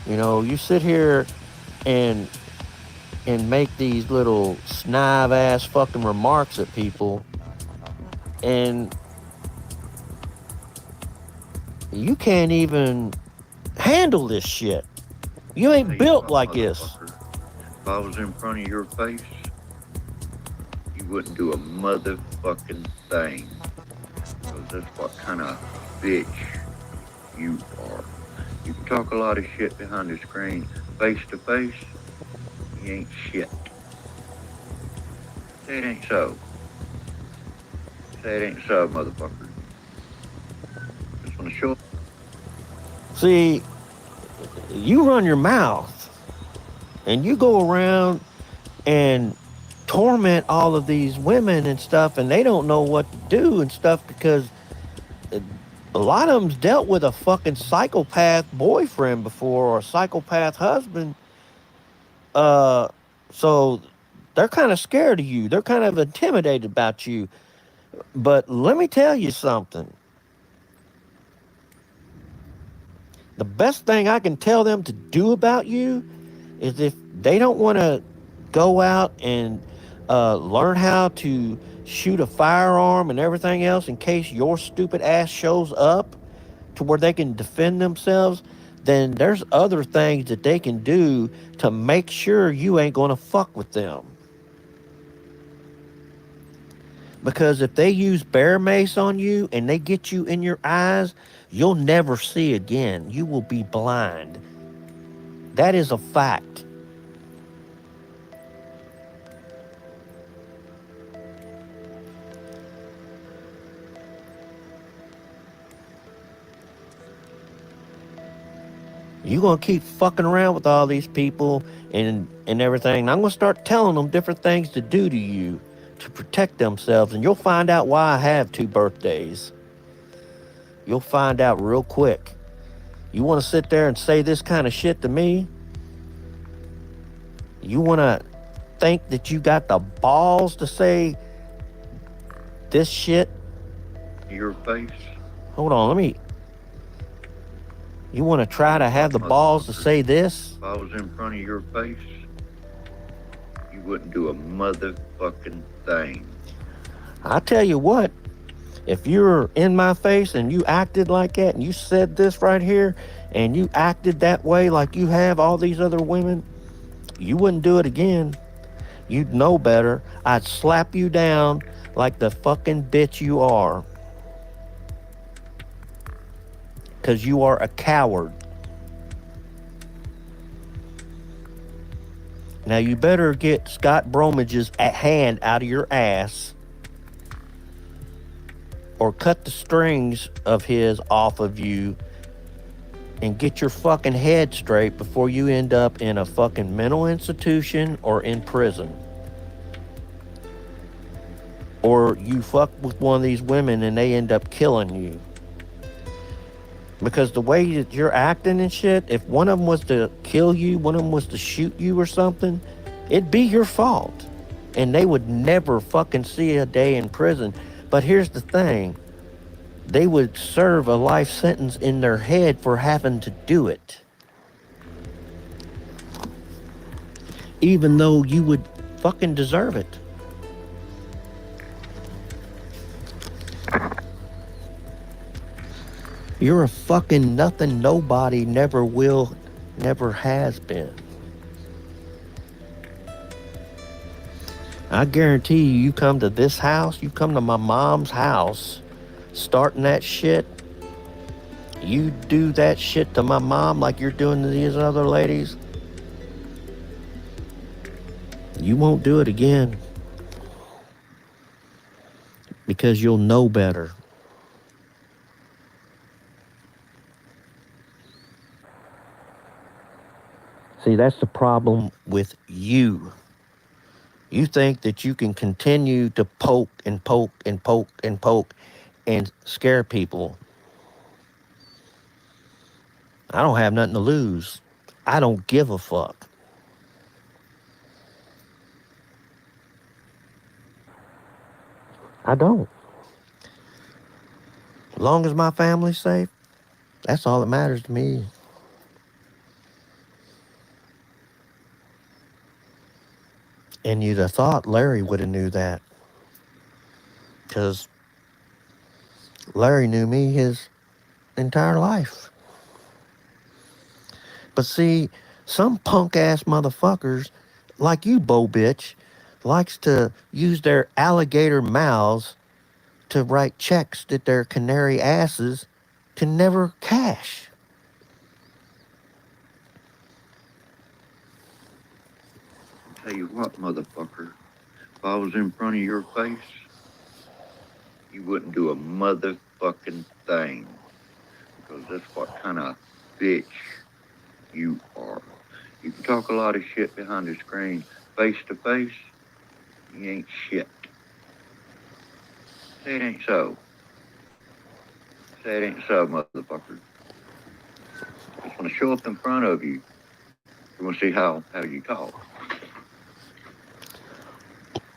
You know, you sit here and make these little snive ass fucking remarks at people, and you can't even handle this shit. You ain't built like this. If I was in front of your face, you wouldn't do a motherfucking thing. Because that's what kind of bitch you are. You can talk a lot of shit behind the screen. Face to face, you ain't shit. Say it ain't so. Say it ain't so, motherfucker. Just want to show. See, you run your mouth and you go around and torment all of these women and stuff, and they don't know what to do and stuff because a lot of them's dealt with a fucking psychopath boyfriend before or a psychopath husband. So they're kind of scared of you. They're kind of intimidated about you. But let me tell you something. The best thing I can tell them to do about you is if they don't want to go out and learn how to shoot a firearm and everything else in case your stupid ass shows up to where they can defend themselves, then there's other things that they can do to make sure you ain't going to fuck with them. Because if they use bear mace on you and they get you in your eyes, you'll never see again. You will be blind. That is a fact. You're going to keep fucking around with all these people and everything. And I'm going to start telling them different things to do to you to protect themselves. And you'll find out why I have 2 birthdays. You'll find out real quick. You want to sit there and say this kind of shit to me? You want to think that you got the balls to say this shit? Your face. Hold on, let me... You want to try to have the balls to say this? If I was in front of your face, you wouldn't do a motherfucking thing. I tell you what, if you're in my face and you acted like that and you said this right here and you acted that way like you have all these other women, you wouldn't do it again. You'd know better. I'd slap you down like the fucking bitch you are. Because you are a coward. Now you better get Scott Bromage's hand out of your ass or cut the strings of his off of you and get your fucking head straight before you end up in a fucking mental institution or in prison. Or you fuck with one of these women and they end up killing you. Because the way that you're acting and shit, if one of them was to kill you, one of them was to shoot you or something, it'd be your fault. And they would never fucking see a day in prison. But here's the thing. They would serve a life sentence in their head for having to do it. Even though you would fucking deserve it. You're a fucking nothing, nobody, never will, never has been. I guarantee you, you come to this house, you come to my mom's house, starting that shit, you do that shit to my mom like you're doing to these other ladies, you won't do it again. Because you'll know better. See, that's the problem with you. You think that you can continue to poke and poke and poke and poke and scare people. I don't have nothing to lose. I don't give a fuck. I don't. As long as my family's safe, that's all that matters to me. And you'd have thought Larry would have knew that. Because Larry knew me his entire life. But see, some punk-ass motherfuckers, like you, Bo Bitch, likes to use their alligator mouths to write checks that their canary asses can never cash. Tell you what, motherfucker, if I was in front of your face, you wouldn't do a motherfucking thing. Because that's what kind of bitch you are. You can talk a lot of shit behind the screen. Face to face, you ain't shit. Say it ain't so. Say it ain't so, motherfucker. Just want to show up in front of you. You want to see how you talk.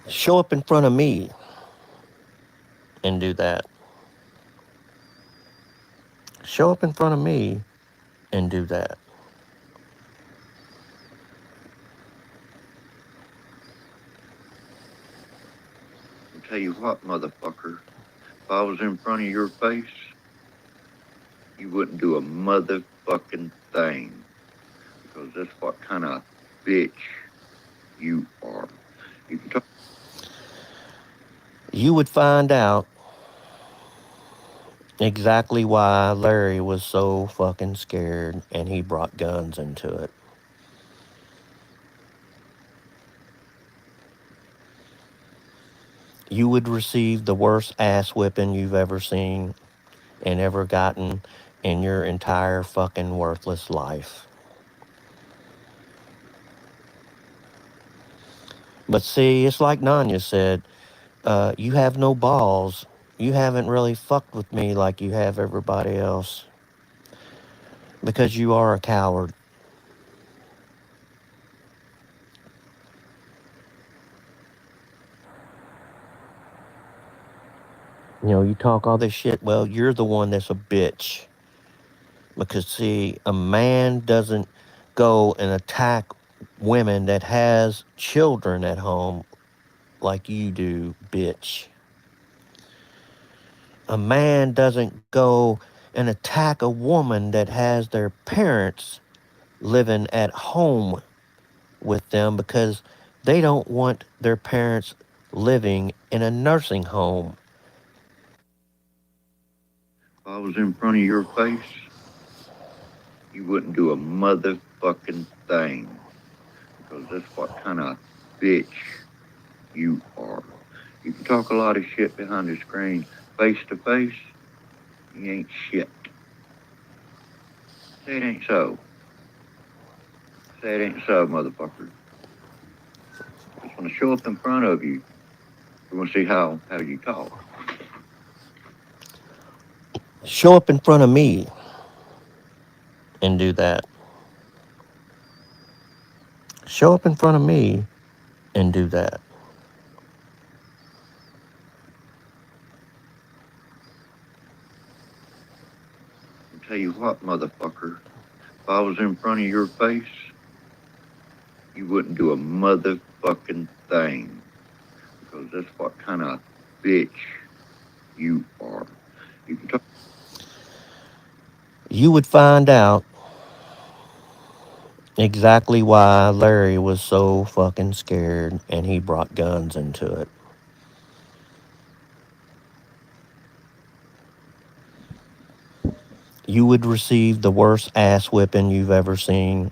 Show up in front of me and do that. Show up in front of me and do that. I'll tell you what, motherfucker, if I was in front of your face, you wouldn't do a motherfucking thing. Because that's what kind of bitch you are. You can talk. You would find out exactly why Larry was so fucking scared and he brought guns into it. You would receive the worst ass whipping you've ever seen and ever gotten in your entire fucking worthless life. But see, it's like Nanya said, you have no balls. You haven't really fucked with me like you have everybody else. Because you are a coward. You know, you talk all this shit. Well, you're the one that's a bitch. Because, see, a man doesn't go and attack women that has children at home like you do, bitch. A man doesn't go and attack a woman that has their parents living at home with them because they don't want their parents living in a nursing home. If I was in front of your face, you wouldn't do a motherfucking thing. Because that's what kind of bitch you are. You can talk a lot of shit behind the screen. Face to face, you ain't shit. Say it ain't so. Say it ain't so, motherfucker. Just want to show up in front of you. You want to see how you talk. Show up in front of me and do that. Show up in front of me and do that. I'll tell you what, motherfucker. If I was in front of your face, you wouldn't do a motherfucking thing. Because that's what kind of bitch you are. You can talk. You would find out exactly why Larry was so fucking scared and he brought guns into it. You would receive the worst ass whipping you've ever seen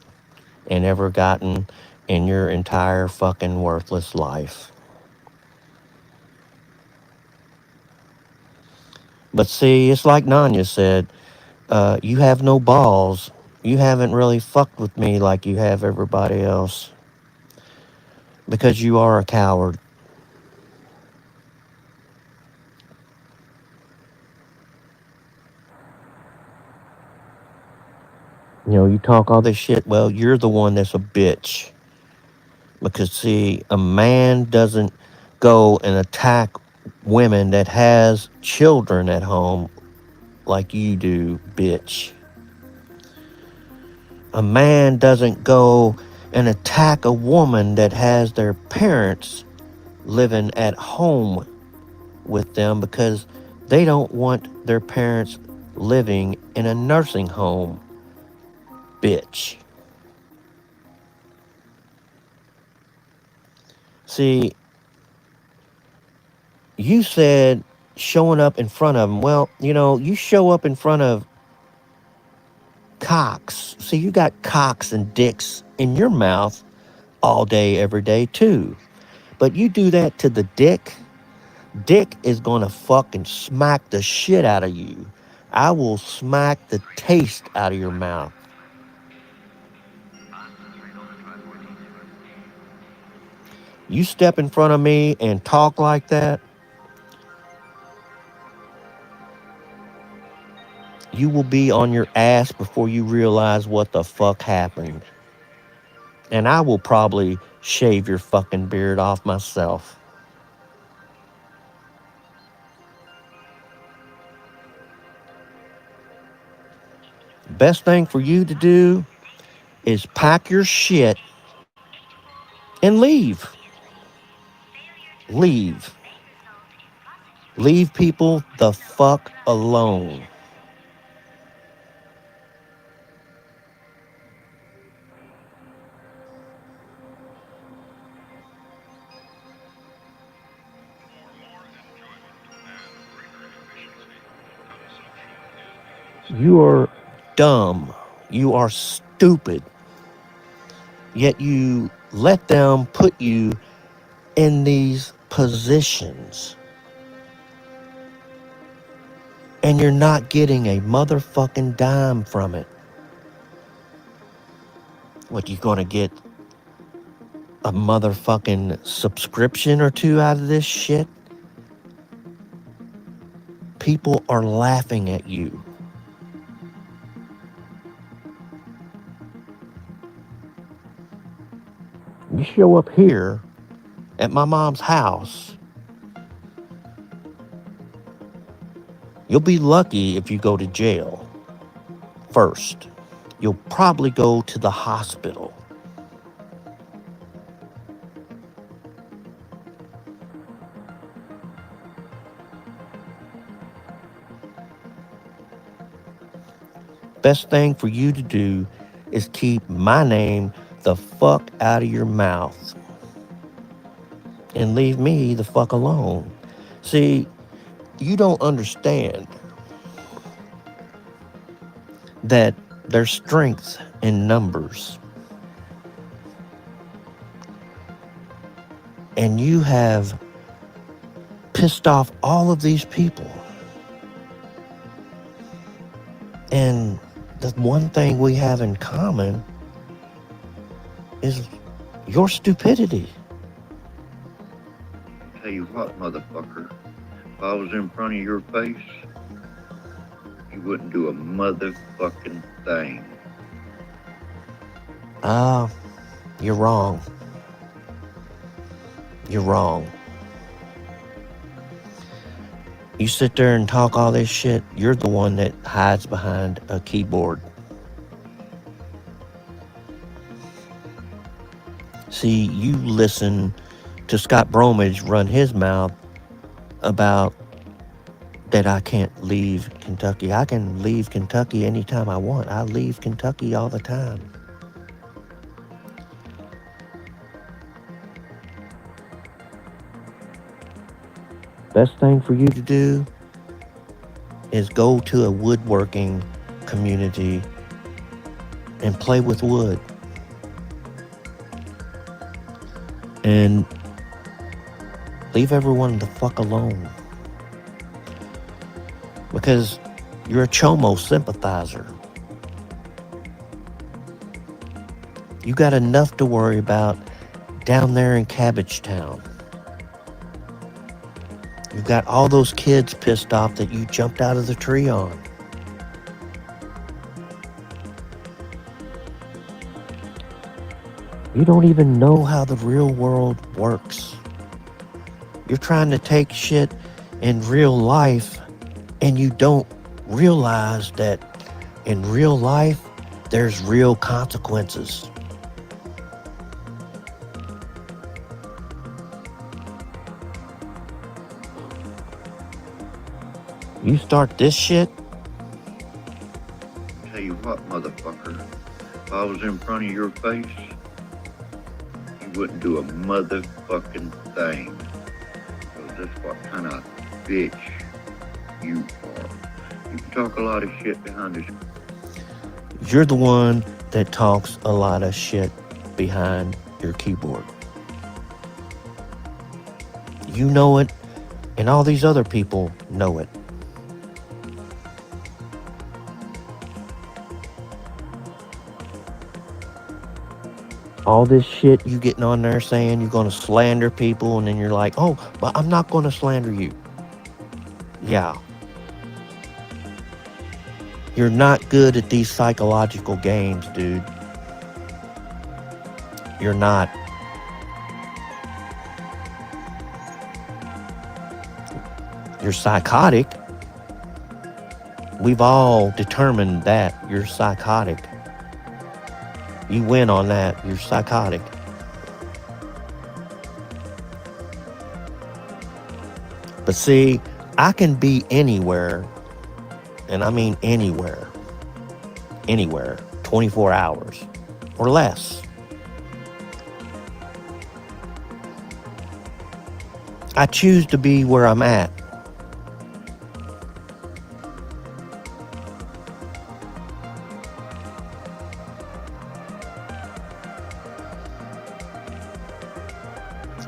and ever gotten in your entire fucking worthless life. But see, it's like Nanya said, you have no balls. You haven't really fucked with me like you have everybody else. Because you are a coward. You know, you talk all this shit. Well, you're the one that's a bitch. Because, see, a man doesn't go and attack women that has children at home like you do, bitch. A man doesn't go and attack a woman that has their parents living at home with them because they don't want their parents living in a nursing home, bitch. See, you said showing up in front of them. Well, you know, you show up in front of cocks. See, you got cocks and dicks in your mouth all day, every day, too. But you do that to the dick, dick is gonna fucking smack the shit out of you. I will smack the taste out of your mouth. You step in front of me and talk like that, you will be on your ass before you realize what the fuck happened. And I will probably shave your fucking beard off myself. Best thing for you to do is pack your shit and leave. Leave. Leave people the fuck alone. You are dumb. You are stupid. Yet you let them put you in these positions. And you're not getting a motherfucking dime from it. What, you gonna get a motherfucking subscription or two out of this shit? People are laughing at you. You show up here at my mom's house, you'll be lucky if you go to jail first. You'll probably go to the hospital. Best thing for you to do is keep my name the fuck out of your mouth. And leave me the fuck alone. See, you don't understand that there's strength in numbers. And you have pissed off all of these people. And the one thing we have in common is your stupidity. Tell you what, motherfucker, if I was in front of your face, you wouldn't do a motherfucking thing. You're wrong. You're wrong. You sit there and talk all this shit, you're the one that hides behind a keyboard. See, you listen to Scott Bromage run his mouth about that I can't leave Kentucky. I can leave Kentucky anytime I want. I leave Kentucky all the time. Best thing for you to do is go to a woodworking community and play with wood. And leave everyone the fuck alone. Because you're a Chomo sympathizer. You got enough to worry about down there in Cabbage Town. You've got all those kids pissed off that you jumped out of the tree on. You don't even know how the real world works. You're trying to take shit in real life, and you don't realize that in real life, there's real consequences. You start this shit, Tell you what, motherfucker, if I was in front of your face, you wouldn't do a motherfucking thing. Because that's what kind of bitch you are. You can talk a lot of shit behind this. you're the one that talks a lot of shit behind your keyboard. You know it, and all these other people know it. All this shit you getting on there saying you're going to slander people, and then you're like, oh, but I'm not going to slander you. Yeah. You're not good at these psychological games, dude. You're not. You're psychotic. We've all determined that you're psychotic. You win on that. You're psychotic. But see, I can be anywhere, and I mean anywhere, 24 hours or less. I choose to be where I'm at.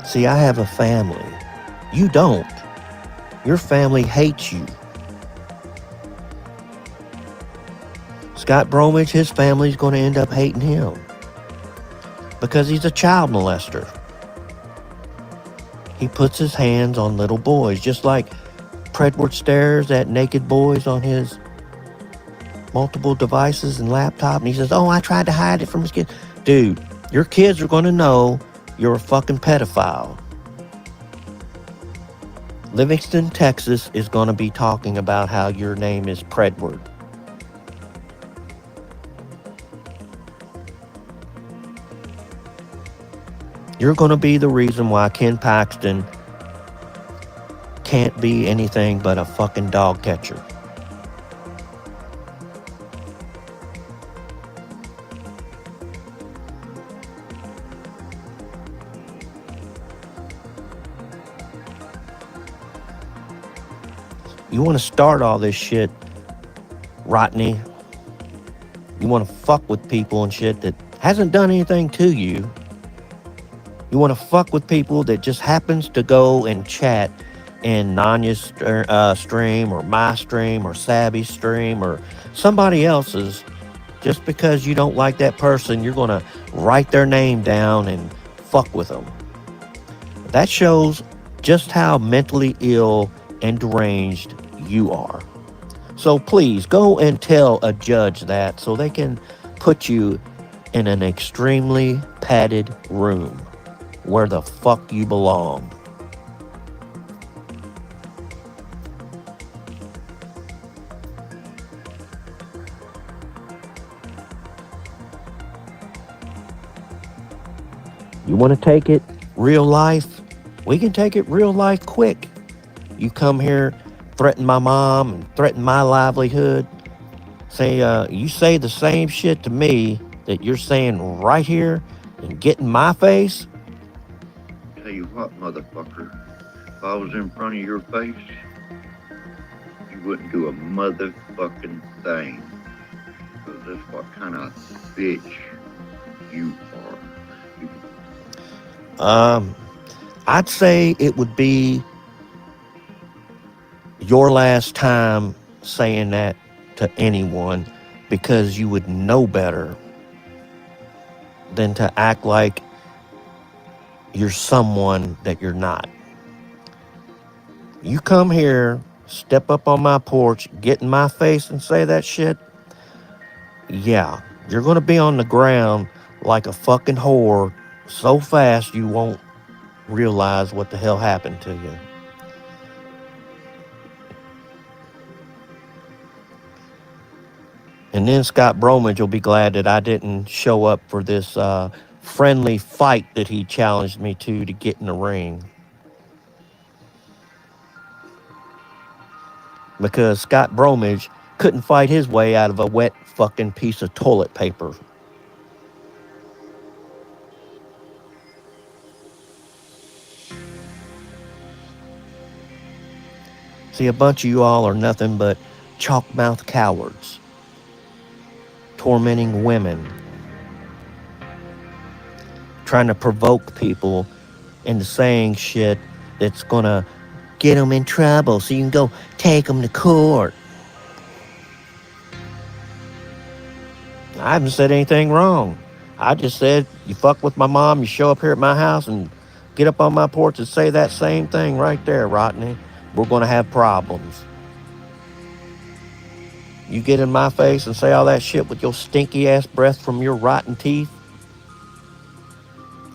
See, I have a family. You don't. Your family hates you. Scott Bromwich, his family's going to end up hating him because he's a child molester. He puts his hands on little boys, just like Predward stares at naked boys on his multiple devices and laptop, and he says, oh, I tried to hide it from his kids. Dude, your kids are going to know you're a fucking pedophile. Livingston, Texas is going to be talking about how your name is Predward. You're going to be the reason why Ken Paxton can't be anything but a fucking dog catcher. You want to start all this shit, Rodney. You want to fuck with people and shit that hasn't done anything to you. You want to fuck with people that just happens to go and chat in Nanya's stream or my stream or Savvy's stream or somebody else's. Just because you don't like that person, you're going to write their name down and fuck with them. That shows just how mentally ill and deranged you are. So please go and tell a judge that so they can put you in an extremely padded room where the fuck you belong. You want to take it real life? We can take it real life quick. You come here, threaten my mom and threaten my livelihood. Say, you say the same shit to me that you're saying right here and get in my face. Tell you what, motherfucker, if I was in front of your face, you wouldn't do a motherfucking thing. Because that's what kind of bitch you are. I'd say it would be your last time saying that to anyone, because you would know better than to act like you're someone that you're not. You come here, step up on my porch, get in my face and say that shit, yeah, you're going to be on the ground like a fucking whore so fast you won't realize what the hell happened to you. And then Scott Bromage will be glad that I didn't show up for this friendly fight that he challenged me to get in the ring. Because Scott Bromage couldn't fight his way out of a wet fucking piece of toilet paper. See, a bunch of you all are nothing but chalk-mouthed cowards. Tormenting women. Trying to provoke people into saying shit that's gonna get them in trouble so you can go take them to court. I haven't said anything wrong. I just said, you fuck with my mom, you show up here at my house and get up on my porch and say that same thing right there, Rodney. We're going to have problems. You get in my face and say all that shit with your stinky ass breath from your rotten teeth.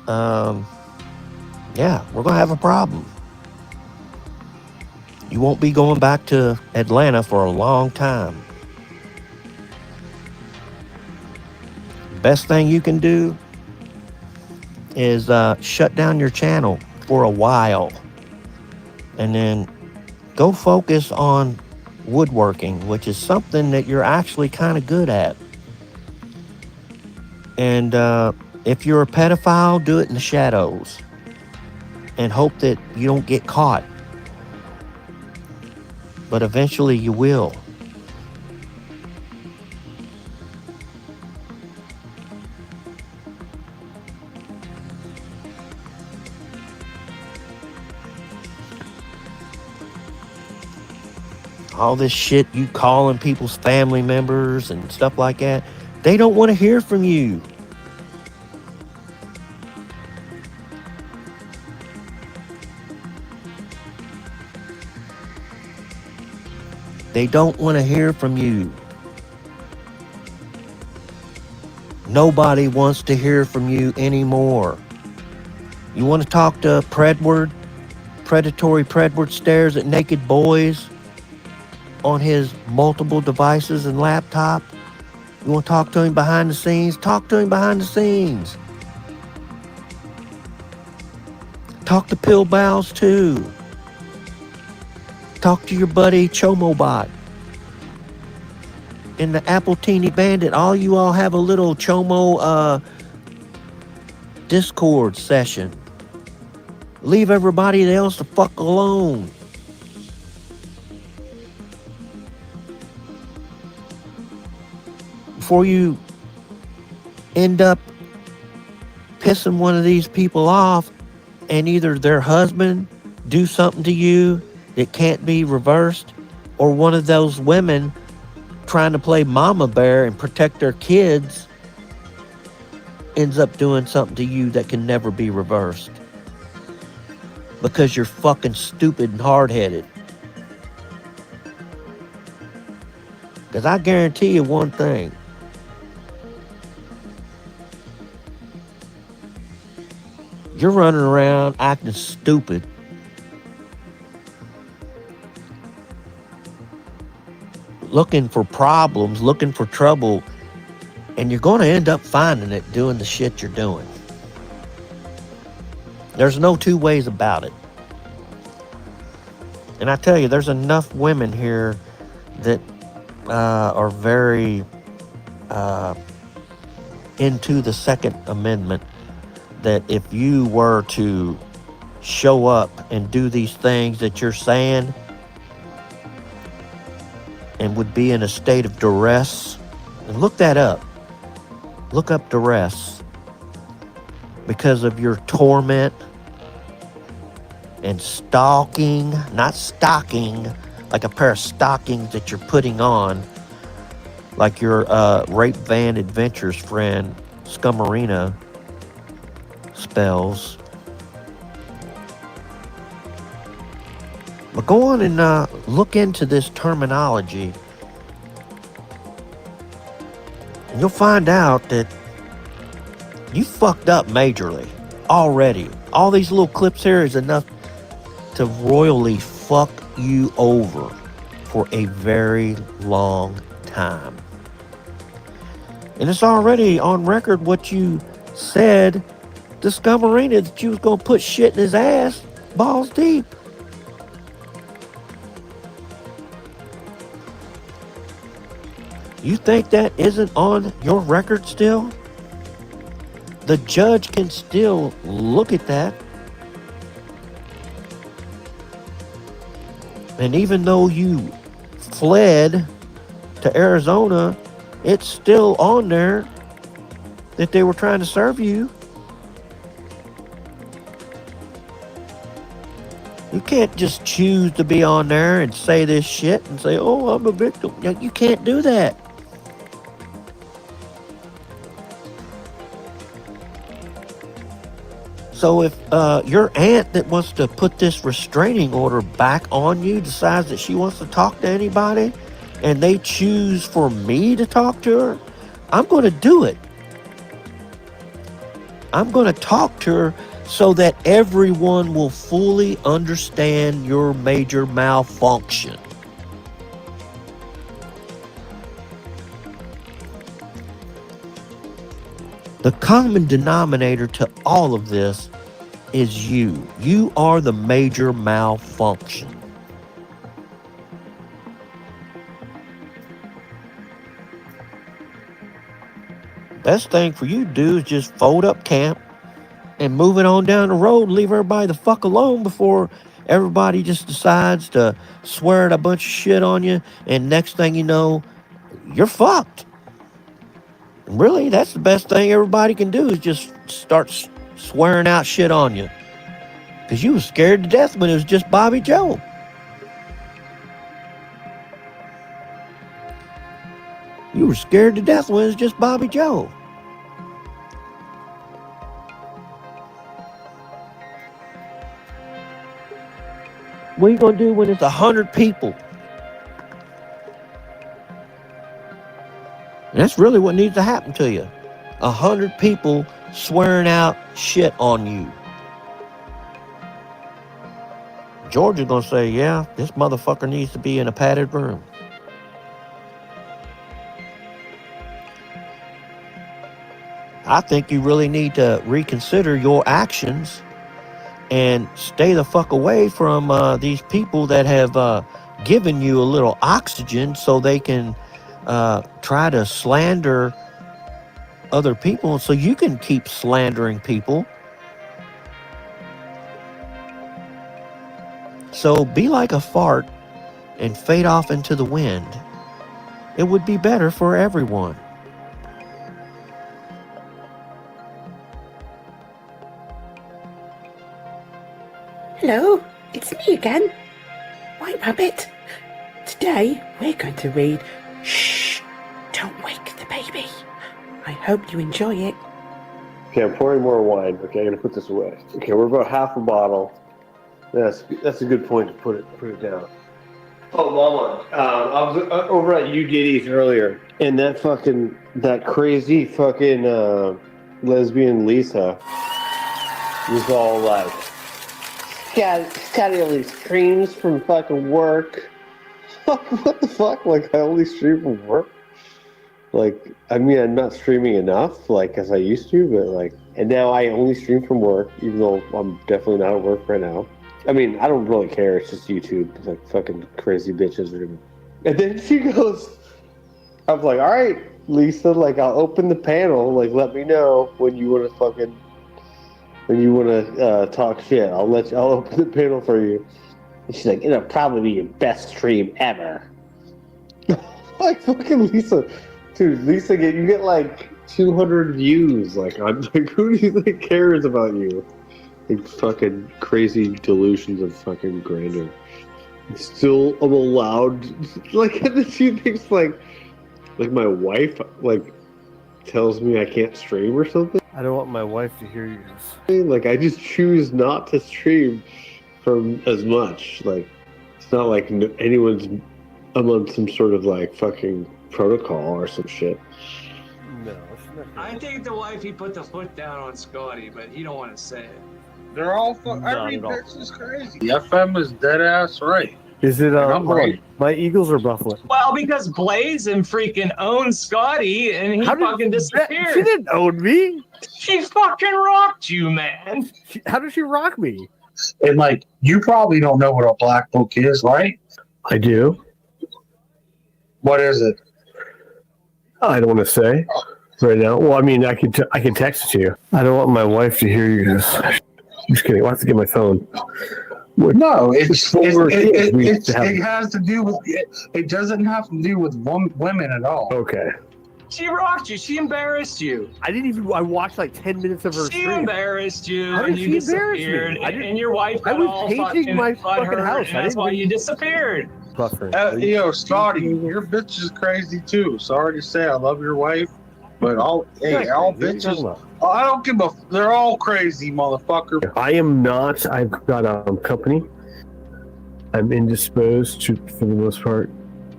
Yeah, we're going to have a problem. You won't be going back to Atlanta for a long time. Best thing you can do is shut down your channel for a while. And then go focus on woodworking, which is something that you're actually kind of good at. And if you're a pedophile, do it in the shadows. And hope that you don't get caught. But eventually you will. All this shit you calling people's family members and stuff like that, they don't want to hear from you. They don't want to hear from you. Nobody wants to hear from you anymore. You want to talk to Predward? Predatory Predward stares at naked boys on his multiple devices and laptop? You want to talk to him behind the scenes? Talk to him behind the scenes. Talk to Pill Bows too. Talk to your buddy Chomobot. In the Apple Teeny Bandit, all you all have a little Chomo Discord session. Leave everybody else the fuck alone. Before you end up pissing one of these people off and either their husband do something to you that can't be reversed, or one of those women trying to play mama bear and protect their kids ends up doing something to you that can never be reversed. Because you're fucking stupid and hard-headed. Because I guarantee you one thing. You're running around acting stupid. Looking for problems, looking for trouble. And you're going to end up finding it doing the shit you're doing. There's no two ways about it. And I tell you, there's enough women here that are very into the Second Amendment, that if you were to show up and do these things that you're saying and would be in a state of duress, and look that up. Look up duress. Because of your torment and stalking, not stocking, like a pair of stockings that you're putting on, like your Rape Van Adventures friend, Scummarina, spells. But go on and look into this terminology. And you'll find out that you fucked up majorly already. All these little clips here is enough to royally fuck you over for a very long time. And it's already on record what you said to Scummarina, that you was going to put shit in his ass balls deep. You think that isn't on your record still? The judge can still look at that. And even though you fled to Arizona, it's still on there that they were trying to serve you. You can't just choose to be on there and say this shit and say, oh, I'm a victim. You can't do that. So if your aunt that wants to put this restraining order back on you decides that she wants to talk to anybody and they choose for me to talk to her, I'm going to do it. I'm going to talk to her so that everyone will fully understand your major malfunction. The common denominator to all of this is you. You are the major malfunction. Best thing for you to do is just fold up camp and move it on down the road and leave everybody the fuck alone before everybody just decides to swear a bunch of shit on you, and next thing you know, you're fucked. Really, that's the best thing everybody can do is just start swearing out shit on you. Because you was scared to death when it was just Bobby Joe. You were scared to death when it was just Bobby Joe. What are you going to do when it's 100 people? And that's really what needs to happen to you. 100 people swearing out shit on you. George is going to say, yeah, this motherfucker needs to be in a padded room. I think you really need to reconsider your actions and stay the fuck away from these people that have given you a little oxygen so they can try to slander other people so you can keep slandering people. So be like a fart and fade off into the wind. It would be better for everyone. Hello, it's me again, White Rabbit. Today we're going to read Shh, Don't Wake the Baby. I hope you enjoy it. Okay, I'm pouring more wine. Okay, I'm gonna put this away. Okay, we're about half a bottle. That's a good point to put it down. Oh, Mama, I was over at U Diddy's earlier, and that crazy fucking lesbian Lisa was all like, got all these streams from fucking work. What the fuck? Like, I only stream from work? Like, I mean, I'm not streaming enough, like, as I used to, but like, and now I only stream from work, even though I'm definitely not at work right now. I mean, I don't really care, it's just YouTube, it's like fucking crazy bitches are gonna... And then she goes, I was like, alright, Lisa, like, I'll open the panel, like, let me know when you wanna talk shit. I'll open the panel for you. And she's like, it'll probably be your best stream ever. Like, fucking Lisa. Dude, Lisa, you get like 200 views. Like, I'm like, who do you think cares about you? Like, fucking crazy delusions of fucking grandeur. Still, I'm allowed. Like, and then she thinks like my wife like tells me I can't stream or something. I don't want my wife to hear you. Like, I just choose not to stream from as much. Like, it's not like anyone's. I'm on some sort of like fucking protocol or some shit. No, I think the wifey put the foot down on Scotty, but he don't want to say it. They're all Not every at all. bitch is crazy. The FM is dead ass right. Is it I'm hold right. on. My Eagles are Buffalo? Well, because Blazin freaking owned Scotty and he fucking disappeared. She didn't own me. She fucking rocked you, man. How did she rock me? And like, you probably don't know what a black book is, right? I do. What is it? I don't want to say right now. Well, I mean, I can text it to you. I don't want my wife to hear you. I'm just kidding. I have to get my phone. No, it it has to do with it doesn't have to do with women at all. Okay. She rocked you. She embarrassed you. I didn't even. I watched like 10 minutes of her She stream. embarrassed you. How and did you she embarrass me? disappeared. I didn't- And your wife I got was all painting my butthurt, fucking house. and I that's didn't why even- you disappeared. Buffer. Yo, Scotty, your bitch is crazy too. Sorry to say, I love your wife, but all bitches. I don't give a. They're all crazy, motherfucker. I am not. I've got a company. I'm indisposed to, for the most part.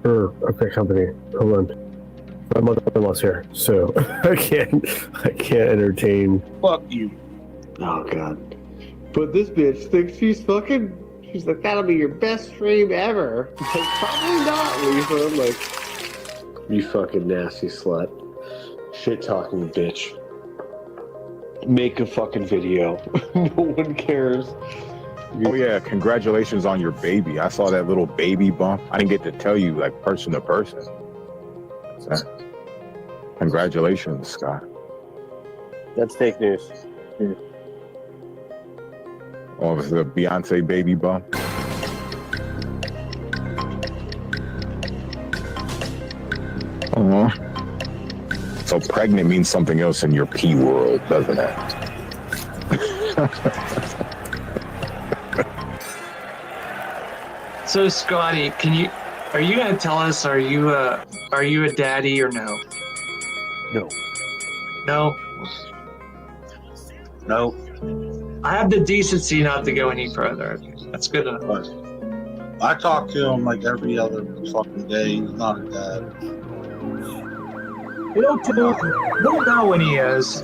Okay, company. Hold on. My mother-in-law's here, so I can't entertain. Fuck you. Oh god. But this bitch thinks she's fucking. She's like, that'll be your best stream ever. I'm like, probably not, Lisa. I'm like, you fucking nasty slut. Shit talking bitch. Make a fucking video. No one cares. Oh yeah, congratulations on your baby. I saw that little baby bump. I didn't get to tell you like person to person. So, congratulations, Scott. That's fake news. Oh, it was a Beyonce baby bump. So pregnant means something else in your P world, doesn't it? So Scotty, are you gonna tell us? Are you a daddy or no? No. No. No. I have the decency not to go any further. That's good enough. I talk to him like every other fucking day. He's not a dad. You don't know when he is.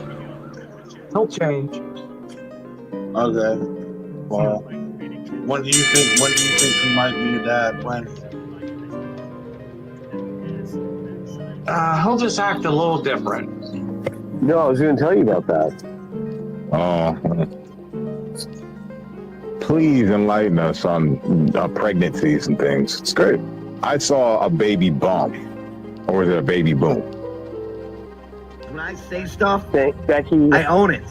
He'll change. Okay. Well, when do you think he might be a dad? When? He'll just act a little different. No, I was going to tell you about that. Oh. Please enlighten us on pregnancies and things. It's great. I saw a baby bump. Or is it a baby boom? When I say stuff, Becky, I own it.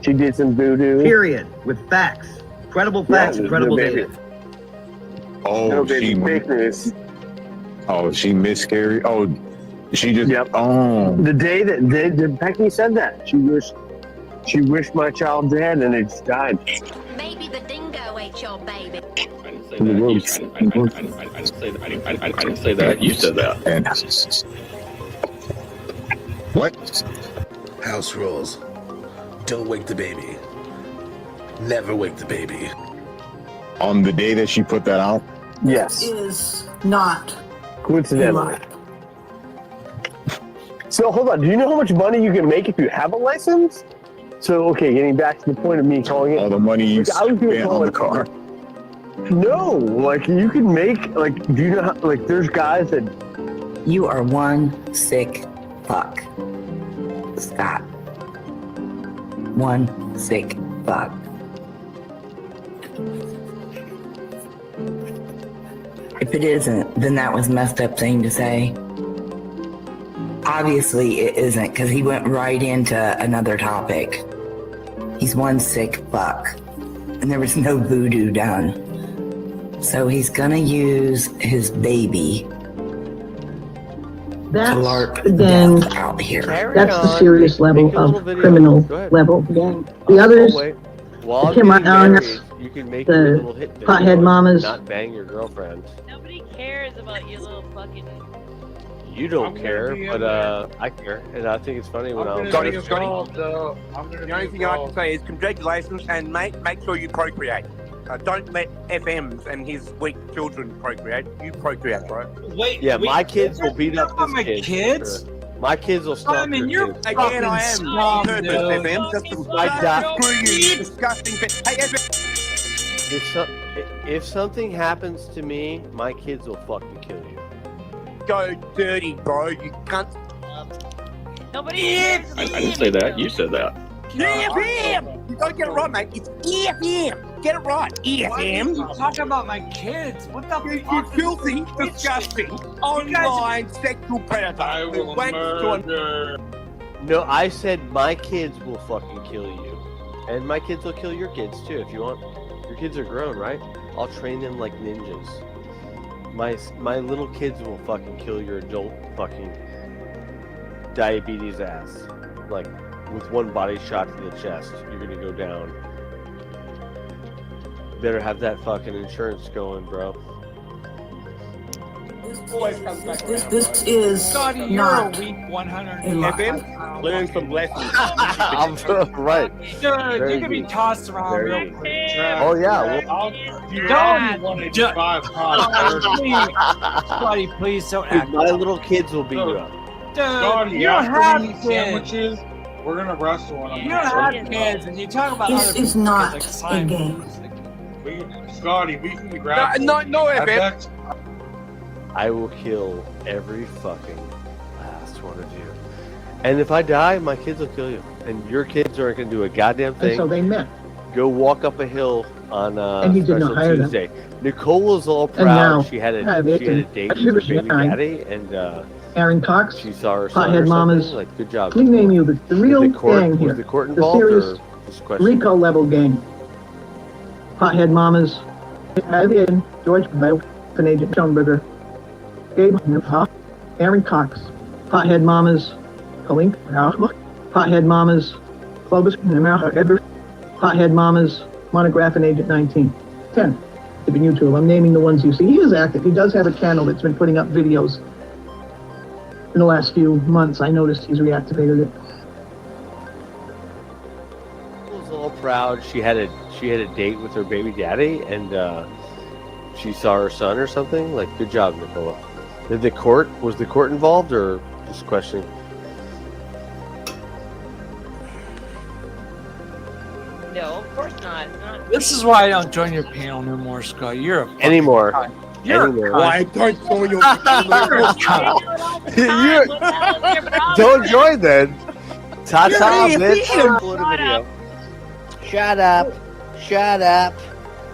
She did some voodoo. Period. With facts. Credible facts, Yeah, credible no data. Oh, No, baby, fake news. Oh, she miscarried. Oh, she just. Yep. Oh. The day that Becky said that, she wished my child dead, and it just died. Maybe the dingo ate your baby. In the womb. I didn't say that. You said that. And what? House rules. Don't wake the baby. Never wake the baby. On the day that she put that out? Yes. Is not Coincidentally. So hold on. Do you know how much money you can make if you have a license? So okay, getting back to the point of me calling it. All the money you spent on the car. No, like you can make like. Do you know how, like there's guys that. You are one sick fuck, Scott. One sick fuck. If it isn't, then that was a messed up thing to say. Obviously it isn't, because he went right into another topic. He's one sick fuck, and there was no voodoo done. So he's gonna use his baby That's to LARP again, death out here. that's the serious level of criminal level of the game. The others, While the Kim getting Ions, married, you can make the your little hit video pothead and mamas. not bang your girlfriend. Nobody cares about your little fucking. You don't care, but I care, and I think it's funny when I'm. The only thing I can say is congratulations, and make sure you procreate. Don't let FMs and his weak children procreate. You procreate, bro. Wait. Yeah, my kids will beat up this my kid. kids? for sure. My kids will stop. I mean, you're Again, I am fucking purpose, scum, FM. Just My dad. screw you, disgusting. Hey, If If something happens to me, my kids will fucking kill you. Go dirty, bro. You cunt. Nobody I didn't say that. You said that. EFM! You gotta get it right, mate. It's EFM. Get it right. EFM. Why are you talking about my kids? What the You fuck? filthy, disgusting, online sexual predator who went to No, I said my kids will fucking kill you. And my kids will kill your kids too if you want. Your kids are grown, right? I'll train them like ninjas. My little kids will fucking kill your adult fucking diabetes ass. Like, with one body shot to the chest, you're gonna go down. Better have that fucking insurance going, bro. This is Scotty, you're not a weak 100 EFM. Learn some lessons. I'm right. Dude, you can be tossed around real quick. Oh yeah. Well, You Don't- only 185 pounds. Scotty, please don't dude, act. my little kids will beat you up. Dude, Scotty, you don't after have we eat kids. sandwiches, we're gonna wrestle one. You don't have kids, and you talk about This other is people's not kids, a slime game. balls. Scotty, we can grab. No, I EFM. bet I will kill every fucking last one of you. And if I die, my kids will kill you. And your kids aren't going to do a goddamn And thing. so they met. Go walk up a hill on And he did not Special hire them. Tuesday. Nicole was all And now, proud. She had a have it date and with her baby nine. daddy, and Aaron Cox, she saw her son or Pothead something. Mamas. Like, good job. We name you the real Was the court- gang was here. the court The involved, serious or just question? Rico level gang. Pothead Mamas, Avian, George Bell, Agent Schoenberger, Gabe Huff, Aaron Cox, Pothead Mamas, Colleen Rauchbuck, Pothead Mamas, Clovis America Edward, Pothead Mamas, Monograph and Agent 19. 10. If in YouTube, I'm naming the ones you see. He is active. He does have a channel that's been putting up videos. In the last few months, I noticed he's reactivated it. Nicole was all proud. She had a date with her baby daddy, and she saw her son or something. Like, good job, Nicola. Was the court involved, or just questioning? No, of course not. This is why I don't join your panel no more, Scott. You're a fucking Anymore. cunt. You're Anymore. a Why cunt. don't join your You're a cunt. Don't join then. Ta-ta, You're bitch. EFM. Upload a video. Shut up. Shut up.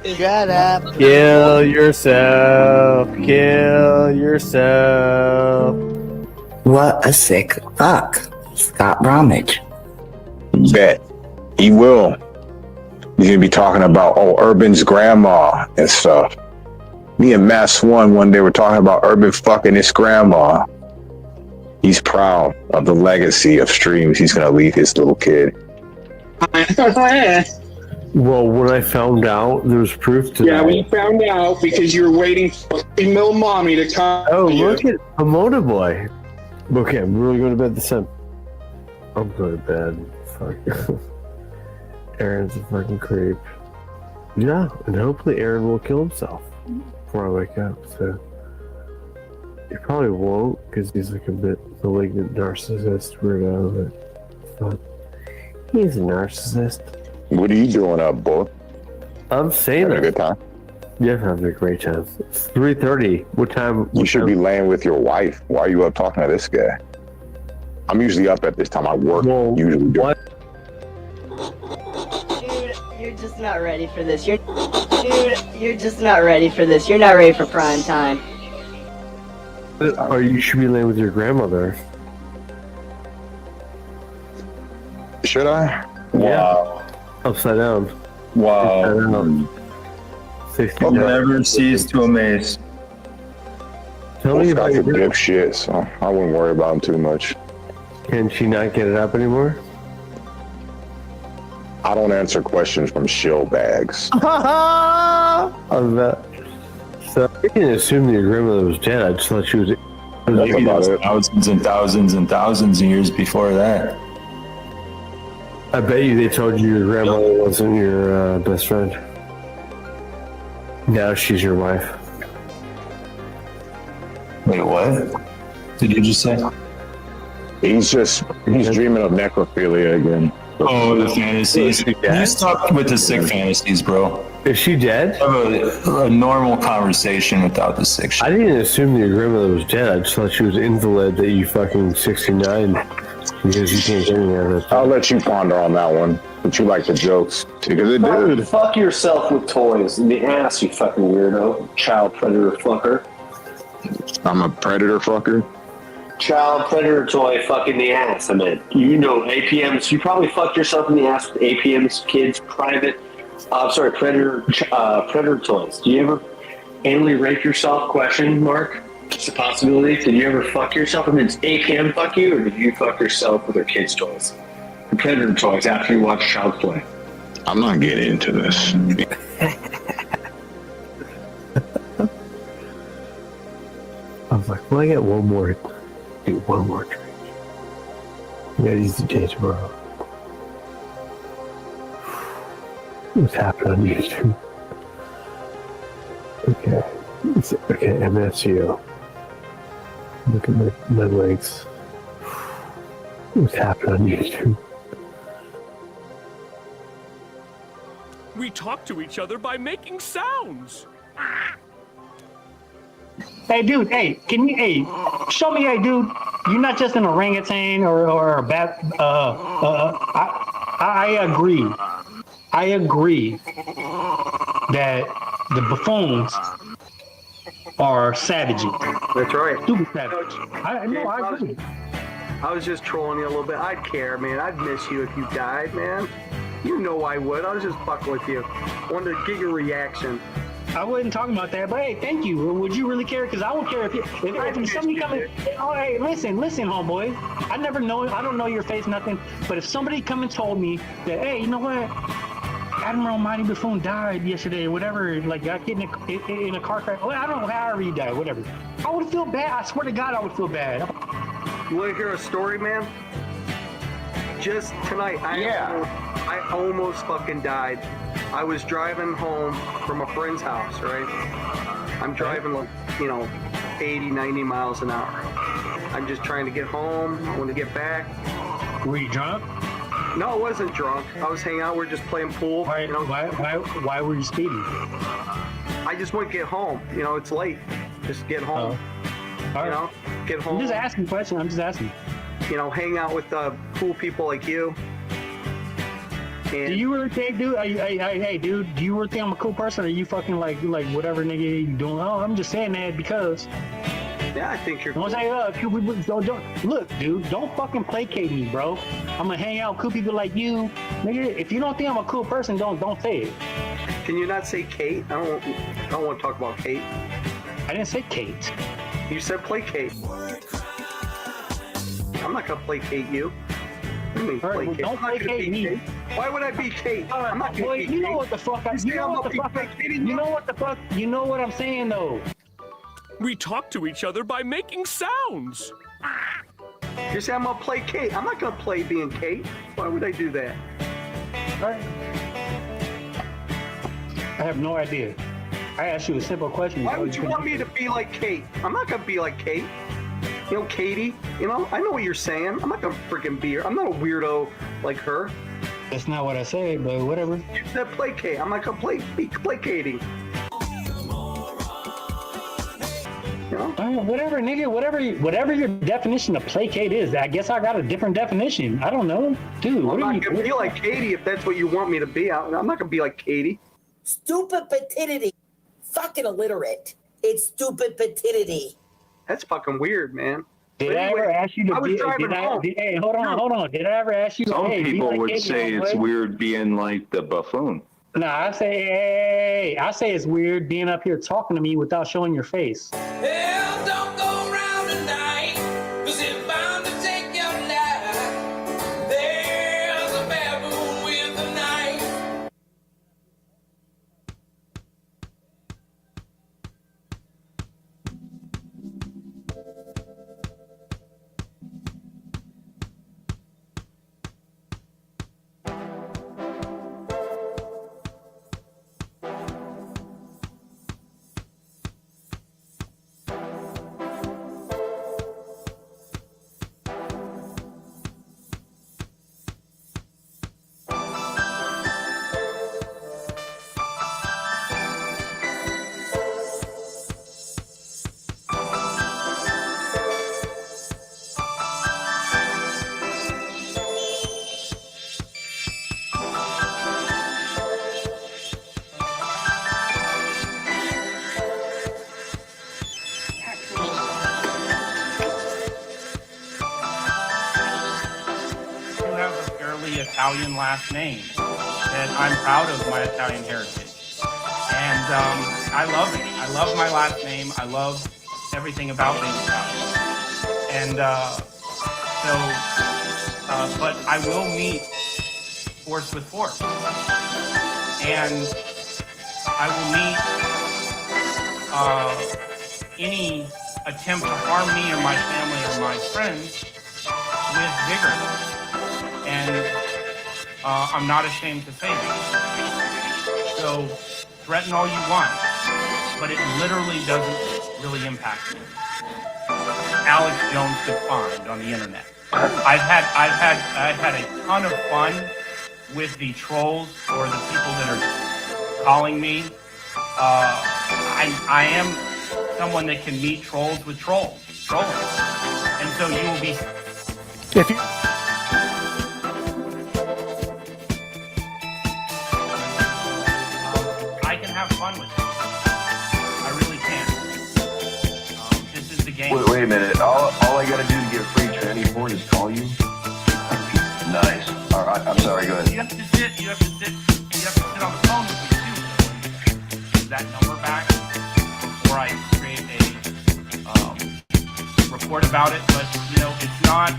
Shut up. Kill yourself. Kill yourself. What a sick fuck. Scott Bromwich. Bet. He will. He's gonna be talking about, Urban's grandma and stuff. Me and Matt Swan one day were talking about Urban fucking his grandma. He's proud of the legacy of streams he's gonna leave his little kid. Well, when I found out, there was proof to Yeah, that. we found out because you were waiting for female mommy to come. Oh, look at Pomona Boy. Okay, I'm really going to bed this time. I'm going to bed. Fuck. Aaron's a fucking creep. Yeah, and hopefully Aaron will kill himself before I wake up. So he probably won't, because he's like a bit malignant narcissist weirdo. But he's a narcissist. What are you doing up, boy? I'm saying Having a that. good time? Yeah, I'm having a great time. It's 3:30. What time? You should be laying with your wife. Why are you up talking to this guy? I'm usually up at this time. I work. Usually do. Dude, you're just not ready for this. You're just not ready for this. You're not ready for prime time. Or you should be laying with your grandmother. Should I? Yeah. Wow. Upside down. Wow. Upside down. 69. Never cease to amaze. Tell me about Scott's a your dipshit, so I wouldn't worry about him too much. Can she not get it up anymore? I don't answer questions from shill bags. I bet. So I can assume that your grandmother was dead. I just thought she was. That's about it. Thousands and thousands and thousands of years before that. I bet you they told you your grandmother wasn't your best friend. Now she's your wife. Wait, what? Did you just say? He's dreaming of necrophilia again. Oh, the fantasies. Can you stop with the sick fantasies, bro? Is she dead? Have a normal conversation without the sick shit. I didn't assume your grandmother was dead. I just thought she was an invalid that you fucking 69 because you can't get any of it. I'll let you ponder on that one. But you like the jokes. Because it did. Fuck yourself with toys in the ass, you fucking weirdo. Child predator fucker. I'm a predator fucker. Child predator toy fucking the ass, I meant. You know APMs. You probably fucked yourself in the ass with APM's kids' private... predator toys. Do you ever anally rape yourself? Question mark. It's a possibility. Did you ever fuck yourself and it's APM fuck you, or did you fuck yourself with their kids' toys? The predator toys after you watch Child's Play. I'm not getting into this. I was like, well, I get one more drink. I gotta use the day tomorrow. What's happening on YouTube? Okay. Okay, MSU. Look at my legs. What's happening on YouTube? We talk to each other by making sounds. Hey, dude, show me, dude, you're not just an orangutan or a bat. I agree. I agree that the buffoons are savages. That's right. Stupid savages. I agree. I was just trolling you a little bit. I'd care, man. I'd miss you if you died, man. You know I would. I was just fucking with you. I wanted to get your reaction. I wasn't talking about that, but hey, thank you. Would you really care? Because I won't care if somebody come in. Oh, hey, listen, homeboy. I don't know your face, nothing. But if somebody come and told me that, hey, you know what? Admiral Mighty Buffoon died yesterday or whatever, like got hit in a car crash. Well, I don't know, however he died, whatever. I would feel bad. I swear to God, I would feel bad. You want to hear a story, man? Just tonight, I almost fucking died. I was driving home from a friend's house, right? I'm driving like, 80, 90 miles an hour. I'm just trying to get home. I want to get back. Were you drunk? No, I wasn't drunk. I was hanging out. We were just playing pool. Why were you speeding? I just want to get home. It's late. Just get home. Get home. I'm just asking questions. I'm just asking. Hang out with cool people like you. And do you really think, dude? Hey, dude, do you really think I'm a cool person, or are you fucking like whatever nigga you doing? Oh, I'm just saying that because. Yeah, I think you're. Don't say don't look, dude. Don't fucking placate me, bro. I'm gonna hang out with cool people like you, nigga. If you don't think I'm a cool person, don't say it. Can you not say Kate? I don't want to talk about Kate. I didn't say Kate. You said placate. I'm not gonna placate you. What do you mean placate? Don't placate me. Kate. Why would I be Kate? I'm not gonna be Kate. You know what the fuck? You know what the fuck? You know what I'm saying though. We talk to each other by making sounds. You say I'm gonna play Kate. I'm not gonna play being Kate. Why would I do that? All right. I have no idea. I asked you a simple question. Why would you want me to be like Kate? I'm not gonna be like Kate. Katie. I know what you're saying. I'm not gonna freaking be her. I'm not a weirdo like her. That's not what I said, but whatever. You said placate. I'm not gonna be placating. Whatever, nigga, whatever your definition of placate is, I guess I got a different definition. I don't know. Dude, I'm not gonna be like Katie if that's what you want me to be. I'm not gonna be like Katie. Stupid petitity. Fucking illiterate. It's stupid petitity. That's fucking weird, man. Did I ever ask you to be? Hey, hold on. Did I ever ask you? Some people would say it's weird being like the buffoon. No, I say it's weird being up here talking to me without showing your face. Hell, don't go around tonight, 'cause it's bound to take your life. There's a baboon with a knife. Italian last name, that I'm proud of my Italian heritage. And I love it. I love my last name. I love everything about being Italian. And but I will meet force with force. And I will meet any attempt to harm me or my family or my friends with vigor. And I'm not ashamed to say that. So threaten all you want, but it literally doesn't really impact me. Alex Jones could find on the internet. I've had a ton of fun with the trolls or the people that are calling me. I am someone that can meet trolls with trolling. And so you will be, if you I can have fun with it. I really can. This is the game. Wait a minute. All I gotta do to get free tranny porn is call you? Nice. All right, I'm sorry, go ahead. You have to sit on the phone with me too. That number back before I create a report about it. But you know, it's not.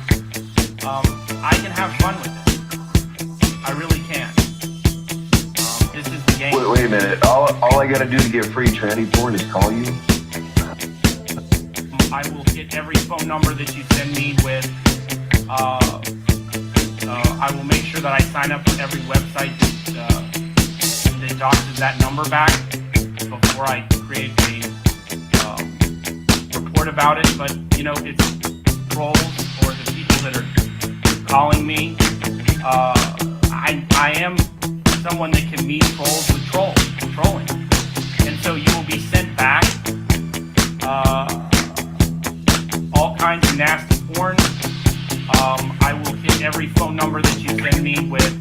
I can have fun with it. I really can. This is the game. Wait a minute. All I gotta do to get free tranny porn is call you? I will hit every phone number that you send me with. I will make sure that I sign up for every website that doctors that number back before I create a report about it. But you know, it's trolls or the people that are calling me. I am someone that can meet trolls with trolling, and so you will be sent back all kinds of nasty porn. I will hit every phone number that you send me with.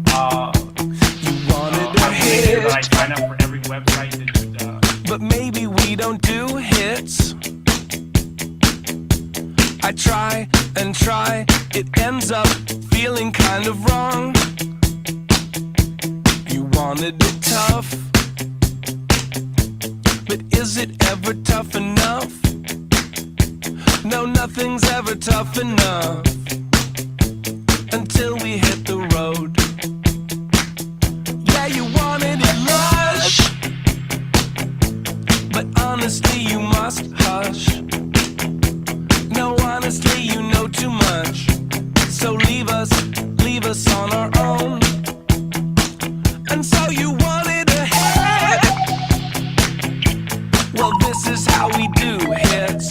I will make sure that I sign up for every website that. But maybe we don't do hits. I try and try, it ends up feeling kind of wrong. You wanted it tough, but is it ever tough enough? No, nothing's ever tough enough until we hit the road. Yeah, you wanted it lush, but honestly you must hush. No, honestly you know too much, so leave us on our own. And so you wanted a hit. Well, this is how we do hits.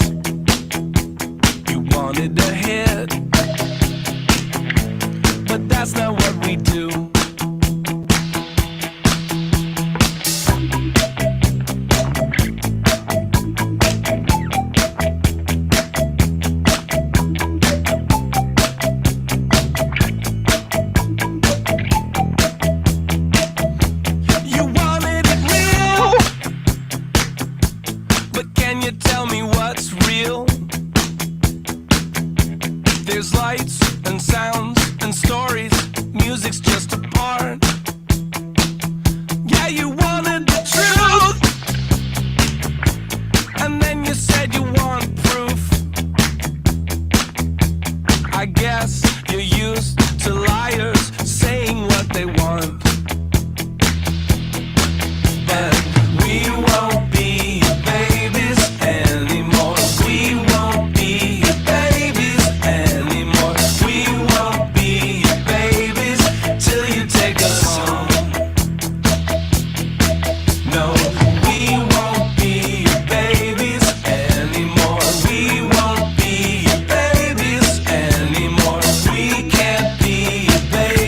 Wanted a hit, but that's not what we do. You wanted it real, but can you tell me what's real? There's lights and sounds and stories, music's just a part. Yeah, you wanted the truth, and then you said you want proof. I guess you're used to liars saying what they want. But we won't be your babies anymore. We won't be your babies anymore. We won't be your babies till you take us home. No, we won't be your babies anymore. We won't be your babies anymore. We can't be your babies.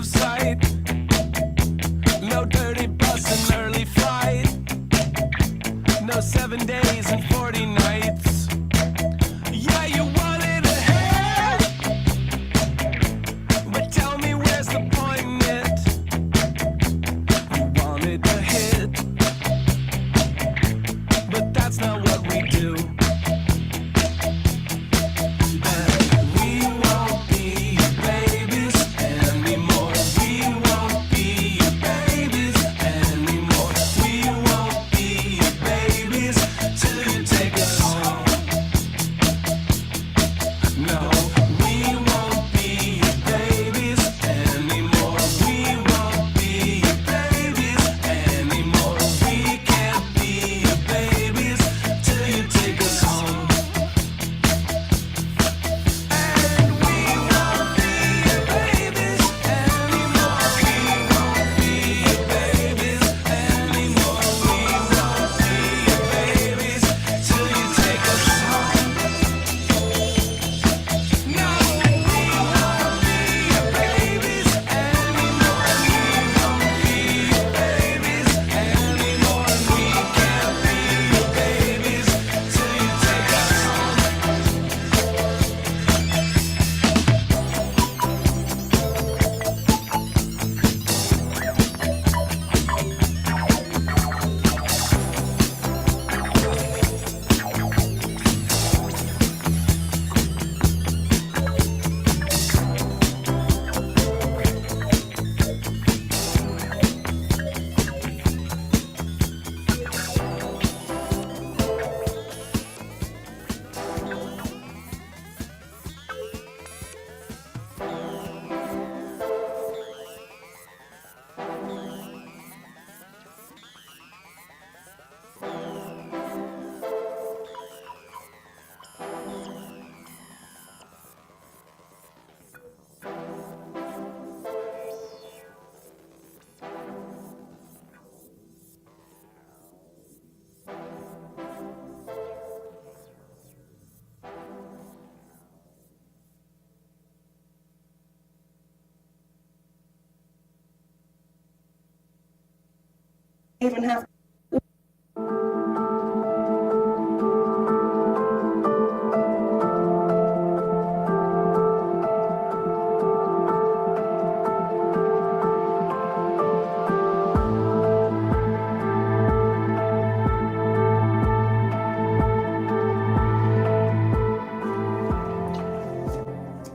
sight. No dirty bus and early flight. No 7 days and 40 nights. Yeah, you wanted ahead, but tell me where's the point in it? You wanted to hit, but that's not what we do. Even have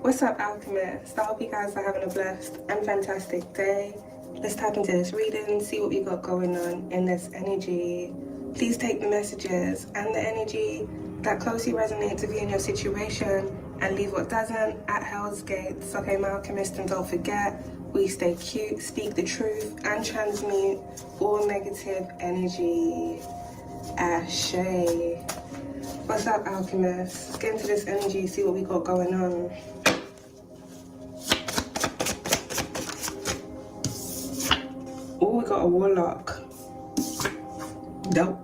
What's up, alchemists? I hope you guys are having a blessed and fantastic day. Let's tap into this reading, see what we got going on in this energy. Please take the messages and the energy that closely resonates with you in your situation and leave what doesn't at Hell's Gates. Okay, my alchemist, and don't forget, we stay cute, speak the truth, and transmute all negative energy. Ashe. What's up, alchemists? Let's get into this energy, see what we got going on. Oh, we got a warlock. Dope.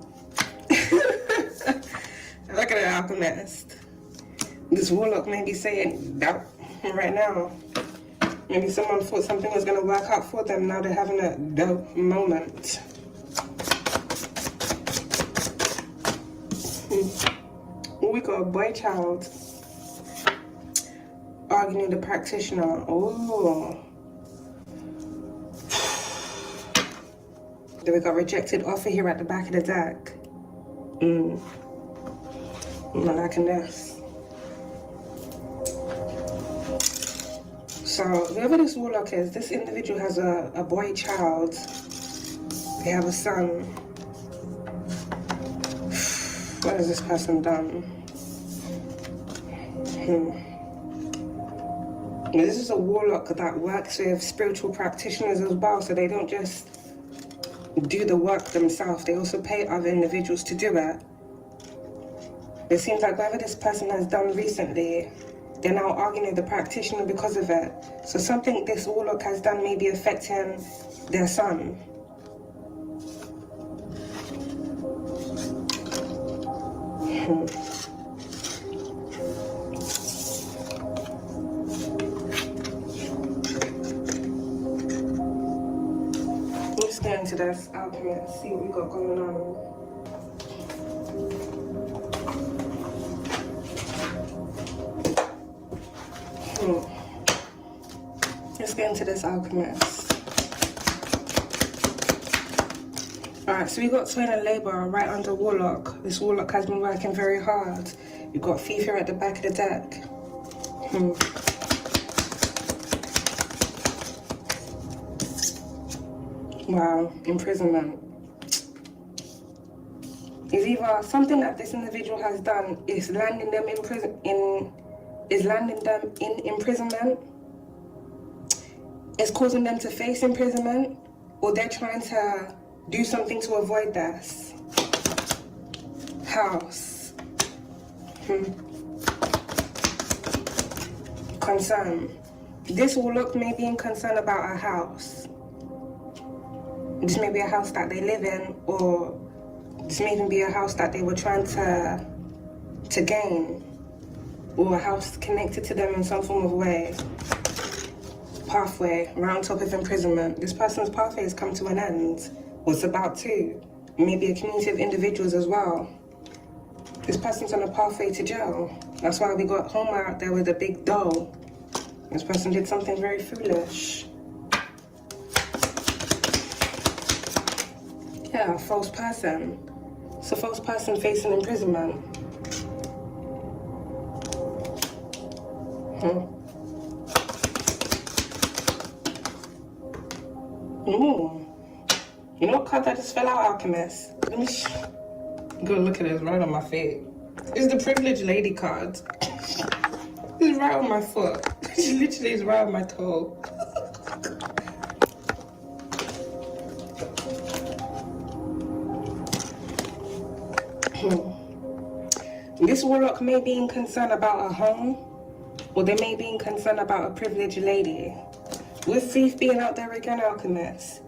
Look at the alchemist. This warlock may be saying dope right now. Maybe someone thought something was going to work out for them. Now they're having a dope moment. Oh, we got a boy child. Arguing the practitioner. Oh. Then we got rejected offer here at the back of the deck. I'm not liking this. So whoever this warlock is, this individual has a boy child. They have a son. What has this person done? This is a warlock that works with spiritual practitioners as well, so they don't just do the work themselves, they also pay other individuals to do it. It seems like whatever this person has done recently, they're now arguing with the practitioner because of it. So something this warlock has done may be affecting their son. Let's get into this alchemist, see what we got going on. Let's get into this alchemist. Alright, so we got Twin and Labour right under Warlock. This Warlock has been working very hard. We've got Thief here at the back of the deck. Wow, imprisonment. Is either something that this individual has done is landing them in imprisonment, is causing them to face imprisonment, or they're trying to do something to avoid this. House. Concern. This Warlock may be in concern about a house. This may be a house that they live in, or this may even be a house that they were trying to gain, or a house connected to them in some form of way. Pathway, right on top of imprisonment. This person's pathway has come to an end, or it's about to. Maybe a community of individuals as well. This person's on a pathway to jail. That's why we got Homer out there with a big doll. This person did something very foolish. Yeah, a false person. It's a false person facing imprisonment. Ooh. You know what card that just fell out, Alchemist? Let me go look at it. It's right on my feet. It's the Privileged Lady card. It's right on my foot. It literally is right on my toe. This Warlock may be in concern about a home, or they may be in concern about a privileged lady. With Thief being out there again, Alchemist,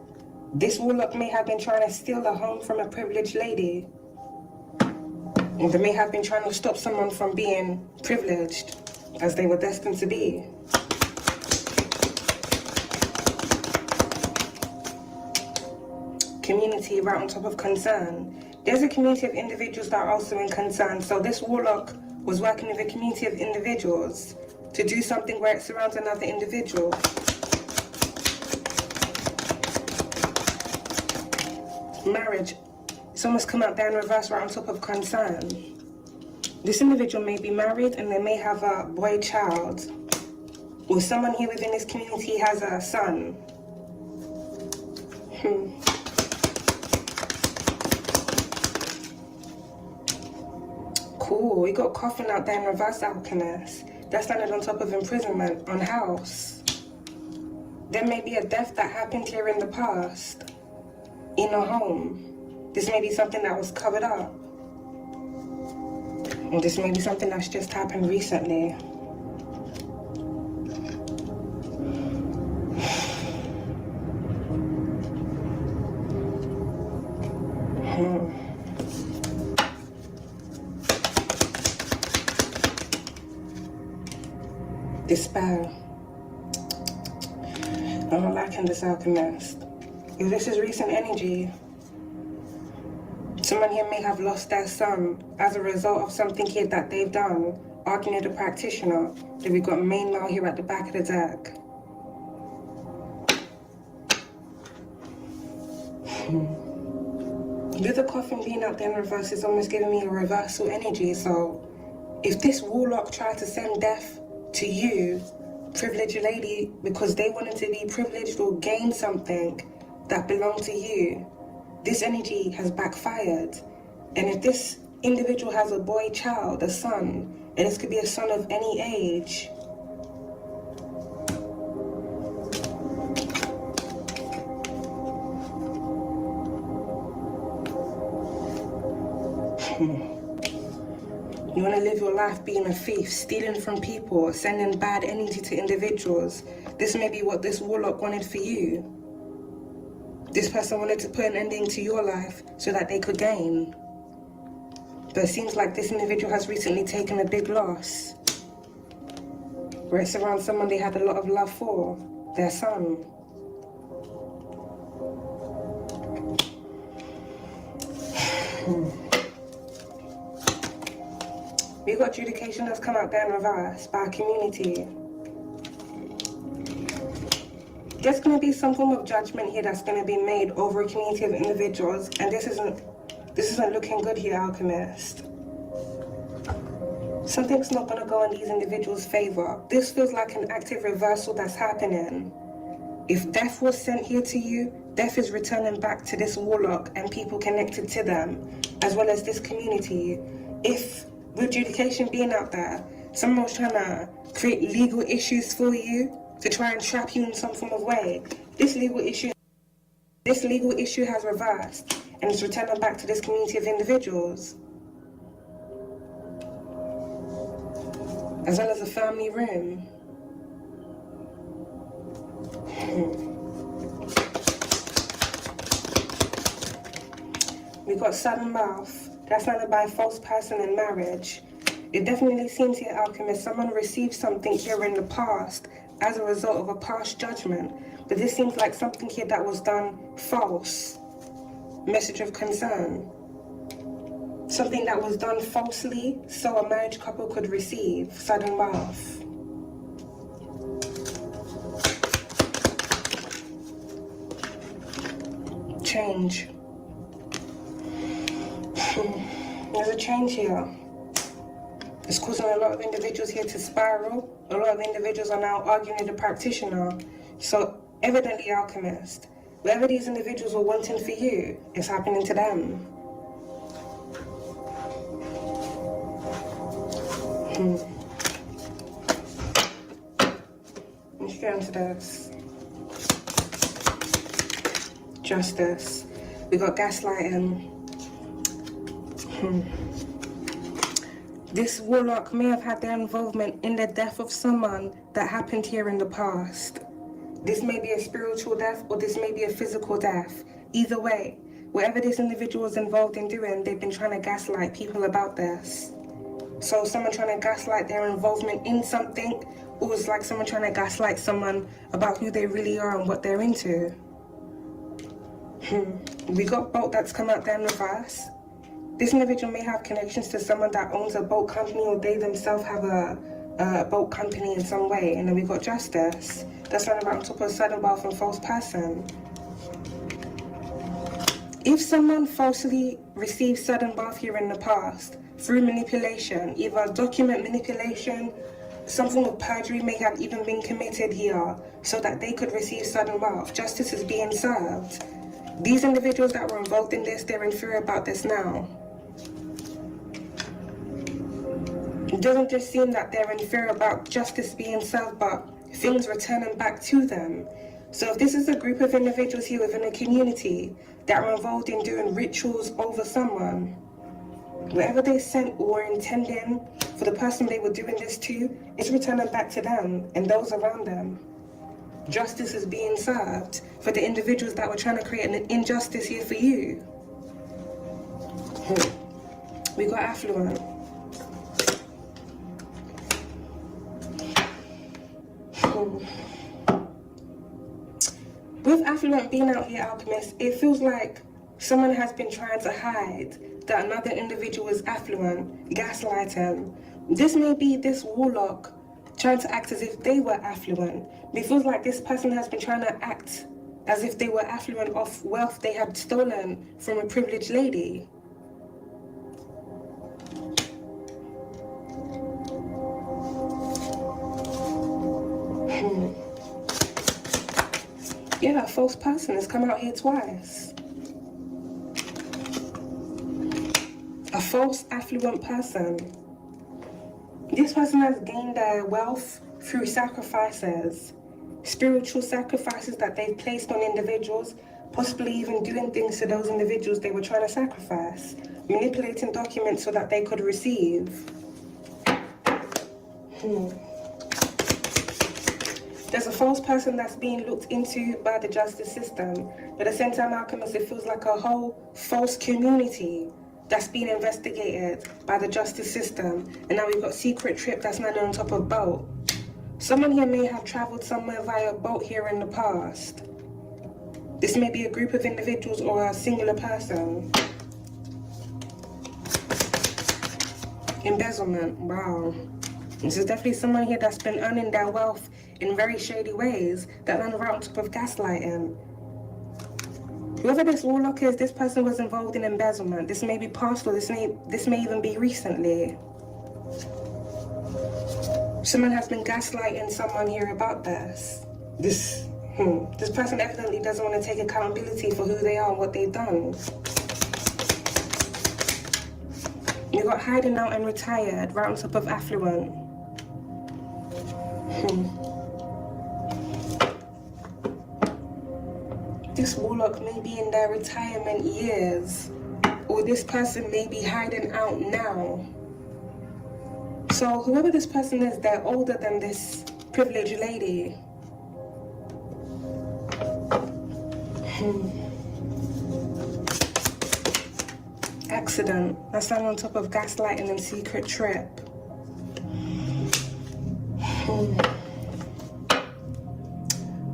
this Warlock may have been trying to steal a home from a privileged lady. Or they may have been trying to stop someone from being privileged, as they were destined to be. Community right on top of concern. There's a community of individuals that are also in concern. So this Warlock was working with a community of individuals to do something where it surrounds another individual. Marriage. It's almost come out there in reverse right on top of concern. This individual may be married and they may have a boy child. Or someone here within this community has a son. Cool, we got Coffin out there in reverse, Alchemist. That's landed on top of imprisonment on house. There may be a death that happened here in the past. In a home. This may be something that was covered up. Or this may be something that's just happened recently. Despair. I'm not liking this, Alchemist. If this is recent energy, someone here may have lost their son as a result of something here that they've done, arguing with a practitioner. Then we've got main male here at the back of the deck. With the Coffin being out there in reverse, it's almost giving me a reversal energy. So if this Warlock tried to send death to you, privileged lady, because they wanted to be privileged or gain something that belonged to you, this energy has backfired. And if this individual has a boy child, a son, and this could be a son of any age, you want to live your life being a thief, stealing from people, sending bad energy to individuals. This may be what this Warlock wanted for you. This person wanted to put an ending to your life so that they could gain. But it seems like this individual has recently taken a big loss, where it's around someone they had a lot of love for, their son. got adjudication that's come out there in reverse by a community. There's going to be some form of judgment here that's going to be made over a community of individuals, and this isn't looking good here, Alchemist. Something's not going to go in these individuals' favor. This feels like an active reversal that's happening. If death was sent here to you, death is returning back to this warlock and people connected to them, as well as this community. If, with adjudication being out there, someone was trying to create legal issues for you, to try and trap you in some form of way, this legal issue has reversed, and it's returning back to this community of individuals. As well as a family room. We got sudden mouth. That's not by a false person in marriage. It definitely seems here, Alchemist, someone received something here in the past as a result of a past judgment. But this seems like something here that was done false. Message of concern. Something that was done falsely so a marriage couple could receive sudden wealth. Change. There's a change here. It's causing a lot of individuals here to spiral. A lot of individuals are now arguing with the practitioner. So evidently, Alchemist, whatever these individuals were wanting for you, it's happening to them. Let's get into this. Justice. We got gaslighting. This warlock may have had their involvement in the death of someone that happened here in the past. This may be a spiritual death or this may be a physical death. Either way, whatever this individual is involved in doing, they've been trying to gaslight people about this. So someone trying to gaslight their involvement in something, or it's like someone trying to gaslight someone about who they really are and what they're into. We got boat that's come out there in reverse. This individual may have connections to someone that owns a boat company, or they themselves have a boat company in some way. And then we got justice. That's running around on top of sudden wealth and false person. If someone falsely received sudden wealth here in the past through manipulation, either document manipulation, some form of perjury may have even been committed here so that they could receive sudden wealth. Justice is being served. These individuals that were involved in this, they're in fear about this now. It doesn't just seem that they're in fear about justice being served, but things returning back to them. So if this is a group of individuals here within a community that are involved in doing rituals over someone, whatever they sent or intending for the person they were doing this to, it's returning back to them and those around them. Justice is being served for the individuals that were trying to create an injustice here for you. We got affluent. With affluent being out here, Alchemist, it feels like someone has been trying to hide that another individual is affluent, gaslighting. This may be this warlock trying to act as if they were affluent. It feels like this person has been trying to act as if they were affluent off wealth they had stolen from a privileged lady. Yeah, a false person has come out here twice. A false affluent person. This person has gained their wealth through sacrifices, spiritual sacrifices that they've placed on individuals, possibly even doing things to those individuals they were trying to sacrifice, manipulating documents so that they could receive. There's a false person that's being looked into by the justice system, but at the same time, Alchemist, it feels like a whole false community that's being investigated by the justice system. And now we've got secret trip that's landing on top of boat. Someone here may have traveled somewhere via boat here in the past. This may be a group of individuals or a singular person. Embezzlement, wow. This is definitely someone here that's been earning their wealth in very shady ways that run right on top of gaslighting. Whoever this warlock is, this person was involved in embezzlement. This may be past or this may even be recently. Someone has been gaslighting someone here about this. This person evidently doesn't want to take accountability for who they are and what they've done. You got hiding out and retired, right on top of affluent. This warlock may be in their retirement years, or this person may be hiding out now. So whoever this person is, they're older than this privileged lady. Accident. I stand on top of gaslighting and secret trip.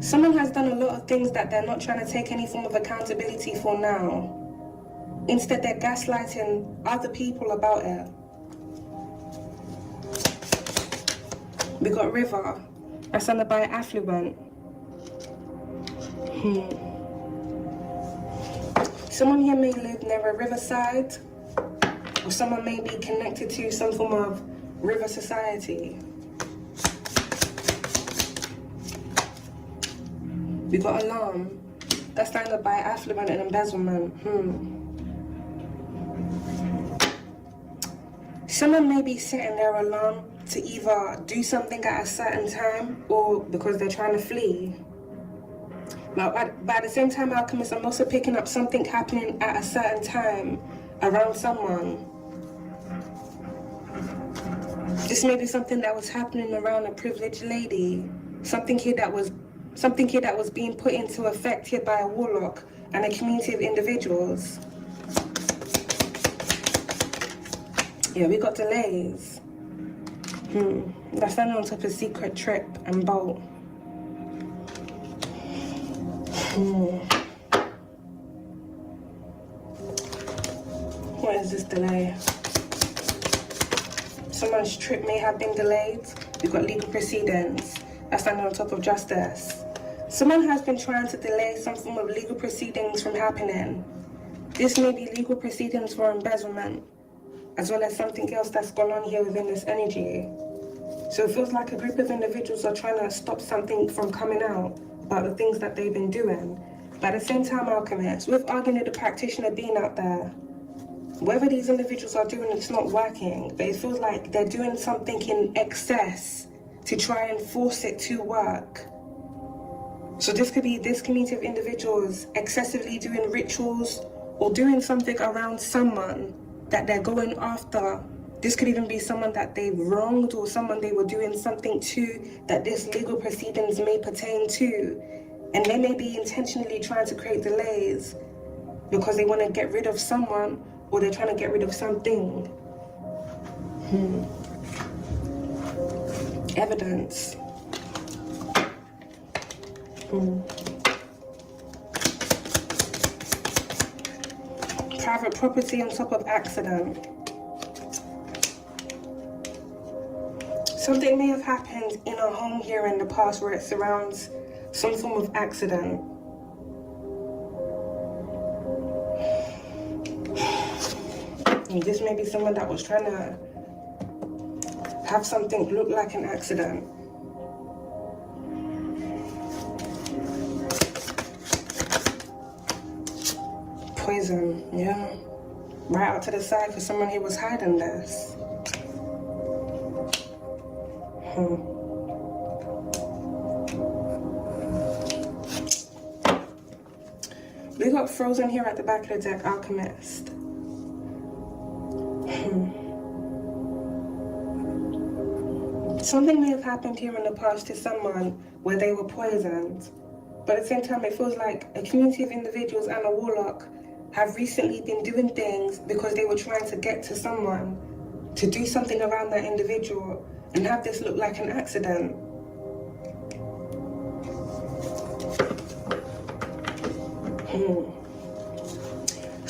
Someone has done a lot of things that they're not trying to take any form of accountability for now. Instead, they're gaslighting other people about it. We got river. I stand by affluent. Someone here may live near a riverside, or someone may be connected to some form of river society. We got alarm. That's standard by affluent and embezzlement. Someone may be setting their alarm to either do something at a certain time or because they're trying to flee. Now, but at the same time, Alchemist, I'm also picking up something happening at a certain time around someone. This may be something that was happening around a privileged lady. Something here that was being put into effect here by a warlock and a community of individuals. Yeah, we got delays. That's standing on top of secret trip and bolt. What is this delay? Someone's trip may have been delayed. We've got legal proceedings. That's standing on top of justice. Someone has been trying to delay some form of legal proceedings from happening. This may be legal proceedings for embezzlement, as well as something else that's gone on here within this energy. So it feels like a group of individuals are trying to stop something from coming out about the things that they've been doing. But at the same time, Alchemist, with arguing with the practitioner being out there, whatever these individuals are doing, it's not working. But it feels like they're doing something in excess to try and force it to work. So this could be this community of individuals excessively doing rituals or doing something around someone that they're going after. This could even be someone that they wronged or someone they were doing something to that this legal proceedings may pertain to. And they may be intentionally trying to create delays because they want to get rid of someone or they're trying to get rid of something. Evidence. Private property on top of accident. Something may have happened in a home here in the past where it surrounds some form of accident. And this may be someone that was trying to have something look like an accident. Poison, yeah. Right out to the side for someone who was hiding this. We got frozen here at the back of the deck, Alchemist. Something may have happened here in the past to someone where they were poisoned. But at the same time, it feels like a community of individuals and a warlock have recently been doing things because they were trying to get to someone to do something around that individual and have this look like an accident.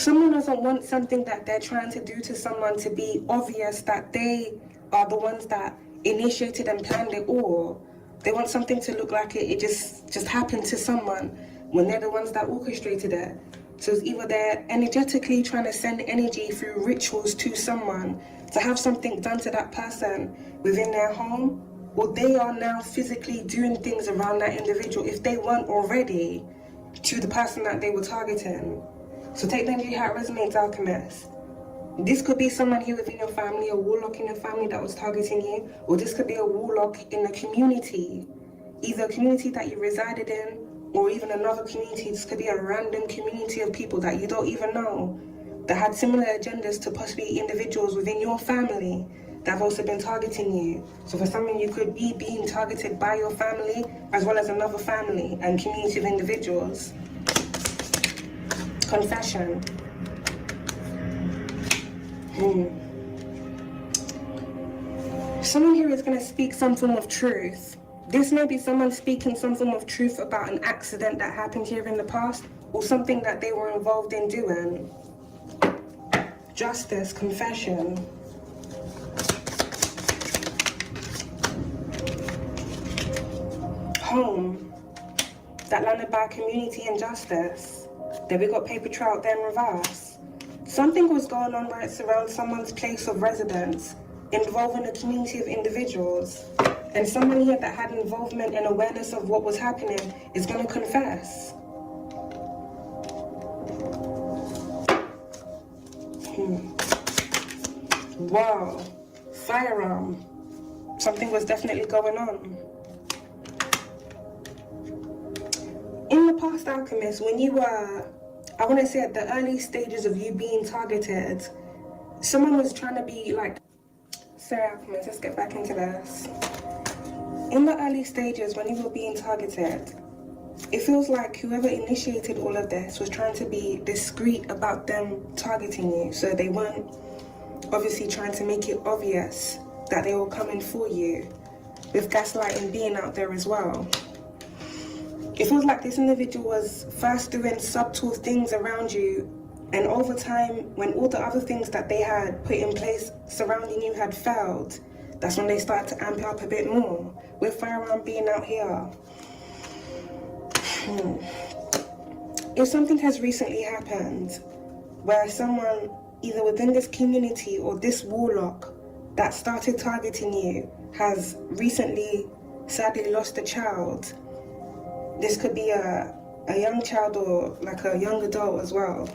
Someone doesn't want something that they're trying to do to someone to be obvious that they are the ones that initiated and planned it all. They want something to look like it just happened to someone when they're the ones that orchestrated it. So it's either they're energetically trying to send energy through rituals to someone to have something done to that person within their home, or they are now physically doing things around that individual, if they weren't already, to the person that they were targeting. So take the energy how it resonates, Alchemist. This could be someone here within your family, a warlock in your family that was targeting you, or this could be a warlock in the community, either a community that you resided in, or even another community. This could be a random community of people that you don't even know, that had similar agendas to possibly individuals within your family that have also been targeting you. So for someone, you could be being targeted by your family, as well as another family and community of individuals. Confession. Someone here is going to speak some form of truth. This may be someone speaking some form of truth about an accident that happened here in the past, or something that they were involved in doing. Justice, confession. Home, that landed by community and justice. Then we got paper trail there in reverse. Something was going on where it surrounds someone's place of residence, involving a community of individuals. And someone here that had involvement and awareness of what was happening is going to confess. Wow, firearm. Something was definitely going on. In the past, Alchemist, when you were, I want to say at the early stages of you being targeted, someone was trying to be like, sorry Alchemist, let's get back into this. In the early stages when you were being targeted, it feels like whoever initiated all of this was trying to be discreet about them targeting you. So they weren't obviously trying to make it obvious that they were coming for you, with gaslighting being out there as well. It feels like this individual was first doing subtle things around you, and over time, when all the other things that they had put in place surrounding you had failed, that's when they started to amp up a bit more, with firearm being out here. If something has recently happened where someone, either within this community or this warlock that started targeting you, has recently sadly lost a child, this could be a young child or like a young adult as well.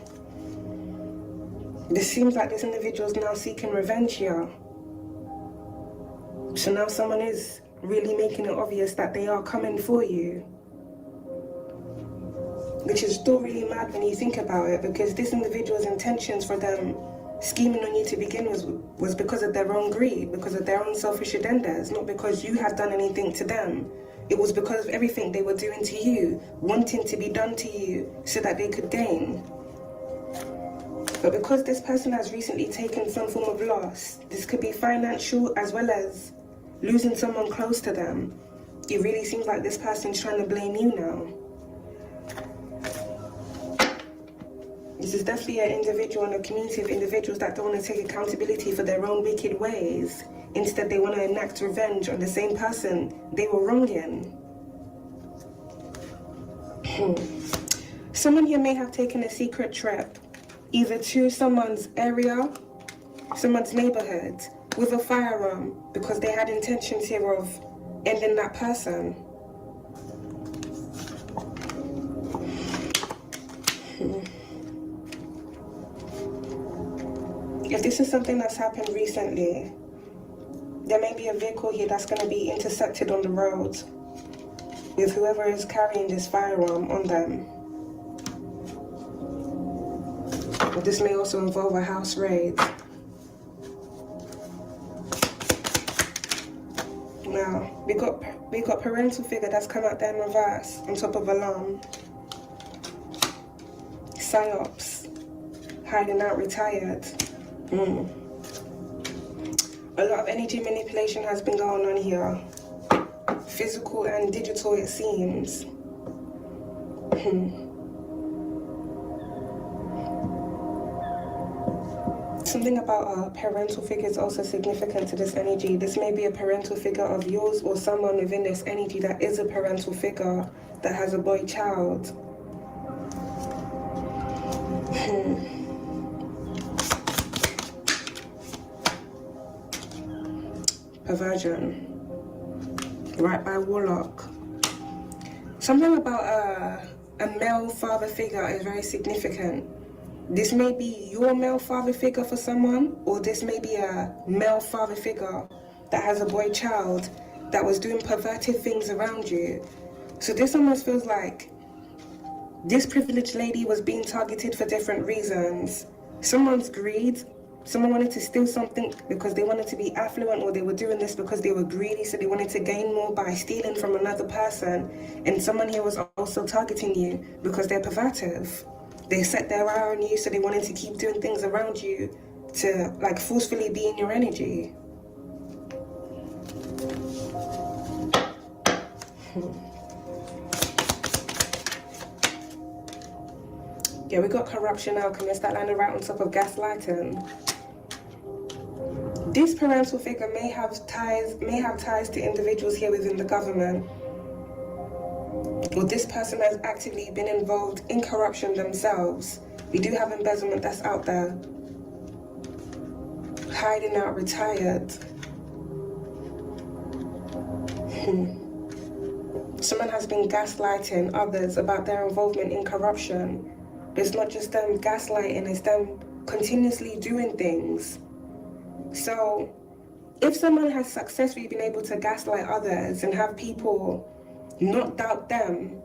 This seems like this individual is now seeking revenge here. So now someone is really making it obvious that they are coming for you. Which is still really mad when you think about it, because this individual's intentions for them scheming on you to begin was because of their own greed, because of their own selfish agendas, not because you had done anything to them. It was because of everything they were doing to you, wanting to be done to you so that they could gain. But because this person has recently taken some form of loss, this could be financial as well as losing someone close to them, it really seems like this person's trying to blame you now. This is definitely an individual and a community of individuals that don't want to take accountability for their own wicked ways. Instead, they want to enact revenge on the same person they were wronging. Someone here may have taken a secret trip, either to someone's area, someone's neighborhood, with a firearm, because they had intentions here of ending that person. If this is something that's happened recently, there may be a vehicle here that's going to be intercepted on the road with whoever is carrying this firearm on them. But this may also involve a house raid. Now, we got parental figure that's come out there in reverse on top of alarm. Psyops, hiding out, retired. A lot of energy manipulation has been going on here. Physical and digital, it seems. Something about parental figure is also significant to this energy. This may be a parental figure of yours or someone within this energy that is a parental figure that has a boy child. Perversion. Right by Warlock. Something about a male father figure is very significant. This may be your male father figure for someone, or this may be a male father figure that has a boy child that was doing perverted things around you. So this almost feels like this privileged lady was being targeted for different reasons. Someone's greed, someone wanted to steal something because they wanted to be affluent, or they were doing this because they were greedy, so they wanted to gain more by stealing from another person. And someone here was also targeting you because they're pervertive. They set their eye on you, so they wanted to keep doing things around you to like forcefully be in your energy. Yeah, we got corruption alchemist that landed right on top of gaslighting. This parental figure may have ties to individuals here within the government. Or this person has actively been involved in corruption themselves. We do have embezzlement that's out there. Hiding out, retired. Someone has been gaslighting others about their involvement in corruption. It's not just them gaslighting, it's them continuously doing things. So, if someone has successfully been able to gaslight others and have people not doubt them,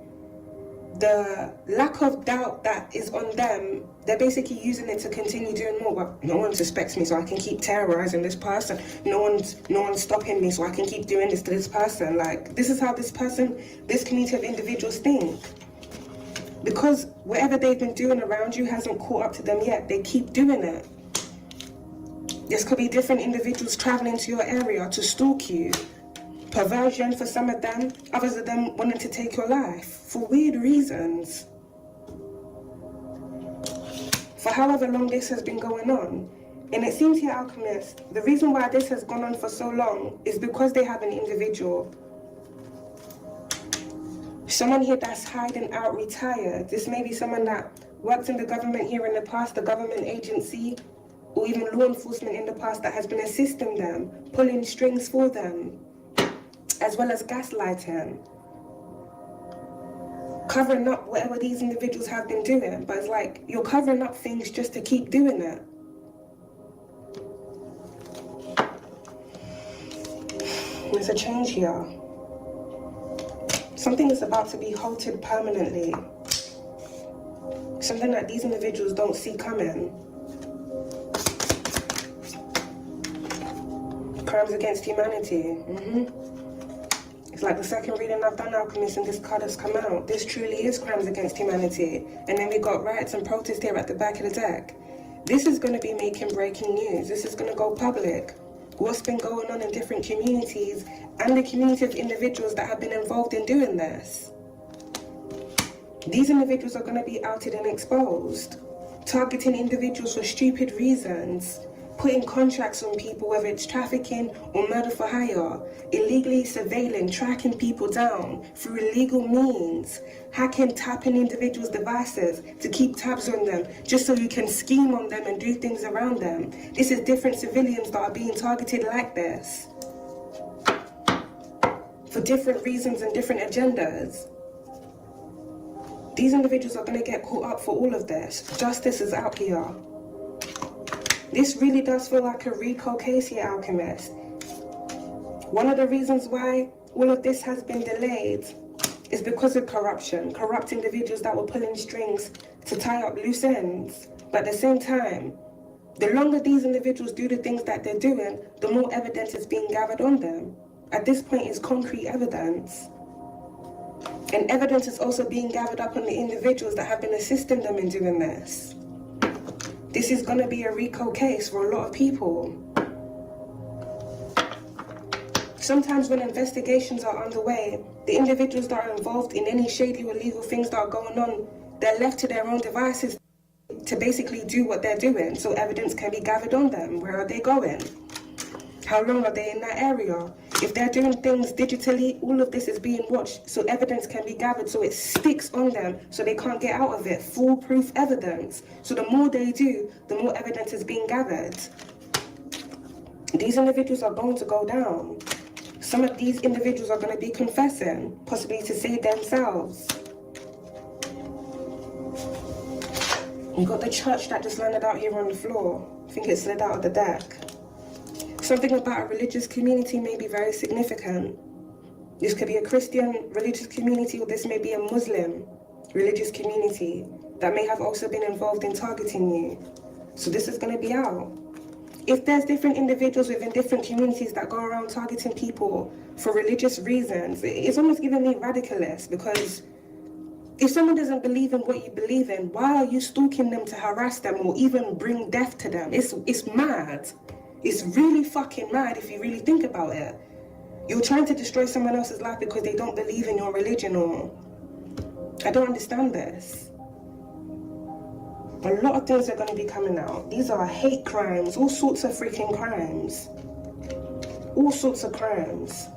the lack of doubt that is on them, they're basically using it to continue doing more. Well, no one suspects me, so I can keep terrorizing this person. No one's stopping me, so I can keep doing this to this person. Like, this is how this community of individuals think. Because whatever they've been doing around you hasn't caught up to them yet, they keep doing it. This could be different individuals traveling to your area to stalk you. Perversion for some of them, others of them wanting to take your life for weird reasons. For however long this has been going on. And it seems here, Alchemist, the reason why this has gone on for so long is because they have an individual. Someone here that's hiding out, retired. This may be someone that worked in the government here in the past, the government agency, or even law enforcement in the past that has been assisting them, pulling strings for them, as well as gaslighting, covering up whatever these individuals have been doing. But it's like, you're covering up things just to keep doing it. There's a change here. Something is about to be halted permanently. Something that these individuals don't see coming. Crimes against humanity. It's like the second reading I've done, Alchemist, and this card has come out. This truly is crimes against humanity. And then we got riots and protests here at the back of the deck. This is going to be making breaking news. This is going to go public. What's been going on in different communities and the community of individuals that have been involved in doing this. These individuals are going to be outed and exposed. Targeting individuals for stupid reasons. Putting contracts on people, whether it's trafficking or murder for hire, illegally surveilling, tracking people down through illegal means, hacking, tapping individuals' devices to keep tabs on them, just so you can scheme on them and do things around them. This is different civilians that are being targeted like this, for different reasons and different agendas. These individuals are going to get caught up for all of this. Justice is out here. This really does feel like a RICO case here, Alchemist. One of the reasons why all of this has been delayed is because of corruption. Corrupt individuals that were pulling strings to tie up loose ends. But at the same time, the longer these individuals do the things that they're doing, the more evidence is being gathered on them. At this point, it's concrete evidence. And evidence is also being gathered up on the individuals that have been assisting them in doing this. This is going to be a RICO case for a lot of people. Sometimes when investigations are underway, the individuals that are involved in any shady or illegal things that are going on, they're left to their own devices to basically do what they're doing so evidence can be gathered on them. Where are they going? How long are they in that area? If they're doing things digitally, all of this is being watched so evidence can be gathered so it sticks on them so they can't get out of it. Foolproof evidence. So the more they do, the more evidence is being gathered. These individuals are going to go down. Some of these individuals are going to be confessing, possibly to save themselves. You got the church that just landed out here on the floor. I think it slid out of the deck. Something about a religious community may be very significant. This could be a Christian religious community, or this may be a Muslim religious community that may have also been involved in targeting you. So this is going to be out. If there's different individuals within different communities that go around targeting people for religious reasons, it's almost giving me radicalist, because if someone doesn't believe in what you believe in, why are you stalking them to harass them or even bring death to them? It's mad. It's really fucking mad if you really think about it. You're trying to destroy someone else's life because they don't believe in your religion, or... I don't understand this. A lot of things are going to be coming out. These are hate crimes, all sorts of freaking crimes. All sorts of crimes.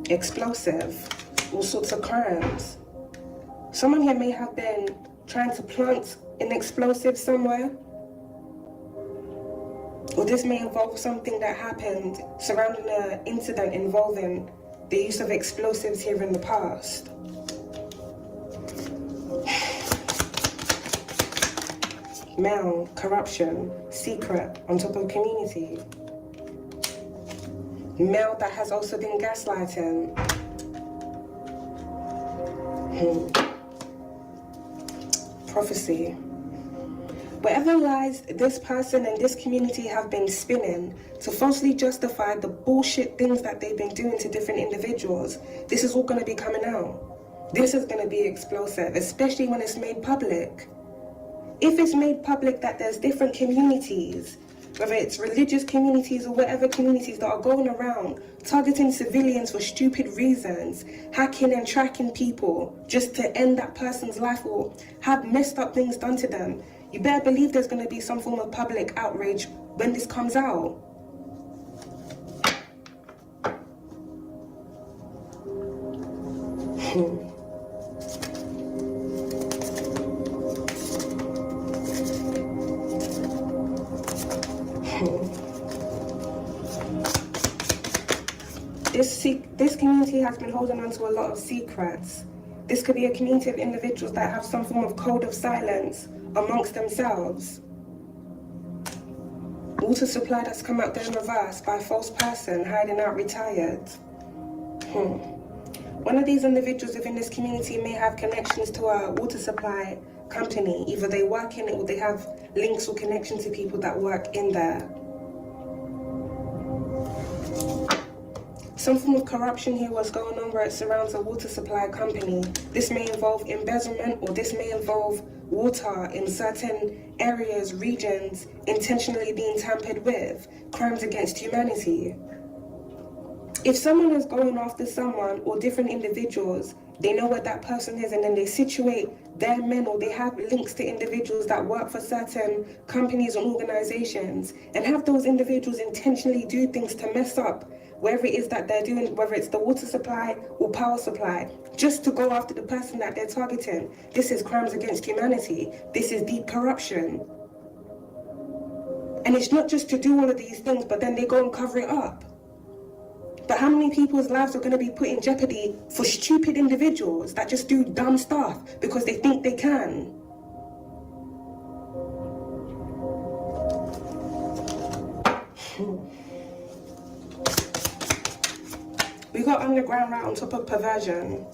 Explosive, all sorts of crimes. Someone here may have been trying to plant an explosive somewhere, or this may involve something that happened surrounding an incident involving the use of explosives here in the past. Male, corruption, secret on top of community. Male that has also been gaslighting. Prophecy. Whatever lies this person and this community have been spinning to falsely justify the bullshit things that they've been doing to different individuals, this is all going to be coming out. This is going to be explosive, especially when it's made public. If it's made public that there's different communities, whether it's religious communities or whatever communities that are going around targeting civilians for stupid reasons, hacking and tracking people just to end that person's life or have messed up things done to them, you better believe there's going to be some form of public outrage when this comes out. This community has been holding on to a lot of secrets. This could be a community of individuals that have some form of code of silence amongst themselves. Water supply that's come out there in reverse by a false person hiding out retired. One of these individuals within this community may have connections to a water supply company. Either they work in it or they have links or connections to people that work in there. Some form of corruption here was going on where it surrounds a water supply company. This may involve embezzlement, or this may involve water in certain areas, regions, intentionally being tampered with, crimes against humanity. If someone is going after someone or different individuals, they know where that person is and then they situate their men, or they have links to individuals that work for certain companies and organizations, and have those individuals intentionally do things to mess up wherever it is that they're doing, whether it's the water supply or power supply, just to go after the person that they're targeting. This is crimes against humanity. This is deep corruption. And it's not just to do all of these things, but then they go and cover it up. But how many people's lives are going to be put in jeopardy for stupid individuals that just do dumb stuff because they think they can? We got underground right on top of perversion.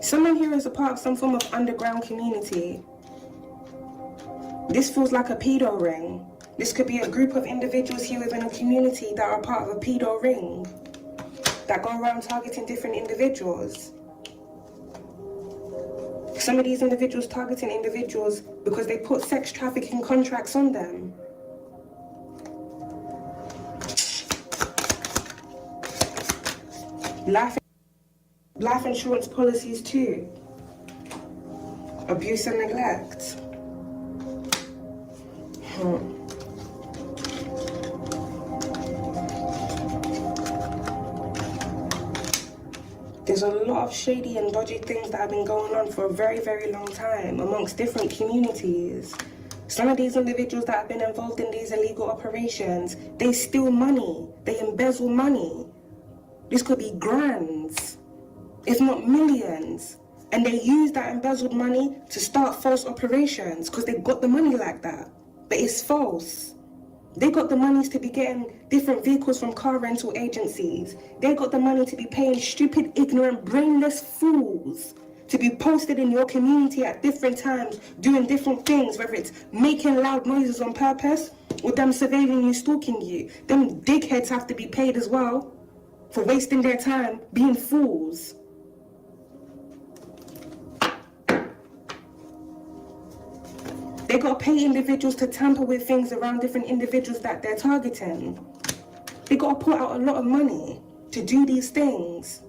Someone here is a part of some form of underground community. This feels like a pedo ring. This could be a group of individuals here within a community that are part of a pedo ring that go around targeting different individuals. Some of these individuals targeting individuals because they put sex trafficking contracts on them. Life insurance policies too. Abuse and neglect. There's a lot of shady and dodgy things that have been going on for a very, very long time amongst different communities. Some of these individuals that have been involved in these illegal operations, they steal money, they embezzle money. This could be grands, if not millions. And they use that embezzled money to start false operations because they got the money like that. But it's false. They got the monies to be getting different vehicles from car rental agencies. They got the money to be paying stupid, ignorant, brainless fools to be posted in your community at different times, doing different things, whether it's making loud noises on purpose or them surveilling you, stalking you. Them dickheads have to be paid as well for wasting their time being fools. They got to pay individuals to tamper with things around different individuals that they're targeting. They got to put out a lot of money to do these things.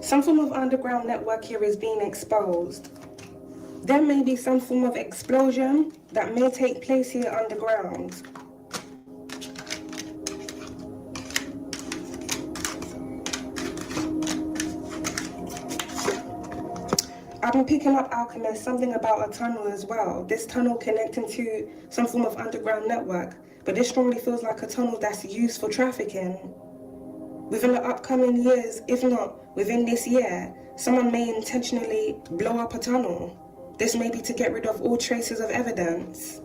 Some form of underground network here is being exposed. There may be some form of explosion that may take place here underground. I've been picking up, Alchemist, something about a tunnel as well. This tunnel connecting to some form of underground network. But this strongly feels like a tunnel that's used for trafficking. Within the upcoming years, if not within this year, someone may intentionally blow up a tunnel. This may be to get rid of all traces of evidence.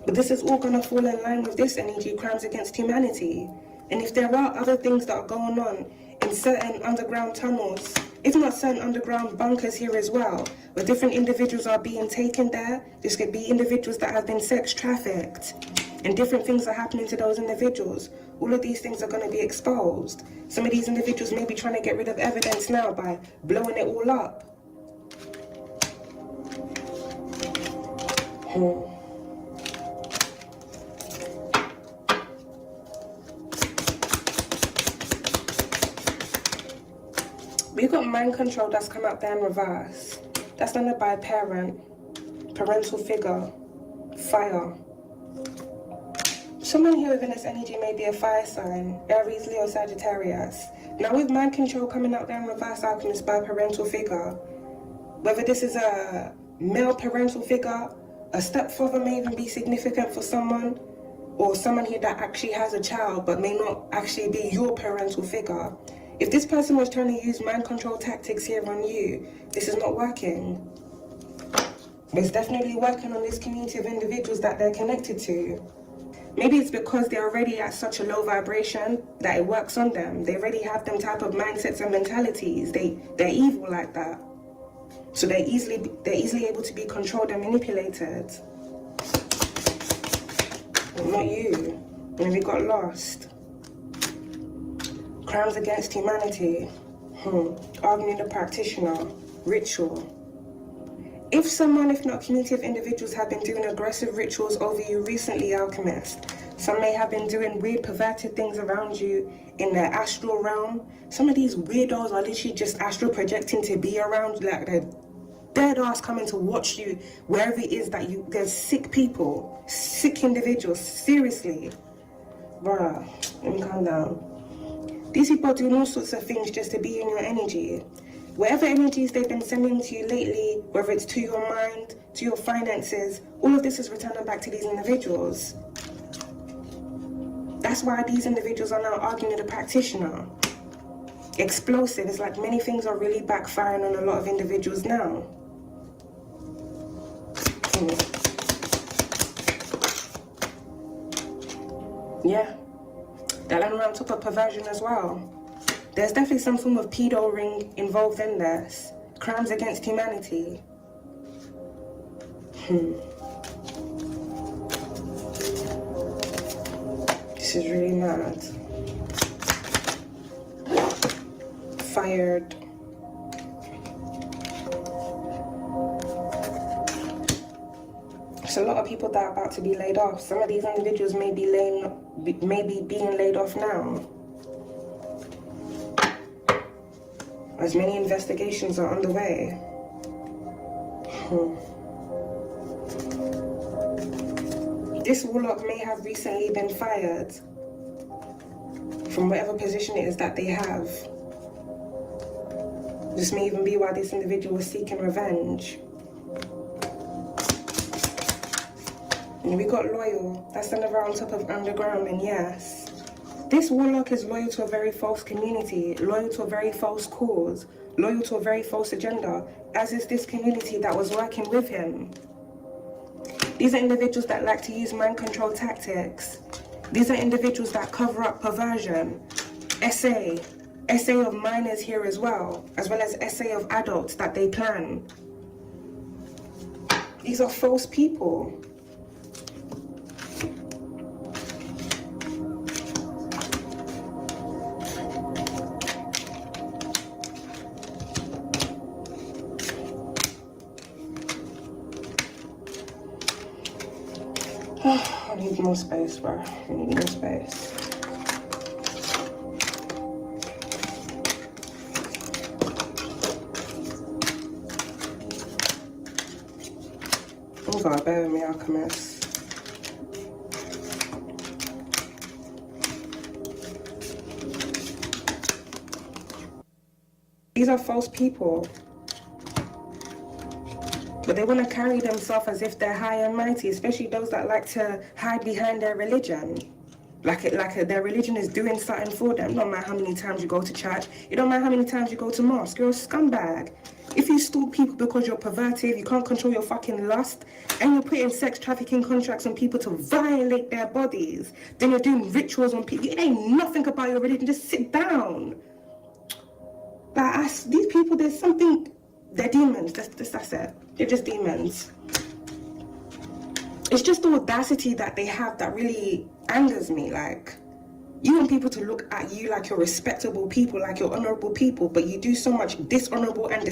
But this is all gonna fall in line with this energy, crimes against humanity. And if there are other things that are going on in certain underground tunnels, if not certain underground bunkers here as well, where different individuals are being taken there, this could be individuals that have been sex trafficked, and different things are happening to those individuals. All of these things are going to be exposed. Some of these individuals may be trying to get rid of evidence now by blowing it all up. We've got mind control that's come out there in reverse. That's done by a parent, parental figure, fire. Someone here within this energy may be a fire sign, Aries, Leo, Sagittarius. Now with mind control coming out there in reverse, Alchemist, by parental figure, whether this is a male parental figure, a stepfather may even be significant for someone, or someone here that actually has a child but may not actually be your parental figure. If this person was trying to use mind control tactics here on you, this is not working. It's definitely working on this community of individuals that they're connected to. Maybe it's because they're already at such a low vibration that it works on them. They already have them type of mindsets and mentalities. They're evil like that. So they're easily able to be controlled and manipulated. Well, not you. Maybe got lost. Crimes against humanity. Arguing the practitioner. Ritual. If someone, if not a community of individuals, have been doing aggressive rituals over you recently, Alchemist, some may have been doing weird, perverted things around you in the astral realm. Some of these weirdos are literally just astral projecting to be around, like they're dead ass coming to watch you wherever it is that you. There's sick people, sick individuals, seriously. Bruh, let me calm down. These people are doing all sorts of things just to be in your energy. Whatever energies they've been sending to you lately, whether it's to your mind, to your finances, all of this is returning back to these individuals. That's why these individuals are now arguing with the practitioner. Explosive. It's like many things are really backfiring on a lot of individuals now. Yeah. That land around top of perversion as well. There's definitely some form of pedo ring involved in this. Crimes against humanity. This is really mad. Fired. There's a lot of people that are about to be laid off. Some of these individuals may be being laid off now. As many investigations are underway. This warlock may have recently been fired from whatever position it is that they have. This may even be why this individual was seeking revenge. And we got loyal. That's another on top of underground, and yes. This warlock is loyal to a very false community, loyal to a very false cause, loyal to a very false agenda, as is this community that was working with him. These are individuals that like to use mind control tactics. These are individuals that cover up perversion. SA of minors here as well as SA of adults that they plan. These are false people. I need more space, bro. I need more space. Oh God, bear with me, Alchemist. These are false people. But they want to carry themselves as if they're high and mighty, especially those that like to hide behind their religion. Like their religion is doing something for them. No matter how many times you go to church, it don't matter how many times you go to mosque, you're a scumbag. If you stalk people because you're perverted, you can't control your fucking lust, and you're putting sex trafficking contracts on people to violate their bodies, then you're doing rituals on people. It ain't nothing about your religion, just sit down. Like, these people, there's something, they're demons, that's it. They're just demons. It's just the audacity that they have that really angers me. Like, you want people to look at you like you're respectable people, like you're honorable people, but you do so much dishonorable and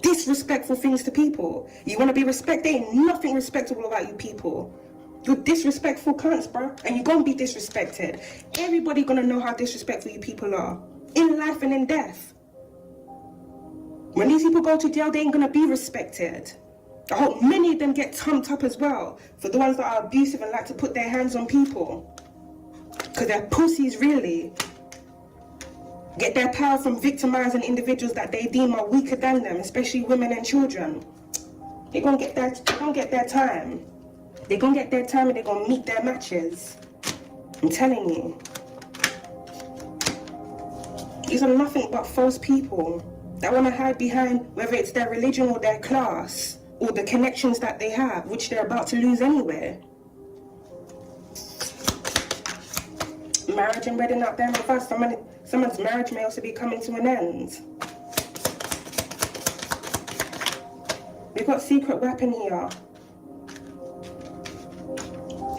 disrespectful things to people. You want to be respected? There ain't nothing respectable about you people. You're disrespectful cunts, bro, and you're gonna be disrespected. Everybody gonna know how disrespectful you people are, in life and in death. When these people go to jail, they ain't gonna be respected. I hope many of them get tumped up as well, for the ones that are abusive and like to put their hands on people. Because they're pussies, really. Get their power from victimizing individuals that they deem are weaker than them, especially women and children. They're gonna get their time. They're gonna get their time and they're gonna meet their matches. I'm telling you. These are nothing but false people that want to hide behind whether it's their religion or their class or the connections that they have, which they're about to lose anyway. Marriage and wedding out there with us. Someone's marriage may also be coming to an end. We've got secret weapon here.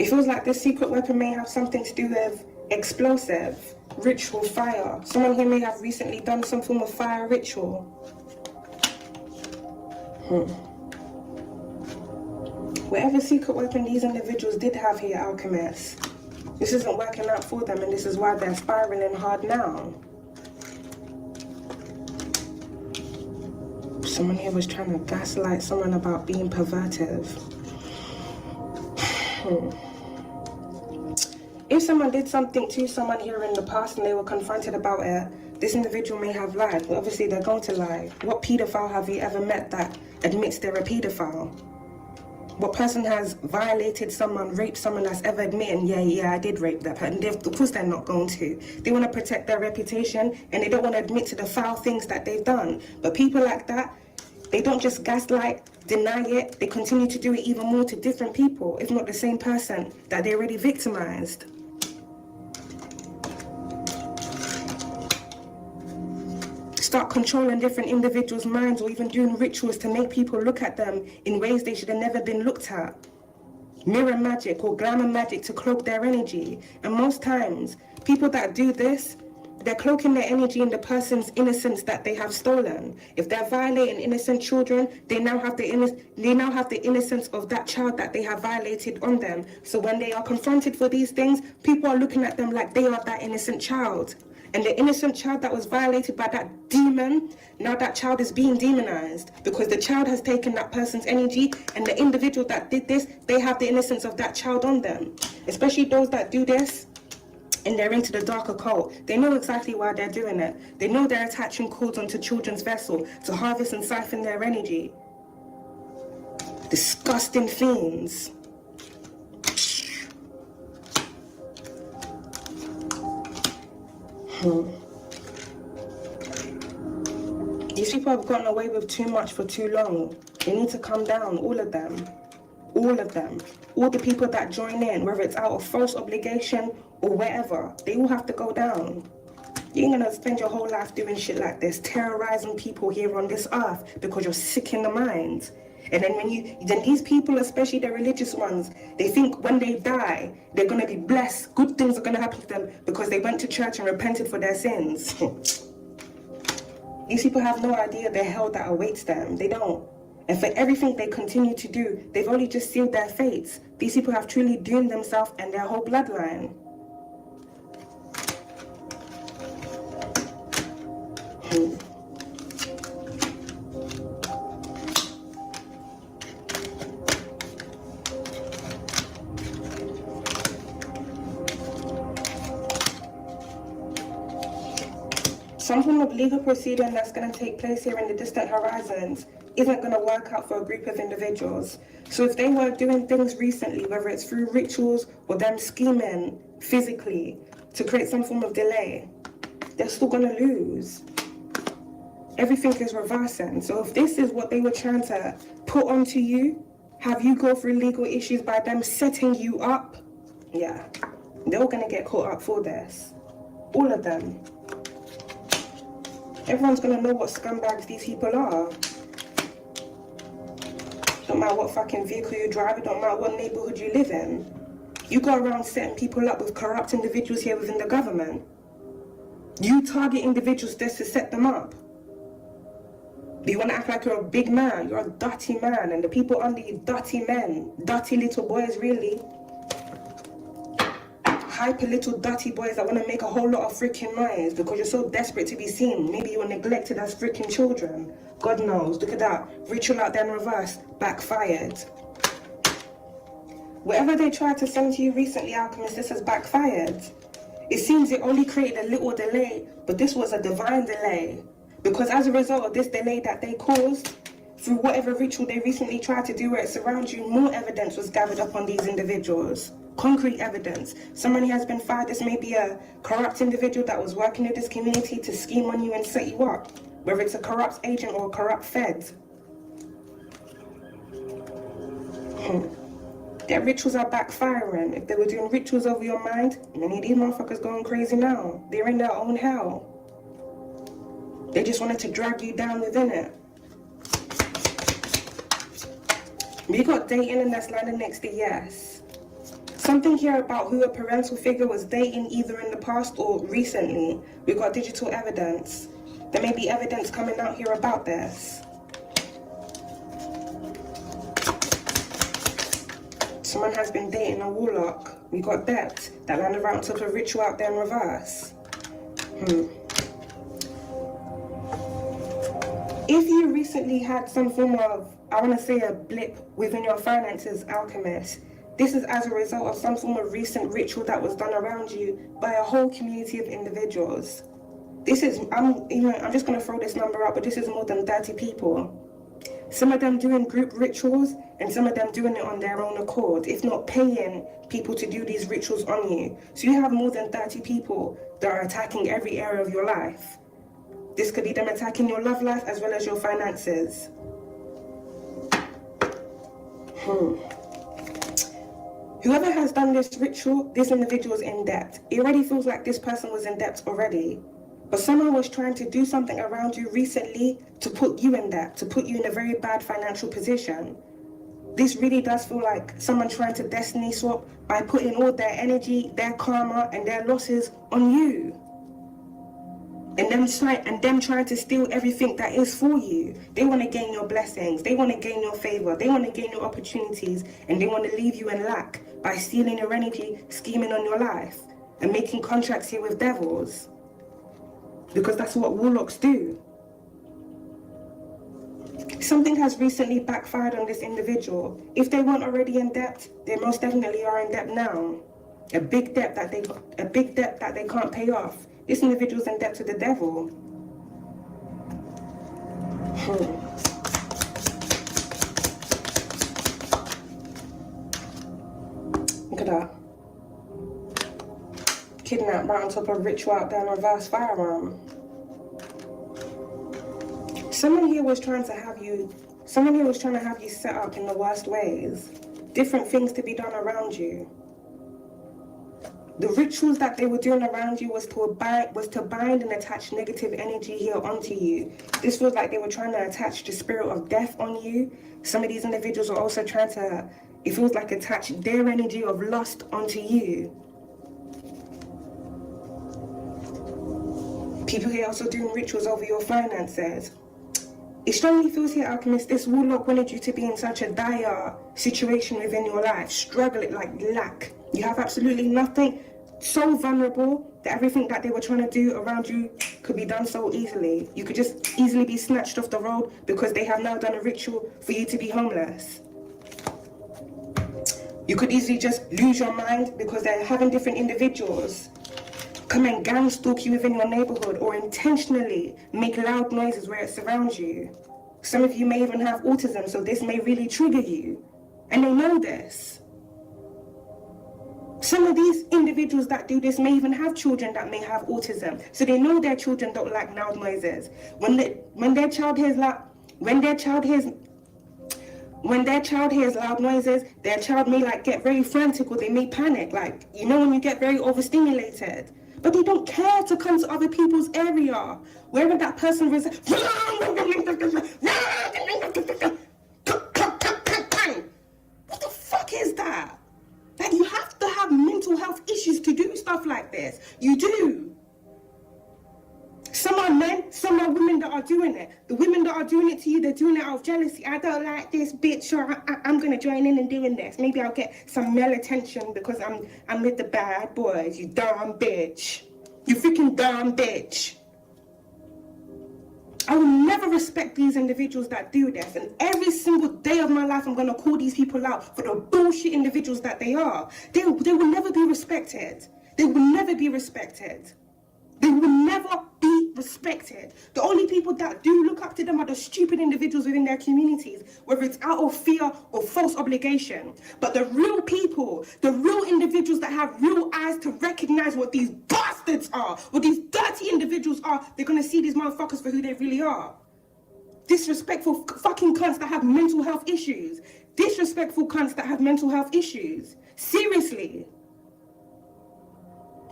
It feels like this secret weapon may have something to do with explosive, ritual, fire. Someone here may have recently done some form of fire ritual. Whatever secret weapon these individuals did have here, Alchemist, this isn't working out for them, and this is why they're spiraling hard now. Someone here was trying to gaslight someone about being perverted. If someone did something to someone here in the past and they were confronted about it, this individual may have lied. But obviously they're going to lie. What paedophile have you ever met that admits they're a paedophile? What person has violated someone, raped someone that's ever admitting, yeah, I did rape that person? Of course they're not going to. They want to protect their reputation and they don't want to admit to the foul things that they've done. But people like that, they don't just gaslight, deny it, they continue to do it even more to different people, if not the same person that they already victimized. Start controlling different individuals' minds or even doing rituals to make people look at them in ways they should have never been looked at. Mirror magic or glamour magic to cloak their energy. And most times, people that do this, they're cloaking their energy in the person's innocence that they have stolen. If they're violating innocent children, they now have the innocence of that child that they have violated on them. So when they are confronted for these things, people are looking at them like they are that innocent child. And the innocent child that was violated by that demon, now that child is being demonized because the child has taken that person's energy, and the individual that did this, they have the innocence of that child on them. Especially those that do this and they're into the dark occult. They know exactly why they're doing it. They know they're attaching cords onto children's vessel to harvest and siphon their energy. Disgusting fiends. These people have gotten away with too much for too long. They need to come down, all of them. All of them. All the people that join in, whether it's out of false obligation or wherever, they all have to go down. You ain't gonna spend your whole life doing shit like this, terrorizing people here on this earth because you're sick in the mind. And then these people, especially the religious ones, they think when they die, they're gonna be blessed. Good things are gonna happen to them because they went to church and repented for their sins. These people have no idea the hell that awaits them. They don't. And for everything they continue to do, they've only just sealed their fates. These people have truly doomed themselves and their whole bloodline. Some form of legal proceeding that's going to take place here in the distant horizons isn't going to work out for a group of individuals. So if they were doing things recently, whether it's through rituals or them scheming physically to create some form of delay, they're still going to lose. Everything is reversing. So if this is what they were trying to put onto you, have you go through legal issues by them setting you up, yeah, they're all going to get caught up for this. All of them. Everyone's gonna know what scumbags these people are. Don't matter what fucking vehicle you drive, it don't matter what neighborhood you live in. You go around setting people up with corrupt individuals here within the government. You target individuals just to set them up. But you wanna act like you're a big man, you're a dirty man, and the people under you, dirty men, dirty little boys really. Hyper little dirty boys that want to make a whole lot of freaking noise because you're so desperate to be seen. Maybe you were neglected as freaking children. God knows. Look at that. Ritual out there in reverse. Backfired. Whatever they tried to send to you recently, Alchemist, this has backfired. It seems it only created a little delay, but this was a divine delay. Because as a result of this delay that they caused, through whatever ritual they recently tried to do where it surrounds you, more evidence was gathered up on these individuals. Concrete evidence. Somebody has been fired. This may be a corrupt individual that was working in this community to scheme on you and set you up. Whether it's a corrupt agent or a corrupt fed. Their rituals are backfiring. If they were doing rituals over your mind, many of these motherfuckers going crazy now. They're in their own hell. They just wanted to drag you down within it. We got dating and that's landing next to yes. Something here about who a parental figure was dating either in the past or recently. We got digital evidence. There may be evidence coming out here about this. Someone has been dating a warlock. We got that. That landed around took a ritual out there in reverse. If you recently had some form of, I want to say a blip within your finances, Alchemist, this is as a result of some form of recent ritual that was done around you by a whole community of individuals. This is, I'm just going to throw this number out, but this is more than 30 people. Some of them doing group rituals, and some of them doing it on their own accord, if not paying people to do these rituals on you. So you have more than 30 people that are attacking every area of your life. This could be them attacking your love life as well as your finances. Whoever has done this ritual, this individual is in debt. It already feels like this person was in debt already. But someone was trying to do something around you recently to put you in debt, to put you in a very bad financial position. This really does feel like someone trying to destiny swap by putting all their energy, their karma, and their losses on you. And them trying to steal everything that is for you. They want to gain your blessings. They want to gain your favor. They want to gain your opportunities. And they want to leave you in lack by stealing your energy, scheming on your life, and making contracts here with devils. Because that's what warlocks do. Something has recently backfired on this individual. If they weren't already in debt, they most definitely are in debt now. A big debt that they can't pay off. This individual's in debt to the devil. Look at that. Kidnapped right on top of ritual out there in reverse firearm. Someone here was trying to have you set up in the worst ways. Different things to be done around you. The rituals that they were doing around you was to bind and attach negative energy here onto you. This was like they were trying to attach the spirit of death on you. Some of these individuals are also trying to, it feels like, attach their energy of lust onto you. People here also doing rituals over your finances. It strongly feels here, Alchemist, this warlock wanted you to be in such a dire situation within your life, struggling like lack. You have absolutely nothing, so vulnerable that everything that they were trying to do around you could be done so easily. You could just easily be snatched off the road because they have now done a ritual for you to be homeless. You could easily just lose your mind because they're having different individuals come and gang stalk you within your neighborhood or intentionally make loud noises where it surrounds you. Some of you may even have autism, so this may really trigger you. And they know this. Some of these individuals that do this may even have children that may have autism, so they know their children don't like loud noises. When their child hears loud noises, their child may like get very frantic or they may panic, like, you know, when you get very overstimulated. But they don't care to come to other people's area, wherever that person resides. What the fuck is that? Like, you have to have mental health issues to do stuff like this. You do. Some are men, some are women that are doing it. The women that are doing it to you, they're doing it out of jealousy. I don't like this bitch, so I'm gonna join in and doing this. Maybe I'll get some male attention because I'm with the bad boys. You dumb bitch. You freaking dumb bitch. I will never respect these individuals that do this, and every single day of my life I'm gonna call these people out for the bullshit individuals that they are. They will never be respected. They will never be respected. They will never be respected. The only people that do look up to them are the stupid individuals within their communities, whether it's out of fear or false obligation. But the real people, the real individuals that have real eyes to recognize what these bastards are, what these dirty individuals are, they're gonna see these motherfuckers for who they really are. Disrespectful fucking cunts that have mental health issues. Disrespectful cunts that have mental health issues. Seriously.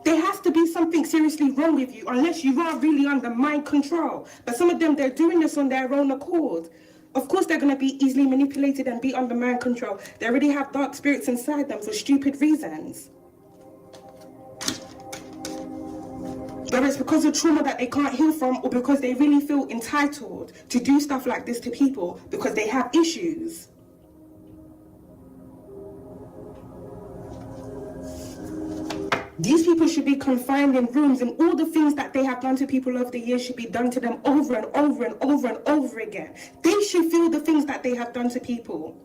There has to be something seriously wrong with you unless you are really under mind control. But some of them, they're doing this on their own accord. Of course, they're going to be easily manipulated and be under mind control. They already have dark spirits inside them for stupid reasons. Whether it's because of trauma that they can't heal from or because they really feel entitled to do stuff like this to people because they have issues. These people should be confined in rooms, and all the things that they have done to people over the years should be done to them over and over and over and over again. They should feel the things that they have done to people.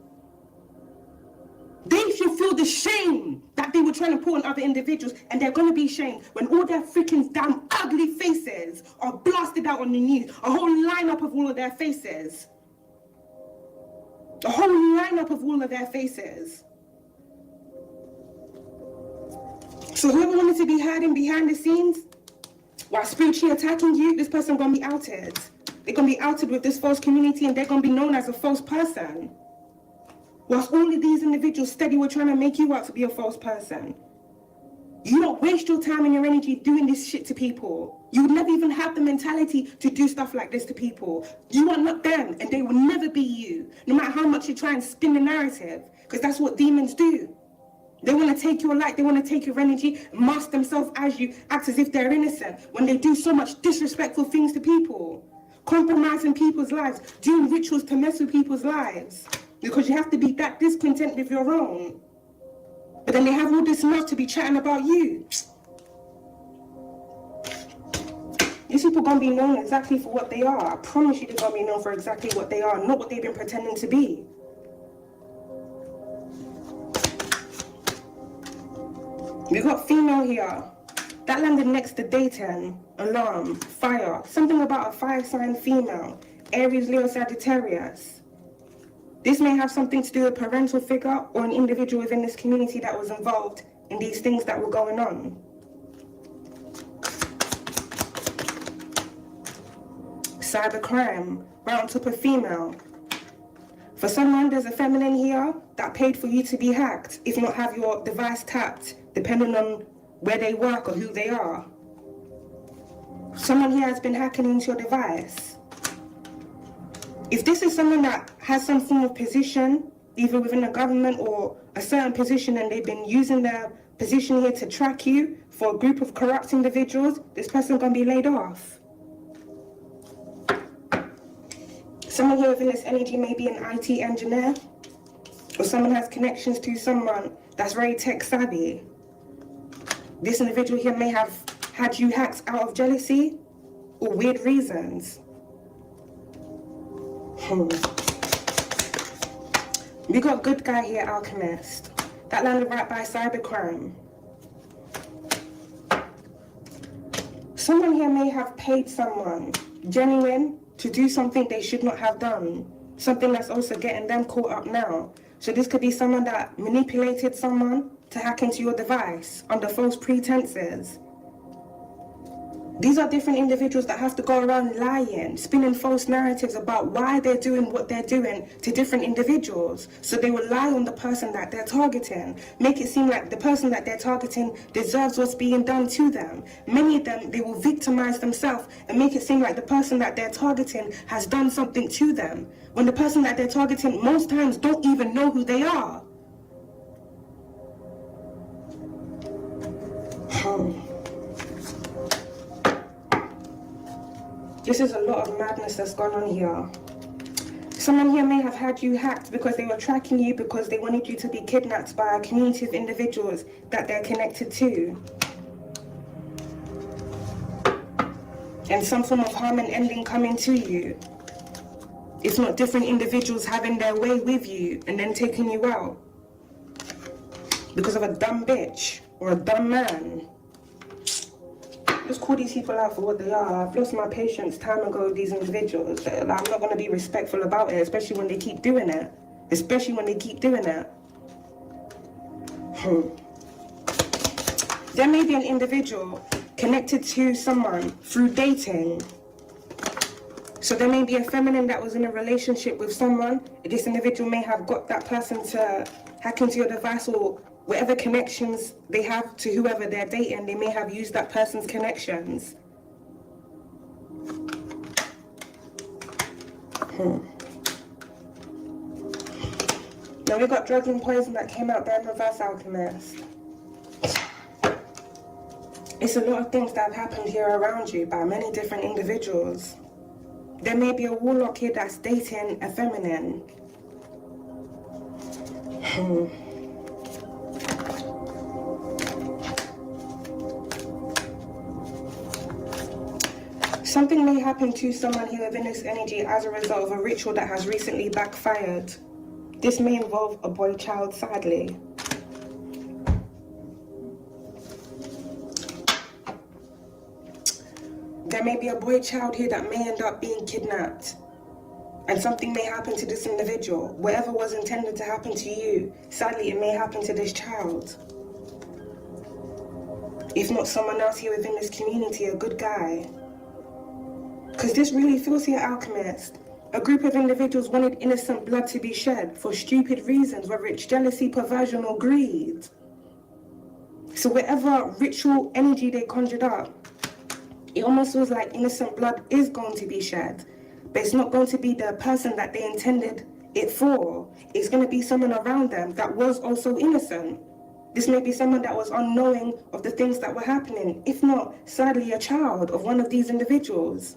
They should feel the shame that they were trying to put on other individuals, and they're going to be shamed when all their freaking damn ugly faces are blasted out on the news. A whole lineup of all of their faces. A whole lineup of all of their faces. So whoever wanted to be hiding behind the scenes while spiritually attacking you, this person gonna be outed. They're gonna be outed with this false community and they're gonna be known as a false person. Whilst all of these individuals steady were trying to make you out to be a false person. You don't waste your time and your energy doing this shit to people. You would never even have the mentality to do stuff like this to people. You are not them and they will never be you. No matter how much you try and spin the narrative, because that's what demons do. They want to take your light, they want to take your energy, mask themselves as you, act as if they're innocent, when they do so much disrespectful things to people, compromising people's lives, doing rituals to mess with people's lives, because you have to be that discontent with your own. But then they have all this mouth to be chatting about you. These people are going to be known exactly for what they are. I promise you they're going to be known for exactly what they are, not what they've been pretending to be. We got female here. That landed next to Dayton, alarm, fire. Something about a fire sign female. Aries, Leo, Sagittarius. This may have something to do with a parental figure or an individual within this community that was involved in these things that were going on. Cybercrime, right on top of female. For someone, there's a feminine here that paid for you to be hacked, if not have your device tapped, depending on where they work or who they are. Someone here has been hacking into your device. If this is someone that has some form of position, either within the government or a certain position, and they've been using their position here to track you for a group of corrupt individuals, this person's gonna be laid off. Someone here within this energy may be an IT engineer, or someone has connections to someone that's very tech savvy. This individual here may have had you hacked out of jealousy or weird reasons. We got good guy here, alchemist. That landed right by cybercrime. Someone here may have paid someone genuine to do something they should not have done. Something that's also getting them caught up now. So this could be someone that manipulated someone to hack into your device under false pretenses. These are different individuals that have to go around lying, spinning false narratives about why they're doing what they're doing to different individuals. So they will lie on the person that they're targeting, make it seem like the person that they're targeting deserves what's being done to them. Many of them, they will victimize themselves and make it seem like the person that they're targeting has done something to them, when the person that they're targeting most times don't even know who they are. This is a lot of madness that's gone on here. Someone here may have had you hacked because they were tracking you because they wanted you to be kidnapped by a community of individuals that they're connected to. And some form of harm and ending coming to you. It's not different individuals having their way with you and then taking you out because of a dumb bitch or a dumb man. Just call these people out for what they are. I've lost my patience time ago with these individuals. I'm not going to be respectful about it, especially when they keep doing it. There may be an individual connected to someone through dating. So there may be a feminine that was in a relationship with someone. This individual may have got that person to hack into your device, or whatever connections they have to whoever they're dating, they may have used that person's connections. Now we got drugs and poison that came out there in Reverse Alchemist. It's a lot of things that have happened here around you by many different individuals. There may be a warlock here that's dating a feminine. Something may happen to someone here within this energy as a result of a ritual that has recently backfired. This may involve a boy child, sadly. There may be a boy child here that may end up being kidnapped. And something may happen to this individual. Whatever was intended to happen to you, sadly it may happen to this child. If not someone else here within this community, a good guy. Because this really feels here, Alchemist. A group of individuals wanted innocent blood to be shed for stupid reasons, whether it's jealousy, perversion, or greed. So whatever ritual energy they conjured up, it almost feels like innocent blood is going to be shed. But it's not going to be the person that they intended it for. It's going to be someone around them that was also innocent. This may be someone that was unknowing of the things that were happening, if not, sadly, a child of one of these individuals.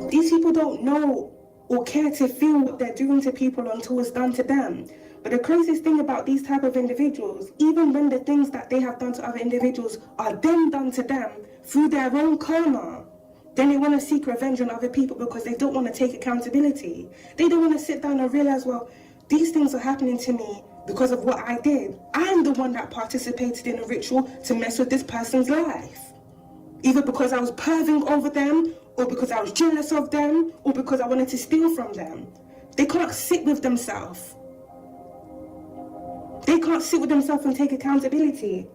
These people don't know or care to feel what they're doing to people until it's done to them. But the craziest thing about these type of individuals, even when the things that they have done to other individuals are then done to them through their own karma, then they want to seek revenge on other people because they don't want to take accountability. They don't want to sit down and realize, well, these things are happening to me because of what I did. I'm the one that participated in a ritual to mess with this person's life. Either because I was perving over them, or because I was jealous of them, or because I wanted to steal from them. They can't sit with themselves. They can't sit with themselves and take accountability.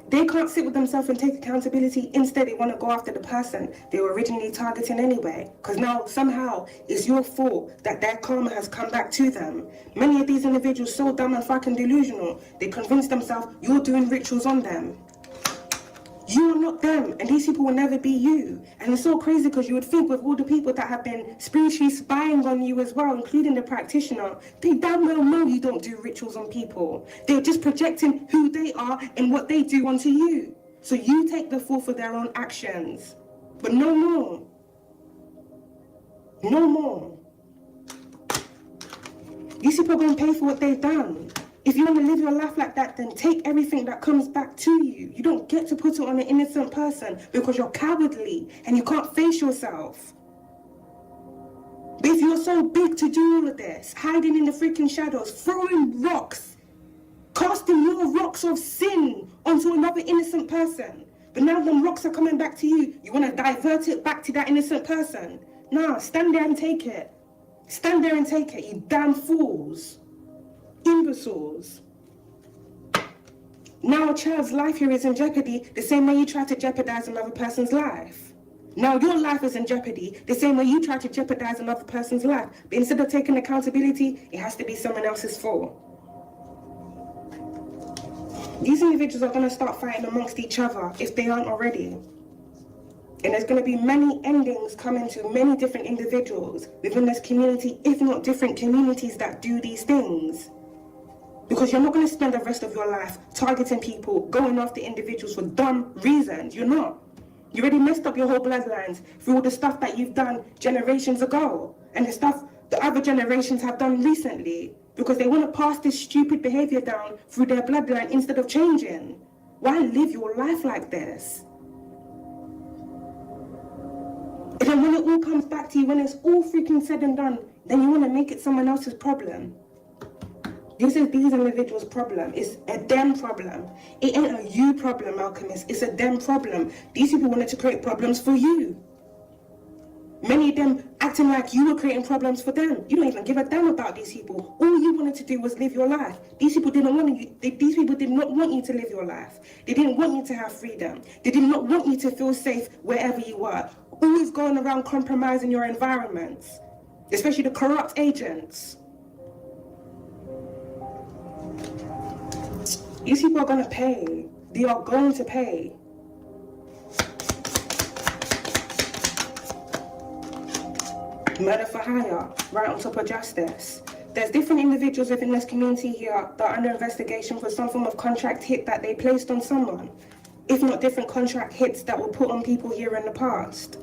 They can't sit with themselves and take accountability. Instead, they want to go after the person they were originally targeting anyway. Because now, somehow, it's your fault that their karma has come back to them. Many of these individuals so dumb and fucking delusional, they convince themselves you're doing rituals on them. You are not them, and these people will never be you. And it's so crazy because you would think with all the people that have been spiritually spying on you as well, including the practitioner, they damn well know you don't do rituals on people. They're just projecting who they are and what they do onto you. So you take the fall for their own actions. But no more. No more. These people are going to pay for what they've done. If you want to live your life like that, then take everything that comes back to you. You don't get to put it on an innocent person because you're cowardly and you can't face yourself. But if you're so big to do all of this, hiding in the freaking shadows, throwing rocks, casting your rocks of sin onto another innocent person, but now when rocks are coming back to you, you want to divert it back to that innocent person. No, stand there and take it. Stand there and take it, you damn fools. Imbeciles. Now a child's life here is in jeopardy the same way you try to jeopardize another person's life. Now your life is in jeopardy the same way you try to jeopardize another person's life. But instead of taking accountability, it has to be someone else's fault. These individuals are going to start fighting amongst each other if they aren't already. And there's going to be many endings coming to many different individuals within this community, if not different communities that do these things. Because you're not going to spend the rest of your life targeting people, going after individuals for dumb reasons. You're not. You already messed up your whole bloodlines through all the stuff that you've done generations ago and the stuff the other generations have done recently because they want to pass this stupid behavior down through their bloodline instead of changing. Why live your life like this? And then when it all comes back to you, when it's all freaking said and done, then you want to make it someone else's problem. This is these individuals' problem. It's a them problem. It ain't a you problem, Alchemist. It's a them problem. These people wanted to create problems for you. Many of them acting like you were creating problems for them. You don't even give a damn about these people. All you wanted to do was live your life. These people didn't want you. These people did not want you to live your life. They didn't want you to have freedom. They did not want you to feel safe wherever you were. Always going around compromising your environments, especially the corrupt agents. These people are going to pay. They are going to pay. Murder for hire, right on top of justice. There's different individuals within this community here that are under investigation for some form of contract hit that they placed on someone, if not different contract hits that were put on people here in the past.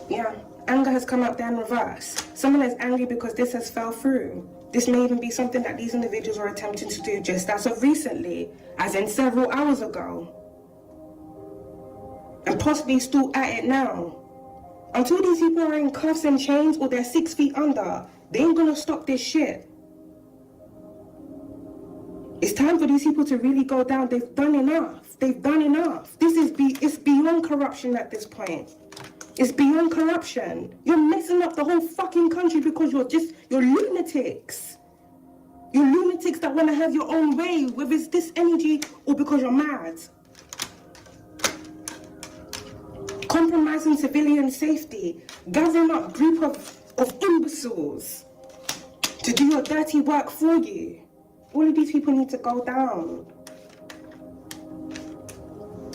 Yeah, anger has come out there in reverse. Someone is angry because this has fell through. This may even be something that these individuals are attempting to do just as of recently, as in several hours ago. And possibly still at it now. Until these people are in cuffs and chains or they're 6 feet under, they ain't gonna stop this shit. It's time for these people to really go down. They've done enough. They've done enough. It's beyond corruption at this point. It's beyond corruption. You're messing up the whole fucking country because you're lunatics. You're lunatics that want to have your own way, whether it's this energy or because you're mad. Compromising civilian safety, gathering up a group of imbeciles to do your dirty work for you. All of these people need to go down.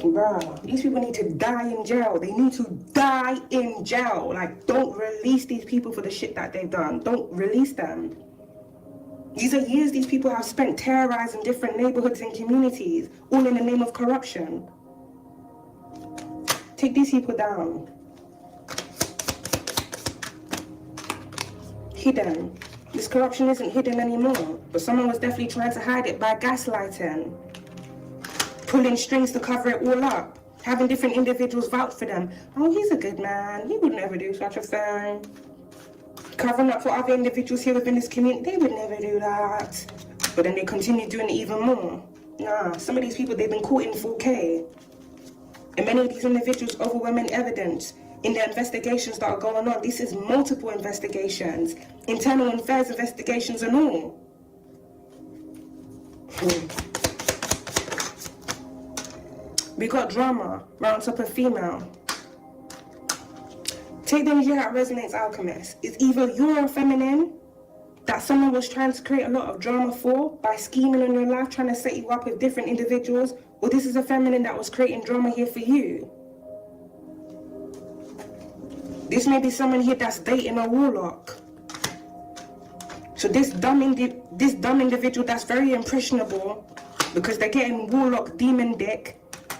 Bruh, these people need to die in jail. They need to die in jail. Like, don't release these people for the shit that they've done. Don't release them. These are years these people have spent terrorizing different neighborhoods and communities, all in the name of corruption. Take these people down. Hidden. This corruption isn't hidden anymore, but someone was definitely trying to hide it by gaslighting. Pulling strings to cover it all up. Having different individuals vouch for them. Oh, he's a good man. He would never do such a thing. Covering up for other individuals here within this community. They would never do that. But then they continue doing it even more. Nah, some of these people, they've been caught in 4K. And many of these individuals overwhelming evidence in the investigations that are going on. This is multiple investigations. Internal affairs investigations and all. We got drama, rounds up a female. Take them here that resonates, Alchemist. It's either you're a feminine that someone was trying to create a lot of drama for by scheming on your life, trying to set you up with different individuals, or this is a feminine that was creating drama here for you. This may be someone here that's dating a warlock. So this dumb individual that's very impressionable because they're getting warlock demon dick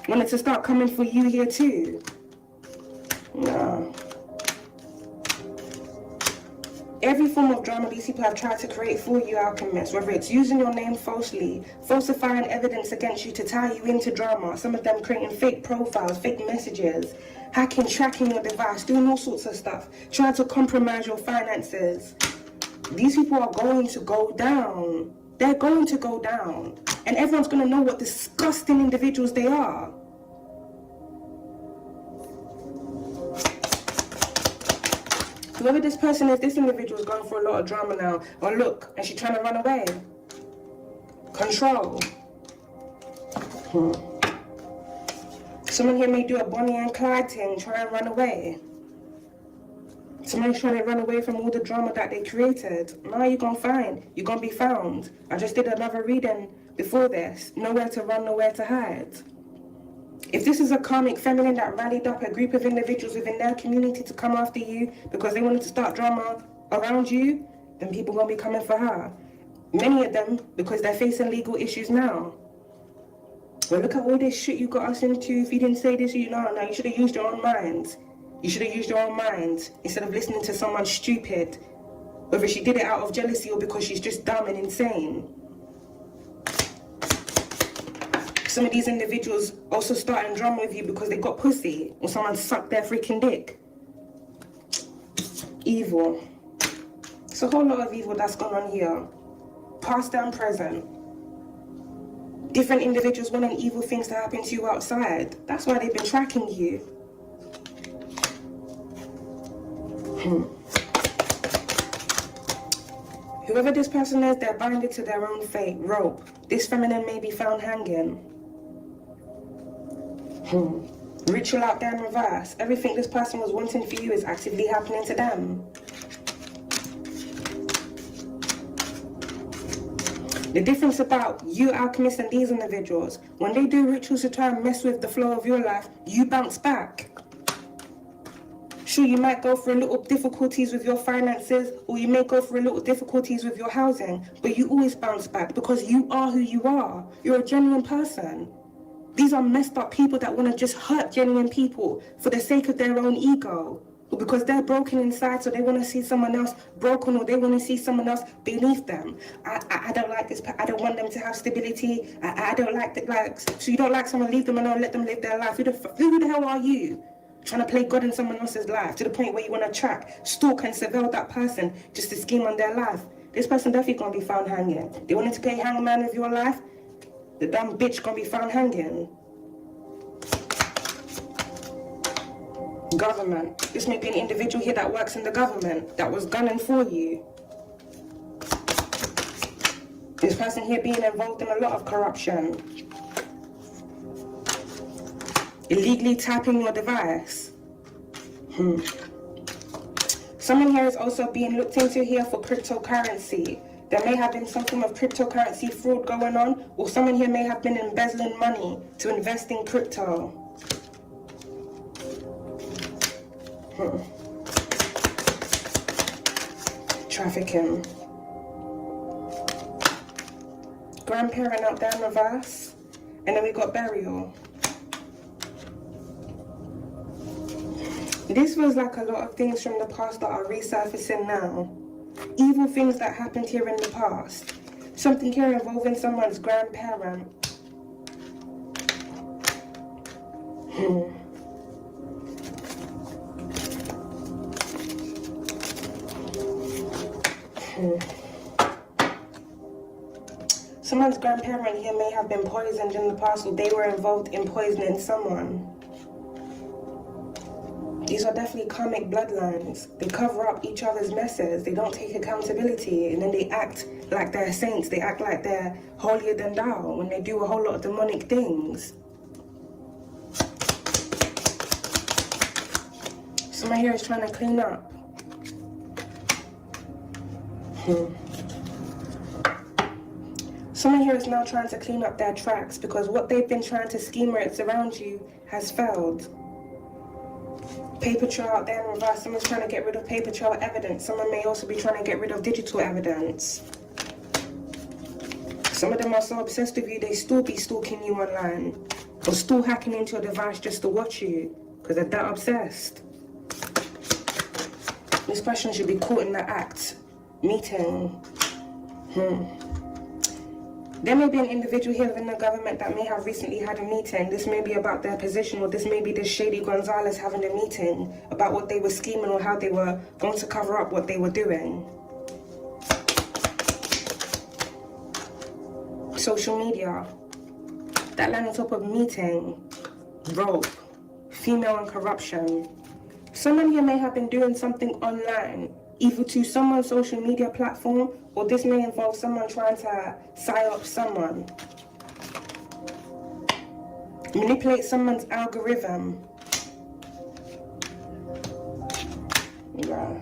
wanted to start coming for you here too. No. Every form of drama these people have tried to create for you, Alchemist, whether it's using your name falsely, falsifying evidence against you to tie you into drama, some of them creating fake profiles, fake messages, hacking, tracking your device, doing all sorts of stuff, trying to compromise your finances. These people are going to go down. They're going to go down. And everyone's going to know what disgusting individuals they are. Whoever this person is, this individual is going for a lot of drama now. Oh look, and she's trying to run away. Control. Someone here may do a Bonnie and Clyde thing, try and run away. Somebody's trying to run away from all the drama that they created. Now you're gonna be found. I just did another reading before this. Nowhere to run, nowhere to hide. If this is a karmic feminine that rallied up a group of individuals within their community to come after you because they wanted to start drama around you, then people are gonna be coming for her. Many of them because they're facing legal issues now. Well, look at all this shit you got us into. If you didn't say this, you should have used your own mind. You should have used your own mind instead of listening to someone stupid. Whether she did it out of jealousy or because she's just dumb and insane. Some of these individuals also starting drama with you because they got pussy or someone sucked their freaking dick. Evil. It's a whole lot of evil that's gone on here. Past and present. Different individuals wanting evil things to happen to you outside. That's why they've been tracking you. Whoever this person is, they're binded to their own fate. Rope. This feminine may be found hanging. Ritual out there in reverse. Everything this person was wanting for you is actively happening to them. The difference about you, Alchemist, and these individuals, when they do rituals to try and mess with the flow of your life, you bounce back. Sure, you might go through a little difficulties with your finances, or you may go through a little difficulties with your housing, but you always bounce back because you are who you are. You're a genuine person. These are messed up people that want to just hurt genuine people for the sake of their own ego, or because they're broken inside, so they want to see someone else broken, or they want to see someone else beneath them. I don't like this. I don't want them to have stability. I don't like that. So you don't like someone, leave them alone, let them live their life. Who the hell are you? Trying to play God in someone else's life to the point where you want to track, stalk, and surveil that person just to scheme on their life. This person definitely gonna be found hanging. They wanted to play hangman with your life. The dumb bitch gonna be found hanging. Government. This may be an individual here that works in the government that was gunning for you. This person here being involved in a lot of corruption. Illegally tapping your device. Someone here is also being looked into here for cryptocurrency. There may have been some form of cryptocurrency fraud going on, or someone here may have been embezzling money to invest in crypto. Trafficking. Grandparent out there in reverse, and then we got burial. This feels like a lot of things from the past that are resurfacing now. Evil things that happened here in the past. Something here involving someone's grandparent. Someone's grandparent here may have been poisoned in the past, or they were involved in poisoning someone. These are definitely karmic bloodlines. They cover up each other's messes. They don't take accountability, and then they act like they're saints. They act like they're holier than thou when they do a whole lot of demonic things. Someone here is trying to clean up. Someone here is now trying to clean up their tracks because what they've been trying to scheme around you has failed. Paper trail out there in reverse. Someone's trying to get rid of paper trail evidence. Someone may also be trying to get rid of digital evidence. Some of them are so obsessed with you, they still be stalking you online. Or still hacking into your device just to watch you. Because they're that obsessed. This person should be caught in the act. Meeting. There may be an individual here within the government that may have recently had a meeting. This may be about their position, or this may be this shady Gonzalez having a meeting about what they were scheming or how they were going to cover up what they were doing. Social media. That line on top of meeting, rope, female and corruption. Someone here may have been doing something online, either to someone's social media platform, or this may involve someone trying to psyop someone. Manipulate someone's algorithm. Yeah.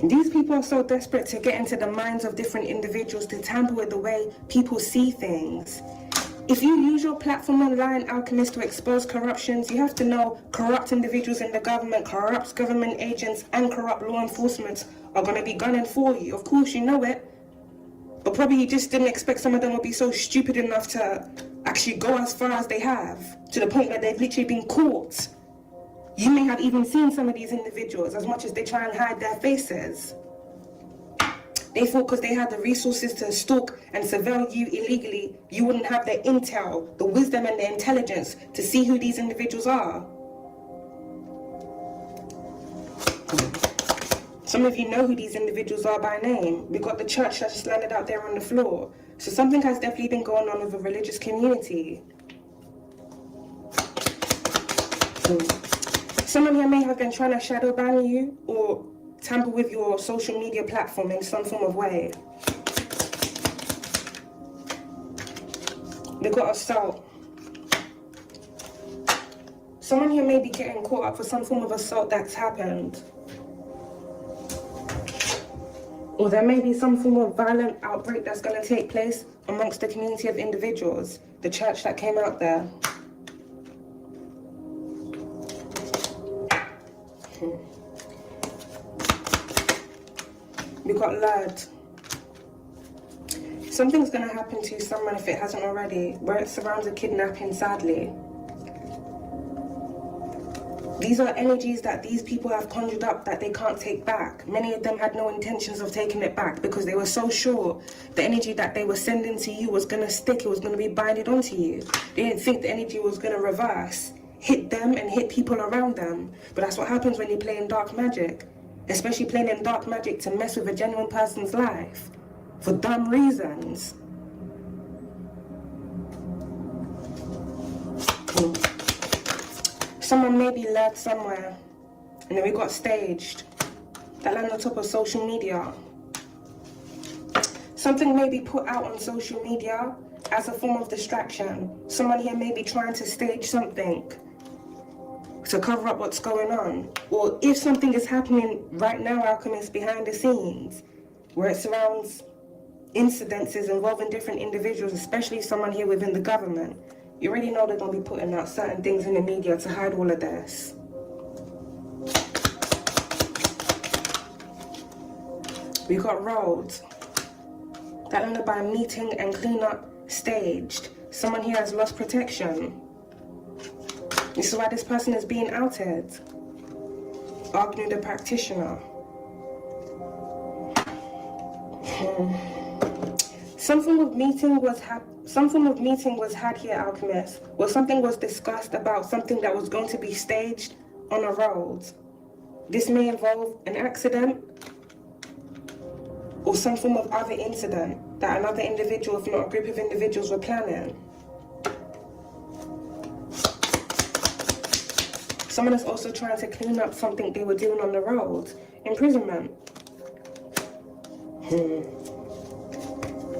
These people are so desperate to get into the minds of different individuals to tamper with the way people see things. If you use your platform online, alchemist, to expose corruptions, you have to know corrupt individuals in the government, corrupt government agents, and corrupt law enforcement are going to be gunning for you. Of course, you know it. But probably you just didn't expect some of them would be so stupid enough to actually go as far as they have, to the point where they've literally been caught. You may have even seen some of these individuals, as much as they try and hide their faces. They thought because they had the resources to stalk and surveil you illegally, you wouldn't have the intel, the wisdom and the intelligence to see who these individuals are. Some of you know who these individuals are by name. We've got the church that just landed out there on the floor. So something has definitely been going on with a religious community. Someone here may have been trying to shadow ban you or tamper with your social media platform in some form of way. They got assault. Someone here may be getting caught up for some form of assault that's happened. Or there may be some form of violent outbreak that's going to take place amongst the community of individuals, the church that came out there. We got lured. Something's going to happen to someone if it hasn't already, where it surrounds a kidnapping, sadly. These are energies that these people have conjured up that they can't take back. Many of them had no intentions of taking it back because they were so sure the energy that they were sending to you was going to stick, it was going to be binded onto you. They didn't think the energy was going to reverse, hit them and hit people around them. But that's what happens when you play in dark magic. Especially playing in dark magic to mess with a genuine person's life for dumb reasons. Someone may be led somewhere, and then we got staged. That land on top of social media. Something may be put out on social media as a form of distraction. Someone here may be trying to stage something to cover up what's going on. Or if something is happening right now, alchemists, behind the scenes, where it surrounds incidences involving different individuals, especially someone here within the government, you already know they're going to be putting out certain things in the media to hide all of this. We got roads. That ended by meeting and cleanup staged. Someone here has lost protection. This is why this person is being outed. Arguing the practitioner. Some form of meeting was had here, Alchemist, where something was discussed about something that was going to be staged on a road. This may involve an accident or some form of other incident that another individual, if not a group of individuals, were planning. Someone is also trying to clean up something they were doing on the road. Imprisonment.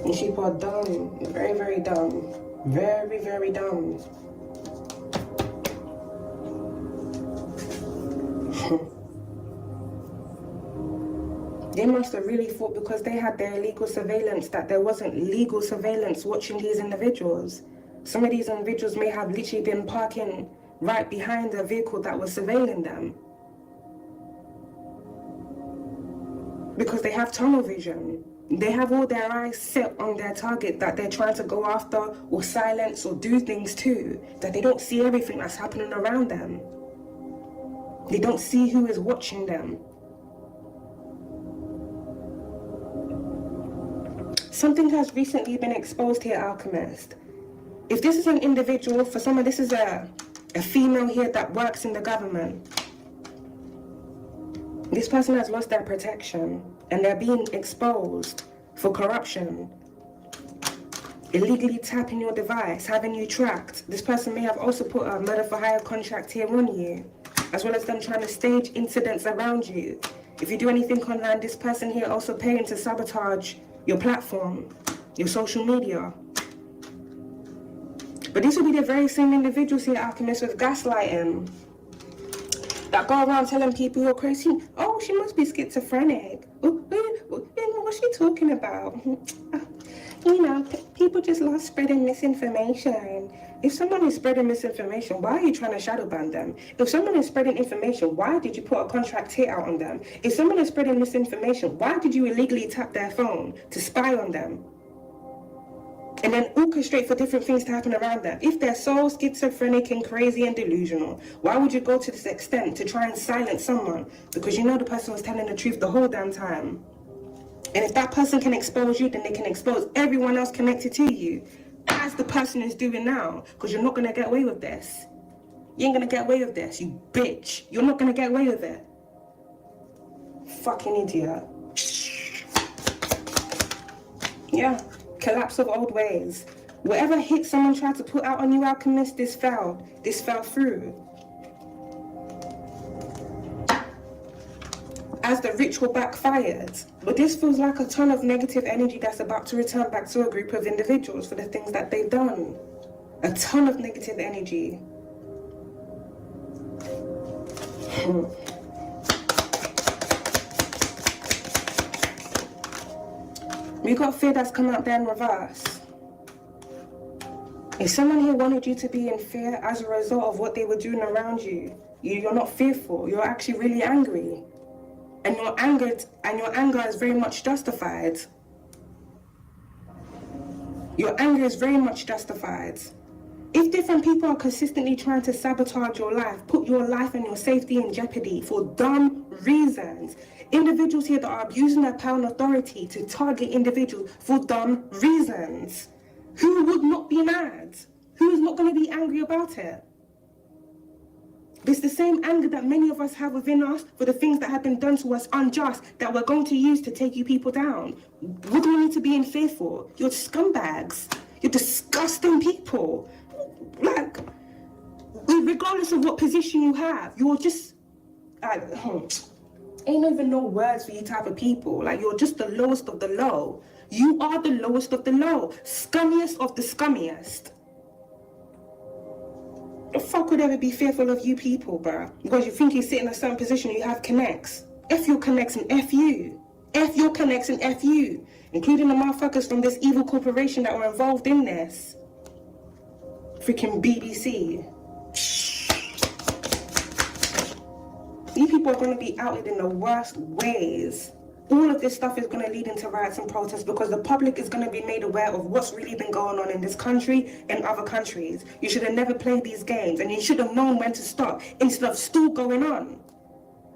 These people are dumb. Very, very dumb. Very, very dumb. They must have really thought because they had their illegal surveillance that there wasn't legal surveillance watching these individuals. Some of these individuals may have literally been parking right behind the vehicle that was surveilling them. Because they have tunnel vision. They have all their eyes set on their target that they're trying to go after or silence or do things to, that they don't see everything that's happening around them. They don't see who is watching them. Something has recently been exposed here, Alchemist. If this is an individual, for someone, this is a female here that works in the government. This person has lost their protection and they're being exposed for corruption. Illegally tapping your device, having you tracked. This person may have also put a murder for hire contract here on you, as well as them trying to stage incidents around you. If you do anything online, this person here also paying to sabotage your platform, your social media. But these will be the very same individuals here, Alchemist, with gaslighting, that go around telling people who are crazy, oh, she must be schizophrenic. What's she talking about? You know, people just love spreading misinformation. If someone is spreading misinformation, why are you trying to shadow ban them? If someone is spreading information, why did you put a contract hit out on them? If someone is spreading misinformation, why did you illegally tap their phone to spy on them? And then orchestrate for different things to happen around them. If they're so schizophrenic and crazy and delusional, why would you go to this extent to try and silence someone? Because you know the person was telling the truth the whole damn time. And if that person can expose you, then they can expose everyone else connected to you, as the person is doing now. Because you're not going to get away with this. You ain't going to get away with this, you bitch. You're not going to get away with it. Fucking idiot. Yeah. Collapse of old ways. Whatever hit someone tried to put out on you, Alchemist, this fell through. As the ritual backfired. But this feels like a ton of negative energy that's about to return back to a group of individuals for the things that they've done. A ton of negative energy. We got fear that's come out there in reverse. If someone here wanted you to be in fear as a result of what they were doing around you, you're not fearful, you're actually really angry. And your anger is very much justified. Your anger is very much justified. If different people are consistently trying to sabotage your life, put your life and your safety in jeopardy for dumb reasons, individuals here that are abusing their power and authority to target individuals for dumb reasons, who would not be mad? Who is not going to be angry about it? It's the same anger that many of us have within us for the things that have been done to us unjust that we're going to use to take you people down. What do we need to be in fear for? You're scumbags. You're disgusting people. Like, regardless of what position you have, you're just, ain't even no words for you type of people. Like, you're just the lowest of the low. You are the lowest of the low. Scummiest of the scummiest. The fuck would ever be fearful of you people, bruh? Because you think you sit in a certain position, you have connects. F your connects and F you. F your connects and F you, including the motherfuckers from this evil corporation that were involved in this. Freaking BBC. These people are going to be outed in the worst ways. All of this stuff is going to lead into riots and protests because the public is going to be made aware of what's really been going on in this country and other countries. You should have never played these games, and you should have known when to stop instead of still going on.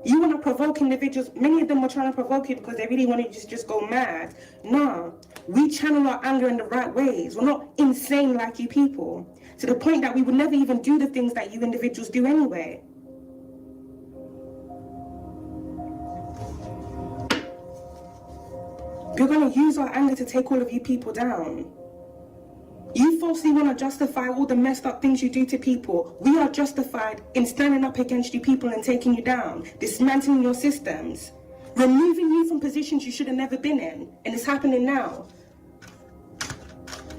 You want to provoke individuals. Many of them were trying to provoke you because they really wanted you to just go mad. No, we channel our anger in the right ways. We're not insane like you people, to the point that we would never even do the things that you individuals do anyway. You're going to use our anger to take all of you people down. You falsely want to justify all the messed up things you do to people. We are justified in standing up against you people and taking you down, dismantling your systems, removing you from positions you should have never been in, and it's happening now.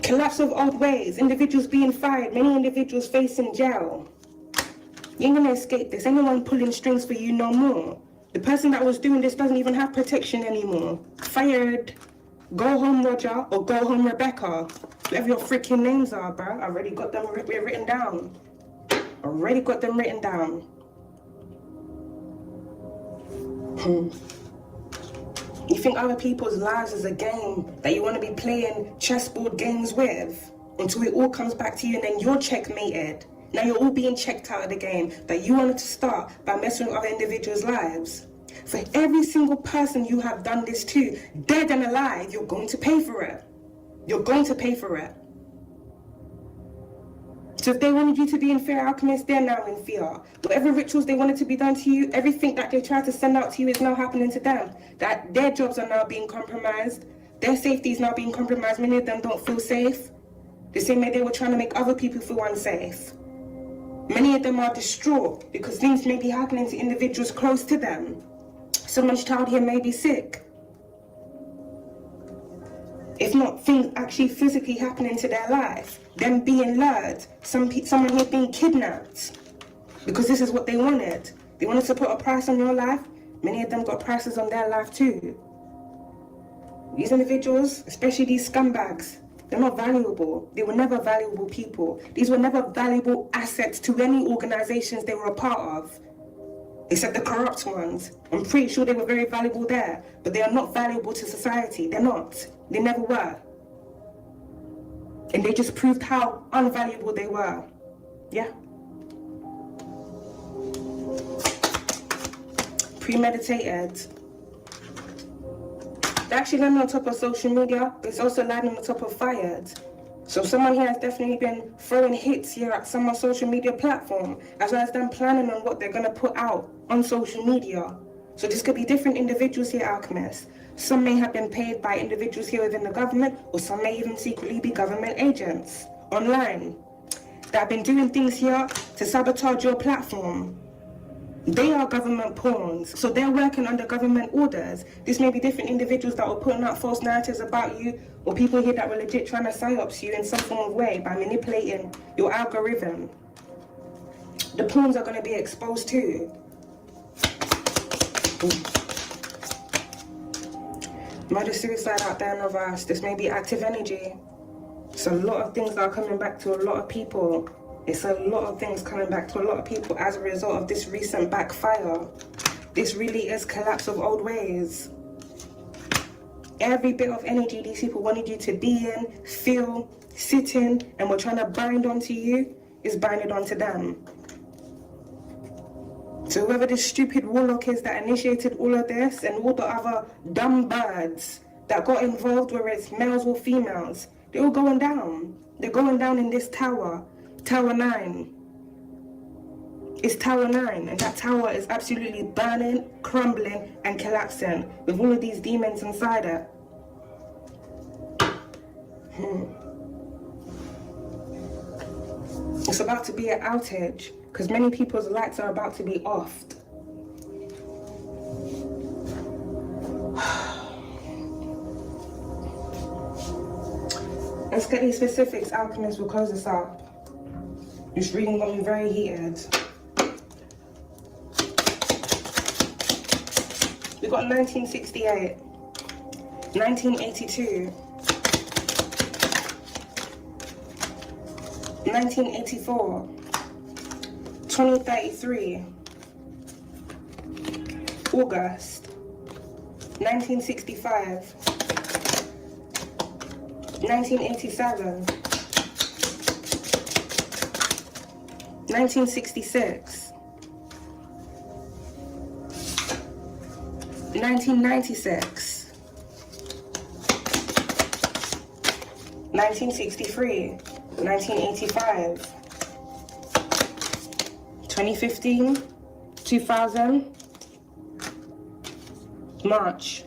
Collapse of old ways, individuals being fired, many individuals facing jail. You ain't gonna escape this. Ain't no one pulling strings for you no more. The person that was doing this doesn't even have protection anymore. Fired. Go home, Roger, or go home, Rebecca. Whatever your freaking names are, bruh. I already got them written down. Already got them written down. You think other people's lives is a game that you want to be playing chessboard games with until it all comes back to you and then you're checkmated. Now you're all being checked out of the game that you wanted to start by messing with other individuals' lives. For every single person you have done this to, dead and alive, you're going to pay for it. You're going to pay for it. So if they wanted you to be in fear, alchemists, they're now in fear. Whatever rituals they wanted to be done to you, everything that they tried to send out to you is now happening to them. That their jobs are now being compromised. Their safety is now being compromised. Many of them don't feel safe. The same way they were trying to make other people feel unsafe. Many of them are distraught because things may be happening to individuals close to them. Someone's child here may be sick. If not, things actually physically happening to their life. Them being lured. Someone here being kidnapped. Because this is what they wanted. They wanted to put a price on your life. Many of them got prices on their life too. These individuals, especially these scumbags, they're not valuable. They were never valuable people. These were never valuable assets to any organizations they were a part of. Except the corrupt ones. I'm pretty sure they were very valuable there, but they are not valuable to society. They're not. They never were. And they just proved how unvaluable they were. Yeah. Premeditated. They actually landed on top of social media, but it's also landing on top of fired. So someone here has definitely been throwing hits here at someone's social media platform, as well as them planning on what they're going to put out on social media. So this could be different individuals here, alchemists. Some may have been paid by individuals here within the government, or some may even secretly be government agents online that have been doing things here to sabotage your platform. They are government pawns, so they're working under government orders. This may be different individuals that were putting out false narratives about you, or people here that were legit trying to psyops you in some form of way by manipulating your algorithm. The pawns are going to be exposed too. Murder, suicide out there in reverse. This may be active energy. So a lot of things are coming back to a lot of people. It's a lot of things coming back to a lot of people as a result of this recent backfire. This really is collapse of old ways. Every bit of energy these people wanted you to be in, feel, sit in, and were trying to bind onto you, is binded onto them. So whoever this stupid warlock is that initiated all of this, and all the other dumb birds that got involved, whether it's males or females, they're all going down. They're going down in this tower. Tower 9. It's Tower 9, and that tower is absolutely burning, crumbling, and collapsing with all of these demons inside it. It's about to be an outage, because many people's lights are about to be offed. Let's get these specifics, alchemists. We'll close this up. This reading got me very heated. We got 1968. 1982. 1984. 2033. August. 1965. 1987. 1966. 1996. 1963. 1985. 2015. 2000. March.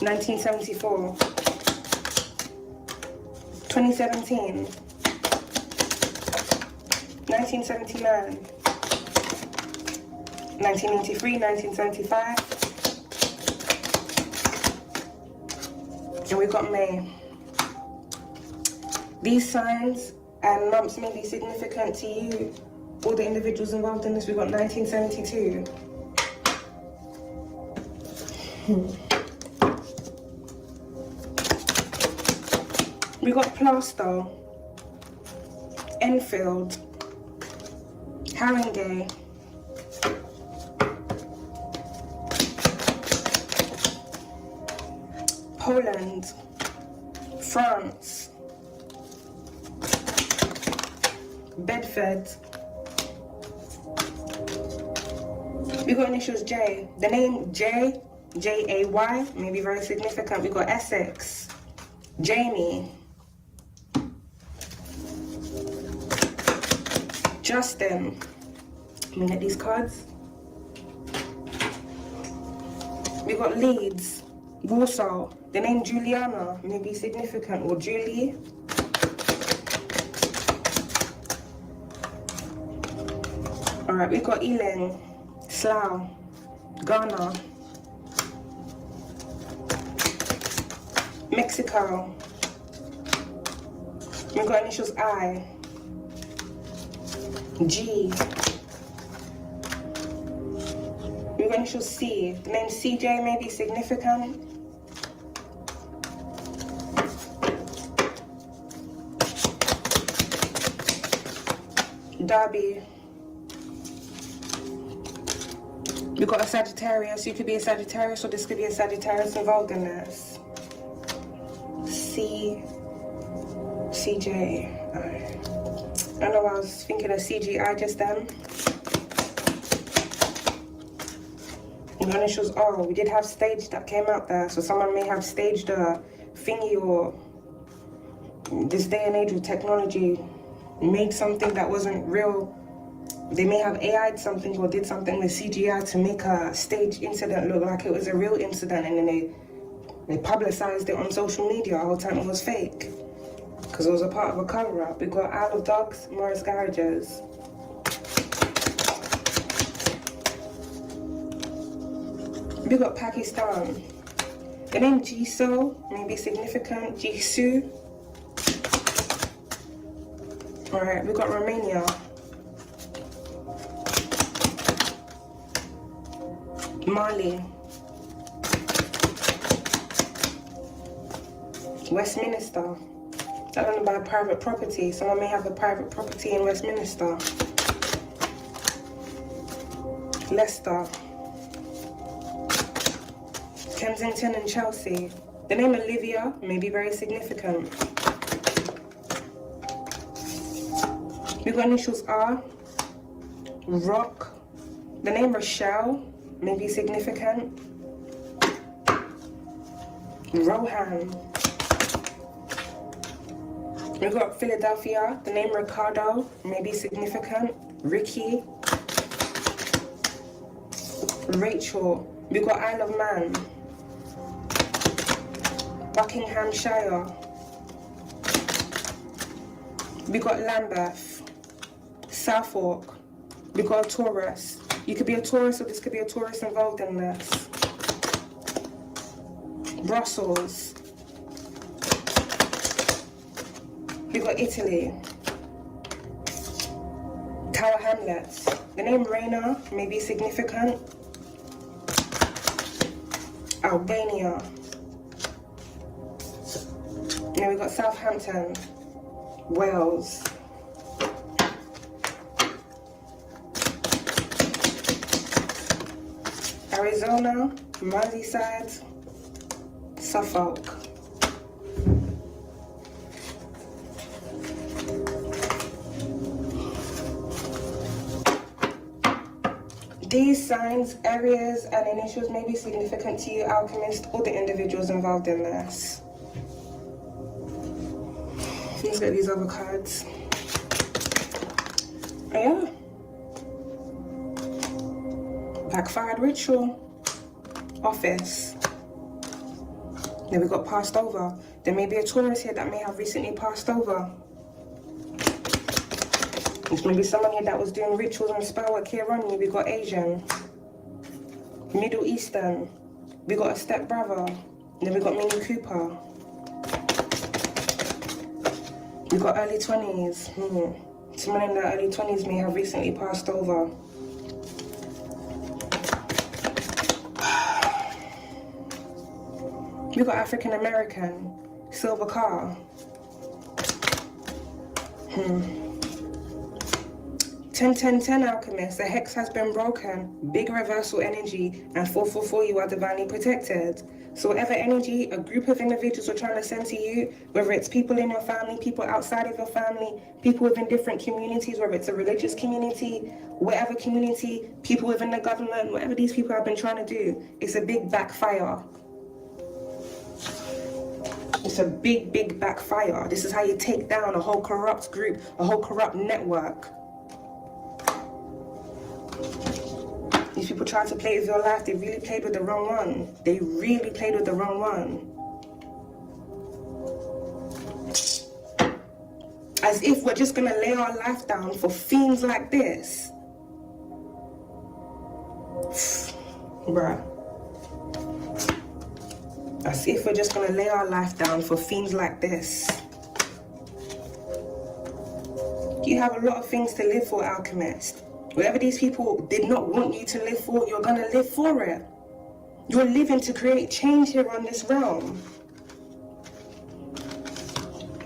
1974. 2017. 1979. 1983, 1975. And we've got May. These signs and months may be significant to you. All the individuals involved in this, we've got 1972. We got Plaster, Enfield, Haringey, Poland, France, Bedford. We got initials J. The name J, J-A-Y, may be very significant. We got Essex, Jamie, Justin. Let me get these cards. We got Leeds, Warsaw. The name Juliana may be significant, or Julie. Alright, we got Ealing, Slough, Ghana, Mexico. We got initials I, G. We got initials C. The name CJ may be significant. Derby. We got a Sagittarius. You could be a Sagittarius, or this could be a Sagittarius involved in this. C, CJ. I know I was thinking of CGI just then. The initials O. We did have stage that came out there, so someone may have staged a thingy, or this day and age with technology made something that wasn't real. They may have AI'd something or did something with CGI to make a staged incident look like it was a real incident, and then they publicized it on social media the whole time it was fake, because it was a part of a cover-up. We got Isle of Dogs, Morris Garages. We got Pakistan. The name Jisoo may be significant. Jisoo. Alright, we got Romania. Mali. Westminster. I don't know about private property. Someone may have a private property in Westminster. Leicester. Kensington and Chelsea. The name Olivia may be very significant. We got initials R. Rock. The name Rochelle may be significant. Rohan. We got Philadelphia. The name Ricardo may be significant. Ricky. Rachel. We got Isle of Man. Buckinghamshire. We got Lambeth. Suffolk. We got a Taurus. You could be a Taurus, or this could be a Taurus involved in this. Brussels. We got Italy. Tower Hamlets. The name Reina may be significant. Albania. Then we got Southampton, Wales. Arizona, Merseyside, Suffolk. These signs, areas, and initials may be significant to you, alchemists, or the individuals involved in this. Let's get these other cards. Oh, yeah. Backfired ritual. Office. Then we got passed over. There may be a Taurus here that may have recently passed over. There's maybe someone here that was doing rituals and spell work here on you. We got Asian. Middle Eastern. We got a stepbrother. Then we got Mini Cooper. We got early 20s. Someone in their early 20s may have recently passed over. We got African American. Silver car. 10-10-10 alchemist, the hex has been broken, big reversal energy, and 444 you are divinely protected. So whatever energy a group of individuals are trying to send to you, whether it's people in your family, people outside of your family, people within different communities, whether it's a religious community, whatever community, people within the government, whatever these people have been trying to do, it's a big backfire. It's a big, big backfire. This is how you take down a whole corrupt group, a whole corrupt network. These people tried to play with your life, they really played with the wrong one. They really played with the wrong one. As if we're just gonna lay our life down for fiends like this. Bruh. As if we're just gonna lay our life down for fiends like this. You have a lot of things to live for, alchemist. Whatever these people did not want you to live for, you're gonna live for it. You're living to create change here on this realm.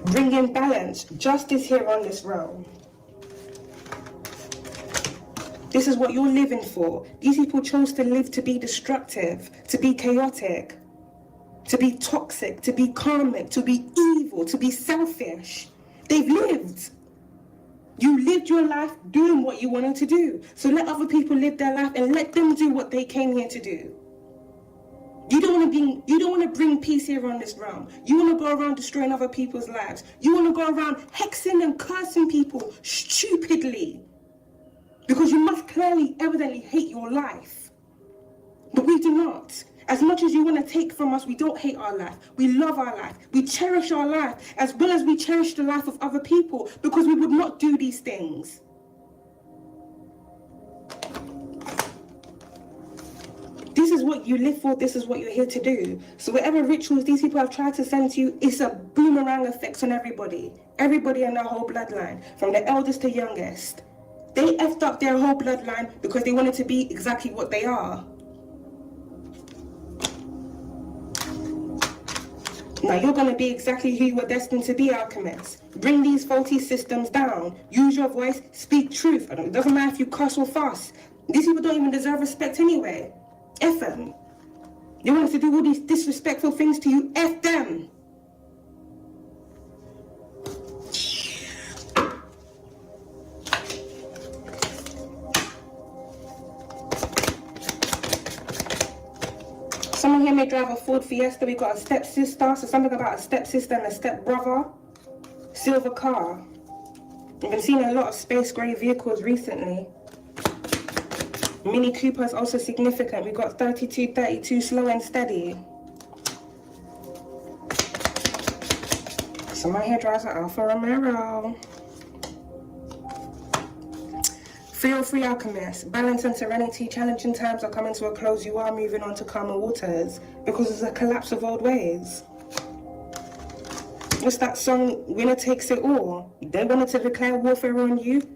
Bring in balance, justice here on this realm. This is what you're living for. These people chose to live to be destructive, to be chaotic, to be toxic, to be karmic, to be evil, to be selfish. They've lived. You lived your life doing what you wanted to do. So let other people live their life and let them do what they came here to do. You don't want to bring peace here on this realm. You want to go around destroying other people's lives. You want to go around hexing and cursing people stupidly. Because you must clearly, evidently hate your life. But we do not. As much as you want to take from us, we don't hate our life. We love our life. We cherish our life as well as we cherish the life of other people because we would not do these things. This is what you live for. This is what you're here to do. So whatever rituals these people have tried to send to you, it's a boomerang effect on everybody. Everybody in their whole bloodline, from the eldest to youngest. They effed up their whole bloodline because they wanted to be exactly what they are. Now you're going to be exactly who you were destined to be, alchemists. Bring these faulty systems down. Use your voice, speak truth. It doesn't matter if you cuss or fuss. These people don't even deserve respect anyway. F them. They want us to do all these disrespectful things to you. F them. Someone here may drive a Ford Fiesta. We got a stepsister, so something about a stepsister and a stepbrother. Silver car. I've been seeing a lot of space grey vehicles recently. Mini Cooper is also significant. We got 32, slow and steady. Someone here drives an Alfa Romero. Feel free, alchemist. Balance and serenity. Challenging times are coming to a close. You are moving on to calmer waters because there's a collapse of old ways. What's that song? Winner takes it all. They wanted to declare warfare on you.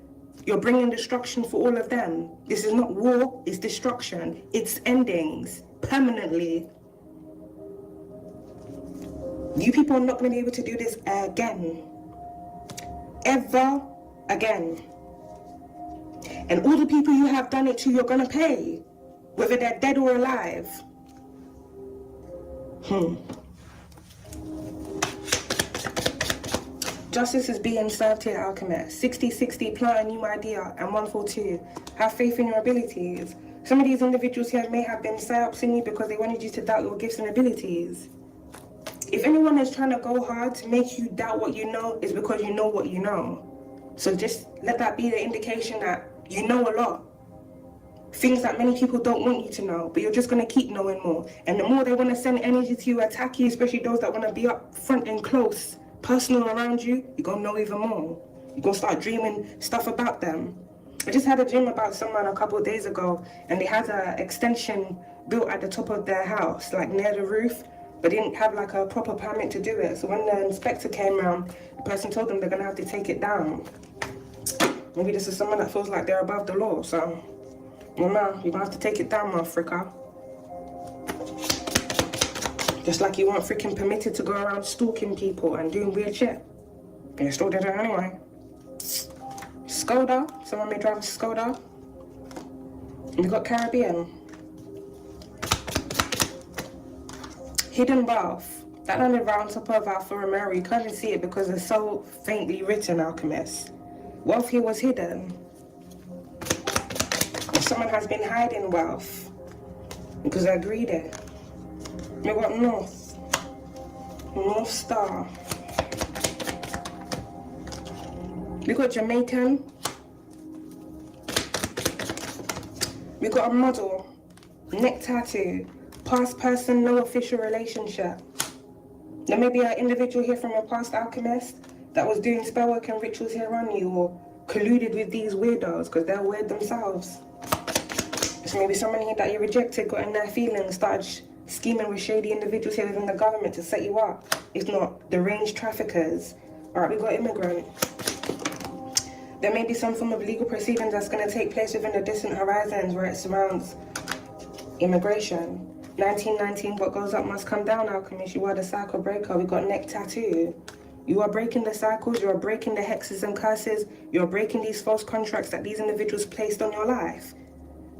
You're bringing destruction for all of them. This is not war. It's destruction. It's endings permanently. You people are not going to be able to do this again. Ever again. And all the people you have done it to, you're going to pay. Whether they're dead or alive. Justice is being served here, Alchemist. 60-60, plant a new idea, and 142. Have faith in your abilities. Some of these individuals here may have been psyops in you because they wanted you to doubt your gifts and abilities. If anyone is trying to go hard to make you doubt what you know, it's because you know what you know. So just let that be the indication that you know a lot. Things that many people don't want you to know, but you're just going to keep knowing more. And the more they want to send energy to you, attack you, especially those that want to be up front and close, personal around you, you're going to know even more. You're going to start dreaming stuff about them. I just had a dream about someone a couple of days ago, and they had an extension built at the top of their house, like near the roof, but didn't have like a proper permit to do it. So when the inspector came around, the person told them they're going to have to take it down. Maybe this is someone that feels like they're above the law, so... Well, man, you're gonna have to take it down, Africa. Just like you weren't freaking permitted to go around stalking people and doing weird shit. But you still did it anyway. Skoda, someone may drive a Skoda. We got Caribbean. Hidden wealth. That landed right on top of Alpha Romero. You can't even see it because it's so faintly written, Alchemist. Wealth here was hidden. Someone has been hiding wealth because they're greedy. We got North Star. We got Jamaican. We got a model, neck tattoo, past person, no official relationship. There may be an individual here from your past, Alchemist, that was doing spell work and rituals here on you or colluded with these weirdos because they're weird themselves. So maybe someone here that you rejected got in their feelings, started scheming with shady individuals here within the government to set you up. If not, deranged traffickers. Alright, we got immigrant. There may be some form of legal proceedings that's going to take place within the distant horizons where it surrounds immigration. 1919, what goes up must come down, Alchemist. You are the cycle breaker. We got neck tattoo. You are breaking the cycles, you are breaking the hexes and curses, you are breaking these false contracts that these individuals placed on your life.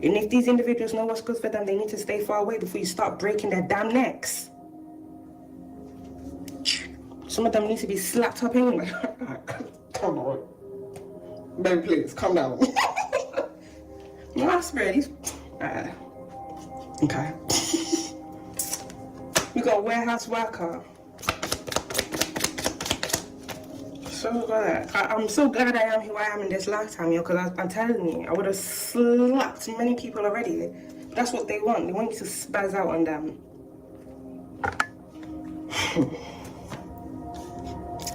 And if these individuals know what's good for them, they need to stay far away before you start breaking their damn necks. Some of them need to be slapped up anyway. Come on. Baby, please, calm down. My spirit, okay. We got a warehouse worker. So glad. I'm so glad I am who I am in this lifetime, yo, because I'm telling you, I would have slapped many people already. That's what they want. They want you to spaz out on them.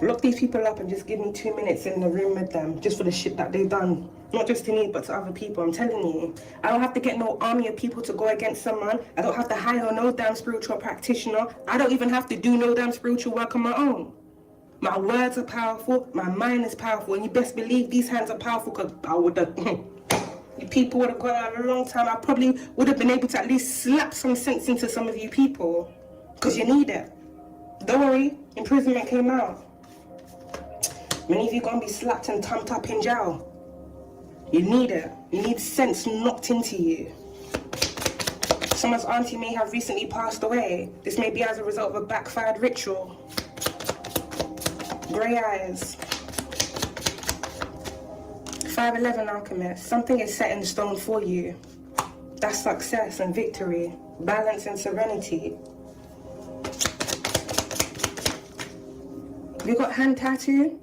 Lock these people up and just give me 2 minutes in the room with them, just for the shit that they've done. Not just to me, but to other people. I'm telling you. I don't have to get no army of people to go against someone. I don't have to hire no damn spiritual practitioner. I don't even have to do no damn spiritual work on my own. My words are powerful, my mind is powerful, and you best believe these hands are powerful because I would have, you people would have gone out a long time. I probably would have been able to at least slap some sense into some of you people because you need it. Don't worry, imprisonment came out. Many of you going to be slapped and tumped up in jail. You need it. You need sense knocked into you. Someone's auntie may have recently passed away. This may be as a result of a backfired ritual. Grey eyes. 511 Alchemist. Something is set in stone for you. That's success and victory. Balance and serenity. We got hand tattoo.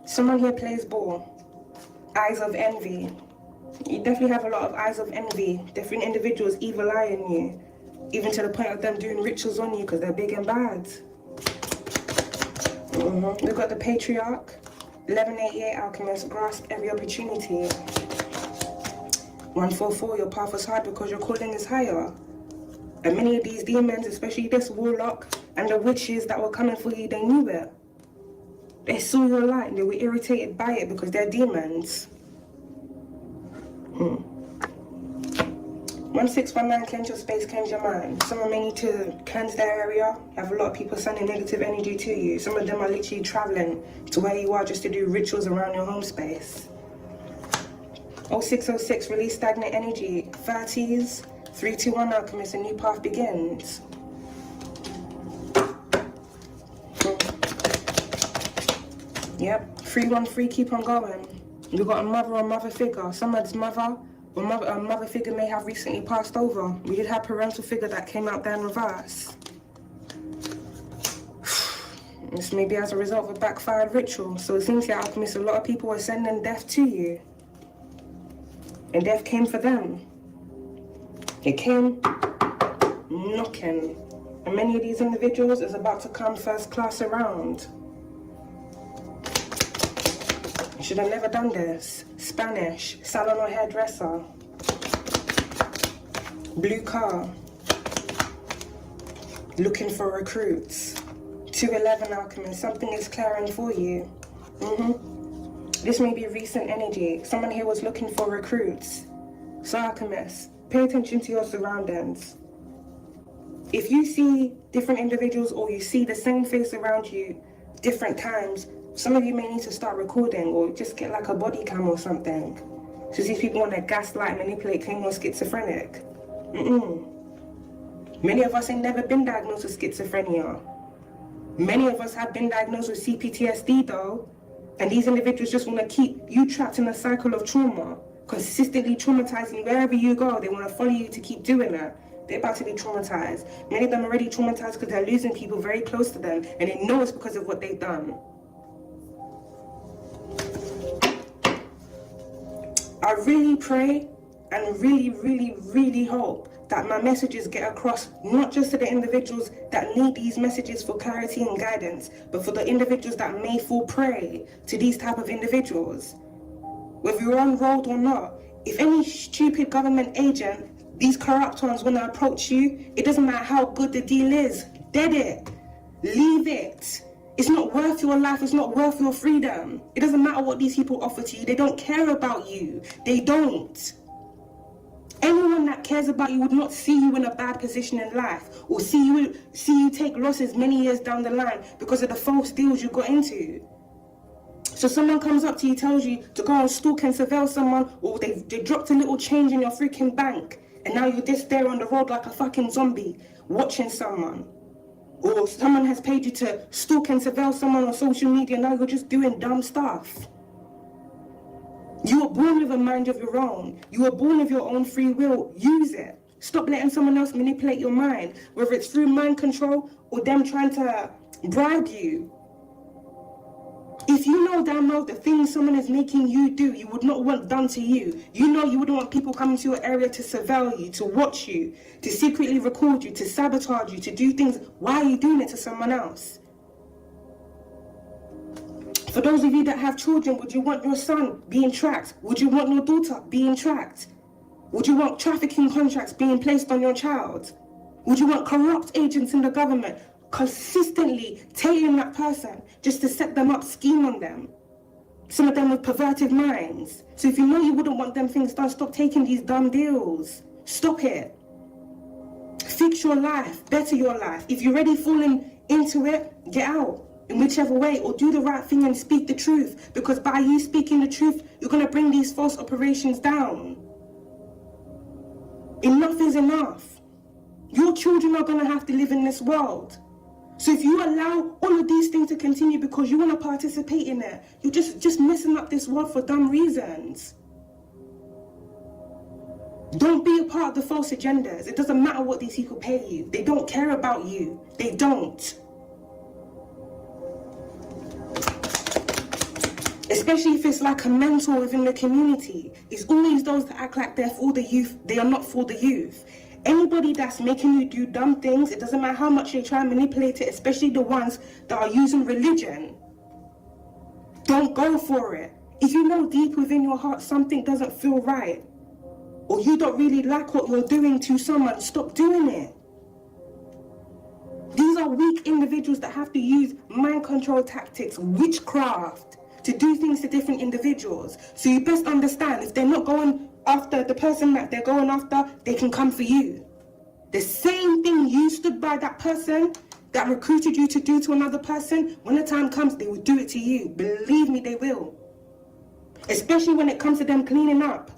Someone here plays ball. Eyes of envy. You definitely have a lot of eyes of envy. Different individuals evil eyeing you. Even to the point of them doing rituals on you because they're big and bad. We've got the Patriarch. 1188 Alchemist. Grasp every opportunity. 144, your path was hard because your calling is higher. And many of these demons, especially this warlock and the witches that were coming for you, they knew it. They saw your light and they were irritated by it because they're demons. 1619, cleanse your space, cleanse your mind. Someone may need to cleanse their area. You have a lot of people sending negative energy to you. Some of them are literally traveling to where you are just to do rituals around your home space. 0606, release stagnant energy. 30s, 321 alchemist, a new path begins. Yep, 313, keep on going. You got a mother or mother figure. Someone's mother or mother figure may have recently passed over. We did have parental figure that came out there in reverse. This may be as a result of a backfired ritual. So it seems like alchemist, a lot of people are sending death to you. And death came for them. It came knocking. And many of these individuals is about to come first class around. You should have never done this. Spanish, salon or hairdresser. Blue car. Looking for recruits. 211 alchemist, something is clearing for you. This may be recent energy. Someone here was looking for recruits. So alchemist, pay attention to your surroundings. If you see different individuals or you see the same face around you different times, some of you may need to start recording or just get like a body cam or something. So these people want to gaslight, manipulate, claim you're schizophrenic. Many of us ain't never been diagnosed with schizophrenia. Many of us have been diagnosed with CPTSD though. And these individuals just want to keep you trapped in a cycle of trauma, consistently traumatizing wherever you go. They want to follow you to keep doing that. They're about to be traumatized. Many of them are already traumatized because they're losing people very close to them, and they know it's because of what they've done. I really pray and really hope that my messages get across not just to the individuals that need these messages for clarity and guidance, but for the individuals that may fall prey to these type of individuals. Whether you're on road or not, if any stupid government agent, these corrupt ones, when they approach you, it doesn't matter how good the deal is, dead it, leave it. It's not worth your life, it's not worth your freedom. It doesn't matter what these people offer to you, they don't care about you, they don't. Anyone that cares about you would not see you in a bad position in life or see you take losses many years down the line because of the false deals you got into. So someone comes up to you, tells you to go and stalk and surveil someone, or they dropped a little change in your freaking bank, and now you're just there on the road like a fucking zombie, watching someone. Or someone has paid you to stalk and surveil someone on social media, now you're just doing dumb stuff. You were born with a mind of your own. You were born with your own free will. Use it. Stop letting someone else manipulate your mind, whether it's through mind control or them trying to bribe you. If you know damn well the things someone is making you do, you would not want done to you. You know you wouldn't want people coming to your area to surveil you, to watch you, to secretly record you, to sabotage you, to do things. Why are you doing it to someone else? For those of you that have children, would you want your son being tracked? Would you want your daughter being tracked? Would you want trafficking contracts being placed on your child? Would you want corrupt agents in the government consistently tailing that person just to set them up, scheme on them? Some of them with perverted minds. So if you know you wouldn't want them things done, stop taking these dumb deals. Stop it. Fix your life, better your life. If you're already falling into it, get out. In whichever way, or do the right thing and speak the truth, because by you speaking the truth, you're going to bring these false operations down. Enough is enough. Your children are going to have to live in this world. So if you allow all of these things to continue because you want to participate in it, you're just messing up this world for dumb reasons. Don't be a part of the false agendas. It doesn't matter what these people pay you. They don't care about you. They don't. Especially if it's like a mentor within the community. It's always those that act like they're for the youth. They are not for the youth. Anybody that's making you do dumb things, it doesn't matter how much they try and manipulate it, especially the ones that are using religion. Don't go for it. If you know deep within your heart something doesn't feel right, or you don't really like what you're doing to someone, stop doing it. These are weak individuals that have to use mind control tactics, witchcraft, to do things to different individuals. So you best understand, if they're not going after the person that they're going after, they can come for you. The same thing you stood by that person that recruited you to do to another person, when the time comes, they will do it to you. Believe me, they will. Especially when it comes to them cleaning up.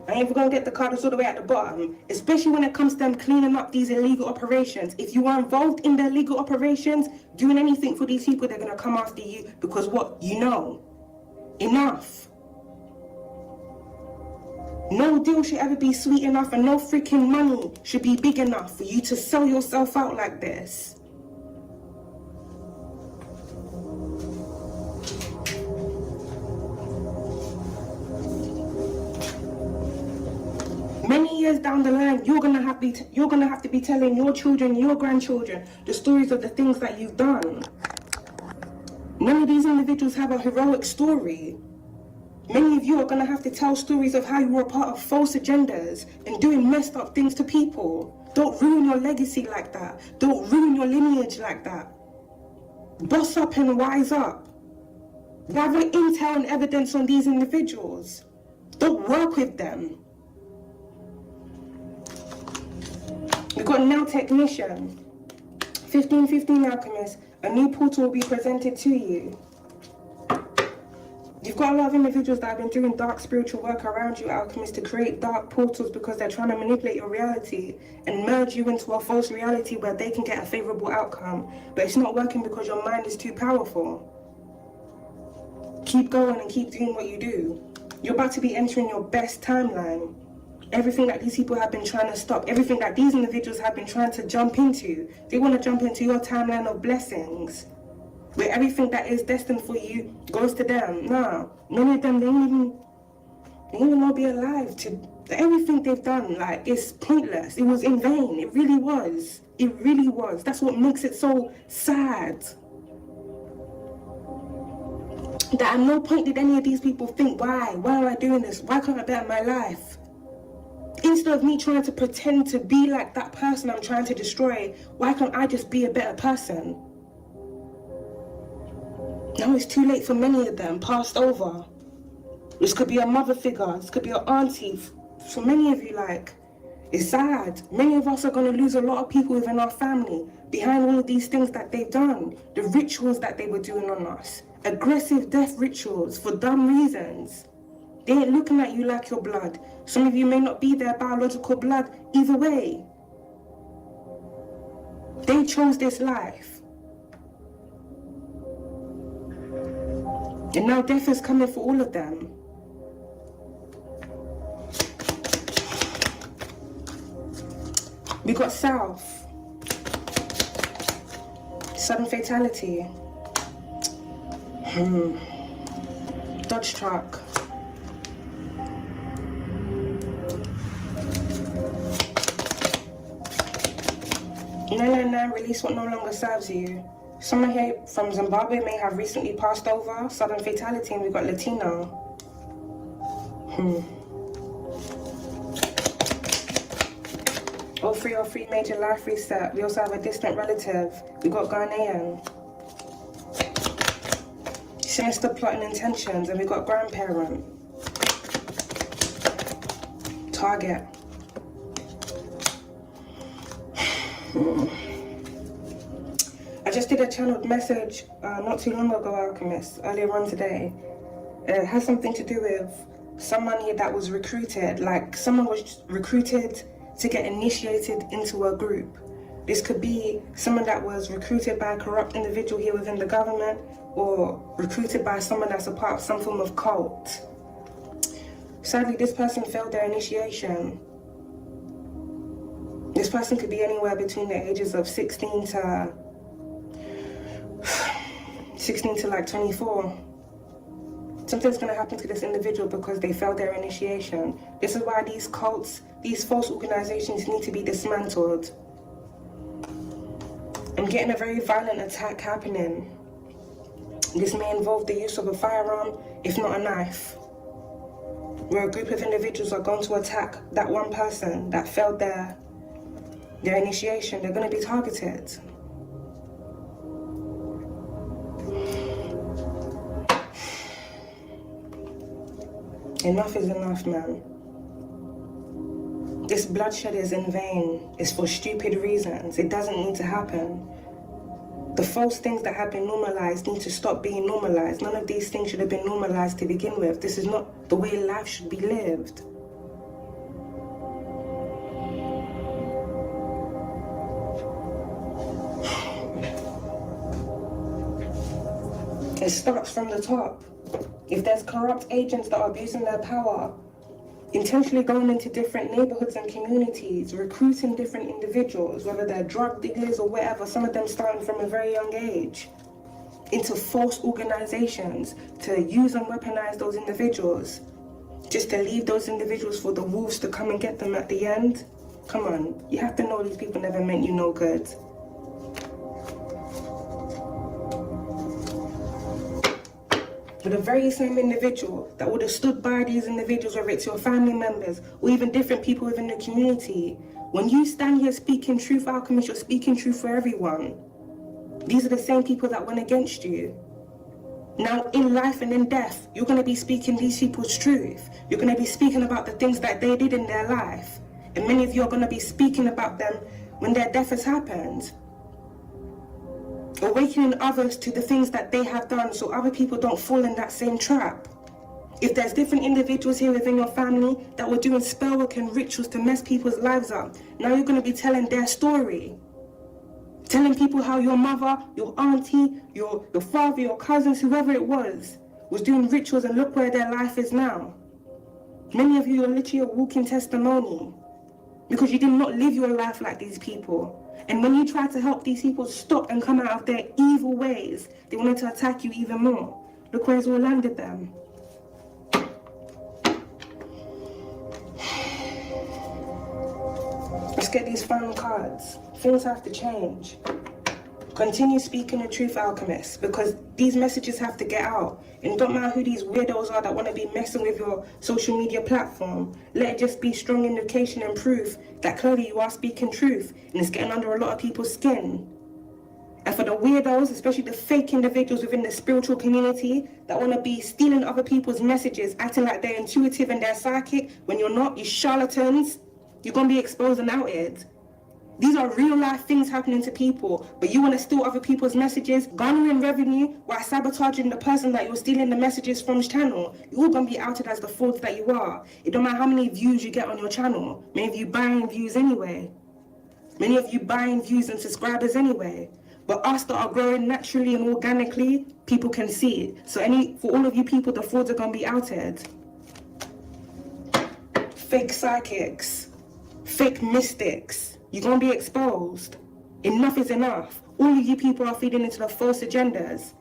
I ain't even gonna get the cardinals all the way at the bottom. Especially when it comes to them cleaning up these illegal operations. If you are involved in the illegal operations, doing anything for these people, they're gonna come after you because what? You know. Enough. No deal should ever be sweet enough and no freaking money should be big enough for you to sell yourself out like this. Many years down the line, you're gonna have to be telling your children, your grandchildren, the stories of the things that you've done. None of these individuals have a heroic story. Many of you are going to have to tell stories of how you were a part of false agendas and doing messed up things to people. Don't ruin your legacy like that. Don't ruin your lineage like that. Boss up and wise up. Gather intel and evidence on these individuals. Don't work with them. We've got Now Technician. 1515 Alchemist. A new portal will be presented to you. You've got a lot of individuals that have been doing dark spiritual work around you, Alchemist, to create dark portals because they're trying to manipulate your reality and merge you into a false reality where they can get a favorable outcome. But it's not working because your mind is too powerful. Keep going and keep doing what you do. You're about to be entering your best timeline. Everything that these people have been trying to stop, everything that these individuals have been trying to jump into, they want to jump into your timeline of blessings. Where everything that is destined for you goes to them. Nah, many of them, they ain't even know be alive. Everything they've done, like, it's pointless. It was in vain. It really was. It really was. That's what makes it so sad. That at no point did any of these people think, why? Why am I doing this? Why can't I better my life? Instead of me trying to pretend to be like that person I'm trying to destroy, why can't I just be a better person? Now it's too late for many of them, passed over. This could be a mother figure, this could be an auntie. For many of you, like, it's sad. Many of us are going to lose a lot of people within our family behind all of these things that they've done, the rituals that they were doing on us, aggressive death rituals for dumb reasons. They ain't looking at you like your blood. Some of you may not be their biological blood either way. They chose this life. And now death is coming for all of them. We got South. Sudden fatality. Dodge truck. 999 release what no longer serves you. Someone here from Zimbabwe may have recently passed over. Sudden fatality, and we got Latino. 0303 major life reset. We also have a distant relative. We got Ghanaian. Sinister plot and intentions, and we got grandparent. Target. I just did a channeled message not too long ago, Alchemist, earlier on today. It has something to do with someone here that was recruited, like someone was recruited to get initiated into a group. This could be someone that was recruited by a corrupt individual here within the government, or recruited by someone that's a part of some form of cult. Sadly, this person failed their initiation. This person could be anywhere between the ages of 16 to like 24. Something's going to happen to this individual because they failed their initiation. This is why these cults, these false organizations need to be dismantled. I'm getting a very violent attack happening. This may involve the use of a firearm, if not a knife, where a group of individuals are going to attack that one person that failed their initiation. They're going to be targeted. Enough is enough, man. This bloodshed is in vain. It's for stupid reasons. It doesn't need to happen. The false things that have been normalized need to stop being normalized. None of these things should have been normalized to begin with. This is not the way life should be lived. It starts from the top. If there's corrupt agents that are abusing their power, intentionally going into different neighborhoods and communities, recruiting different individuals, whether they're drug dealers or whatever, some of them starting from a very young age, into false organizations to use and weaponize those individuals, just to leave those individuals for the wolves to come and get them at the end. Come on, you have to know these people never meant you no good. But the very same individual that would have stood by these individuals, whether it's your family members or even different people within the community, when you stand here speaking truth, Alchemist, you're speaking truth for everyone. These are the same people that went against you. Now, in life and in death, you're going to be speaking these people's truth. You're going to be speaking about the things that they did in their life. And many of you are going to be speaking about them when their death has happened. Awakening others to the things that they have done so other people don't fall in that same trap. If there's different individuals here within your family that were doing spell work and rituals to mess people's lives up, now you're going to be telling their story. Telling people how your mother, your auntie, your father, your cousins, whoever it was doing rituals and look where their life is now. Many of you are literally a walking testimony because you did not live your life like these people. And when you try to help these people stop and come out of their evil ways, they wanted to attack you even more. Look where it's all landed them. Let's get these final cards. Things have to change. Continue speaking the truth, Alchemist, because these messages have to get out. And it don't matter who these weirdos are that want to be messing with your social media platform. Let it just be strong indication and proof that clearly you are speaking truth, and it's getting under a lot of people's skin. And for the weirdos, especially the fake individuals within the spiritual community that want to be stealing other people's messages, acting like they're intuitive and they're psychic, when you're not, you charlatans, you're going to be exposed and outed. These are real life things happening to people, but you want to steal other people's messages, garnering revenue while sabotaging the person that you're stealing the messages from's channel. You're all going to be outed as the frauds that you are. It don't matter how many views you get on your channel. Many of you buying views anyway. Many of you buying views and subscribers anyway. But us that are growing naturally and organically, people can see it. So for all of you people, the frauds are going to be outed. Fake psychics, fake mystics. You're going to be exposed. Enough is enough. All of you people are feeding into the false agendas.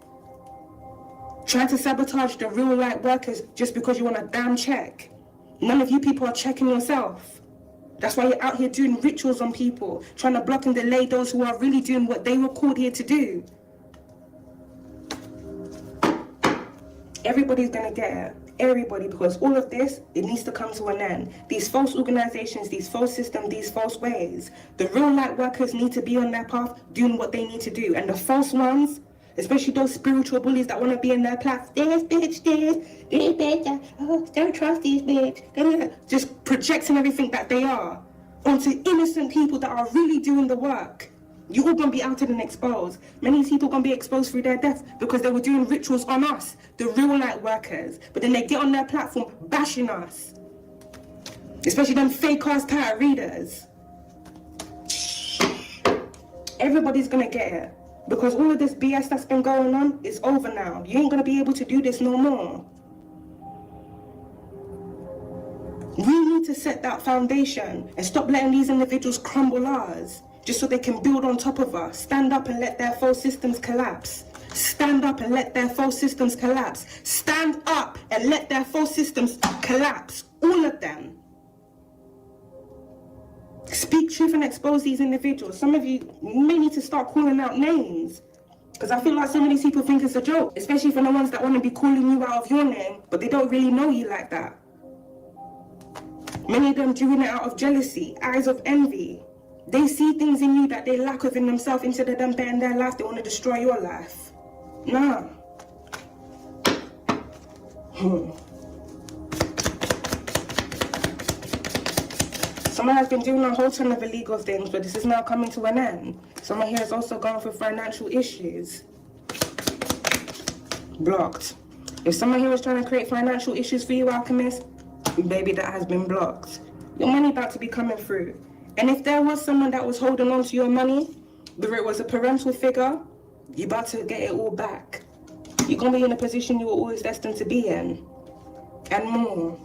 Trying to sabotage the real light workers just because you want a damn check. None of you people are checking yourself. That's why you're out here doing rituals on people, trying to block and delay those who are really doing what they were called here to do. Everybody's going to get it. Everybody, because all of this, it needs to come to an end. These false organizations, these false systems, these false ways. The real light workers need to be on their path doing what they need to do. And the false ones, especially those spiritual bullies that want to be in their path, this bitch, oh, don't trust these bitch. Just projecting everything that they are onto innocent people that are really doing the work. You're all going to be outed and exposed. Many people are going to be exposed through their death because they were doing rituals on us, the real light workers. But then they get on their platform bashing us. Especially them fake-ass tarot readers. Everybody's going to get it. Because all of this BS that's been going on is over now. You ain't going to be able to do this no more. We need to set that foundation and stop letting these individuals crumble ours. Just so they can build on top of us. Stand up and let their false systems collapse. Stand up and let their false systems collapse. Stand up and let their false systems collapse. All of them. Speak truth and expose these individuals. Some of you may need to start calling out names. Because I feel like some of these people think it's a joke. Especially for the ones that want to be calling you out of your name, but they don't really know you like that. Many of them doing it out of jealousy, eyes of envy. They see things in you that they lack within themselves instead of them betting their life. They want to destroy your life. Nah. Someone has been doing a whole ton of illegal things, but this is now coming to an end. Someone here is also going through financial issues. Blocked. If someone here is trying to create financial issues for you, Alchemist, baby, that has been blocked. Your money about to be coming through. And if there was someone that was holding on to your money, whether it was a parental figure, you're about to get it all back. You're going to be in a position you were always destined to be in. And more.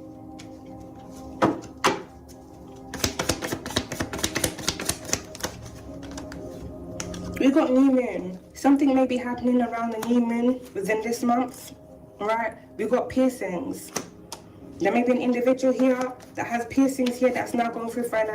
We got new moon. Something may be happening around the new moon within this month. Right? We got piercings. There may be an individual here that has piercings here that's now going through financial